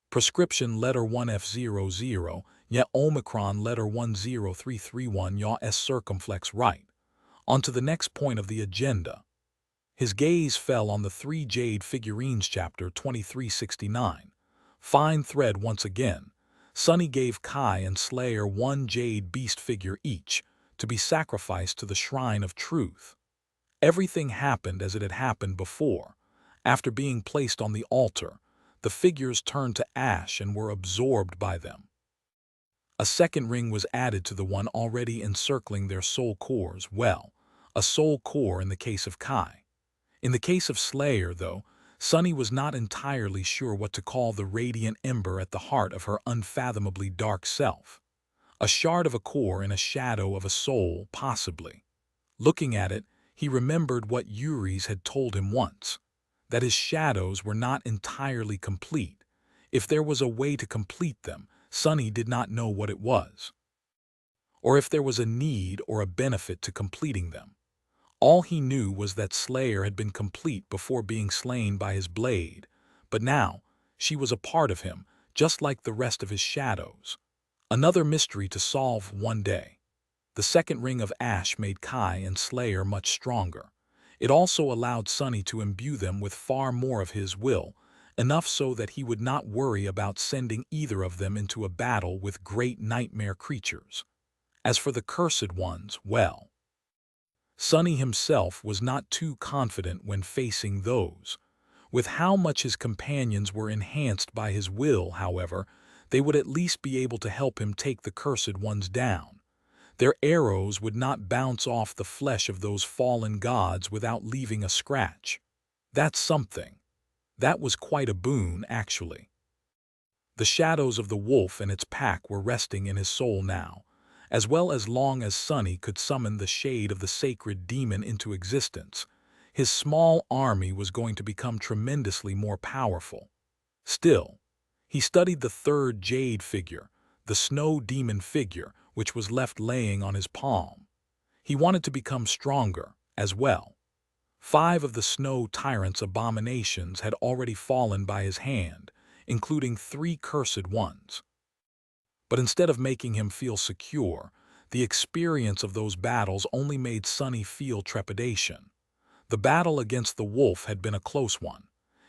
Prescription letter 1F00, ya Omicron letter 10331 ya S circumflex right. On to the next point of the agenda. His gaze fell on the 3 Jade figurines chapter 2369. Fine thread once again. Sunny gave Kai and Slayer 1 jade beast figure each, to be sacrificed to the shrine of truth. Everything happened as it had happened before. After being placed on the altar, the figures turned to ash and were absorbed by them. A second ring was added to the one already encircling their soul cores. Well, a soul core in the case of Kai. In the case of Slayer, though, Sunny was not entirely sure what to call the radiant ember at the heart of her unfathomably dark self. A shard of a core in a shadow of a soul, possibly. Looking at it, he remembered what Yuri's had told him once, that his shadows were not entirely complete. If there was a way to complete them, Sunny did not know what it was. Or if there was a need or a benefit to completing them. All he knew was that Slayer had been complete before being slain by his blade, but now she was a part of him, just like the rest of his shadows. Another mystery to solve one day. The second ring of ash made Kai and Slayer much stronger. It also allowed Sunny to imbue them with far more of his will, enough so that he would not worry about sending either of them into a battle with great nightmare creatures. As for the cursed ones, well, Sunny himself was not too confident when facing those. With how much his companions were enhanced by his will, however, they would at least be able to help him take the cursed ones down. Their arrows would not bounce off the flesh of those fallen gods without leaving a scratch. That's something. That was quite a boon, actually. The shadows of the wolf and its pack were resting in his soul now, as well as long as Sonny could summon the shade of the sacred demon into existence. His small army was going to become tremendously more powerful. Still, he studied the third jade figure, the snow demon figure, which was left laying on his palm. He wanted to become stronger, as well. 5 of the snow tyrant's abominations had already fallen by his hand, including 3 cursed ones. But instead of making him feel secure, the experience of those battles only made Sonny feel trepidation. The battle against the wolf had been a close one.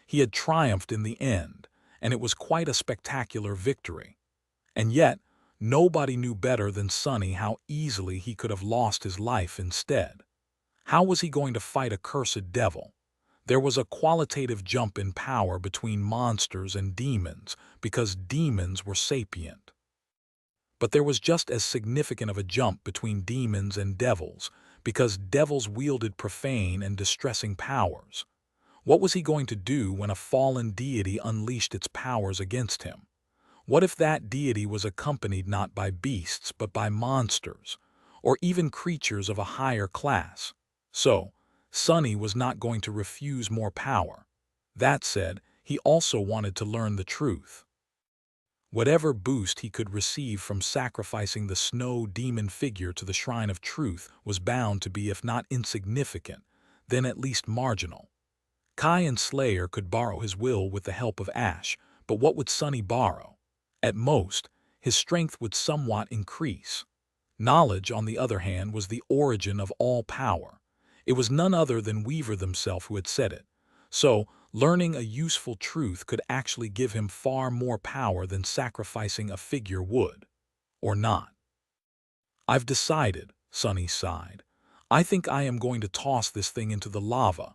He had triumphed in the end, and it was quite a spectacular victory. And yet, nobody knew better than Sonny how easily he could have lost his life instead. How was he going to fight a cursed devil? There was a qualitative jump in power between monsters and demons because demons were sapient. But there was just as significant of a jump between demons and devils because devils wielded profane and distressing powers. What was he going to do when a fallen deity unleashed its powers against him? What if that deity was accompanied not by beasts but by monsters, or even creatures of a higher class? So, Sonny was not going to refuse more power. That said, he also wanted to learn the truth. Whatever boost he could receive from sacrificing the snow demon figure to the shrine of truth was bound to be, if not insignificant, then at least marginal. Kai and Slayer could borrow his will with the help of Ash, but what would Sonny borrow? At most, his strength would somewhat increase. Knowledge, on the other hand, was the origin of all power. It was none other than Weaver himself who had said it. So, learning a useful truth could actually give him far more power than sacrificing a figure would. Or not. I've decided, Sonny sighed. I think I am going to toss this thing into the lava.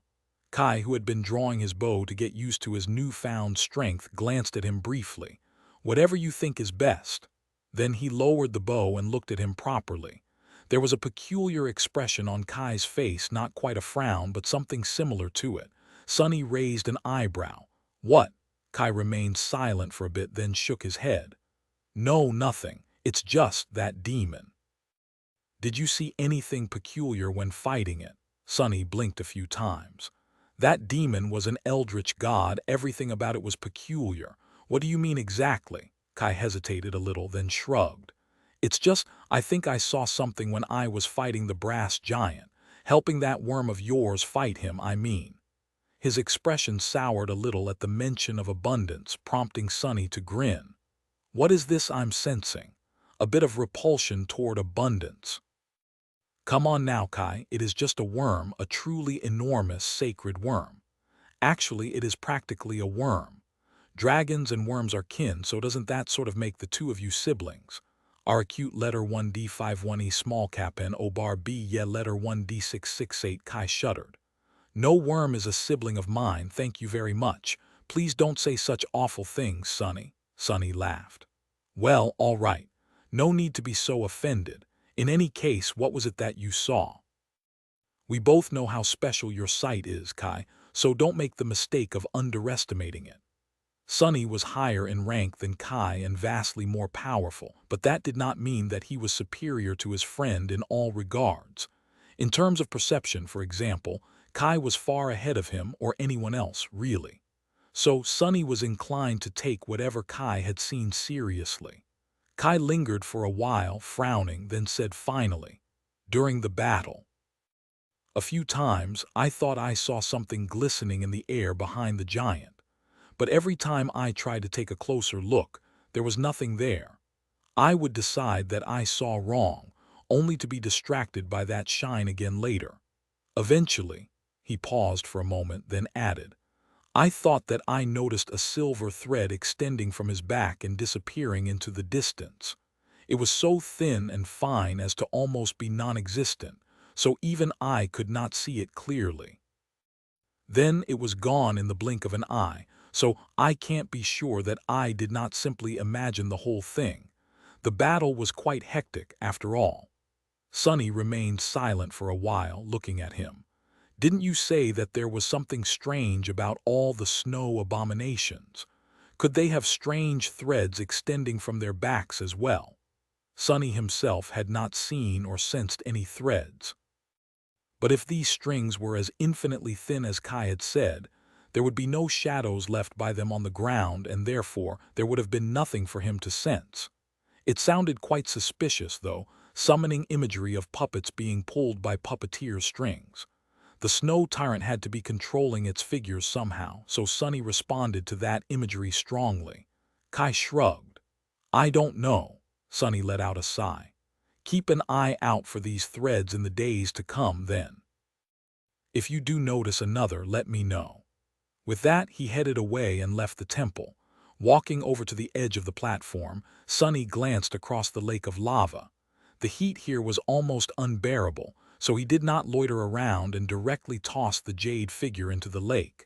Kai, who had been drawing his bow to get used to his newfound strength, glanced at him briefly. Whatever you think is best. Then he lowered the bow and looked at him properly. There was a peculiar expression on Kai's face, not quite a frown, but something similar to it. Sonny raised an eyebrow. What? Kai remained silent for a bit, then shook his head. No, nothing. It's just that demon. Did you see anything peculiar when fighting it? Sonny blinked a few times. That demon was an eldritch god. Everything about it was peculiar. What do you mean exactly? Kai hesitated a little, then shrugged. It's just, I think I saw something when I was fighting the brass giant. Helping that worm of yours fight him, I mean. His expression soured a little at the mention of abundance, prompting Sonny to grin. What is this I'm sensing? A bit of repulsion toward abundance. Come on now, Kai, it is just a worm, a truly enormous sacred worm. Actually, it is practically a worm. Dragons and worms are kin, so doesn't that sort of make the two of you siblings? R acute letter 1D51E small cap N O bar B ye letter 1D668 Kai shuddered. No worm is a sibling of mine, thank you very much. Please don't say such awful things, Sonny. Sonny laughed. Well, all right. No need to be so offended. In any case, what was it that you saw? We both know how special your sight is, Kai, so don't make the mistake of underestimating it. Sonny was higher in rank than Kai and vastly more powerful, but that did not mean that he was superior to his friend in all regards. In terms of perception, for example, Kai was far ahead of him or anyone else, really. So Sonny was inclined to take whatever Kai had seen seriously. Kai lingered for a while, frowning, then said finally, during the battle. A few times I thought I saw something glistening in the air behind the giant. But every time I tried to take a closer look, there was nothing there. I would decide that I saw wrong, only to be distracted by that shine again later. Eventually, he paused for a moment, then added, I thought that I noticed a silver thread extending from his back and disappearing into the distance. It was so thin and fine as to almost be non-existent, so even I could not see it clearly. Then it was gone in the blink of an eye, so I can't be sure that I did not simply imagine the whole thing. The battle was quite hectic, after all. Sonny remained silent for a while, looking at him. Didn't you say that there was something strange about all the snow abominations? Could they have strange threads extending from their backs as well? Sonny himself had not seen or sensed any threads. But if these strings were as infinitely thin as Kai had said, there would be no shadows left by them on the ground, and therefore there would have been nothing for him to sense. It sounded quite suspicious, though, summoning imagery of puppets being pulled by puppeteer strings. The snow tyrant had to be controlling its figures somehow, so Sonny responded to that imagery strongly. Kai shrugged. I don't know. Sonny let out a sigh. Keep an eye out for these threads in the days to come, then. If you do notice another, let me know. With that, he headed away and left the temple. Walking over to the edge of the platform, Sonny glanced across the lake of lava. The heat here was almost unbearable, so he did not loiter around and directly tossed the jade figure into the lake.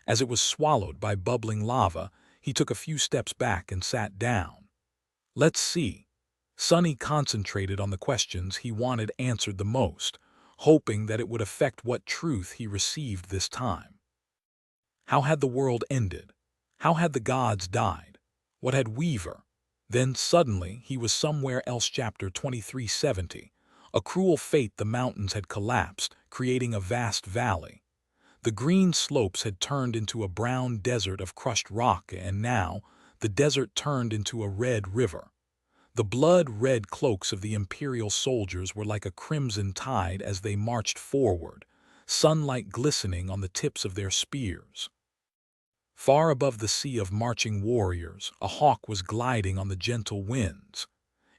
As it was swallowed by bubbling lava, he took a few steps back and sat down. Let's see. Sonny concentrated on the questions he wanted answered the most, hoping that it would affect what truth he received this time. How had the world ended? How had the gods died? What had Weaver? Then suddenly he was somewhere else. Chapter 2370. A cruel fate. The mountains had collapsed, creating a vast valley. The green slopes had turned into a brown desert of crushed rock, and now the desert turned into a red river. The blood-red cloaks of the imperial soldiers were like a crimson tide as they marched forward, sunlight glistening on the tips of their spears. Far above the sea of marching warriors, a hawk was gliding on the gentle winds.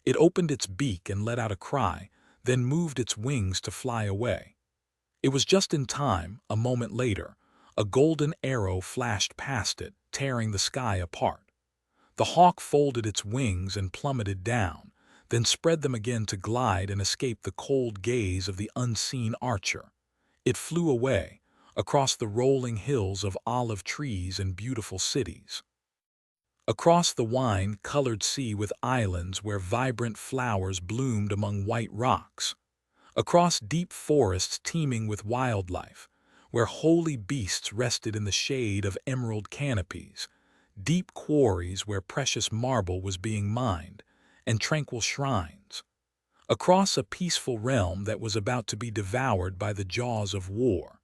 It opened its beak and let out a cry, then moved its wings to fly away. It was just in time. A moment later, a golden arrow flashed past it, tearing the sky apart. The hawk folded its wings and plummeted down, then spread them again to glide and escape the cold gaze of the unseen archer. It flew away, across the rolling hills of olive trees and beautiful cities. Across the wine-colored sea with islands where vibrant flowers bloomed among white rocks. Across deep forests teeming with wildlife, where holy beasts rested in the shade of emerald canopies. Deep quarries where precious marble was being mined, and tranquil shrines. Across a peaceful realm that was about to be devoured by the jaws of war.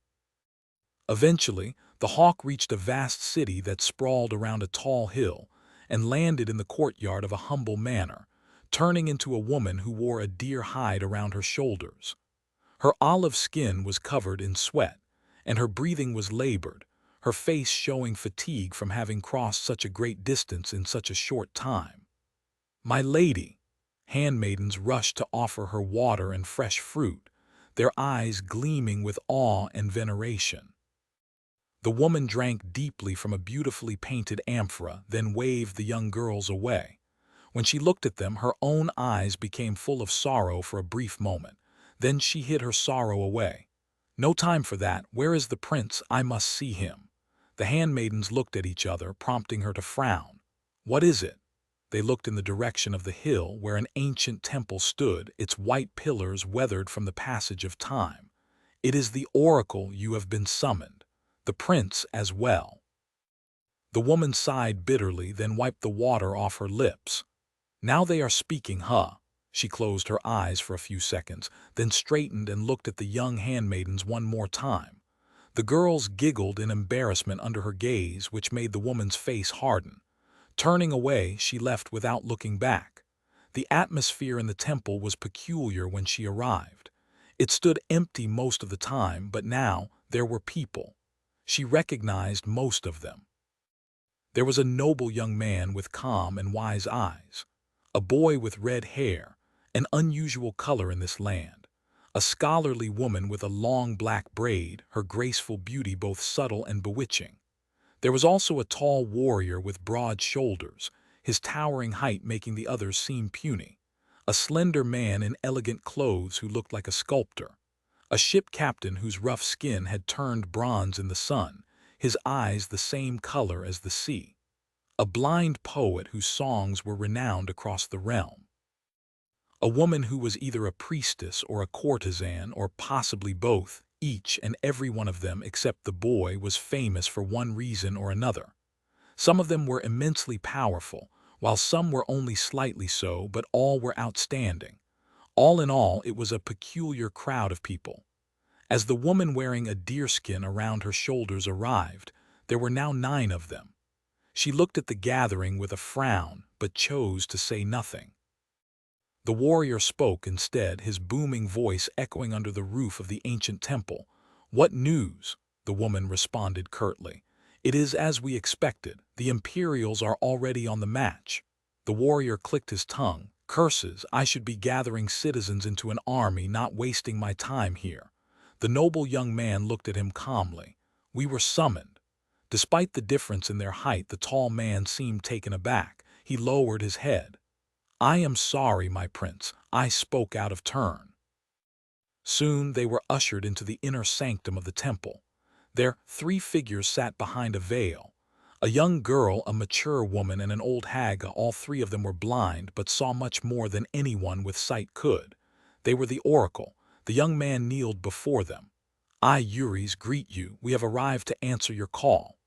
Eventually, the hawk reached a vast city that sprawled around a tall hill and landed in the courtyard of a humble manor, turning into a woman who wore a deer hide around her shoulders. Her olive skin was covered in sweat, and her breathing was labored, her face showing fatigue from having crossed such a great distance in such a short time. My lady! Handmaidens rushed to offer her water and fresh fruit, their eyes gleaming with awe and veneration. The woman drank deeply from a beautifully painted amphora, then waved the young girls away. When she looked at them, her own eyes became full of sorrow for a brief moment. Then she hid her sorrow away. No time for that. Where is the prince? I must see him. The handmaidens looked at each other, prompting her to frown. What is it? They looked in the direction of the hill where an ancient temple stood, its white pillars weathered from the passage of time. It is the oracle. You have been summoned. The prince as well. The woman sighed bitterly, then wiped the water off her lips. Now they are speaking, huh? She closed her eyes for a few seconds, then straightened and looked at the young handmaidens one more time. The girls giggled in embarrassment under her gaze, which made the woman's face harden. Turning away, she left without looking back. The atmosphere in the temple was peculiar when she arrived. It stood empty most of the time, but now there were people. She recognized most of them. There was a noble young man with calm and wise eyes, a boy with red hair, an unusual color in this land, a scholarly woman with a long black braid, her graceful beauty both subtle and bewitching. There was also a tall warrior with broad shoulders, his towering height making the others seem puny, a slender man in elegant clothes who looked like a sculptor, A ship captain whose rough skin had turned bronze in the sun, his eyes the same color as the sea. A blind poet whose songs were renowned across the realm. A woman who was either a priestess or a courtesan or possibly both. Each and every one of them except the boy was famous for one reason or another. Some of them were immensely powerful, while some were only slightly so, but all were outstanding. All in all, it was a peculiar crowd of people. As the woman wearing a deerskin around her shoulders arrived, there were now 9 of them. She looked at the gathering with a frown, but chose to say nothing. The warrior spoke instead, his booming voice echoing under the roof of the ancient temple. "What news?" the woman responded curtly. "It is as we expected. The Imperials are already on the match." The warrior clicked his tongue. "Curses, I should be gathering citizens into an army, not wasting my time here." The noble young man looked at him calmly. "We were summoned." Despite the difference in their height, the tall man seemed taken aback. He lowered his head. "I am sorry, my prince. I spoke out of turn." Soon they were ushered into the inner sanctum of the temple. There 3 figures sat behind a veil. A young girl, a mature woman, and an old hag. All 3 of them were blind, but saw much more than anyone with sight could. They were the oracle. The young man kneeled before them. "I, Uris, greet you. We have arrived to answer your call."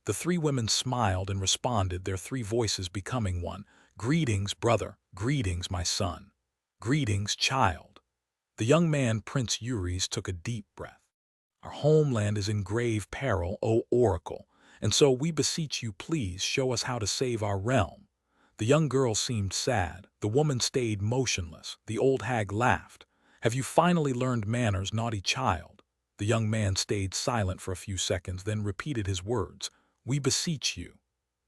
The 3 women smiled and responded, their 3 voices becoming one. "Greetings, brother. Greetings, my son. Greetings, child." The young man, Prince Uris, took a deep breath. "Our homeland is in grave peril, O oracle, and so we beseech you, please show us how to save our realm." The young girl seemed sad. The woman stayed motionless. The old hag laughed. "Have you finally learned manners, naughty child?" The young man stayed silent for a few seconds, then repeated his words. "We beseech you."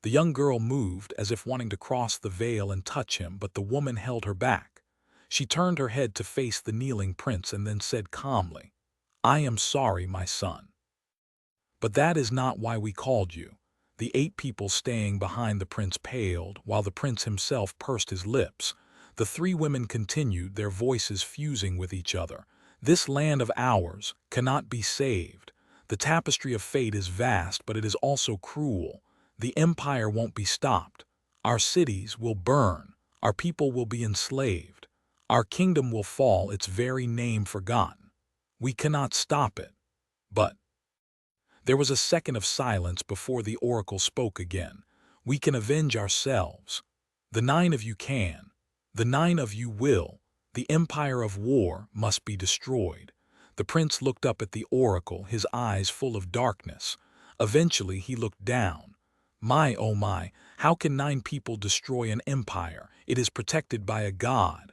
The young girl moved as if wanting to cross the veil and touch him, but the woman held her back. She turned her head to face the kneeling prince and then said calmly, "I am sorry, my son. But that is not why we called you." The 8 people staying behind the prince paled, while the prince himself pursed his lips. The 3 women continued, their voices fusing with each other. "This land of ours cannot be saved. The tapestry of fate is vast, but it is also cruel. The empire won't be stopped. Our cities will burn. Our people will be enslaved. Our kingdom will fall, its very name forgotten. We cannot stop it. But—" There was a second of silence before the oracle spoke again. "We can avenge ourselves. The 9 of you can. The 9 of you will. The empire of war must be destroyed." The prince looked up at the oracle, his eyes full of darkness. Eventually he looked down. "My, oh my, how can 9 people destroy an empire? It is protected by a god."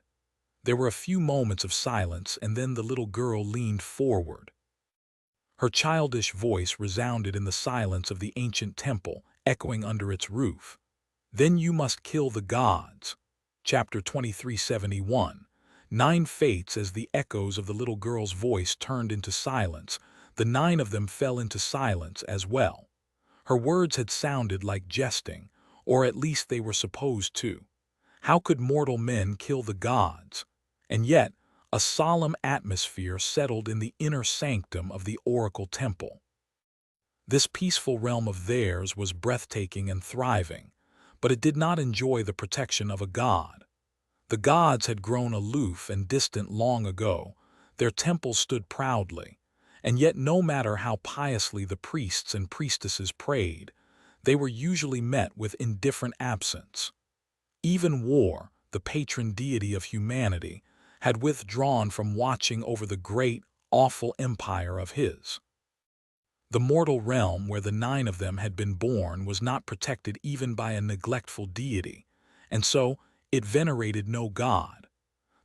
There were a few moments of silence, and then the little girl leaned forward. Her childish voice resounded in the silence of the ancient temple, echoing under its roof. "Then you must kill the gods." Chapter 2371. 9 fates. As the echoes of the little girl's voice turned into silence, the 9 of them fell into silence as well. Her words had sounded like jesting, or at least they were supposed to. How could mortal men kill the gods? And yet, a solemn atmosphere settled in the inner sanctum of the oracle temple. This peaceful realm of theirs was breathtaking and thriving, but it did not enjoy the protection of a god. The gods had grown aloof and distant long ago. Their temples stood proudly, and yet no matter how piously the priests and priestesses prayed, they were usually met with indifferent absence. Even war, the patron deity of humanity, had withdrawn from watching over the great, awful empire of his. The mortal realm where the 9 of them had been born was not protected even by a neglectful deity, and so it venerated no god.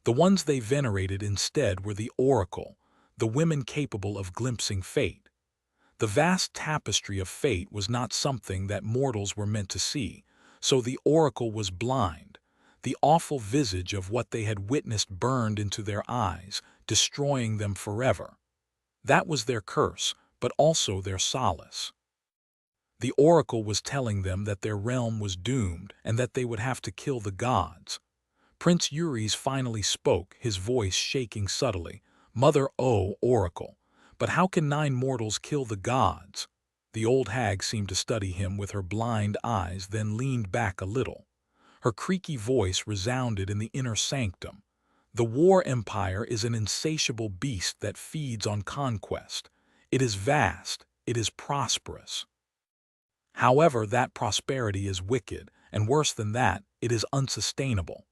The ones they venerated instead were the oracle, the women capable of glimpsing fate. The vast tapestry of fate was not something that mortals were meant to see, so the oracle was blind. The awful visage of what they had witnessed burned into their eyes, destroying them forever. That was their curse, but also their solace. The oracle was telling them that their realm was doomed and that they would have to kill the gods. Prince Uris finally spoke, his voice shaking subtly. Mother O, Oracle. But how can 9 mortals kill the gods? The old hag seemed to study him with her blind eyes, then leaned back a little. Her creaky voice resounded in the inner sanctum. The war empire is an insatiable beast that feeds on conquest. It is vast, it is prosperous. However, that prosperity is wicked, and worse than that, it is unsustainable.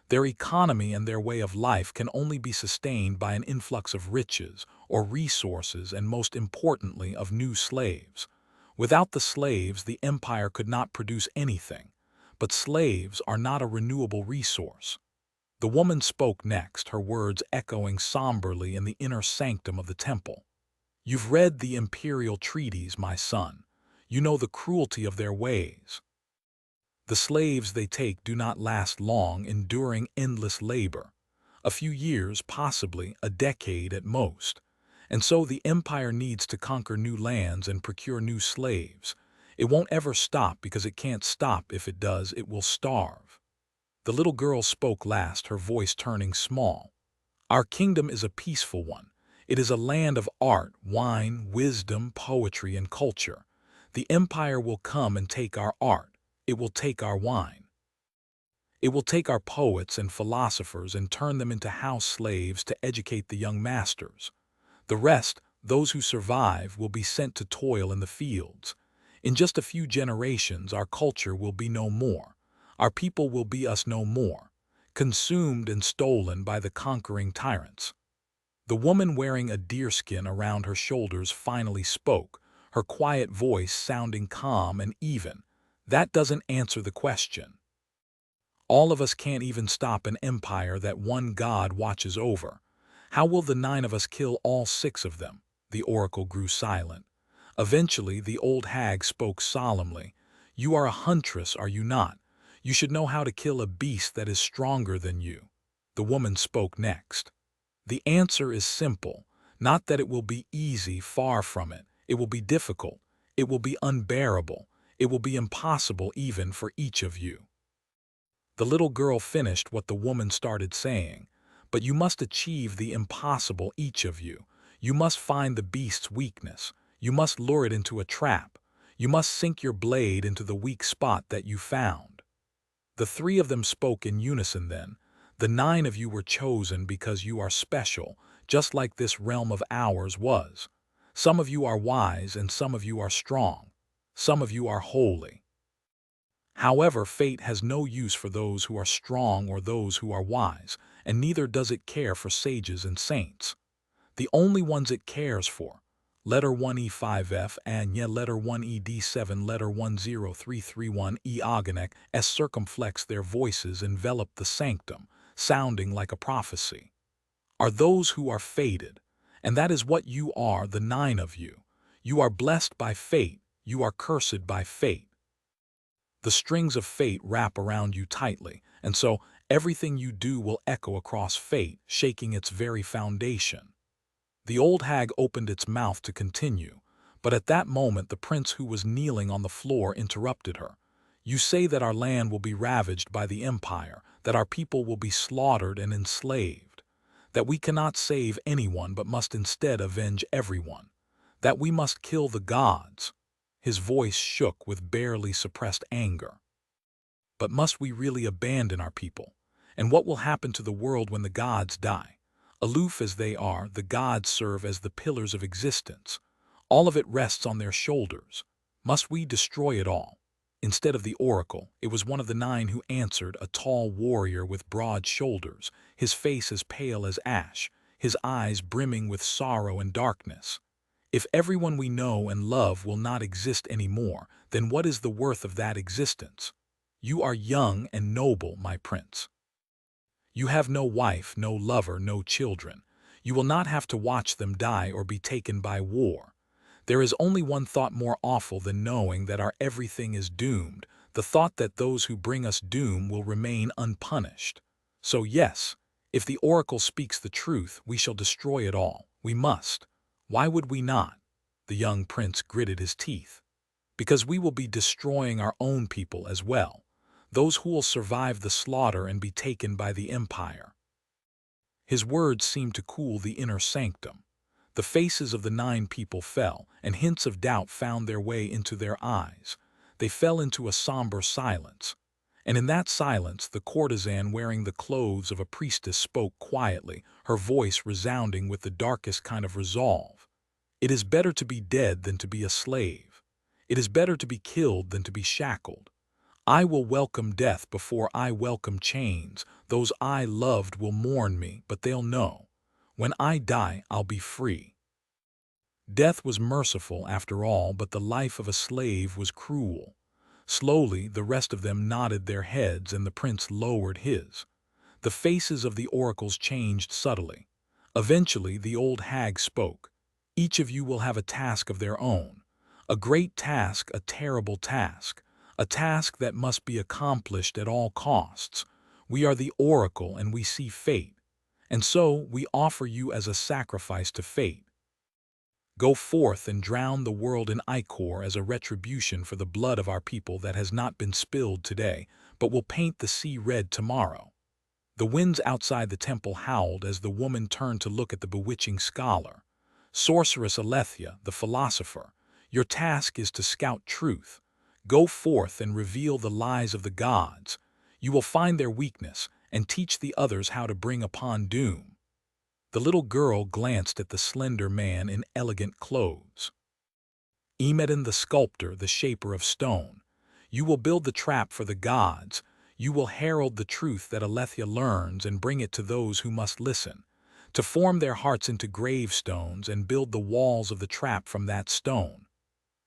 Their economy and their way of life can only be sustained by an influx of riches, or resources, and most importantly, of new slaves. Without the slaves, the empire could not produce anything. But slaves are not a renewable resource. The woman spoke next, her words echoing somberly in the inner sanctum of the temple. You've read the imperial treaties, my son. You know the cruelty of their ways. The slaves they take do not last long, enduring endless labor. A few years, possibly a decade at most. And so the empire needs to conquer new lands and procure new slaves. It won't ever stop because it can't stop. If it does, it will starve. The little girl spoke last, her voice turning small. Our kingdom is a peaceful one. It is a land of art, wine, wisdom, poetry, and culture. The empire will come and take our art. It will take our wine. It will take our poets and philosophers and turn them into house slaves to educate the young masters. The rest, those who survive, will be sent to toil in the fields. In just a few generations, our culture will be no more. Our people will be us no more, consumed and stolen by the conquering tyrants. The woman wearing a deerskin around her shoulders finally spoke, her quiet voice sounding calm and even. That doesn't answer the question. All of us can't even stop an empire that one god watches over. How will the 9 of us kill all 6 of them? The oracle grew silent. Eventually, the old hag spoke solemnly. You are a huntress, are you not? You should know how to kill a beast that is stronger than you. The woman spoke next. The answer is simple. Not that it will be easy, far from it. It will be difficult. It will be unbearable. It will be impossible even for each of you. The little girl finished what the woman started saying. But you must achieve the impossible, each of you. You must find the beast's weakness. You must lure it into a trap. You must sink your blade into the weak spot that you found. The 3 of them spoke in unison then. The 9 of you were chosen because you are special, just like this realm of ours was. Some of you are wise and some of you are strong. Some of you are holy. However, fate has no use for those who are strong or those who are wise, and neither does it care for sages and saints. The only ones it cares for, letter 1E5F, Anya, letter 1ED7, letter 10331, E Aganek, as circumflex their voices envelop the sanctum, sounding like a prophecy, are those who are fated, and that is what you are, the 9 of you. You are blessed by fate, you are cursed by fate. The strings of fate wrap around you tightly, and so everything you do will echo across fate, shaking its very foundation. The old hag opened its mouth to continue, but at that moment the prince who was kneeling on the floor interrupted her. You say that our land will be ravaged by the empire, that our people will be slaughtered and enslaved, that we cannot save anyone but must instead avenge everyone, that we must kill the gods. His voice shook with barely suppressed anger. But must we really abandon our people? And what will happen to the world when the gods die? Aloof as they are, the gods serve as the pillars of existence. All of it rests on their shoulders. Must we destroy it all? Instead of the oracle, it was one of the 9 who answered, a tall warrior with broad shoulders, his face as pale as ash, his eyes brimming with sorrow and darkness. If everyone we know and love will not exist anymore, then what is the worth of that existence? You are young and noble, my prince. You have no wife, no lover, no children. You will not have to watch them die or be taken by war. There is only one thought more awful than knowing that our everything is doomed, the thought that those who bring us doom will remain unpunished. So yes, if the oracle speaks the truth, we shall destroy it all. We must. Why would we not? The young prince gritted his teeth. Because we will be destroying our own people as well, those who will survive the slaughter and be taken by the empire. His words seemed to cool the inner sanctum. The faces of the 9 people fell, and hints of doubt found their way into their eyes. They fell into a somber silence. And in that silence, the courtesan wearing the clothes of a priestess spoke quietly, her voice resounding with the darkest kind of resolve. It is better to be dead than to be a slave. It is better to be killed than to be shackled. I will welcome death before I welcome chains. Those I loved will mourn me, but they'll know. When I die, I'll be free. Death was merciful after all, but the life of a slave was cruel. Slowly, the rest of them nodded their heads, and the prince lowered his. The faces of the oracles changed subtly. Eventually, the old hag spoke. Each of you will have a task of their own. A great task, a terrible task. A task that must be accomplished at all costs. We are the oracle and we see fate. And so we offer you as a sacrifice to fate. Go forth and drown the world in ichor as a retribution for the blood of our people that has not been spilled today, but will paint the sea red tomorrow. The winds outside the temple howled as the woman turned to look at the bewitching scholar. Sorceress Alethea, the philosopher, your task is to scout truth. Go forth and reveal the lies of the gods. You will find their weakness and teach the others how to bring upon doom. The little girl glanced at the slender man in elegant clothes. Emedon the sculptor, the shaper of stone. You will build the trap for the gods. You will herald the truth that Alethea learns and bring it to those who must listen, to form their hearts into gravestones and build the walls of the trap from that stone.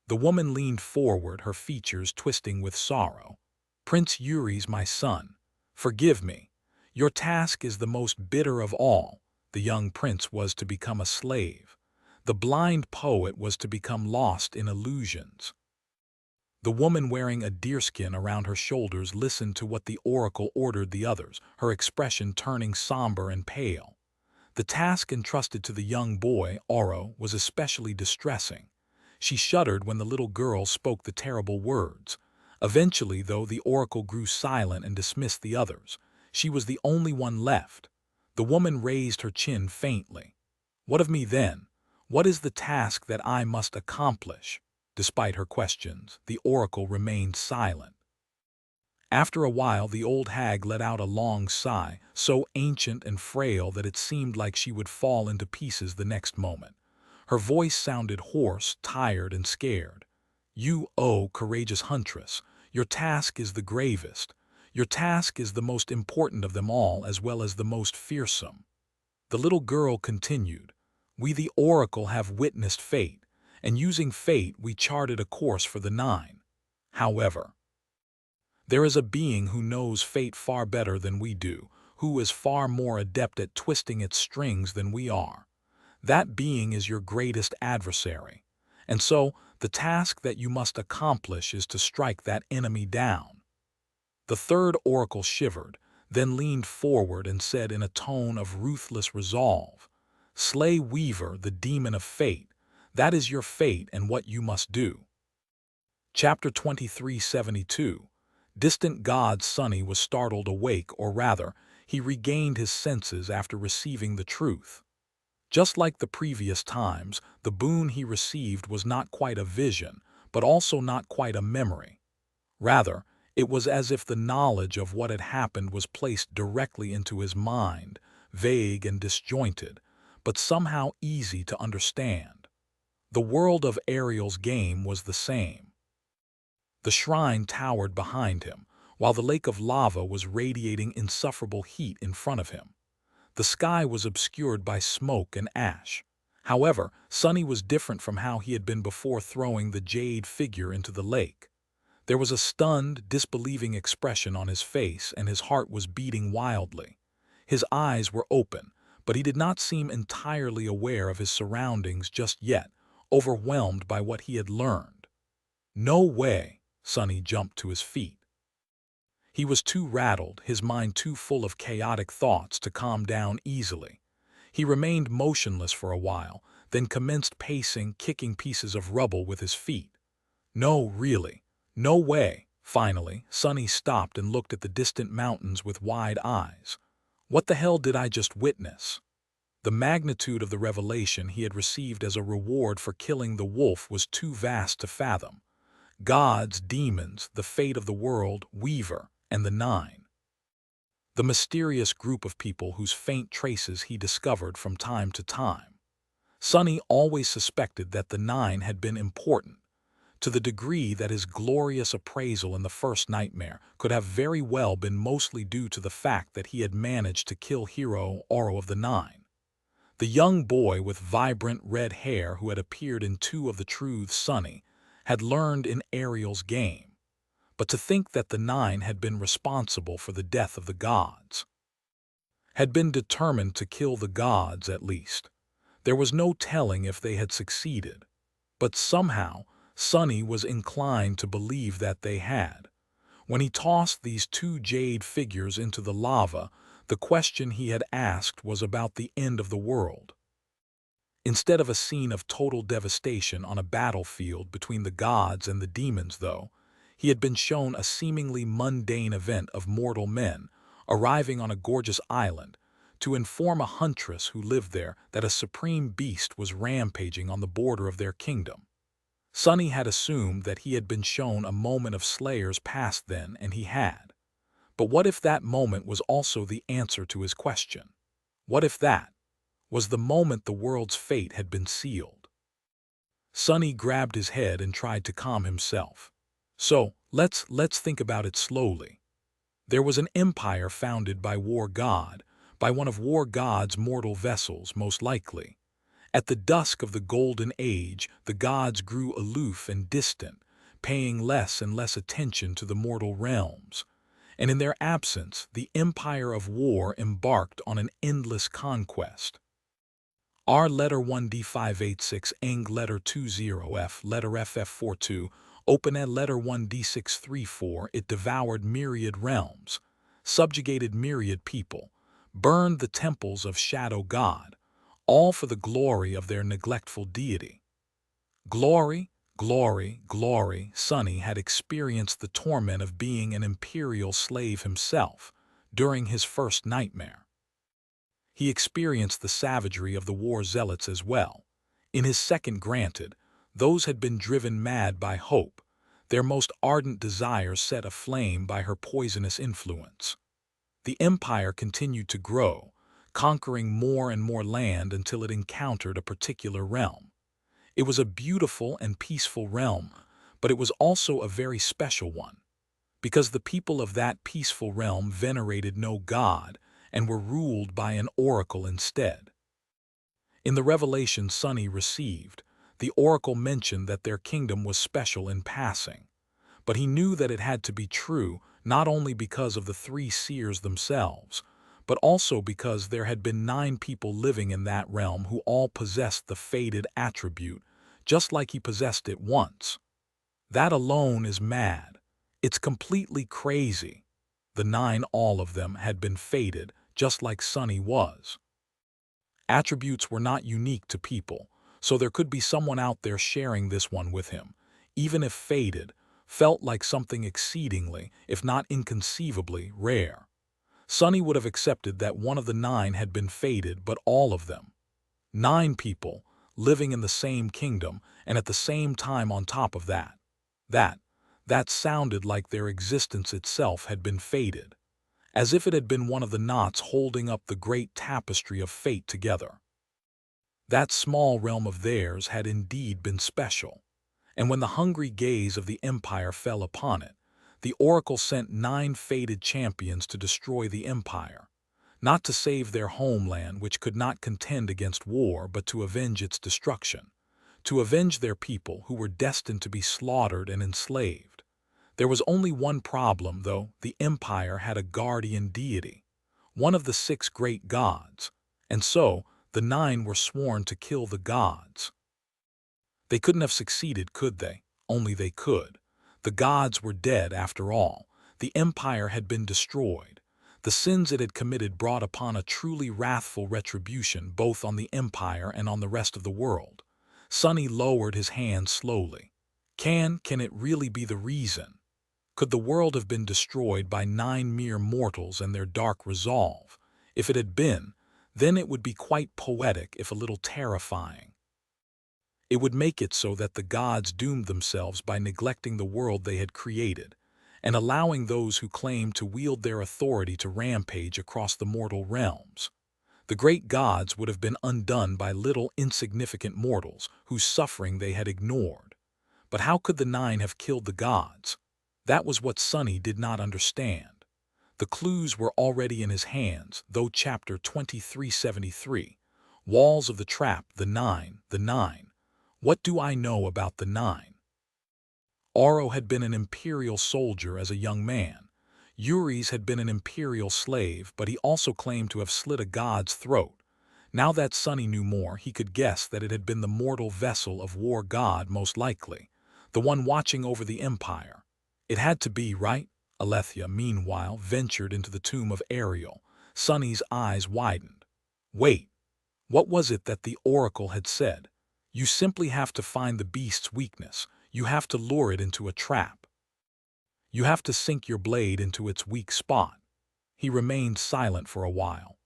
The woman leaned forward, her features twisting with sorrow. Prince Eury's my son. Forgive me. Your task is the most bitter of all. The young prince was to become a slave. The blind poet was to become lost in illusions. The woman wearing a deerskin around her shoulders listened to what the oracle ordered the others, her expression turning somber and pale. The task entrusted to the young boy, Oro, was especially distressing. She shuddered when the little girl spoke the terrible words. Eventually, though, the oracle grew silent and dismissed the others. She was the only one left. The woman raised her chin faintly. What of me then? What is the task that I must accomplish? Despite her questions, the oracle remained silent. After a while, the old hag let out a long sigh, so ancient and frail that it seemed like she would fall into pieces the next moment. Her voice sounded hoarse, tired, and scared. You, oh, courageous huntress, your task is the gravest. Your task is the most important of them all, as well as the most fearsome. The little girl continued, we the oracle have witnessed fate, and using fate we charted a course for the 9. However, there is a being who knows fate far better than we do, who is far more adept at twisting its strings than we are. That being is your greatest adversary. And so, the task that you must accomplish is to strike that enemy down. The third oracle shivered, then leaned forward and said in a tone of ruthless resolve, Slay Weaver, the demon of fate. That is your fate and what you must do. Chapter 2372. Distant god Sunny was startled awake, or rather, he regained his senses after receiving the truth. Just like the previous times, the boon he received was not quite a vision, but also not quite a memory. Rather, it was as if the knowledge of what had happened was placed directly into his mind, vague and disjointed, but somehow easy to understand. The world of Ariel's game was the same. The shrine towered behind him, while the lake of lava was radiating insufferable heat in front of him. The sky was obscured by smoke and ash. However, Sunny was different from how he had been before throwing the jade figure into the lake. There was a stunned, disbelieving expression on his face, and his heart was beating wildly. His eyes were open, but he did not seem entirely aware of his surroundings just yet, overwhelmed by what he had learned. No way! Sunny jumped to his feet. He was too rattled, his mind too full of chaotic thoughts to calm down easily. He remained motionless for a while, then commenced pacing, kicking pieces of rubble with his feet. No, really. No way. Finally, Sunny stopped and looked at the distant mountains with wide eyes. What the hell did I just witness? The magnitude of the revelation he had received as a reward for killing the wolf was too vast to fathom. Gods, demons, the fate of the world, Weaver, and the Nine. The mysterious group of people whose faint traces he discovered from time to time. Sonny always suspected that the Nine had been important, to the degree that his glorious appraisal in the first nightmare could have very well been mostly due to the fact that he had managed to kill hero Oro of the Nine. The young boy with vibrant red hair who had appeared in two of the truths Sonny had learned in Ariel's game. But to think that the Nine had been responsible for the death of the gods, had been determined to kill the gods at least. There was no telling if they had succeeded. But somehow, Sonny was inclined to believe that they had. When he tossed these two jade figures into the lava, the question he had asked was about the end of the world. Instead of a scene of total devastation on a battlefield between the gods and the demons, though, he had been shown a seemingly mundane event of mortal men arriving on a gorgeous island to inform a huntress who lived there that a supreme beast was rampaging on the border of their kingdom. Sonny had assumed that he had been shown a moment of slayers past then, and he had. But what if that moment was also the answer to his question? What if that was the moment the world's fate had been sealed? Sonny grabbed his head and tried to calm himself. So, let's think about it slowly. There was an empire founded by War God, by one of War God's mortal vessels, most likely. At the dusk of the Golden Age, the gods grew aloof and distant, paying less and less attention to the mortal realms. And in their absence, the Empire of War embarked on an endless conquest. R letter 1D586, Eng letter 20F, letter FF42, Open Ed letter 1D634, it devoured myriad realms, subjugated myriad people, burned the temples of Shadow God, all for the glory of their neglectful deity. Glory, glory, glory, Sonny had experienced the torment of being an imperial slave himself during his first nightmare. He experienced the savagery of the war zealots as well. In his second, granted, those had been driven mad by hope, their most ardent desires set aflame by her poisonous influence. The empire continued to grow, conquering more and more land until it encountered a particular realm. It was a beautiful and peaceful realm, but it was also a very special one, because the people of that peaceful realm venerated no god and were ruled by an oracle instead. In the revelation Sonny received, the oracle mentioned that their kingdom was special in passing, but he knew that it had to be true not only because of the three seers themselves, but also because there had been 9 people living in that realm who all possessed the fated attribute, just like he possessed it once. That alone is mad. It's completely crazy. The 9, all of them, had been fated, just like Sonny was. Attributes were not unique to people, so there could be someone out there sharing this one with him, even if fated, felt like something exceedingly, if not inconceivably, rare. Sonny would have accepted that one of the 9 had been fated, but all of them. 9 people, living in the same kingdom, and at the same time on top of that. That sounded like their existence itself had been fated, as if it had been one of the knots holding up the great tapestry of fate together. That small realm of theirs had indeed been special, and when the hungry gaze of the empire fell upon it, the oracle sent 9 fated champions to destroy the empire, not to save their homeland which could not contend against war, but to avenge its destruction, to avenge their people who were destined to be slaughtered and enslaved. There was only one problem, though. The empire had a guardian deity, one of the 6 great gods, and so the 9 were sworn to kill the gods. They couldn't have succeeded, could they? Only they could. The gods were dead after all. The empire had been destroyed. The sins it had committed brought upon a truly wrathful retribution both on the empire and on the rest of the world. Sonny lowered his hand slowly. Can it really be the reason? Could the world have been destroyed by 9 mere mortals and their dark resolve? If it had been, then it would be quite poetic if a little terrifying. It would make it so that the gods doomed themselves by neglecting the world they had created, and allowing those who claimed to wield their authority to rampage across the mortal realms. The great gods would have been undone by little insignificant mortals whose suffering they had ignored. But how could the Nine have killed the gods? That was what Sonny did not understand. The clues were already in his hands, though chapter 2373. Walls of the Trap, the Nine, the Nine. What do I know about the Nine? Oro had been an imperial soldier as a young man. Uri's had been an imperial slave, but he also claimed to have slit a god's throat. Now that Sonny knew more, he could guess that it had been the mortal vessel of war god most likely, the one watching over the empire. It had to be, right? Alethea, meanwhile, ventured into the tomb of Ariel. Sonny's eyes widened. Wait, what was it that the oracle had said? You simply have to find the beast's weakness. You have to lure it into a trap. You have to sink your blade into its weak spot. He remained silent for a while.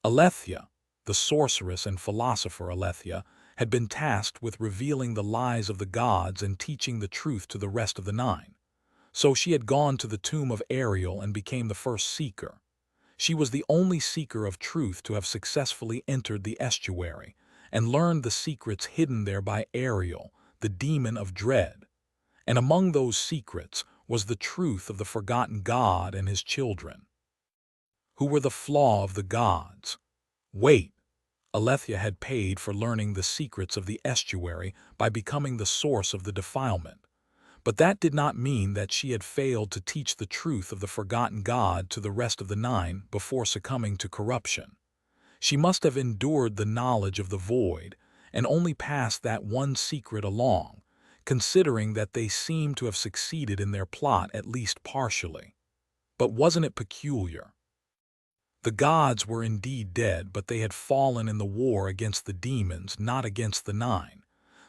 Alethea, the sorceress and philosopher Alethea, had been tasked with revealing the lies of the gods and teaching the truth to the rest of the Nine. So she had gone to the tomb of Ariel and became the first seeker. She was the only seeker of truth to have successfully entered the estuary and learned the secrets hidden there by Ariel, the demon of dread. And among those secrets was the truth of the forgotten god and his children. Who were the flaw of the gods? Wait, Alethea had paid for learning the secrets of the estuary by becoming the source of the defilement. But that did not mean that she had failed to teach the truth of the forgotten god to the rest of the Nine before succumbing to corruption. She must have endured the knowledge of the void and only passed that one secret along, considering that they seemed to have succeeded in their plot at least partially. But wasn't it peculiar? The gods were indeed dead, but they had fallen in the war against the demons, not against the Nine.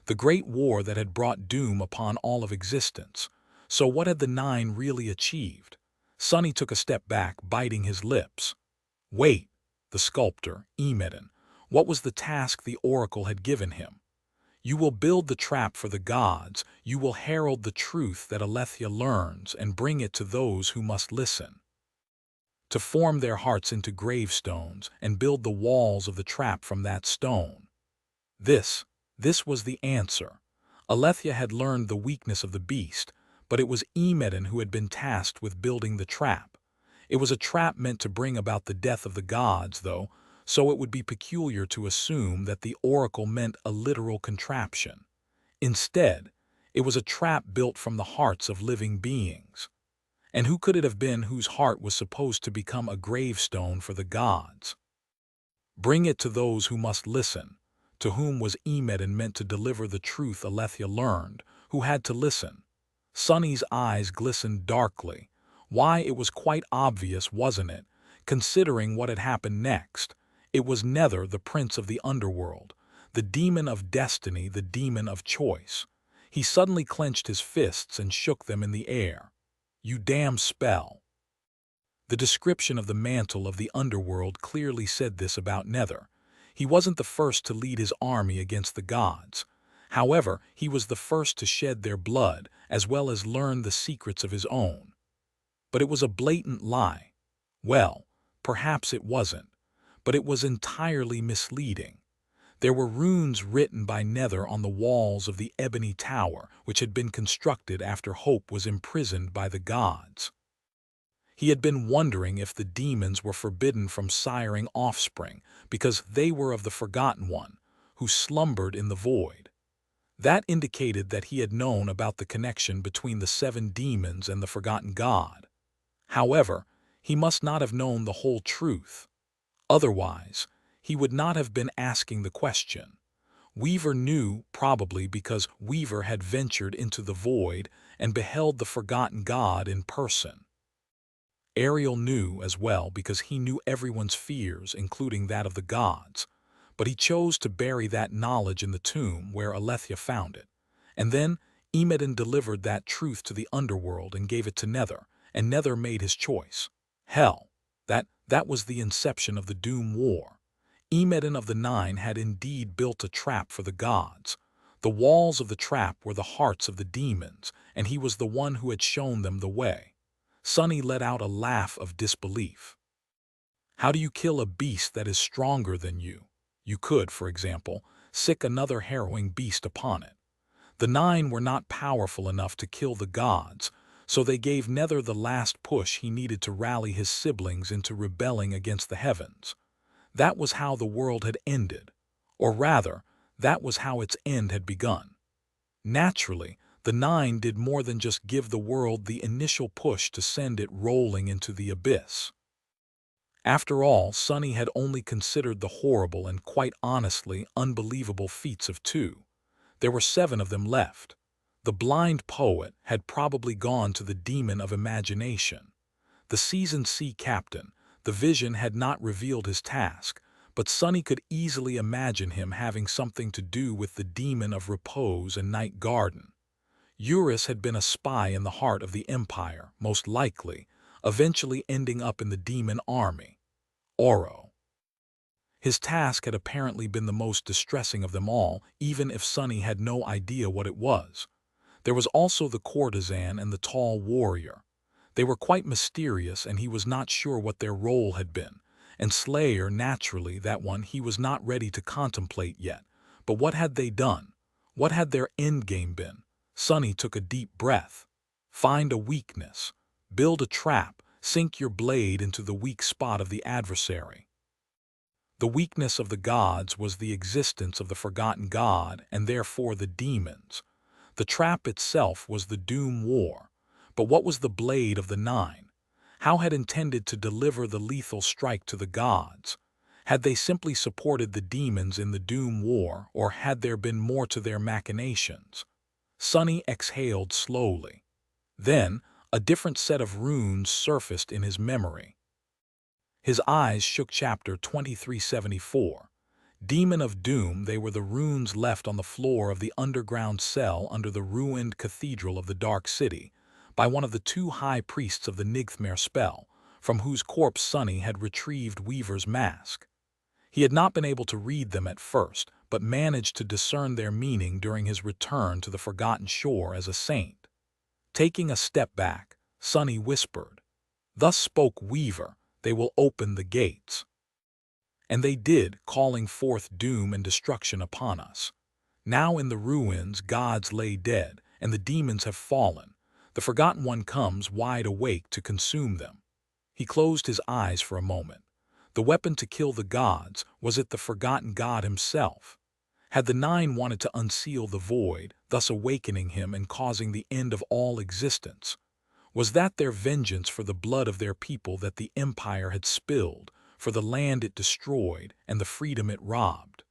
The great war that had brought doom upon all of existence. So what had the Nine really achieved? Sonny took a step back, biting his lips. Wait, the sculptor, Emedon. What was the task the oracle had given him? You will build the trap for the gods, you will herald the truth that Alethea learns and bring it to those who must listen. To form their hearts into gravestones and build the walls of the trap from that stone. This was the answer. Alethea had learned the weakness of the beast, but it was Emedon who had been tasked with building the trap. It was a trap meant to bring about the death of the gods, though, so it would be peculiar to assume that the oracle meant a literal contraption. Instead, it was a trap built from the hearts of living beings. And who could it have been whose heart was supposed to become a gravestone for the gods? Bring it to those who must listen. To whom was Emedon meant to deliver the truth Alethea learned, who had to listen? Sonny's eyes glistened darkly. Why, it was quite obvious, wasn't it? Considering what had happened next. It was Nether, the prince of the underworld, the demon of destiny, the demon of choice. He suddenly clenched his fists and shook them in the air. You damn spell. The description of the mantle of the underworld clearly said this about Nether. He wasn't the first to lead his army against the gods. However, he was the first to shed their blood, as well as learn the secrets of his own. But it was a blatant lie. Well, perhaps it wasn't, but it was entirely misleading. There were runes written by Nether on the walls of the Ebony Tower, which had been constructed after Hope was imprisoned by the gods. He had been wondering if the demons were forbidden from siring offspring, because they were of the Forgotten One, who slumbered in the void. That indicated that he had known about the connection between the 7 demons and the Forgotten God. However, he must not have known the whole truth. Otherwise, he would not have been asking the question. Weaver knew, probably because Weaver had ventured into the void and beheld the Forgotten God in person. Ariel knew as well because he knew everyone's fears, including that of the gods, but he chose to bury that knowledge in the tomb where Alethea found it. And then Emedon delivered that truth to the underworld and gave it to Nether, and Nether made his choice. Hell, That was the inception of the Doom War. Emedin of the Nine had indeed built a trap for the gods. The walls of the trap were the hearts of the demons, and he was the one who had shown them the way. Sunny let out a laugh of disbelief. How do you kill a beast that is stronger than you? You could, for example, sick another harrowing beast upon it. The Nine were not powerful enough to kill the gods, so they gave Nether the last push he needed to rally his siblings into rebelling against the heavens. That was how the world had ended. Or rather, that was how its end had begun. Naturally, the Nine did more than just give the world the initial push to send it rolling into the abyss. After all, Sunny had only considered the horrible and quite honestly unbelievable feats of two. There were 7 of them left. The blind poet had probably gone to the demon of imagination. The seasoned sea captain, the vision had not revealed his task, but Sunny could easily imagine him having something to do with the demon of repose and night garden. Eurus had been a spy in the heart of the empire, most likely, eventually ending up in the demon army. Oro. His task had apparently been the most distressing of them all, even if Sunny had no idea what it was. There was also the courtesan and the tall warrior. They were quite mysterious, and he was not sure what their role had been. And Slayer, naturally, that one he was not ready to contemplate yet. But what had they done? What had their endgame been? Sunny took a deep breath. Find a weakness. Build a trap. Sink your blade into the weak spot of the adversary. The weakness of the gods was the existence of the forgotten god, and therefore the demons. The trap itself was the Doom War. But what was the blade of the Nine? How had intended to deliver the lethal strike to the gods? Had they simply supported the demons in the Doom War, or had there been more to their machinations? Sunny exhaled slowly. Then, a different set of runes surfaced in his memory. His eyes shook. Chapter 2374. Demon of Doom. They were the runes left on the floor of the underground cell under the ruined cathedral of the Dark City by one of the 2 high priests of the Nightmare spell, from whose corpse Sunny had retrieved Weaver's mask. He had not been able to read them at first, but managed to discern their meaning during his return to the Forgotten Shore as a saint. Taking a step back, Sunny whispered, "Thus spoke Weaver, they will open the gates." And they did, calling forth doom and destruction upon us. Now in the ruins gods lay dead, and the demons have fallen. The Forgotten One comes wide awake to consume them. He closed his eyes for a moment. The weapon to kill the gods, was it the forgotten god himself? Had the Nine wanted to unseal the void, thus awakening him and causing the end of all existence? Was that their vengeance for the blood of their people that the empire had spilled, for the land it destroyed and the freedom it robbed?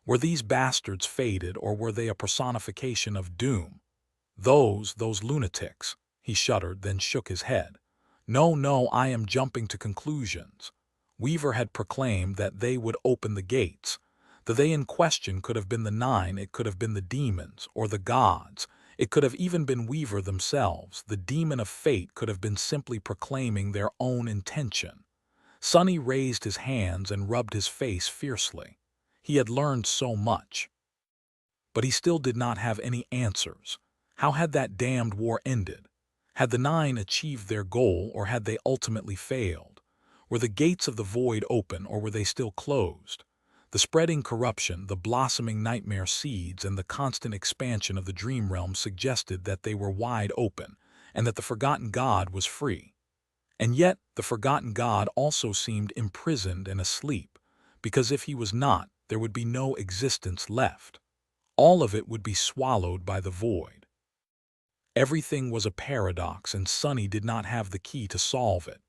Were these bastards fated, or were they a personification of doom? Those lunatics. He shuddered, then shook his head. No, I am jumping to conclusions. Weaver had proclaimed that they would open the gates. The they in question could have been the Nine, it could have been the demons, or the gods. It could have even been Weaver themselves. The demon of fate could have been simply proclaiming their own intention. Sunny raised his hands and rubbed his face fiercely. He had learned so much. But he still did not have any answers. How had that damned war ended? Had the Nine achieved their goal, or had they ultimately failed? Were the gates of the void open, or were they still closed? The spreading corruption, the blossoming nightmare seeds, and the constant expansion of the dream realm suggested that they were wide open, and that the forgotten god was free. And yet, the forgotten god also seemed imprisoned and asleep, because if he was not, there would be no existence left. All of it would be swallowed by the void. Everything was a paradox, and Sunny did not have the key to solve it.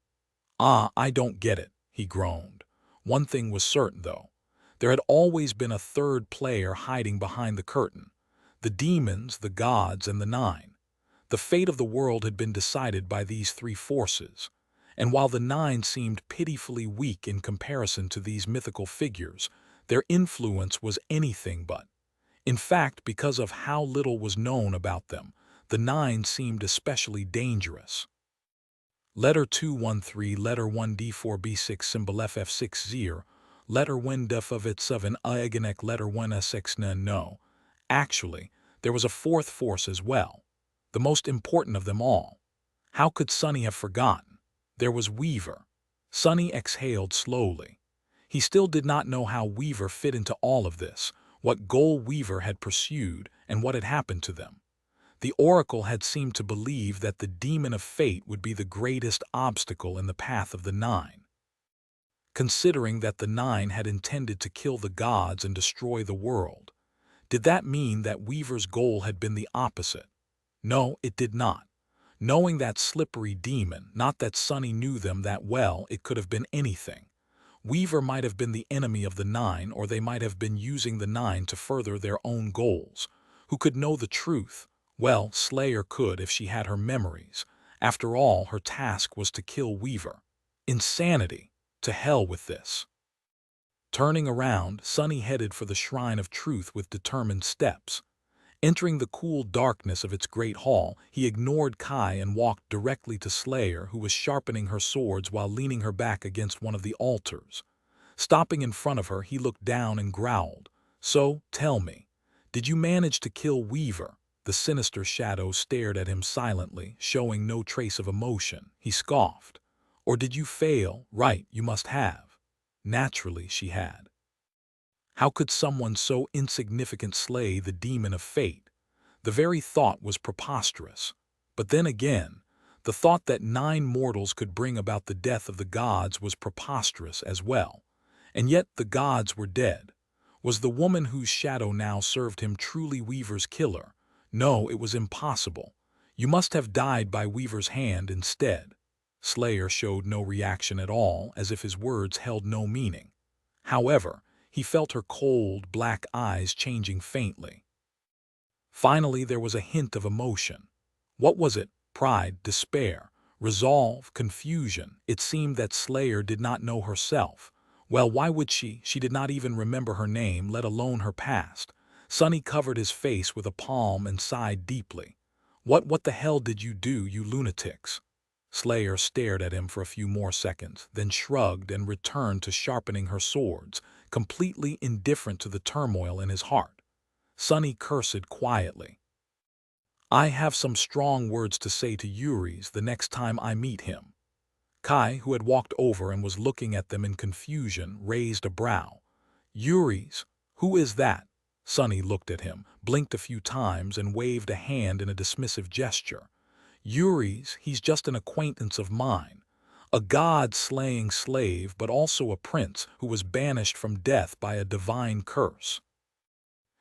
I don't get it," he groaned. One thing was certain, though. There had always been a third player hiding behind the curtain. The demons, the gods, and the Nine. The fate of the world had been decided by these 3 forces. And while the Nine seemed pitifully weak in comparison to these mythical figures, their influence was anything but. In fact, because of how little was known about them, the Nine seemed especially dangerous. Letter 213, letter 1d4b6 symbol ff60, letter 1 def of its of an eigenek letter 1 s6 no. Actually, there was a fourth force as well, the most important of them all. How could Sonny have forgotten? There was Weaver. Sonny exhaled slowly. He still did not know how Weaver fit into all of this, what goal Weaver had pursued, and what had happened to them. The Oracle had seemed to believe that the demon of fate would be the greatest obstacle in the path of the Nine. Considering that the Nine had intended to kill the gods and destroy the world, did that mean that Weaver's goal had been the opposite? No, it did not. Knowing that slippery demon, not that Sonny knew them that well, it could have been anything. Weaver might have been the enemy of the Nine, or they might have been using the Nine to further their own goals. Who could know the truth? Well, Slayer could if she had her memories. After all, her task was to kill Weaver. Insanity! To hell with this. Turning around, Sonny headed for the Shrine of Truth with determined steps. Entering the cool darkness of its great hall, he ignored Kai and walked directly to Slayer, who was sharpening her swords while leaning her back against one of the altars. Stopping in front of her, he looked down and growled, "So, tell me, did you manage to kill Weaver?" The sinister shadow stared at him silently, showing no trace of emotion. He scoffed. "Or did you fail? Right, you must have." Naturally, she had. How could someone so insignificant slay the demon of fate? The very thought was preposterous. But then again, the thought that 9 mortals could bring about the death of the gods was preposterous as well. And yet the gods were dead. Was the woman whose shadow now served him truly Weaver's killer? No, it was impossible. You must have died by Weaver's hand instead. Slayer showed no reaction at all, as if his words held no meaning. However, he felt her cold, black eyes changing faintly. Finally, there was a hint of emotion. What was it? Pride, despair, resolve, confusion. It seemed that Slayer did not know herself. Well, why would she? She did not even remember her name, let alone her past. Sonny covered his face with a palm and sighed deeply. What the hell did you do, you lunatics?" Slayer stared at him for a few more seconds, then shrugged and returned to sharpening her swords, completely indifferent to the turmoil in his heart. Sonny cursed quietly. "I have some strong words to say to Yuri's the next time I meet him." Kai, who had walked over and was looking at them in confusion, raised a brow. "Yuri's? Who is that?" Sonny looked at him, blinked a few times, and waved a hand in a dismissive gesture. "Yuri's? He's just an acquaintance of mine. A god-slaying slave, but also a prince who was banished from death by a divine curse.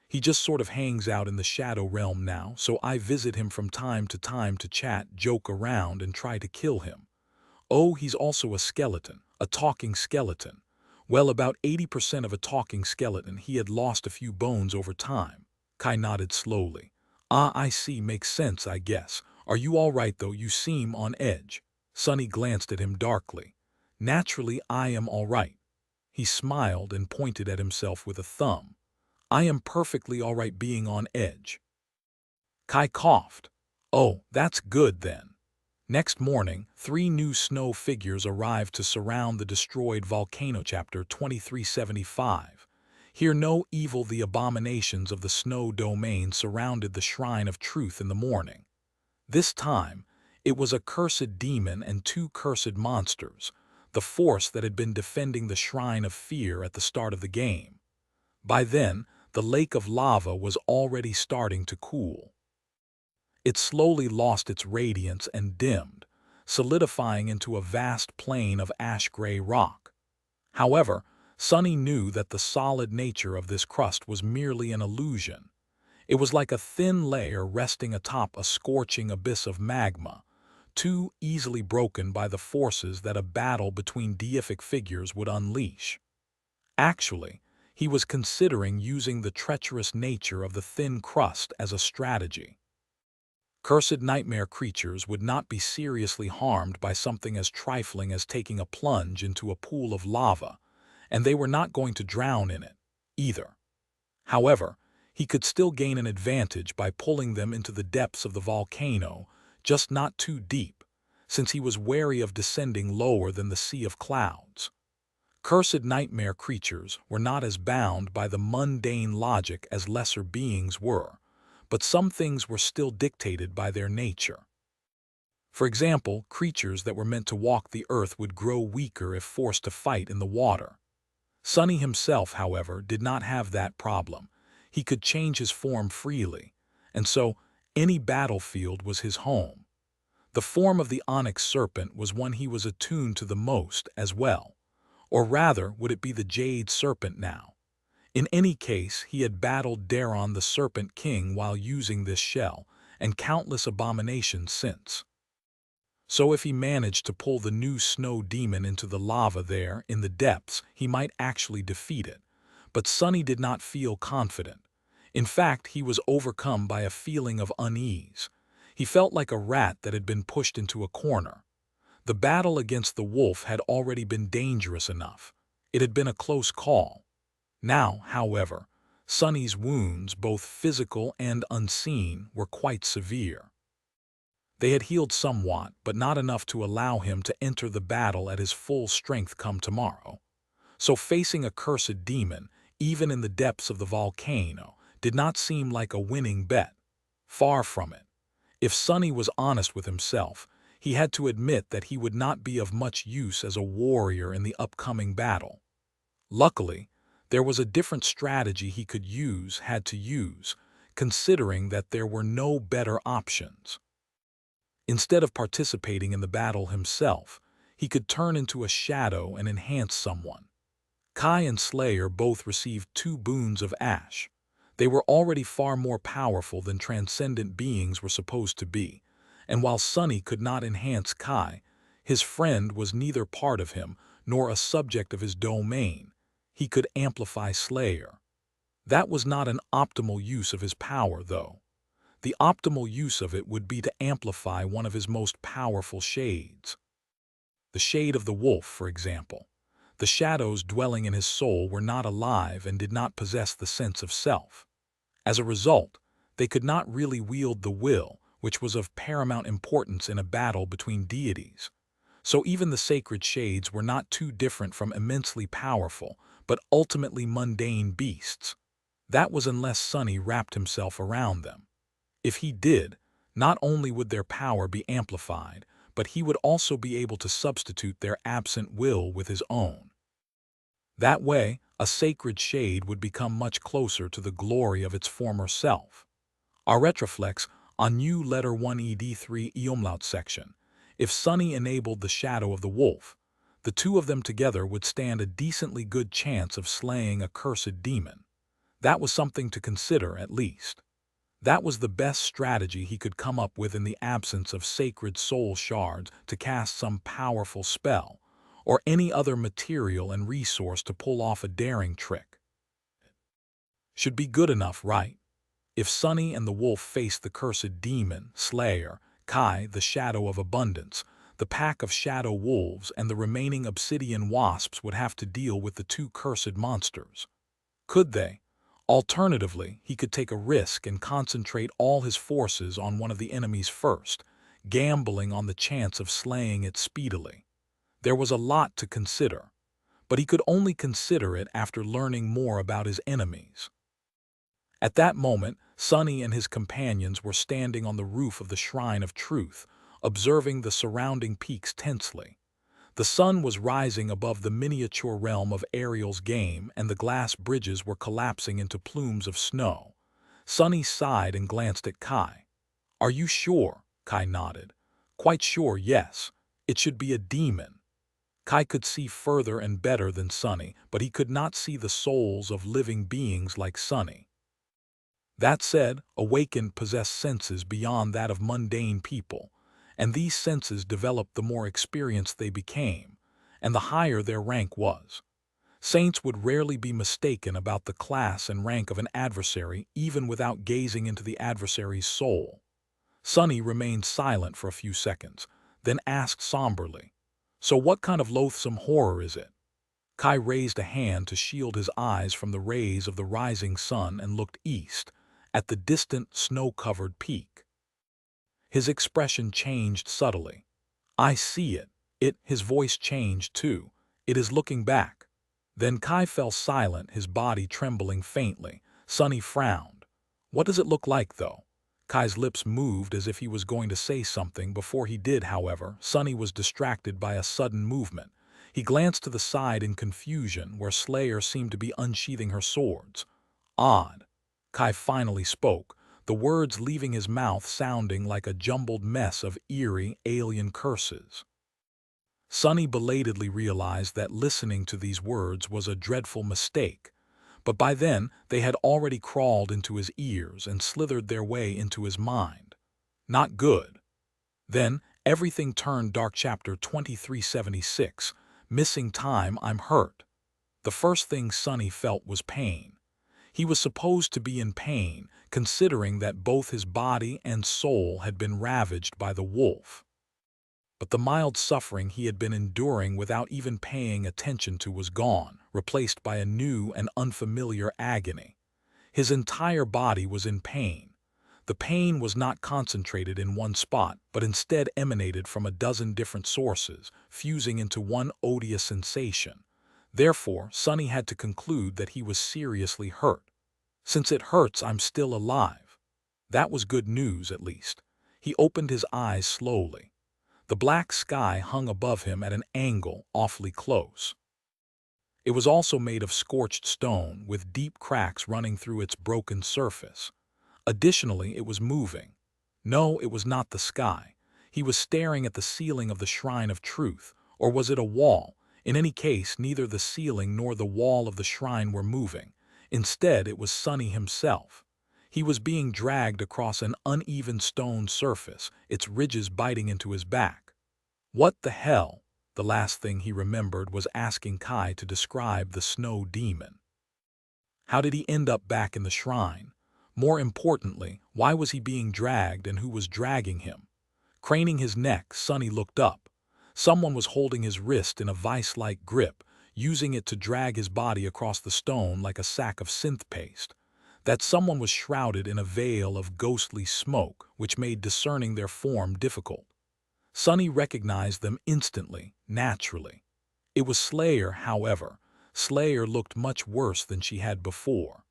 He just sort of hangs out in the shadow realm now, so I visit him from time to chat, joke around, and try to kill him. Oh, he's also a skeleton, a talking skeleton. Well, about 80% of a talking skeleton. He had lost a few bones over time." Kai nodded slowly. "Ah, I see, makes sense, I guess. Are you all right, though? You seem on edge." Sonny glanced at him darkly. "Naturally, I am all right." He smiled and pointed at himself with a thumb. "I am perfectly all right being on edge." Kai coughed. "Oh, that's good then." Next morning, 3 new snow figures arrived to surround the destroyed volcano. Chapter 2375. Here no evil, the abominations of the snow domain surrounded the Shrine of Truth in the morning. This time, it was a cursed demon and 2 cursed monsters, the force that had been defending the Shrine of Fear at the start of the game. By then, the lake of lava was already starting to cool. It slowly lost its radiance and dimmed, solidifying into a vast plain of ash-gray rock. However, Sonny knew that the solid nature of this crust was merely an illusion. It was like a thin layer resting atop a scorching abyss of magma, too easily broken by the forces that a battle between deific figures would unleash. Actually, he was considering using the treacherous nature of the thin crust as a strategy. Cursed nightmare creatures would not be seriously harmed by something as trifling as taking a plunge into a pool of lava, and they were not going to drown in it, either. However, he could still gain an advantage by pulling them into the depths of the volcano, just not too deep. since he was wary of descending lower than the sea of clouds. Cursed nightmare creatures were not as bound by the mundane logic as lesser beings were, but some things were still dictated by their nature. For example, creatures that were meant to walk the earth would grow weaker if forced to fight in the water. Sonny himself, however, did not have that problem. He could change his form freely, and so any battlefield was his home. The form of the onyx serpent was one he was attuned to the most as well. Or rather, would it be the jade serpent now? In any case, he had battled Daron the Serpent King while using this shell, and countless abominations since. So if he managed to pull the new snow demon into the lava there in the depths, he might actually defeat it. But Sonny did not feel confident. In fact, he was overcome by a feeling of unease. He felt like a rat that had been pushed into a corner. The battle against the wolf had already been dangerous enough. It had been a close call. Now, however, Sonny's wounds, both physical and unseen, were quite severe. They had healed somewhat, but not enough to allow him to enter the battle at his full strength come tomorrow. So facing a cursed demon, even in the depths of the volcano, did not seem like a winning bet. Far from it. If Sonny was honest with himself, he had to admit that he would not be of much use as a warrior in the upcoming battle. Luckily, there was a different strategy he could use, considering that there were no better options. Instead of participating in the battle himself, he could turn into a shadow and enhance someone. Kai and Slayer both received 2 boons of ash. They were already far more powerful than transcendent beings were supposed to be, and while Sonny could not enhance Kai, his friend was neither part of him nor a subject of his domain. He could amplify Slayer. That was not an optimal use of his power, though. The optimal use of it would be to amplify one of his most powerful shades. The shade of the wolf, for example. The shadows dwelling in his soul were not alive and did not possess the sense of self. As a result, they could not really wield the will, which was of paramount importance in a battle between deities. So even the sacred shades were not too different from immensely powerful, but ultimately mundane beasts. That was unless Sonny wrapped himself around them. If he did, not only would their power be amplified, but he would also be able to substitute their absent will with his own. That way, a sacred shade would become much closer to the glory of its former self. Our retroflex on new letter 1ed3 eumlaut section. If Sonny enabled the shadow of the wolf, the 2 of them together would stand a decently good chance of slaying a cursed demon. That was something to consider, at least. That was the best strategy he could come up with in the absence of sacred soul shards to cast some powerful spell, or any other material and resource to pull off a daring trick. Should be good enough, right? If Sonny and the wolf faced the cursed demon, Slayer, Kai, the shadow of abundance, the pack of shadow wolves and the remaining obsidian wasps would have to deal with the 2 cursed monsters. Could they? Alternatively, he could take a risk and concentrate all his forces on one of the enemies first, gambling on the chance of slaying it speedily. There was a lot to consider, but he could only consider it after learning more about his enemies. At that moment, Sonny and his companions were standing on the roof of the Shrine of Truth, observing the surrounding peaks tensely. The sun was rising above the miniature realm of Ariel's game, and the glass bridges were collapsing into plumes of snow. Sonny sighed and glanced at Kai. "Are you sure?" Kai nodded. "Quite sure, yes. It should be a demon." Kai could see further and better than Sonny, but he could not see the souls of living beings like Sonny. That said, awakened possess senses beyond that of mundane people, and these senses developed the more experienced they became, and the higher their rank was. Saints would rarely be mistaken about the class and rank of an adversary even without gazing into the adversary's soul. Sonny remained silent for a few seconds, then asked somberly, "So what kind of loathsome horror is it?" Kai raised a hand to shield his eyes from the rays of the rising sun and looked east, at the distant, snow-covered peak. His expression changed subtly. I see it. His voice changed too. It is looking back. Then Kai fell silent, his body trembling faintly. Sunny frowned. What does it look like, though? Kai's lips moved as if he was going to say something. Before he did, however, Sunny was distracted by a sudden movement. He glanced to the side in confusion, where Slayer seemed to be unsheathing her swords. Odd. Kai finally spoke, the words leaving his mouth sounding like a jumbled mess of eerie, alien curses. Sunny belatedly realized that listening to these words was a dreadful mistake, but by then they had already crawled into his ears and slithered their way into his mind. Not good. Then everything turned dark. Chapter 2376, Missing Time. I'm hurt. The first thing Sunny felt was pain. He was supposed to be in pain, considering that both his body and soul had been ravaged by the wolf. But the mild suffering he had been enduring without even paying attention to was gone, replaced by a new and unfamiliar agony. His entire body was in pain. The pain was not concentrated in one spot, but instead emanated from a dozen different sources, fusing into one odious sensation. Therefore, Sunny had to conclude that he was seriously hurt. Since it hurts, I'm still alive. That was good news, at least. He opened his eyes slowly. The black sky hung above him at an angle awfully close. It was also made of scorched stone, with deep cracks running through its broken surface. Additionally, it was moving. No, it was not the sky. He was staring at the ceiling of the Shrine of Truth, or was it a wall? In any case, neither the ceiling nor the wall of the shrine were moving. Instead, it was Sunny himself. He was being dragged across an uneven stone surface, its ridges biting into his back. What the hell? The last thing he remembered was asking Kai to describe the snow demon. How did he end up back in the shrine? More importantly, why was he being dragged and who was dragging him? Craning his neck, Sunny looked up. Someone was holding his wrist in a vice-like grip, using it to drag his body across the stone like a sack of synth paste. That someone was shrouded in a veil of ghostly smoke, which made discerning their form difficult. Sunny recognized them instantly, naturally. It was Slayer, however. Slayer looked much worse than she had before.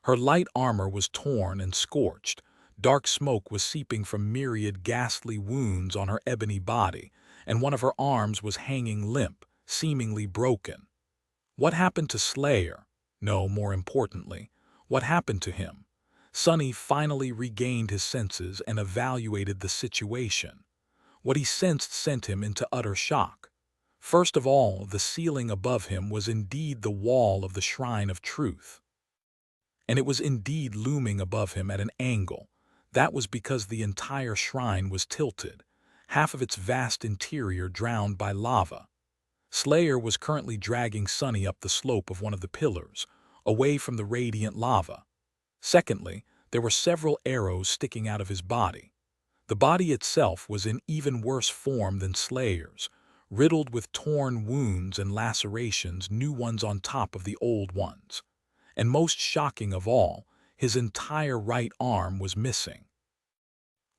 Her light armor was torn and scorched. Dark smoke was seeping from myriad ghastly wounds on her ebony body, and one of her arms was hanging limp, seemingly broken. What happened to Slayer? No, more importantly, what happened to him? Sunny finally regained his senses and evaluated the situation. What he sensed sent him into utter shock. First of all, the ceiling above him was indeed the wall of the Shrine of Truth. And it was indeed looming above him at an angle. That was because the entire shrine was tilted, half of its vast interior drowned by lava. Slayer was currently dragging Sunny up the slope of one of the pillars, away from the radiant lava. Secondly, there were several arrows sticking out of his body. The body itself was in even worse form than Slayer's, riddled with torn wounds and lacerations, new ones on top of the old ones. And most shocking of all, his entire right arm was missing.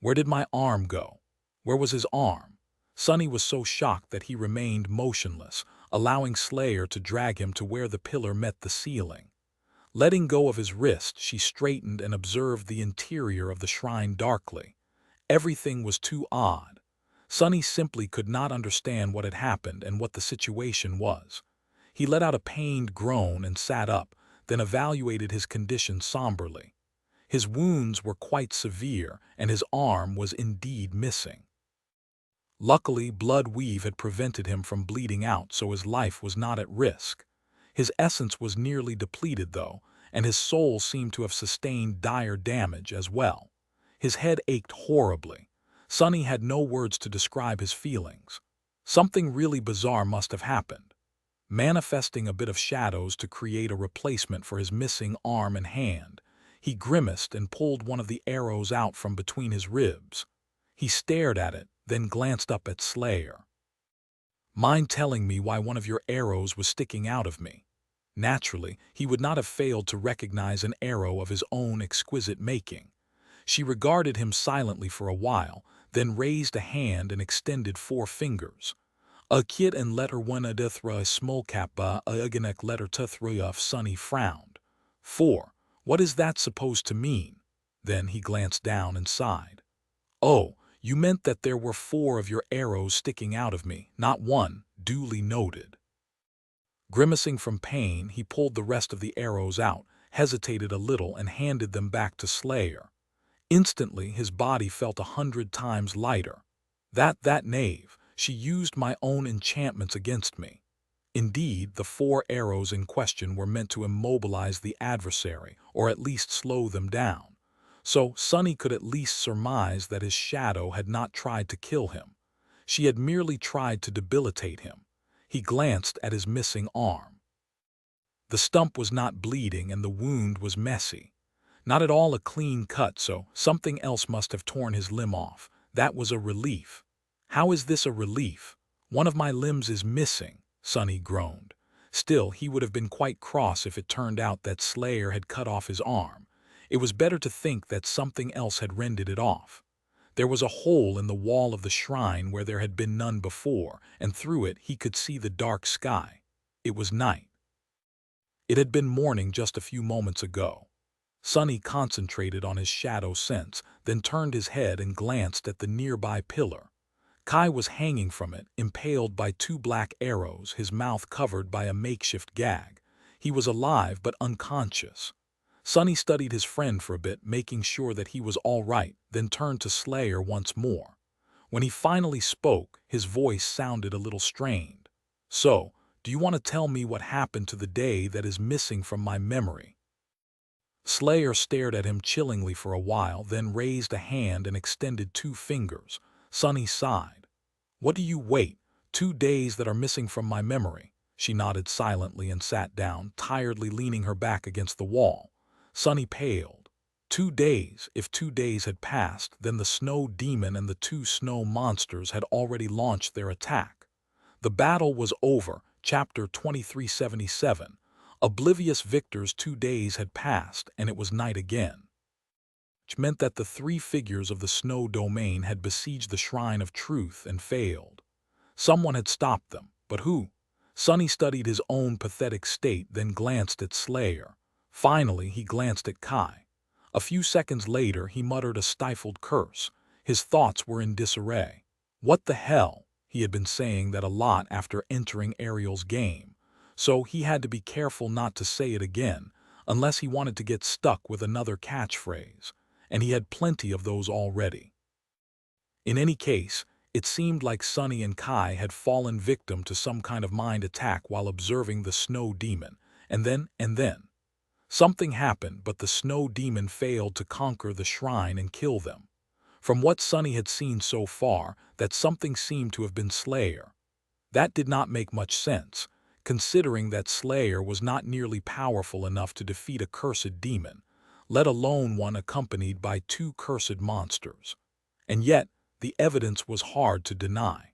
Where did my arm go? Where was his arm? Sunny was so shocked that he remained motionless, allowing Slayer to drag him to where the pillar met the ceiling. Letting go of his wrist, she straightened and observed the interior of the shrine darkly. Everything was too odd. Sunny simply could not understand what had happened and what the situation was. He let out a pained groan and sat up, then evaluated his condition somberly. His wounds were quite severe, and his arm was indeed missing. Luckily, blood weave had prevented him from bleeding out, so his life was not at risk. His essence was nearly depleted, though, and his soul seemed to have sustained dire damage as well. His head ached horribly. Sunny had no words to describe his feelings. Something really bizarre must have happened. Manifesting a bit of shadows to create a replacement for his missing arm and hand, he grimaced and pulled one of the arrows out from between his ribs. He stared at it, then glanced up at Slayer. Mind telling me why one of your arrows was sticking out of me? Naturally, he would not have failed to recognize an arrow of his own exquisite making. She regarded him silently for a while, then raised a hand and extended 4 fingers. A kid and letter one adithra smolkappa aganek letter tuthruyuf. Sonny frowned. 4. What is that supposed to mean? Then he glanced down and sighed. Oh, you meant that there were 4 of your arrows sticking out of me, not one, duly noted. Grimacing from pain, he pulled the rest of the arrows out, hesitated a little, and handed them back to Slayer. Instantly, his body felt 100 times lighter. That knave, she used my own enchantments against me. Indeed, the 4 arrows in question were meant to immobilize the adversary, or at least slow them down. So Sonny could at least surmise that his shadow had not tried to kill him. She had merely tried to debilitate him. He glanced at his missing arm. The stump was not bleeding and the wound was messy. Not at all a clean cut, so something else must have torn his limb off. That was a relief. How is this a relief? One of my limbs is missing, Sonny groaned. Still, he would have been quite cross if it turned out that Slayer had cut off his arm. It was better to think that something else had rended it off. There was a hole in the wall of the shrine where there had been none before, and through it he could see the dark sky. It was night. It had been morning just a few moments ago. Sonny concentrated on his shadow sense, then turned his head and glanced at the nearby pillar. Kai was hanging from it, impaled by 2 black arrows, his mouth covered by a makeshift gag. He was alive but unconscious. Sonny studied his friend for a bit, making sure that he was all right, then turned to Slayer once more. When he finally spoke, his voice sounded a little strained. So, do you want to tell me what happened to the day that is missing from my memory? Slayer stared at him chillingly for a while, then raised a hand and extended 2 fingers. Sonny sighed. What do you wait? 2 days that are missing from my memory. She nodded silently and sat down, tiredly leaning her back against the wall. Sonny paled. 2 days. If 2 days had passed, then the snow demon and the 2 snow monsters had already launched their attack. The battle was over. Chapter 2377. Oblivious victors. 2 days had passed, and it was night again. Which meant that the 3 figures of the snow domain had besieged the Shrine of Truth and failed. Someone had stopped them, but who? Sonny studied his own pathetic state, then glanced at Slayer. Finally, he glanced at Kai. A few seconds later, he muttered a stifled curse. His thoughts were in disarray. What the hell? He had been saying that a lot after entering Ariel's game, so he had to be careful not to say it again, unless he wanted to get stuck with another catchphrase, and he had plenty of those already. In any case, it seemed like Sonny and Kai had fallen victim to some kind of mind attack while observing the snow demon, and then, something happened, but the snow demon failed to conquer the shrine and kill them. From what Sonny had seen so far, that something seemed to have been Slayer. That did not make much sense, considering that Slayer was not nearly powerful enough to defeat a cursed demon, let alone one accompanied by 2 cursed monsters. And yet, the evidence was hard to deny.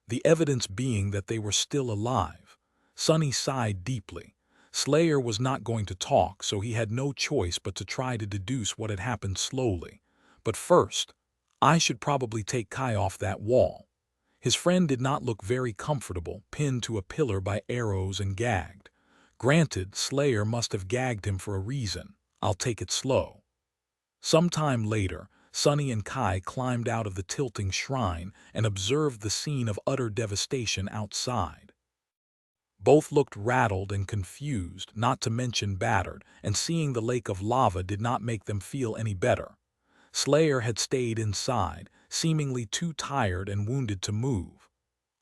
The evidence being that they were still alive. Sonny sighed deeply. Slayer was not going to talk, so he had no choice but to try to deduce what had happened slowly. But first, I should probably take Kai off that wall. His friend did not look very comfortable, pinned to a pillar by arrows and gagged. Granted, Slayer must have gagged him for a reason. I'll take it slow. Sometime later, Sonny and Kai climbed out of the tilting shrine and observed the scene of utter devastation outside. Both looked rattled and confused, not to mention battered, and seeing the lake of lava did not make them feel any better. Slayer had stayed inside, seemingly too tired and wounded to move.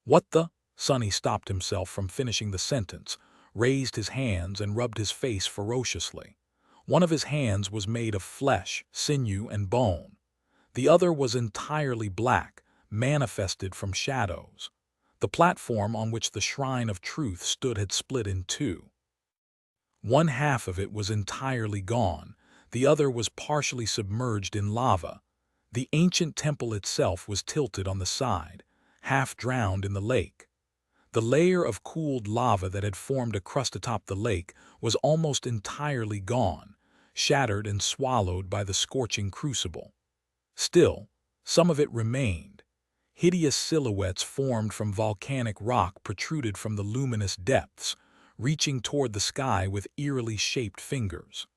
What the? Sonny stopped himself from finishing the sentence, raised his hands and rubbed his face ferociously. One of his hands was made of flesh, sinew, and bone. The other was entirely black, manifested from shadows. The platform on which the Shrine of Truth stood had split in 2. One half of it was entirely gone, the other was partially submerged in lava. The ancient temple itself was tilted on the side, half drowned in the lake. The layer of cooled lava that had formed a crust atop the lake was almost entirely gone, shattered and swallowed by the scorching crucible. Still, Some of it remained. Hideous silhouettes formed from volcanic rock protruded from the luminous depths, reaching toward the sky with eerily shaped fingers.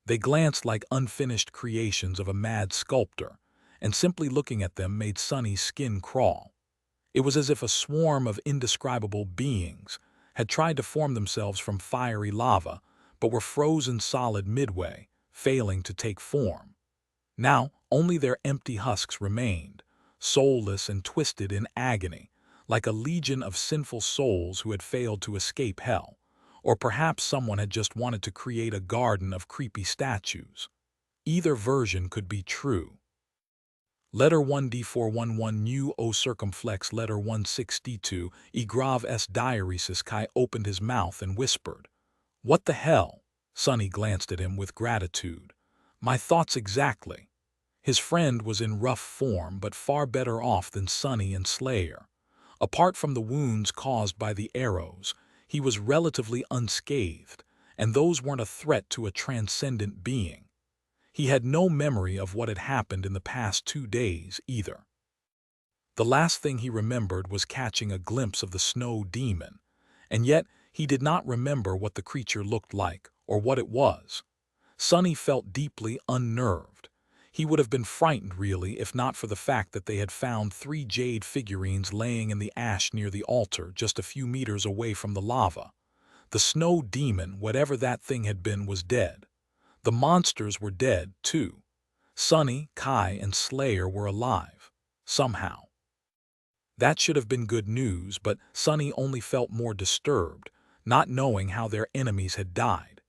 They glanced like unfinished creations of a mad sculptor, and simply looking at them made Sunny's skin crawl. It was as if a swarm of indescribable beings had tried to form themselves from fiery lava, but were frozen solid midway, failing to take form. Now only their empty husks remained, soulless and twisted in agony, like a legion of sinful souls who had failed to escape hell. Or perhaps someone had just wanted to create a garden of creepy statues. Either version could be true. Letter 1D411 new o circumflex letter 162 e grave s diaresis. Kai opened his mouth and whispered, "What the hell?" Sonny glanced at him with gratitude. "My thoughts exactly." His friend was in rough form but far better off than Sonny and Slayer. Apart from the wounds caused by the arrows, he was relatively unscathed, and those weren't a threat to a transcendent being. He had no memory of what had happened in the past 2 days either. The last thing he remembered was catching a glimpse of the snow demon, and yet he did not remember what the creature looked like or what it was. Sonny felt deeply unnerved. He would have been frightened, really, if not for the fact that they had found 3 jade figurines laying in the ash near the altar just a few meters away from the lava. The snow demon, whatever that thing had been, was dead. The monsters were dead, too. Sonny, Kai, and Slayer were alive. Somehow. That should have been good news, but Sonny only felt more disturbed, not knowing how their enemies had died.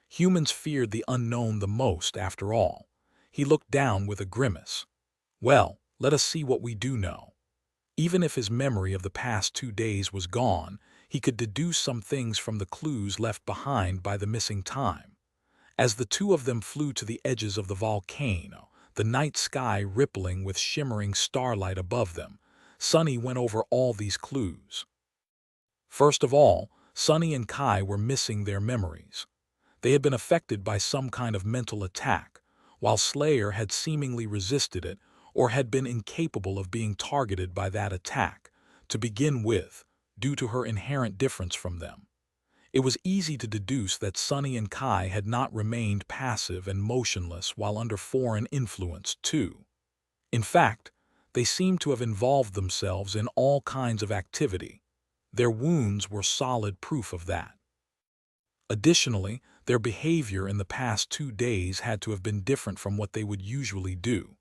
Humans feared the unknown the most, after all. He looked down with a grimace. Well, let us see what we do know. Even if his memory of the past 2 days was gone, he could deduce some things from the clues left behind by the missing time. As the two of them flew to the edges of the volcano, the night sky rippling with shimmering starlight above them, Sonny went over all these clues. First of all, Sonny and Kai were missing their memories. They had been affected by some kind of mental attack, while Slayer had seemingly resisted it or had been incapable of being targeted by that attack, to begin with, due to her inherent difference from them. It was easy to deduce that Sonny and Kai had not remained passive and motionless while under foreign influence, too. In fact, they seemed to have involved themselves in all kinds of activity. Their wounds were solid proof of that. Additionally, their behavior in the past 2 days had to have been different from what they would usually do.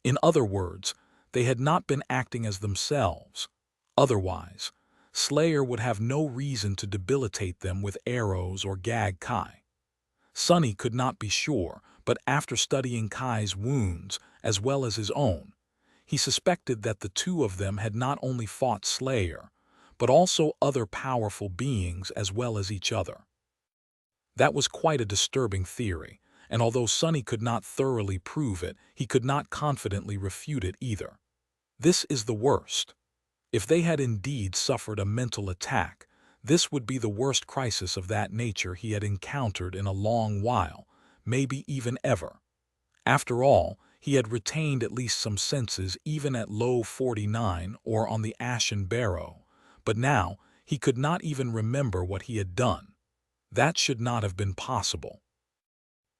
In other words, they had not been acting as themselves. Otherwise, Slayer would have no reason to debilitate them with arrows or gag Kai. Sonny could not be sure, but after studying Kai's wounds, as well as his own, he suspected that the two of them had not only fought Slayer, but also other powerful beings as well as each other. That was quite a disturbing theory, and although Sonny could not thoroughly prove it, he could not confidently refute it either. This is the worst. If they had indeed suffered a mental attack, this would be the worst crisis of that nature he had encountered in a long while, maybe even ever. After all, he had retained at least some senses even at low 49 or on the Ashen Barrow, but now he could not even remember what he had done. That should not have been possible.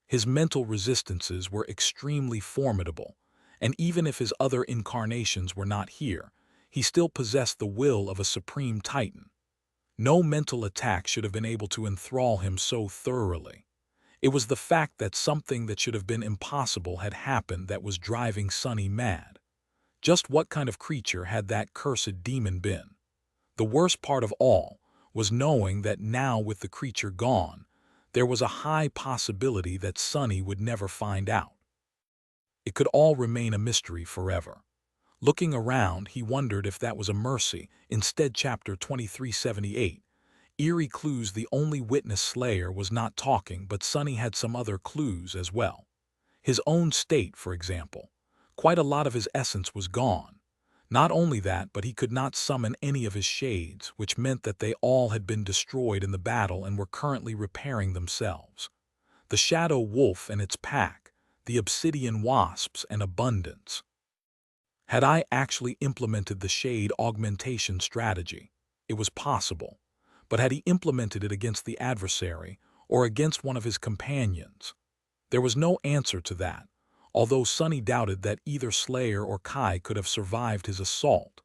His mental resistances were extremely formidable, and even if his other incarnations were not here, he still possessed the will of a supreme titan. No mental attack should have been able to enthrall him so thoroughly. It was the fact that something that should have been impossible had happened that was driving Sonny mad. Just what kind of creature had that cursed demon been? The worst part of all was knowing that now, with the creature gone, there was a high possibility that Sonny would never find out. It could all remain a mystery forever. Looking around, he wondered if that was a mercy. Instead, chapter 2378, eerie clues. The only witness, Slayer, was not talking, but Sonny had some other clues as well. His own state, for example. Quite a lot of his essence was gone. Not only that, but he could not summon any of his shades, which meant that they all had been destroyed in the battle and were currently repairing themselves. The shadow wolf and its pack, the obsidian wasps and abundance. Had I actually implemented the shade augmentation strategy? It was possible. But had he implemented it against the adversary or against one of his companions? There was no answer to that, although Sonny doubted that either Slayer or Kai could have survived his assault.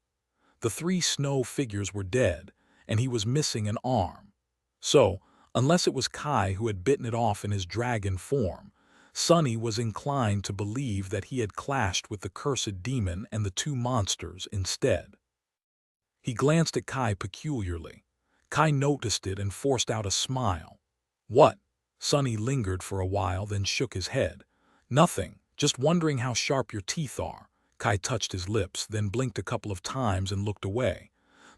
The three snow figures were dead, and he was missing an arm. So, unless it was Kai who had bitten it off in his dragon form, Sonny was inclined to believe that he had clashed with the cursed demon and the two monsters instead. He glanced at Kai peculiarly. Kai noticed it and forced out a smile. "What?" Sonny lingered for a while, then shook his head. "Nothing, just wondering how sharp your teeth are." Kai touched his lips, then blinked a couple of times and looked away.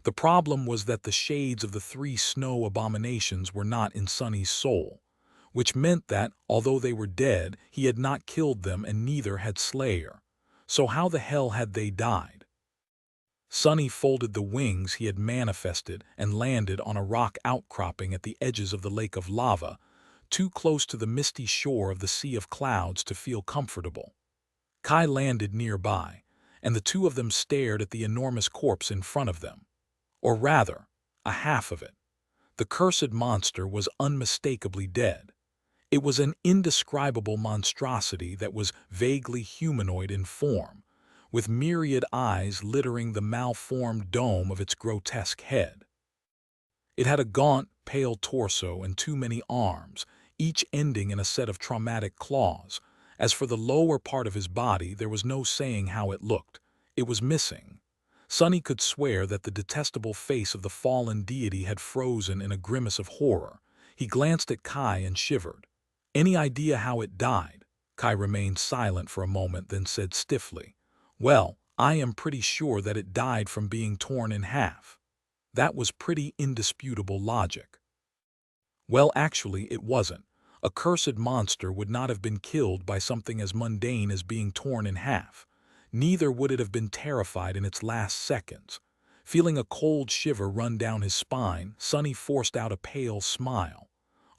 The problem was that the shades of the three snow abominations were not in Sonny's soul, which meant that, although they were dead, he had not killed them and neither had Slayer. So how the hell had they died? Sonny folded the wings he had manifested and landed on a rock outcropping at the edges of the lake of lava, too close to the misty shore of the Sea of Clouds to feel comfortable. Kai landed nearby, and the two of them stared at the enormous corpse in front of them. Or rather, a half of it. The cursed monster was unmistakably dead. It was an indescribable monstrosity that was vaguely humanoid in form, with myriad eyes littering the malformed dome of its grotesque head. It had a gaunt, pale torso and too many arms, each ending in a set of traumatic claws. As for the lower part of his body, there was no saying how it looked. It was missing. Sonny could swear that the detestable face of the fallen deity had frozen in a grimace of horror. He glanced at Kai and shivered. "Any idea how it died?" Kai remained silent for a moment, then said stiffly, "Well, I am pretty sure that it died from being torn in half." That was pretty indisputable logic. Well, actually, it wasn't. A cursed monster would not have been killed by something as mundane as being torn in half. Neither would it have been terrified in its last seconds. Feeling a cold shiver run down his spine, Sonny forced out a pale smile.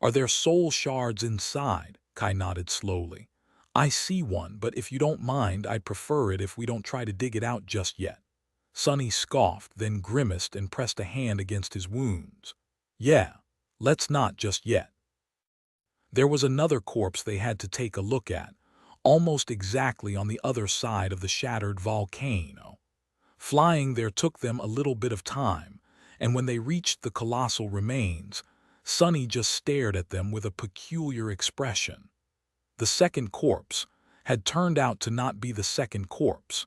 "Are there soul shards inside?" Kai nodded slowly. "I see one, but if you don't mind, I'd prefer it if we don't try to dig it out just yet." Sonny scoffed, then grimaced and pressed a hand against his wounds. "Yeah, let's not just yet." There was another corpse they had to take a look at, almost exactly on the other side of the shattered volcano. Flying there took them a little bit of time, and when they reached the colossal remains, Sonny just stared at them with a peculiar expression. The second corpse had turned out to not be the second corpse.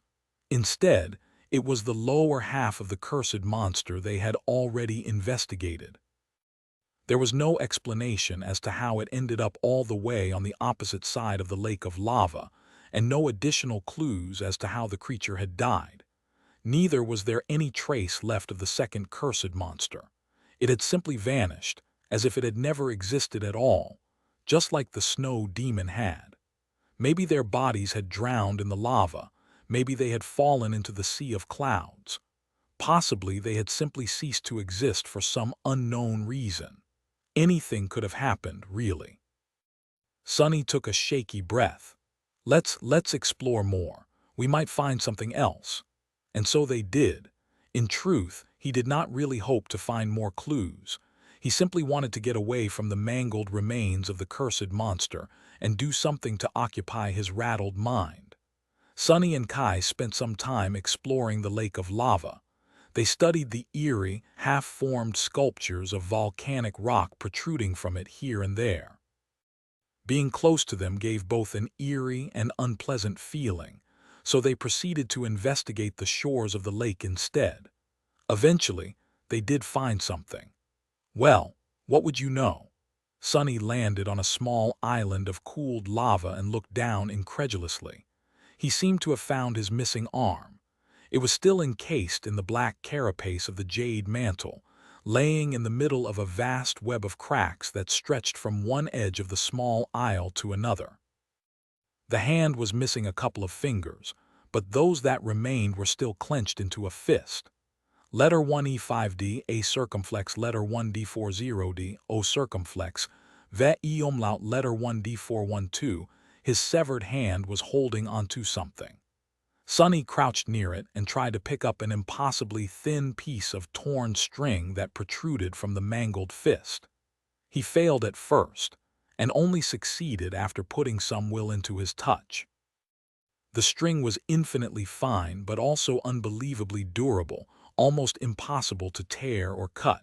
Instead, it was the lower half of the cursed monster they had already investigated. There was no explanation as to how it ended up all the way on the opposite side of the lake of lava, and no additional clues as to how the creature had died. Neither was there any trace left of the second cursed monster. It had simply vanished, as if it had never existed at all, just like the snow demon had. Maybe their bodies had drowned in the lava, maybe they had fallen into the Sea of Clouds. Possibly they had simply ceased to exist for some unknown reason. Anything could have happened, really. Sonny took a shaky breath. Let's explore more. We might find something else." And so they did. In truth, he did not really hope to find more clues. He simply wanted to get away from the mangled remains of the cursed monster and do something to occupy his rattled mind. Sonny and Kai spent some time exploring the lake of lava. They studied the eerie, half-formed sculptures of volcanic rock protruding from it here and there. Being close to them gave both an eerie and unpleasant feeling, so they proceeded to investigate the shores of the lake instead. Eventually, they did find something. Well, what would you know? Sonny landed on a small island of cooled lava and looked down incredulously. He seemed to have found his missing arm. It was still encased in the black carapace of the jade mantle, laying in the middle of a vast web of cracks that stretched from one edge of the small isle to another. The hand was missing a couple of fingers, but those that remained were still clenched into a fist. Letter 1E5D, A circumflex, letter 1D40D, O circumflex, vet E umlaut, letter 1D412, his severed hand was holding onto something. Sunny crouched near it and tried to pick up an impossibly thin piece of torn string that protruded from the mangled fist. He failed at first, and only succeeded after putting some will into his touch. The string was infinitely fine but also unbelievably durable, almost impossible to tear or cut.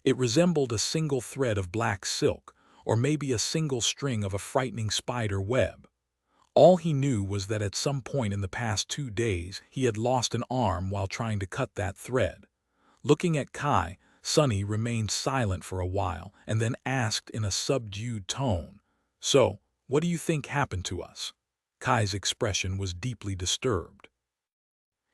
It resembled a single thread of black silk, or maybe a single string of a frightening spider web. All he knew was that at some point in the past 2 days he had lost an arm while trying to cut that thread. Looking at Kai, Sunny remained silent for a while and then asked in a subdued tone, "So, what do you think happened to us?" Kai's expression was deeply disturbed.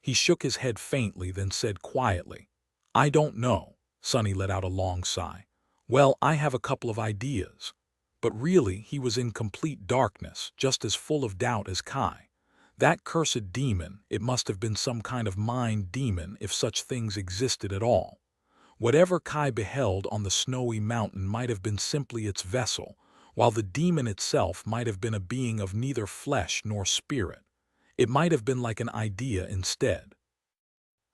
He shook his head faintly, then said quietly, "I don't know." Sunny let out a long sigh. "Well, I have a couple of ideas." But really, he was in complete darkness, just as full of doubt as Kai. That cursed demon, it must have been some kind of mind demon if such things existed at all. Whatever Kai beheld on the snowy mountain might have been simply its vessel, while the demon itself might have been a being of neither flesh nor spirit. It might have been like an idea instead.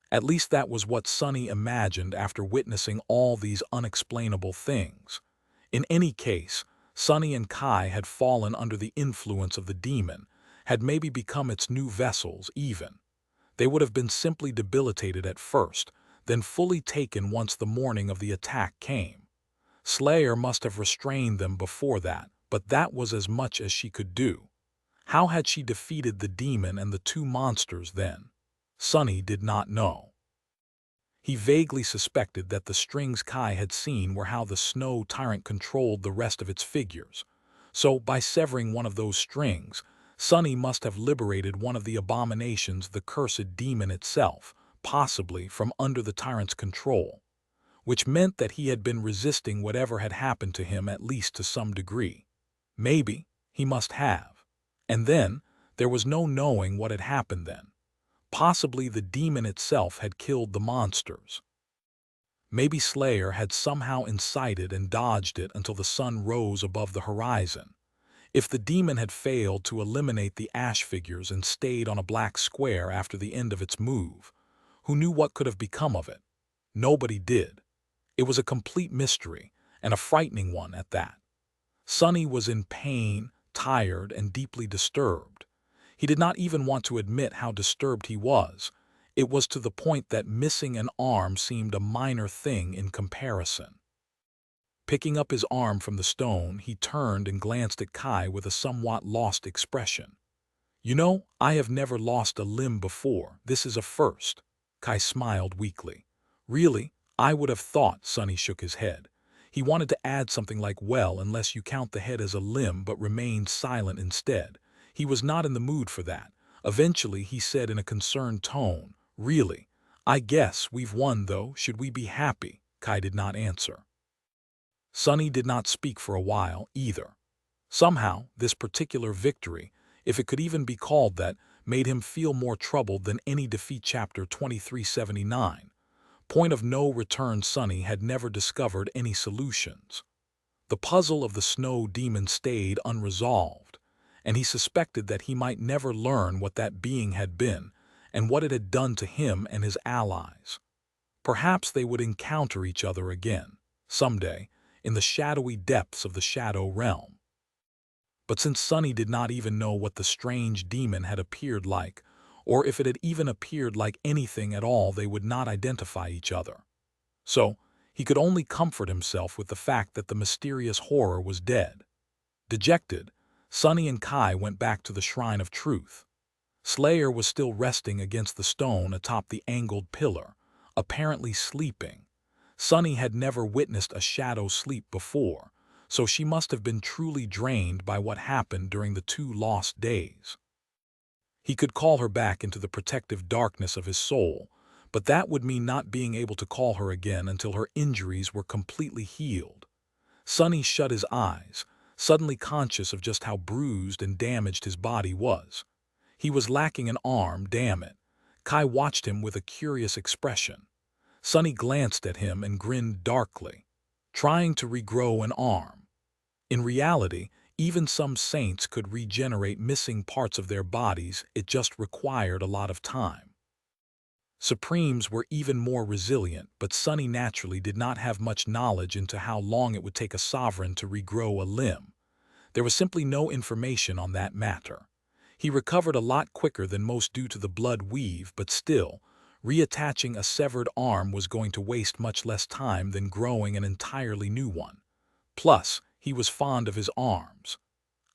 At least that was what Sunny imagined after witnessing all these unexplainable things. In any case, Sunny and Kai had fallen under the influence of the demon, had maybe become its new vessels even. They would have been simply debilitated at first, then fully taken once the morning of the attack came. Slayer must have restrained them before that, but that was as much as she could do. How had she defeated the demon and the two monsters then? Sunny did not know. He vaguely suspected that the strings Kai had seen were how the snow tyrant controlled the rest of its figures. So, by severing one of those strings, Sunny must have liberated one of the abominations, the cursed demon itself, possibly from under the tyrant's control, which meant that he had been resisting whatever had happened to him, at least to some degree. Maybe he must have. And then, there was no knowing what had happened then. Possibly the demon itself had killed the monsters. Maybe Slayer had somehow incited and dodged it until the sun rose above the horizon. If the demon had failed to eliminate the ash figures and stayed on a black square after the end of its move, who knew what could have become of it? Nobody did. It was a complete mystery, and a frightening one at that. Sunny was in pain, tired, and deeply disturbed. He did not even want to admit how disturbed he was. It was to the point that missing an arm seemed a minor thing in comparison. Picking up his arm from the stone, he turned and glanced at Kai with a somewhat lost expression. "You know, I have never lost a limb before. This is a first." Kai smiled weakly. "Really? I would have thought," Sunny shook his head. He wanted to add something like, "well, unless you count the head as a limb," but remained silent instead. He was not in the mood for that. Eventually, he said in a concerned tone, "Really? I guess we've won, though. Should we be happy?" Kai did not answer. Sunny did not speak for a while, either. Somehow, this particular victory, if it could even be called that, made him feel more troubled than any defeat. Chapter 2379. Point of no return. Sunny had never discovered any solutions. The puzzle of the snow demon stayed unresolved, and he suspected that he might never learn what that being had been and what it had done to him and his allies. Perhaps they would encounter each other again, someday, in the shadowy depths of the Shadow Realm. But since Sunny did not even know what the strange demon had appeared like, or if it had even appeared like anything at all, they would not identify each other. So, he could only comfort himself with the fact that the mysterious horror was dead. Dejected, Sunny and Kai went back to the Shrine of Truth. Slayer was still resting against the stone atop the angled pillar, apparently sleeping. Sunny had never witnessed a shadow sleep before, so she must have been truly drained by what happened during the 2 lost days. He could call her back into the protective darkness of his soul, but that would mean not being able to call her again until her injuries were completely healed. Sunny shut his eyes, suddenly conscious of just how bruised and damaged his body was. He was lacking an arm, damn it. Kai watched him with a curious expression. Sunny glanced at him and grinned darkly. Trying to regrow an arm. In reality, Even some saints could regenerate missing parts of their bodies, it just required a lot of time. Supremes were even more resilient, but Sonny naturally did not have much knowledge into how long it would take a sovereign to regrow a limb. There was simply no information on that matter. He recovered a lot quicker than most due to the blood weave, but still, reattaching a severed arm was going to waste much less time than growing an entirely new one. Plus, he was fond of his arms.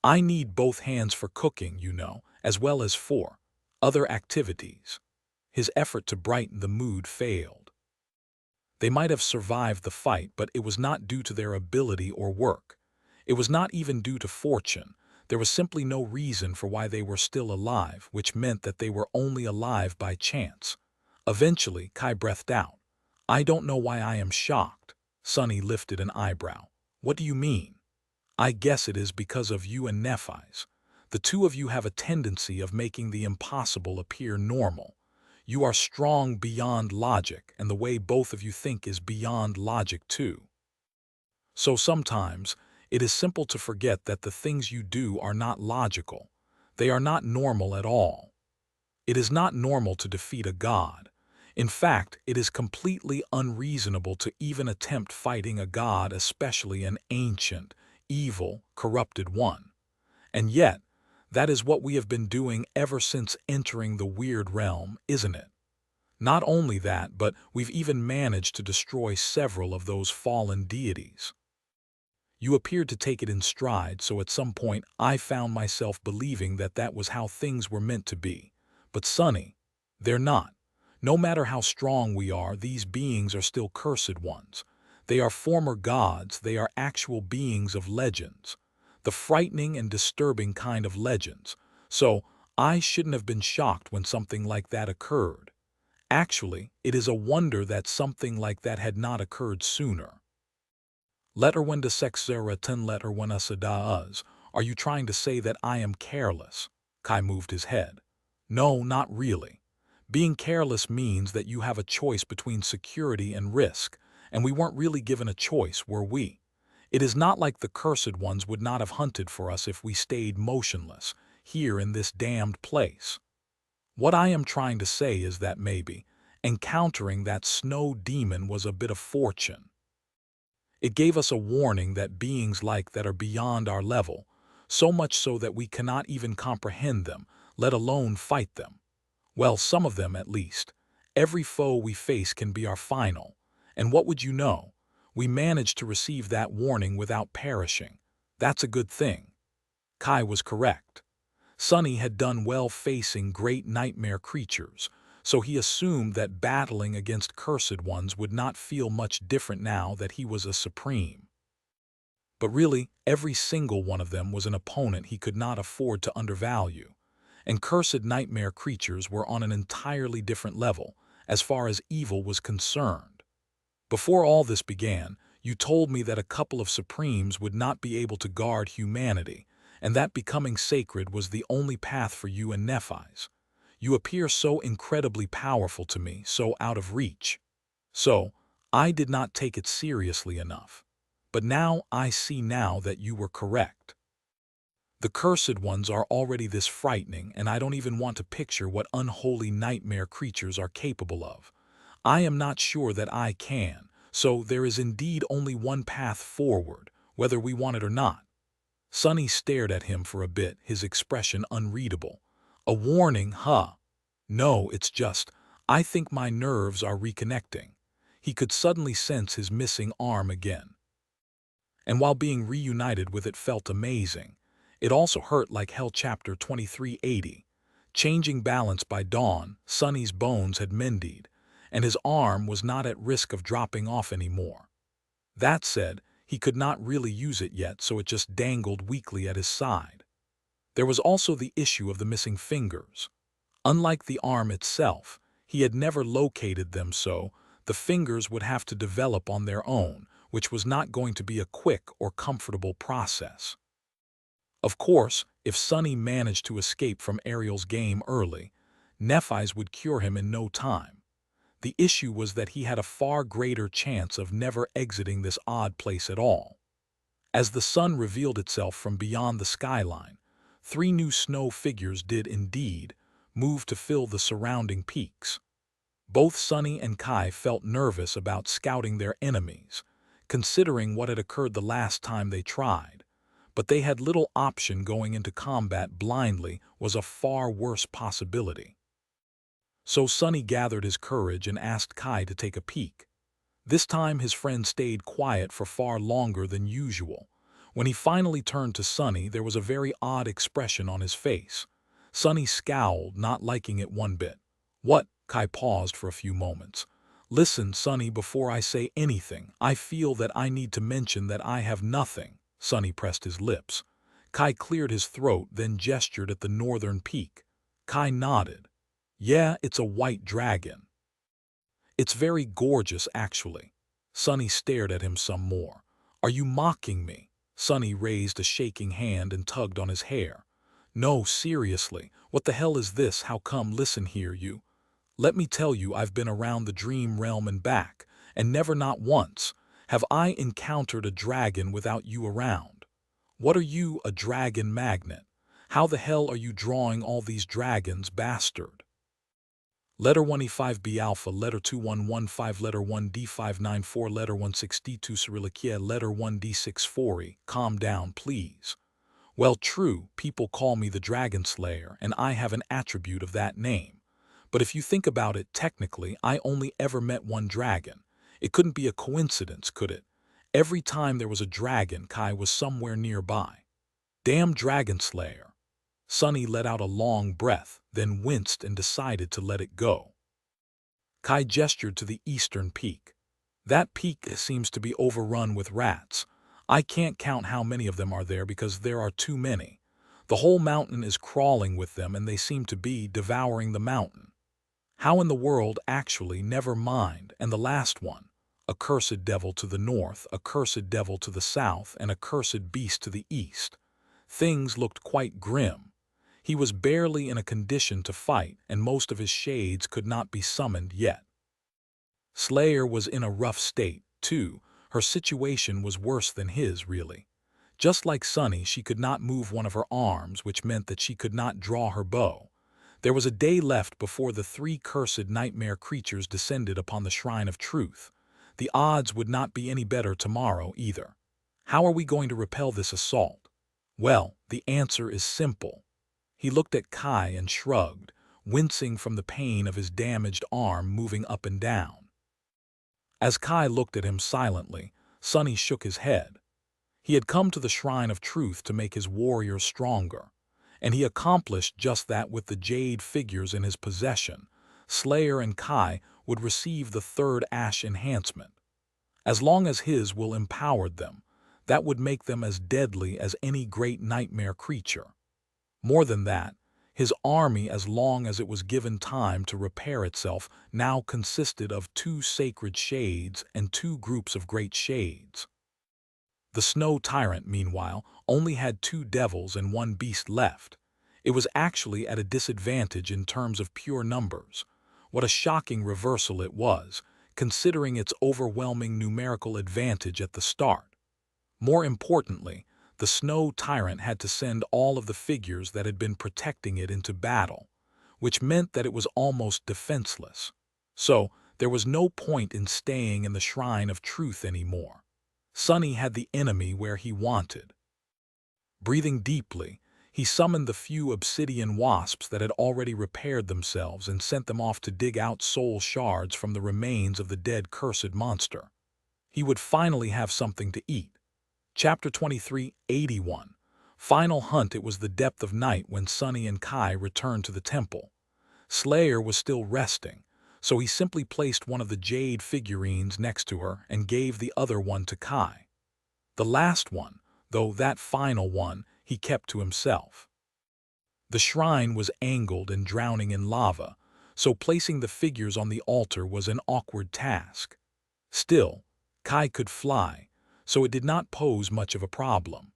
I need both hands for cooking, you know, as well as for other activities. His effort to brighten the mood failed. They might have survived the fight, but it was not due to their ability or work. It was not even due to fortune. There was simply no reason for why they were still alive, which meant that they were only alive by chance. Eventually, Kai breathed out. I don't know why I am shocked. Sonny lifted an eyebrow. What do you mean? I guess it is because of you and Nephis. The two of you have a tendency of making the impossible appear normal. You are strong beyond logic, and the way both of you think is beyond logic too. So sometimes, it is simple to forget that the things you do are not logical. They are not normal at all. It is not normal to defeat a god. In fact, it is completely unreasonable to even attempt fighting a god, especially an ancient, evil, corrupted one. And yet, that is what we have been doing ever since entering the weird realm, isn't it? Not only that, but we've even managed to destroy several of those fallen deities. You appeared to take it in stride, so at some point I found myself believing that that was how things were meant to be. But Sonny, they're not. No matter how strong we are, these beings are still cursed ones. They are former gods, they are actual beings of legends. The frightening and disturbing kind of legends. So, I shouldn't have been shocked when something like that occurred. Actually, it is a wonder that something like that had not occurred sooner. Letterwenda sexzeraten letterwena sadaaz. Are you trying to say that I am careless? Kai moved his head. No, not really. Being careless means that you have a choice between security and risk, and we weren't really given a choice, were we? It is not like the cursed ones would not have hunted for us if we stayed motionless, here in this damned place. What I am trying to say is that maybe, encountering that snow demon was a bit of fortune. It gave us a warning that beings like that are beyond our level, so much so that we cannot even comprehend them, let alone fight them. Well, some of them at least. Every foe we face can be our final. And what would you know? We managed to receive that warning without perishing. That's a good thing. Kai was correct. Sonny had done well facing great nightmare creatures, so he assumed that battling against cursed ones would not feel much different now that he was a supreme. But really, every single one of them was an opponent he could not afford to undervalue. And cursed nightmare creatures were on an entirely different level, as far as evil was concerned. Before all this began, you told me that a couple of supremes would not be able to guard humanity, and that becoming sacred was the only path for you and Nephis. You appear so incredibly powerful to me, so out of reach. So, I did not take it seriously enough. But now I see now that you were correct. The cursed ones are already this frightening, and I don't even want to picture what unholy nightmare creatures are capable of. I am not sure that I can, so there is indeed only one path forward, whether we want it or not. Sonny stared at him for a bit, his expression unreadable. A warning, huh? No, it's just, I think my nerves are reconnecting. He could suddenly sense his missing arm again. And while being reunited with it felt amazing, it also hurt like hell. Chapter 2380. Changing balance by dawn, Sonny's bones had mended, and his arm was not at risk of dropping off anymore. That said, he could not really use it yet, so it just dangled weakly at his side. There was also the issue of the missing fingers. Unlike the arm itself, he had never located them, so the fingers would have to develop on their own, which was not going to be a quick or comfortable process. Of course, if Sonny managed to escape from Ariel's game early, Nephis would cure him in no time. The issue was that he had a far greater chance of never exiting this odd place at all. As the sun revealed itself from beyond the skyline, 3 new snow figures did indeed move to fill the surrounding peaks. Both Sunny and Kai felt nervous about scouting their enemies, considering what had occurred the last time they tried. But they had little option. Going into combat blindly was a far worse possibility. So Sunny gathered his courage and asked Kai to take a peek. This time his friend stayed quiet for far longer than usual. When he finally turned to Sunny, there was a very odd expression on his face. Sunny scowled, not liking it one bit. "What?" Kai paused for a few moments. "Listen, Sunny, before I say anything, I feel that I need to mention that I have nothing." Sunny pressed his lips. Kai cleared his throat, then gestured at the northern peak. Kai nodded. "Yeah, it's a white dragon. It's very gorgeous, actually." Sunny stared at him some more. "Are you mocking me?" Sunny raised a shaking hand and tugged on his hair. "No, seriously, what the hell is this? How come? Listen here, you. Let me tell you, I've been around the dream realm and back, and never, not once, have I encountered a dragon without you around. What are you, a dragon magnet? How the hell are you drawing all these dragons, bastard? Letter 1E5B Alpha, letter 2115, letter 1D594, letter 162 Cyrillic, letter 1D64E. Calm down, please. Well, true, people call me the Dragon Slayer, and I have an attribute of that name. But if you think about it, technically, I only ever met one dragon. It couldn't be a coincidence, could it? Every time there was a dragon, Kai was somewhere nearby. Damn Dragon Slayer. Sunny let out a long breath, then winced and decided to let it go. Kai gestured to the eastern peak. That peak seems to be overrun with rats. I can't count how many of them are there because there are too many. The whole mountain is crawling with them and they seem to be devouring the mountain. How in the world? Actually, never mind. And the last one. A cursed devil to the north, a cursed devil to the south, and a cursed beast to the east. Things looked quite grim. He was barely in a condition to fight, and most of his shades could not be summoned yet. Slayer was in a rough state, too. Her situation was worse than his, really. Just like Sunny, she could not move one of her arms, which meant that she could not draw her bow. There was a day left before the 3 cursed nightmare creatures descended upon the Shrine of Truth. The odds would not be any better tomorrow, either. How are we going to repel this assault? Well, the answer is simple. He looked at Kai and shrugged, wincing from the pain of his damaged arm moving up and down. As Kai looked at him silently, Sunny shook his head. He had come to the Shrine of Truth to make his warriors stronger, and he accomplished just that with the jade figures in his possession. Slayer and Kai would receive the 3rd Ash enhancement. As long as his will empowered them, that would make them as deadly as any great nightmare creature. More than that, his army, as long as it was given time to repair itself, now consisted of 2 sacred shades and 2 groups of great shades. The Snow Tyrant, meanwhile, only had 2 devils and 1 beast left. It was actually at a disadvantage in terms of pure numbers. What a shocking reversal it was, considering its overwhelming numerical advantage at the start. More importantly, the Snow Tyrant had to send all of the figures that had been protecting it into battle, which meant that it was almost defenseless. So, there was no point in staying in the Shrine of Truth anymore. Sunny had the enemy where he wanted. Breathing deeply, he summoned the few obsidian wasps that had already repaired themselves and sent them off to dig out soul shards from the remains of the dead cursed monster. He would finally have something to eat. Chapter 2381. Final Hunt. It was the depth of night when Sunny and Kai returned to the temple. Slayer was still resting, so he simply placed one of the jade figurines next to her and gave the other one to Kai. The last one, though that final one, he kept to himself. The shrine was angled and drowning in lava, so placing the figures on the altar was an awkward task. Still, Kai could fly, so it did not pose much of a problem.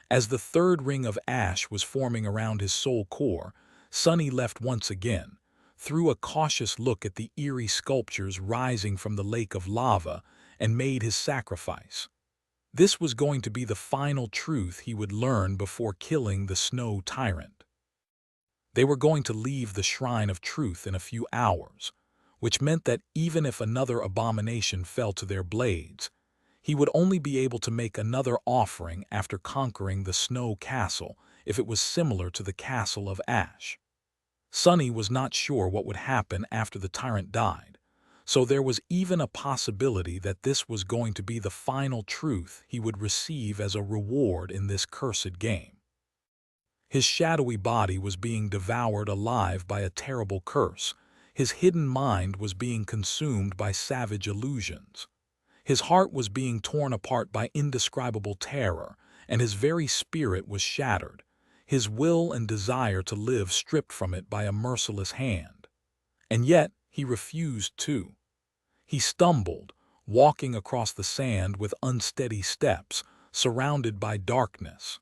As the 3rd ring of ash was forming around his soul core, Sunny left once again, threw a cautious look at the eerie sculptures rising from the lake of lava, and made his sacrifice. This was going to be the final truth he would learn before killing the snow tyrant. They were going to leave the Shrine of Truth in a few hours, which meant that even if another abomination fell to their blades, he would only be able to make another offering after conquering the snow castle if it was similar to the castle of ash. Sunny was not sure what would happen after the tyrant died, so there was even a possibility that this was going to be the final truth he would receive as a reward in this cursed game. His shadowy body was being devoured alive by a terrible curse. His hidden mind was being consumed by savage illusions. His heart was being torn apart by indescribable terror, and his very spirit was shattered, his will and desire to live stripped from it by a merciless hand. And yet he refused to. He stumbled, walking across the sand with unsteady steps, surrounded by darkness.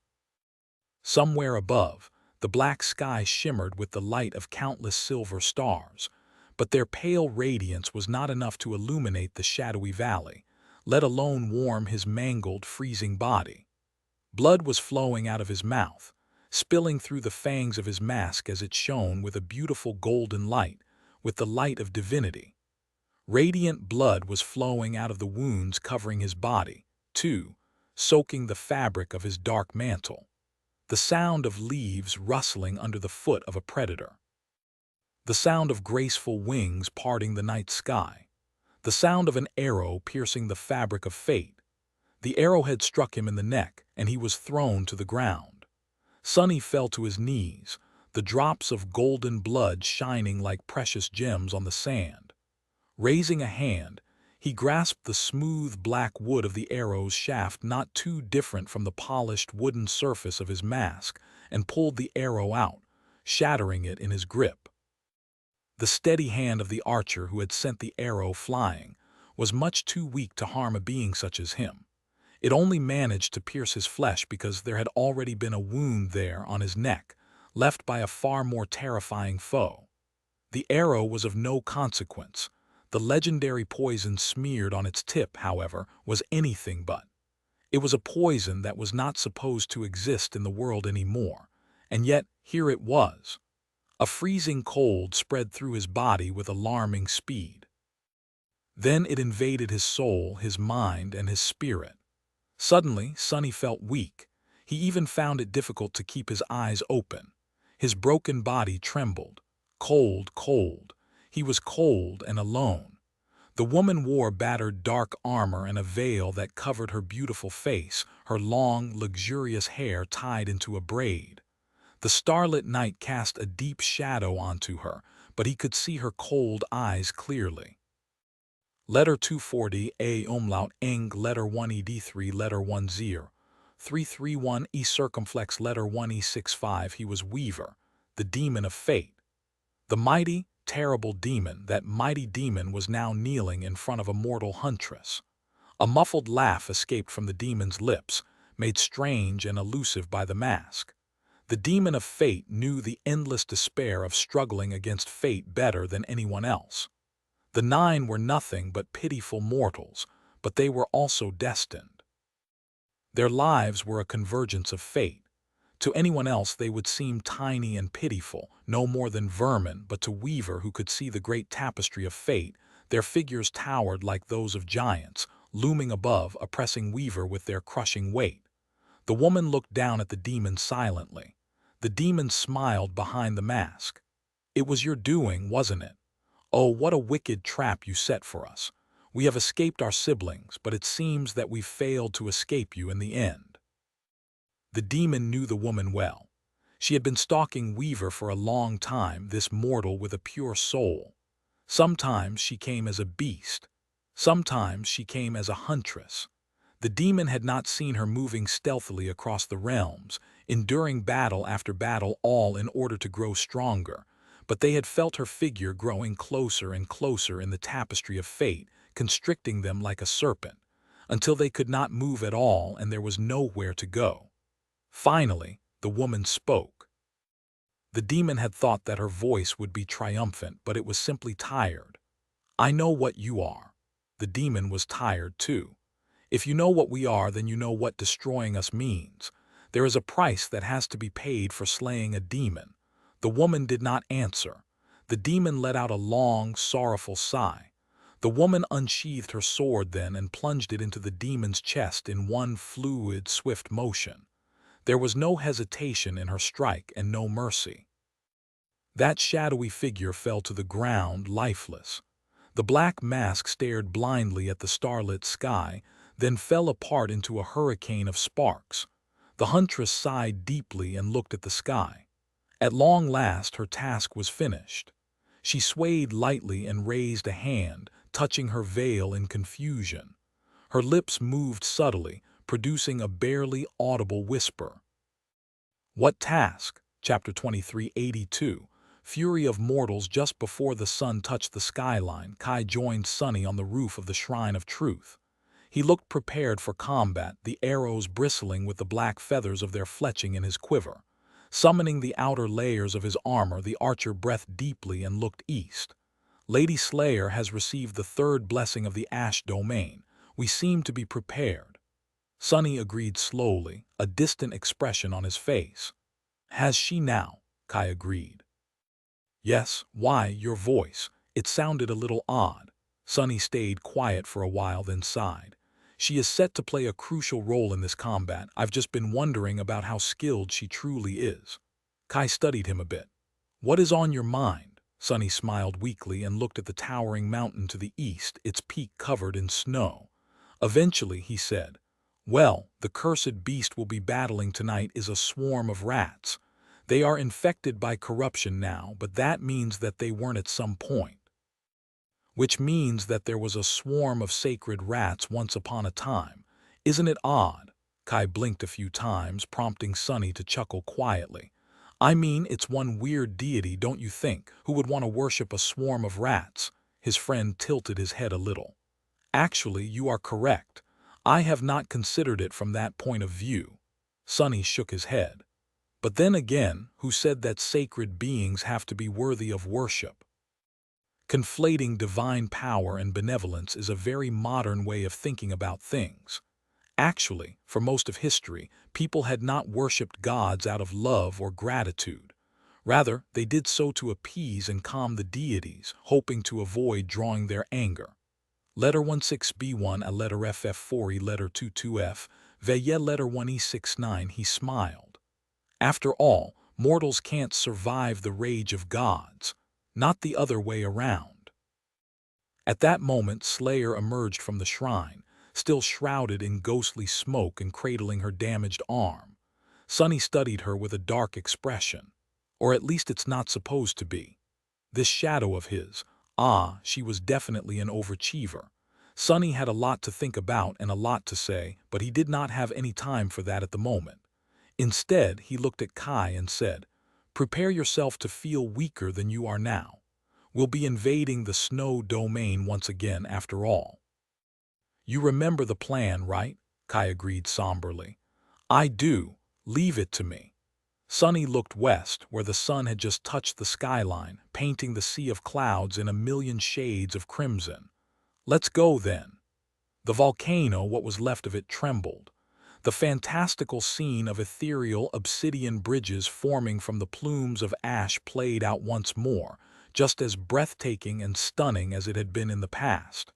Somewhere above, the black sky shimmered with the light of countless silver stars, but their pale radiance was not enough to illuminate the shadowy valley, let alone warm his mangled, freezing body. Blood was flowing out of his mouth, spilling through the fangs of his mask as it shone with a beautiful golden light, with the light of divinity. Radiant blood was flowing out of the wounds covering his body, too, soaking the fabric of his dark mantle. The sound of leaves rustling under the foot of a predator. The sound of graceful wings parting the night sky. The sound of an arrow piercing the fabric of fate. The arrow had struck him in the neck, and he was thrown to the ground. Sunny fell to his knees, the drops of golden blood shining like precious gems on the sand. Raising a hand, he grasped the smooth black wood of the arrow's shaft, not too different from the polished wooden surface of his mask, and pulled the arrow out, shattering it in his grip. The steady hand of the archer who had sent the arrow flying was much too weak to harm a being such as him. It only managed to pierce his flesh because there had already been a wound there on his neck, left by a far more terrifying foe. The arrow was of no consequence. The legendary poison smeared on its tip, however, was anything but. It was a poison that was not supposed to exist in the world anymore, and yet here it was. A freezing cold spread through his body with alarming speed. Then it invaded his soul, his mind, and his spirit. Suddenly, Sunny felt weak. He even found it difficult to keep his eyes open. His broken body trembled. Cold, cold. He was cold and alone. The woman wore battered dark armor and a veil that covered her beautiful face, her long, luxurious hair tied into a braid. The starlit night cast a deep shadow onto her, but he could see her cold eyes clearly. Letter 240 A umlaut eng letter 1 ed3 letter 10 331 e circumflex letter 1 e65. He was Weaver, the demon of fate. The mighty, terrible demon, that mighty demon was now kneeling in front of a mortal huntress. A muffled laugh escaped from the demon's lips, made strange and elusive by the mask. The demon of fate knew the endless despair of struggling against fate better than anyone else. The 9 were nothing but pitiful mortals, but they were also destined. Their lives were a convergence of fate. To anyone else they would seem tiny and pitiful, no more than vermin, but to Weaver, who could see the great tapestry of fate, their figures towered like those of giants, looming above, oppressing Weaver with their crushing weight. The woman looked down at the demon silently. The demon smiled behind the mask. "It was your doing, wasn't it? Oh, what a wicked trap you set for us. We have escaped our siblings, but it seems that we've failed to escape you in the end." The demon knew the woman well. She had been stalking Weaver for a long time, this mortal with a pure soul. Sometimes she came as a beast. Sometimes she came as a huntress. The demon had not seen her moving stealthily across the realms, enduring battle after battle, all in order to grow stronger, but they had felt her figure growing closer and closer in the tapestry of fate, constricting them like a serpent, until they could not move at all and there was nowhere to go. Finally, the woman spoke. The demon had thought that her voice would be triumphant, but it was simply tired. "I know what you are." The demon was tired too. If you know what we are, then you know what destroying us means. There is a price that has to be paid for slaying a demon. The woman did not answer. The demon let out a long, sorrowful sigh. The woman unsheathed her sword then and plunged it into the demon's chest in one fluid, swift motion. There was no hesitation in her strike and no mercy. That shadowy figure fell to the ground, lifeless. The black mask stared blindly at the starlit sky, then fell apart into a hurricane of sparks. The huntress sighed deeply and looked at the sky. At long last her task was finished. She swayed lightly and raised a hand, touching her veil in confusion. Her lips moved subtly, producing a barely audible whisper. What task? Chapter 2382. Fury of mortals. Just before the sun touched the skyline, Kai joined Sunny on the roof of the Shrine of Truth. He looked prepared for combat, the arrows bristling with the black feathers of their fletching in his quiver. Summoning the outer layers of his armor, the archer breathed deeply and looked east. Lady Slayer has received the third blessing of the Ash Domain. We seem to be prepared. Sunny agreed slowly, a distant expression on his face. Has she now? Kai agreed. Yes, why, your voice. It sounded a little odd. Sunny stayed quiet for a while, then sighed. She is set to play a crucial role in this combat. I've just been wondering about how skilled she truly is. Kai studied him a bit. What is on your mind? Sunny smiled weakly and looked at the towering mountain to the east, its peak covered in snow. Eventually, he said, well, the cursed beast we'll be battling tonight is a swarm of rats. They are infected by corruption now, but that means that they weren't at some point. Which means that there was a swarm of sacred rats once upon a time. Isn't it odd? Kai blinked a few times, prompting Sunny to chuckle quietly. I mean, it's one weird deity, don't you think, who would want to worship a swarm of rats? His friend tilted his head a little. Actually, you are correct. I have not considered it from that point of view. Sunny shook his head. But then again, who said that sacred beings have to be worthy of worship? Conflating divine power and benevolence is a very modern way of thinking about things. Actually, for most of history, people had not worshipped gods out of love or gratitude. Rather, they did so to appease and calm the deities, hoping to avoid drawing their anger. Letter 16B1 a letter FF4 letter 22F, Veye letter 1E69. He smiled. After all, mortals can't survive the rage of gods, not the other way around. At that moment, Slayer emerged from the shrine, still shrouded in ghostly smoke and cradling her damaged arm. Sunny studied her with a dark expression. Or at least it's not supposed to be. This shadow of his, she was definitely an overachiever. Sunny had a lot to think about and a lot to say, but he did not have any time for that at the moment. Instead, he looked at Kai and said, prepare yourself to feel weaker than you are now. We'll be invading the snow domain once again after all. You remember the plan, right? Kai agreed somberly. I do. Leave it to me. Sunny looked west, where the sun had just touched the skyline, painting the sea of clouds in a million shades of crimson. Let's go then. The volcano, what was left of it, trembled. The fantastical scene of ethereal obsidian bridges forming from the plumes of ash played out once more, just as breathtaking and stunning as it had been in the past.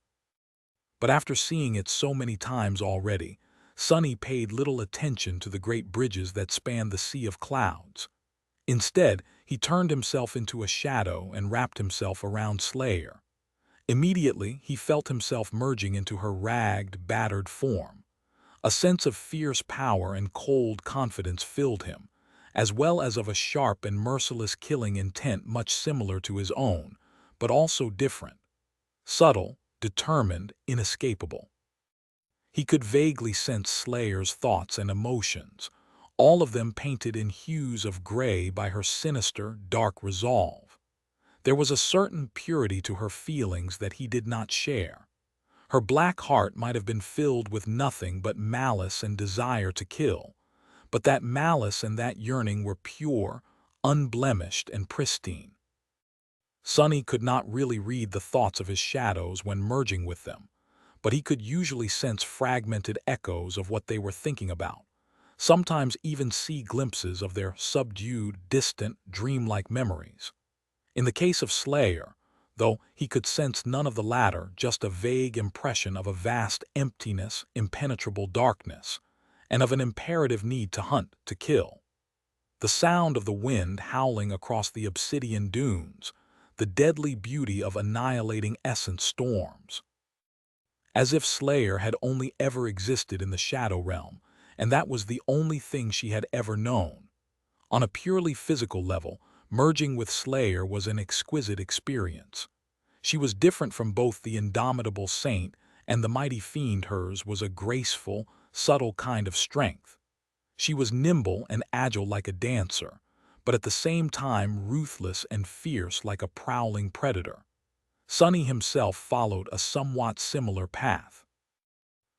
But after seeing it so many times already, Sunny paid little attention to the great bridges that spanned the sea of clouds. Instead, he turned himself into a shadow and wrapped himself around Slayer. Immediately, he felt himself merging into her ragged, battered form. A sense of fierce power and cold confidence filled him, as well as of a sharp and merciless killing intent much similar to his own, but also different. Subtle, determined, inescapable. He could vaguely sense Slayer's thoughts and emotions, all of them painted in hues of gray by her sinister, dark resolve. There was a certain purity to her feelings that he did not share. Her black heart might have been filled with nothing but malice and desire to kill, but that malice and that yearning were pure, unblemished, and pristine. Sunny could not really read the thoughts of his shadows when merging with them, but he could usually sense fragmented echoes of what they were thinking about, sometimes even see glimpses of their subdued, distant, dreamlike memories. In the case of Slayer, though he could sense none of the latter, just a vague impression of a vast emptiness, impenetrable darkness, and of an imperative need to hunt, to kill. The sound of the wind howling across the obsidian dunes, the deadly beauty of annihilating essence storms. As if Slayer had only ever existed in the shadow realm, and that was the only thing she had ever known. On a purely physical level, merging with Slayer was an exquisite experience. She was different from both the indomitable saint and the mighty fiend. Hers was a graceful, subtle kind of strength. She was nimble and agile like a dancer, but at the same time ruthless and fierce like a prowling predator. Sonny himself followed a somewhat similar path.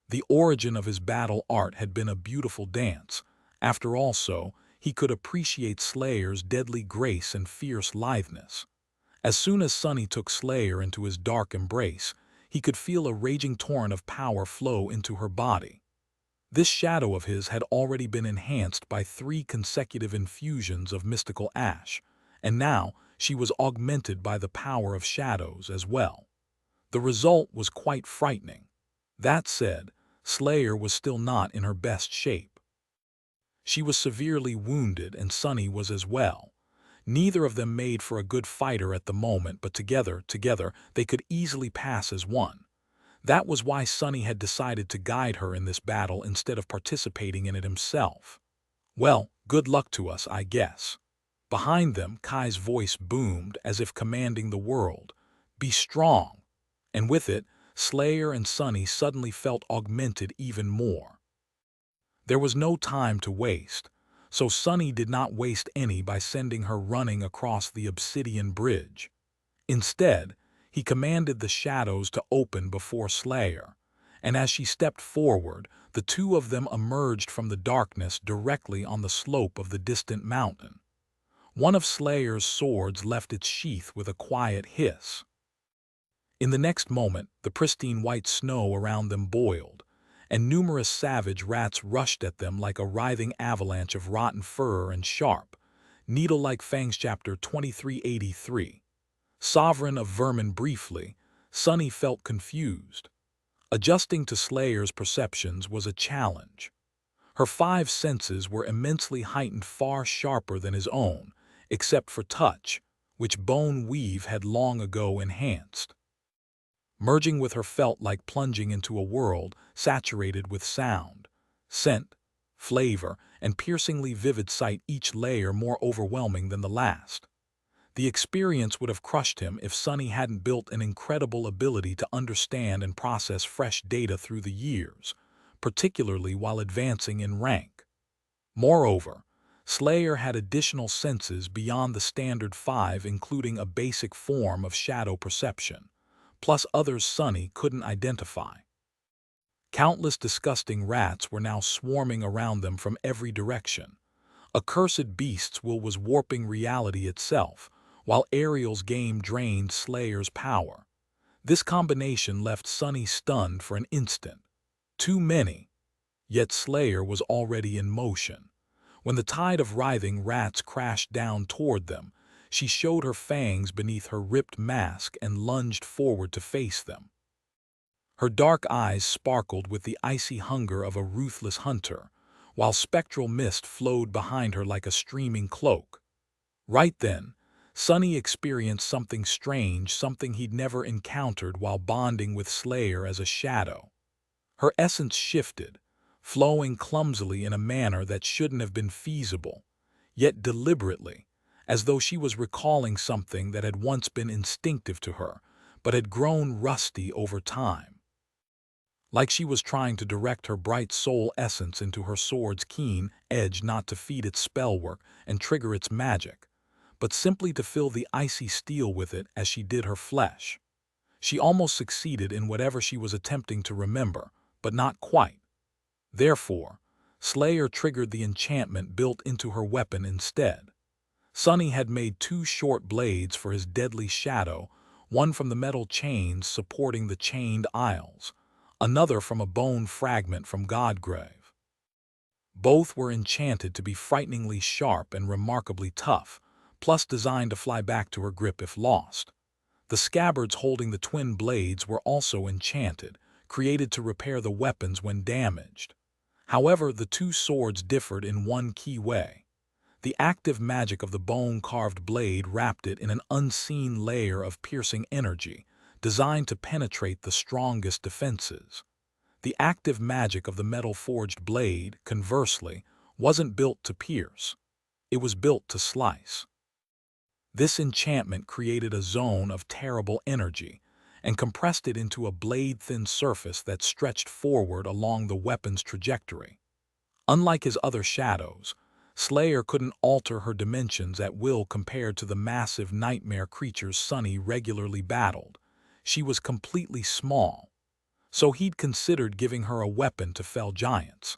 The origin of his battle art had been a beautiful dance. After all, so he could appreciate Slayer's deadly grace and fierce litheness. As soon as Sonny took Slayer into his dark embrace, he could feel a raging torrent of power flow into her body. This shadow of his had already been enhanced by 3 consecutive infusions of mystical ash, and now she was augmented by the power of shadows as well. The result was quite frightening. That said, Slayer was still not in her best shape. She was severely wounded, and Sonny was as well. Neither of them made for a good fighter at the moment, but together, they could easily pass as one. That was why Sonny had decided to guide her in this battle instead of participating in it himself. Well, good luck to us, I guess. Behind them, Kai's voice boomed as if commanding the world. Be strong. And with it, Slayer and Sonny suddenly felt augmented even more. There was no time to waste, so Sonny did not waste any by sending her running across the obsidian bridge. Instead, he commanded the shadows to open before Slayer, and as she stepped forward, the two of them emerged from the darkness directly on the slope of the distant mountain. One of Slayer's swords left its sheath with a quiet hiss. In the next moment, the pristine white snow around them boiled, and numerous savage rats rushed at them like a writhing avalanche of rotten fur and sharp, needle-like fangs. Chapter 2383. Sovereign of vermin. Briefly, Sonny felt confused. Adjusting to Slayer's perceptions was a challenge. Her 5 senses were immensely heightened, far sharper than his own, except for touch, which Bone Weave had long ago enhanced. Merging with her felt like plunging into a world saturated with sound, scent, flavor, and piercingly vivid sight, each layer more overwhelming than the last. The experience would have crushed him if Sonny hadn't built an incredible ability to understand and process fresh data through the years, particularly while advancing in rank. Moreover, Slayer had additional senses beyond the standard 5, including a basic form of shadow perception, plus others Sonny couldn't identify. Countless disgusting rats were now swarming around them from every direction. Accursed beasts was warping reality itself, while Ariel's game drained Slayer's power. This combination left Sonny stunned for an instant. Too many. Yet Slayer was already in motion. When the tide of writhing rats crashed down toward them, she showed her fangs beneath her ripped mask and lunged forward to face them. Her dark eyes sparkled with the icy hunger of a ruthless hunter, while spectral mist flowed behind her like a streaming cloak. Right then, Sonny experienced something strange, something he'd never encountered while bonding with Slayer as a shadow. Her essence shifted, flowing clumsily in a manner that shouldn't have been feasible, yet deliberately, as though she was recalling something that had once been instinctive to her, but had grown rusty over time. Like she was trying to direct her bright soul essence into her sword's keen edge, not to feed its spellwork and trigger its magic, but simply to fill the icy steel with it as she did her flesh. She almost succeeded in whatever she was attempting to remember, but not quite. Therefore, Slayer triggered the enchantment built into her weapon instead. Sonny had made 2 short blades for his deadly shadow, one from the metal chains supporting the chained aisles, another from a bone fragment from Godgrave. Both were enchanted to be frighteningly sharp and remarkably tough, plus designed to fly back to her grip if lost. The scabbards holding the twin blades were also enchanted, created to repair the weapons when damaged. However, the two swords differed in one key way. The active magic of the bone-carved blade wrapped it in an unseen layer of piercing energy, designed to penetrate the strongest defenses. The active magic of the metal-forged blade, conversely, wasn't built to pierce. It was built to slice. This enchantment created a zone of terrible energy and compressed it into a blade-thin surface that stretched forward along the weapon's trajectory. Unlike his other shadows, Slayer couldn't alter her dimensions at will compared to the massive nightmare creatures Sunny regularly battled. She was completely small, so he'd considered giving her a weapon to fell giants.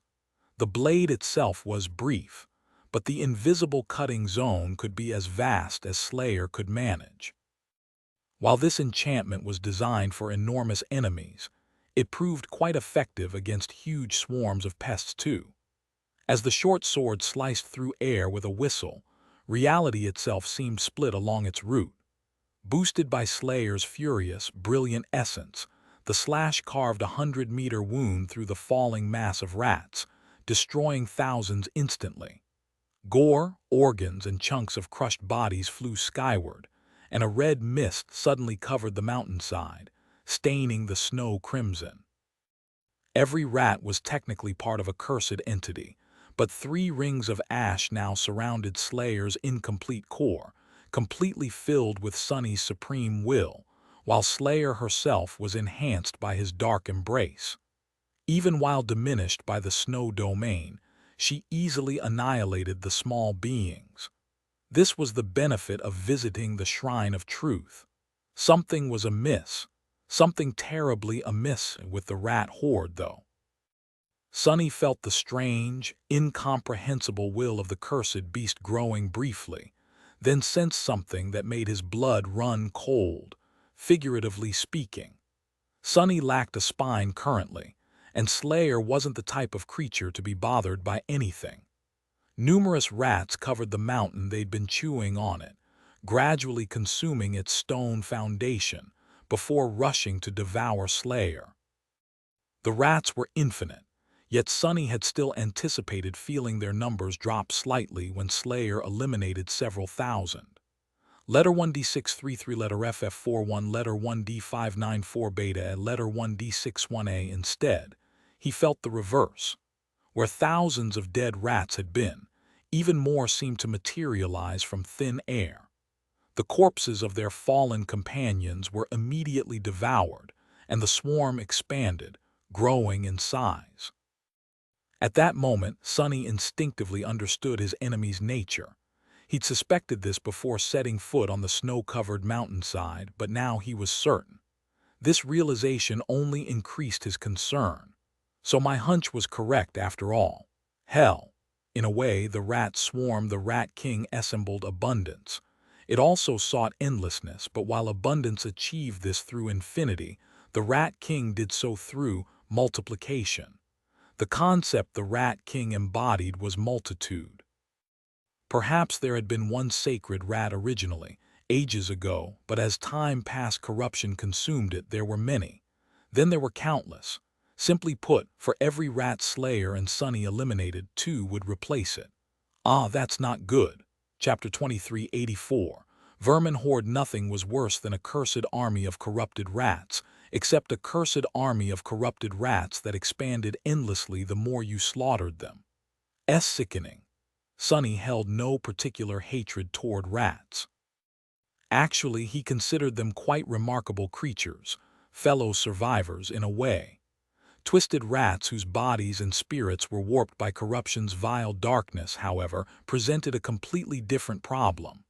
The blade itself was brief, but the invisible cutting zone could be as vast as Slayer could manage. While this enchantment was designed for enormous enemies, it proved quite effective against huge swarms of pests too. As the short sword sliced through air with a whistle, reality itself seemed split along its route. Boosted by Slayer's furious, brilliant essence, the slash carved 100-meter wound through the falling mass of rats, destroying thousands instantly. Gore, organs, and chunks of crushed bodies flew skyward, and a red mist suddenly covered the mountainside, staining the snow crimson. Every rat was technically part of a cursed entity, but 3 rings of ash now surrounded Slayer's incomplete core, completely filled with Sunny's supreme will, while Slayer herself was enhanced by his dark embrace. Even while diminished by the snow domain, she easily annihilated the small beings. This was the benefit of visiting the Shrine of Truth. Something was amiss, something terribly amiss with the rat horde, though. Sunny felt the strange, incomprehensible will of the cursed beast growing briefly, then sensed something that made his blood run cold, figuratively speaking. Sunny lacked a spine currently, and Slayer wasn't the type of creature to be bothered by anything. Numerous rats covered the mountain they'd been chewing on it, gradually consuming its stone foundation before rushing to devour Slayer. The rats were infinite, yet Sunny had still anticipated feeling their numbers drop slightly when Slayer eliminated several thousand. Letter 1D633, letter FF41, letter 1D594 beta, and letter 1D61A instead. He felt the reverse. Where thousands of dead rats had been, even more seemed to materialize from thin air. The corpses of their fallen companions were immediately devoured, and the swarm expanded, growing in size. At that moment, Sunny instinctively understood his enemy's nature. He'd suspected this before setting foot on the snow-covered mountainside, but now he was certain. This realization only increased his concern. So my hunch was correct after all. Hell, in a way, the rat swarm the Rat King assembled abundance. It also sought endlessness, but while abundance achieved this through infinity, the Rat King did so through multiplication. The concept the Rat King embodied was multitude. Perhaps there had been one sacred rat originally, ages ago, but as time passed, corruption consumed it. There were many. Then there were countless. Simply put, for every rat Slayer and Sunny eliminated, 2 would replace it. Ah, that's not good. Chapter 2384. Vermin horde. Nothing was worse than a cursed army of corrupted rats, except a cursed army of corrupted rats that expanded endlessly the more you slaughtered them. Sickening. Sunny held no particular hatred toward rats. Actually, he considered them quite remarkable creatures, fellow survivors in a way. Twisted rats whose bodies and spirits were warped by corruption's vile darkness, however, presented a completely different problem.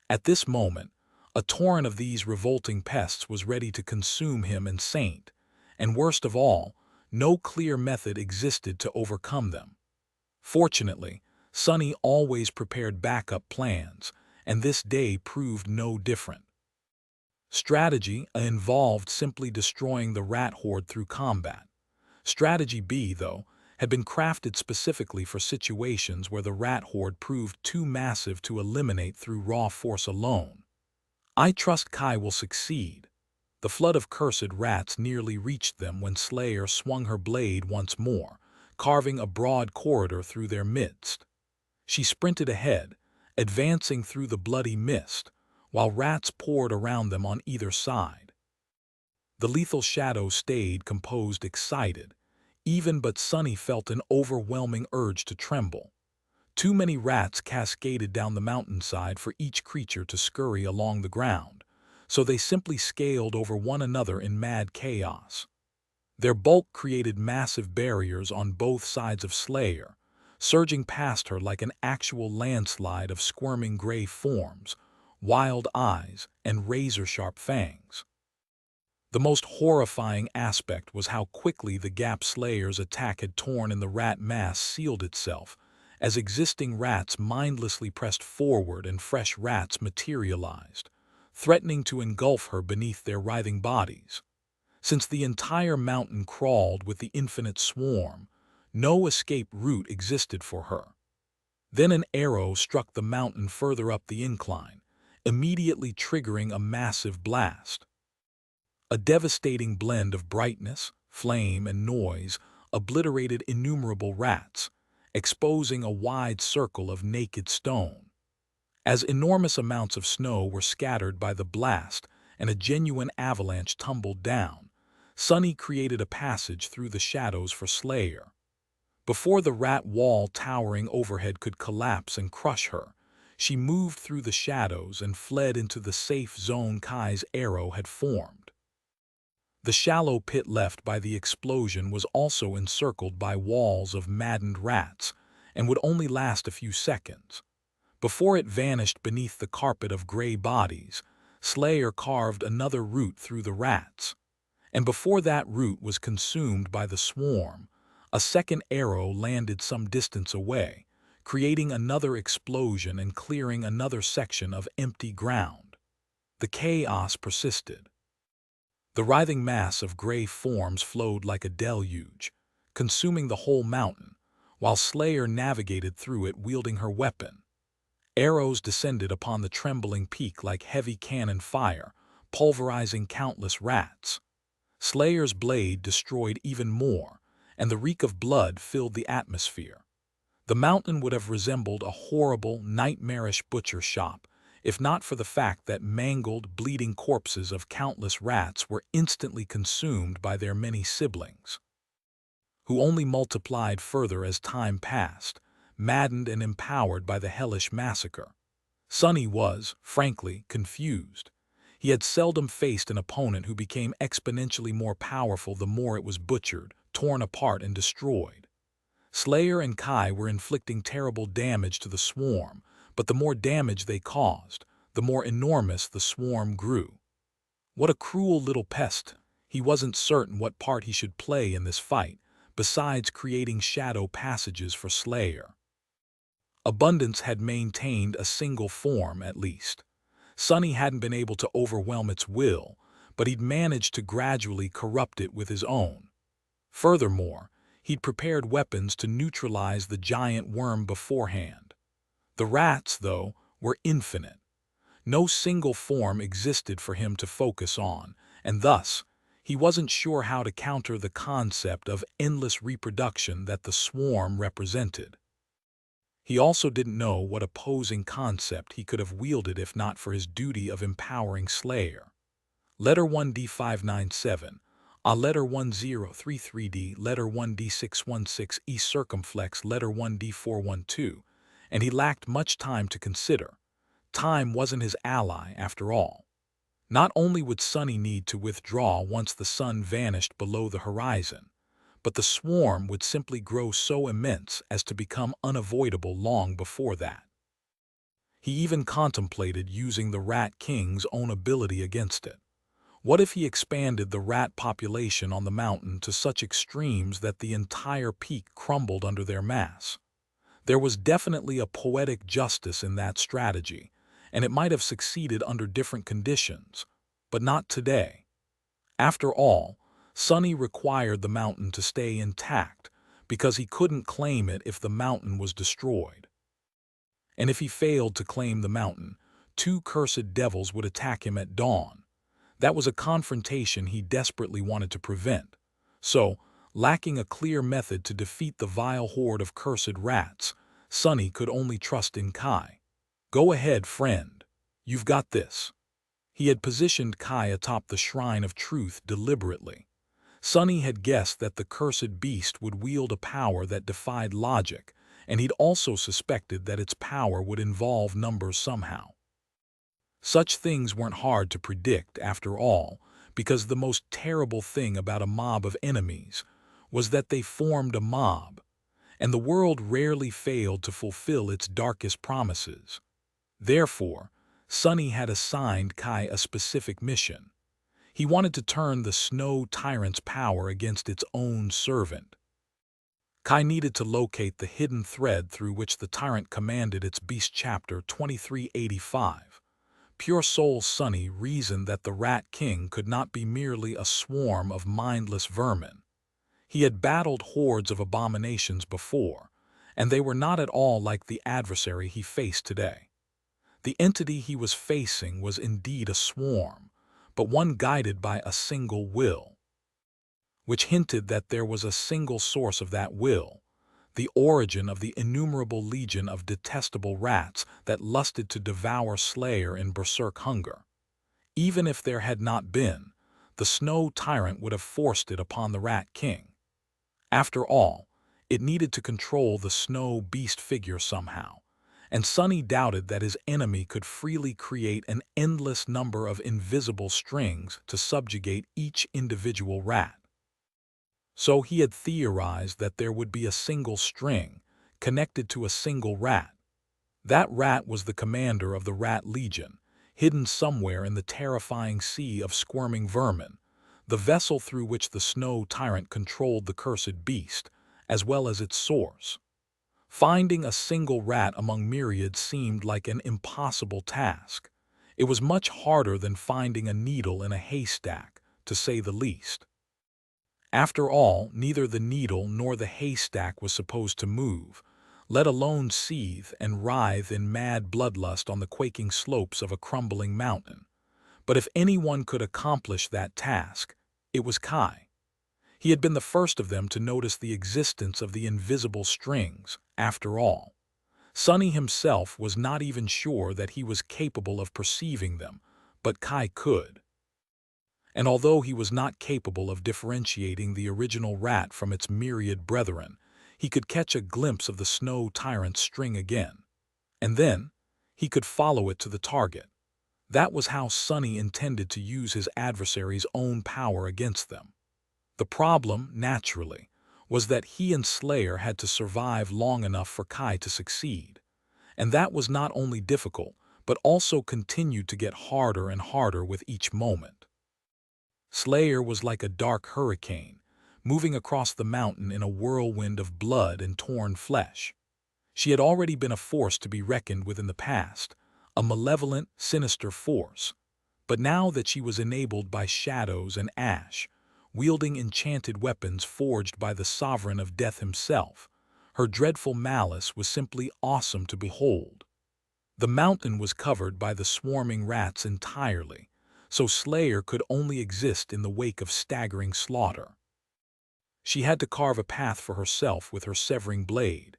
At this moment, a torrent of these revolting pests was ready to consume him and Saint, and worst of all, no clear method existed to overcome them. Fortunately, Sunny always prepared backup plans, and this day proved no different. Strategy A involved simply destroying the rat horde through combat. Strategy B, though, had been crafted specifically for situations where the rat horde proved too massive to eliminate through raw force alone. I trust Kai will succeed. The flood of cursed rats nearly reached them when Slayer swung her blade once more, carving a broad corridor through their midst. She sprinted ahead, advancing through the bloody mist, while rats poured around them on either side. The lethal shadow stayed composed, excited, even but Sunny felt an overwhelming urge to tremble. Too many rats cascaded down the mountainside for each creature to scurry along the ground, so they simply scaled over one another in mad chaos. Their bulk created massive barriers on both sides of Slayer, surging past her like an actual landslide of squirming gray forms, wild eyes, and razor-sharp fangs. The most horrifying aspect was how quickly the gap Slayer's attack had torn in the rat mass sealed itself, as existing rats mindlessly pressed forward and fresh rats materialized, threatening to engulf her beneath their writhing bodies. Since the entire mountain crawled with the infinite swarm, no escape route existed for her. Then an arrow struck the mountain further up the incline, immediately triggering a massive blast. A devastating blend of brightness, flame, and noise obliterated innumerable rats, exposing a wide circle of naked stone. As enormous amounts of snow were scattered by the blast and a genuine avalanche tumbled down, Sunny created a passage through the shadows for Slayer. Before the rat wall towering overhead could collapse and crush her, she moved through the shadows and fled into the safe zone Kai's arrow had formed. The shallow pit left by the explosion was also encircled by walls of maddened rats and would only last a few seconds. Before it vanished beneath the carpet of gray bodies, Slayer carved another route through the rats. And before that route was consumed by the swarm, a second arrow landed some distance away, creating another explosion and clearing another section of empty ground. The chaos persisted. The writhing mass of gray forms flowed like a deluge, consuming the whole mountain, while Slayer navigated through it wielding her weapon. Arrows descended upon the trembling peak like heavy cannon fire, pulverizing countless rats. Slayer's blade destroyed even more, and the reek of blood filled the atmosphere. The mountain would have resembled a horrible, nightmarish butcher shop, if not for the fact that mangled, bleeding corpses of countless rats were instantly consumed by their many siblings, who only multiplied further as time passed, maddened and empowered by the hellish massacre. Sunny was, frankly, confused. He had seldom faced an opponent who became exponentially more powerful the more it was butchered, torn apart, and destroyed. Slayer and Kai were inflicting terrible damage to the swarm, but the more damage they caused, the more enormous the swarm grew. What a cruel little pest! He wasn't certain what part he should play in this fight, besides creating shadow passages for Slayer. Abundance had maintained a single form, at least. Sunny hadn't been able to overwhelm its will, but he'd managed to gradually corrupt it with his own. Furthermore, he'd prepared weapons to neutralize the giant worm beforehand. The rats, though, were infinite. No single form existed for him to focus on, and thus, he wasn't sure how to counter the concept of endless reproduction that the swarm represented. He also didn't know what opposing concept he could have wielded if not for his duty of empowering Slayer. Letter 1D597, A letter 1033D, letter 1D616E circumflex, letter 1D412, and he lacked much time to consider. Time wasn't his ally, after all. Not only would Sunny need to withdraw once the sun vanished below the horizon, but the swarm would simply grow so immense as to become unavoidable long before that. He even contemplated using the Rat King's own ability against it. What if he expanded the rat population on the mountain to such extremes that the entire peak crumbled under their mass? There was definitely a poetic justice in that strategy, and it might have succeeded under different conditions. But not today. After all, Sonny required the mountain to stay intact because he couldn't claim it if the mountain was destroyed. And if he failed to claim the mountain, two cursed devils would attack him at dawn. That was a confrontation he desperately wanted to prevent. So, lacking a clear method to defeat the vile horde of cursed rats, Sonny could only trust in Kai. "Go ahead, friend. You've got this." He had positioned Kai atop the Shrine of Truth deliberately. Sonny had guessed that the cursed beast would wield a power that defied logic, and he'd also suspected that its power would involve numbers somehow. Such things weren't hard to predict, after all, because the most terrible thing about a mob of enemies was that they formed a mob, and the world rarely failed to fulfill its darkest promises. Therefore, Sonny had assigned Kai a specific mission. He wanted to turn the Snow Tyrant's power against its own servant. Kai needed to locate the hidden thread through which the tyrant commanded its beast. Chapter 2385. Pure Soul Sonny reasoned that the Rat King could not be merely a swarm of mindless vermin. He had battled hordes of abominations before, and they were not at all like the adversary he faced today. The entity he was facing was indeed a swarm, but one guided by a single will, which hinted that there was a single source of that will, the origin of the innumerable legion of detestable rats that lusted to devour Slayer in berserk hunger. Even if there had not been, the Snow Tyrant would have forced it upon the Rat King. After all, it needed to control the Snow Beast figure somehow, and Sonny doubted that his enemy could freely create an endless number of invisible strings to subjugate each individual rat. So he had theorized that there would be a single string connected to a single rat. That rat was the commander of the Rat Legion, hidden somewhere in the terrifying sea of squirming vermin, the vessel through which the Snow Tyrant controlled the cursed beast, as well as its source. Finding a single rat among myriads seemed like an impossible task. It was much harder than finding a needle in a haystack, to say the least. After all, neither the needle nor the haystack was supposed to move, let alone seethe and writhe in mad bloodlust on the quaking slopes of a crumbling mountain. But if anyone could accomplish that task, it was Kai. He had been the first of them to notice the existence of the invisible strings, after all. Sonny himself was not even sure that he was capable of perceiving them, but Kai could. And although he was not capable of differentiating the original rat from its myriad brethren, he could catch a glimpse of the Snow Tyrant's string again. And then, he could follow it to the target. That was how Sonny intended to use his adversary's own power against them. The problem, naturally, was that he and Slayer had to survive long enough for Kai to succeed. And that was not only difficult, but also continued to get harder and harder with each moment. Slayer was like a dark hurricane, moving across the mountain in a whirlwind of blood and torn flesh. She had already been a force to be reckoned with in the past, a malevolent, sinister force. But now that she was enabled by shadows and ash, wielding enchanted weapons forged by the sovereign of death himself, her dreadful malice was simply awesome to behold. The mountain was covered by the swarming rats entirely, so Slayer could only exist in the wake of staggering slaughter. She had to carve a path for herself with her severing blade,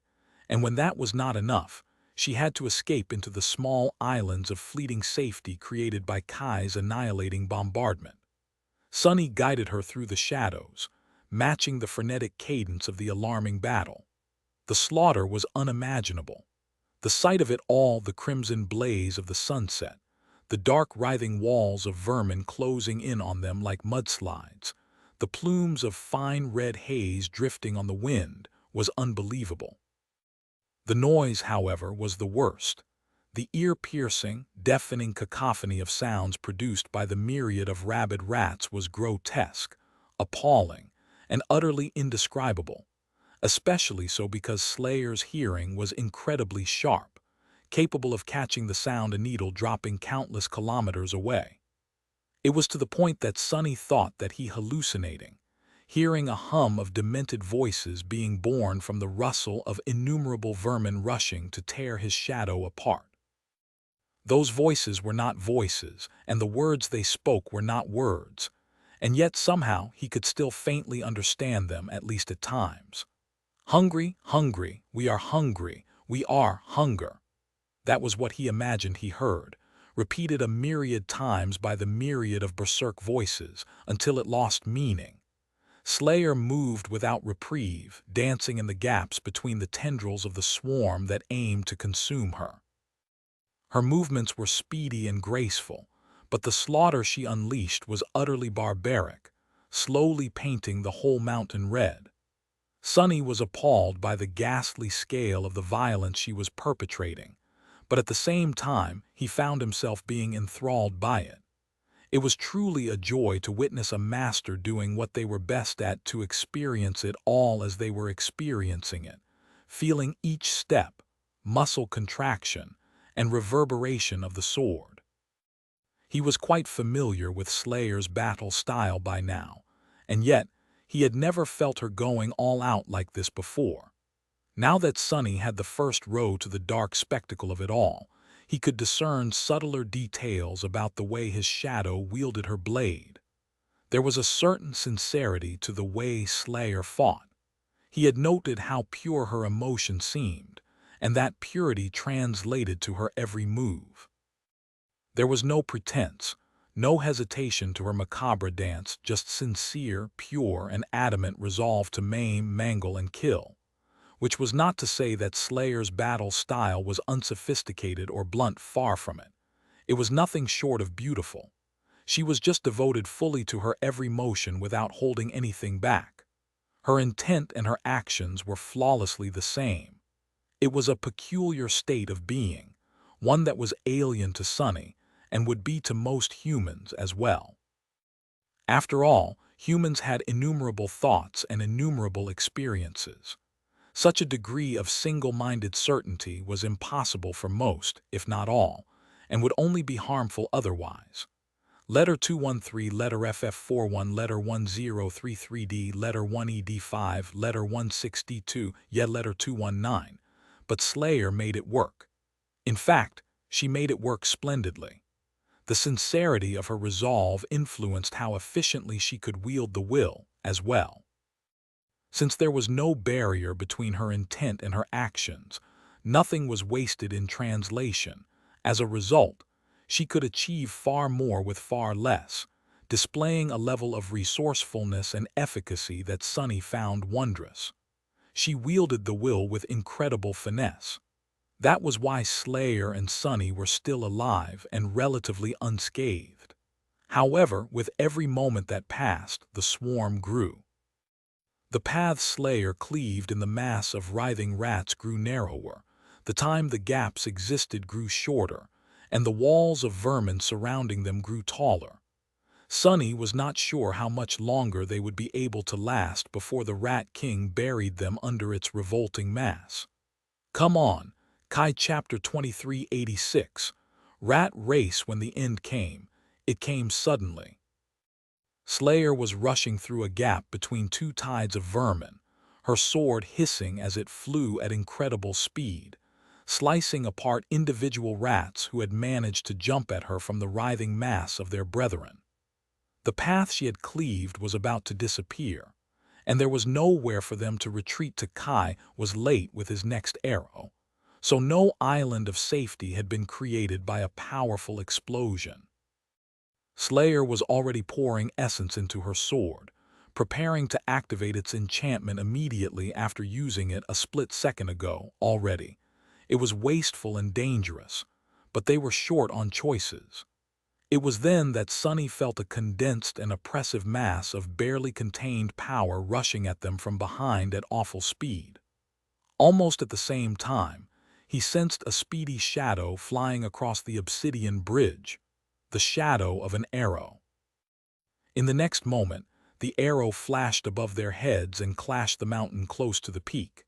and when that was not enough, she had to escape into the small islands of fleeting safety created by Kai's annihilating bombardment. Sonny guided her through the shadows, matching the frenetic cadence of the alarming battle. The slaughter was unimaginable. The sight of it all, the crimson blaze of the sunset, the dark writhing walls of vermin closing in on them like mudslides, the plumes of fine red haze drifting on the wind, was unbelievable. The noise, however, was the worst. The ear-piercing, deafening cacophony of sounds produced by the myriad of rabid rats was grotesque, appalling, and utterly indescribable, especially so because Slayer's hearing was incredibly sharp, capable of catching the sound a needle dropping countless kilometers away. It was to the point that Sonny thought that he hallucinating, hearing a hum of demented voices being born from the rustle of innumerable vermin rushing to tear his shadow apart. Those voices were not voices, and the words they spoke were not words, and yet somehow he could still faintly understand them, at least at times. Hungry, hungry, we are hungry, we are hunger. That was what he imagined he heard, repeated a myriad times by the myriad of berserk voices, until it lost meaning. Slayer moved without reprieve, dancing in the gaps between the tendrils of the swarm that aimed to consume her. Her movements were speedy and graceful, but the slaughter she unleashed was utterly barbaric, slowly painting the whole mountain red. Sonny was appalled by the ghastly scale of the violence she was perpetrating, but at the same time he found himself being enthralled by it. It was truly a joy to witness a master doing what they were best at, to experience it all as they were experiencing it, feeling each step, muscle contraction, and reverberation of the sword. He was quite familiar with Slayer's battle style by now, and yet he had never felt her going all out like this before. Now that Sonny had the first row to the dark spectacle of it all, he could discern subtler details about the way his shadow wielded her blade. There was a certain sincerity to the way Slayer fought. He had noted how pure her emotion seemed, and that purity translated to her every move. There was no pretense, no hesitation to her macabre dance, just sincere, pure, and adamant resolve to maim, mangle, and kill. Which was not to say that Slayer's battle style was unsophisticated or blunt, far from it. It was nothing short of beautiful. She was just devoted fully to her every motion without holding anything back. Her intent and her actions were flawlessly the same. It was a peculiar state of being, one that was alien to Sonny, and would be to most humans as well. After all, humans had innumerable thoughts and innumerable experiences. Such a degree of single-minded certainty was impossible for most, if not all, and would only be harmful otherwise. Letter 213, letter FF41, letter 1033D, letter 1ED5, letter 162, yet letter 219. But Slayer made it work. In fact, she made it work splendidly. The sincerity of her resolve influenced how efficiently she could wield the will, as well. Since there was no barrier between her intent and her actions, nothing was wasted in translation. As a result, she could achieve far more with far less, displaying a level of resourcefulness and efficacy that Sonny found wondrous. She wielded the will with incredible finesse. That was why Slayer and Sonny were still alive and relatively unscathed. However, with every moment that passed, the swarm grew. The path Slayer cleaved in the mass of writhing rats grew narrower, the time the gaps existed grew shorter, and the walls of vermin surrounding them grew taller. Sonny was not sure how much longer they would be able to last before the Rat King buried them under its revolting mass. Come on, Kai chapter 2386. Rat race. When the end came, it came suddenly. Slayer was rushing through a gap between two tides of vermin, her sword hissing as it flew at incredible speed, slicing apart individual rats who had managed to jump at her from the writhing mass of their brethren. The path she had cleaved was about to disappear, and there was nowhere for them to retreat to. Kai was late with his next arrow, so no island of safety had been created by a powerful explosion. Slayer was already pouring essence into her sword, preparing to activate its enchantment immediately after using it a split second ago already. It was wasteful and dangerous, but they were short on choices. It was then that Sonny felt a condensed and oppressive mass of barely contained power rushing at them from behind at awful speed. Almost at the same time, he sensed a speedy shadow flying across the obsidian bridge, the shadow of an arrow. In the next moment, the arrow flashed above their heads and clashed the mountain close to the peak.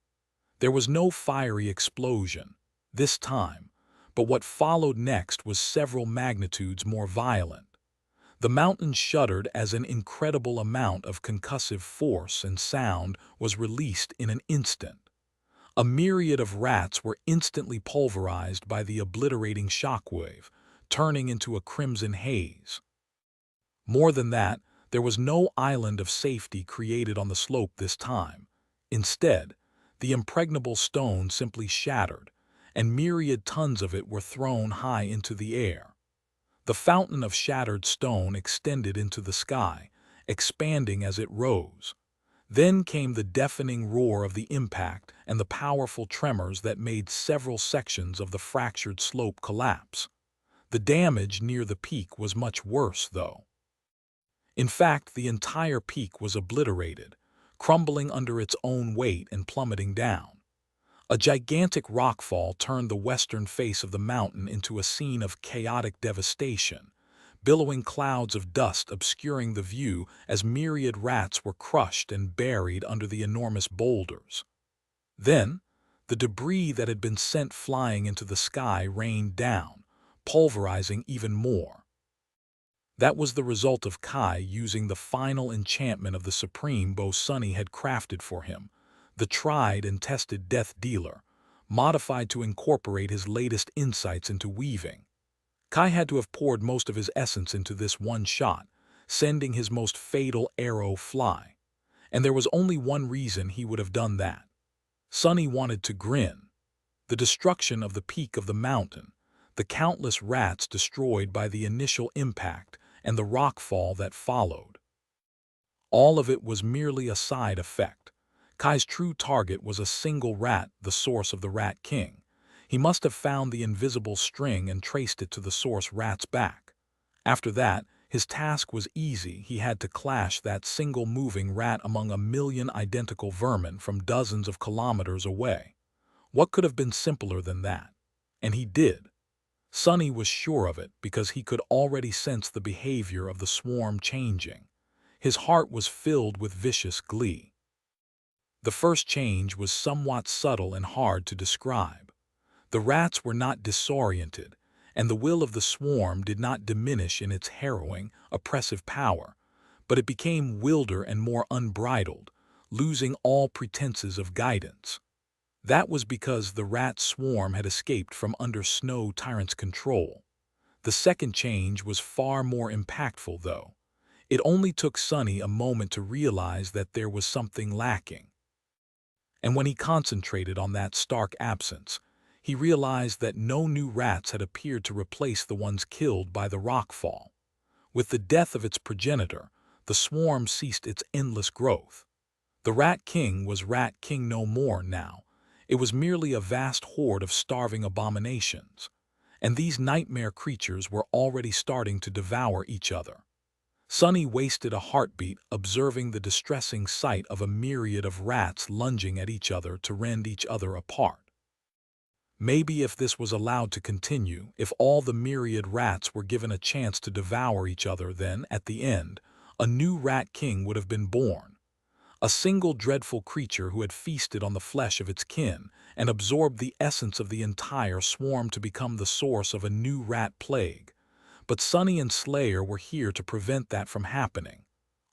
There was no fiery explosion, this time, but what followed next was several magnitudes more violent. The mountain shuddered as an incredible amount of concussive force and sound was released in an instant. A myriad of rats were instantly pulverized by the obliterating shockwave, turning into a crimson haze. More than that, there was no island of safety created on the slope this time. Instead, the impregnable stone simply shattered, and myriad tons of it were thrown high into the air. The fountain of shattered stone extended into the sky, expanding as it rose. Then came the deafening roar of the impact and the powerful tremors that made several sections of the fractured slope collapse. The damage near the peak was much worse, though. In fact, the entire peak was obliterated, crumbling under its own weight and plummeting down. A gigantic rockfall turned the western face of the mountain into a scene of chaotic devastation, billowing clouds of dust obscuring the view as myriad rats were crushed and buried under the enormous boulders. Then, the debris that had been sent flying into the sky rained down, pulverizing even more. That was the result of Kai using the final enchantment of the supreme bow Sunny had crafted for him, the tried and tested Death Dealer, modified to incorporate his latest insights into weaving. Kai had to have poured most of his essence into this one shot, sending his most fatal arrow fly. And there was only one reason he would have done that. Sunny wanted to grin. The destruction of the peak of the mountain, the countless rats destroyed by the initial impact, and the rockfall that followed. All of it was merely a side effect. Kai's true target was a single rat, the source of the Rat King. He must have found the invisible string and traced it to the source rat's back. After that, his task was easy. He had to clash that single moving rat among a million identical vermin from dozens of kilometers away. What could have been simpler than that? And he did. Sunny was sure of it because he could already sense the behavior of the swarm changing. His heart was filled with vicious glee. The first change was somewhat subtle and hard to describe. The rats were not disoriented, and the will of the swarm did not diminish in its harrowing, oppressive power, but it became wilder and more unbridled, losing all pretenses of guidance. That was because the rat swarm had escaped from under Snow Tyrant's control. The second change was far more impactful, though. It only took Sunny a moment to realize that there was something lacking. And when he concentrated on that stark absence, he realized that no new rats had appeared to replace the ones killed by the rockfall. With the death of its progenitor, the swarm ceased its endless growth. The Rat King was Rat King no more now. It was merely a vast horde of starving abominations, and these nightmare creatures were already starting to devour each other. Sunny wasted a heartbeat observing the distressing sight of a myriad of rats lunging at each other to rend each other apart. Maybe if this was allowed to continue, if all the myriad rats were given a chance to devour each other, then, at the end, a new Rat King would have been born. A single dreadful creature who had feasted on the flesh of its kin and absorbed the essence of the entire swarm to become the source of a new rat plague. But Sunny and Slayer were here to prevent that from happening.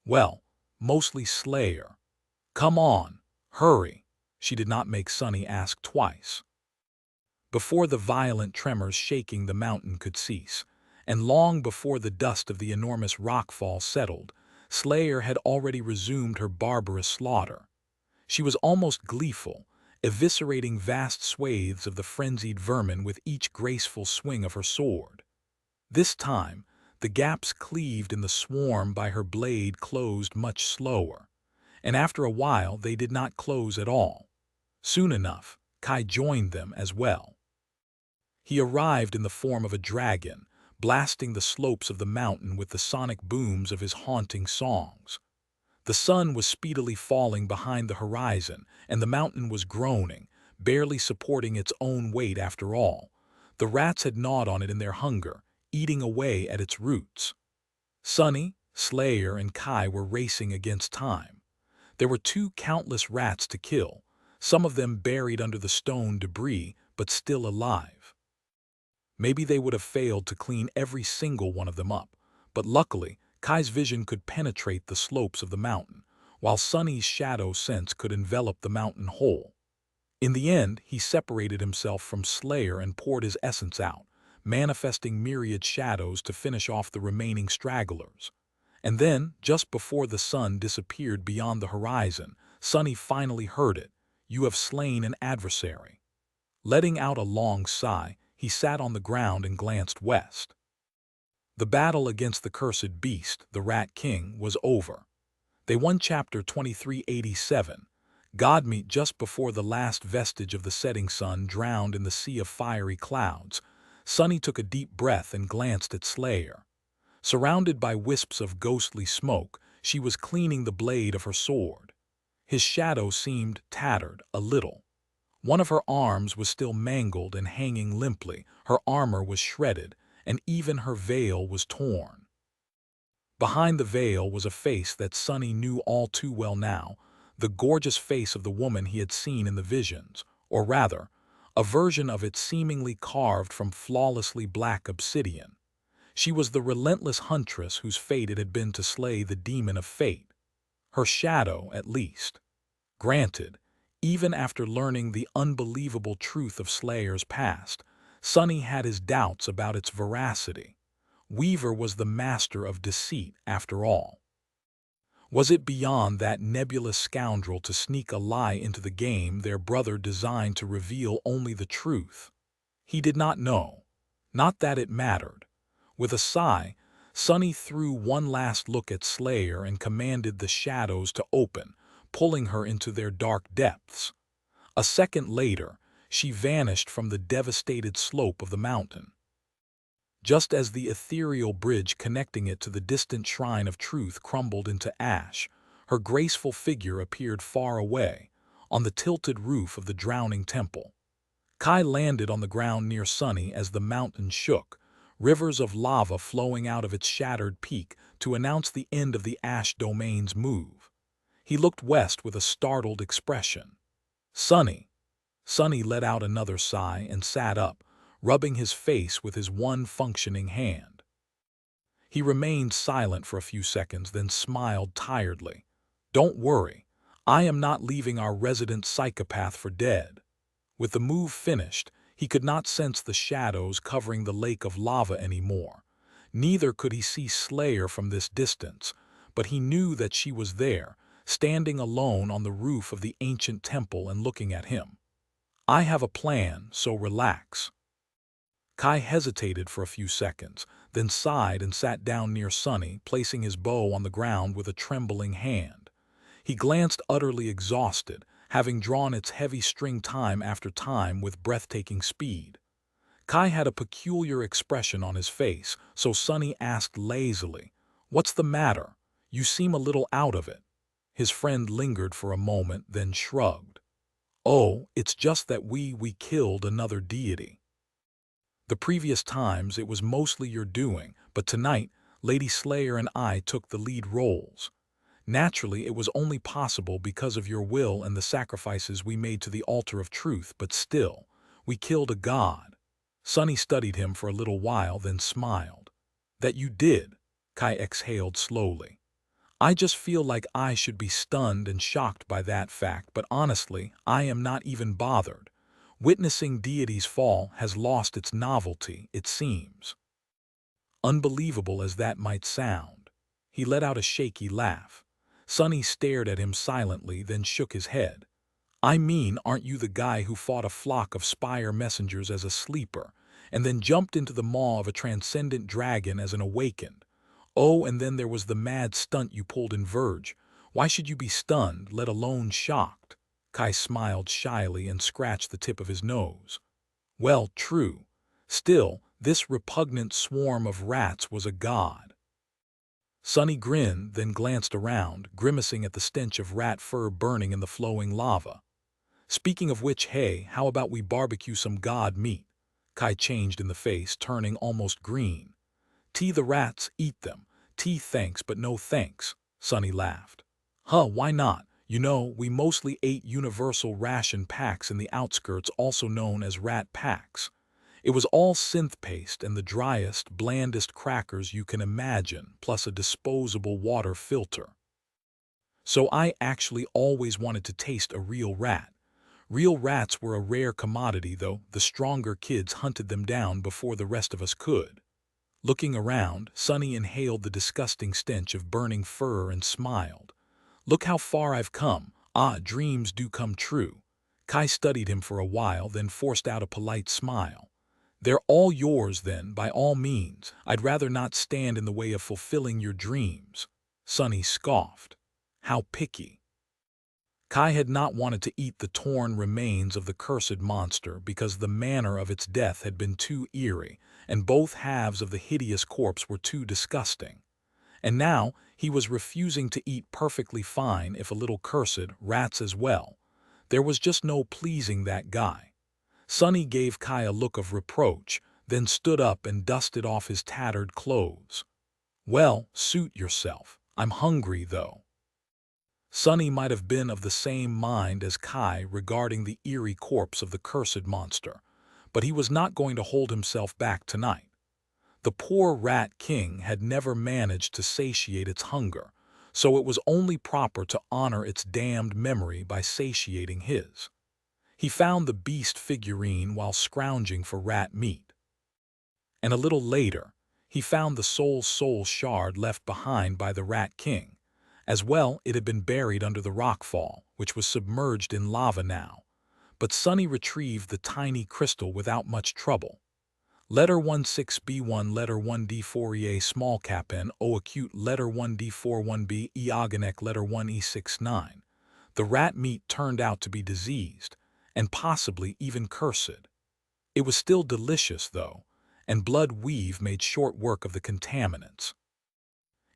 Well, mostly Slayer. Come on, hurry. She did not make Sunny ask twice. Before the violent tremors shaking the mountain could cease, and long before the dust of the enormous rockfall settled, Slayer had already resumed her barbarous slaughter. She was almost gleeful, eviscerating vast swathes of the frenzied vermin with each graceful swing of her sword. This time, the gaps cleaved in the swarm by her blade closed much slower, and after a while they did not close at all. Soon enough, Kai joined them as well. He arrived in the form of a dragon, blasting the slopes of the mountain with the sonic booms of his haunting songs. The sun was speedily falling behind the horizon, and the mountain was groaning, barely supporting its own weight after all. The rats had gnawed on it in their hunger, eating away at its roots. Sunny, Slayer, and Kai were racing against time. There were too countless rats to kill, some of them buried under the stone debris, but still alive. Maybe they would have failed to clean every single one of them up, But luckily, Kai's vision could penetrate the slopes of the mountain, while Sunny's shadow sense could envelop the mountain whole. In the end, he separated himself from Slayer and poured his essence out, manifesting myriad shadows to finish off the remaining stragglers. And then, just before the sun disappeared beyond the horizon, Sunny finally heard it. "You have slain an adversary." Letting out a long sigh, he sat on the ground and glanced west. The battle against the cursed beast, the Rat King, was over. They won Chapter 2387. Godmeet just before the last vestige of the setting sun drowned in the sea of fiery clouds. Sunny took a deep breath and glanced at Slayer. Surrounded by wisps of ghostly smoke, she was cleaning the blade of her sword. His shadow seemed tattered a little. One of her arms was still mangled and hanging limply, her armor was shredded, and even her veil was torn. Behind the veil was a face that Sunny knew all too well now, the gorgeous face of the woman he had seen in the visions, or rather, a version of it seemingly carved from flawlessly black obsidian. She was the relentless huntress whose fate it had been to slay the demon of fate. Her shadow, at least. Granted, even after learning the unbelievable truth of Slayer's past, Sunny had his doubts about its veracity. Weaver was the master of deceit, after all. Was it beyond that nebulous scoundrel to sneak a lie into the game their brother designed to reveal only the truth? He did not know. Not that it mattered. With a sigh, Sunny threw one last look at Slayer and commanded the shadows to open, pulling her into their dark depths. A second later, she vanished from the devastated slope of the mountain. Just as the ethereal bridge connecting it to the distant shrine of truth crumbled into ash, her graceful figure appeared far away, on the tilted roof of the drowning temple. Kai landed on the ground near Sunny as the mountain shook, rivers of lava flowing out of its shattered peak to announce the end of the ash domain's move. He looked west with a startled expression. "Sunny." Sunny let out another sigh and sat up, rubbing his face with his one functioning hand. He remained silent for a few seconds, then smiled tiredly. "Don't worry. I am not leaving our resident psychopath for dead." With the move finished, he could not sense the shadows covering the lake of lava anymore. Neither could he see Slayer from this distance, but he knew that she was there, standing alone on the roof of the ancient temple and looking at him. "I have a plan, so relax." Kai hesitated for a few seconds, then sighed and sat down near Sunny, placing his bow on the ground with a trembling hand. He glanced utterly exhausted, having drawn its heavy string time after time with breathtaking speed. Kai had a peculiar expression on his face, so Sunny asked lazily, "What's the matter? You seem a little out of it." His friend lingered for a moment, then shrugged. "Oh, it's just that we killed another deity. The previous times it was mostly your doing, but tonight, Lady Slayer and I took the lead roles. Naturally, it was only possible because of your will and the sacrifices we made to the altar of truth, but still, we killed a god." Sunny studied him for a little while, then smiled. "That you did," Kai exhaled slowly. "I just feel like I should be stunned and shocked by that fact, but honestly, I am not even bothered. Witnessing deity's fall has lost its novelty, it seems." Unbelievable as that might sound, he let out a shaky laugh. Sunny stared at him silently, then shook his head. "I mean, aren't you the guy who fought a flock of spire messengers as a sleeper, and then jumped into the maw of a transcendent dragon as an awakened? Oh, and then there was the mad stunt you pulled in Verge. Why should you be stunned, let alone shocked?" Kai smiled shyly and scratched the tip of his nose. "Well, true. Still, this repugnant swarm of rats was a god." Sunny grinned, then glanced around, grimacing at the stench of rat fur burning in the flowing lava. "Speaking of which, hey, how about we barbecue some god meat?" Kai changed in the face, turning almost green. "Tea the rats, eat them. Tea thanks, but no thanks," Sunny laughed. "Huh, why not? You know, we mostly ate universal ration packs in the outskirts, also known as rat packs. It was all synth paste and the driest, blandest crackers you can imagine, plus a disposable water filter. So I actually always wanted to taste a real rat. Real rats were a rare commodity, though. The stronger kids hunted them down before the rest of us could. Looking around, Sonny inhaled the disgusting stench of burning fur and smiled. Look how far I've come. Ah, dreams do come true. Kai studied him for a while, then forced out a polite smile. They're all yours then, by all means. I'd rather not stand in the way of fulfilling your dreams. Sonny scoffed. How picky. Kai had not wanted to eat the torn remains of the cursed monster because the manner of its death had been too eerie, and both halves of the hideous corpse were too disgusting. And now he was refusing to eat perfectly fine, if a little cursed, rats as well. There was just no pleasing that guy. Sonny gave Kai a look of reproach, then stood up and dusted off his tattered clothes. Well, suit yourself. I'm hungry, though. Sonny might have been of the same mind as Kai regarding the eerie corpse of the cursed monster, but he was not going to hold himself back tonight. The poor Rat King had never managed to satiate its hunger, so it was only proper to honor its damned memory by satiating his. He found the beast figurine while scrounging for rat meat. And a little later, he found the soul shard left behind by the Rat King. As well, it had been buried under the rockfall, which was submerged in lava now. But Sonny retrieved the tiny crystal without much trouble. Letter 16B1, letter 1D4EA, small cap N, O acute, letter 1D41B, Eogonek, letter 1E69. The rat meat turned out to be diseased, and possibly even cursed. It was still delicious, though, and blood weave made short work of the contaminants.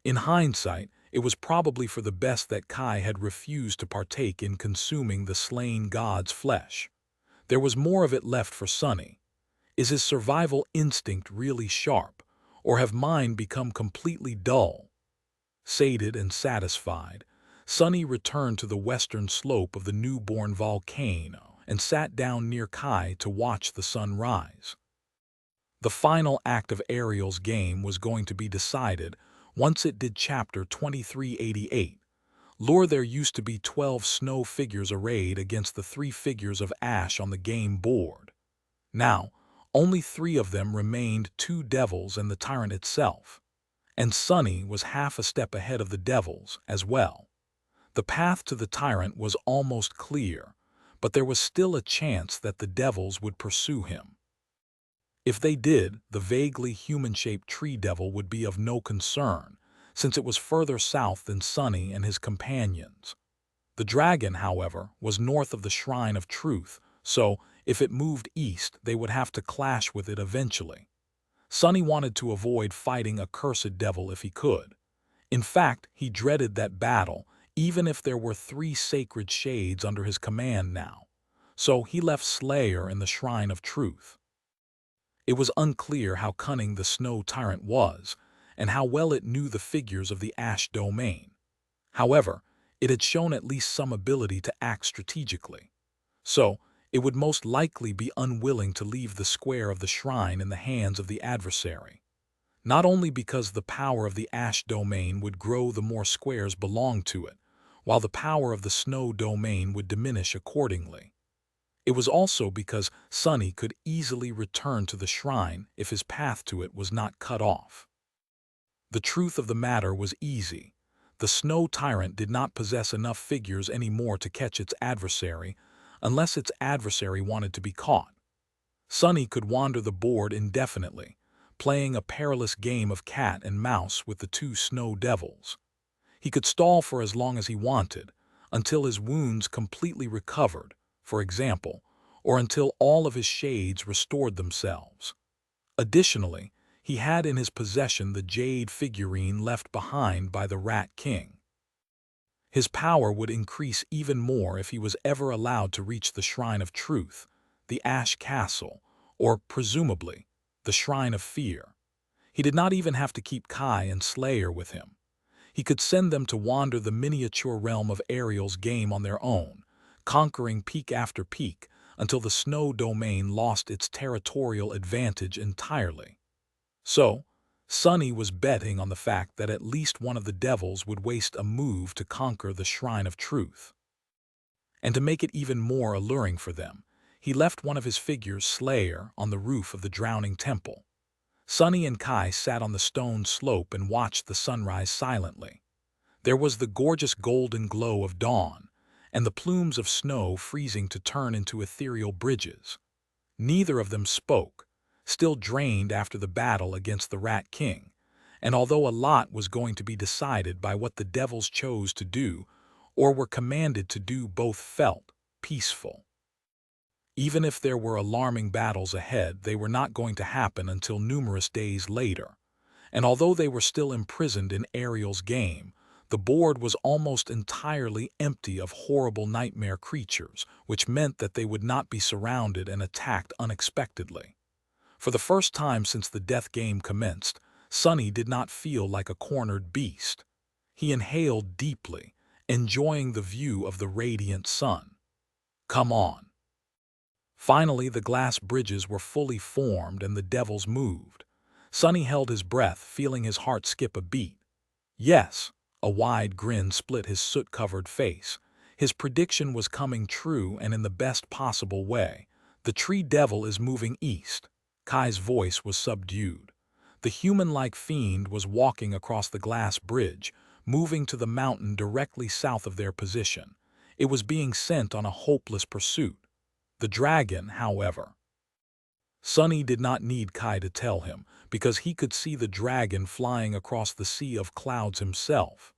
In hindsight, it was probably for the best that Kai had refused to partake in consuming the slain god's flesh. There was more of it left for Sonny. Is his survival instinct really sharp, or have mine become completely dull? Sated and satisfied, Sonny returned to the western slope of the newborn volcano and sat down near Kai to watch the sun rise. The final act of Ariel's game was going to be decided once it did chapter 2388. Lore, there used to be 12 snow figures arrayed against the 3 figures of ash on the game board. Now, only 3 of them remained, 2 devils and the tyrant itself. And Sonny was half a step ahead of the devils as well. The path to the tyrant was almost clear, but there was still a chance that the devils would pursue him. If they did, the vaguely human-shaped tree devil would be of no concern, since it was further south than Sonny and his companions. The dragon, however, was north of the Shrine of Truth, so if it moved east, they would have to clash with it eventually. Sonny wanted to avoid fighting a cursed devil if he could. In fact, he dreaded that battle, even if there were 3 sacred shades under his command now. So he left Slayer in the Shrine of Truth. It was unclear how cunning the snow tyrant was, and how well it knew the figures of the ash domain. However, it had shown at least some ability to act strategically. So, it would most likely be unwilling to leave the square of the shrine in the hands of the adversary. Not only because the power of the ash domain would grow the more squares belonged to it, while the power of the snow domain would diminish accordingly. It was also because Sonny could easily return to the shrine if his path to it was not cut off. The truth of the matter was easy. The snow tyrant did not possess enough figures anymore to catch its adversary, unless its adversary wanted to be caught. Sonny could wander the board indefinitely, playing a perilous game of cat and mouse with the 2 snow devils. He could stall for as long as he wanted, until his wounds completely recovered, for example, or until all of his shades restored themselves. Additionally, he had in his possession the jade figurine left behind by the Rat King. His power would increase even more if he was ever allowed to reach the Shrine of Truth, the Ash Castle, or, presumably, the Shrine of Fear. He did not even have to keep Kai and Slayer with him. He could send them to wander the miniature realm of Ariel's game on their own, conquering peak after peak, until the snow domain lost its territorial advantage entirely. So, Sunny was betting on the fact that at least one of the devils would waste a move to conquer the Shrine of Truth. And to make it even more alluring for them, he left one of his figures, Slayer, on the roof of the drowning temple. Sunny and Kai sat on the stone slope and watched the sunrise silently. There was the gorgeous golden glow of dawn, and the plumes of snow freezing to turn into ethereal bridges. Neither of them spoke, still drained after the battle against the Rat King, and although a lot was going to be decided by what the devils chose to do or were commanded to do, both felt peaceful. Even if there were alarming battles ahead, they were not going to happen until numerous days later. And although they were still imprisoned in Ariel's game, the board was almost entirely empty of horrible nightmare creatures, which meant that they would not be surrounded and attacked unexpectedly. For the first time since the death game commenced, Sunny did not feel like a cornered beast. He inhaled deeply, enjoying the view of the radiant sun. Come on. Finally, the glass bridges were fully formed and the devils moved. Sunny held his breath, feeling his heart skip a beat. Yes, a wide grin split his soot-covered face. His prediction was coming true, and in the best possible way. The tree devil is moving east. Kai's voice was subdued. The human-like fiend was walking across the glass bridge, moving to the mountain directly south of their position. It was being sent on a hopeless pursuit. The dragon, however. Sunny did not need Kai to tell him, because he could see the dragon flying across the sea of clouds himself.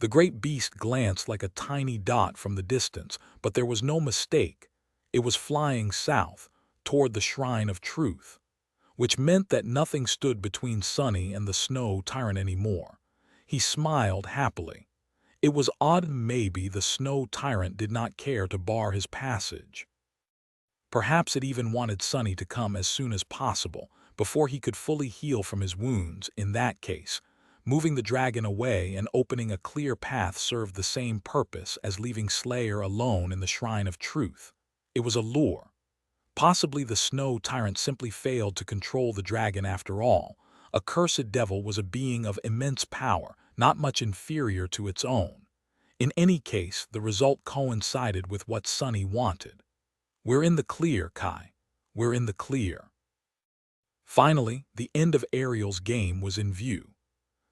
The great beast glanced like a tiny dot from the distance, but there was no mistake. It was flying south, toward the Shrine of Truth, which meant that nothing stood between Sunny and the snow tyrant anymore. He smiled happily. It was odd, maybe the snow tyrant did not care to bar his passage. Perhaps it even wanted Sunny to come as soon as possible, before he could fully heal from his wounds. In that case, moving the dragon away and opening a clear path served the same purpose as leaving Slayer alone in the Shrine of Truth. It was a lure. Possibly the snow tyrant simply failed to control the dragon after all. A cursed devil was a being of immense power, not much inferior to its own. In any case, the result coincided with what Sunny wanted. We're in the clear, Kai. We're in the clear. Finally, the end of Ariel's game was in view.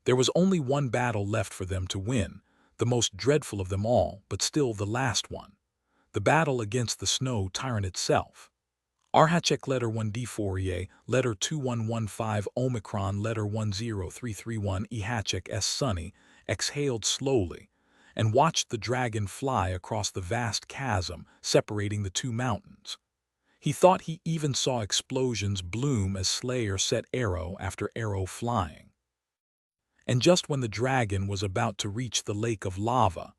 There was only one battle left for them to win, the most dreadful of them all, but still the last one. The battle against the snow tyrant itself. Arhachek letter 1D Fourier, letter 2115 Omicron, letter 10331 Ehachek S. Sunny exhaled slowly and watched the dragon fly across the vast chasm separating the two mountains. He thought he even saw explosions bloom as Slayer set arrow after arrow flying. And just when the dragon was about to reach the lake of lava,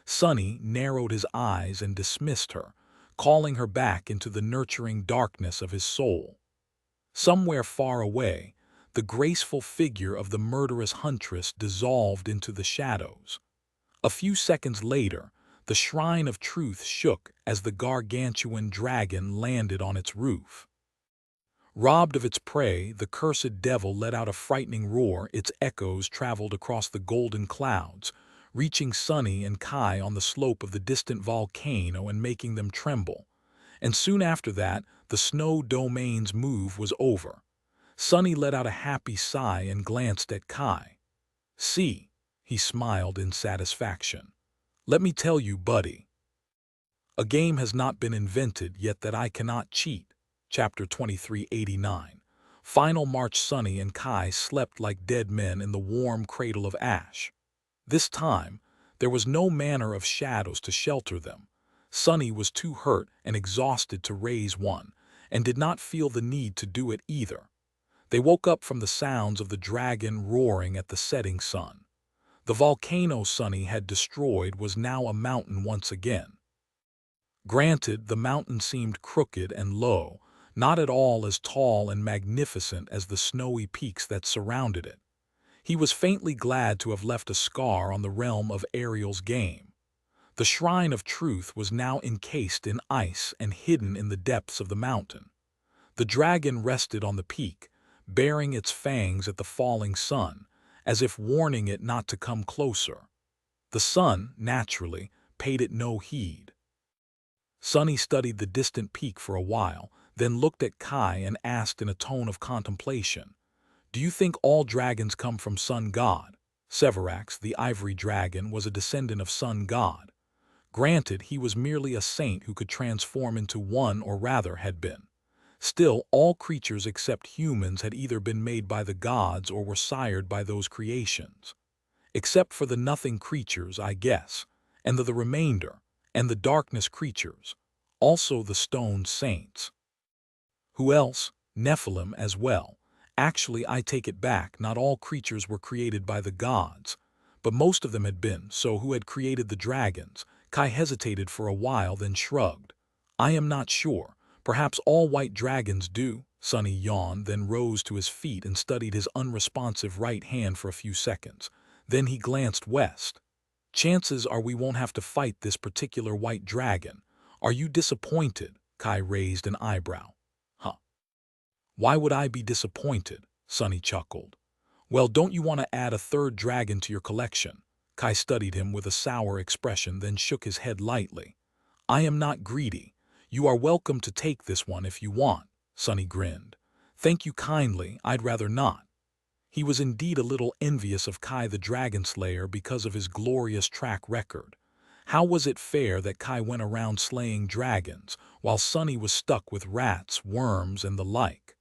Sunny narrowed his eyes and dismissed her, calling her back into the nurturing darkness of his soul. Somewhere far away, the graceful figure of the murderous huntress dissolved into the shadows. A few seconds later, the Shrine of Truth shook as the gargantuan dragon landed on its roof. Robbed of its prey, the cursed devil let out a frightening roar. Its echoes traveled across the golden clouds, reaching Sunny and Kai on the slope of the distant volcano and making them tremble. And soon after that, the snow domain's move was over. Sunny let out a happy sigh and glanced at Kai. "See," he smiled in satisfaction. "Let me tell you, buddy. A game has not been invented yet that I cannot cheat." Chapter 2389. Final March. Sunny and Kai slept like dead men in the warm cradle of ash. This time, there was no manner of shadows to shelter them. Sunny was too hurt and exhausted to raise one, and did not feel the need to do it either. They woke up from the sounds of the dragon roaring at the setting sun. The volcano Sunny had destroyed was now a mountain once again. Granted, the mountain seemed crooked and low, not at all as tall and magnificent as the snowy peaks that surrounded it. He was faintly glad to have left a scar on the realm of Ariel's game. The shrine of truth was now encased in ice and hidden in the depths of the mountain. The dragon rested on the peak, baring its fangs at the falling sun, as if warning it not to come closer. The sun, naturally, paid it no heed. Sunny studied the distant peak for a while, then looked at Kai and asked in a tone of contemplation, "Do you think all dragons come from Sun God?" Severax, the ivory dragon, was a descendant of Sun God. Granted, he was merely a saint who could transform into one, or rather had been. Still, all creatures except humans had either been made by the gods or were sired by those creations. Except for the nothing creatures, I guess, and the remainder, and the darkness creatures, also the stone saints. Who else? Nephilim as well. Actually, I take it back, not all creatures were created by the gods, but most of them had been, so who had created the dragons? Kai hesitated for a while, then shrugged. I am not sure. Perhaps all white dragons do. Sunny yawned, then rose to his feet and studied his unresponsive right hand for a few seconds. Then he glanced west. Chances are we won't have to fight this particular white dragon. Are you disappointed? Kai raised an eyebrow. Huh. Why would I be disappointed? Sunny chuckled. Well, don't you want to add a third dragon to your collection? Kai studied him with a sour expression, then shook his head lightly. I am not greedy. You are welcome to take this one if you want, Sunny grinned. Thank you kindly, I'd rather not. He was indeed a little envious of Kai the Dragon Slayer because of his glorious track record. How was it fair that Kai went around slaying dragons, while Sunny was stuck with rats, worms, and the like?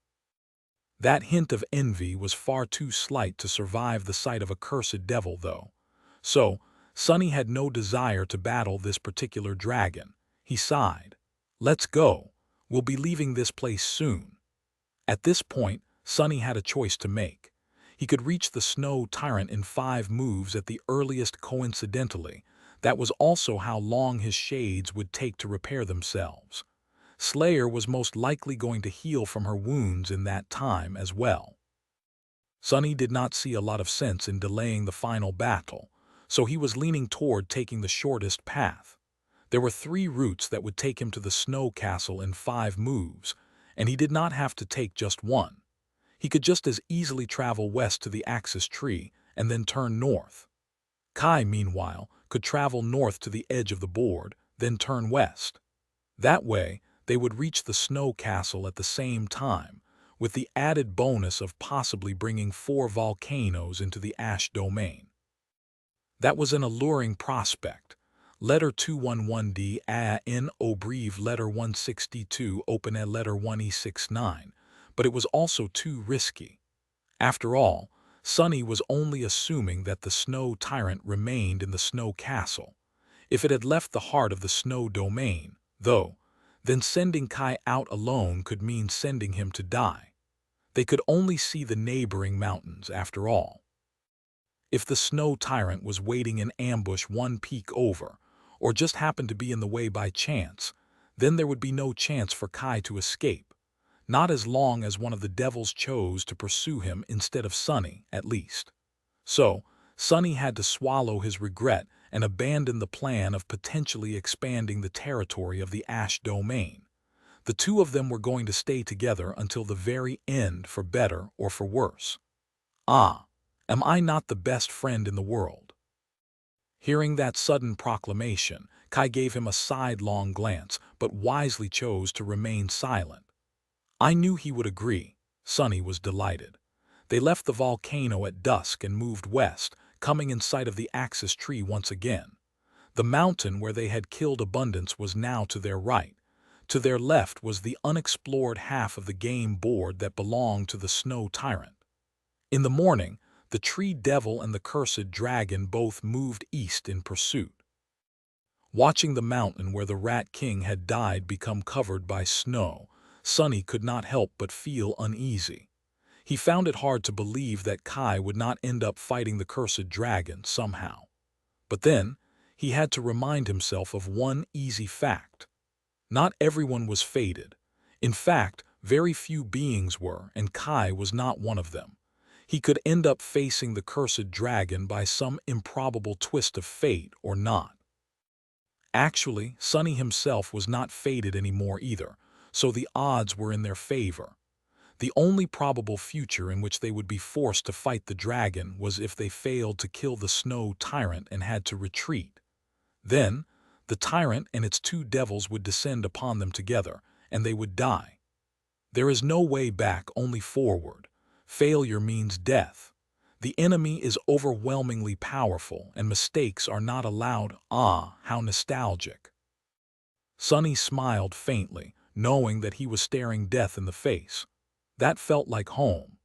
That hint of envy was far too slight to survive the sight of a cursed devil, though. So, Sunny had no desire to battle this particular dragon. He sighed. Let's go. We'll be leaving this place soon. At this point, Sunny had a choice to make. He could reach the snow tyrant in 5 moves at the earliest. Coincidentally, that was also how long his shades would take to repair themselves. Slayer was most likely going to heal from her wounds in that time as well. Sunny did not see a lot of sense in delaying the final battle, so he was leaning toward taking the shortest path. There were 3 routes that would take him to the snow castle in 5 moves, and he did not have to take just one. He could just as easily travel west to the axis tree and then turn north. Kai, meanwhile, could travel north to the edge of the board, then turn west. That way, they would reach the snow castle at the same time, with the added bonus of possibly bringing 4 volcanoes into the ash domain. That was an alluring prospect. Letter 211D A N Obreve letter 162 open a letter 1E69, but it was also too risky. After all, Sunny was only assuming that the snow tyrant remained in the snow castle. If it had left the heart of the snow domain, though, then sending Kai out alone could mean sending him to die. They could only see the neighboring mountains after all. If the snow tyrant was waiting in ambush 1 peak over, or just happened to be in the way by chance, then there would be no chance for Kai to escape. Not as long as one of the devils chose to pursue him instead of Sunny, at least. So, Sunny had to swallow his regret and abandon the plan of potentially expanding the territory of the Ash Domain. The two of them were going to stay together until the very end, for better or for worse. Ah, am I not the best friend in the world? Hearing that sudden proclamation, Kai gave him a sidelong glance, but wisely chose to remain silent. I knew he would agree. Sunny was delighted. They left the volcano at dusk and moved west, coming in sight of the axis tree once again. The mountain where they had killed Abundance was now to their right. To their left was the unexplored half of the game board that belonged to the snow tyrant. In the morning, the tree devil and the cursed dragon both moved east in pursuit. Watching the mountain where the Rat King had died become covered by snow, Sunny could not help but feel uneasy. He found it hard to believe that Kai would not end up fighting the cursed dragon somehow. But then, he had to remind himself of one easy fact. Not everyone was fated. In fact, very few beings were, and Kai was not one of them. He could end up facing the cursed dragon by some improbable twist of fate or not. Actually, Sunny himself was not fated anymore either, so the odds were in their favor. The only probable future in which they would be forced to fight the dragon was if they failed to kill the snow tyrant and had to retreat. Then, the tyrant and its two devils would descend upon them together, and they would die. There is no way back, only forward. Failure means death. The enemy is overwhelmingly powerful, and mistakes are not allowed. Ah, how nostalgic. Sunny smiled faintly, knowing that he was staring death in the face. That felt like home.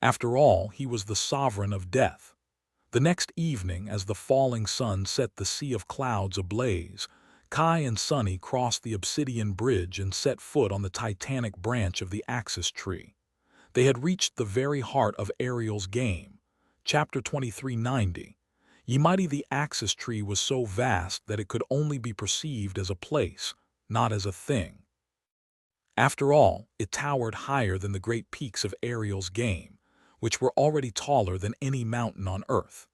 After all, he was the sovereign of death. The next evening, as the falling sun set the sea of clouds ablaze, Kai and Sunny crossed the obsidian bridge and set foot on the titanic branch of the axis tree. They had reached the very heart of Ariel's game. Chapter 2390. Yemighty, the axis tree was so vast that it could only be perceived as a place, not as a thing. After all, it towered higher than the great peaks of Ariel's game, which were already taller than any mountain on Earth.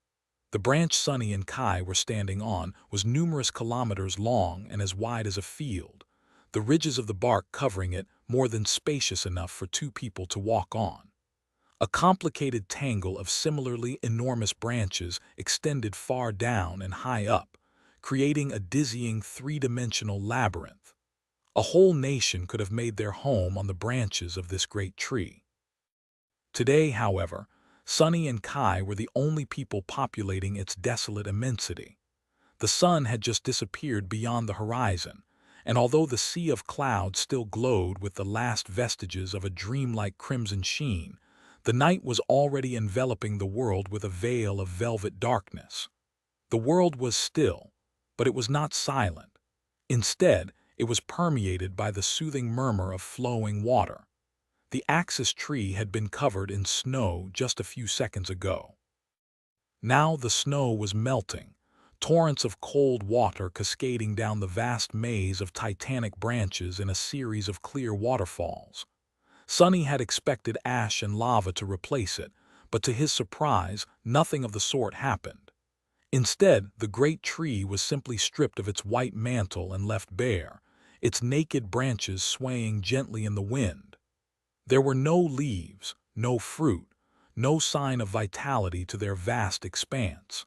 The branch Sunny and Kai were standing on was numerous kilometers long and as wide as a field, the ridges of the bark covering it more than spacious enough for two people to walk on. A complicated tangle of similarly enormous branches extended far down and high up, creating a dizzying three-dimensional labyrinth. A whole nation could have made their home on the branches of this great tree. Today, however, Sunny and Kai were the only people populating its desolate immensity. The sun had just disappeared beyond the horizon, and although the sea of clouds still glowed with the last vestiges of a dreamlike crimson sheen, the night was already enveloping the world with a veil of velvet darkness. The world was still, but it was not silent. Instead, it was permeated by the soothing murmur of flowing water. The axis tree had been covered in snow just a few seconds ago. Now the snow was melting, torrents of cold water cascading down the vast maze of titanic branches in a series of clear waterfalls. Sunny had expected ash and lava to replace it, but to his surprise, nothing of the sort happened. Instead, the great tree was simply stripped of its white mantle and left bare, its naked branches swaying gently in the wind. There were no leaves, no fruit, no sign of vitality to their vast expanse.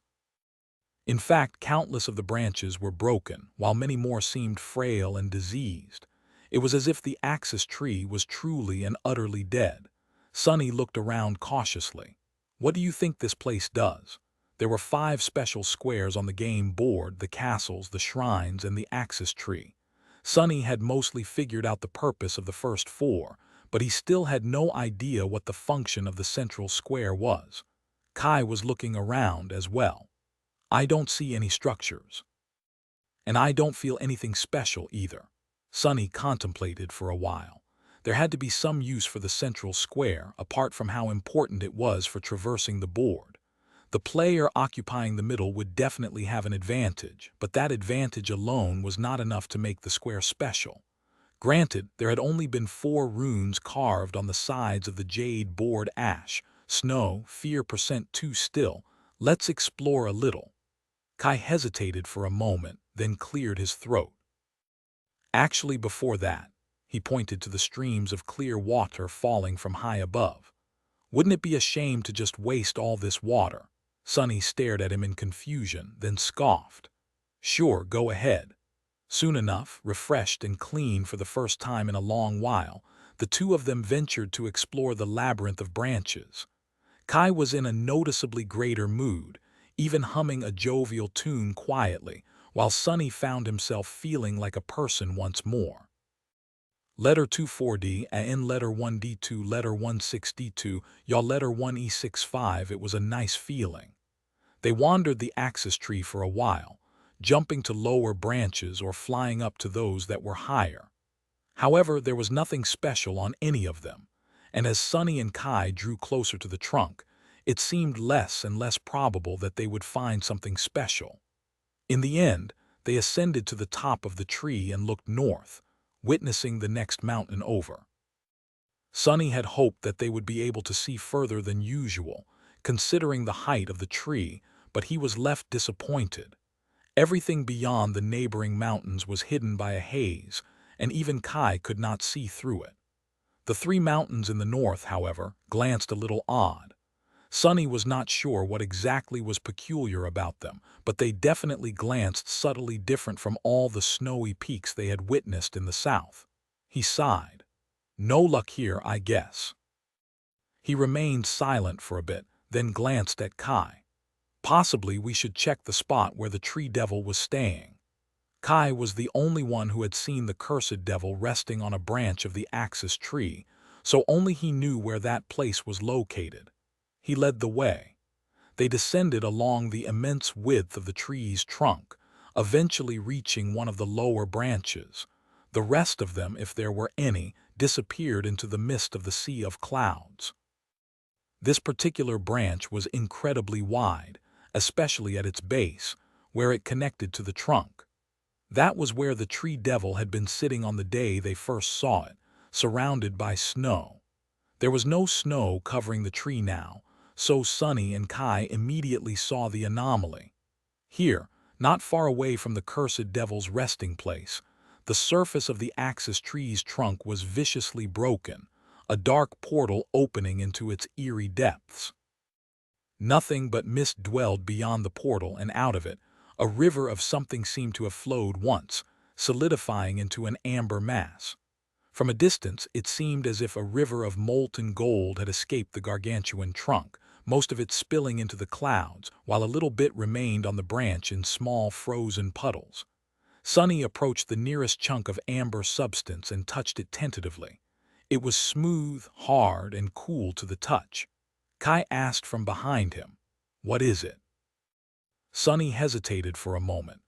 In fact, countless of the branches were broken, while many more seemed frail and diseased. It was as if the axis tree was truly and utterly dead. Sunny looked around cautiously. What do you think this place does? There were 5 special squares on the game board: the castles, the shrines, and the axis tree. Sunny had mostly figured out the purpose of the first 4, but he still had no idea what the function of the central square was. Kai was looking around as well. I don't see any structures. And I don't feel anything special either. Sunny contemplated for a while. There had to be some use for the central square, apart from how important it was for traversing the board. The player occupying the middle would definitely have an advantage, but that advantage alone was not enough to make the square special. Granted, there had only been 4 runes carved on the sides of the jade board: ash, snow, fear %2 still. Let's explore a little. Kai hesitated for a moment, then cleared his throat. Actually, before that, he pointed to the streams of clear water falling from high above. Wouldn't it be a shame to just waste all this water? Sunny stared at him in confusion, then scoffed. Sure, go ahead. Soon enough, refreshed and clean for the first time in a long while, the two of them ventured to explore the labyrinth of branches. Kai was in a noticeably greater mood, even humming a jovial tune quietly, while Sunny found himself feeling like a person once more. Letter 24D, in letter 1D2, letter 16D2, y'all letter 1E65. It was a nice feeling. They wandered the axis tree for a while, jumping to lower branches or flying up to those that were higher. However, there was nothing special on any of them, and as Sunny and Kai drew closer to the trunk, it seemed less and less probable that they would find something special. In the end, they ascended to the top of the tree and looked north, witnessing the next mountain over. Sunny had hoped that they would be able to see further than usual, considering the height of the tree, but he was left disappointed. Everything beyond the neighboring mountains was hidden by a haze, and even Kai could not see through it. The three mountains in the north, however, glanced a little odd. Sunny was not sure what exactly was peculiar about them, but they definitely glanced subtly different from all the snowy peaks they had witnessed in the south. He sighed. No luck here, I guess. He remained silent for a bit, then glanced at Kai. Possibly we should check the spot where the tree devil was staying. Kai was the only one who had seen the cursed devil resting on a branch of the axis tree, so only he knew where that place was located. He led the way. They descended along the immense width of the tree's trunk, eventually reaching one of the lower branches. The rest of them, if there were any, disappeared into the mist of the sea of clouds. This particular branch was incredibly wide, especially at its base, where it connected to the trunk. That was where the tree devil had been sitting on the day they first saw it, surrounded by snow. There was no snow covering the tree now, so Sunny and Kai immediately saw the anomaly. Here, not far away from the cursed devil's resting place, the surface of the axis tree's trunk was viciously broken, a dark portal opening into its eerie depths. Nothing but mist dwelled beyond the portal, and out of it, a river of something seemed to have flowed once, solidifying into an amber mass. From a distance, it seemed as if a river of molten gold had escaped the gargantuan trunk, most of it spilling into the clouds, while a little bit remained on the branch in small frozen puddles. Sunny approached the nearest chunk of amber substance and touched it tentatively. It was smooth, hard, and cool to the touch. Kai asked from behind him, "What is it?" Sunny hesitated for a moment.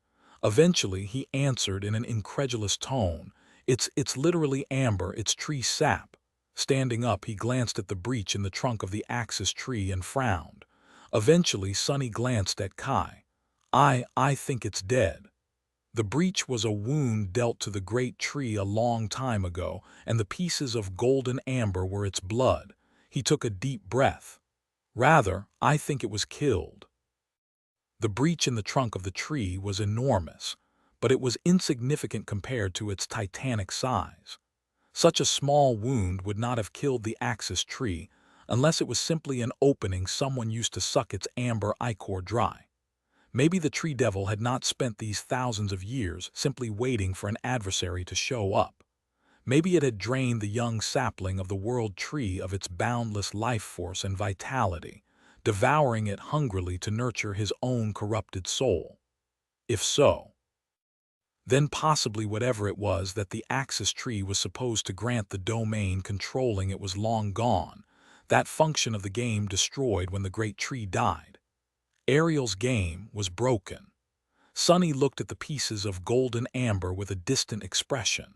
Eventually, he answered in an incredulous tone, It's literally amber, it's tree sap." Standing up, he glanced at the breach in the trunk of the axis tree and frowned. Eventually, Sunny glanced at Kai. I think it's dead." The breach was a wound dealt to the great tree a long time ago, and the pieces of golden amber were its blood. He took a deep breath. "Rather, I think it was killed." The breach in the trunk of the tree was enormous, but it was insignificant compared to its titanic size. Such a small wound would not have killed the axis tree unless it was simply an opening someone used to suck its amber ichor dry. Maybe the tree devil had not spent these thousands of years simply waiting for an adversary to show up. Maybe it had drained the young sapling of the world tree of its boundless life force and vitality, devouring it hungrily to nurture his own corrupted soul. If so, then possibly whatever it was that the axis tree was supposed to grant the domain controlling it was long gone, that function of the game destroyed when the great tree died. Ariel's game was broken. Sunny looked at the pieces of golden amber with a distant expression.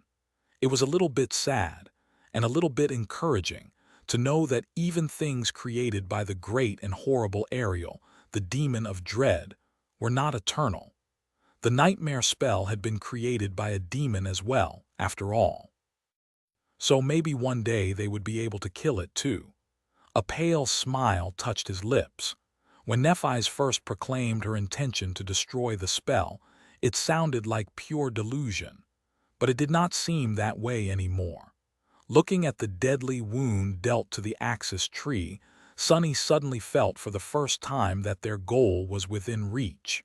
It was a little bit sad, and a little bit encouraging, to know that even things created by the great and horrible Ariel, the demon of dread, were not eternal. The nightmare spell had been created by a demon as well, after all. So maybe one day they would be able to kill it too. A pale smile touched his lips. When Nephis first proclaimed her intention to destroy the spell, it sounded like pure delusion, but it did not seem that way anymore. Looking at the deadly wound dealt to the axis tree, Sunny suddenly felt for the first time that their goal was within reach.